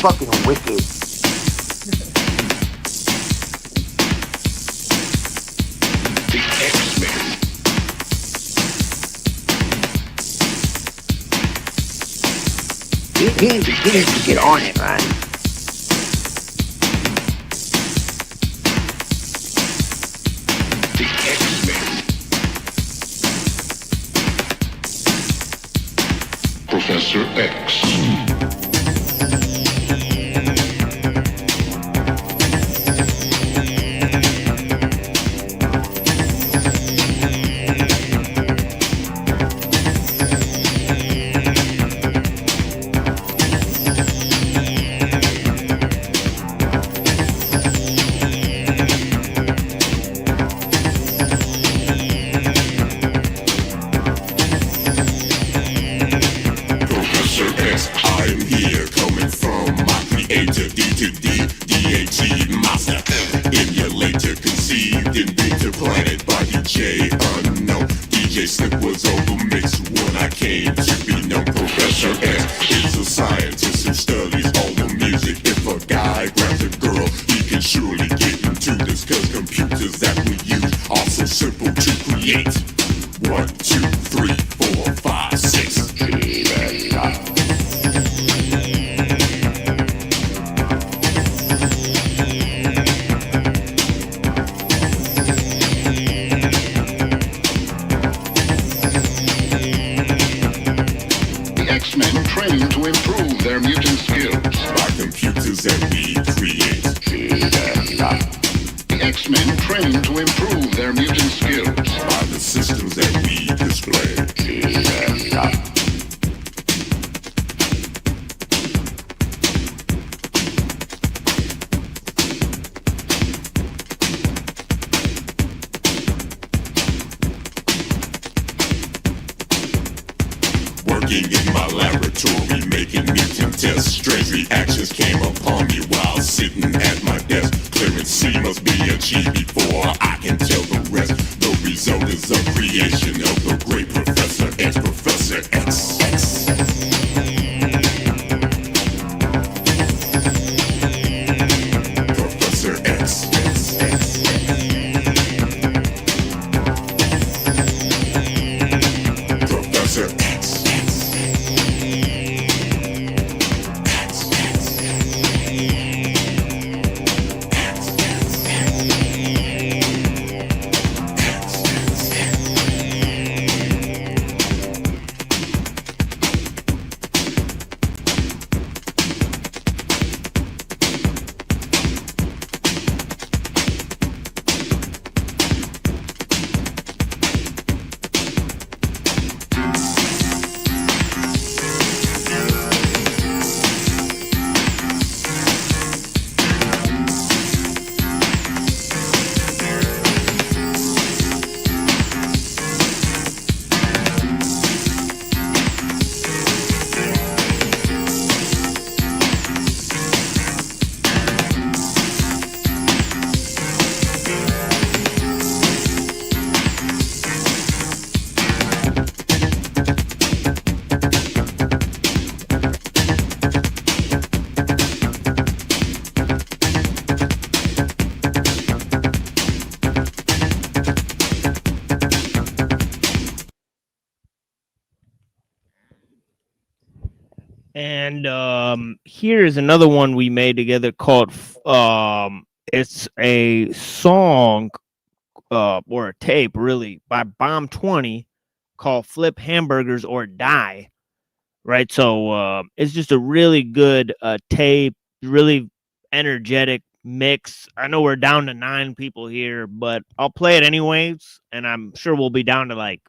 fucking wicked. The X-Men. He needs to get on it, man. The X-Men. Professor X. And here's another one we made together called it's a song or a tape really by Bomb 20 called Flip Hamburgers or Die. Right? So it's just a really good tape, really energetic mix. I know we're down to 9 people here, but I'll play it anyways, and I'm sure we'll be down to like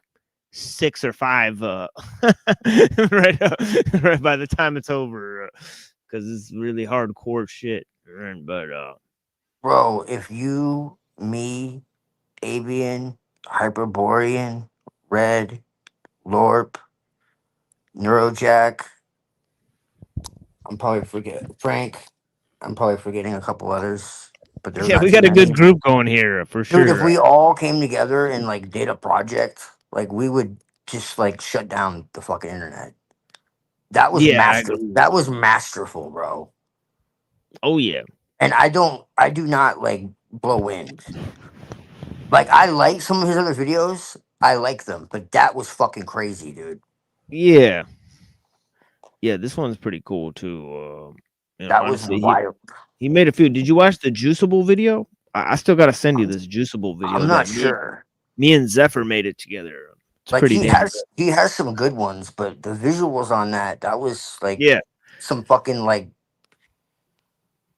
6 or 5 right by the time it's over, because it's really hardcore shit. But bro, if you, me, Avian, Hyperborean, Red, Lorp, Neurojack, I'm probably Frank, I'm probably forgetting a couple others, but there's yeah, not we too got a good many. group going here for sure. Dude, if we all came together and like did a project, like we would just like shut down the fucking internet. That was Yeah, I agree. that was masterful, bro. Oh yeah. And I do not like blow wind. Like I like some of his other videos. I like them, but that was fucking crazy, dude. Yeah. Yeah, this one's pretty cool too. That was wild. He made a few. Did you watch the Juiceable video? I still gotta send you this Juiceable video. I'm not sure. Me and Zephyr made it together. It's Like pretty he damn he has some good ones, but the visuals on that was like some fucking like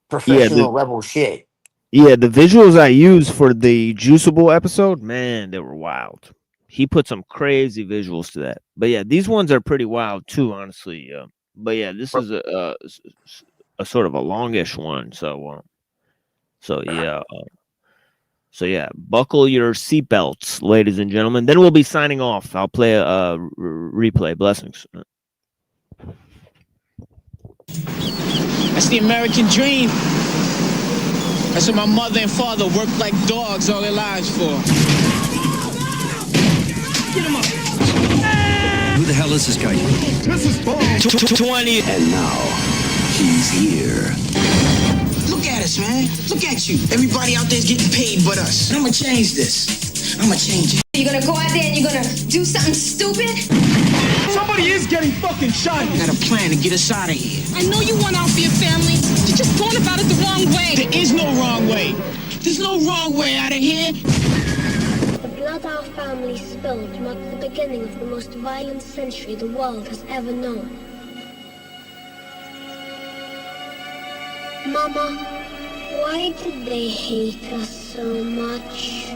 professional level shit. Yeah, the visuals I used for the Juiceable episode, man, they were wild. He put some crazy visuals to that. But yeah, these ones are pretty wild too, honestly. But yeah, this is a sort of a longish one. So yeah, buckle your seatbelts, ladies and gentlemen. Then we'll be signing off. I'll play a replay. Blessings. That's the American dream. That's what my mother and father worked like dogs all their lives for. Get him up. Who the hell is this guy? This is Paul. 20. And now, he's here. Look at us, man. Look at you. Everybody out there's getting paid but us. I'm gonna change this. I'm gonna change it. You're gonna go out there and you're gonna do something stupid? Somebody is getting fucking shot. I got a plan to get us out of here. I know you want out for your family. You're just going about it the wrong way. There is no wrong way. There's no wrong way out of here. The blood our family spilled marked the beginning of the most violent century the world has ever known. Mama, why did they hate us so much?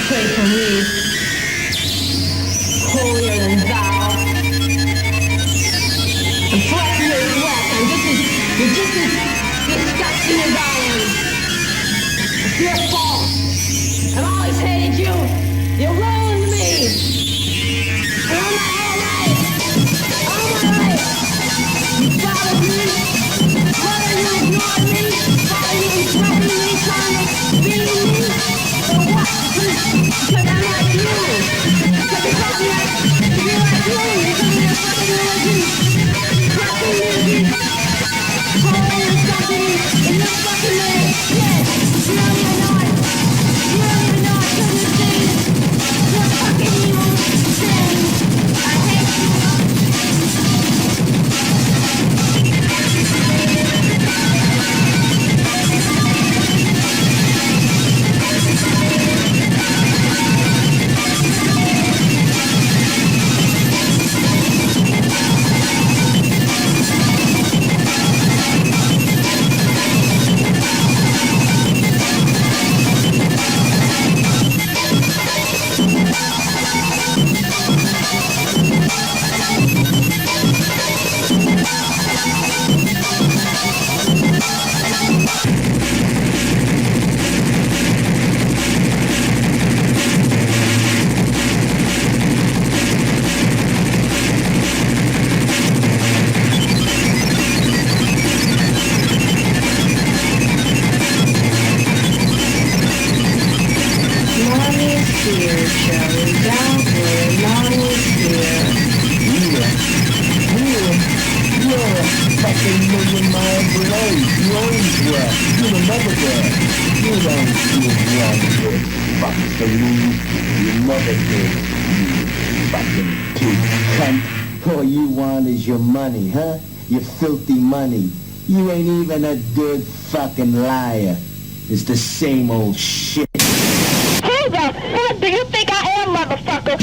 Pray for me, holier than thou. The flesh is flesh, and you're just as disgusting as I am. If you're false, I've always hated you. You ruined me. And I'm not alright. I'm alright. You followed me. Whether you ignored me, whether you threatened me, trying to beat me, or what? Because I'm like you. Because you taught me to be like you. You took me to fucking religion. Fucking music. Holding something in the fucking way. Yes. You know you're not. You know you're not. Couldn't see. here, shall we? Down here, now we're here. You're a fucking million-mile below. You always were. You were never there. You don't do wrong with fuckaroo. You never did. You fucking pig cunt. All you want is your money, huh? Your filthy money. You ain't even a good fucking liar. It's the same old shit. Who the fuck do you think I am, motherfucker?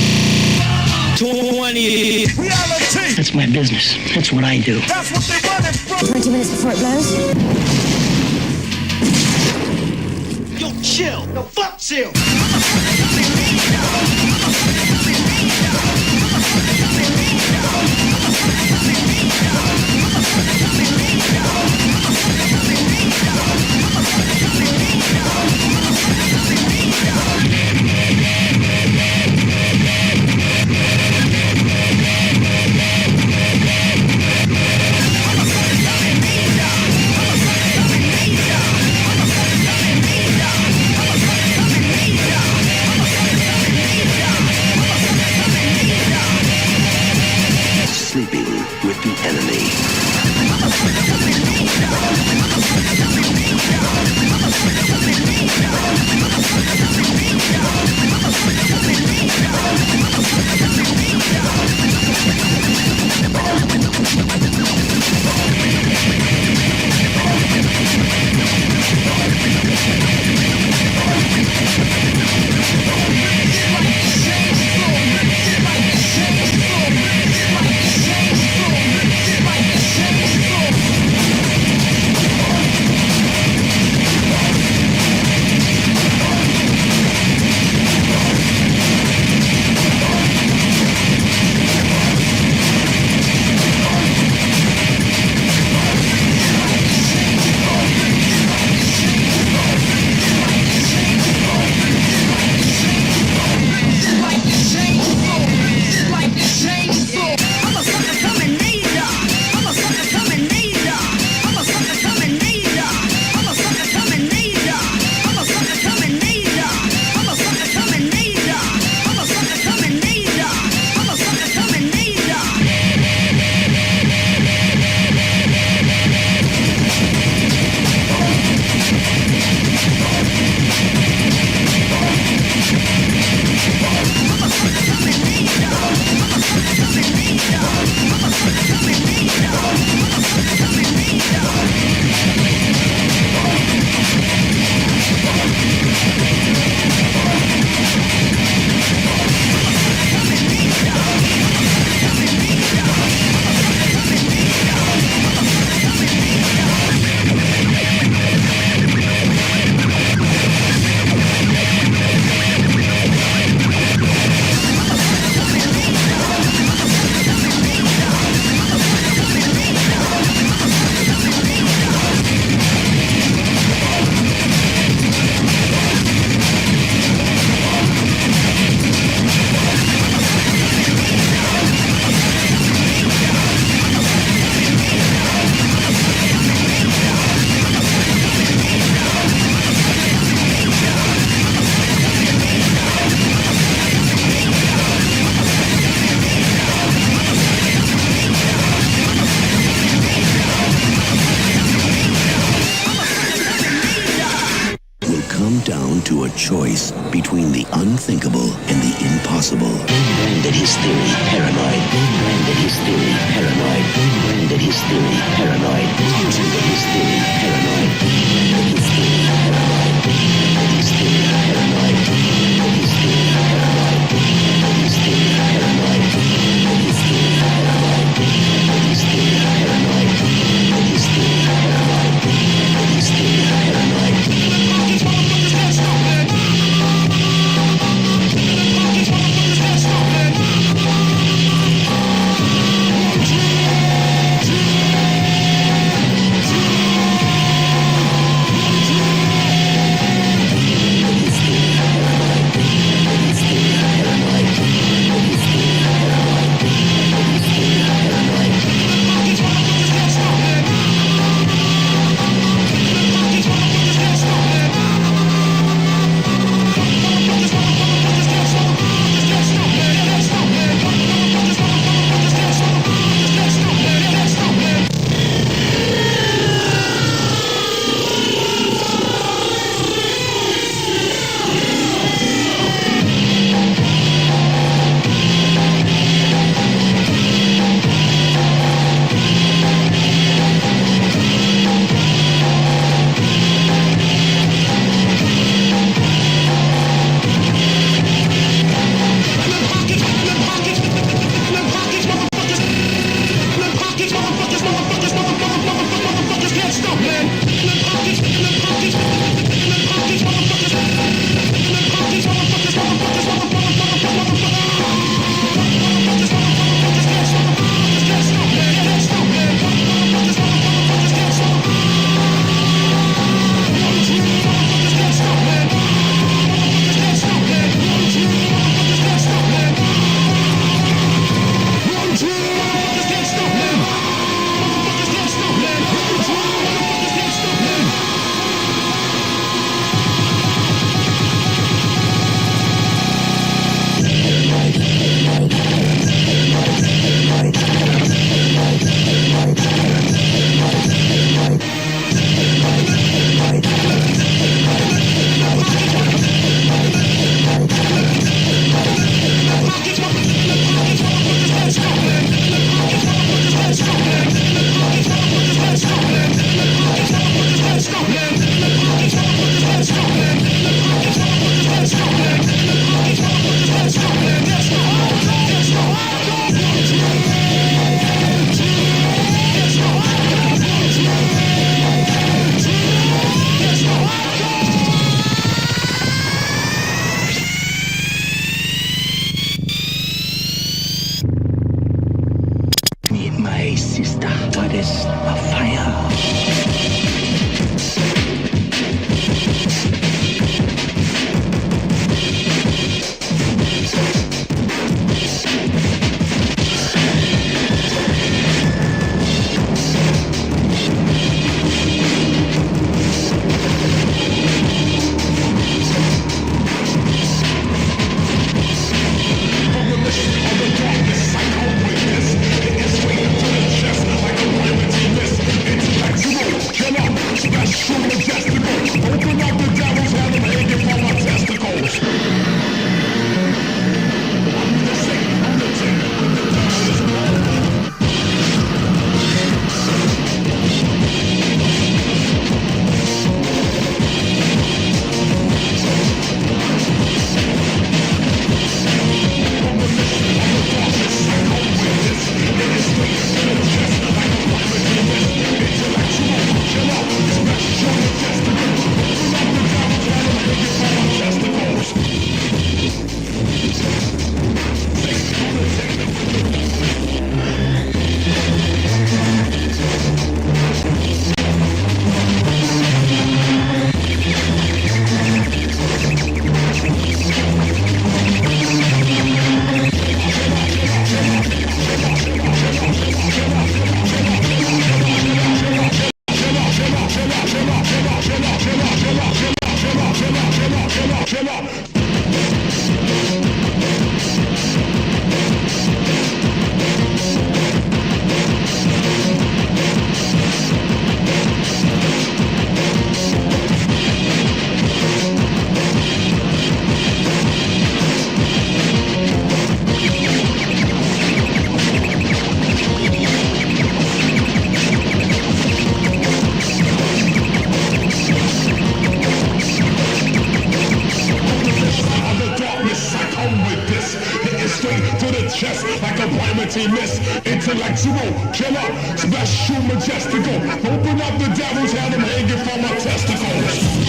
20. Reality. That's my business. That's what I do. That's what they wanted from. 20 minutes before it blows. Yo, chill. No, fuck chill. Sleeping with the enemy. To a choice between the unthinkable and the impossible. They branded his theory paranoid. They branded his theory paranoid. They branded his theory paranoid. They branded his theory paranoid. They branded his theory paranoid. They branded his theory paranoid. They branded his theory paranoid. They branded his theory paranoid. They branded his theory paranoid. They branded his theory paranoid. They branded his theory paranoid. They branded his theory paranoid. These motherfuckers can't stop it. These motherfuckers can't stop it. chest like a primacy miss. Intellectual killer, special majestical. Open up the devil's hell, I'm hanging from my testicles.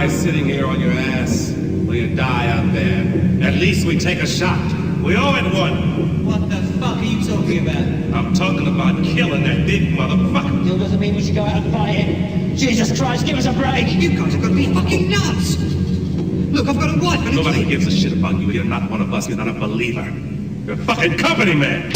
Sitting here on your ass, or you die out there. At least we take a shot. We owe it one. What the fuck are you talking about? I'm talking about killing that big motherfucker. Still doesn't mean we should go out and fight him. Jesus Christ, give us a break. You guys are gonna be fucking nuts. Look, I've got a wife and a Nobody kid. gives a shit about you. You're not one of us. You're not a believer. You're a fucking company man.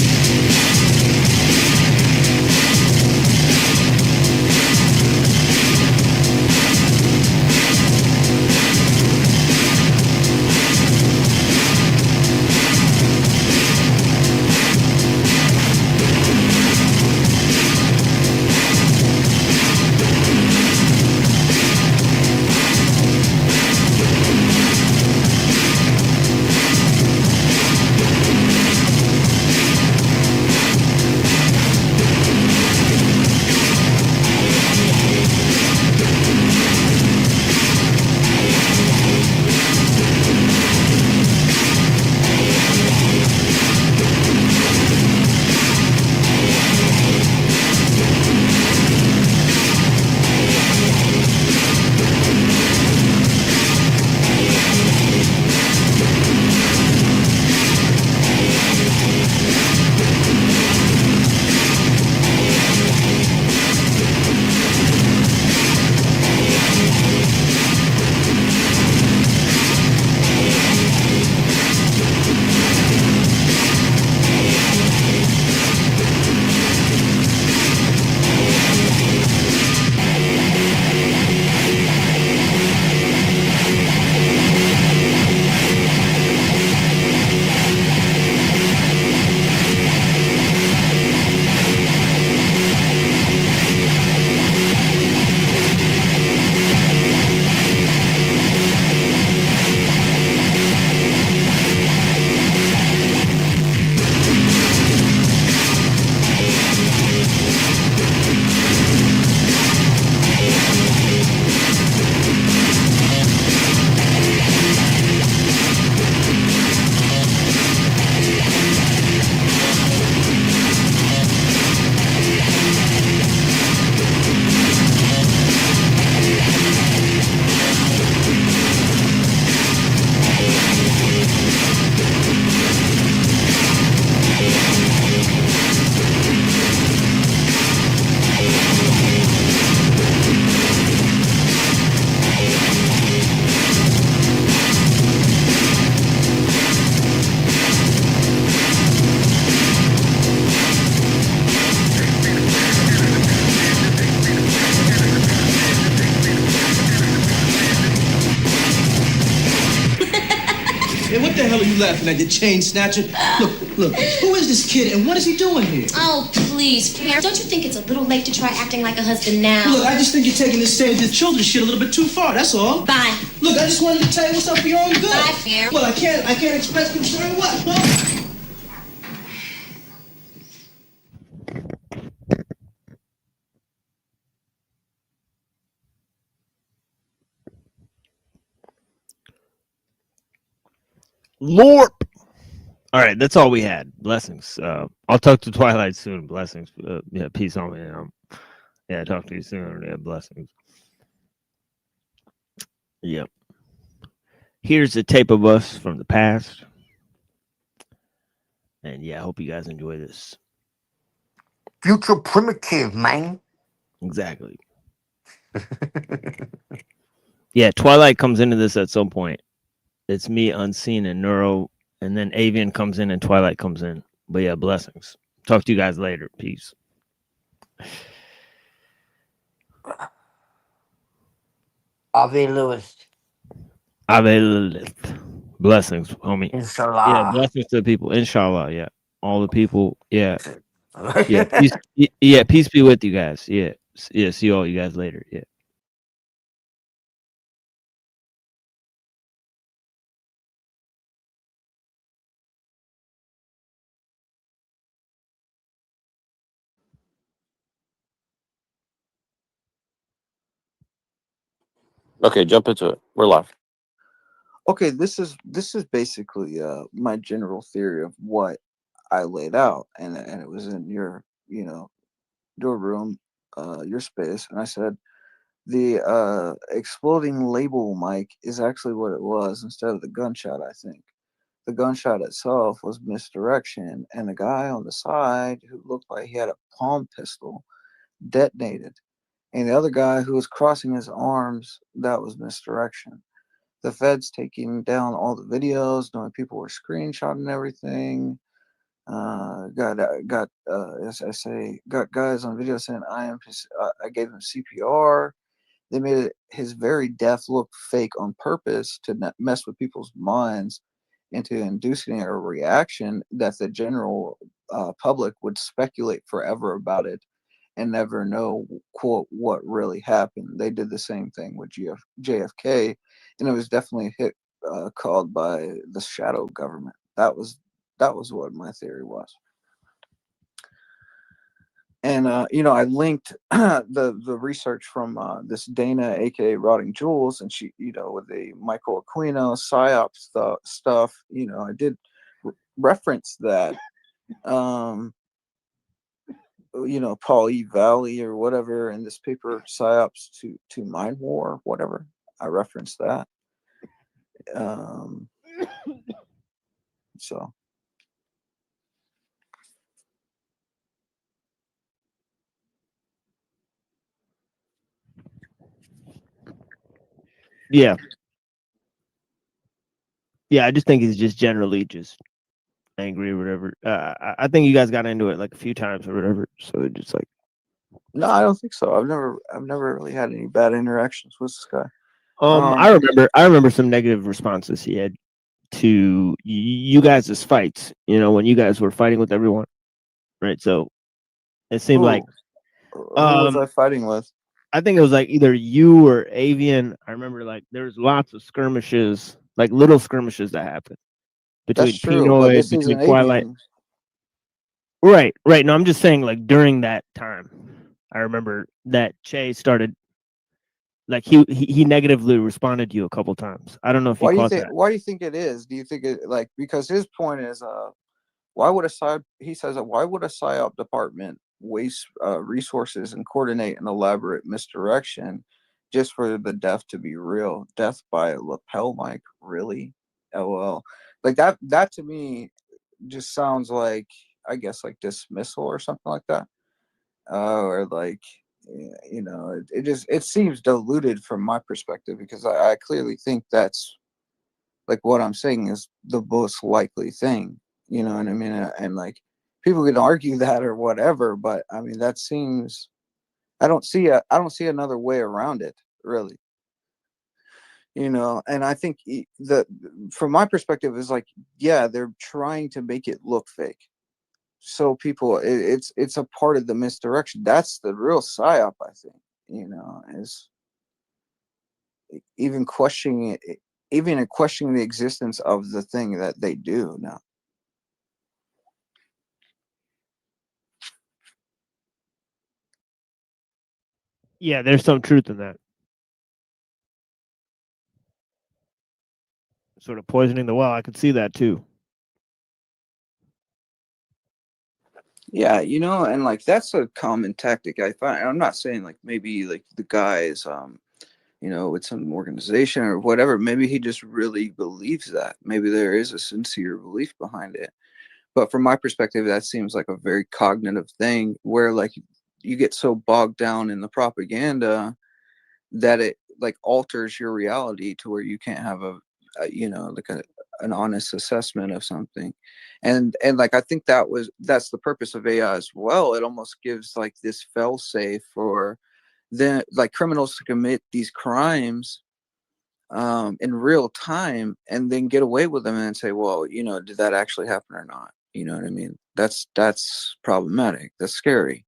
What the hell are you laughing at, you chain snatcher? Look, who is this kid and what is he doing here? Oh, please. Mayor, don't you think it's a little late to try acting like a husband now? Look, I just think you're taking this save the children shit a little bit too far, that's all. Bye. Look, I just wanted to tell you what's up for your own good. Bye, Mayor. Well, I can't express concern what, huh? Lorp. All right, that's all we had. Blessings. I'll talk to Twilight soon. Blessings. Yeah, peace on me. Yeah, talk to you soon. Yeah, blessings. Yep. Here's a tape of us from the past. And yeah, I hope you guys enjoy this. Future primitive, man. Exactly. Yeah, Twilight comes into this at some point. It's me, Unseen, and Neuro, and then Avian comes in and Twilight comes in. But yeah, blessings. Talk to you guys later. Peace. Ave Lewis. Ave Lilith. Blessings, homie. Inshallah. Yeah, blessings to the people. Inshallah, yeah. All the people, yeah. Yeah, peace, yeah, peace be with you guys. Yeah. Yeah, see all you guys later. Yeah. Okay, jump into it. We're live. Okay, this is basically my general theory of what I laid out, and it was in your your room, your space, and I said the exploding label mic is actually what it was instead of the gunshot. I think the gunshot itself was misdirection, and the guy on the side who looked like he had a palm pistol detonated, and the other guy who was crossing his arms, that was misdirection. The feds taking down all the videos, knowing people were screenshotting everything. Got as I say, got guys on video saying I gave him CPR. They made his very death look fake on purpose to mess with people's minds into inducing a reaction that the general public would speculate forever about it and never know, quote, what really happened. They did the same thing with JFK, and it was definitely a hit called by the shadow government. That was what my theory was. And I linked the research from this Dana, aka Rotting Jules, and she, with the Michael Aquino psyop stuff. I did reference that. Paul E. Valley or whatever in this paper, psyops to mind war, whatever. I referenced that. So. Yeah. Yeah, I just think he's just generally just angry or whatever. I think you guys got into it like a few times or whatever. So it just like. No, I don't think so. I've never really had any bad interactions with this guy. I remember some negative responses he had to you guys' fights. When you guys were fighting with everyone, right? So it seemed like. Who was I fighting with? I think it was like either you or Avian. I remember like there was lots of skirmishes, like little skirmishes that happened between Pinoy, between Twilight. Right. No, I'm just saying like during that time, I remember that Che started like he negatively responded to you a couple times. I don't know if you caught that. Why do you think it is? Do you think it like because his point is why would a PSYOP department waste resources and coordinate an elaborate misdirection just for the death to be real? Death by a lapel mic, really? LOL. Like that to me just sounds like, I guess, like dismissal or something like that. Or like, it seems diluted from my perspective, because I clearly think that's like what I'm saying is the most likely thing. You know what I mean? And like people can argue that or whatever, but I mean that seems, I don't see another way around it, really. And I think from my perspective is like, yeah, they're trying to make it look fake. so people, it's a part of the misdirection. That's the real psyop, I think. Is even questioning it, even questioning the existence of the thing that they do now. Yeah, there's some truth in that. Sort of poisoning the well. I could see that too. Yeah, and like that's a common tactic I find. I'm not saying like maybe like the guy is with some organization or whatever. Maybe he just really believes that. Maybe there is a sincere belief behind it. But from my perspective, that seems like a very cognitive thing where like you get so bogged down in the propaganda that it like alters your reality to where you can't have an honest assessment of something. And like I think that's the purpose of AI as well. It almost gives like this fail safe for the like criminals to commit these crimes in real time and then get away with them and say, well, did that actually happen or not? You know what I mean? That's problematic. That's scary.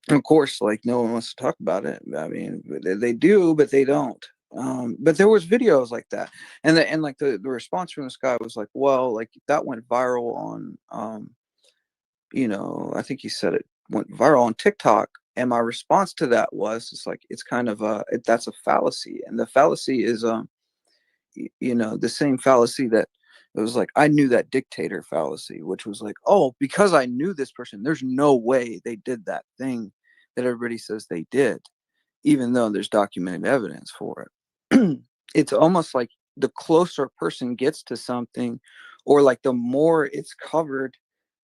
Of course, like no one wants to talk about it. I mean, they do, but they don't. But there was videos like that, and like the response from this guy was like, well, like that went viral on, I think he said it went viral on TikTok. And my response to that was, it's like it's kind of that's a fallacy, and the fallacy is the same fallacy that it was like I knew that dictator fallacy, which was like, oh, because I knew this person, there's no way they did that thing that everybody says they did, even though there's documented evidence for it. It's almost like the closer a person gets to something, or like the more it's covered,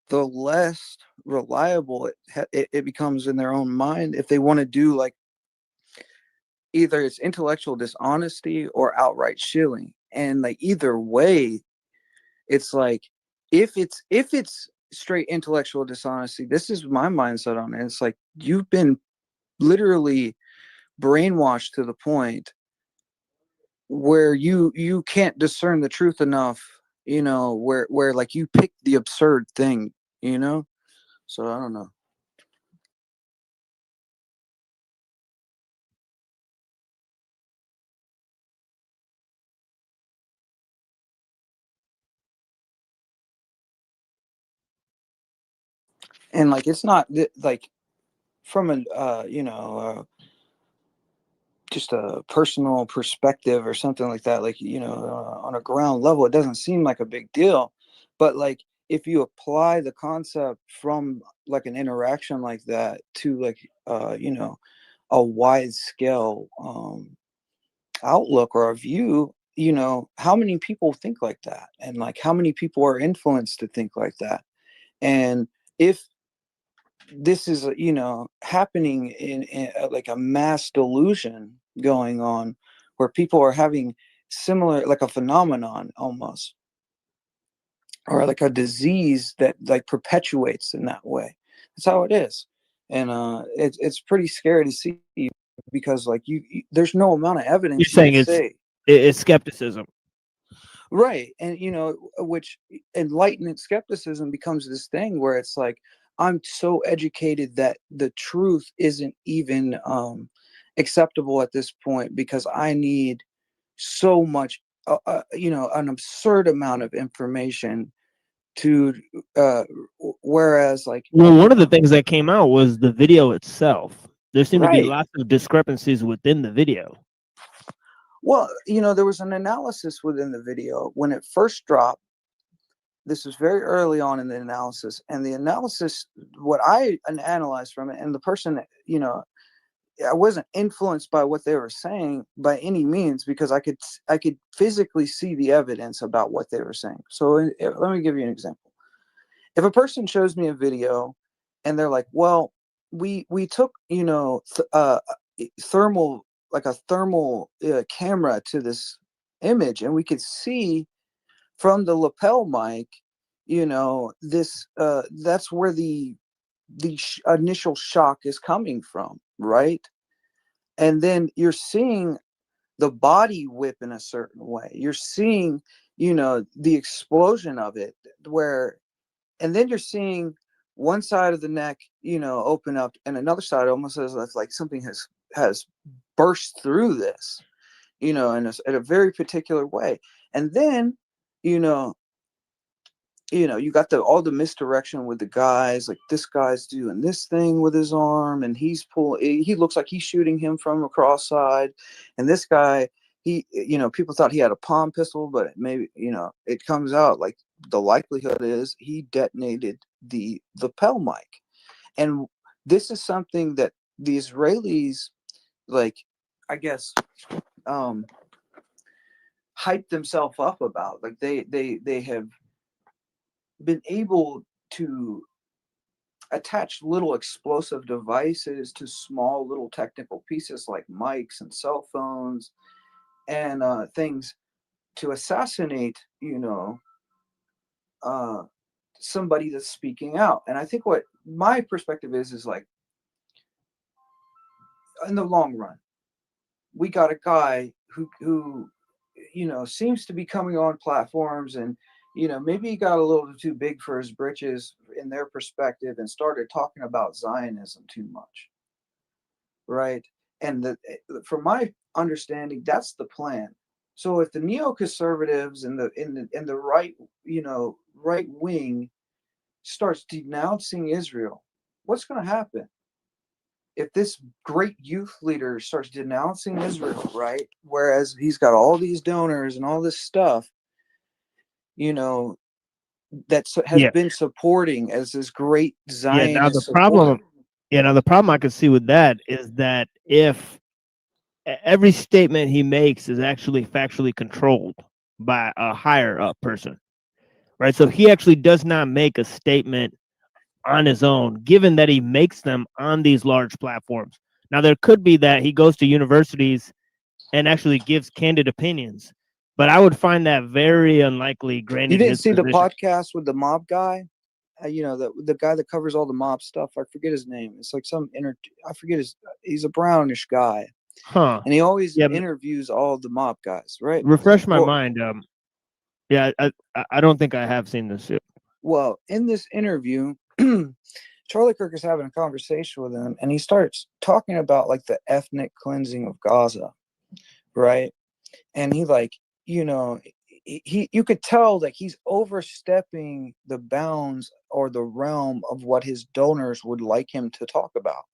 the less reliable it becomes in their own mind if they want to do like either it's intellectual dishonesty or outright shilling. And like either way, it's like if it's straight intellectual dishonesty, this is my mindset on it. It's like you've been literally brainwashed to the point where you can't discern the truth enough, where like you pick the absurd thing, so I don't know. And like it's not like from a just a personal perspective or something like that, like on a ground level it doesn't seem like a big deal, but like if you apply the concept from like an interaction like that to like a wide scale outlook or a view, how many people think like that, and like how many people are influenced to think like that. And if this is happening in like a mass delusion going on where people are having similar, like a phenomenon almost, or like a disease that like perpetuates in that way. That's how it is. And it's pretty scary to see, because like there's no amount of evidence. You're saying it's skepticism. Right. And which enlightenment skepticism becomes this thing where it's like, I'm so educated that the truth isn't even acceptable at this point, because I need so much, an absurd amount of information to, whereas like. Well, one of the things that came out was the video itself. There seemed to be Right. lots of discrepancies within the video. Well, there was an analysis within the video when it first dropped. This was very early on in the analysis, and the analysis, what I analyzed from it, and the person, I wasn't influenced by what they were saying by any means, because I could physically see the evidence about what they were saying. So let me give you an example. If a person shows me a video and they're like, well, we took, thermal, like a thermal camera to this image, and we could see from the lapel mic, this that's where the initial shock is coming from, right? And then you're seeing the body whip in a certain way. You're seeing you know, the explosion of it, where, and then you're seeing one side of the neck, you know, open up, and another side almost as if like something has burst through this, you know, in a very particular way. And then, you know, you got all the misdirection with the guys, like this guy's doing this thing with his arm, and he looks like he's shooting him from a cross side, and this guy, people thought he had a palm pistol, but maybe, it comes out like the likelihood is he detonated the lapel mic. And this is something that the Israelis, like, I guess, hyped themselves up about. Like they have been able to attach little explosive devices to small little technical pieces like mics and cell phones and things to assassinate, somebody that's speaking out. And I think what my perspective is like, in the long run, we got a guy who seems to be coming on platforms, and maybe he got a little too big for his britches in their perspective and started talking about Zionism too much, right? And from my understanding, that's the plan. So if the neoconservatives and the right, right wing starts denouncing Israel, what's going to happen? If this great youth leader starts denouncing Israel, right, whereas he's got all these donors and all this stuff, that has been supporting as this great Zionist now the support. the problem I could see with that is that if every statement he makes is actually factually controlled by a higher up person, right? So he actually does not make a statement on his own, given that he makes them on these large platforms. Now, there could be that he goes to universities and actually gives candid opinions, but I would find that very unlikely. Granted, You didn't see the podcast with the mob guy, the guy that covers all the mob stuff. I forget his name. It's like I forget he's a brownish guy, and he always interviews all the mob guys, right? Refresh my mind. I don't think I have seen this yet. Well, in this interview, Charlie Kirk is having a conversation with him, and he starts talking about like the ethnic cleansing of Gaza, right? And he you could tell that he's overstepping the bounds or the realm of what his donors would like him to talk about.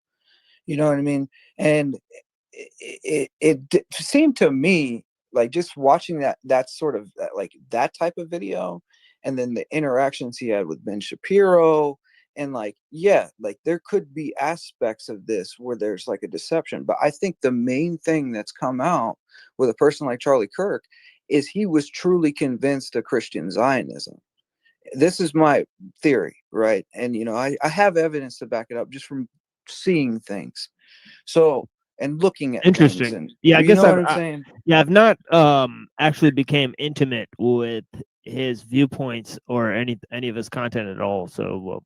You know what I mean? And it seemed to me like, just watching that sort of like that type of video, and then the interactions he had with Ben Shapiro, and like there could be aspects of this where there's like a deception. But I think the main thing that's come out with a person like Charlie Kirk is he was truly convinced of Christian Zionism. This is my theory, right? And I have evidence to back it up just from seeing things. So, and looking at interesting. And, I guess I'm saying? I've not actually became intimate with his viewpoints or any of his content at all. So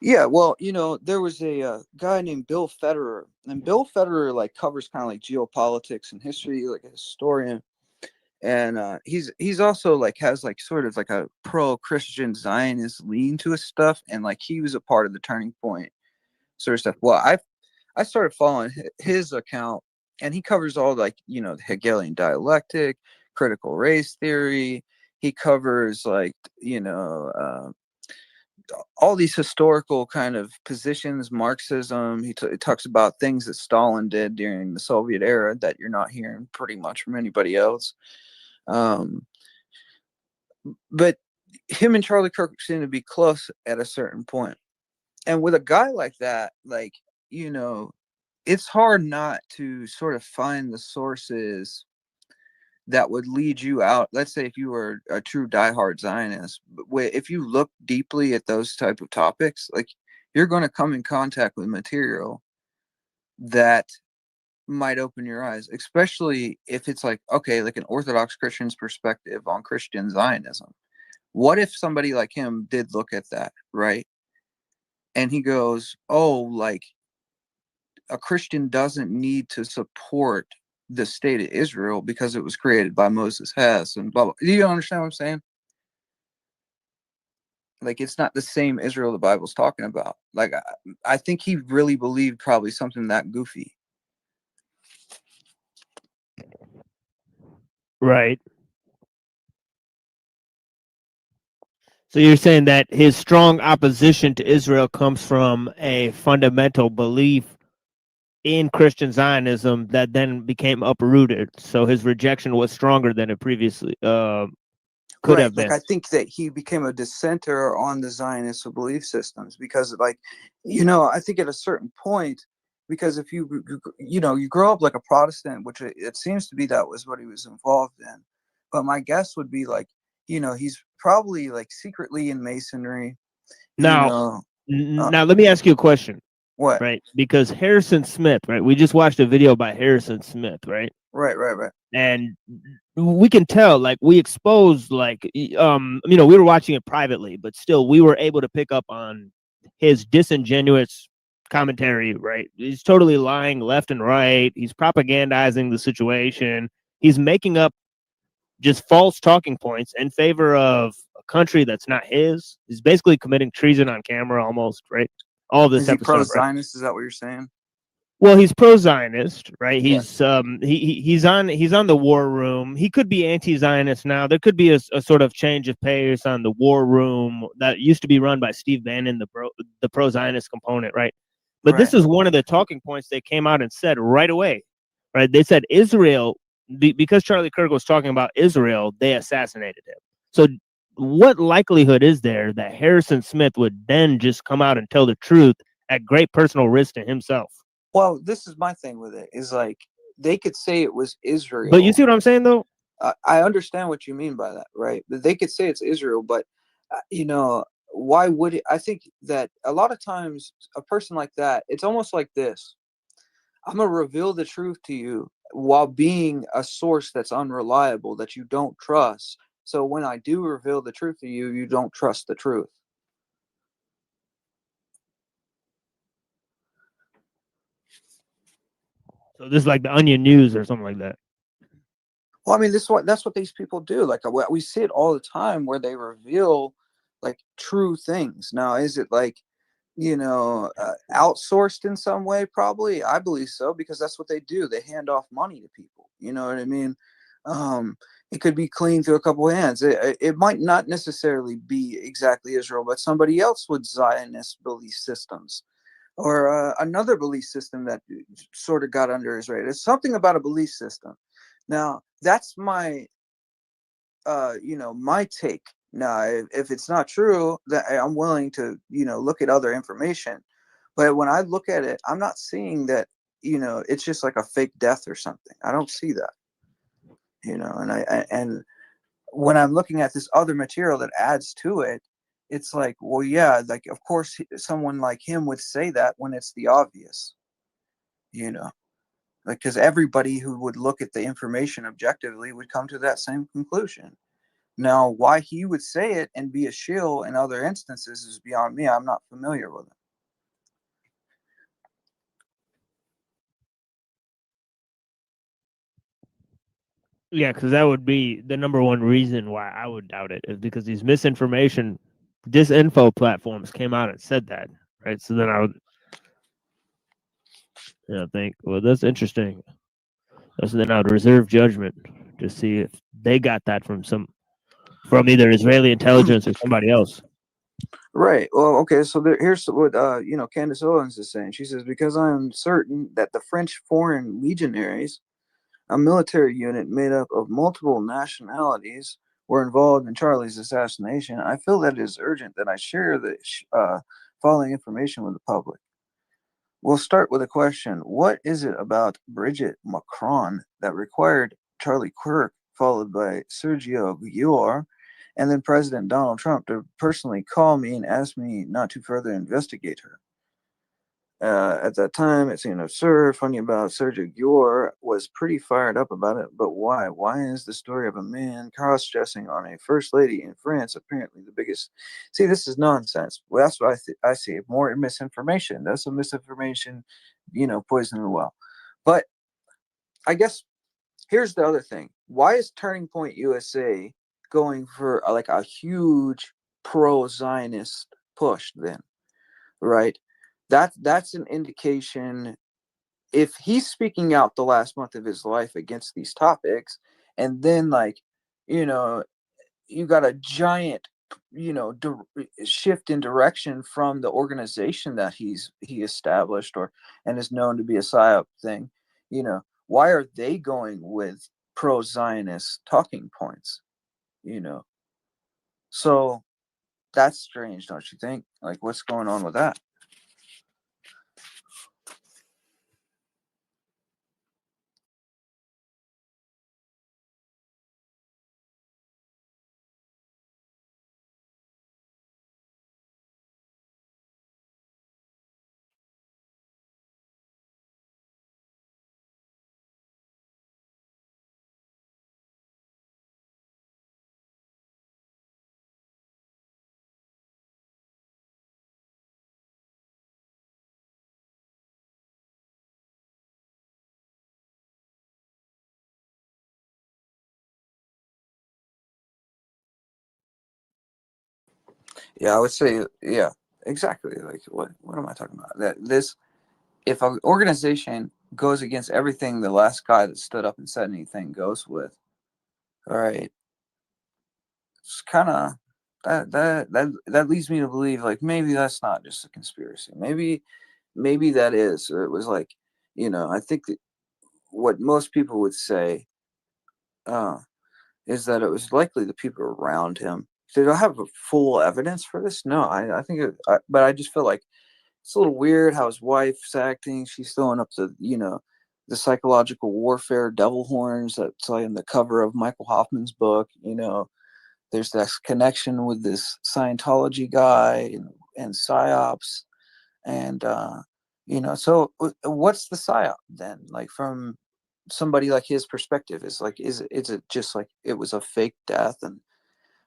Yeah, well, there was a guy named Bill Federer, and Bill Federer like covers kind of like geopolitics and history, like a historian. And he's also like has like sort of like a pro-Christian Zionist lean to his stuff, and like he was a part of the Turning Point sort of stuff. Well, I started following his account, and he covers all like the Hegelian dialectic, critical race theory. He covers like all these historical kind of positions, Marxism. He talks about things that Stalin did during the Soviet era that you're not hearing pretty much from anybody else. But him and Charlie Kirk seem to be close at a certain point. And with a guy like that, like, it's hard not to sort of find the sources that would lead you out. Let's say if you were a true diehard Zionist, if you look deeply at those type of topics, like you're going to come in contact with material that might open your eyes, especially if it's like, okay, like an Orthodox Christian's perspective on Christian Zionism. What if somebody like him did look at that, right? And he goes, oh, like a Christian doesn't need to support the state of Israel because it was created by Moses Hess and blah, blah. Do you understand what I'm saying? Like, it's not the same Israel the Bible's talking about. Like, I think he really believed probably something that goofy. Right. So you're saying that his strong opposition to Israel comes from a fundamental belief in Christian Zionism that then became uprooted. So his rejection was stronger than it previously could have Like, been. I think that he became a dissenter on the Zionist belief systems because, like, I think at a certain point, because if you grow up like a Protestant, which it seems to be that was what he was involved in. But my guess would be like, he's probably like secretly in Masonry. Now, now let me ask you a question. What? Right, because Harrison Smith, right? We just watched a video by Harrison Smith, right? Right. And we can tell, like, we exposed, like, we were watching it privately, but still, we were able to pick up on his disingenuous commentary, right? He's totally lying left and right. He's propagandizing the situation. He's making up just false talking points in favor of a country that's not his. He's basically committing treason on camera almost, right? All this Is he episode, right? pro-Zionist? Is that what you're saying? Well, he's pro-Zionist, right? Yeah. He's on the war room. He could be anti-Zionist now. There could be a sort of change of pace on the war room that used to be run by Steve Bannon, the pro-Zionist component, right? But this is one of the talking points they came out and said right away, right? They said Israel, because Charlie Kirk was talking about Israel, they assassinated him. So what likelihood is there that Harrison Smith would then just come out and tell the truth at great personal risk to himself? Well, this is my thing with it, is like, they could say it was Israel. But you see what I'm saying, though? I understand what you mean by that, right? But they could say it's Israel, but, why would it? I think that a lot of times a person like that, it's almost like this. I'm going to reveal the truth to you while being a source that's unreliable, that you don't trust. So when I do reveal the truth to you, you don't trust the truth. So this is like the Onion News or something like that. Well, I mean, that's what these people do. Like, we see it all the time where they reveal like true things. Now, is it like, outsourced in some way? Probably. I believe so, because that's what they do. They hand off money to people. You know what I mean? It could be clean through a couple of hands. It might not necessarily be exactly Israel, but somebody else with Zionist belief systems, or another belief system that sort of got under his radar. It's something about a belief system. Now, that's my, my take. Now, if it's not true, that I'm willing to, look at other information. But when I look at it, I'm not seeing that, it's just like a fake death or something. I don't see that, and when I'm looking at this other material that adds to it, it's like, well, yeah, like, of course, someone like him would say that when it's the obvious, like, because everybody who would look at the information objectively would come to that same conclusion. Now, why he would say it and be a shill in other instances is beyond me. I'm not familiar with it. Yeah, because that would be the number one reason why I would doubt it, is because these misinformation, disinfo platforms came out and said that, right? So then I would, think, well, that's interesting. So then I would reserve judgment to see if they got that from from either Israeli intelligence or somebody else. Right. Well, okay. So here's what Candace Owens is saying. She says, because I am certain that the French Foreign Legionaries, a military unit made up of multiple nationalities, were involved in Charlie's assassination, I feel that it is urgent that I share the following information with the public. We'll start with a question. What is it about Brigitte Macron that required Charlie Kirk, followed by Sergio Guillaume, and then President Donald Trump, to personally call me and ask me not to further investigate her? At that time, it seemed absurd. Funny about Sergio Gore was pretty fired up about it, but why? Why is the story of a man cross-dressing on a first lady in France apparently the biggest? See, this is nonsense. Well, that's what I see. More misinformation. That's a misinformation, poison the well. But I guess here's the other thing. Why is Turning Point USA going for like a huge pro-Zionist push then? Right? That's an indication. If he's speaking out the last month of his life against these topics, and then you got a giant shift in direction from the organization that he established and is known to be a psyop thing, why are they going with pro-Zionist talking points? So that's strange, don't you think? Like, what's going on with that? Yeah, I would say, yeah, exactly. Like, what am I talking about? If an organization goes against everything the last guy that stood up and said anything goes with, all right, it's kind of that leads me to believe like maybe that's not just a conspiracy. Maybe that is, or it was like, I think that what most people would say is that it was likely the people around him. Did I have full evidence for this? No, I think, but I just feel like it's a little weird how his wife's acting. She's throwing up the psychological warfare devil horns that's like in the cover of Michael Hoffman's book. There's this connection with this Scientology guy and psyops, and so what's the psyop then? Like from somebody like his perspective, is it just like it was a fake death?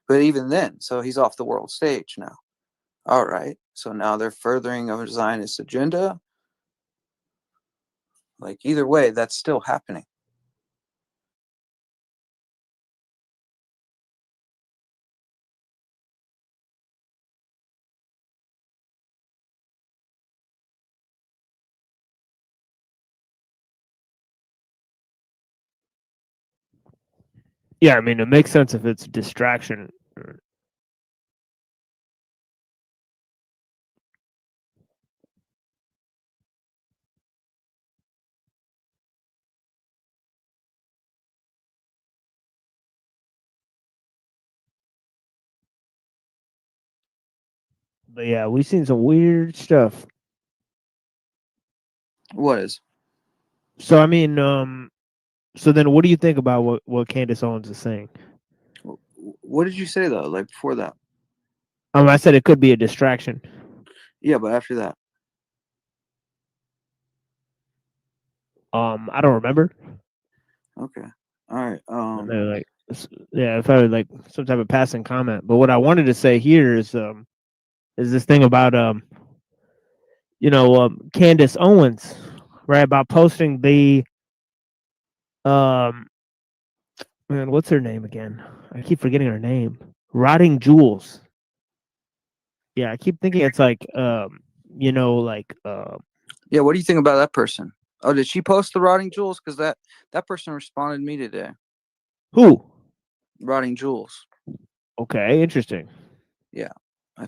But even then, so he's off the world stage now. All right, so now they're furthering a Zionist agenda. Like either way, that's still happening. Yeah, I mean, it makes sense if it's a distraction. But yeah, we've seen some weird stuff. What is? So I mean, so then what do you think about what Candace Owens is saying? What did you say though? Like before that? I said it could be a distraction. Yeah, but after that, I don't remember. okay, all right. Like, yeah, if I had like some type of passing comment. But what I wanted to say here is this thing about Candace Owens, right? About posting the man, what's her name again? I keep forgetting her name. Rotting Jewels. Yeah, I keep thinking it's like Yeah, what do you think about that person? Oh, did she post the Rotting Jewels? Because that person responded to me today. Who? Rotting Jewels. Okay, interesting. Yeah.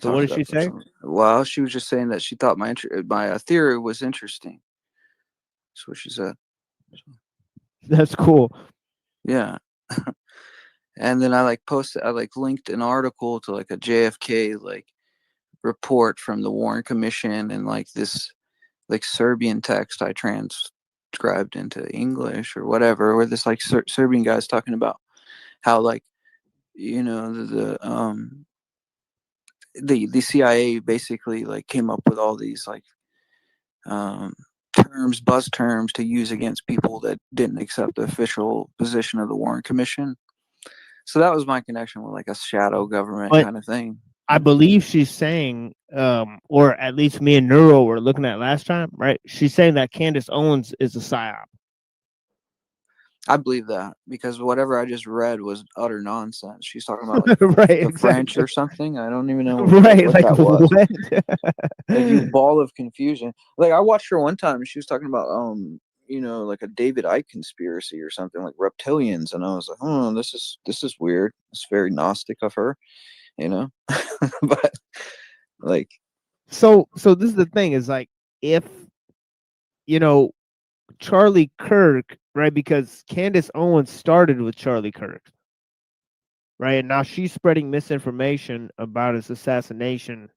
So what did she say? Well, she was just saying that she thought my theory was interesting. That's what she said. That's cool. Yeah. And then I linked an article to like a JFK like report from the Warren Commission, and like this like Serbian text I transcribed into English or whatever, where this like Serbian guy's talking about how like the CIA basically like came up with all these like terms, buzz terms to use against people that didn't accept the official position of the Warren Commission. So that was my connection with like a shadow government But kind of thing. I believe she's saying, or at least me and Neuro were looking at last time, right? She's saying that Candace Owens is a psyop. I believe that because whatever I just read was utter nonsense. She's talking about like Right, the French exactly. or something. I don't even know Right, what like that was. what? Like you ball of confusion. Like I watched her one time and she was talking about you know, like a David Icke conspiracy or something, like reptilians, and I was like, oh, this is weird. It's very Gnostic of her, you know. But like, So this is the thing, is like, if, you know, Charlie Kirk, right? Because Candace Owens started with Charlie Kirk, right? And now she's spreading misinformation about his assassination,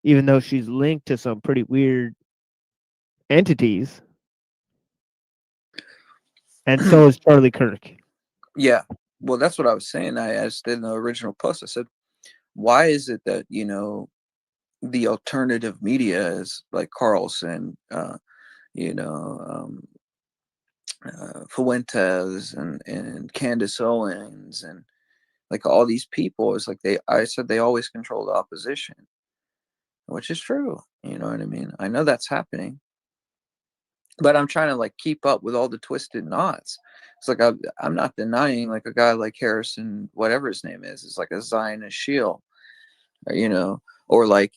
even though she's linked to some pretty weird entities. And so is Charlie Kirk. yeah, well, that's what I was saying. I asked in the original post. I said, why is it that, you know, the alternative media is like Carlson, you know, Fuentes and Candace Owens and like all these people, is like I said they always control the opposition, which is true. You know what I mean? I know that's happening, but I'm trying to like keep up with all the twisted knots. It's like I'm not denying like a guy like Harrison, whatever his name is like a Zionist shield, you know, or like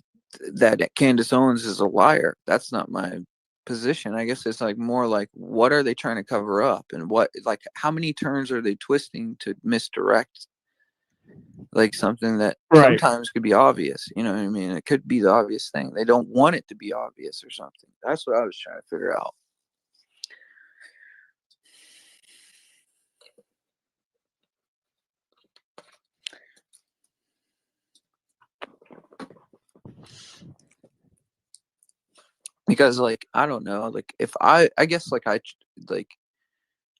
that Candace Owens is a liar. That's not my position. I guess it's like more like, what are they trying to cover up, and what, like, how many turns are they twisting to misdirect like something that Right. sometimes could be obvious? You know what I mean? It could be the obvious thing. They don't want it to be obvious or something. That's what I was trying to figure out. Because like I don't know, like if I guess like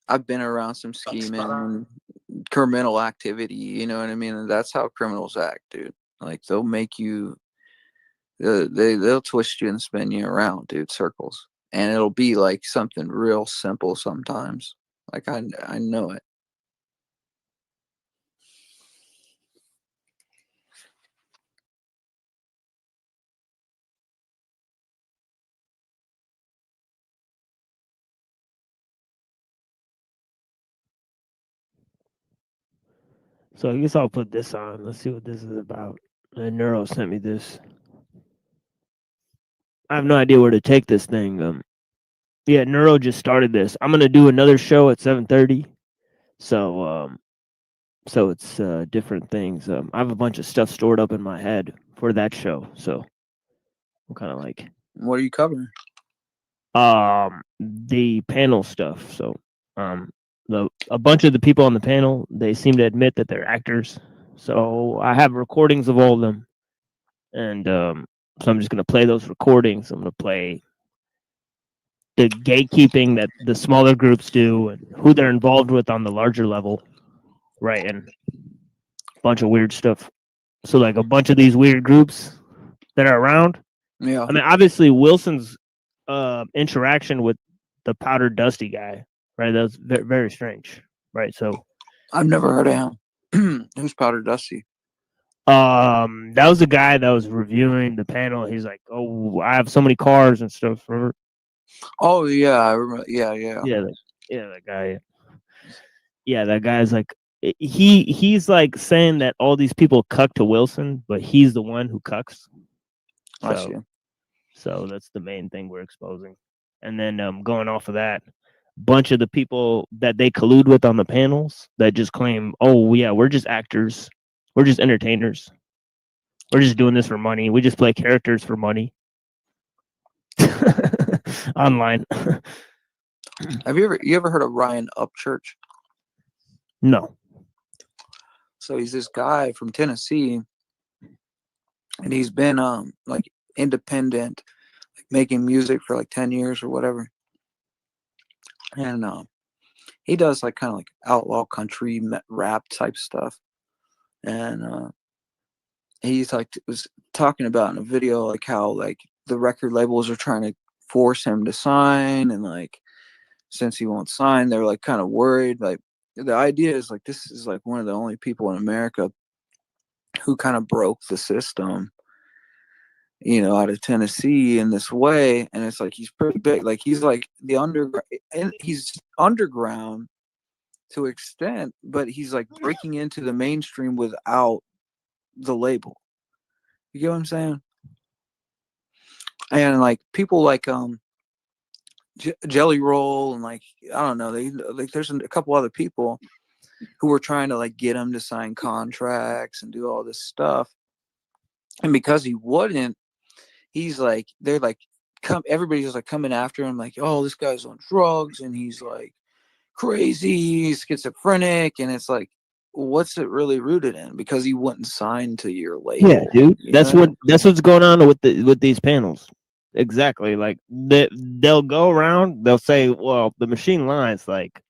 I've been around some scheming and criminal activity, you know what I mean? And that's how criminals act, dude. Like they'll make you they'll twist you and spin you around, dude, circles. And it'll be like something real simple sometimes. Like I know it. So I guess I'll put this on. Let's see what this is about. And Neuro sent me this. I have no idea where to take this thing. Yeah, Neuro just started this. I'm gonna do another show at 7:30. So so it's different things. I have a bunch of stuff stored up in my head for that show. So I'm kind of like, what are you covering? The panel stuff. So a bunch of the people on the panel, they seem to admit that they're actors. So I have recordings of all of them. And so I'm just gonna play those recordings. I'm gonna play the gatekeeping that the smaller groups do and who they're involved with on the larger level, right? And a bunch of weird stuff. So like a bunch of these weird groups that are around. Yeah. I mean, obviously Wilson's interaction with the Powder Dusty guy, right? That's very, very strange, right? So I've never heard of him. Who's Powder Dusty? That was the guy that was reviewing the panel. He's like, "Oh, I have so many cars and stuff." Remember? Oh yeah, I remember. Yeah. That guy. Yeah, that guy's like, he's like saying that all these people cuck to Wilson, but he's the one who cucks. I see. So that's the main thing we're exposing. And then going off of that, bunch of the people that they collude with on the panels that just claim, "Oh yeah, we're just actors, we're just entertainers, we're just doing this for money. We just play characters for money." Online. Have you ever heard of Ryan Upchurch? No. So he's this guy from Tennessee, and he's been like independent, like making music for like 10 years or whatever. And he does like kind of like outlaw country rap type stuff. And he's like was talking about in a video like how like the record labels are trying to force him to sign, and like since he won't sign, they're like kind of worried. Like the idea is like this is like one of the only people in America who kind of broke the system, you know, out of Tennessee in this way. And it's like he's pretty big. Like he's like the underground, and he's underground to extent, but he's like breaking into the mainstream without the label. You get what I'm saying? And like people like Jelly Roll, and like I don't know, they like there's a couple other people who were trying to like get him to sign contracts and do all this stuff. And because he wouldn't, he's like, they're like, everybody's like coming after him, like, oh, this guy's on drugs and he's like crazy, he's schizophrenic. And it's like, what's it really rooted in? Because he wouldn't sign to your label. Yeah, dude. That's know? that's what's going on with these panels. Exactly. Like they'll go around, they'll say, well, the machine lies, like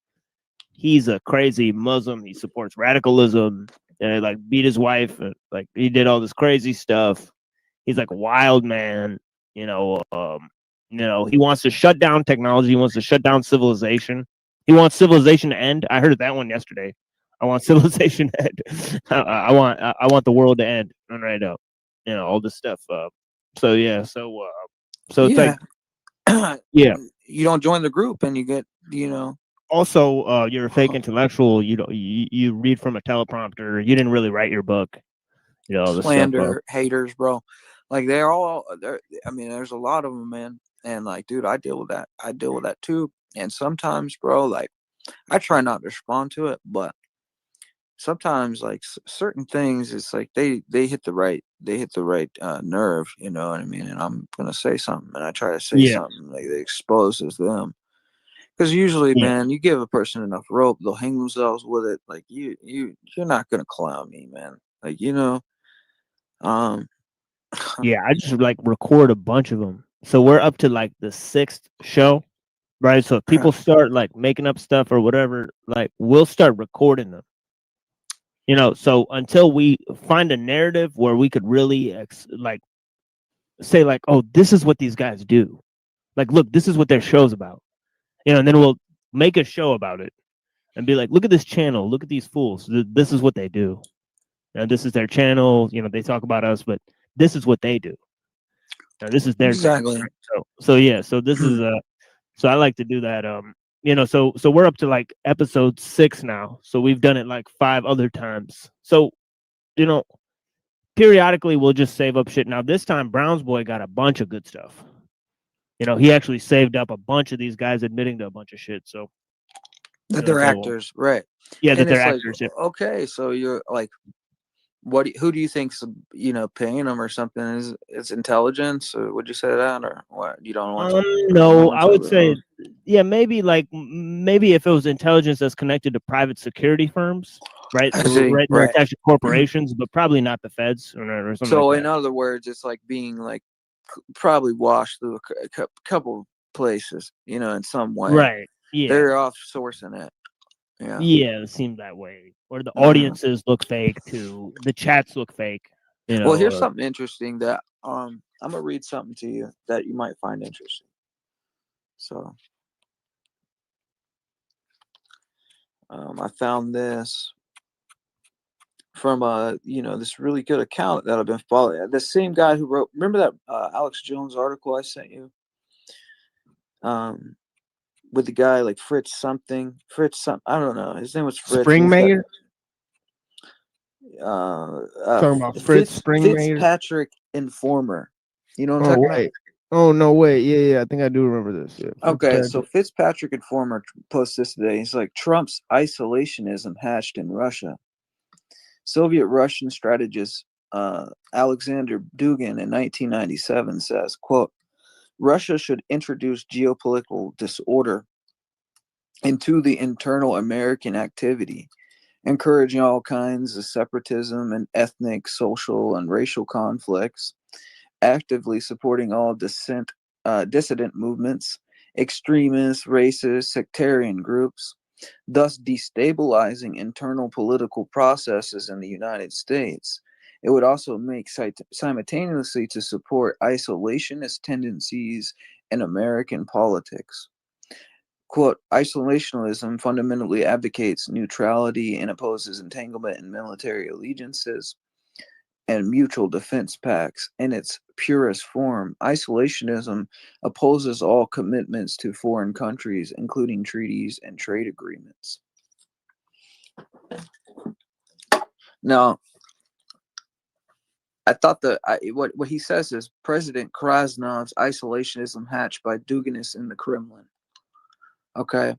he's a crazy Muslim, he supports radicalism, and like beat his wife, and, like he did all this crazy stuff. He's like a wild man, you know, he wants to shut down technology, he wants to shut down civilization. He wants civilization to end. I heard that one yesterday. I want civilization to end. I want the world to end right now. You know, all this stuff. So yeah, so it's Yeah. like yeah. You don't join the group and you get, you know. Also, you're a fake intellectual. You don't. You read from a teleprompter. You didn't really write your book. You know, the Slander, haters, bro. Like they're all there. I mean, there's a lot of them, man. And like, dude, I deal with that. I deal with that too. And sometimes, bro, like I try not to respond to it, but sometimes like certain things, it's like they hit the right nerve. You know what I mean? And I'm gonna say something, and I try to say something like that exposes them. Because usually, man, you give a person enough rope, they'll hang themselves with it. Like you're not gonna clown me, man. Like you know, yeah, I just like record a bunch of them. So we're up to like the 6th show, right? So if people start like making up stuff or whatever, like we'll start recording them. You know, so until we find a narrative where we could really like say like, oh, this is what these guys do. Like, look, this is what their show's about. You know, and then we'll make a show about it and be like, look at this channel, look at these fools. This is what they do. And this is their channel. You know, they talk about us, but this is what they do. Now, this is their exactly. Thing. So yeah. So this is so I like to do that. You know, so we're up to like episode 6 now. So we've done it like 5 other times. So, you know, periodically we'll just save up shit. Now this time Brown's boy got a bunch of good stuff. You know, he actually saved up a bunch of these guys admitting to a bunch of shit. So that they're actors, right? Yeah, and that they're like, actors. Okay, so you're like, who do you think's, you know, paying them or something? Is it's intelligence? Or would you say that, or what? You don't want to? No, I would say, yeah, maybe if it was intelligence that's connected to private security firms, right? Right, attached to corporations, but probably not the feds or something. So like in other words, it's like being like probably washed through a couple places, you know, in some way. Right. Yeah. They're off sourcing it. Yeah. Yeah, it seemed that way. Or the audiences look fake too. The chats look fake. You know, well, here's something interesting that I'm gonna read something to you that you might find interesting. So I found this from you know, this really good account that I've been following. The same guy who wrote, remember that Alex Jones article I sent you? With the guy like Fritz something, I don't know. His name was Fritz. Springmaker. Talking about Fritz Springmaker. Fitzpatrick Informer. You know what I'm talking about? Oh no, wait. Yeah, I think I do remember this. Yeah. Okay, so Fitzpatrick Informer posts this today. He's like, Trump's isolationism hatched in Russia. Soviet Russian strategist Alexander Dugin in 1997 says, quote, Russia should introduce geopolitical disorder into the internal American activity, encouraging all kinds of separatism and ethnic, social, and racial conflicts, actively supporting all dissident movements, extremist, racist, sectarian groups, thus destabilizing internal political processes in the United States. It would also make simultaneously to support isolationist tendencies in American politics. Quote, isolationism fundamentally advocates neutrality and opposes entanglement in military allegiances and mutual defense pacts. In its purest form, isolationism opposes all commitments to foreign countries, including treaties and trade agreements. Now, I thought that what he says is President Krasnov's isolationism hatched by Duginus in the Kremlin. Okay.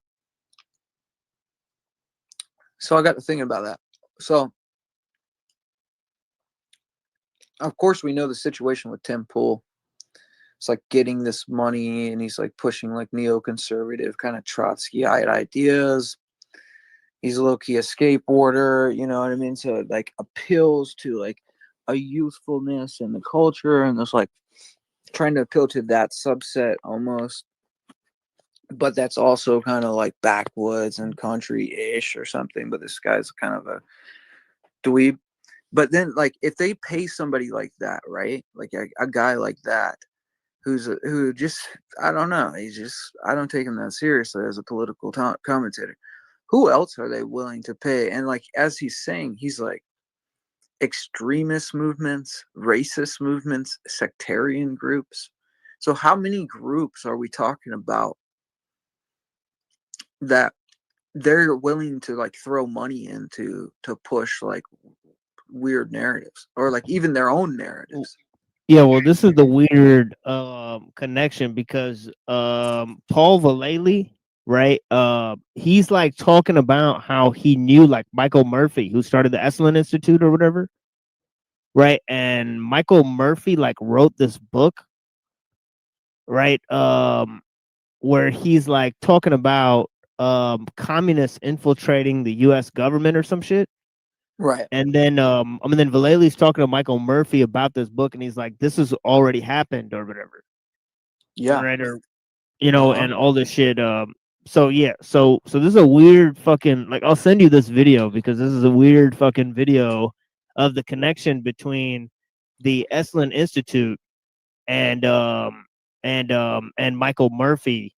So I got to thinking about that. So, of course, we know the situation with Tim Pool. It's like getting this money, and he's like pushing like neoconservative kind of Trotskyite ideas. He's low-key a skateboarder, you know what I mean? So it like appeals to like a youthfulness in the culture, and there's like trying to appeal to that subset almost. But that's also kind of like backwoods and country-ish or something. But this guy's kind of a dweeb. But then, like, if they pay somebody like that, right? Like a guy like that, who just, I don't know. I don't take him that seriously as a political commentator. Who else are they willing to pay? And like, as he's saying, he's like extremist movements, racist movements, sectarian groups. So how many groups are we talking about that they're willing to like throw money into to push like weird narratives, or like even their own narratives? Yeah, well, this is the weird connection because Paul Vallely, right? He's like talking about how he knew like Michael Murphy, who started the Esalen Institute or whatever, right? And Michael Murphy like wrote this book, right? Where he's like talking about communists infiltrating the U.S. government or some shit. Right. And then then Vallely's talking to Michael Murphy about this book, and he's like, this has already happened or whatever. Yeah. Right. Or and all this shit. So yeah, so this is a weird fucking, like, I'll send you this video because this is a weird fucking video of the connection between the Esalen Institute and Michael Murphy,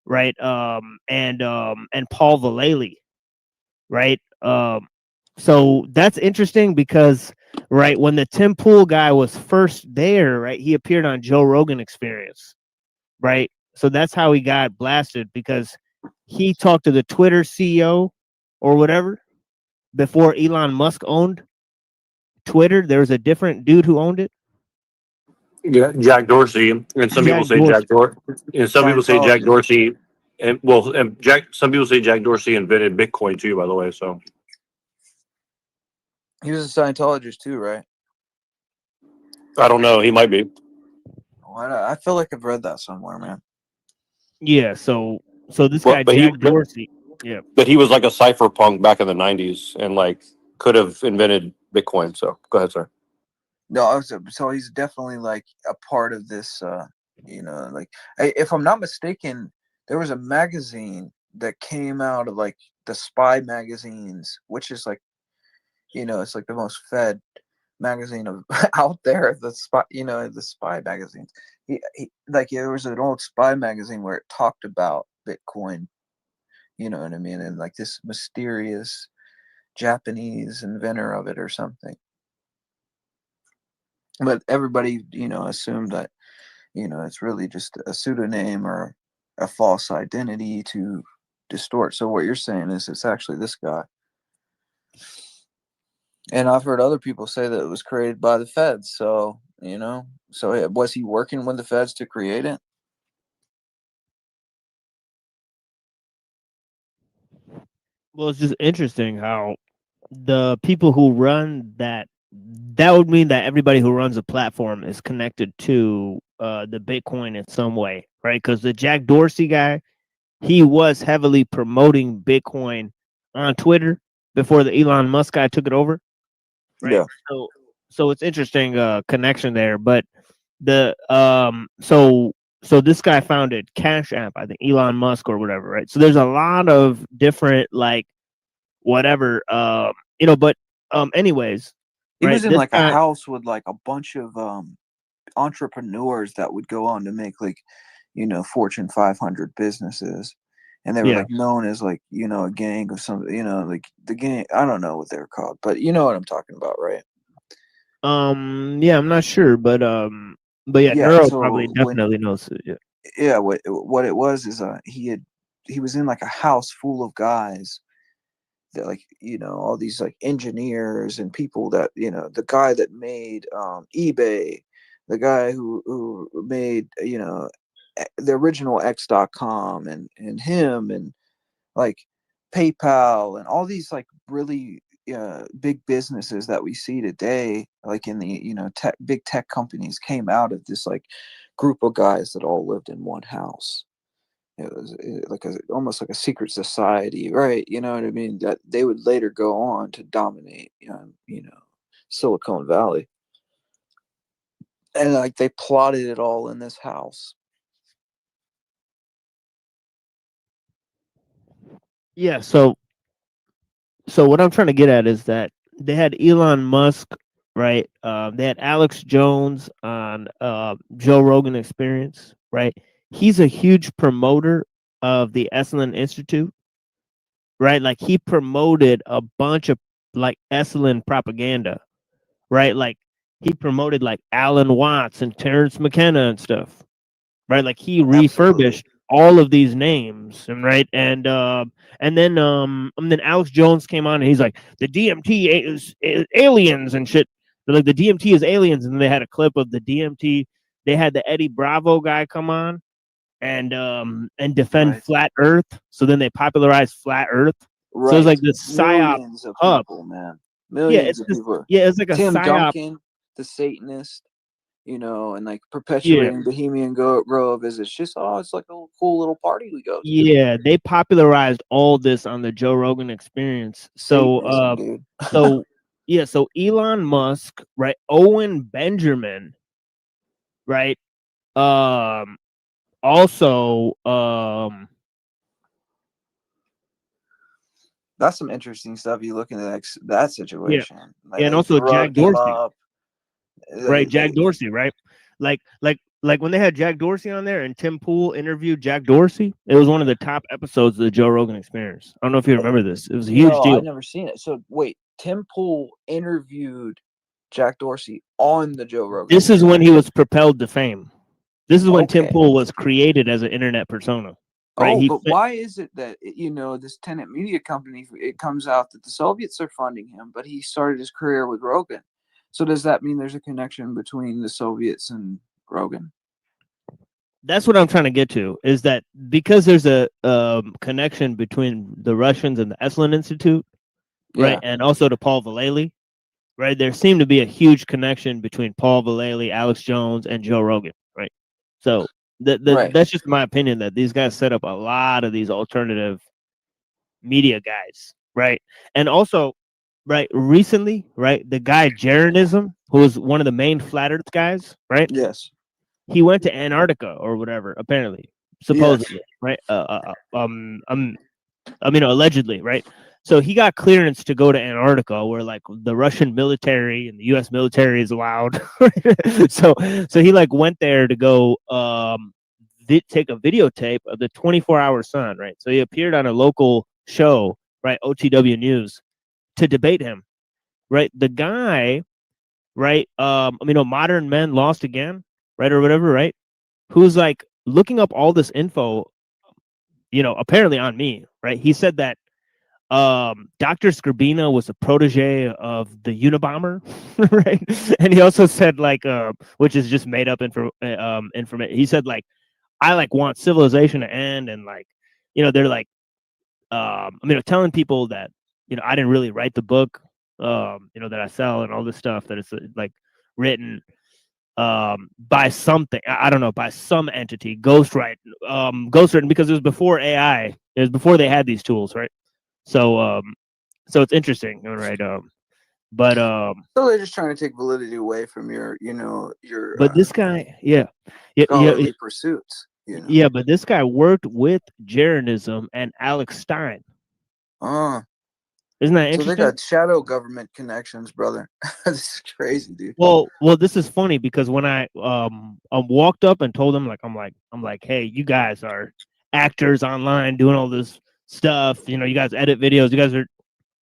right? And Paul Vallely, right? So that's interesting because, right, when the Tim Pool guy was first there, right, he appeared on Joe Rogan Experience, right? So that's how he got blasted, because he talked to the Twitter CEO or whatever before Elon Musk owned Twitter. There was a different dude who owned it. Yeah, Jack Dorsey, and some people say Jack Dorsey, and some people say Jack Dorsey, and some people say Jack Dorsey invented Bitcoin too. By the way, so He was a Scientologist too, right? I don't know. He might be. I feel like I've read that somewhere, man. Yeah. So this guy Jack Dorsey, yeah, but he was like a cypherpunk back in the '90s, and like could have invented Bitcoin. So go ahead, sir. No, so he's definitely like a part of this. Like, if I'm not mistaken, there was a magazine that came out of like the spy magazines, which is like, it's like the most fed magazine of out there. The spy, the spy magazines. There was an old spy magazine where it talked about Bitcoin. You know what I mean? And like this mysterious Japanese inventor of it or something. But everybody, assumed that, it's really just a pseudonym or a false identity to distort. So what you're saying is it's actually this guy. And I've heard other people say that it was created by the feds. So, so was he working with the feds to create it? Well, it's just interesting how the people who run that would mean that everybody who runs a platform is connected to the Bitcoin in some way, right? Because the Jack Dorsey guy, he was heavily promoting Bitcoin on Twitter before the Elon Musk guy took it over, right? Yeah. So it's interesting connection there. But the so this guy founded Cash App, I think Elon Musk or whatever, right? So there's a lot of different like whatever, but anyways, he right, was in like a house with like a bunch of entrepreneurs that would go on to make like Fortune 500 businesses, and they were like known as like a gang of some like the gang. I don't know what they're called, but you know what I'm talking about, right? Yeah, I'm not sure, but yeah, Neuro probably So definitely knows it. Yeah. what it was is he was in like a house full of guys that like all these like engineers and people that the guy that made eBay, the guy who made the original X.com, and him, and like PayPal, and all these like really big businesses that we see today, like in the big tech companies, came out of this like group of guys that all lived in one house. It was like almost like a secret society, right? You know what I mean? That they would later go on to dominate, Silicon Valley, and like they plotted it all in this house. Yeah, so what I'm trying to get at is that they had Elon Musk, right? They had Alex Jones on Joe Rogan Experience, right? He's a huge promoter of the Esalen Institute, right? Like he promoted a bunch of like Esalen propaganda, right? Like he promoted like Alan Watts and Terrence McKenna and stuff, right? Like he refurbished all of these names, and right, and then Alex Jones came on and he's like, the DMT is aliens and shit. They're like, the DMT is aliens, and then they had a clip of the DMT. They had the Eddie Bravo guy come on and defend flat Earth. So then they popularized flat Earth. Right. So it's like this psyop millions of hub. people, man. Millions of people. Yeah, it's like a Tim psyop. Duncan, the Satanist, and like perpetuating Bohemian Grove is it's just it's like a cool little party we go to. Yeah, they popularized all this on the Joe Rogan Experience. So Satanism, dude. so Elon Musk, right? Owen Benjamin, right? Also that's some interesting stuff. You look into that situation. Like, and also Jack Dorsey. Up. Right, Jack Dorsey, right? Like when they had Jack Dorsey on there and Tim Pool interviewed Jack Dorsey, it was one of the top episodes of the Joe Rogan Experience. I don't know if you remember this. It was a huge deal. I've never seen it. So wait, Tim Pool interviewed Jack Dorsey on the Joe Rogan. This is when he was propelled to fame. This is when Tim Pool was created as an internet persona. Right? But why is it that this Tenet Media company, it comes out that the Soviets are funding him, but he started his career with Rogan? So does that mean there's a connection between the Soviets and Rogan? That's what I'm trying to get to, is that because there's a connection between the Russians and the Esalen Institute, right, and also to Paul Vallely, right, there seemed to be a huge connection between Paul Vallely, Alex Jones, and Joe Rogan, right? So that's just my opinion, that these guys set up a lot of these alternative media guys, right? And also, right, recently, right, the guy Jeranism, who was one of the main flat Earth guys, right? Yes. He went to Antarctica or whatever, apparently, supposedly, right? Allegedly, right? So he got clearance to go to Antarctica, where like the Russian military and the U.S. military is allowed. so he like went there to go take a videotape of the 24-hour sun, right? So he appeared on a local show, right, OTW News, to debate him, right? The guy, right? Modern Men Lost Again, right, or whatever, right? Who's like looking up all this info, apparently on me, right? He said that Dr. Skrbina was a protege of the Unabomber, right? And he also said like, which is just made up information. He said like, I like want civilization to end, and like, they're like, telling people that I didn't really write the book, that I sell and all this stuff, that it's like written by something, I don't know, by some entity, ghostwritten, because it was before AI, it was before they had these tools, right? So it's interesting, right? So they're just trying to take validity away from your but this guy, scholarly pursuits. Yeah, but this guy worked with Jeranism and Alex Stein. Isn't that So they interesting? got shadow government connections, brother. This is crazy, dude. Well, this is funny because when I walked up and told them I'm like, hey, you guys are actors online doing all this stuff. You know, you guys edit videos. You guys are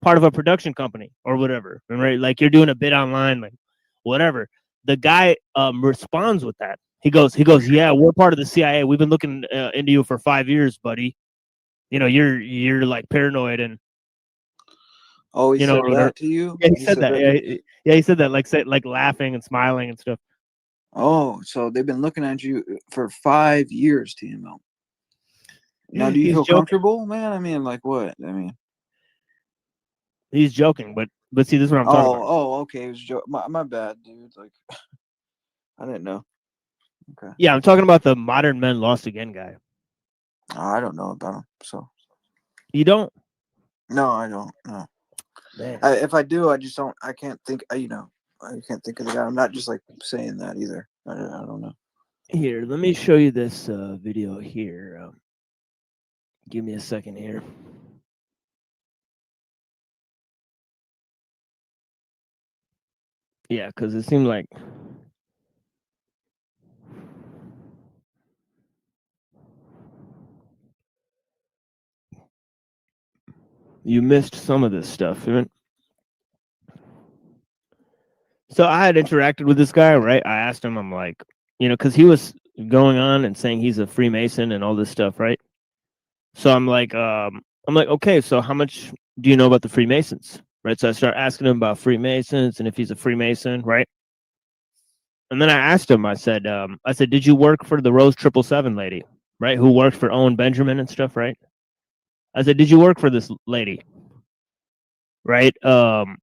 part of a production company or whatever, right? Like you're doing a bit online, like whatever. The guy responds with that. He goes, yeah, we're part of the CIA. We've been looking into you for 5 years, buddy. You know, you're like paranoid and Oh, he you know, said or that to you? yeah, he said that. to Yeah, you? yeah, he said that, like laughing and smiling and stuff. Oh, so they've been looking at you for 5 years, TML. Now, do you He's feel joking. comfortable, man? I mean, like what? I mean, He's joking, but see, this is what I'm talking about. oh, okay. It was my bad, dude. Like, I didn't know. Okay. Yeah, I'm talking about the Modern Men Lost Again guy. I don't know about him, so. You don't? No, I don't. No. Man. If I do, I just don't. I can't think. I can't think of the guy. I'm not just like saying that either. I don't know. Here, let me show you this video here. Give me a second here. Yeah, because it seemed like you missed some of this stuff. So I had interacted with this guy, right? I asked him, I'm like, because he was going on and saying he's a Freemason and all this stuff, right? So I'm like, okay, so how much do you know about the Freemasons, right? So I start asking him about Freemasons and if he's a Freemason, right? And then I asked him, I said, did you work for the Rose 777 lady, right? Who worked for Owen Benjamin and stuff, right? I said, did you work for this lady, right? And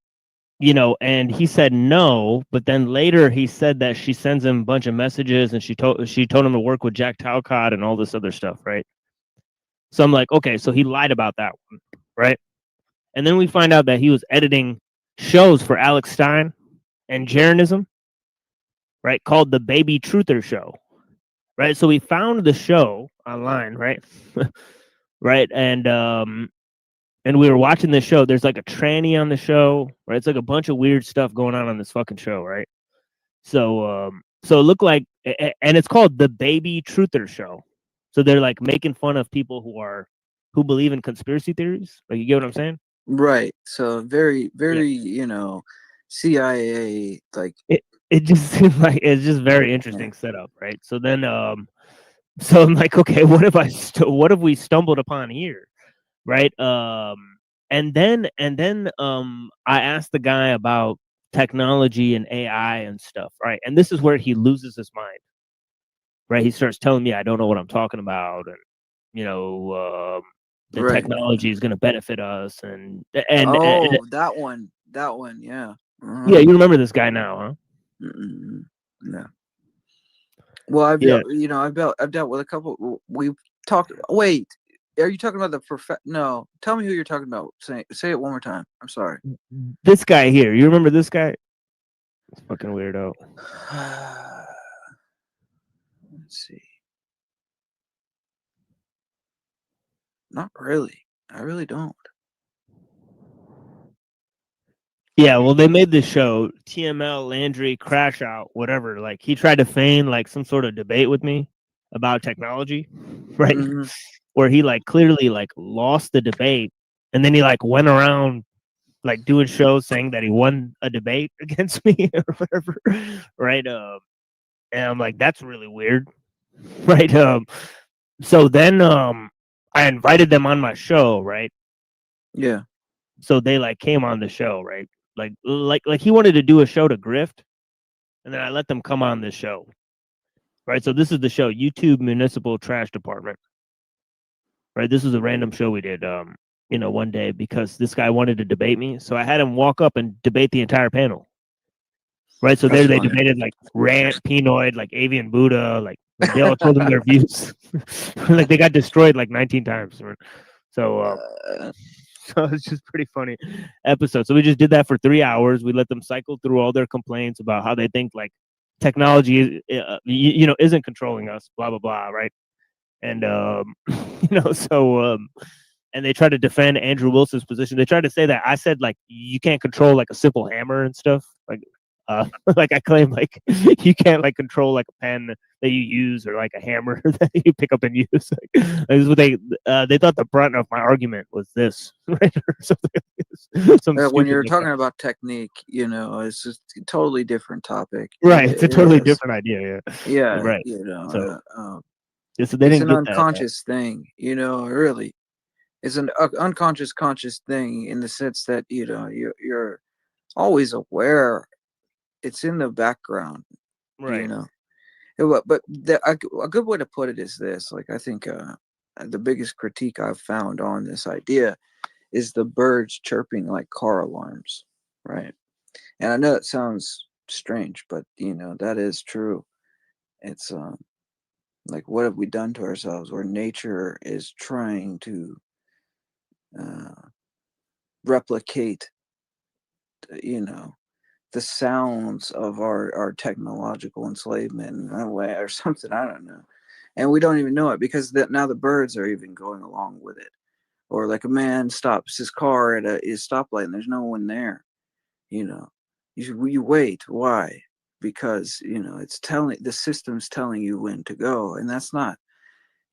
he said no, but then later he said that she sends him a bunch of messages and she told him to work with Jack Talcott and all this other stuff, right? So I'm like, okay, so he lied about that one, right? And then we find out that he was editing shows for Alex Stein and Jaronism, right? Called the Baby Truther Show, right? So we found the show online, right? Right, and we were watching this show. There's like a tranny on the show, right? It's like a bunch of weird stuff going on this fucking show, right? So it looked like, and it's called the Baby Truther Show. So they're like making fun of people who believe in conspiracy theories. Like, you get what I'm saying? Right. So very, CIA like. It just seems like it's just very interesting setup, right? So then, so I'm like, okay, what have we stumbled upon here, right? And then I asked the guy about technology and AI and stuff, right? And this is where he loses his mind, right? He starts telling me I don't know what I'm talking about, and the Right. technology is going to benefit us, and that one, yeah. Yeah, you remember this guy now, huh? No. Well, I've dealt with a couple. We've talked. Wait, are you talking about the No, tell me who you're talking about. Say it one more time. I'm sorry. This guy here. You remember this guy? This fucking weirdo. Let's see. Not really. I really don't. Yeah, well, they made this show, TML, Landry, Crash Out, whatever. Like, he tried to feign like some sort of debate with me about technology, right? Mm-hmm. Where he like clearly like lost the debate, and then he like went around like doing shows saying that he won a debate against me or whatever, right? And I'm like, that's really weird, right? So then I invited them on my show, right? Yeah. So they like came on the show, right? Like he wanted to do a show to grift, and then I let them come on this show, right? So this is the show, YouTube Municipal Trash Department, right? This is a random show we did, one day because this guy wanted to debate me, so I had him walk up and debate the entire panel, right? So That's they funny. debated like Rant, Pinoid, like Avian Buddha, like they all told them their views, like they got destroyed like 19 times, right? So. So it's just pretty funny episode. So we just did that for 3 hours. We let them cycle through all their complaints about how they think like technology, isn't controlling us, blah, blah, blah. Right. And, and they try to defend Andrew Wilson's position. They try to say that I said like you can't control like a simple hammer and stuff. Like like I claim like you can't like control like a pen that you use or like a hammer that you pick up and use. Like, this is what they thought the brunt of my argument was this, right? Or something When stupid you're like talking that. about technique, you know, it's just a totally different topic. Right, it's a It totally is. different idea. Yeah, Yeah, right. you know, So, yeah, so they it's didn't an get that. unconscious thing, you know, really. It's an unconscious conscious thing in the sense that, you know, you're always aware. It's in the background, you Right. know. But a good way to put it is this. Like, I think the biggest critique I've found on this idea is the birds chirping like car alarms, right? And I know it sounds strange, but you know that is true. It's like, what have we done to ourselves? Where nature is trying to replicate, you know, the sounds of our technological enslavement in a way or something. I don't know, and we don't even know it because now the birds are even going along with it. Or like a man stops his car at a stoplight and there's no one there. You know, you wait. Why? Because, you know, the system's telling you when to go, and that's not.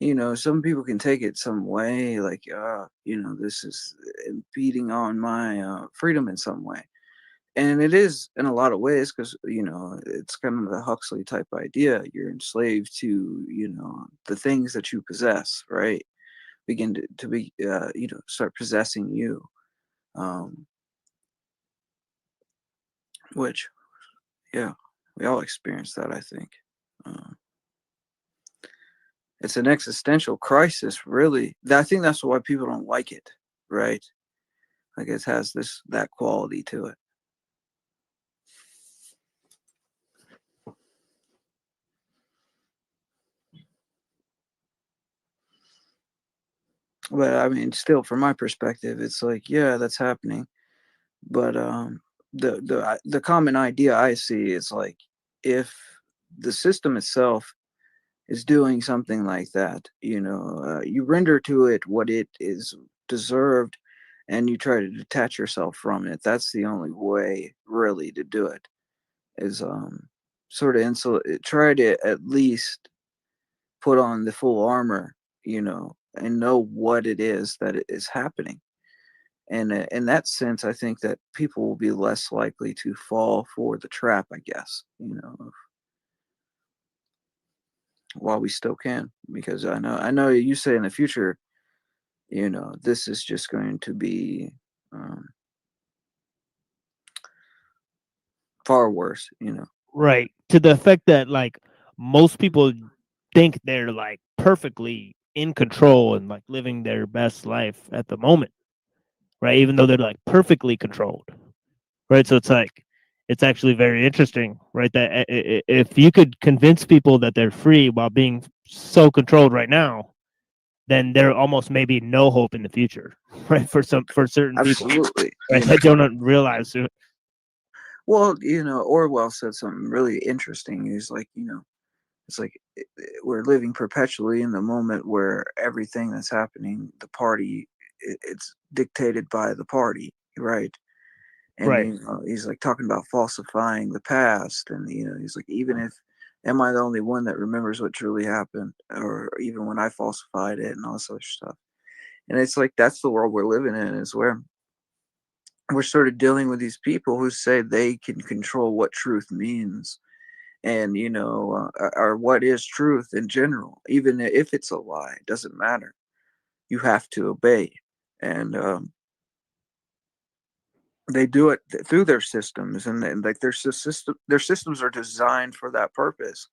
You know, some people can take it some way, like, you know, this is impeding on my freedom in some way, and it is in a lot of ways because, you know, it's kind of the Huxley type idea. You're enslaved to, you know, the things that you possess, right? Begin to be, you know, start possessing you. Um, which, yeah, we all experience that, I think. Um, it's an existential crisis, really. I think that's why people don't like it, right? Like, it has that quality to it. But I mean, still, from my perspective, it's like, yeah, that's happening. But the common idea I see is like, if the system itself is doing something like that, you know, you render to it what it is deserved, and you try to detach yourself from it. That's the only way, really, to do it. Is sort of try to at least put on the full armor, you know, and know what it is that is happening. And in that sense, I think that people will be less likely to fall for the trap, I guess, you know, while we still can. Because I know you say in the future, you know, this is just going to be far worse, you know. Right. To the effect that like most people think they're like perfectly in control and like living their best life at the moment. Right. Even though they're like perfectly controlled. Right. So it's like it's actually very interesting, right? That if you could convince people that they're free while being so controlled right now, then there almost may be no hope in the future, right? For certain people, Absolutely. right? You That know. don't realize it. Well, you know, Orwell said something really interesting. He's like, you know, it's like we're living perpetually in the moment where everything that's happening, the party, it's dictated by the party, right? And Right. you know, he's like talking about falsifying the past, and you know, he's like, even if am I the only one that remembers what truly happened, or even when I falsified it, and all this other stuff. And it's like that's the world we're living in, is where we're sort of dealing with these people who say they can control what truth means, and you know, or what is truth in general. Even if it's a lie, it doesn't matter. You have to obey, and they do it through their systems, and like their systems are designed for that purpose.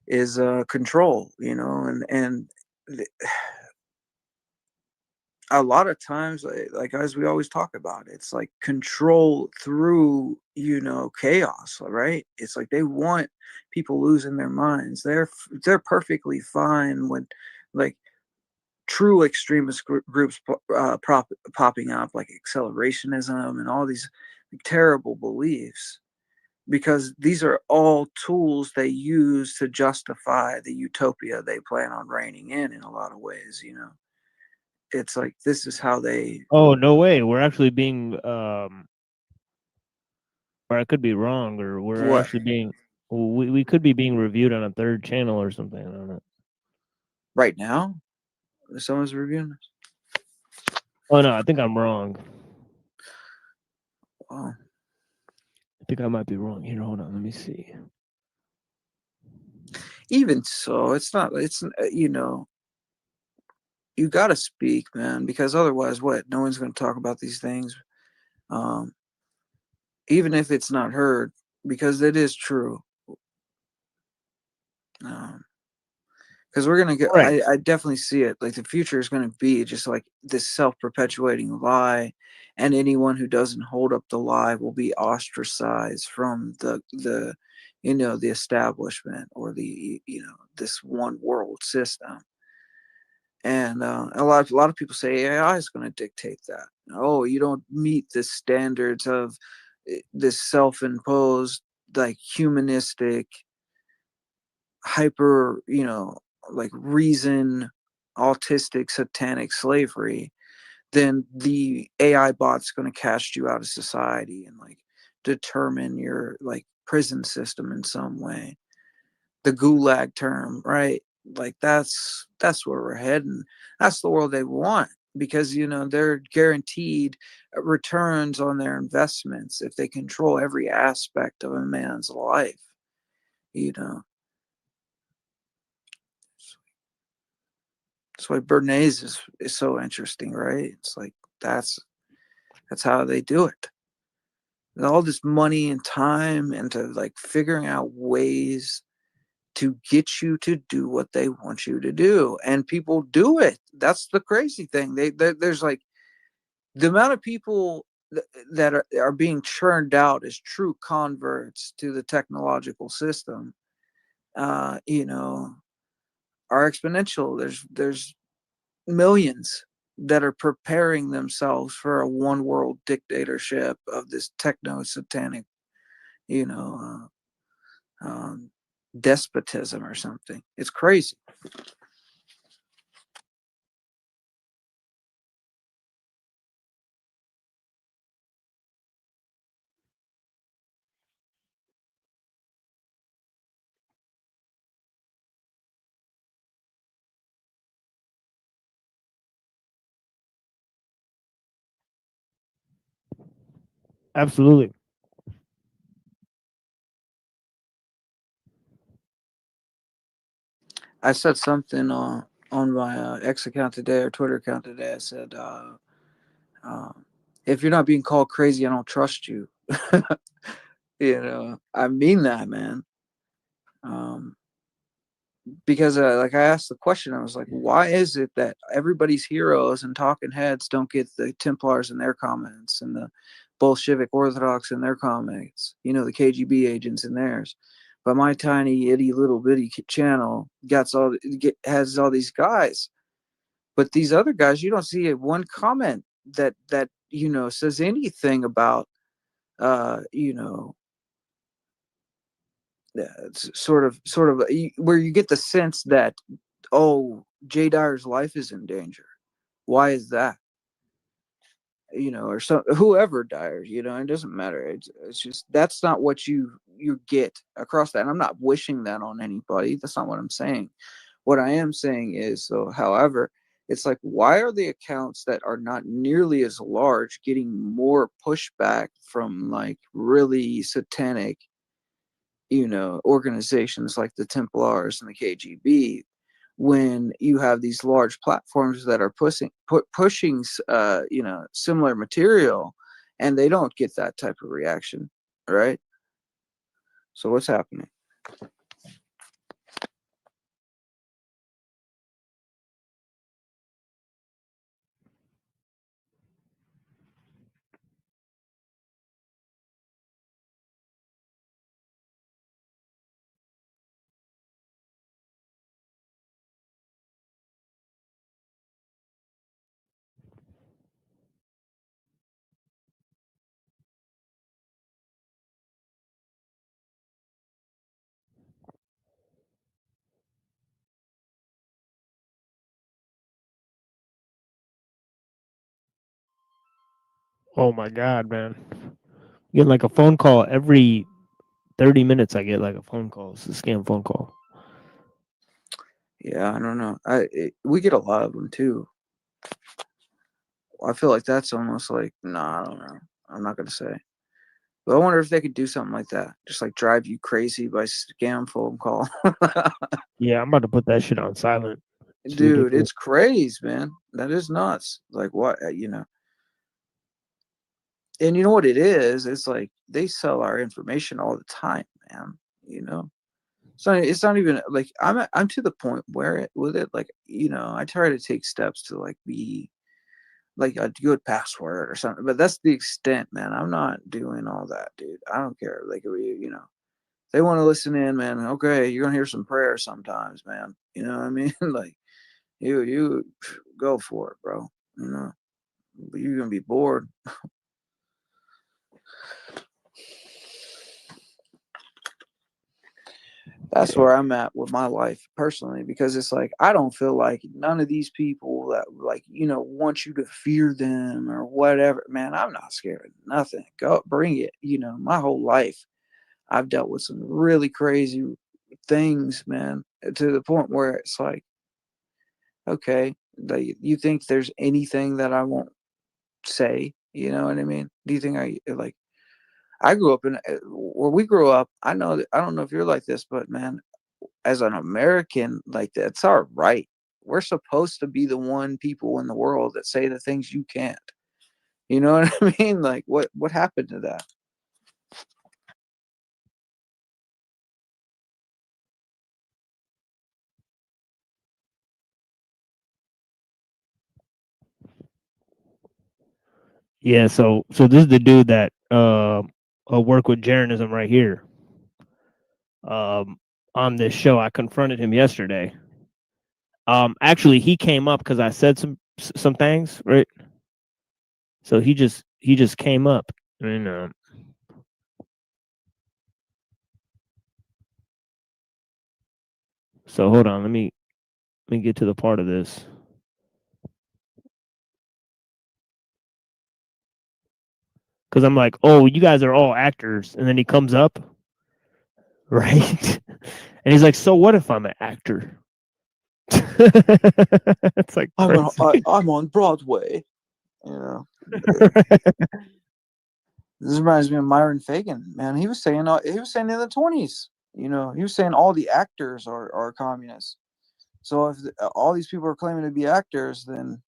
Is control, you know, and th- a lot of times, like as we always talk about, it's like control through, you know, chaos, right? It's like they want people losing their minds. They're perfectly fine when, like, true extremist groups popping up, like accelerationism and all these terrible beliefs, because these are all tools they use to justify the utopia they plan on reigning in a lot of ways, you know. it's like this is how they. Oh no way! We're actually being, or I could be wrong, or we're What? actually being, we could be being reviewed on a third channel or something. I don't know. Right now, someone's reviewing this. Oh no, I think I'm wrong. Wow. I think I might be wrong. Here, hold on. Let me see. Even so, it's not. It's you know. You got to speak, man, because otherwise, what? No one's going to talk about these things. Even if it's not heard, because it is true. Because we're gonna get, Right. I definitely see it. Like the future is gonna be just like this self-perpetuating lie, and anyone who doesn't hold up the lie will be ostracized from the the establishment or the this one world system. And a lot of people say AI is going to dictate that. Oh, you don't meet the standards of this self-imposed, like humanistic, hyper, like reason, autistic, satanic slavery, then the AI bot's going to cast you out of society and like determine your like prison system in some way. The gulag term, right? Like that's where we're heading. That's the world they want because they're guaranteed returns on their investments if they control every aspect of a man's life. You know, that's why Bernays is so interesting, right? It's like that's how they do it. And all this money and time into like figuring out ways to get you to do what they want you to do, and people do it. That's the crazy thing. There's like the amount of people that are being churned out as true converts to the technological system, are exponential. There's millions that are preparing themselves for a one world dictatorship of this techno satanic, you know, despotism or something. It's crazy. Absolutely. I said something on my X account today or Twitter account today. I said, if you're not being called crazy, I don't trust you. I mean that, man. Because like I asked the question, I was like, why is it that everybody's heroes and talking heads don't get the Templars in their comments and the Bolshevik Orthodox in their comments, the KGB agents in theirs, but my tiny itty little bitty channel has all these guys, but these other guys, you don't see one comment that says anything about uh you know sort of where you get the sense that, oh, Jay Dyer's life is in danger. Why is that? Or so whoever Dyer, it doesn't matter. It's just that's not what you get across that. And I'm not wishing that on anybody. That's not what I'm saying. What I am saying is, so however, it's like, why are the accounts that are not nearly as large getting more pushback from like really satanic organizations like the Templars and the KGB, when you have these large platforms that are pushing similar material, and they don't get that type of reaction, right? So what's happening? Oh my god, man! You get like a phone call every 30 minutes. I get like a phone call. It's a scam phone call. Yeah, I don't know. We get a lot of them too. I feel like that's almost like, nah, I don't know. I'm not gonna say. But I wonder if they could do something like that. Just like drive you crazy by scam phone call. Yeah, I'm about to put that shit on silent. It's Dude, ridiculous. it's crazy, man. That is nuts. Like what, you know. And you know what it is? It's like they sell our information all the time, man. You know. So it's not even like I'm to the point where with it, like, you know, I try to take steps to like be like a good password or something, but that's the extent, man. I'm not doing all that, dude. I don't care. Like, you know, they want to listen in, man. Okay, you're gonna hear some prayer sometimes, man. You know what I mean? Like, you go for it, bro. You know, but you're gonna be bored. That's where I'm at with my life personally, because it's like I don't feel like none of these people that, like, you know, want you to fear them or whatever. Man, I'm not scared of nothing. Go bring it. You know, my whole life I've dealt with some really crazy things, man, to the point where it's like, okay, you think there's anything that I won't say? You know what I mean? Do you think I grew up in where we grew up? I know that, I don't know if you're like this, but man, as an American, like, that's our right. We're supposed to be the one people in the world that say the things you can't. You know what I mean? Like, what happened to that? Yeah, so this is the dude that work with Jeranism right here. On this show, I confronted him yesterday. Actually, he came up because I said some things, right? So he just came up, and so hold on, let me get to the part of this. Because I'm like, oh, you guys are all actors. And then he comes up, right? And he's like, so what if I'm an actor? It's like I'm on Broadway. You know, this reminds me of Myron Fagan. Man, he was saying in the 20s. You know, he was saying all the actors are communists. So if all these people are claiming to be actors, then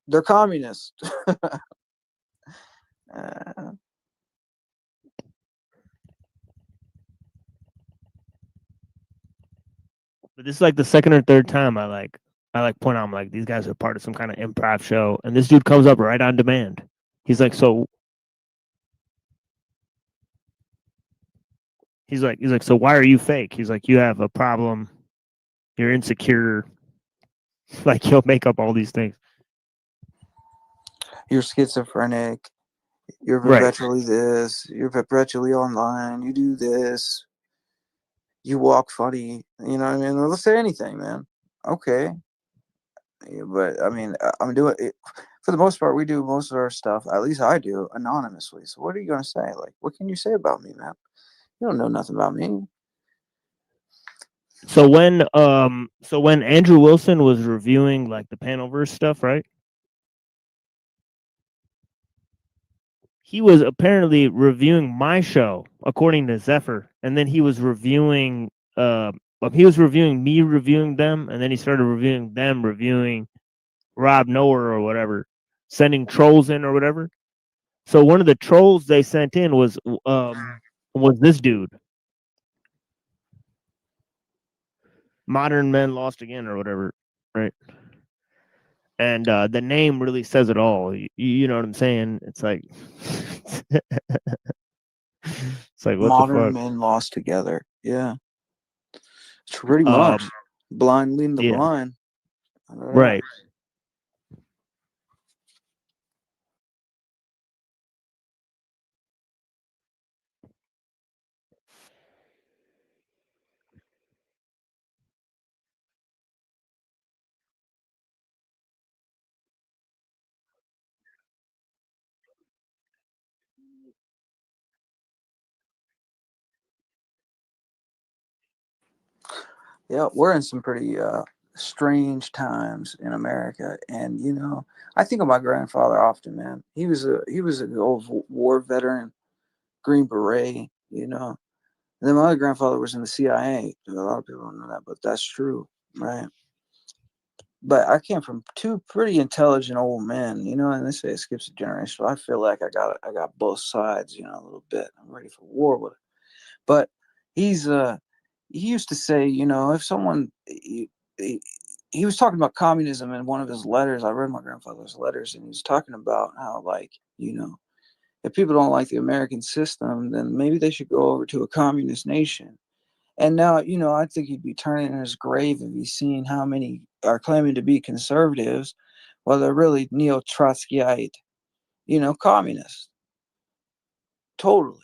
they're communists. But this is like the second or third time I point out, I'm like, these guys are part of some kind of improv show, and this dude comes up right on demand. He's like, so why are you fake? He's like, you have a problem, you're insecure. Like, he'll make up all these things. You're schizophrenic. You're Right. perpetually this. You're perpetually online. You do this. You walk funny. You know what I mean? They'll say anything, man. Okay. Yeah, but I mean, I'm doing it for the most part. We do most of our stuff, at least I do, anonymously. So what are you gonna say? Like, what can you say about me, man? You don't know nothing about me. So when Andrew Wilson was reviewing like the Panelverse stuff, right? He was apparently reviewing my show, according to Zephyr, and then he was reviewing me reviewing them, and then he started reviewing them reviewing Rob Noah or whatever, sending trolls in or whatever. So one of the trolls they sent in was this dude. Modern Men Lost Again or whatever, right? And the name really says it all. You know what I'm saying? It's like it's like, what Modern the fuck? men lost together. Yeah, it's pretty much blind leading the yeah. blind. Right. Yeah, we're in some pretty strange times in America, and I think of my grandfather often, man. He was an old war veteran, Green Beret, And then my other grandfather was in the CIA. A lot of people don't know that, but that's true, right? But I came from two pretty intelligent old men, and they say it skips a generation. I feel like I got both sides, a little bit. I'm ready for war with it. But he's he used to say, if someone he was talking about communism in one of his letters. I read my grandfather's letters, and he was talking about how, like, if people don't like the American system, then maybe they should go over to a communist nation. And now, I think he'd be turning in his grave if he's seeing how many are claiming to be conservatives, while they're really neo-Trotskyite, communists. Totally.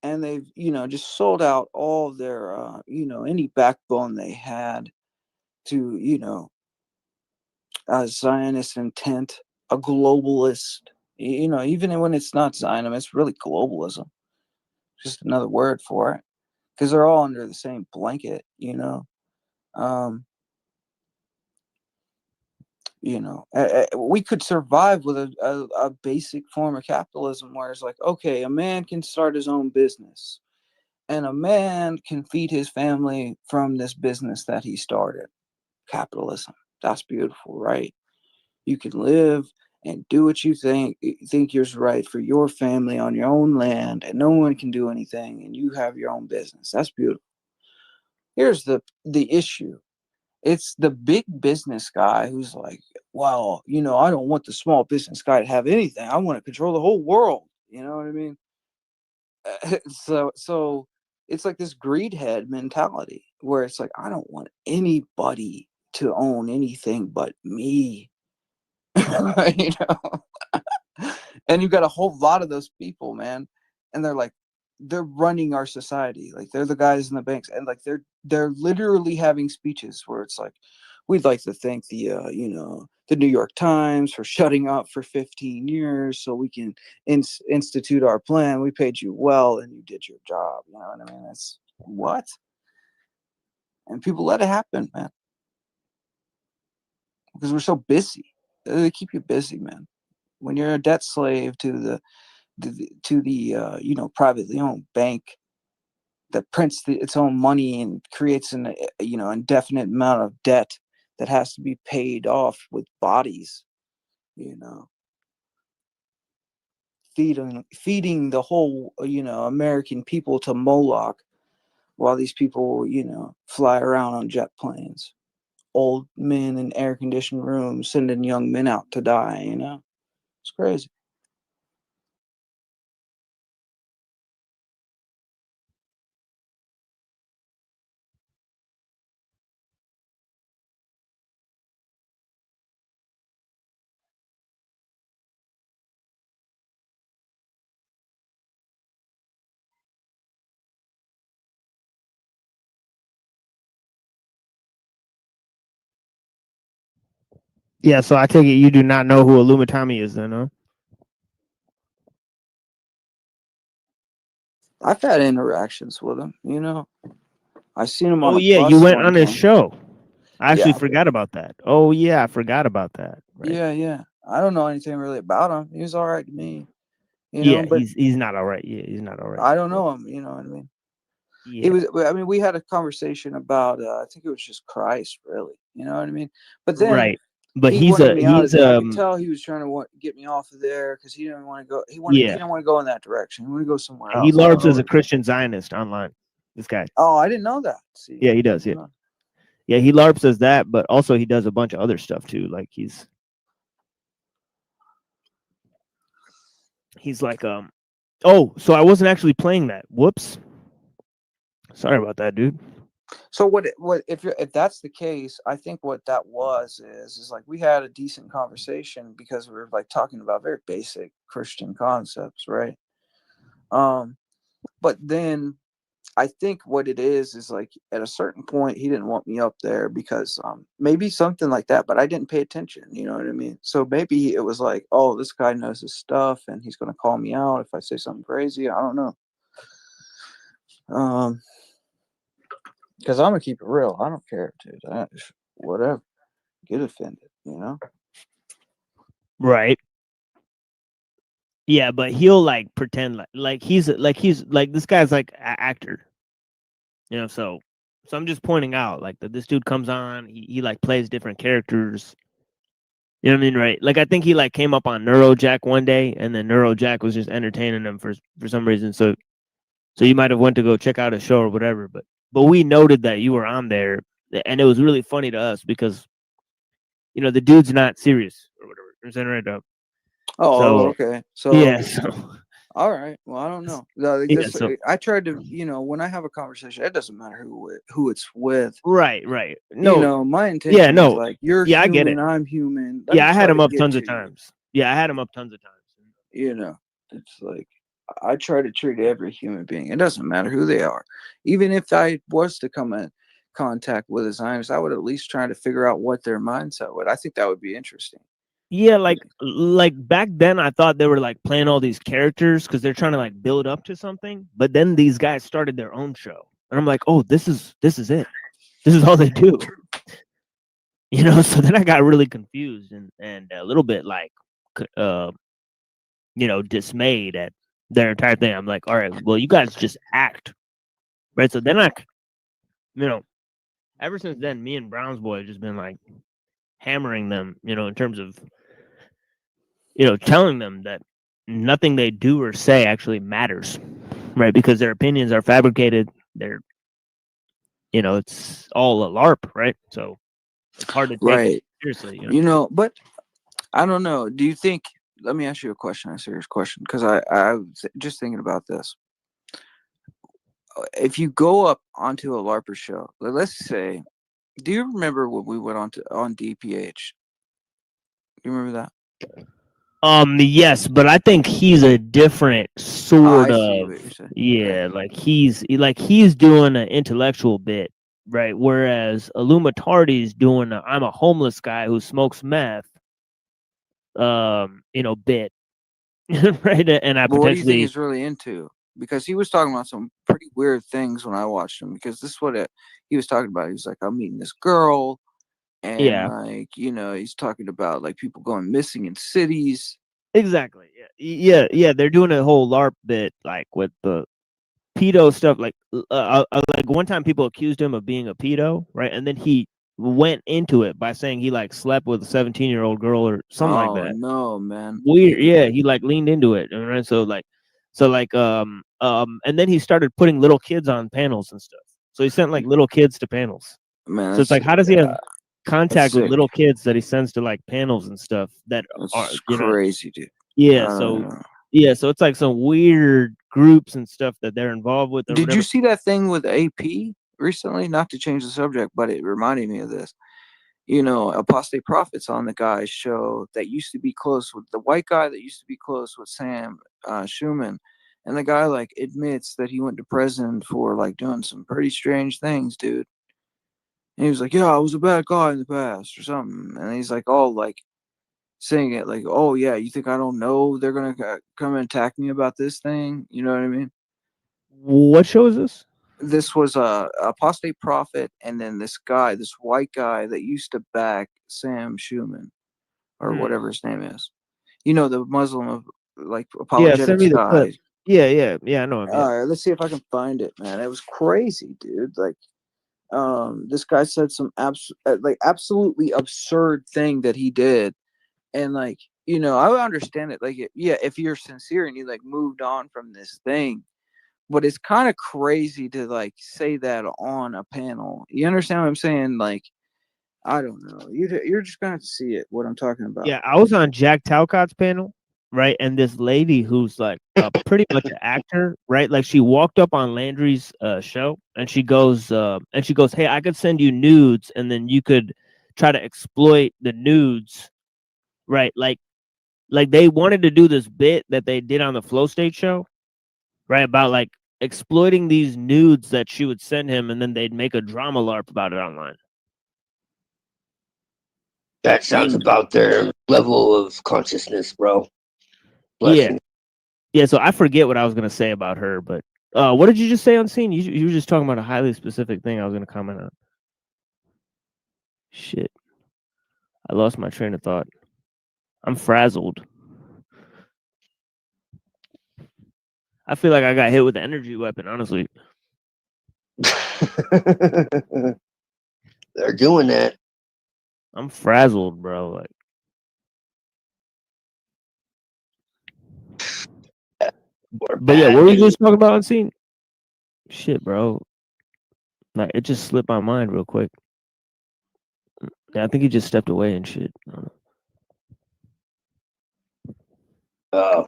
And they've, just sold out all of their, any backbone they had to, a Zionist intent, a globalist, even when it's not Zionism, it's really globalism. Just another word for it, because they're all under the same blanket, we could survive with a basic form of capitalism where it's like, okay, a man can start his own business and a man can feed his family from this business that he started. Capitalism. That's beautiful, right? You can live and do what you think is right for your family on your own land, and no one can do anything, and you have your own business. That's beautiful. Here's the issue. It's the big business guy who's like, well, I don't want the small business guy to have anything. I want to control the whole world. You know what I mean? So it's like this greed head mentality where it's like, I don't want anybody to own anything but me. And you've got a whole lot of those people, man, and they're running our society. Like, they're the guys in the banks, and like they're literally having speeches where it's like, we'd like to thank the the New York Times for shutting up for 15 years so we can institute our plan. We paid you well and you did your job. You know what I mean? That's what? And people let it happen, man, because we're so busy. They keep you busy, man. When you're a debt slave to the privately owned bank that prints its own money and creates an indefinite amount of debt that has to be paid off with bodies, feeding the whole American people to Moloch, while these people fly around on jet planes, old men in air conditioned rooms sending young men out to die. It's crazy. Yeah, so I take it you do not know who Illumitami is then, huh? I've had interactions with him, I seen him on Oh a yeah, you bus went one on his time. show. I actually Yeah, forgot about that. Oh yeah, I forgot about that. Right. yeah. I don't know anything really about him. He was all right to me, Yeah, but he's not all right. Yeah, he's not all right. I don't know him. You know what I mean? He Yeah. was. I mean, we had a conversation about. I think it was just Christ, really. You know what I mean? But then Right. But he he's wanted me out of he's there. I could tell he was trying to get me off of there because he didn't want to go. He yeah. didn't want to go in that direction. He wanted to go somewhere He else. I don't LARPs as know. a Christian Zionist online. This guy. Oh, I didn't know that. See. Yeah, he does. Yeah. Yeah, he LARPs as that, but also he does a bunch of other stuff too. Like he's like oh, so I wasn't actually playing that. Whoops. Sorry about that, dude. So what if that's the case, I think what that is like we had a decent conversation because we were like talking about very basic Christian concepts, right? But then I think what it is like at a certain point he didn't want me up there because maybe something like that, but I didn't pay attention, you know what I mean? So maybe it was like, oh, this guy knows his stuff and he's gonna call me out if I say something crazy. I don't know. Because I'm gonna keep it real. I don't care, dude. Whatever. Get offended, you know? Right. Yeah, but he'll like pretend like he's like this guy's like an actor. You know, so I'm just pointing out like that this dude comes on, he like plays different characters. You know what I mean, right? Like I think he like came up on Neurojack one day, and then Neurojack was just entertaining him for some reason. So you might have went to go check out a show or whatever, but we noted that you were on there, and it was really funny to us because you know the dude's not serious or whatever. You know what I'm saying, right up. Oh, So okay. So yeah, so all right. Well, I don't know. Like yeah, this, so I tried to, when I have a conversation, it doesn't matter who it's with. right. No, My yeah, intention is no, like you're yeah, I get it. human, I'm human. Let me Yeah, I had try him to up get tons to of you. times. Yeah, I had him up tons of times. It's like I try to treat every human being. It doesn't matter who they are. Even if I was to come in contact with a Zionist, I would at least try to figure out what their mindset would. I think that would be interesting. Yeah, like back then I thought they were like playing all these characters because they're trying to like build up to something. But then these guys started their own show, and I'm like, oh, this is it. This is all they do. You know, so then I got really confused and a little bit like, dismayed at their entire thing. I'm like, all right, well, you guys just act, right? So then ever since then, me and Brown's boy have just been like hammering them, in terms of, telling them that nothing they do or say actually matters, right? Because their opinions are fabricated. They're, it's all a LARP, right? So it's hard to take it seriously. But I don't know. Do you think? Let me ask you a serious question, because I was just thinking about this. If you go up onto a LARPer show, let's say, do you remember when we went on DPH? Do you remember that? Yes, but I think he's a different sort I see of, what you're saying. yeah, like he's doing an intellectual bit, right? Whereas Illumitardi's doing I'm a homeless guy who smokes meth, bit, right? And I But what do you think potentially, he's really into? Because he was talking about some pretty weird things when I watched him. Because this is what he was talking about. He was like, I'm meeting this girl, and yeah, he's talking about like people going missing in cities. exactly, yeah. They're doing a whole LARP bit, like with the pedo stuff. Like one time people accused him of being a pedo, right? And then he went into it by saying he like slept with a 17-year-old girl or something like Oh that. no, man! Weird, yeah. He like leaned into it, right? And then he started putting little kids on panels and stuff. So he sent like little kids to panels. Man, So it's like, how does he have contact with sick. little kids that he sends to like panels and stuff that are That's crazy, dude. Yeah, so it's like some weird groups and stuff that they're involved with. Or Did whatever. you see that thing with AP recently? Not to change the subject, but it reminded me of this. Apostate Prophets on the guy's show that used to be close with the white guy that used to be close with Sam Schumann. And the guy like admits that he went to prison for like doing some pretty strange things, dude. And he was like, yeah, I was a bad guy in the past or something. And he's like, all like saying it like, oh yeah, you think I don't know they're going to come and attack me about this thing? You know what I mean? What show is this? This was a apostate prophet, and then this white guy that used to back Sam Schumann, or whatever his name is. The Muslim of like apologetics send me the guy. clip. Yeah, I know him. Yeah. All right, let's see if I can find it, man. It was crazy, dude. Like, this guy said some absolutely absurd thing that he did, and like, I would understand it. Like, if you're sincere and you like moved on from this thing. But it's kind of crazy to like say that on a panel. You understand what I'm saying? Like, I don't know. You're just gonna have to see it. What I'm talking about. Yeah, I was on Jack Talcott's panel, right? And this lady who's like pretty much an actor, right? Like she walked up on Landry's show, and she goes, "Hey, I could send you nudes, and then you could try to exploit the nudes, right? Like they wanted to do this bit that they did on the Flow State show, right? About like exploiting these nudes that she would send him, and then they'd make a drama LARP about it online." That sounds about their level of consciousness, bro. Bless you. Yeah. So I forget what I was gonna say about her, but What did you just say on scene? You were just talking about a highly specific thing I was gonna comment on. Shit. I lost my train of thought. I'm frazzled. I feel like I got hit with the energy weapon, honestly. They're doing that. I'm frazzled, bro. Like, but yeah, what were you just talking about on scene? Shit, bro. Like, it just slipped my mind real quick. Yeah, I think he just stepped away and shit. I don't know. Oh.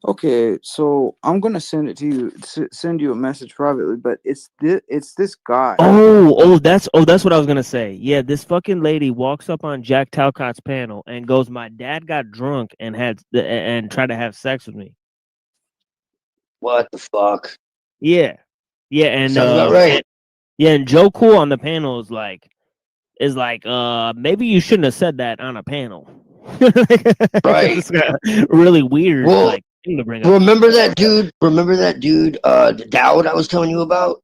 Okay, so I'm gonna send it to you. Send you a message privately, but it's this guy. That's what I was gonna say. Yeah, this fucking lady walks up on Jack Talcott's panel and goes, "My dad got drunk and tried to have sex with me." What the fuck? Yeah, and Sounds about right. And Joe Cool on the panel is like, maybe you shouldn't have said that on a panel. Right. It's really weird. Well, like, thing to bring up. remember that dude, the Dowd I was telling you about?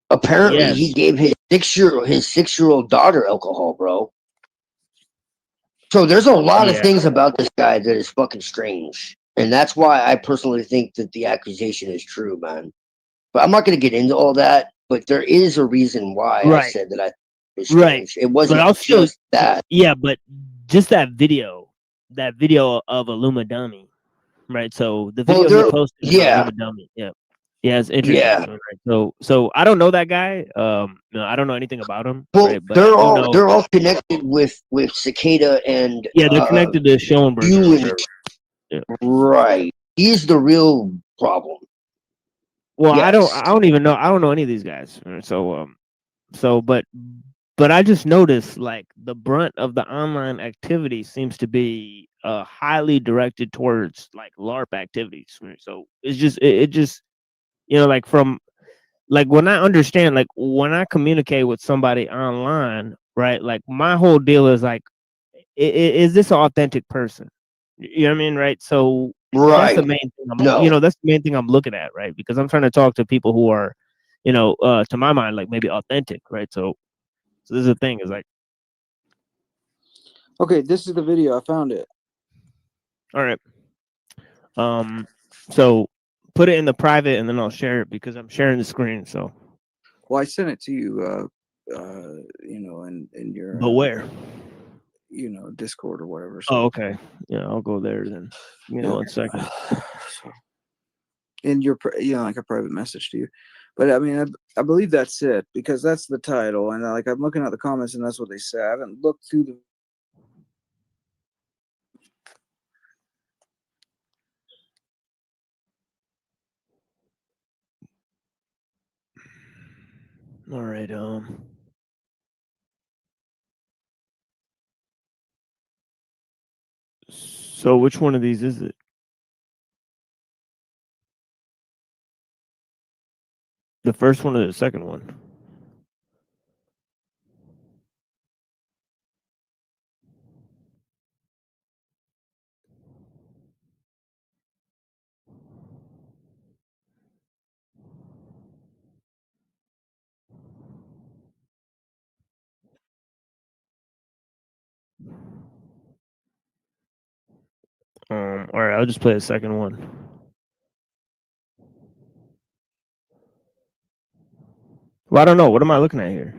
Apparently he gave his 6-year-old daughter alcohol, bro. So there's a lot of things about this guy that is fucking strange. And that's why I personally think that the accusation is true, man. But I'm not going to get into all that, but there is a reason why I said that I was strange. It wasn't just that. Yeah, but just that video of Illuminati, right? So the video he posted of Illuminati, yeah, it's interesting. Yeah. Right? So I don't know that guy. No, I don't know anything about him. Well, right? But they're all connected with Cicada and they're connected to Schoenberg. Right. He's the real problem. Well, I don't even know. I don't know any of these guys. But I just noticed like the brunt of the online activity seems to be highly directed towards like LARP activities. Right? So it's just it just like from like when I understand like when I communicate with somebody online, right? Like my whole deal is like, is this an authentic person? You know what I mean, right? So that's the main thing. That's the main thing I'm looking at, right? Because I'm trying to talk to people who are, to my mind, like maybe authentic, right? So this is the thing is like, okay, this is the video. I found it. All right. So put it in the private, and then I'll share it because I'm sharing the screen. So, well, I sent it to you. In your. But where? Discord or whatever. So. Oh, okay. Yeah, I'll go there then. 1 second. In your, like a private message to you. But I mean, I believe that's it because that's the title, and like I'm looking at the comments, and that's what they say. I haven't looked through the. All right. So which one of these is it? The first one or the second one? All right, I'll just play the second one. Well, I don't know. What am I looking at here?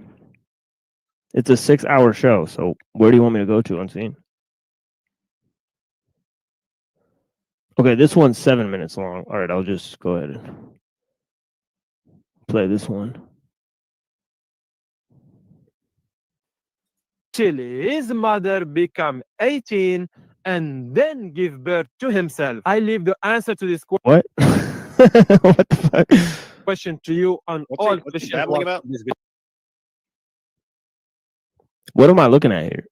It's a 6-hour show. So where do you want me to go to on scene? Okay, this one's 7 minutes long. All right, I'll just go ahead and play this one. His mother become 18 and then give birth to himself. I leave the answer to this question. What? What the fuck? Question to you on all the shit about? What am I looking at here?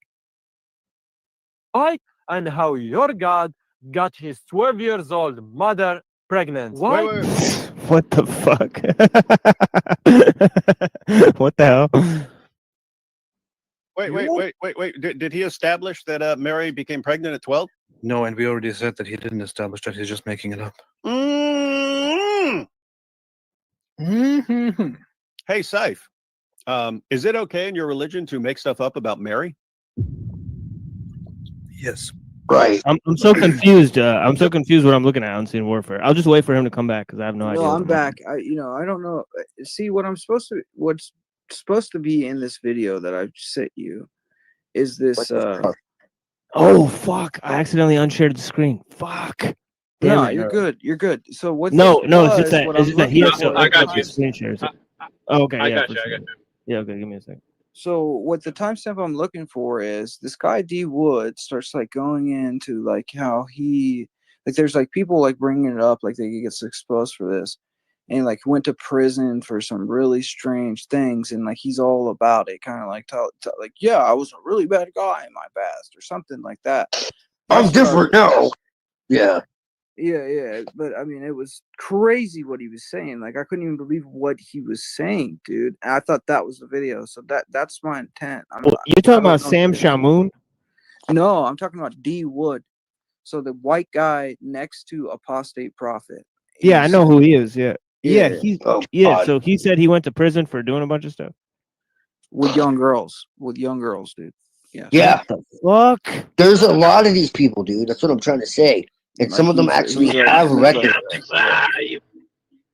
And how your God got his 12 years old mother pregnant. Why? What the fuck? What the hell? Wait. Did he establish that Mary became pregnant at 12? No, and we already said that he didn't establish that. He's just making it up. Mm-hmm. Hey, Saif, is it okay in your religion to make stuff up about Mary? Yes. Right. I'm so confused. I'm so confused what I'm looking at on Unseen Warfare. I'll just wait for him to come back because I have no idea. No, I'm back. I don't know. See, what's supposed to be in this video that I've sent you is this. Oh fuck! I accidentally unshared the screen. Fuck. No, Damn it. you're good. You're good. So what? No, this it's just was, that. what It's I'm just that he has looking to for- open up his screen shares. Oh, okay. I got you. Yeah. Okay. Give me a second. So what the timestamp I'm looking for is this guy D Wood starts like going into like how he like there's like people like bringing it up like they get exposed for this, and like went to prison for some really strange things, and like he's all about it, kind of like like yeah, I was a really bad guy in my past or something like that. I'm different now. Yeah. Yeah, but I mean, it was crazy what he was saying. Like, I couldn't even believe what he was saying, dude. And I thought that was the video, so that's my intent. You're talking about Sam Shamoon? No, I'm talking about D Wood. So the white guy next to Apostate Prophet. Yeah, I know who he is. Yeah. Oh, Yeah. So he said he went to prison for doing a bunch of stuff with young girls, dude. Yeah. Fuck. There's a lot of these people, dude. That's what I'm trying to say. And some of them actually have records.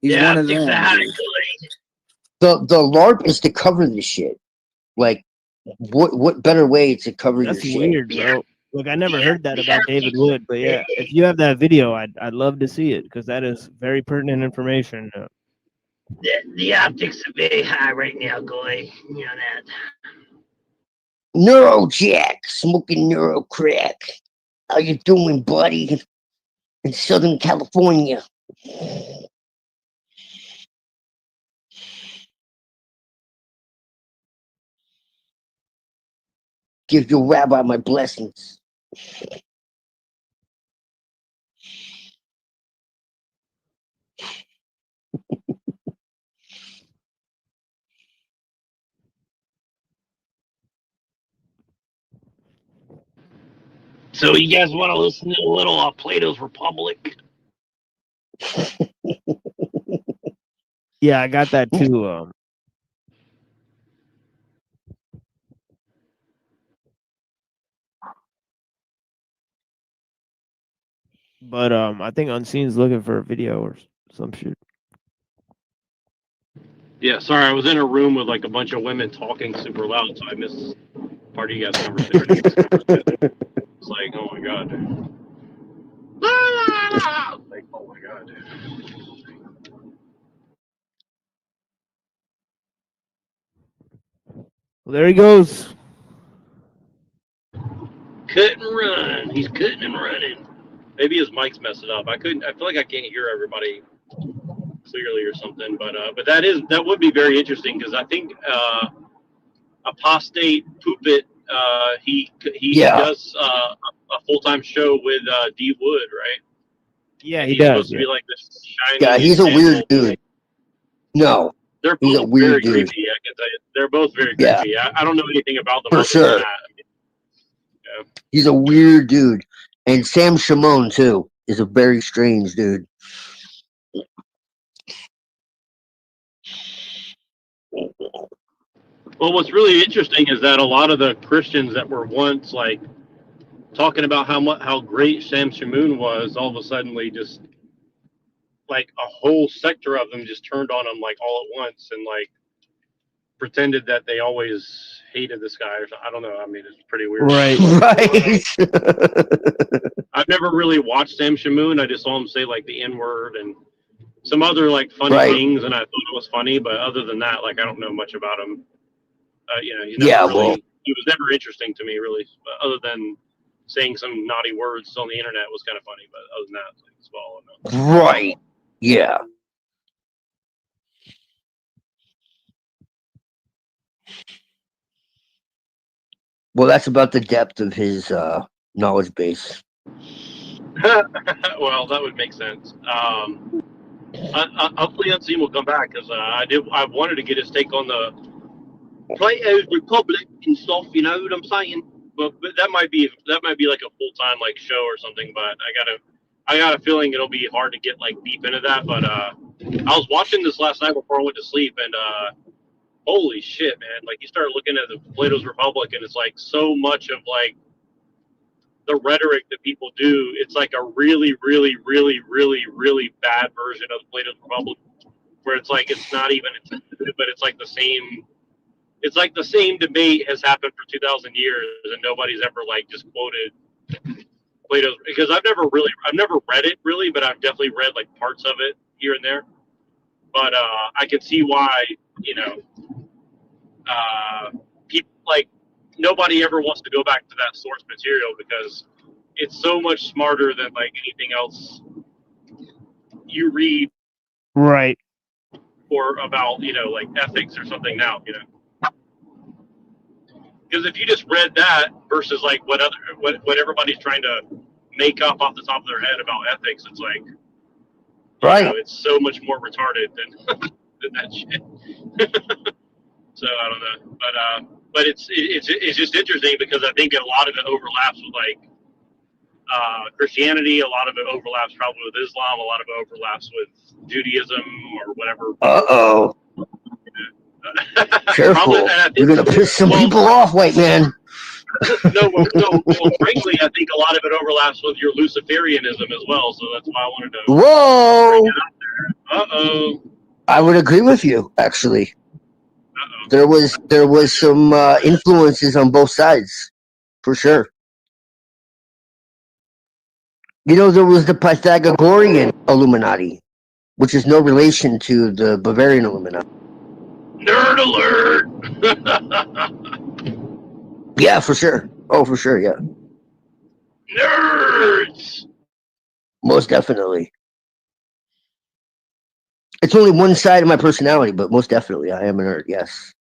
He's one of them. Exactly. The LARP is to cover this shit. Like, what better way to cover That's your shit? weird, bro. Look, I never heard that about David Wood, but yeah, if you have that video, I'd love to see it because that is very pertinent information. The optics are very high right now, Goy. You know that. Neuro Jack, smoking neuro crack. How you doing, buddy? In Southern California. Give your rabbi my blessings. So you guys want to listen to a little Plato's Republic? Yeah, I got that too. But I think Unseen's looking for a video or some shit. Yeah, sorry, I was in a room with like a bunch of women talking super loud, so I missed part of you guys' conversation. It's like, oh my god. Like, oh my god. Well, there he goes. Cut and run. He's cutting and running. Maybe his mic's messing up. I feel like I can't hear everybody clearly or something. But that would be very interesting because I think Apostate Poopit he does a full-time show with D Wood, right? Yeah, he he's does. Supposed to be like this shiny. Yeah, he's a weird dude. No, they're he's a both weird very dude. creepy. I can tell you, they're both very Yeah. creepy. I don't know anything about them For other sure. than that. I mean, yeah. He's a weird dude. And Sam Shimon, too, is a very strange dude. Well, what's really interesting is that a lot of the Christians that were once like talking about how great Sam Shamoon was, all of a sudden just like a whole sector of them just turned on him like all at once and like pretended that they always hated this guy or something. I don't know. I mean, it's pretty weird. Right. I've never really watched Sam Shamoon. I just saw him say like the N-word and some other like funny Right. things, and I thought it was funny. But other than that, like I don't know much about him. He's Yeah, never really, well- he was never interesting to me, really. Other than saying some naughty words on the internet was kind of funny, but other than that, it's like, it's all I know. Right. Yeah. Well, that's about the depth of his knowledge base. Well, that would make sense. Hopefully, Unseen will come back because I wanted to get his take on Plato's Republic and stuff. You know what I'm saying? But that might be like a full time like show or something. But I got a feeling it'll be hard to get like deep into that. But I was watching this last night before I went to sleep, and holy shit, man! Like you start looking at the Plato's Republic, and it's like so much of like the rhetoric that people do. It's like a really, really, really, really, really bad version of Plato's Republic, where it's like it's not even intended, but it's like the same. It's like the same debate has happened for 2,000 years, and nobody's ever like just quoted Plato's, because I've never read it really, but I've definitely read like parts of it here and there. But I can see why, people like nobody ever wants to go back to that source material because it's so much smarter than like anything else you read, Right. or about like ethics or something now. Because if you just read that versus like what everybody's trying to make up off the top of their head about ethics, it's like, it's so much more retarded than that shit. So I don't know, but it's just interesting because I think a lot of it overlaps with like Christianity, a lot of it overlaps probably with Islam, a lot of it overlaps with Judaism or whatever. Careful. You're going to piss some people off, white man. No, frankly, I think a lot of it overlaps with your Luciferianism as well, so that's why I wanted to. Whoa! Uh-oh. I would agree with you, actually. There was some influences on both sides, for sure. There was the Pythagorean Illuminati, which is no relation to the Bavarian Illuminati. Nerd alert! Yeah, for sure. Oh, for sure, yeah. Nerds! Most definitely. It's only one side of my personality, but most definitely I am a nerd, yes.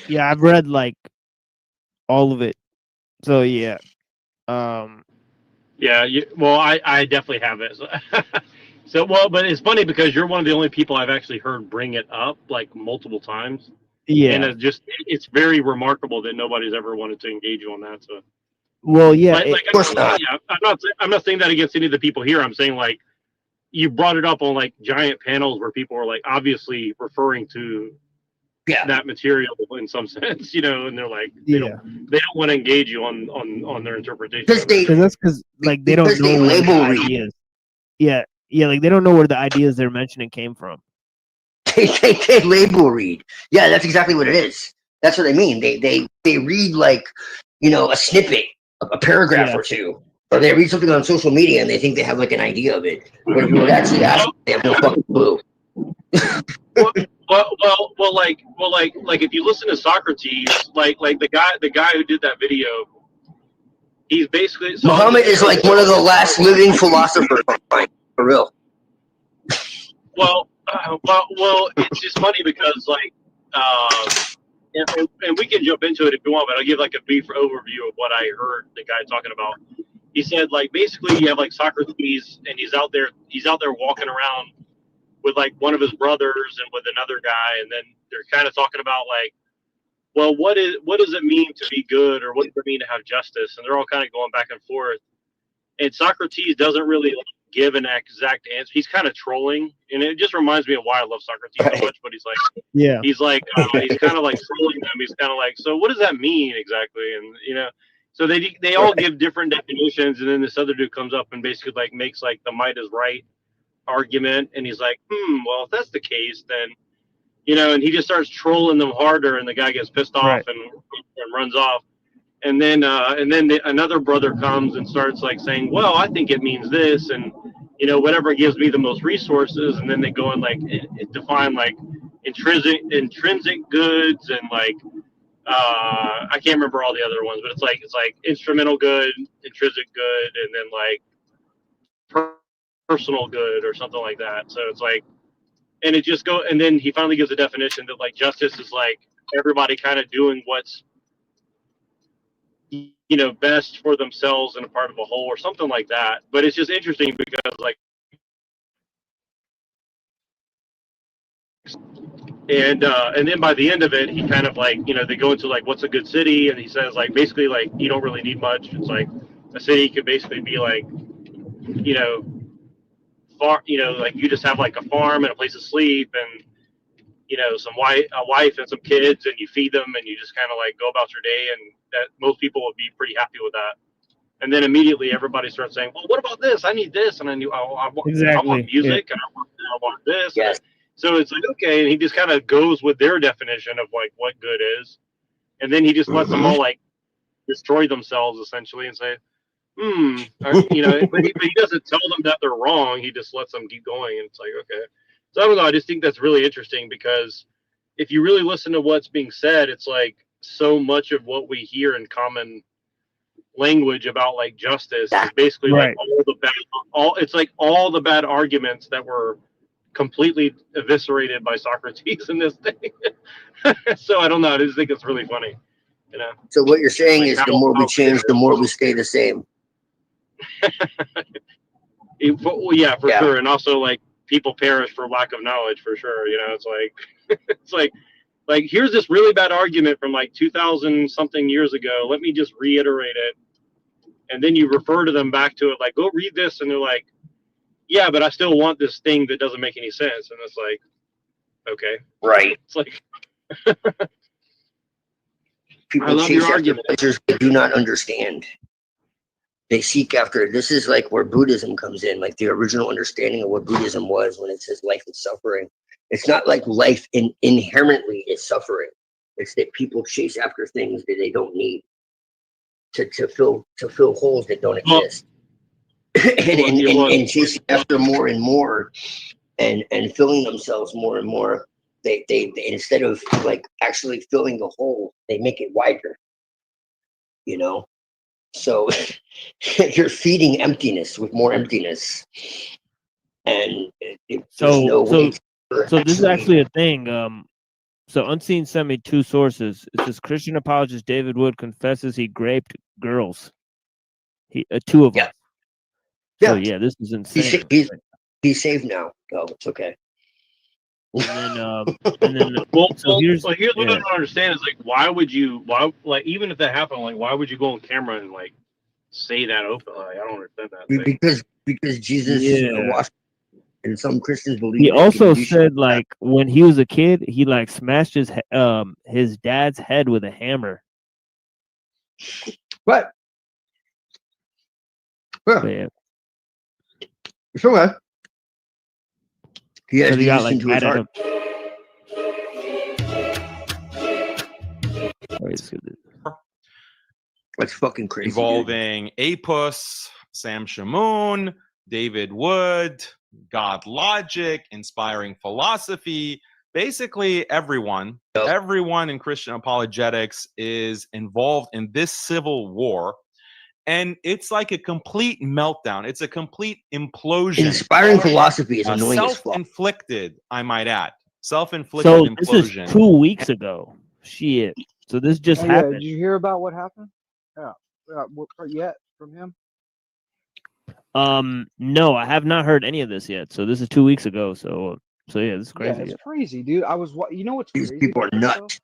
Yeah, I've read like all of it. So yeah. Yeah, well, I definitely have it. So, but it's funny because you're one of the only people I've actually heard bring it up like multiple times. Yeah. And it's very remarkable that nobody's ever wanted to engage you on that. So. Well, yeah. I'm not saying that against any of the people here. I'm saying like you brought it up on like giant panels where people were like obviously referring to that material in some sense, and they're like they don't want to engage you on their interpretation. Because like they don't know where the ideas. Yeah, like they don't know where the ideas they're mentioning came from. They label read. Yeah, that's exactly what it is. That's what I mean. They read like a snippet, a paragraph or two, or they read something on social media and they think they have like an idea of it. When if you would actually ask them, they have no fucking clue. Well, like if you listen to Socrates, like the guy who did that video, he's basically Muhammad is like one of the last living philosophers, for real. Well, it's just funny because like, and we can jump into it if you want, but I'll give like a brief overview of what I heard the guy talking about. He said like basically you have like Socrates and he's out there walking around with like one of his brothers and with another guy, and then they're kind of talking about like, well, what does it mean to be good, or what does it mean to have justice? And they're all kind of going back and forth. And Socrates doesn't really give an exact answer. He's kind of trolling, and it just reminds me of why I love Socrates so much. But he's kind of like trolling them. He's kind of like, so what does that mean exactly? And so they all give different definitions, and then this other dude comes up and basically like makes like the might is right argument, and he's like, well, if that's the case, then and he just starts trolling them harder, and the guy gets pissed off and runs off. And then another brother comes and starts like saying, well, I think it means this, and whatever gives me the most resources. And then they go and like define like intrinsic goods and like I can't remember all the other ones, but it's like instrumental good, intrinsic good, and then like personal good or something like that. So it's like, and it just go, and then he finally gives a definition that like justice is like everybody kind of doing what's best for themselves and a part of a whole or something like that. But it's just interesting because like, and then by the end of it, he kind of like, they go into like, what's a good city? And he says like, basically like, you don't really need much. It's like a city could basically be like, far, like you just have like a farm and a place to sleep and, a wife and some kids, and you feed them and you just kind of like go about your day, and that most people would be pretty happy with that. And then immediately everybody starts saying, well, what about this? I need this. And I want music, and I want this. Yes. So it's like, okay. And he just kind of goes with their definition of like what good is. And then he just lets them all like destroy themselves essentially and say, but he doesn't tell them that they're wrong. He just lets them keep going. And it's like, okay. So I don't know. I just think that's really interesting because if you really listen to what's being said, it's like so much of what we hear in common language about like justice is basically like all the bad arguments that were completely eviscerated by Socrates in this thing. So I don't know. I just think it's really funny. So what you're saying like is the more we change, the more we stay the same. Yeah, for sure. And also like people perish for lack of knowledge, for sure. It's like it's like here's this really bad argument from like 2000 something years ago. Let me just reiterate it. And then you refer to them back to it, like, go read this. And they're like, yeah, but I still want this thing that doesn't make any sense. And it's like, okay. Right. It's like, people I love chase your after argument. pleasures they do not understand. They seek after, this is like where Buddhism comes in, like the original understanding of what Buddhism was when it says life is suffering. It's not like life inherently is suffering. It's that people chase after things that they don't need to fill holes that don't exist. And chasing after more and more and filling themselves more and more, they instead of like actually filling the hole, they make it wider. So you're feeding emptiness with more emptiness, and So this is actually a thing. So Unseen sent me two sources. It says Christian apologist David Wood confesses he raped girls. Two of them. Yeah. So yeah, this is insane. He's saved now. Oh, it's okay. And then well, here's what I don't understand is like, why like even if that happened, like why would you go on camera and like say that openly? Like, I don't understand that. Because Jesus washed, and some Christians believe. He also said like when he was a kid, he like smashed his dad's head with a hammer. What? Yeah. It's okay. He has he got like into his mad at heart. him. That's fucking crazy. Involving Apus, Sam Shamoon, David Wood, God Logic, Inspiring Philosophy. Basically, everyone in Christian apologetics is involved in this civil war. And it's like a complete meltdown. It's a complete implosion. Inspiring Philosophy is annoying as fuck. Self-inflicted, I might add. Self-inflicted implosion. This is 2 weeks ago. Shit. So this just happened. Did you hear about what happened? Yeah. What part yet from him? No, I have not heard any of this yet. So this is 2 weeks ago. So yeah, this is crazy. Yeah, it's crazy, dude. You know what's These crazy? people are nuts.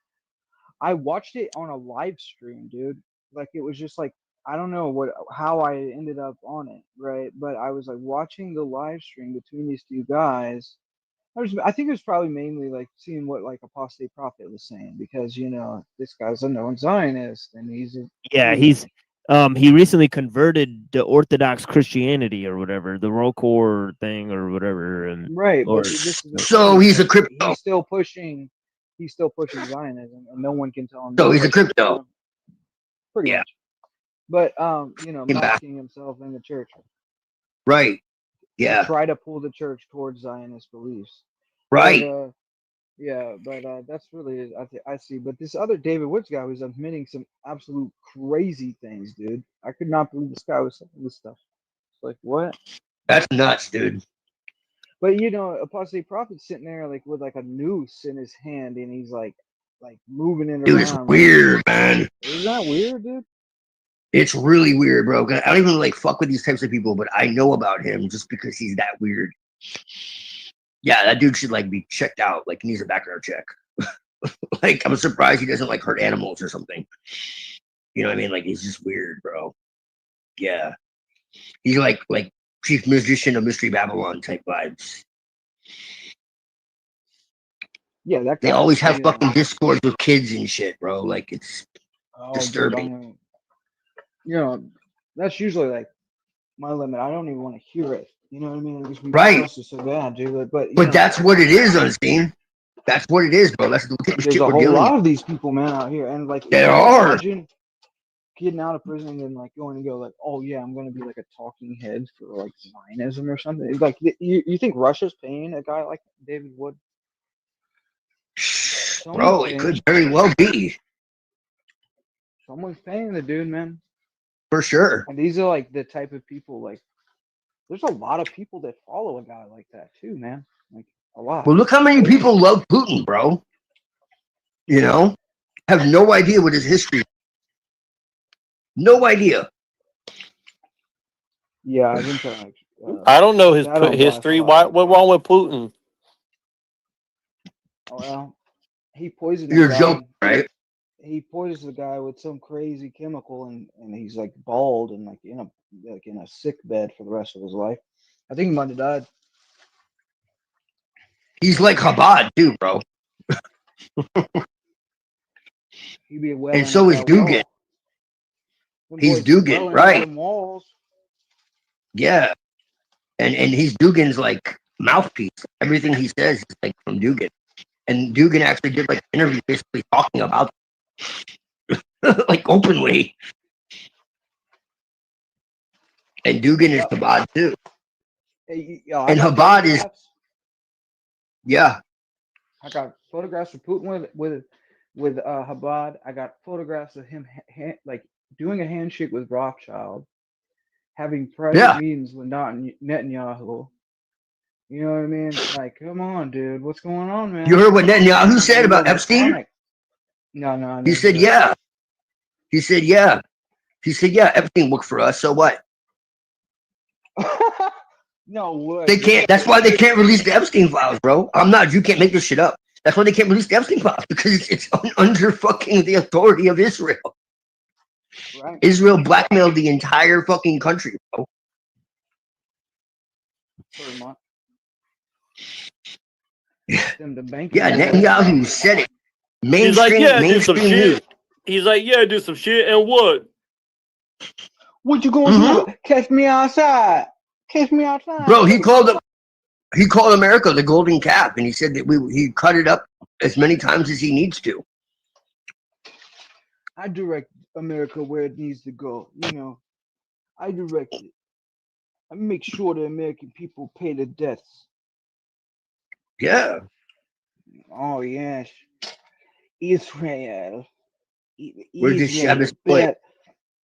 I watched it on a live stream, dude. Like it was just like, I don't know how I ended up on it, right? But I was like watching the live stream between these two guys. I think it was probably mainly like seeing what like Apostate Prophet was saying, because this guy's a known Zionist and he's he recently converted to Orthodox Christianity or whatever, the Rokor thing or whatever, and right. So he's a crypto. He's still pushing Zionism, and no one can tell him. So he's a crypto. Pretty much. But masking himself in the church. Right. Yeah. Try to pull the church towards Zionist beliefs. Right. But that's really I see. But this other David Woods guy was admitting some absolute crazy things, dude. I could not believe this guy was saying this stuff. It's like, what? That's nuts, dude. But Apostate Prophet's sitting there like with like a noose in his hand, and he's like moving it around. Dude, it's weird, man. Isn't that weird, dude? It's really weird, bro. I don't even like fuck with these types of people, but I know about him just because he's that weird. Yeah, that dude should like be checked out. Like, he needs a background check. Like, I'm surprised he doesn't like hurt animals or something. You know what I mean? Like, he's just weird, bro. Yeah, he's like chief musician of Mystery Babylon type vibes. Yeah, that They guy. always have fucking discords with kids and shit, bro. Like, it's disturbing. Dude, I mean, you know, that's usually like my limit. I don't even want to hear it. You know what I mean? It Right. Trust so bad, dude. But you But know, that's what it is, Unseen. That's what it is, bro. That's the there's shit a we're whole dealing lot with. of these people, man, out here, and like There you are. imagine getting out of prison and like going to go like, oh yeah, I'm gonna be like a talking head for like Zionism or something. It's like you think Russia's paying a guy like David Wood? Bro, it could very well be. Someone's paying the dude, man. For sure. And these are like the type of people like. There's a lot of people that follow a guy like that too, man. Like a lot. Well, look how many people love Putin, bro. You know? Have no idea what his history is. No idea. Yeah, I've been trying. I don't know his that on history. Wi-Fi. What wrong with Putin? Oh, well, he poisoned. You're a guy. joking, right? He poisons the guy with some crazy chemical, and he's like bald and like in a sick bed for the rest of his life. I think he might have died. He's like Chabad too, bro. He'd be well. And so is Dugan. He's Dugan, right? Walls. Yeah. And he's Dugan's like mouthpiece. Everything he says is like from Dugan. And Dugan actually did like an interview basically talking about like openly. And Dugan is Chabad too. Hey, and Chabad is yeah. I got photographs of Putin with Chabad. I got photographs of him like doing a handshake with Rothschild, having private meetings with Netanyahu. You know what I mean? Like, come on, dude, what's going on, man? You heard what Netanyahu said about Epstein? No. He said, yeah. He said, yeah. He said, yeah, Epstein worked for us. So what? No way. They can't. That's why they can't release the Epstein files, bro. You can't make this shit up. That's why they can't release the Epstein files, because it's under fucking the authority of Israel. Right. Israel blackmailed the entire fucking country, bro. Pretty much. Yeah, yeah, Netanyahu said it. He's like, yeah, do some news. shit. He's like, yeah, do some shit, and what? What you gonna do? Catch me outside. Catch me outside. Bro, he called America the golden calf, and he said that he cut it up as many times as he needs to. I direct America where it needs to go. You know, I direct it. I make sure the American people pay the debts. Yeah. Oh yes, Israel. Where's this Shabbos play?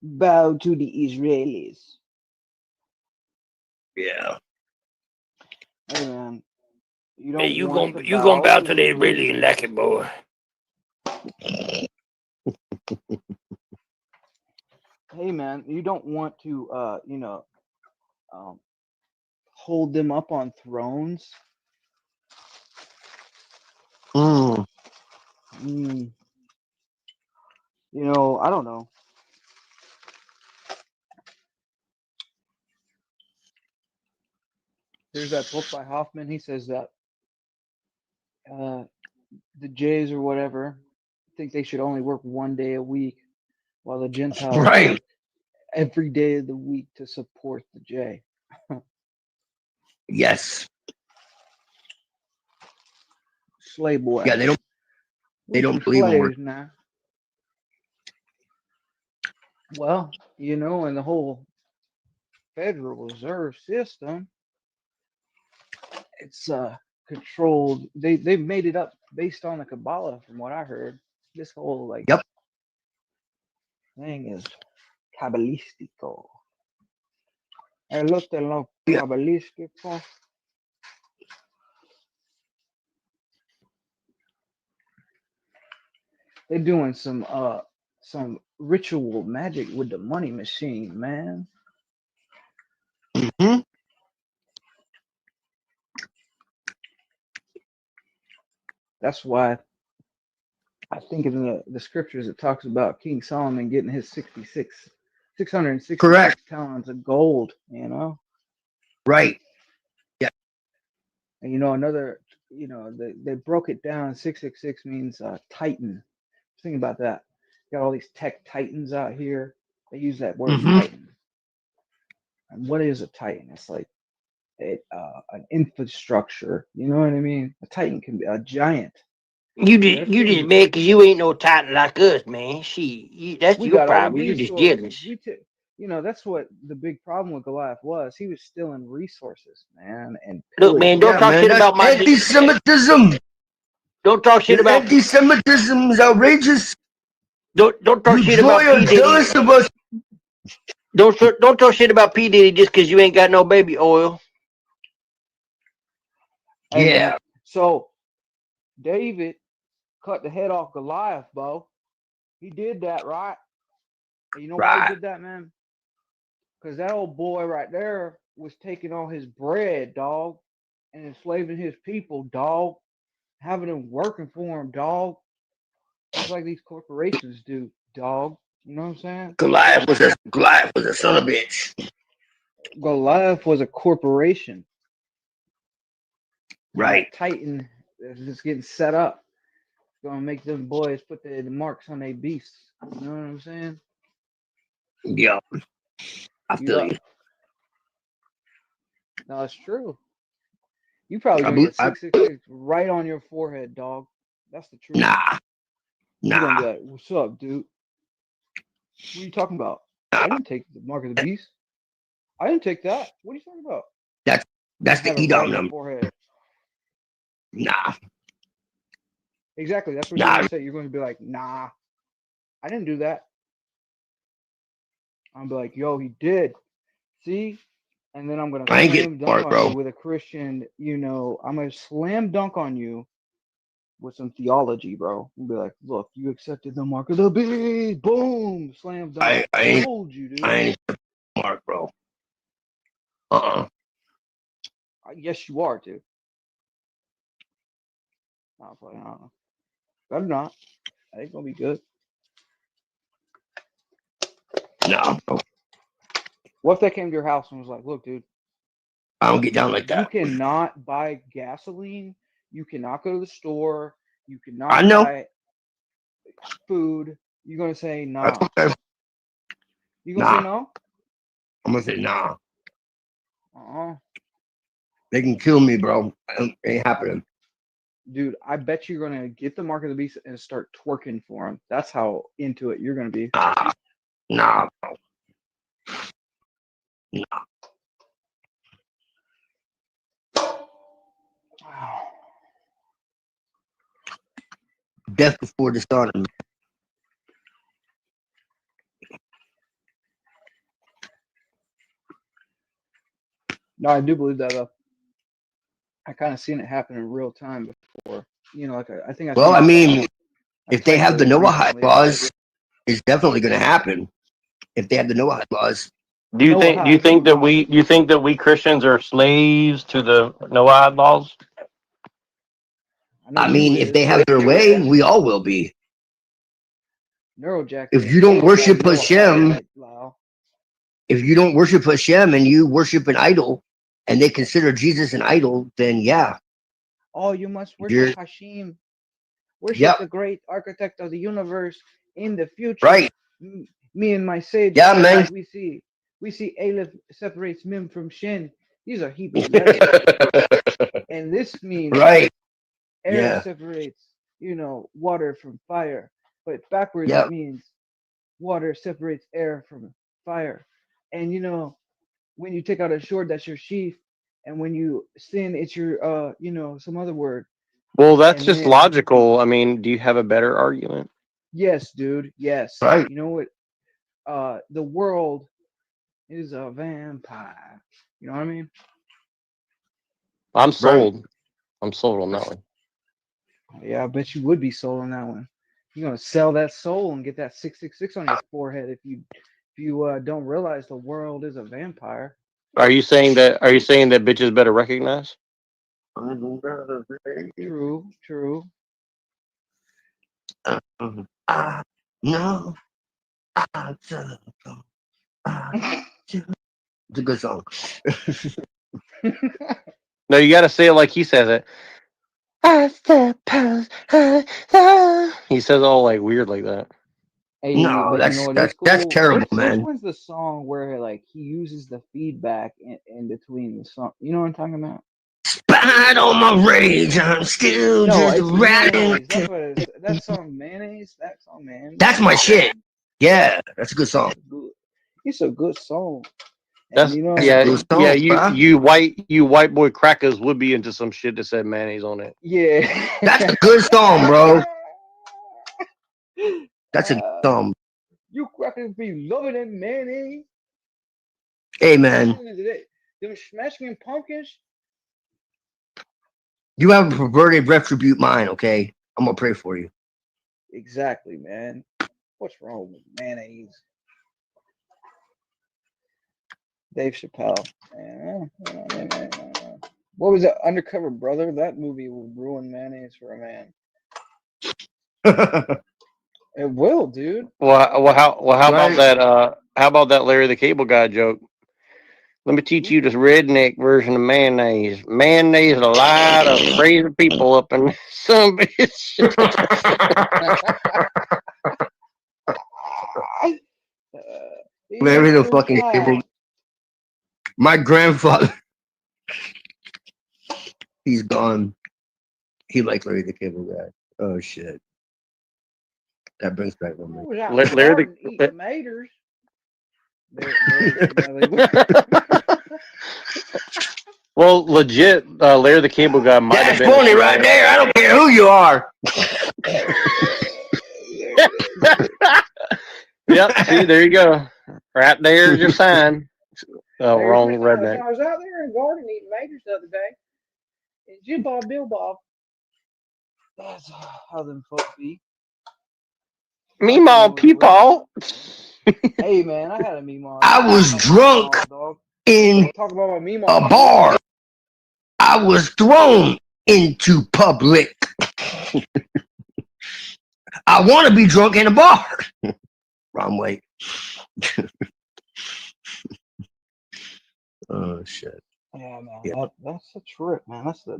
Bow to the Israelis. Yeah. Hey man, you don't. You gonna bow to the Israeli naked boy. Hey man, you don't want to hold them up on thrones. You know, I don't know. There's that book by Hoffman. He says that the Jays or whatever think they should only work 1 day a week, while the Gentiles work every day of the week to support the J. Yes. Slave boy. Yeah, they don't believe in work. Now. Well, you know, in the whole Federal Reserve System, it's controlled. They've made it up based on the Kabbalah, from what I heard. This whole thing is Kabbalistico. I looked at lo Kabbalistico. They're doing some some ritual magic with the money machine, man. Mm-hmm. That's why I think in the scriptures it talks about King Solomon getting his 666 Correct. talents of gold, you know? Right. Yeah. And another, they broke it down. 666 means Titan. Think about that. Got all these tech titans out here. They use that word Titan. And what is a Titan? It's like an infrastructure. You know what I mean? A Titan can be a giant. You just mad because you ain't no titan like us, man. That's We your got all the problem. You just resources. jealous. That's what the big problem with Goliath was. He was stealing resources, man, and Look, man, pillaging. don't talk shit about my anti-Semitism. Don't talk shit about Anti-Semitism is outrageous. Don't talk shit about P Diddy. Jealous of us. Don't talk shit about P Diddy just because you ain't got no baby oil. Hey, man, so David cut the head off Goliath, bro. He did that, right? And you know why he did that, man? Because that old boy right there was taking all his bread, dog, and enslaving his people, dog, having them working for him, dog. Just like these corporations do, dog. You know what I'm saying? Goliath was a son of a bitch. Goliath was a corporation. Right. That Titan is getting set up. Gonna make them boys put the marks on their beasts. You know what I'm saying? Yeah. I feel you. No, it's true. You probably gonna get 666 right on your forehead, dog. That's the truth. Nah. You're gonna be like, "What's up, dude? What are you talking about? I didn't take the mark of the beast. I didn't take that. What are you talking about?" That's the Edom number. Forehead. Nah. Exactly. That's what you're gonna say. You're going to be like, "Nah, I didn't do that." I'm be like, "Yo, he did. See?" And then I'm gonna slam dunk on you with a Christian. I'm gonna slam dunk on you with some theology, bro. And be like, "Look, you accepted the mark of the beast. Boom, slam dunk. I told you, dude. I ain't mark, bro. Yes, you are, dude. Better not. I ain't gonna be good. No, bro. What if they came to your house and was like, "Look, dude, I don't get down like that. You cannot buy gasoline. You cannot go to the store. You cannot buy food." You're gonna say no. Okay. You gonna say no? I'm gonna say nah. They can kill me, bro. It ain't happening. Dude, I bet you're gonna get the mark of the beast and start twerking for him. That's how into it you're gonna be. Nah, bro. Nah. Death before dishonor. No, I do believe that though. I kind of seen it happen in real time before. I think. If they have the Noahide laws, it's definitely going to happen. If they have the Noahide laws. Do you think that we Christians are slaves to the Noahide laws? I mean, if they have their way, we all will be. Neurojack. If you don't worship Hashem, and you worship an idol, and they consider Jesus an idol, then yeah. Oh, you must worship Hashem. Worship the great architect of the universe in the future. Right. Me and my sage. Yeah, man. We see Aleph separates Mim from Shin. These are Hebrew letters. And this means air separates, water from fire. But backwards it means water separates air from fire. And when you take out a sword, that's your sheath. And when you sin, it's your some other word. Well, that's just logical. I mean, do you have a better argument? Yes, dude. Yes. Right. You know what? The world is a vampire. You know what I mean? I'm sold. I'm sold on that one. Yeah, I bet you would be sold on that one. You're gonna sell that soul and get that 666 on your forehead if you don't realize the world is a vampire. Are you saying that? Are you saying that bitches better recognize? True, true. No. It's a good song. No, you got to say it like he says it. I suppose. He says all like weird like that. Hey, No, but you know what is that's cool? terrible, Which man. one's the song where like he uses the feedback in between the song? You know what I'm talking about? Spite on my rage, I'm still No, just it's riding. mayonnaise. That's what it is. That song mayonnaise. That song mayonnaise. That's my shit. Yeah, that's a good song. It's a good song. And That's you know, yeah, good yeah. song, bruh. You white boy crackers would be into some shit that said mayonnaise on it. yeah. That's a good song, bro. That's a good song. You crackers be loving that mayonnaise. Hey, man, Them smashing pumpkins. you have a perverted retribute mind, okay? I'm gonna pray for you. Exactly, man. What's wrong with mayonnaise? Dave Chappelle. Man. What was it? Undercover Brother? That movie will ruin mayonnaise for a man. It will, dude. How about Right. that? How about that Larry the Cable Guy joke? Let me teach you this redneck version of mayonnaise. Mayonnaise a lot of crazy people up in some bitch. Larry the fucking Cable. My grandfather, he's gone. He liked Larry the Cable Guy. Oh shit, that brings back memories. was out in the Larry garden the eating maters. Well, legit, Larry the Cable Guy might have That's been. funny right there. I don't care who you are. Yep. See, there you go. Right there's your sign. Oh, There's wrong my sign. redneck. I was out there in the garden eating maters the other day. And Jim Bob, Bill Bob. That's how them folks be. Meemaw people. Hey man, I had a Meemaw. I was drunk in Talk about my Meemaw. a bar. I was thrown into public. I want to be drunk in a bar. Wrong way. Oh shit. Yeah, man. That's a trip, man. That's a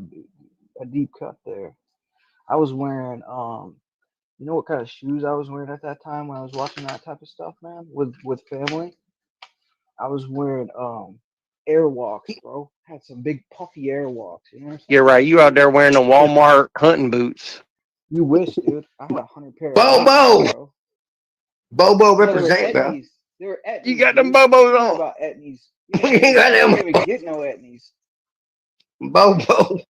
deep cut there. I was wearing you know what kind of shoes I was wearing at that time when I was watching that type of stuff, man, with family? I was wearing Airwalks, bro. Had some big puffy Airwalks, you know what I'm saying? You're right. You out there wearing the Walmart hunting boots. You wish, dude. I had 100 pair of Bobo! Etnies, bro. Bobo Yeah, they were represent, bro. Etnies. They were Etnies. You got them dude. Bobos You know on. about Etnies. You ain't got them. You didn't even get no Etnies. Bobo.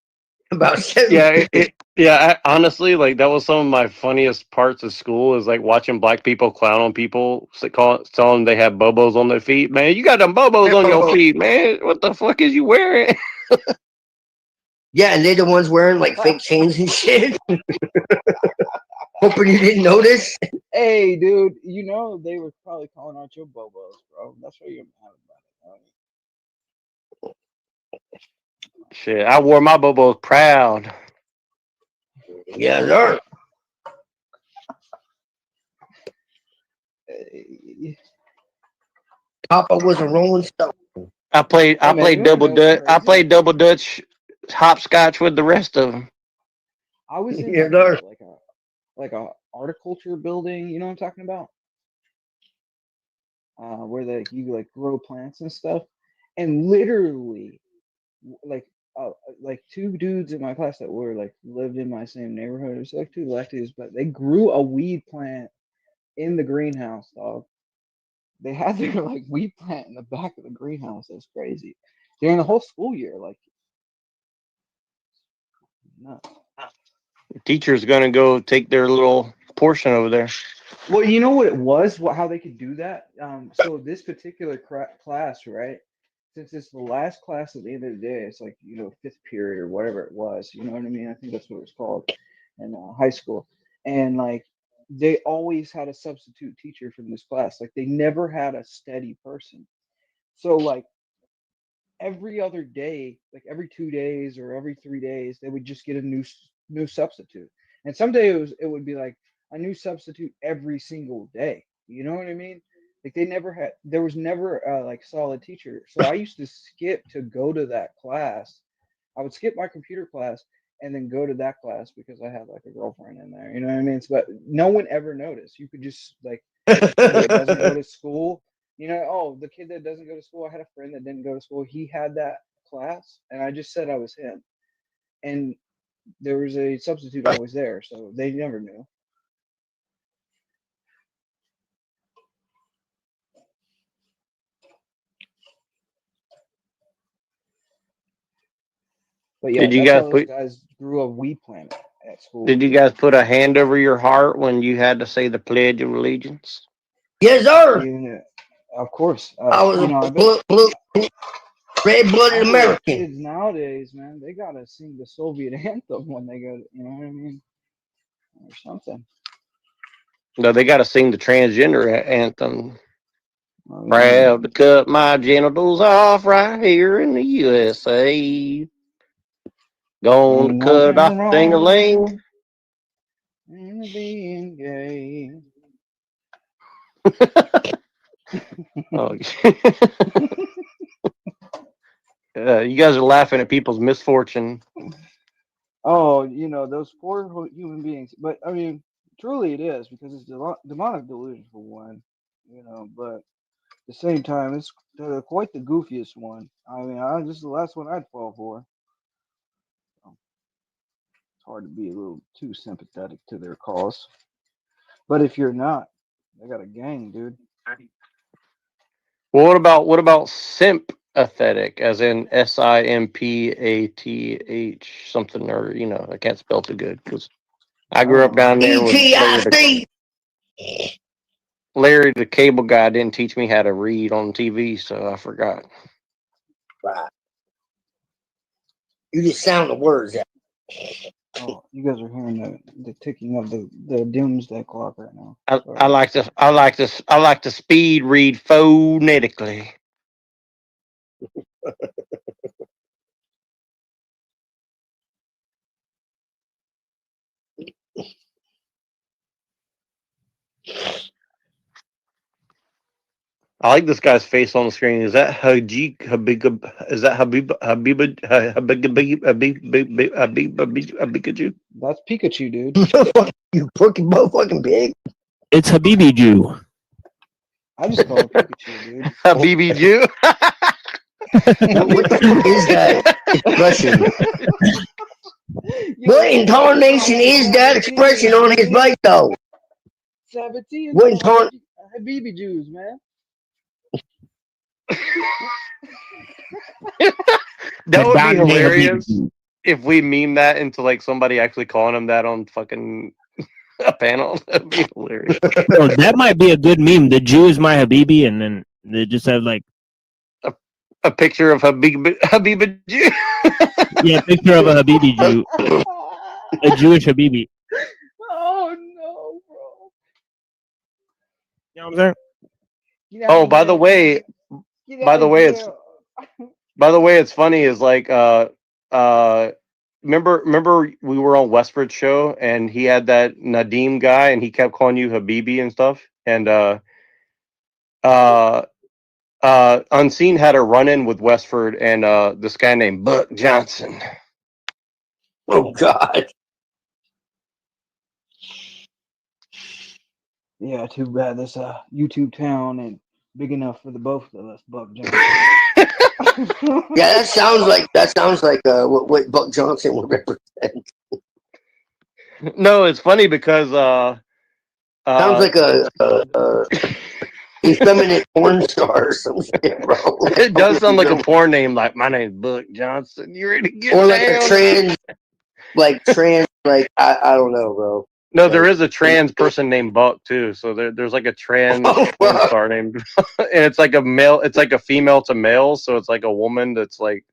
About 7. Yeah. Honestly, like that was some of my funniest parts of school is like watching black people clown on people, telling them they have bobos on their feet. Man, you got them bobos on your feet, man. What the fuck is you wearing? Yeah, and they're the ones wearing like fake chains and shit. Hoping you didn't notice. Hey, dude, you know they were probably calling out your bobos, bro. That's why you're mad about it. Shit, I wore my bobos proud. Yeah, sir. Papa was a Rolling Stone. I played Hey, man, you wanna double know dutch. what's I crazy? played double dutch hopscotch with the rest of them. I was in Yeah, like a horticulture building. You know what I'm talking about? Where you like grow plants and stuff, and literally, like two dudes in my class that were like lived in my same neighborhood. It was like two lefties, but they grew a weed plant in the greenhouse, dog. They had their like weed plant in the back of the greenhouse. That's crazy. During the whole school year, like, no. The teacher's gonna go take their little portion over there. Well, you know what it was, how they could do that. So this particular class, right? Since it's the last class at the end of the day, it's like fifth period or whatever it was. You know what I mean? I think that's what it was called in high school. And like they always had a substitute teacher from this class. Like they never had a steady person. So like every other day, like every 2 days or every 3 days, they would just get a new substitute. And someday it would be like a new substitute every single day. You know what I mean? Like there was never a like solid teacher. So I used to skip to go to that class. I would skip my computer class and then go to that class because I had like a girlfriend in there. You know what I mean? But no one ever noticed. You could just like the kid that doesn't go to school. You know, oh, the kid that doesn't go to school. I had a friend that didn't go to school. He had that class, and I just said I was him. And there was a substitute always there, so they never knew. But yeah, Did you that's guys how those put guys grew a wee planet at school. Did you guys put a hand over your heart when you had to say the Pledge of Allegiance? Yes, sir. Yeah, of course. I was You know, I a bet red-blooded I bet American. kids nowadays, man, they gotta sing the Soviet anthem when they go. You know what I mean, or something. No, they got to sing the transgender anthem. Oh, yeah. Proud to cut my genitals off right here in the USA. Going to Ain't cut nothing off ding-a-ling. wrong in being gay. Oh, you guys are laughing at people's misfortune. Oh, you know, those poor human beings. But I mean, truly it is because it's demonic delusion for one, you know, but at the same time, it's quite the goofiest one. I mean, this is the last one I'd fall for. So, it's hard to be a little too sympathetic to their cause. But if you're not, they got a gang, dude. Well, what about sympathetic, as in SIMPATH something, or I can't spell too good because I grew up down there with Larry the cable guy didn't teach me how to read on TV, so I forgot. Right. You just sound the words out. Oh, you guys are hearing the ticking of the doomsday clock right now. I like to speed read phonetically. I like this guy's face on the screen. Is that Habib? Is that Pikachu? That's Pikachu, dude. You fucking motherfucking big. It's Habibi Jew. I just call him Pikachu, dude. Habibi Jew. What the fuck is that expression? What incarnation is that expression on his bike, though? 17. What incarnation? Habibi Jews, man. That would be hilarious if we meme that into like somebody actually calling him that on fucking a panel. That'd be hilarious. Oh, that might be a good meme. The Jew is my Habibi, and then they just have like a picture of Habibi Jew. Yeah, a picture of a Habibi Jew, a Jewish Habibi. Oh no, bro! You know what I'm saying? Oh, by the way, it's funny is like remember we were on Westford's show and he had that Nadim guy and he kept calling you Habibi and stuff, and Unseen had a run-in with Westford and this guy named Buck Johnson. Oh God. Yeah, too bad this YouTube town ain't big enough for the both of us, Buck Johnson. Yeah, that sounds like what Buck Johnson would represent. No, it's funny because sounds like a effeminate porn star or some shit, bro. It does sound like a porn name, like my name's Buck Johnson. You ready to get or like down? a trans, I don't know, bro. No, there is a trans person named Buck too. So there's like a trans porn star named, and it's like a male. It's like a female to male. So it's like a woman that's like.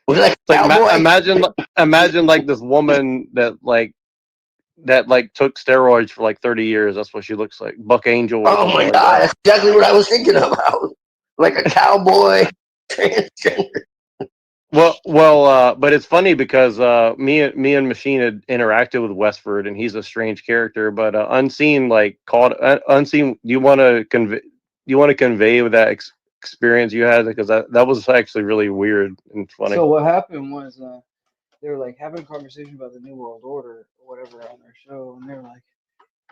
like, Like imagine like this woman that took steroids for like 30 years. That's what she looks like. Buck Angel. Oh my god, that's exactly what I was thinking about. Like a cowboy transgender. Well, but it's funny because me and Machine had interacted with Westford, and he's a strange character. But Unseen, Unseen, do you want to convey with that experience you had? Because that was actually really weird and funny. So what happened was they were like having a conversation about the New World Order or whatever on their show, and they're like,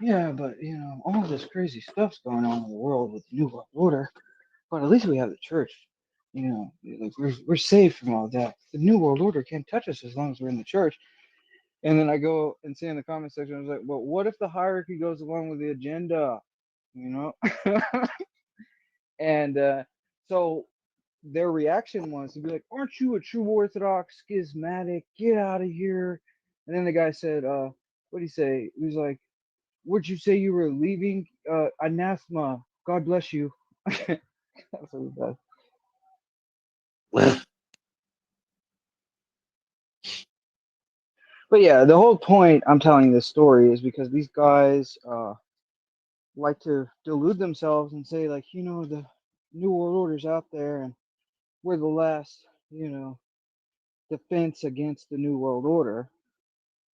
yeah, but all this crazy stuff's going on in the world with the New World Order, but at least we have the church. Like we're safe from all that. The New World Order can't touch us as long as we're in the church. And then I go and say in the comment section, I was like, well, what if the hierarchy goes along with the agenda? And so their reaction was to be like, aren't you a true Orthodox schismatic? Get out of here. And then the guy said, what did he say? He was like, what'd you say you were leaving? Anathema. God bless you. That's what he does. But yeah, the whole point I'm telling this story is because these guys like to delude themselves and say, like, the New World Order's out there and we're the last, defense against the New World Order.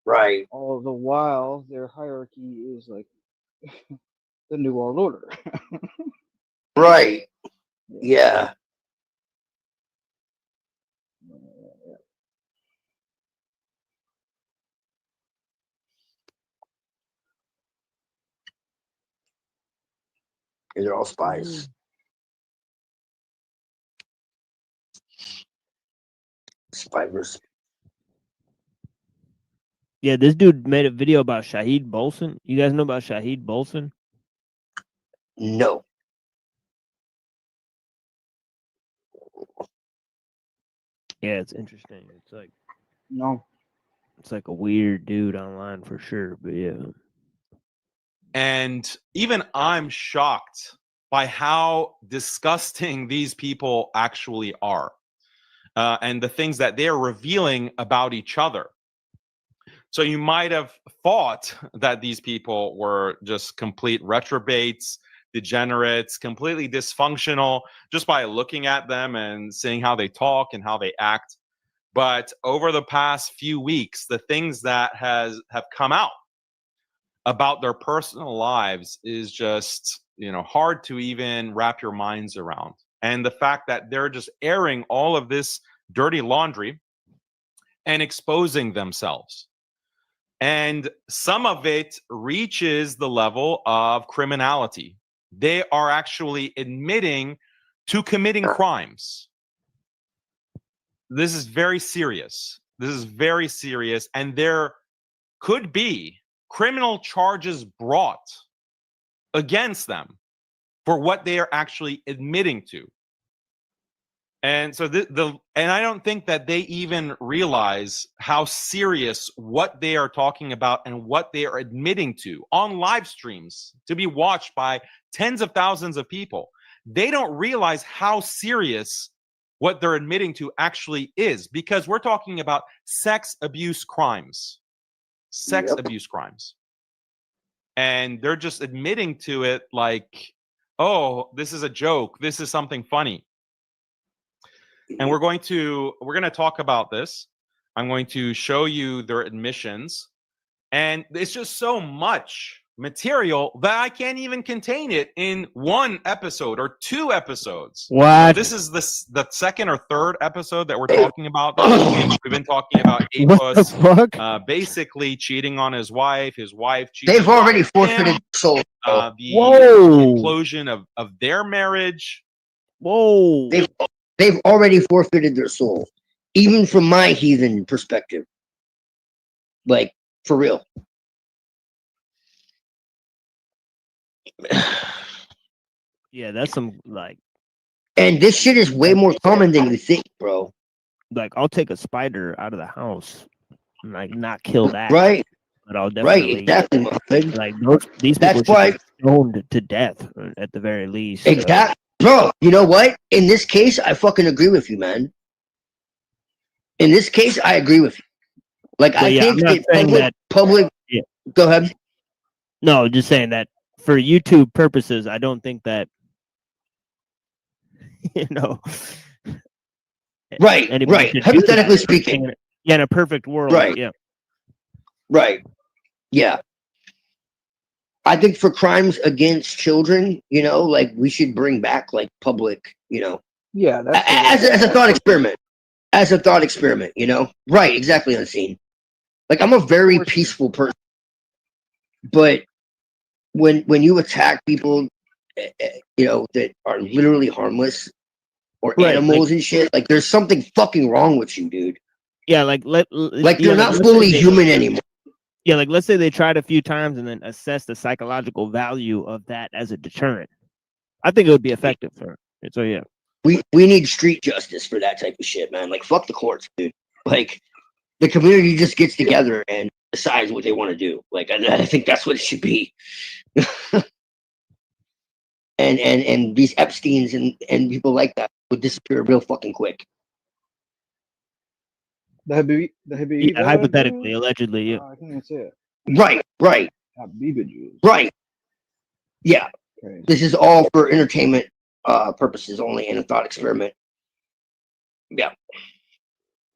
Right. All the while their hierarchy is like the New World Order. Right. Yeah. They're all spies. Spivers. Yeah, this dude made a video about Shahid Bolson. You guys know about Shahid Bolson? No. Yeah, it's interesting. It's like no. It's like a weird dude online for sure, but yeah. And even I'm shocked by how disgusting these people actually are, and the things that they're revealing about each other. So you might have thought that these people were just complete reprobates, degenerates, completely dysfunctional, just by looking at them and seeing how they talk and how they act. But over the past few weeks, the things that have come out about their personal lives is just, hard to even wrap your minds around. And the fact that they're just airing all of this dirty laundry and exposing themselves. And some of it reaches the level of criminality. They are actually admitting to committing crimes. This is very serious. This is very serious. And there could be criminal charges brought against them for what they are actually admitting to. And so and I don't think that they even realize how serious what they are talking about and what they are admitting to on live streams to be watched by tens of thousands of people. They don't realize how serious what they're admitting to actually is, because we're talking about sex abuse crimes. Sex abuse crimes. And they're just admitting to it like, oh, this is a joke. This is something funny. And we're going to talk about this. I'm going to show you their admissions. And it's just so much material that I can't even contain it in one episode or two episodes. What? This is the second or third episode that we're talking about. We've been talking about Apus basically cheating on his wife cheating. They've already forfeited their soul. The implosion of their marriage. Whoa. They've already forfeited their soul, even from my heathen perspective. Like, for real. Yeah, that's some like. And this shit is way more common than you think, bro. Like, I'll take a spider out of the house, and, like, not kill that. Right. But I'll definitely. Right, exactly. Like these people should be stoned to death at the very least. Exactly. Bro, you know what? In this case, I fucking agree with you, man. In this case, I agree with you. Like, But I yeah, I'm think not that saying that. public. Yeah. Go ahead. No, just saying that for YouTube purposes, I don't think that you know Right. anybody should do Hypothetically that. speaking. Yeah, in a perfect world. Right. Yeah. Right. Yeah. I think for crimes against children, like we should bring back like public, Yeah, that's as a thought experiment. As a thought experiment, Right, exactly, Unseen. Like, I'm a very peaceful person, but when you attack people, that are literally harmless or Right, animals and shit, like there's something fucking wrong with you, dude. Yeah, like Like yeah, you're not let's fully say human anymore. Yeah, like let's say they tried a few times and then assess the psychological value of that as a deterrent. I think it would be effective for it. So yeah. We need street justice for that type of shit, man. Like, fuck the courts, dude. Like, the community just gets together and decides what they want to do. Like, I think that's what it should be. and these Epsteins and people like that would disappear real fucking quick. The Yeah, hypothetically, allegedly, yeah. I can't even say it. Right. Habiba Jews. Right. Yeah. Okay. This is all for entertainment purposes only, and a thought experiment. Yeah.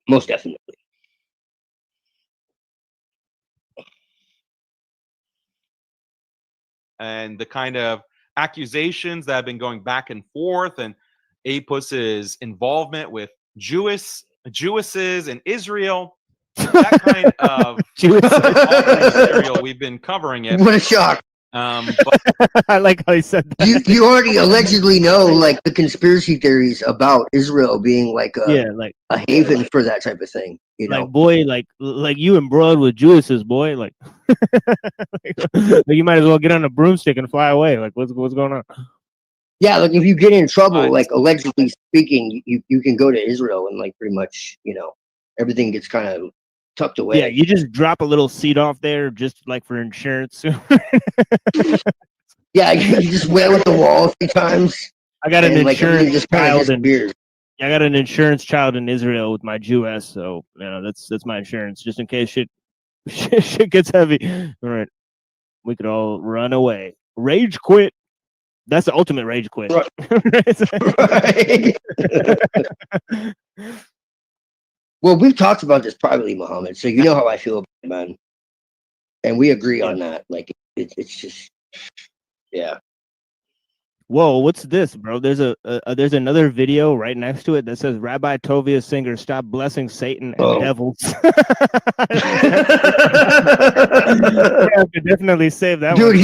Most definitely. And the kind of accusations that have been going back and forth, and Apus's involvement with Jewesses in Israel, that kind of material, we've been covering it. What a shock. But I like how he said that. You already allegedly know, like, the conspiracy theories about Israel being like a haven for that type of thing. Like, boy, like you embroiled with Jewesses, boy. Like, like you might as well get on a broomstick and fly away. Like, what's going on? Yeah, like if you get in trouble, like allegedly speaking, you can go to Israel and like pretty much, everything gets kind of tucked away. Yeah, you just drop a little seat off there just like for insurance. Yeah, you just went with the wall a few times. I got an insurance just child disappears. I got an insurance child in Israel with my Jewess, so that's my insurance just in case shit gets heavy. All right, we could all run away. Rage quit. That's the ultimate rage quit. Right. Well, we've talked about this privately, Muhammad, so you know how I feel about it, man. And we agree on that. Like, it's just, yeah. Whoa, what's this, bro? There's there's another video right next to it that says Rabbi Tovia Singer, stop blessing Satan and devils. I could definitely save that Dude, one.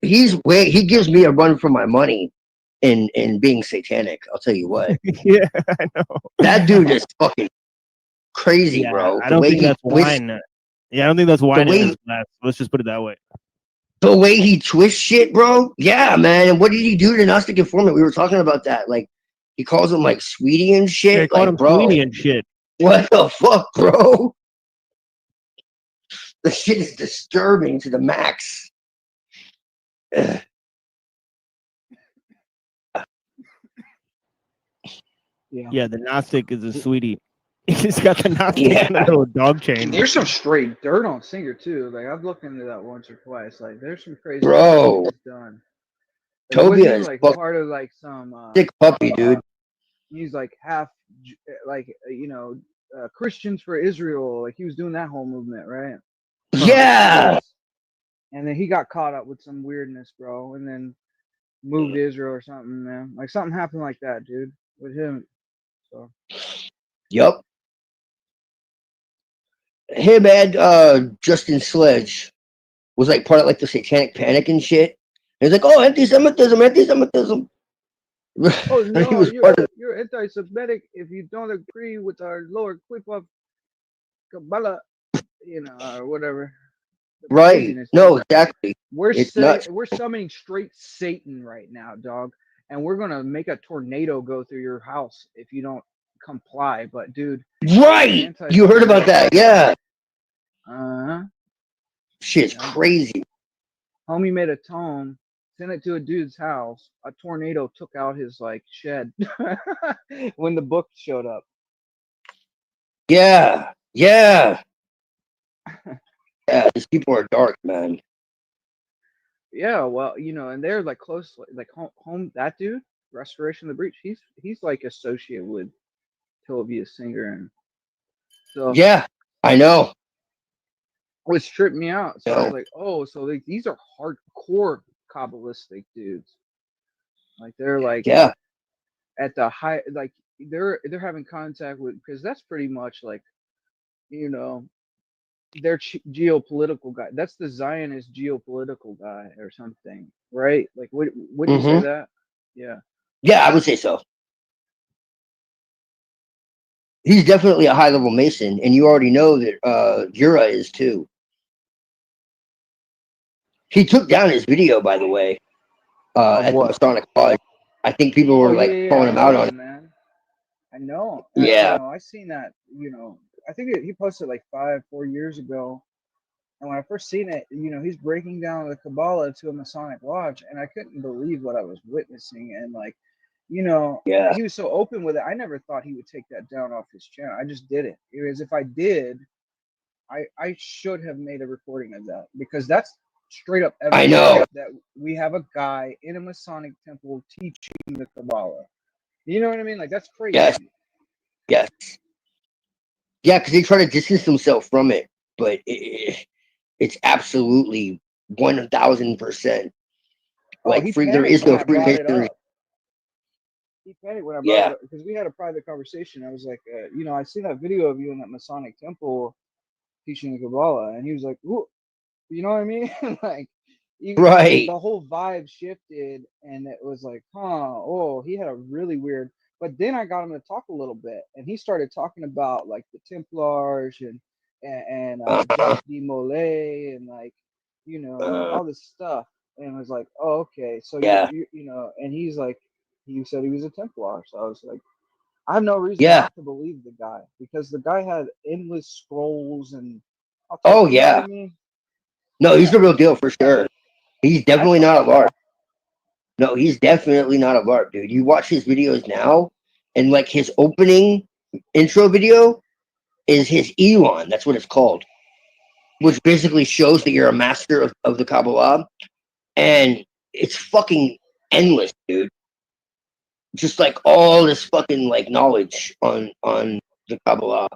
He gives me a run for my money in being satanic. I'll tell you what. Yeah, I know. That dude is fucking crazy, Yeah, bro. I don't think that's wine. Yeah, I don't think that's wine in his glass. Let's just put it that way. The way he twists shit, bro. Yeah, man. And what did he do to Gnostic Informant? We were talking about that. Like, he calls him like sweetie and shit. Yeah, he called him bro, sweetie and shit. What the fuck, bro? The shit is disturbing to the max. Ugh. Yeah, the Gnostic is a sweetie. He's got the Gnostic little dog chain. There's some straight dirt on Singer too. Like, I've looked into that once or twice. Like, there's some crazy Bro. shit he's done. Like, Tovia wasn't he, is like fucking part of like some sick puppy, dude. He's like half like Christians for Israel. Like, he was doing that whole movement, right? Yeah. And then he got caught up with some weirdness, bro, and then moved to Israel or something, man. Like, something happened like that, dude, with him. So. Yep. Him and Justin Sledge was like part of like the satanic panic and shit. And he's like, oh, anti-Semitism. Oh no, you're anti-Semitic if you don't agree with our Lord Clip of Kabbalah, or whatever. Right. No, exactly. We're nuts. we're summoning straight Satan right now, dog, and we're gonna make a tornado go through your house if you don't comply. But dude, right? You heard about that? Yeah. Shit's Yeah. crazy. Homie made a tome, sent it to a dude's house. A tornado took out his like shed when the book showed up. Yeah, yeah, yeah. These people are dark, man. Yeah, well, and they're like close, like home. That dude, Restoration of the Breach. He's like associated with Tobias Singer, and so Yeah, I know. which tripped me out. So I was No. like, oh, so these are hardcore Kabbalistic dudes. Like they're like Yeah, at the high, like they're having contact with, because that's pretty much like, you know, their geopolitical guy. That's the Zionist geopolitical guy or something, right? Like, would you say hmm that? Yeah. yeah. I would say so. He's definitely a high level Mason, and you already know that Jura is too. He took down his video, by the way, Of at the what? Masonic Lodge. I think people Oh were yeah, like yeah, yeah. calling I him out on know, it. man. I know. Yeah, I seen that. I think he posted like 4 years ago. And when I first seen it, he's breaking down the Kabbalah to a Masonic lodge, and I couldn't believe what I was witnessing. And like, yeah, he was so open with it. I never thought he would take that down off his channel. I just did it. Because if I did, I should have made a recording of that, because that's straight up I evidence know. that we have a guy in a Masonic temple teaching the Kabbalah. You know what I mean? Like, that's crazy. Yes, yes, yeah. Because they try to distance themselves from it, but it's absolutely 1000%. Oh, Like he free. There panicked is when no I free brought it history. up. He panicked when I brought it Yeah, up, because we had a private conversation. I was like, I seen that video of you in that Masonic temple teaching the Kabbalah, and he was like, "Ooh," you know what I mean? Like, right. the whole vibe shifted, and it was like, huh? Oh, he had a really weird. But then I got him to talk a little bit, and he started talking about like the Templars and Uh-huh. Jacques de Molay and like all this stuff, and I was like, oh, okay, so Yeah, and he's like, he said he was a Templar, so I was like, I have no reason yeah. not to believe the guy, because the guy had endless scrolls and all types, Oh you know what yeah. I mean? No, he's Yeah, the real deal for sure. He's I definitely felt not a like that. LARP. No, he's definitely not a LARP, dude. You watch his videos now, and like his opening intro video is his Elon. That's what it's called, which basically shows that you're a master of the Kabbalah, and it's fucking endless, dude. Just like all this fucking like knowledge on the Kabbalah.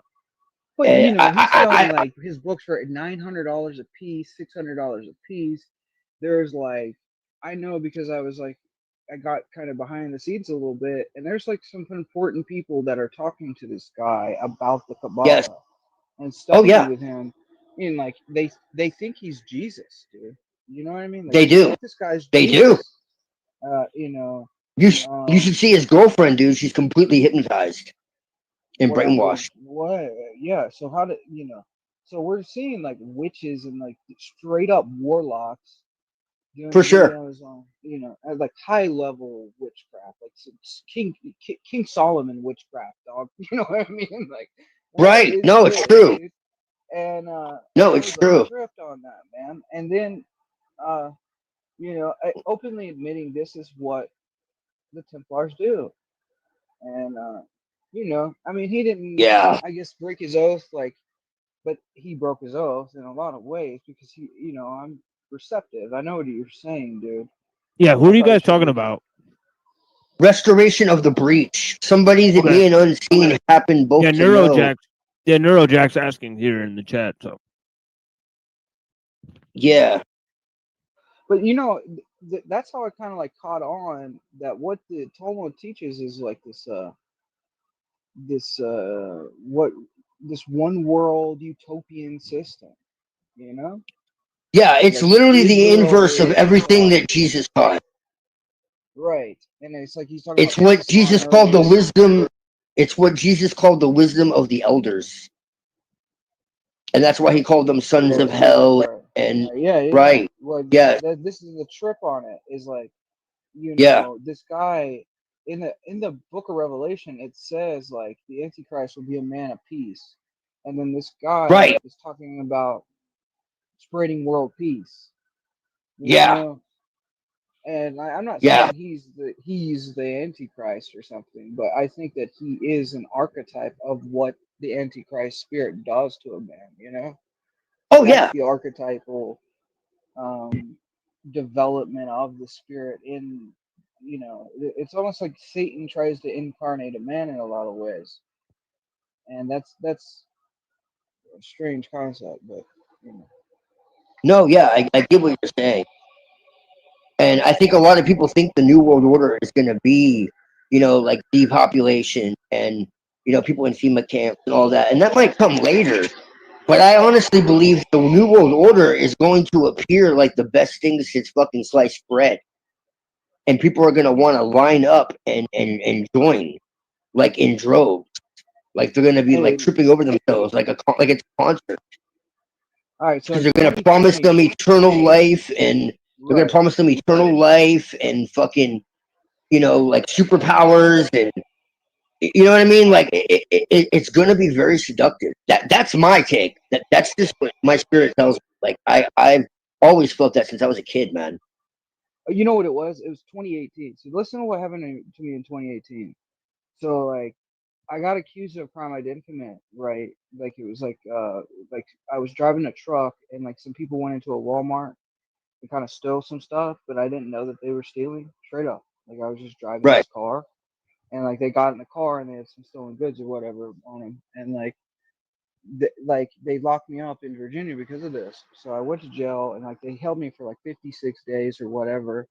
But And he's selling like his books for $900 a piece, $600 a piece. There's like, I know, because I was like, I got kind of behind the scenes a little bit, and there's like some important people that are talking to this guy about the yes, Kabbalah and oh studying yeah, with him. I mean, like they think he's Jesus, dude. You know what I mean? Like they they do, think this guy's they do. Jesus. You should see his girlfriend, dude. She's completely hypnotized and Whatever. brainwashed. What? Yeah. So how did So we're seeing like witches and like straight up warlocks For doing sure. videos on at like high level witchcraft, like King Solomon witchcraft, dog. You know what I mean? Like, what Right. is No, it's this, true. dude? And No, I it's was like true. tripped on that, man. And then openly admitting this is what the Templars do. And I mean, he didn't, Yeah. I guess, break his oath, like, but he broke his oath in a lot of ways, because I'm receptive. I know what you're saying, dude. Yeah, who I are you thought you guys should talking be. about? Restoration of the breach. Somebody that Okay. me and Unseen happen both Yeah, to know. Neurojack's asking here in the chat. So Yeah. But that's how I kind of like caught on that what the Talmud teaches is like this one world utopian system, you know? Yeah, it's Like literally the Israel inverse of is everything that Jesus taught. right, and it's like he's talking It's about what peace on Jesus called the earth. wisdom. It's what Jesus called the wisdom of the elders. And that's why he called them sons of hell. And Yeah. right. Well, Yes. this is the trip on it. Is like, Yeah. this guy in the Book of Revelation, it says like the Antichrist will be a man of peace, and then this guy Right. is talking about spreading world peace. Yeah. And I'm not Yeah. saying he's the Antichrist or something, but I think that he is an archetype of what the Antichrist spirit does to a man, you know? Oh That's yeah. the archetypal development of the spirit in, you know, it's almost like Satan tries to incarnate a man in a lot of ways. And that's a strange concept, but you know. No, yeah, I get what you're saying. And I think a lot of people think the New World Order is going to be, you know, like depopulation and, you know, people in FEMA camps and all that. And that might come later. But I honestly believe the New World Order is going to appear like the best thing since fucking sliced bread. And people are going to want to line up and join, like in droves. Like they're going to be like Hey, tripping over themselves like it's a concert. all right, so Because in they're going to promise 2020, them eternal life and they're going to right. promise them eternal life and fucking, you know, like superpowers and you know what I mean? Like it's going to be very seductive. That's my take. That's just what my spirit tells me. Like I've always felt that since I was a kid, man. You know what it was? It was 2018. So listen to what happened to me in 2018. So like I got accused of a crime I didn't commit, right? Like it was like I was driving a truck and like some people went into a Walmart and kind of stole some stuff, but I didn't know that they were stealing. Straight up. Like I was just driving Right. this car and like they got in the car and they had some stolen goods or whatever on them and like they locked me up in Virginia because of this. So I went to jail and like they held me for like 56 days or whatever.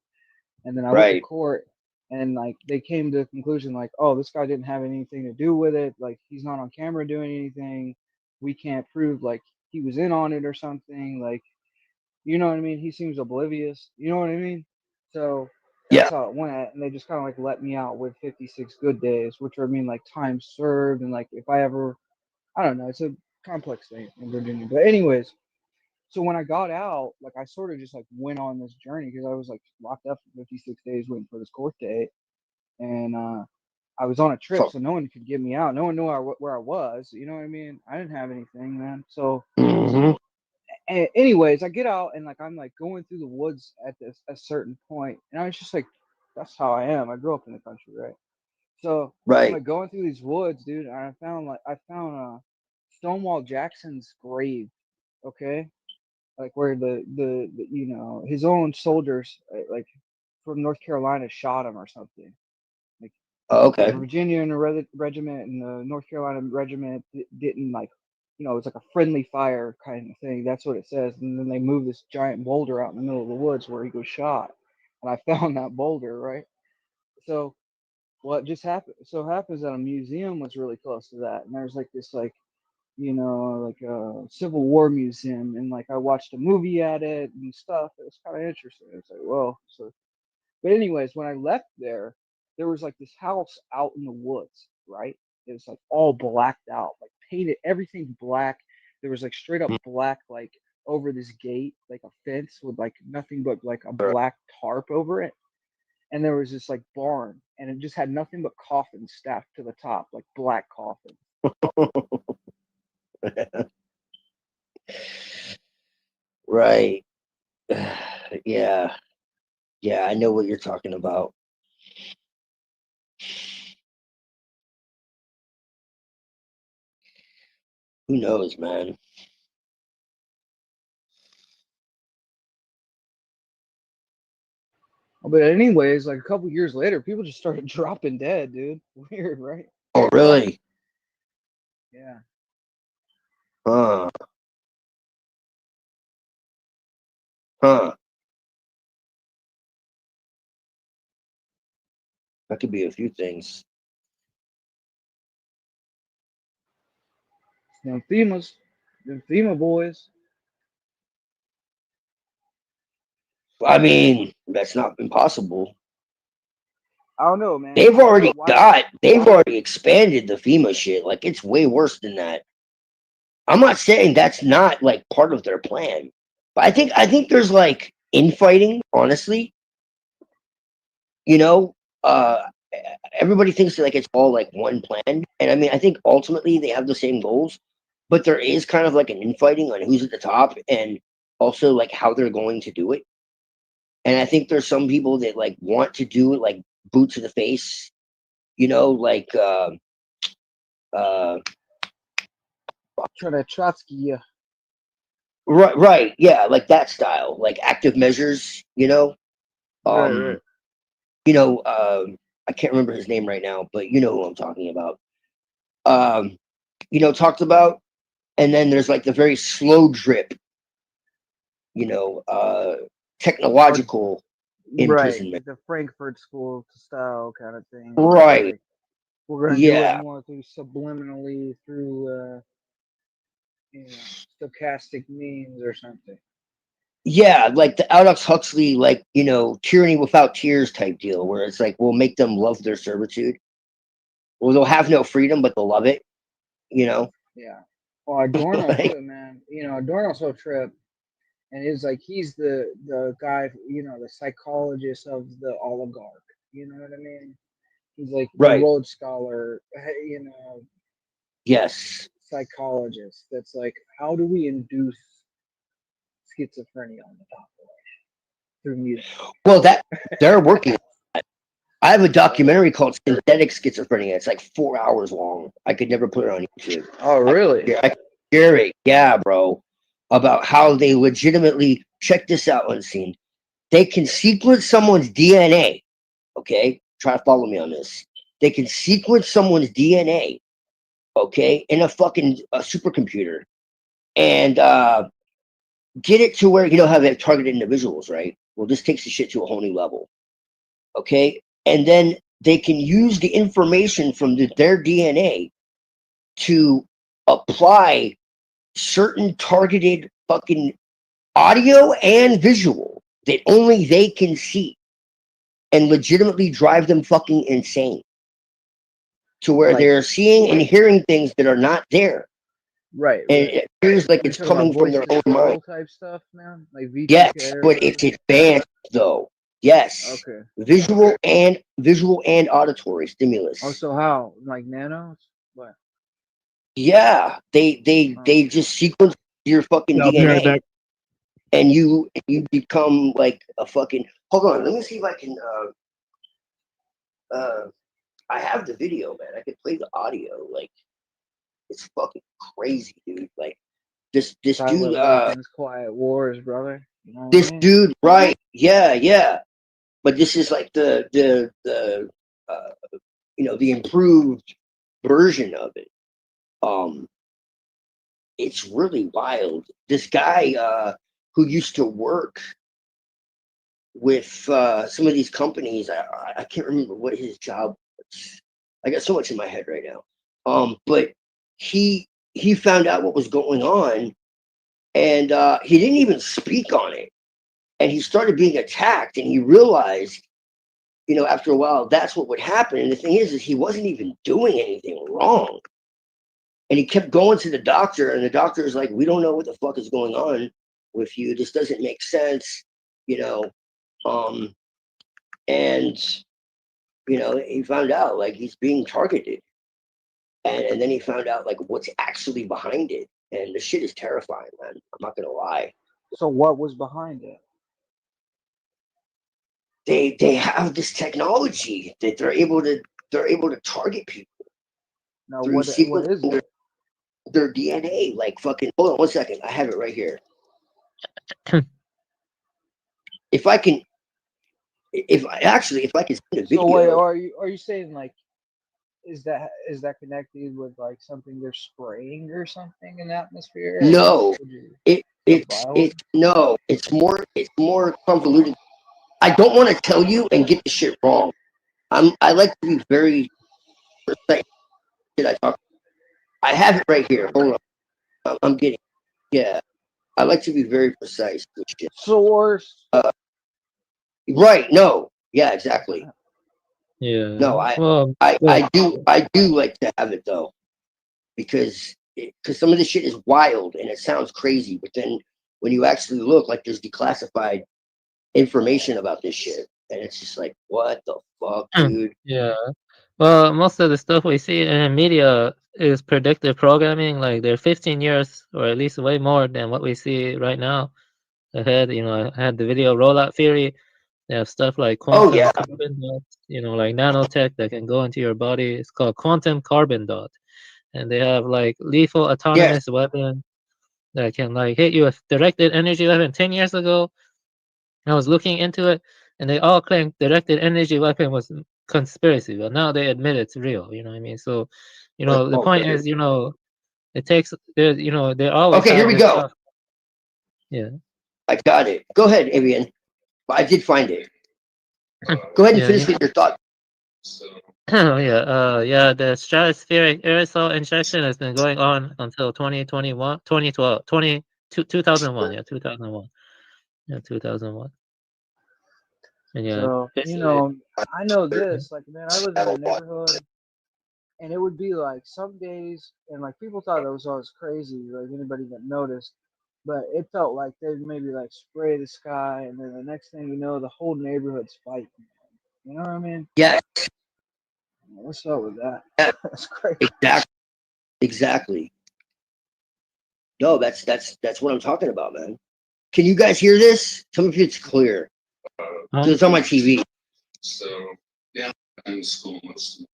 And then I went to Right. court and like they came to the conclusion like, oh, this guy didn't have anything to do with it. Like he's not on camera doing anything. We can't prove like he was in on it or something. Like, you know what I mean? He seems oblivious. You know what I mean? So Yeah. that's how it went. And they just kind of like let me out with 56 good days, which would mean like time served. And like if I ever, I don't know, it's a complex thing in Virginia. But anyways, so when I got out, like I sort of just like went on this journey because I was like locked up for 56 days waiting for this court date, and I was on a trip, Fuck. so no one could get me out. No one knew where I was. You know what I mean? I didn't have anything, man. So, Mm-hmm. anyways, I get out and like I'm like going through the woods at this a certain point, and I was just like, that's how I am. I grew up in the country, right? So I'm Right. like going through these woods, dude, and I found Stonewall Jackson's grave. Okay, like where the you know his own soldiers like from North Carolina shot him or something. Like Oh, the okay. Virginian regiment and the North Carolina regiment didn't like, you know, it's like a friendly fire kind of thing. That's what it says. And then they move this giant boulder out in the middle of the woods where he was shot. And I found that boulder, right? So what just happened? So happens that a museum was really close to that, and there's like this like, you know, like a Civil War museum, and like I watched a movie at it and stuff. It was kind of interesting. It's like, well, so, but anyways, when I left there, there was like this house out in the woods, right? It was like all blacked out, like painted, everything black. There was like straight up black, like over this gate, like a fence with like nothing but like a black tarp over it. And there was this like barn, and it just had nothing but coffins stacked to the top, like black coffins. Right. Yeah. Yeah, I know what you're talking about. Who knows, man? But anyways, like a couple years later, people just started dropping dead, dude. Weird, right? Oh, really? Yeah. Huh. Huh. That could be a few things. Them FEMA boys. I mean, that's not impossible. I don't know, man. They've already Why? expanded the FEMA shit. Like it's way worse than that. I'm not saying that's not like part of their plan, but I think there's like infighting, honestly. You know, everybody thinks like it's all like one plan, and I mean, I think ultimately they have the same goals, but there is kind of like an infighting on who's at the top and also like how they're going to do it. And I think there's some people that like want to do it like boot to the face, you know, like uh Try to Trotsky you. Right, yeah, like that style, like active measures, Right. I can't remember his name right now, but you know who I'm talking about. Talked about, and then there's like the very slow drip, technological Right, imprisonment. like the Frankfurt School style kind of thing. Right. Like, we're gonna do it Yeah. more through subliminally, through stochastic means or something. Yeah, like the Aldous Huxley, like, tyranny without tears type deal, where it's like we'll make them love their servitude. Well, they'll have no freedom, but they'll love it, Yeah. Well, Adorno Like- too, man. Adorno's so trip, and it's like he's the guy, the psychologist of the oligarch. You know what I mean? He's like the Right. Rhodes Scholar, Yes. psychologist. That's like, how do we induce schizophrenia on the population through music? Well, they're working. I have a documentary called Synthetic Schizophrenia. It's like 4 hours long. I could never put it on YouTube. Oh, really? I share it. Yeah, bro. About how they legitimately, check this out, Unseen. They can sequence someone's DNA. Okay? Try to follow me on this. They can sequence someone's DNA, okay, in a fucking supercomputer, and get it to where, how they have targeted individuals, right? Well, this takes the shit to a whole new level. Okay? And then they can use the information from their DNA to apply certain targeted fucking audio and visual that only they can see, and legitimately drive them fucking insane, to where Like- they're seeing and hearing things that are not there. Right. And it appears like You're it's talking about coming from voice their own control mind. type stuff, man. Like V2K. Yes, or but whatever? it's advanced though. Yes. Okay. Visual and auditory stimulus. Oh, so how? Like nanos? What? Yeah, they just sequence your fucking Yeah, I'll be right DNA, back. and you become like a fucking. Hold on, let me see if I can. I have the video, man. I could play the audio. Like, it's fucking crazy, dude. Like, this Silent dude. weapons, quiet wars, brother. You know what This I mean? dude, right? Yeah. But this is like the the improved version of it. It's really wild. This guy who used to work with some of these companies, I can't remember what his job was. I got so much in my head right now. But he found out what was going on, and he didn't even speak on it. And he started being attacked, and he realized, after a while, that's what would happen. And the thing is he wasn't even doing anything wrong. And he kept going to the doctor, and the doctor is like, we don't know what the fuck is going on with you. This doesn't make sense, and, he found out, like, he's being targeted. And then he found out, like, what's actually behind it. And the shit is terrifying, man. I'm not going to lie. So what was behind it? They have this technology that they're able to target people Now, through what is sequencing it? their DNA. Like, fucking, hold on 1 second. I have it right here. If I can send a video. So wait, are you saying like, is that connected with like something they're spraying or something in the atmosphere? No, Or it's more convoluted. I don't want to tell you and get the shit wrong. I like to be very precise. I have it right here. Hold on. I'm getting. Yeah, I like to be very precise with shit. Source. Right. No. Yeah. Exactly. Yeah. No. I do like to have it though, because some of the shit is wild and it sounds crazy, but then when you actually look, like, there's declassified information about this shit, and it's just like, what the fuck, dude? Yeah. Well, most of the stuff we see in media is predictive programming. Like they're 15 years or at least way more than what we see right now ahead. I had the video rollout theory. They have stuff like quantum carbon dots, like nanotech that can go into your body. It's called quantum carbon dot. and they have like lethal autonomous weapon that can like hit you with directed energy weapon. 10 years ago, I was looking into it, and they all claimed directed energy weapon was conspiracy, but now they admit it's real. You know what I mean? So, you know, the point is, you know, it takes there. You know, they always Okay, have here we this go. stuff. Yeah. I got it. Go ahead, Avian. I did find it. Go ahead and Yeah, finish you with your thought. yeah, the stratospheric aerosol injection has been going on until 2021, 2012, 2001, yeah, 2001. Yeah, 2001. And yeah, So, you basically, know, I know this, like, man, I lived in a neighborhood, and it would be like some days, and like people thought that was always crazy, like anybody that noticed, but it felt like they'd maybe like spray the sky, and then the next thing you know, the whole neighborhood's fighting. You know what I mean? Yes. What's up with that? Yeah, That's crazy. exactly. Exactly. No, that's what I'm talking about, man. Can you guys hear this? Tell me if it's clear. So it's on my TV. So, yeah, I'm in school most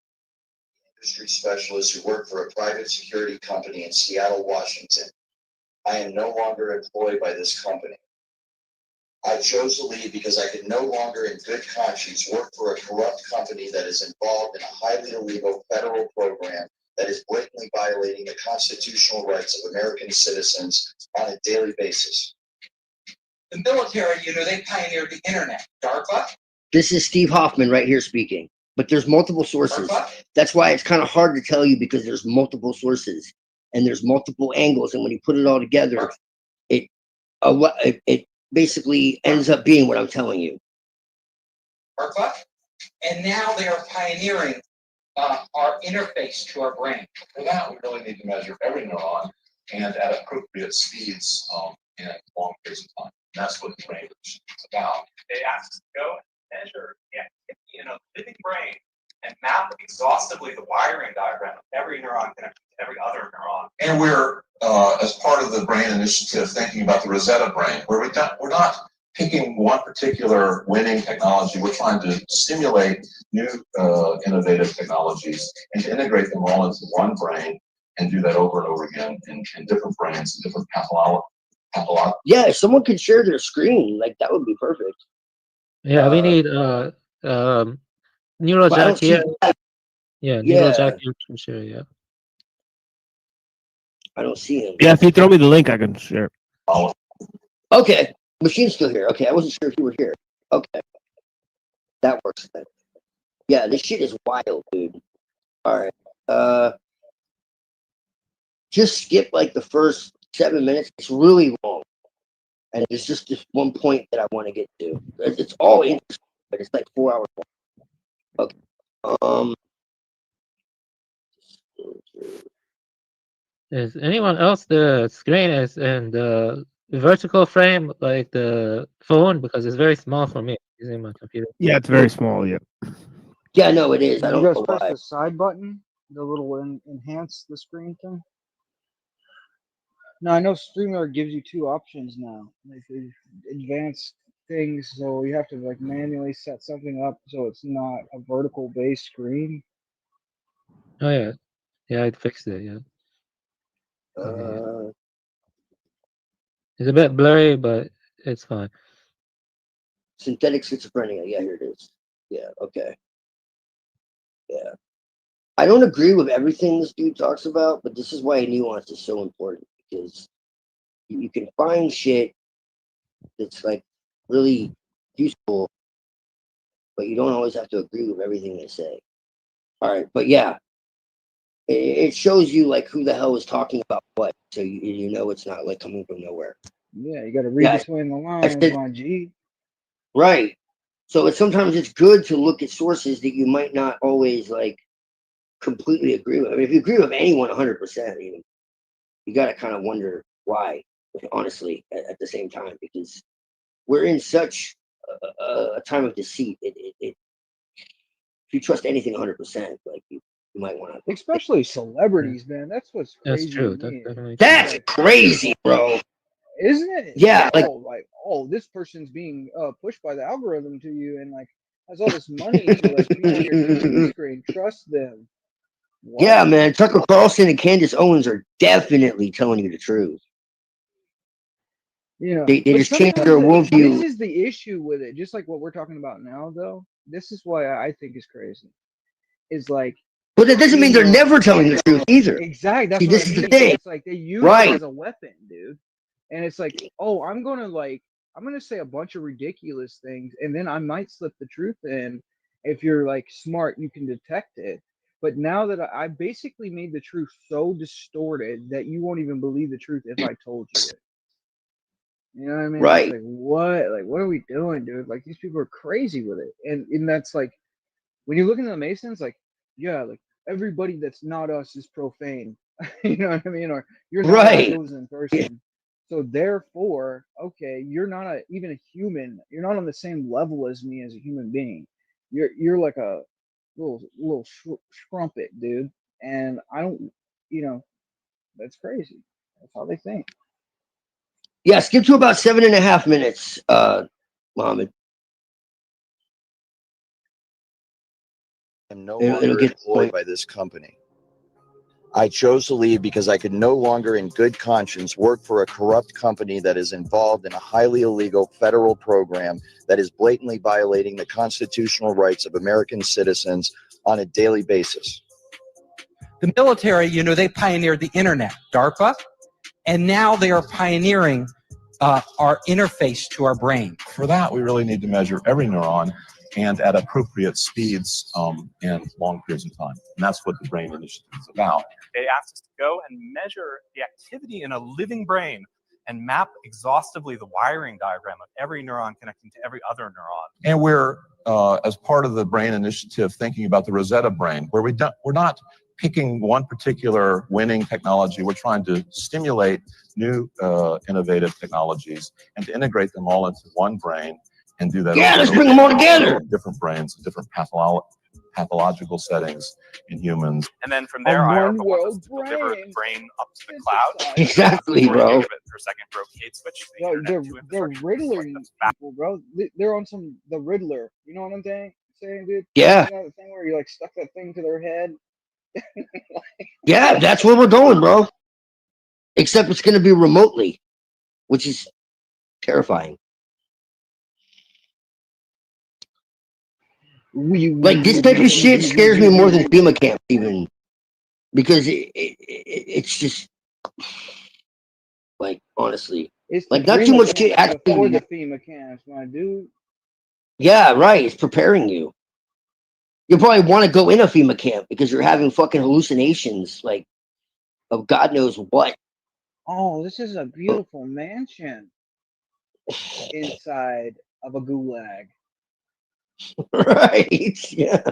industry specialist who worked for a private security company in Seattle, Washington. I am no longer employed by this company. I chose to leave because I could no longer in good conscience work for a corrupt company that is involved in a highly illegal federal program that is blatantly violating the constitutional rights of American citizens on a daily basis. The military, you know, they pioneered the internet. DARPA? This is Steve Hoffman right here speaking. But there's multiple sources. That's why it's kind of hard to tell you, because there's multiple sources and there's multiple angles. And when you put it all together, it basically ends up being what I'm telling you. DARPA? And now they are pioneering our interface to our brain. For that, we really need to measure every neuron and at appropriate speeds in long periods of time. That's what the brain is about. They asked us to go and measure the activity in a living brain and map exhaustively the wiring diagram of every neuron connected to every other neuron. And we're, as part of the brain initiative, thinking about the Rosetta brain, where we're not picking one particular winning technology. We're trying to stimulate new innovative technologies and integrate them all into one brain and do that over and over again in different brains, in different pathology. Yeah, if someone could share their screen, like that would be perfect. yeah, we need Neurojack here. Yeah, Neurojack here for sure. Yeah. I don't see him. Yeah, if you throw me the link, I can share. Okay, Machine's still here. Okay, I wasn't sure if you were here. Okay, that works then. Yeah, this shit is wild, dude. All right, just skip like the first 7 minutes. It's really long, and it's just this one point that I want to get to. It's all interesting, but it's like 4 hours long. Okay. Is anyone else the screen is in the vertical frame like the phone, because it's very small for me using my computer. Yeah, it's very small. Yeah. Yeah, no, it is. I don't You guys know press why. the side button, the little enhance the screen thing. No, I know StreamYard gives you two options now, like advanced things. So you have to like manually set something up so it's not a vertical based screen. Oh yeah, yeah, I fixed it. Yeah. It's a bit blurry, but it's fine. Synthetic schizophrenia. Yeah, here it is. Yeah, okay. Yeah. I don't agree with everything this dude talks about, but this is why nuance is so important, because you can find shit that's like really useful, but you don't always have to agree with everything they say. All right, but yeah, it shows you like who the hell is talking about what, so you know it's not like coming from nowhere. Yeah, you got to read between the lines, my G. Right. So sometimes it's good to look at sources that you might not always like completely agree with. I mean, if you agree with anyone 100%, you got to kind of wonder why, honestly, at the same time, because we're in such a time of deceit. If you trust anything 100%, like you might want to. Especially celebrities, man. That's what's crazy. That's true. To me. That's definitely That's like, crazy, bro. Isn't it? Yeah, like this person's being pushed by the algorithm to you, and like has all this money to like be on your TV screen. Trust them. Yeah, man. Tucker Carlson and Candace Owens are definitely telling you the truth. You know, They but just changed their sometimes this worldview. is the issue with it. Just like what we're talking about now, though. This is why I think is crazy. Is like, But that doesn't mean they're never telling the truth either. exactly. That's See, what this I is the mean. thing. It's like they use it Right. as a weapon, dude. And it's like, oh, I'm gonna say a bunch of ridiculous things, and then I might slip the truth in. If you're like smart, you can detect it. But now that I basically made the truth so distorted that you won't even believe the truth if I told you it. You know what I mean? Right. It's like what? Like what are we doing, dude? Like these people are crazy with it. And that's like when you look into the Masons, like, yeah, like everybody that's not us is profane. You know what I mean? Or you're not a Right. chosen person. So therefore, okay, you're not even a human. You're not on the same level as me as a human being. You're like a little strumpet, dude. And I don't, you know, that's crazy. That's how they think. Yeah, skip to about 7.5 minutes, Mohammed. I'm no It'll longer get to the employed point. by this company. I chose to leave because I could no longer, in good conscience, work for a corrupt company that is involved in a highly illegal federal program that is blatantly violating the constitutional rights of American citizens on a daily basis. The military, you know, they pioneered the internet, DARPA, and now they are pioneering our interface to our brain. For that, we really need to measure every neuron and at appropriate speeds and long periods of time. And that's what the Brain Initiative is about. They asked us to go and measure the activity in a living brain and map exhaustively the wiring diagram of every neuron connecting to every other neuron. And we're, as part of the Brain Initiative, thinking about the Rosetta Brain, where we're not picking one particular winning technology. We're trying to stimulate new innovative technologies and to integrate them all into one brain and do that. Yeah, let's bring them all together. Different brains, different pathological settings in humans. And then from there, IARPA wants us to deliver the brain up to the cloud. Exactly, 40 bro. gigabit per second brocade switch to the internet to They're infrastructure. riddling people, bro. They're on the Riddler. You know what I'm saying, dude? Yeah. You know the thing where you like stuck that thing to their head. Yeah, that's where we're going, bro. Except it's going to be remotely, which is terrifying. Like this type of shit scares me more than FEMA camps, even, because it's just like, honestly, It's like not too much shit before actually. the FEMA camps, my dude. Yeah, right. It's preparing you. You probably want to go in a FEMA camp because you're having fucking hallucinations, like of God knows what. Oh, this is a beautiful mansion inside of a gulag. Right? Yeah.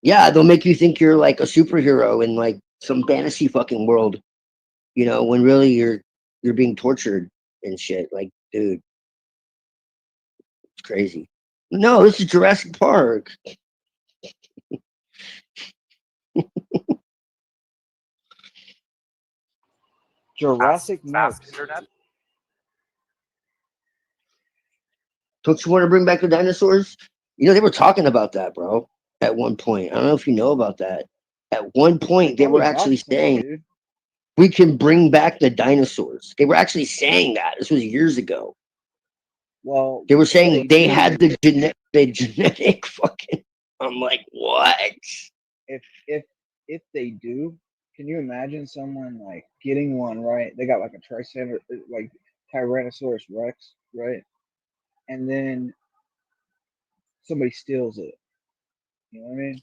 Yeah, they'll make you think you're like a superhero in like some fantasy fucking world, you know, when really you're being tortured and shit. Like, dude, it's crazy. No, this is Jurassic Park. Jurassic Fast Park. internet. Don't you want to bring back the dinosaurs? You know, they were talking about that, bro, at one point. I don't know if you know about that. At one point, they were actually saying we can bring back the dinosaurs. They were actually saying that. This was years ago. Well, they were saying they had the genetic fucking. I'm like, what? If they do, can you imagine someone like getting one right? They got like a Tyrannosaurus Rex, right? And then somebody steals it. You know what I mean?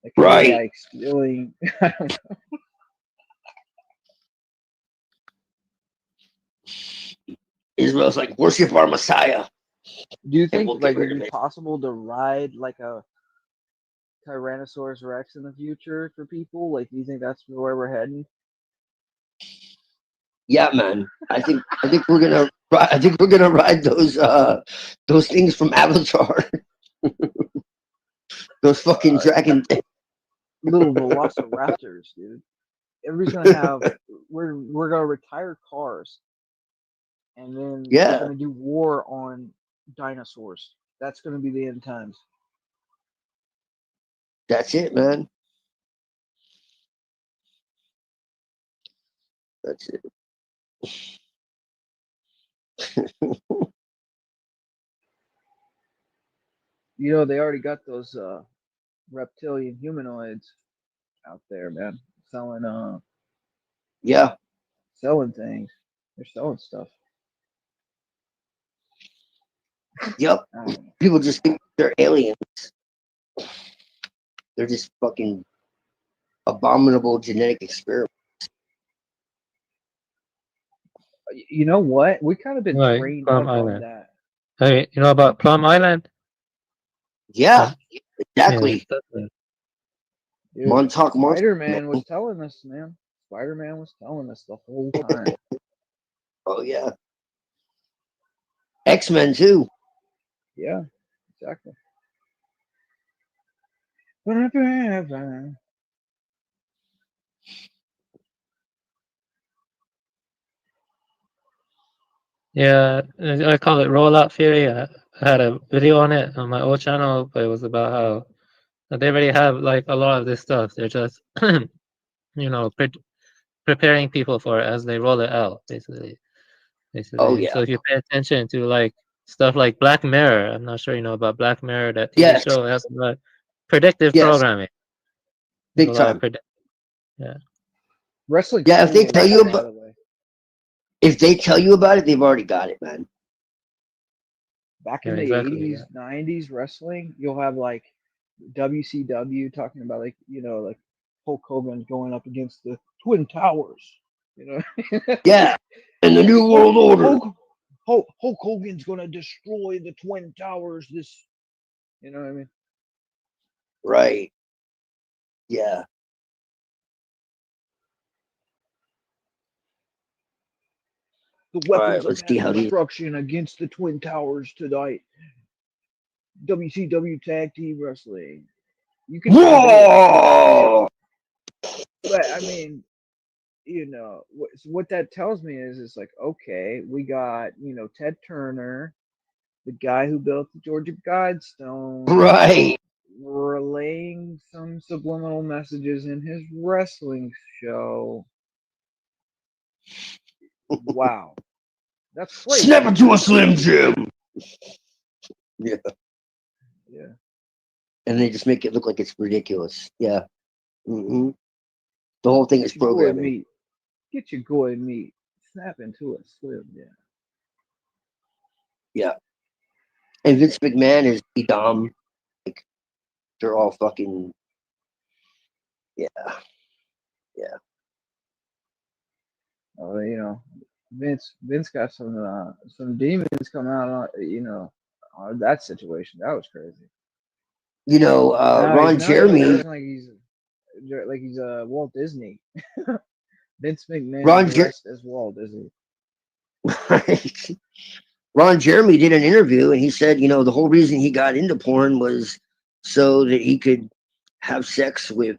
Like, right. Like stealing. I don't know. Israel's like, worship our Messiah. Do you think we'll like get rid it'd of be it. possible to ride like a Tyrannosaurus Rex in the future for people? Like, do you think that's where we're heading? Yeah, man. I think we're gonna. I think we're gonna ride those things from Avatar. Those fucking dragon things. Little velociraptors, dude. Everybody's gonna have. We're gonna retire cars, and then Yeah. we're gonna do war on dinosaurs. That's gonna be the end times. That's it, man. That's it. You know, they already got those reptilian humanoids out there, man. Selling Yeah. selling things. They're selling stuff. Yep. People just think they're aliens. They're just fucking abominable genetic experiments. You know what? We kind of been Right, trained Plum up on Island. that. Hey, you know about Plum Island? Yeah, Yeah, exactly. definitely. Dude, Montauk Monster, Spider-Man was man. telling us, man. Spider-Man was telling us the whole time. Oh yeah. X-Men too. Yeah, exactly. Whatever. Yeah, I call it rollout theory. I had a video on it on my old channel, but it was about how they already have like a lot of this stuff. They're just, you know, preparing people for it as they roll it out, basically. Oh And yeah. so if you pay attention to like stuff like Black Mirror, I'm not sure you know about Black Mirror, that TV Yes. show. It has a lot of predictive Yes. programming. There's Big a lot of time. yeah. Wrestling. Yeah, if they tell you by about the way. if they tell you about it, they've already got it, man. Back Yeah, in the exactly. 80s, 90s wrestling, you'll have like WCW talking about like, you know, like Hulk Hogan going up against the Twin Towers. You know? Yeah. In the New World Order. Hulk Hogan's gonna destroy the Twin Towers. This, you know what I mean? Right. Yeah. The All right, weapons let's of see mass how these. destruction against the Twin Towers tonight. WCW Tag Team Wrestling. You can Whoa! but I mean, you know, what that tells me is it's like, okay, we got, you know, Ted Turner, the guy who built the Georgia Guidestone, Right. relaying some subliminal messages in his wrestling show. Wow. That's crazy. Snap it to a Slim Jim. Yeah. Yeah. And they just make it look like it's ridiculous. Yeah. Mm-hmm. The whole thing is Get your goy programming. meat. Get your goy meat. Snap into a Slim Jim. Yeah. And Vince McMahon is dumb. Like, they're all fucking. Yeah. Yeah. Oh, you know, Vince got some demons coming out on, you know, on that situation. That was crazy. You know, Ron Now Jeremy. he's like he's Walt Disney. Vince McMahon Ron dressed as Walt Disney. Right. Ron Jeremy did an interview and he said, you know, the whole reason he got into porn was so that he could have sex with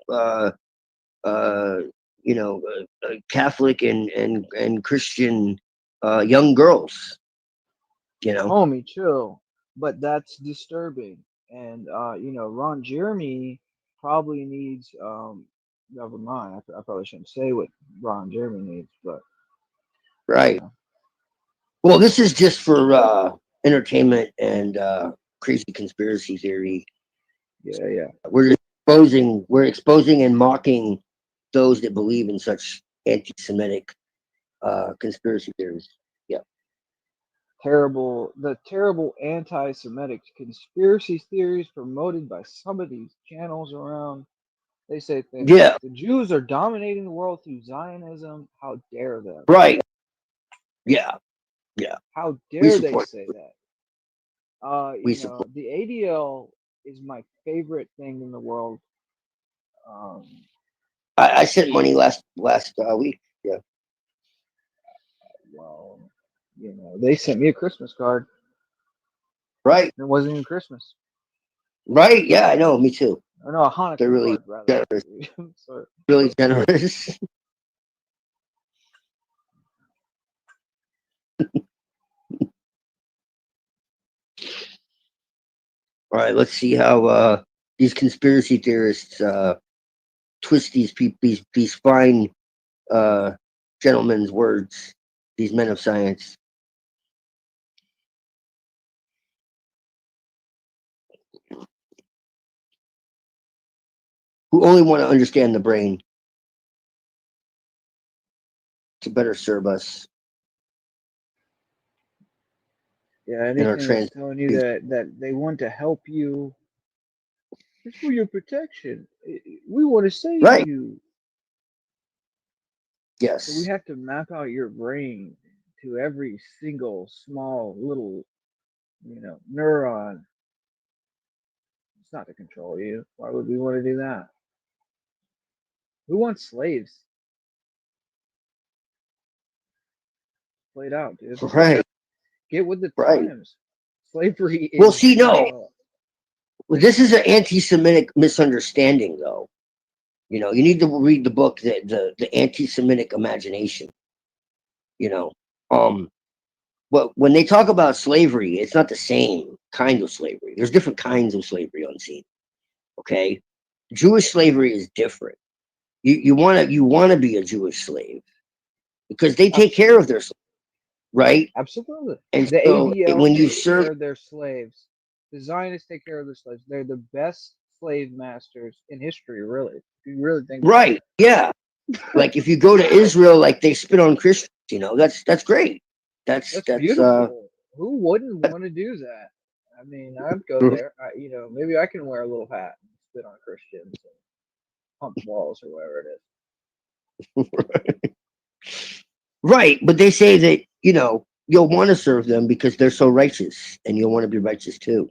you know, Catholic and Christian young girls. You know. Homie, chill. But that's disturbing. And you know, Ron Jeremy probably needs never mind. I probably shouldn't say what Ron Jeremy needs, but Right. you know. Well, this is just for entertainment and crazy conspiracy theory. Yeah. We're exposing and mocking those that believe in such anti-Semitic conspiracy theories. Yeah. The terrible anti-Semitic conspiracy theories promoted by some of these channels around. They say things Yeah. like the Jews are dominating the world through Zionism. How dare them? Right. Yeah. Yeah. How We dare they support. say that? We You know, support. the ADL is my favorite thing in the world. I sent money last week. Yeah. Well, you know, they sent me a Christmas card. Right. It wasn't even Christmas. Right. Yeah, I know. Me too. Or no, a Hanukkah They're really card, rather. generous. Sorry. Really generous. All right, let's see how these conspiracy theorists twist these people, these fine gentlemen's words, these men of science. Who only want to understand the brain to better serve us Yeah, in our anything that's trans. telling you that they want to help you, it's for your protection. We want to save Right. you. Yes. So we have to map out your brain to every single small little, neuron. It's not to control you. Why would we want to do that? Who wants slaves? Play it out, dude. Right. Get with the Right. times. Slavery is. Well, see, no. This is an anti-Semitic misunderstanding, though. You need to read the book, the anti-Semitic imagination. But when they talk about slavery, it's not the same kind of slavery. There's different kinds of slavery on scene. Okay, Jewish slavery is different. You want to be a Jewish slave because they take care of their slaves, right? Absolutely. And The so ADL when you takes care serve, of their slaves. The Zionists take care of their slaves. They're the best slave masters in history, really. If you really think about right? Yeah, like if you go to Israel, like they spit on Christians. That's great. That's beautiful. Who wouldn't want to do that? I mean, I'd go there. Maybe I can wear a little hat and spit on Christians and pump walls or whatever it is. right. But they say that you'll want to serve them because they're so righteous, and you'll want to be righteous too.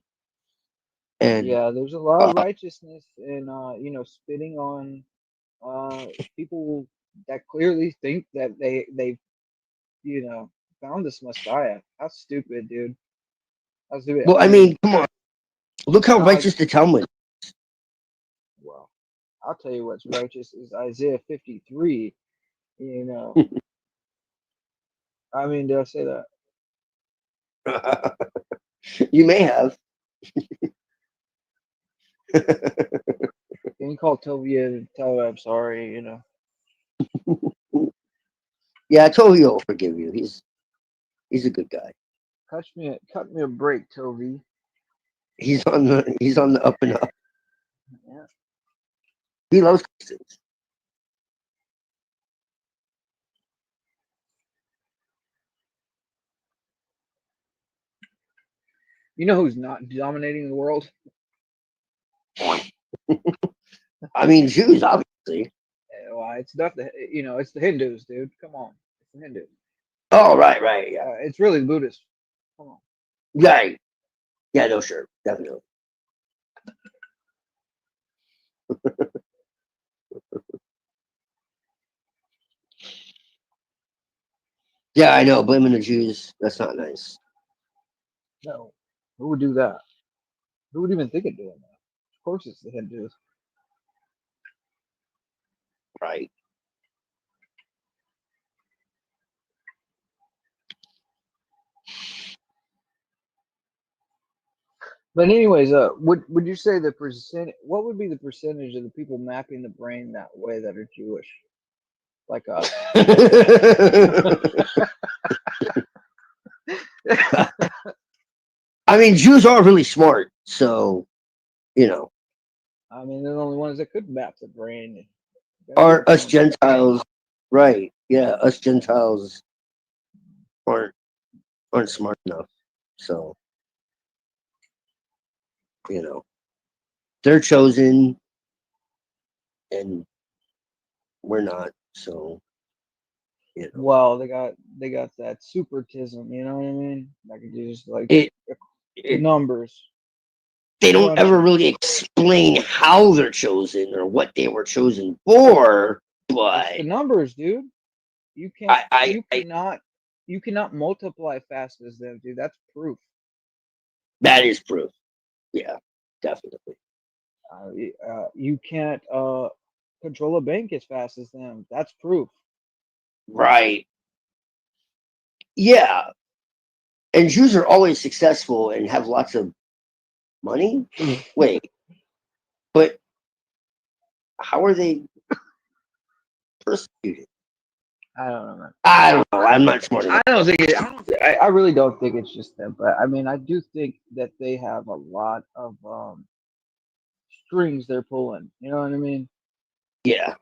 And yeah, there's a lot of righteousness in spitting on people that clearly think that they found this Messiah. How stupid, dude. How stupid. well, I mean, come on. Look how God, righteous the Talmud. well, I'll tell you what's righteous is Isaiah 53. I mean, did I say that? You may have. Can you call Tovia and tell her I'm sorry? Yeah, I told you I'll forgive you. He's a good guy. Cut me a break, Tovi. He's on the up and up. Yeah. He loves Christians. You know who's not dominating the world? I mean, Jews, obviously. Well, it's not it's the Hindus, dude. Come on, it's the Hindus. Oh, right, yeah. It's really the Buddhists. Come on. Right. Yeah, no, sure, definitely. Yeah, I know. Blaming the Jews, that's not nice. No, who would do that? Who would even think of doing that? Of course, it's the Hindus. Right. But anyways, would you say the percent? What would be the percentage of the people mapping the brain that way that are Jewish, like us? I mean, Jews are really smart, so I mean, they're the only ones that could map the brain. Are us Gentiles, right? Yeah, us Gentiles aren't smart enough, so they're chosen, and we're not. So well, they got that supertism. You know what I mean? Like just like the numbers. They don't ever really explain how they're chosen or what they were chosen for, but it's the numbers, dude. You can't. You cannot multiply fast as them, dude. That's proof. That is proof. Yeah, definitely. You can't control a bank as fast as them. That's proof. Right. Yeah. And Jews are always successful and have lots of money. Wait, but how are they persecuted? I don't know, man. I don't know. I'm not smart I enough. don't think it. I really don't think it's just them, but I mean, I do think that they have a lot of strings they're pulling. You know what I mean? Yeah.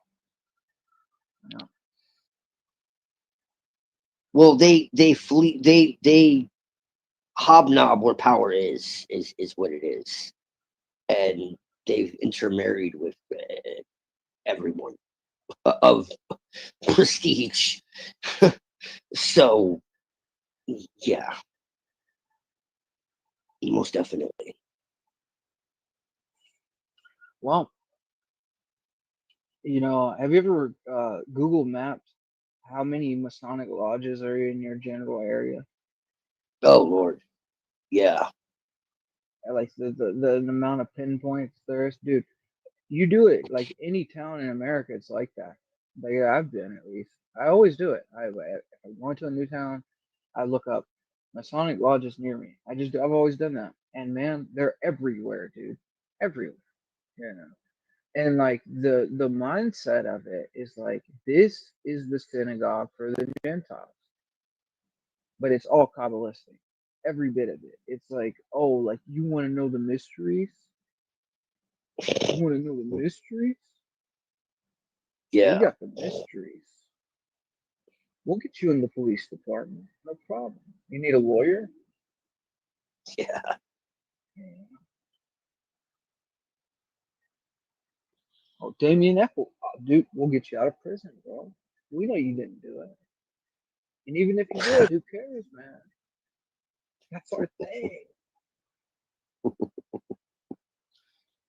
You know? Well, they hobnob where power is what it is, and they've intermarried with everyone of prestige. So, yeah, most definitely. Well, you know, have you ever Google mapped how many Masonic lodges are in your general area? Oh Lord, yeah. Like the amount of pinpoints there is, dude. You do it like any town in America. It's like that. Like I've been at least. I always do it. If I'm going to a new town, I look up Masonic lodges near me. I've always done that. And man, they're everywhere, dude. Everywhere. You know. And like the mindset of it is like this is the synagogue for the Gentiles, but it's all Kabbalistic. Every bit of it. It's like, oh, like you want to know the mysteries? You want to know the mysteries? We Yeah. got the mysteries. We'll get you in the police department. No problem. You need a lawyer? Yeah. Oh, Damien Apple. Oh, dude, we'll get you out of prison, bro. We know you didn't do it. And even if you did, who cares, man? That's our thing.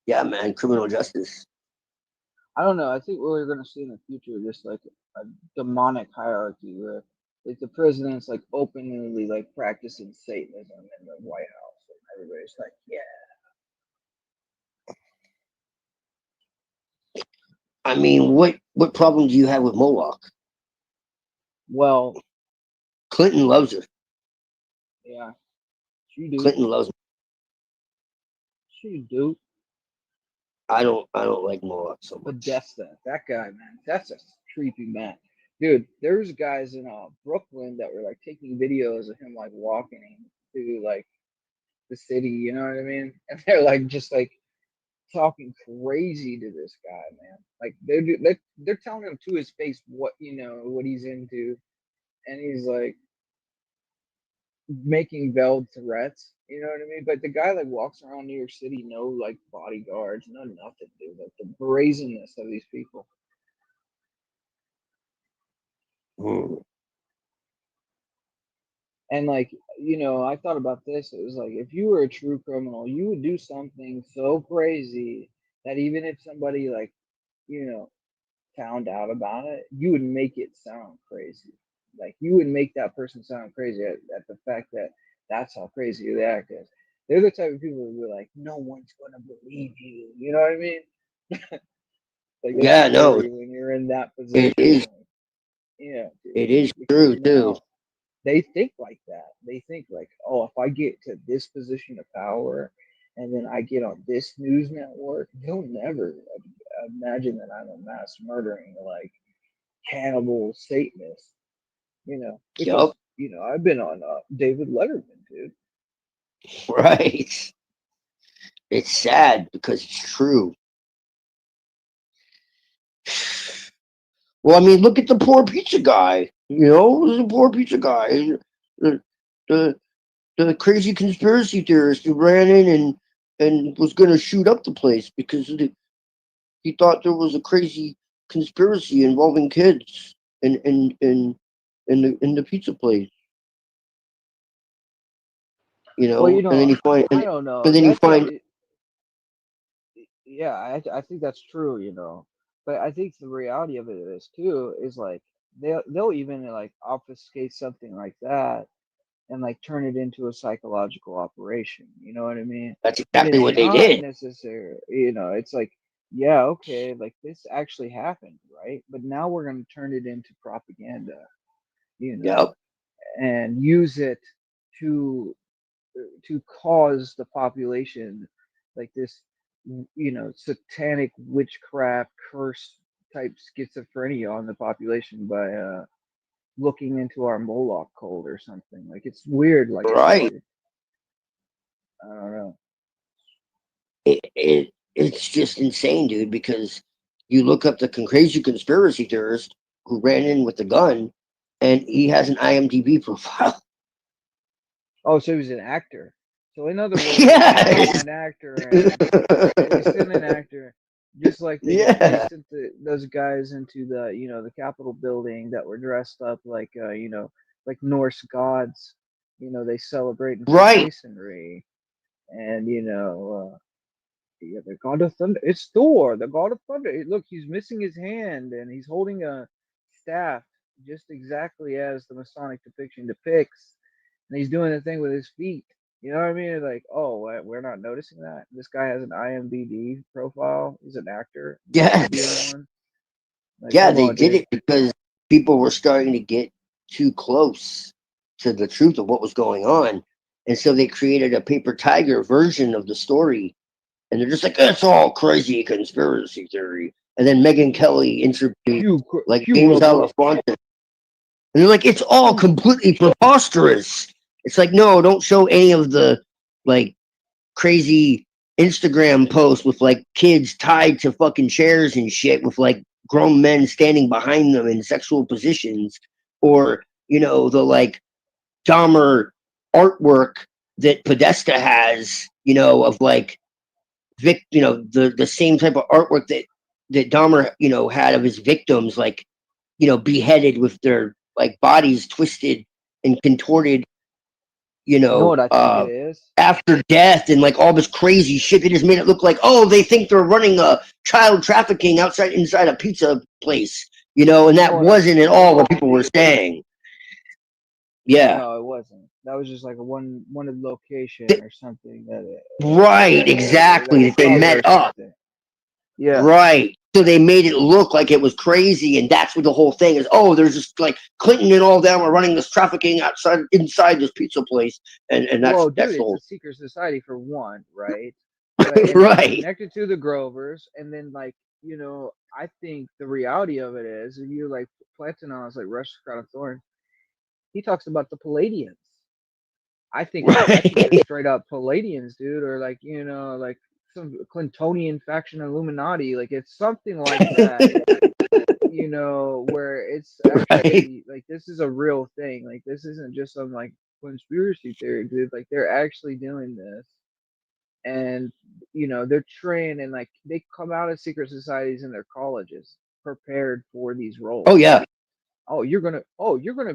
Yeah, man, criminal justice. I don't know. I think what we're going to see in the future is just like a demonic hierarchy where like the president's like openly like practicing Satanism in the White House, and everybody's like, yeah. I mean, what problem do you have with Moloch? Well, Clinton loves her. yeah, she do. Clinton loves her. She do. I don't like Moloch so much. Podesta, that guy, man, that's a creepy man, dude. There's guys in Brooklyn that were like taking videos of him like walking through like the city, you know what I mean? And they're like just like talking crazy to this guy, man. Like they're telling him to his face what what he's into, and he's like making veiled threats. You know what I mean? But the guy like walks around New York City, no like bodyguards, no nothing, dude. Like the brazenness of these people. And like, I thought about this. It was like if you were a true criminal, you would do something so crazy that even if somebody like, you know, found out about it, you would make it sound crazy. Like you would make that person sound crazy at the fact that that's how crazy the act is. They're the type of people who are like, no one's gonna believe you. You know what I mean? Like it's Yeah, no, scary when you're in that position. it is. Yeah, dude. It is Because true too. now they think like that. They think like, oh, if I get to this position of power and then I get on this news network, they'll never imagine that I'm a mass murdering like cannibal Satanist. Because Yup. I've been on David Letterman, dude. Right. It's sad because it's true. Well, I mean, look at the poor pizza guy. The poor pizza guy, the the crazy conspiracy theorist who ran in and was going to shoot up the place because he thought there was a crazy conspiracy involving kids in the pizza place. Well, And then you find I don't know. and then you find Yeah, I think that's true, but I think the reality of it is too is like they'll even like obfuscate something like that and like turn it into a psychological operation. You know what I mean? that's But exactly it's what they not did. necessary. It's like, yeah, okay, like this actually happened, right? But now we're going to turn it into propaganda, Yep. and use it to cause the population like this, satanic witchcraft curse type schizophrenia on the population by looking into our Moloch cult or something. Like it's weird like Right. that. I don't know. It's just insane, dude, because you look up the crazy conspiracy theorist who ran in with the gun, and he has an IMDb profile. Oh, so he was an actor. So in other words, Yes. an actor, and he's still an actor. Just like they Yeah. sent those guys into the the Capitol building that were dressed up like like Norse gods. They celebrate in Right. Freemasonry, and yeah, the god of thunder. It's Thor, the god of thunder. Look, he's missing his hand, and he's holding a staff, just exactly as the Masonic depiction depicts. And he's doing the thing with his feet. You know what I mean? Like, oh, we're not noticing that. This guy has an IMDb profile. He's an actor. Yes. Like, Yeah, come they on, did dude. it because people were starting to get too close to the truth of what was going on. And so they created a paper tiger version of the story. And they're just like, it's all crazy conspiracy theory. And then Megyn Kelly interviewed like James Alefonte. And they're like, it's all completely preposterous. It's like, no, don't show any of the like crazy Instagram posts with like kids tied to fucking chairs and shit with like grown men standing behind them in sexual positions, or the like Dahmer artwork that Podesta has, of like the same type of artwork that Dahmer had of his victims, like beheaded with their like bodies twisted and contorted, You know what I think it is? after death, and like all this crazy shit. They just made it look like, oh, they think they're running a child trafficking inside a pizza place, and that wasn't at all what people were saying. Yeah. No, it wasn't. That was just like a one location or something Right, exactly. That they met up. Yeah. Right. So they made it look like it was crazy, and that's what the whole thing is. Oh, there's just like Clinton and all them are running this trafficking inside this pizza place, and that's Well, dude, that's the it's whole. a secret society for one, right? But and Right. it's connected to the Grovers, and then like I think the reality of it is, if you like Platonos, like Rush Crown of Thorns, he talks about the Palladians. I think they're straight up Palladians, dude, or like like some Clintonian faction Illuminati. Like it's something like that. Where it's actually like this is a real thing. Like this isn't just some like conspiracy theory, dude. Like they're actually doing this, and they're trained, and like they come out of secret societies in their colleges prepared for these roles. Oh yeah. Oh, you're gonna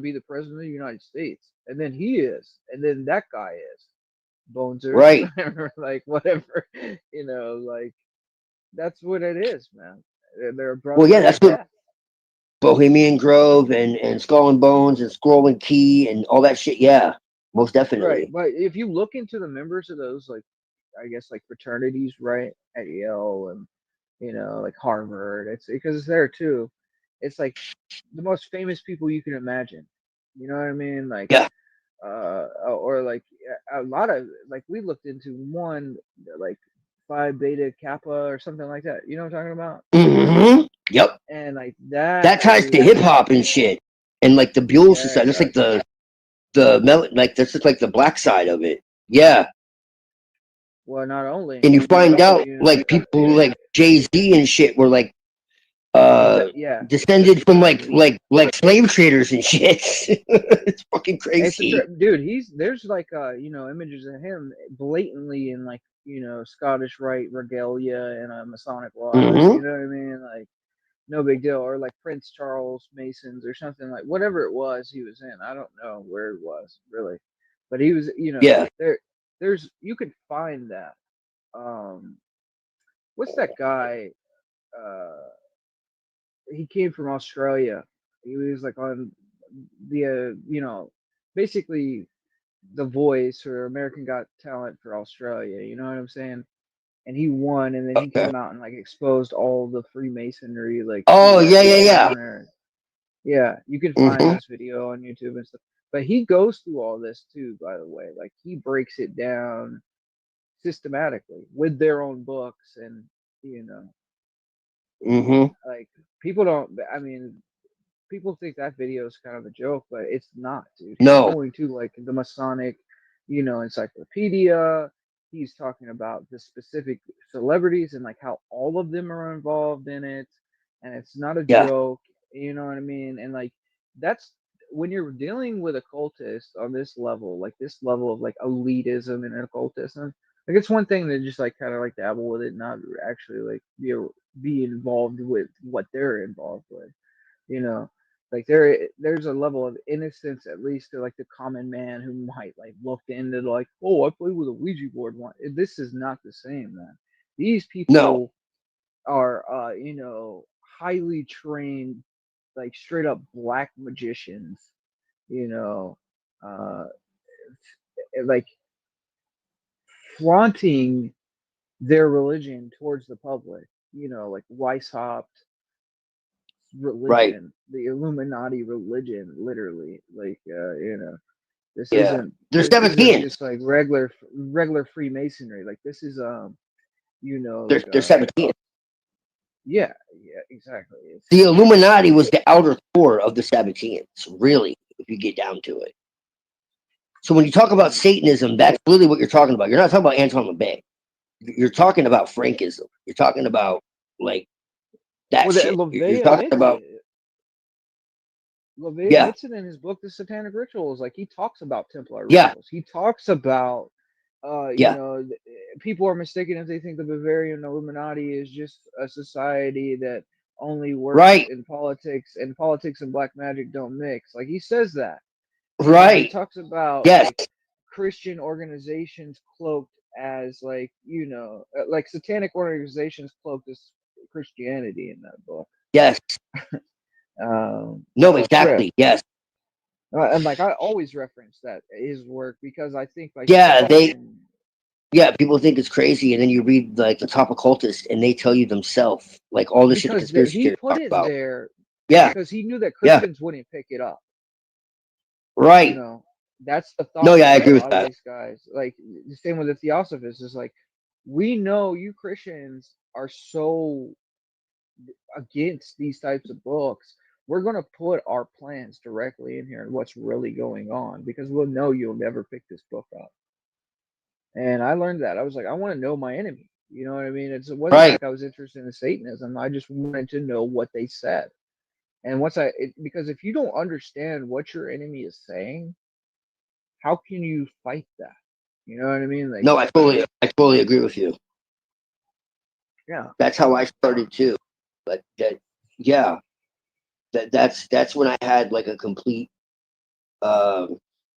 be the president of the United States, and then he is, and then that guy is Boneser, Right. like whatever, like that's what it is, man. They're brought Well, yeah, by that's death. what Bohemian Grove and Skull and Bones and Scroll and Key and all that shit. Yeah, most definitely. Right, but if you look into the members of those, like I guess like fraternities, right, at Yale and like Harvard, it's because it's there too. It's like the most famous people you can imagine. You know what I mean? Like yeah. Or like a lot of like we looked into one like Phi Beta Kappa or something like that. You know what I'm talking about? Mm-hmm. Yep. And like that. That ties to hip hop and shit, and like the Buell Society. That's like like that's just like the black side of it. Yeah. Well, not only. And you find out like people like Jay-Z and shit were like descended from like slave traders and shit. It's fucking crazy. Dude, there's like images of him blatantly in like Scottish Rite regalia and a Masonic lodge. Mhm. You know what I mean? Like no big deal. Or like Prince Charles Masons or something, like whatever it was he was in. I don't know where it was really, but he was Yeah. There's you could find that. What's that guy? He came from Australia. He was like on the basically The Voice or American Got Talent for Australia. You know what I'm saying? And he won, and then he came out and like exposed all the Freemasonry. Like Oh yeah. Yeah, you can find this video on YouTube and stuff. But he goes through all this too, by the way. Like he breaks it down systematically with their own books, and Mm-hmm. like people don't. I mean, people think that video is kind of a joke, but it's not, dude. He's No. going to like the Masonic, encyclopedia. He's talking about the specific celebrities and like how all of them are involved in it, and it's not a Yeah. joke. You know what I mean? And like that's when you're dealing with occultists on this level, like this level of like elitism and occultism. Like it's one thing to just like kind of like dabble with it, not actually like be involved with what they're involved with. You know, like there's a level of innocence at least to like the common man who might like look into like, oh, I play with a Ouija board one. This is not the same, man. These people are highly trained, like straight up black magicians, you know, uh like flaunting their religion towards the public, like Weishaupt Right. religion, the Illuminati religion, literally. Like, this Yeah. isn't They're this isn't 17. just like regular Freemasonry. Like this is They're like 17. yeah, exactly. It's, The Illuminati was the outer core of the Sabbateans, really, if you get down to it. So when you talk about Satanism, that's really what you're talking about. You're not talking about Anton LaVey. You're talking about Frankism. You're talking about like that well, shit. LaVey You're talking admits about it. LaVey yeah, admits it in his book, The Satanic Rituals. Like he talks about Templar yeah, rituals. He talks about, yeah, people are mistaken if they think the Bavarian Illuminati is just a society that only works right, in politics, and politics and black magic don't mix. Like he says that. He right, talks about yes, like Christian organizations cloaked as like like satanic organizations cloaked as Christianity in that book. yes. No, exactly, yes. And like I always reference that his work because I think like Yeah, people think it's crazy, and then you read like the top occultists, and they tell you themselves like all the shit the because conspiracy he theorists put talk it about. there Yeah, because he knew that yeah, Christians wouldn't pick it up. right. That's the No, thought yeah, I of a agree with lot of that. these guys. Like the same with the Theosophists is like, we know you Christians are so against these types of books. We're going to put our plans directly in here and what's really going on because we'll know you'll never pick this book up. And I learned that. I was like, I want to know my enemy. You know what I mean? It wasn't Right. like I was interested in Satanism. I just wanted to know what they said. And because if you don't understand what your enemy is saying, how can you fight that? You know what I mean? Like, No, I totally agree with you. yeah, That's how I started too. But yeah, that's when I had like a complete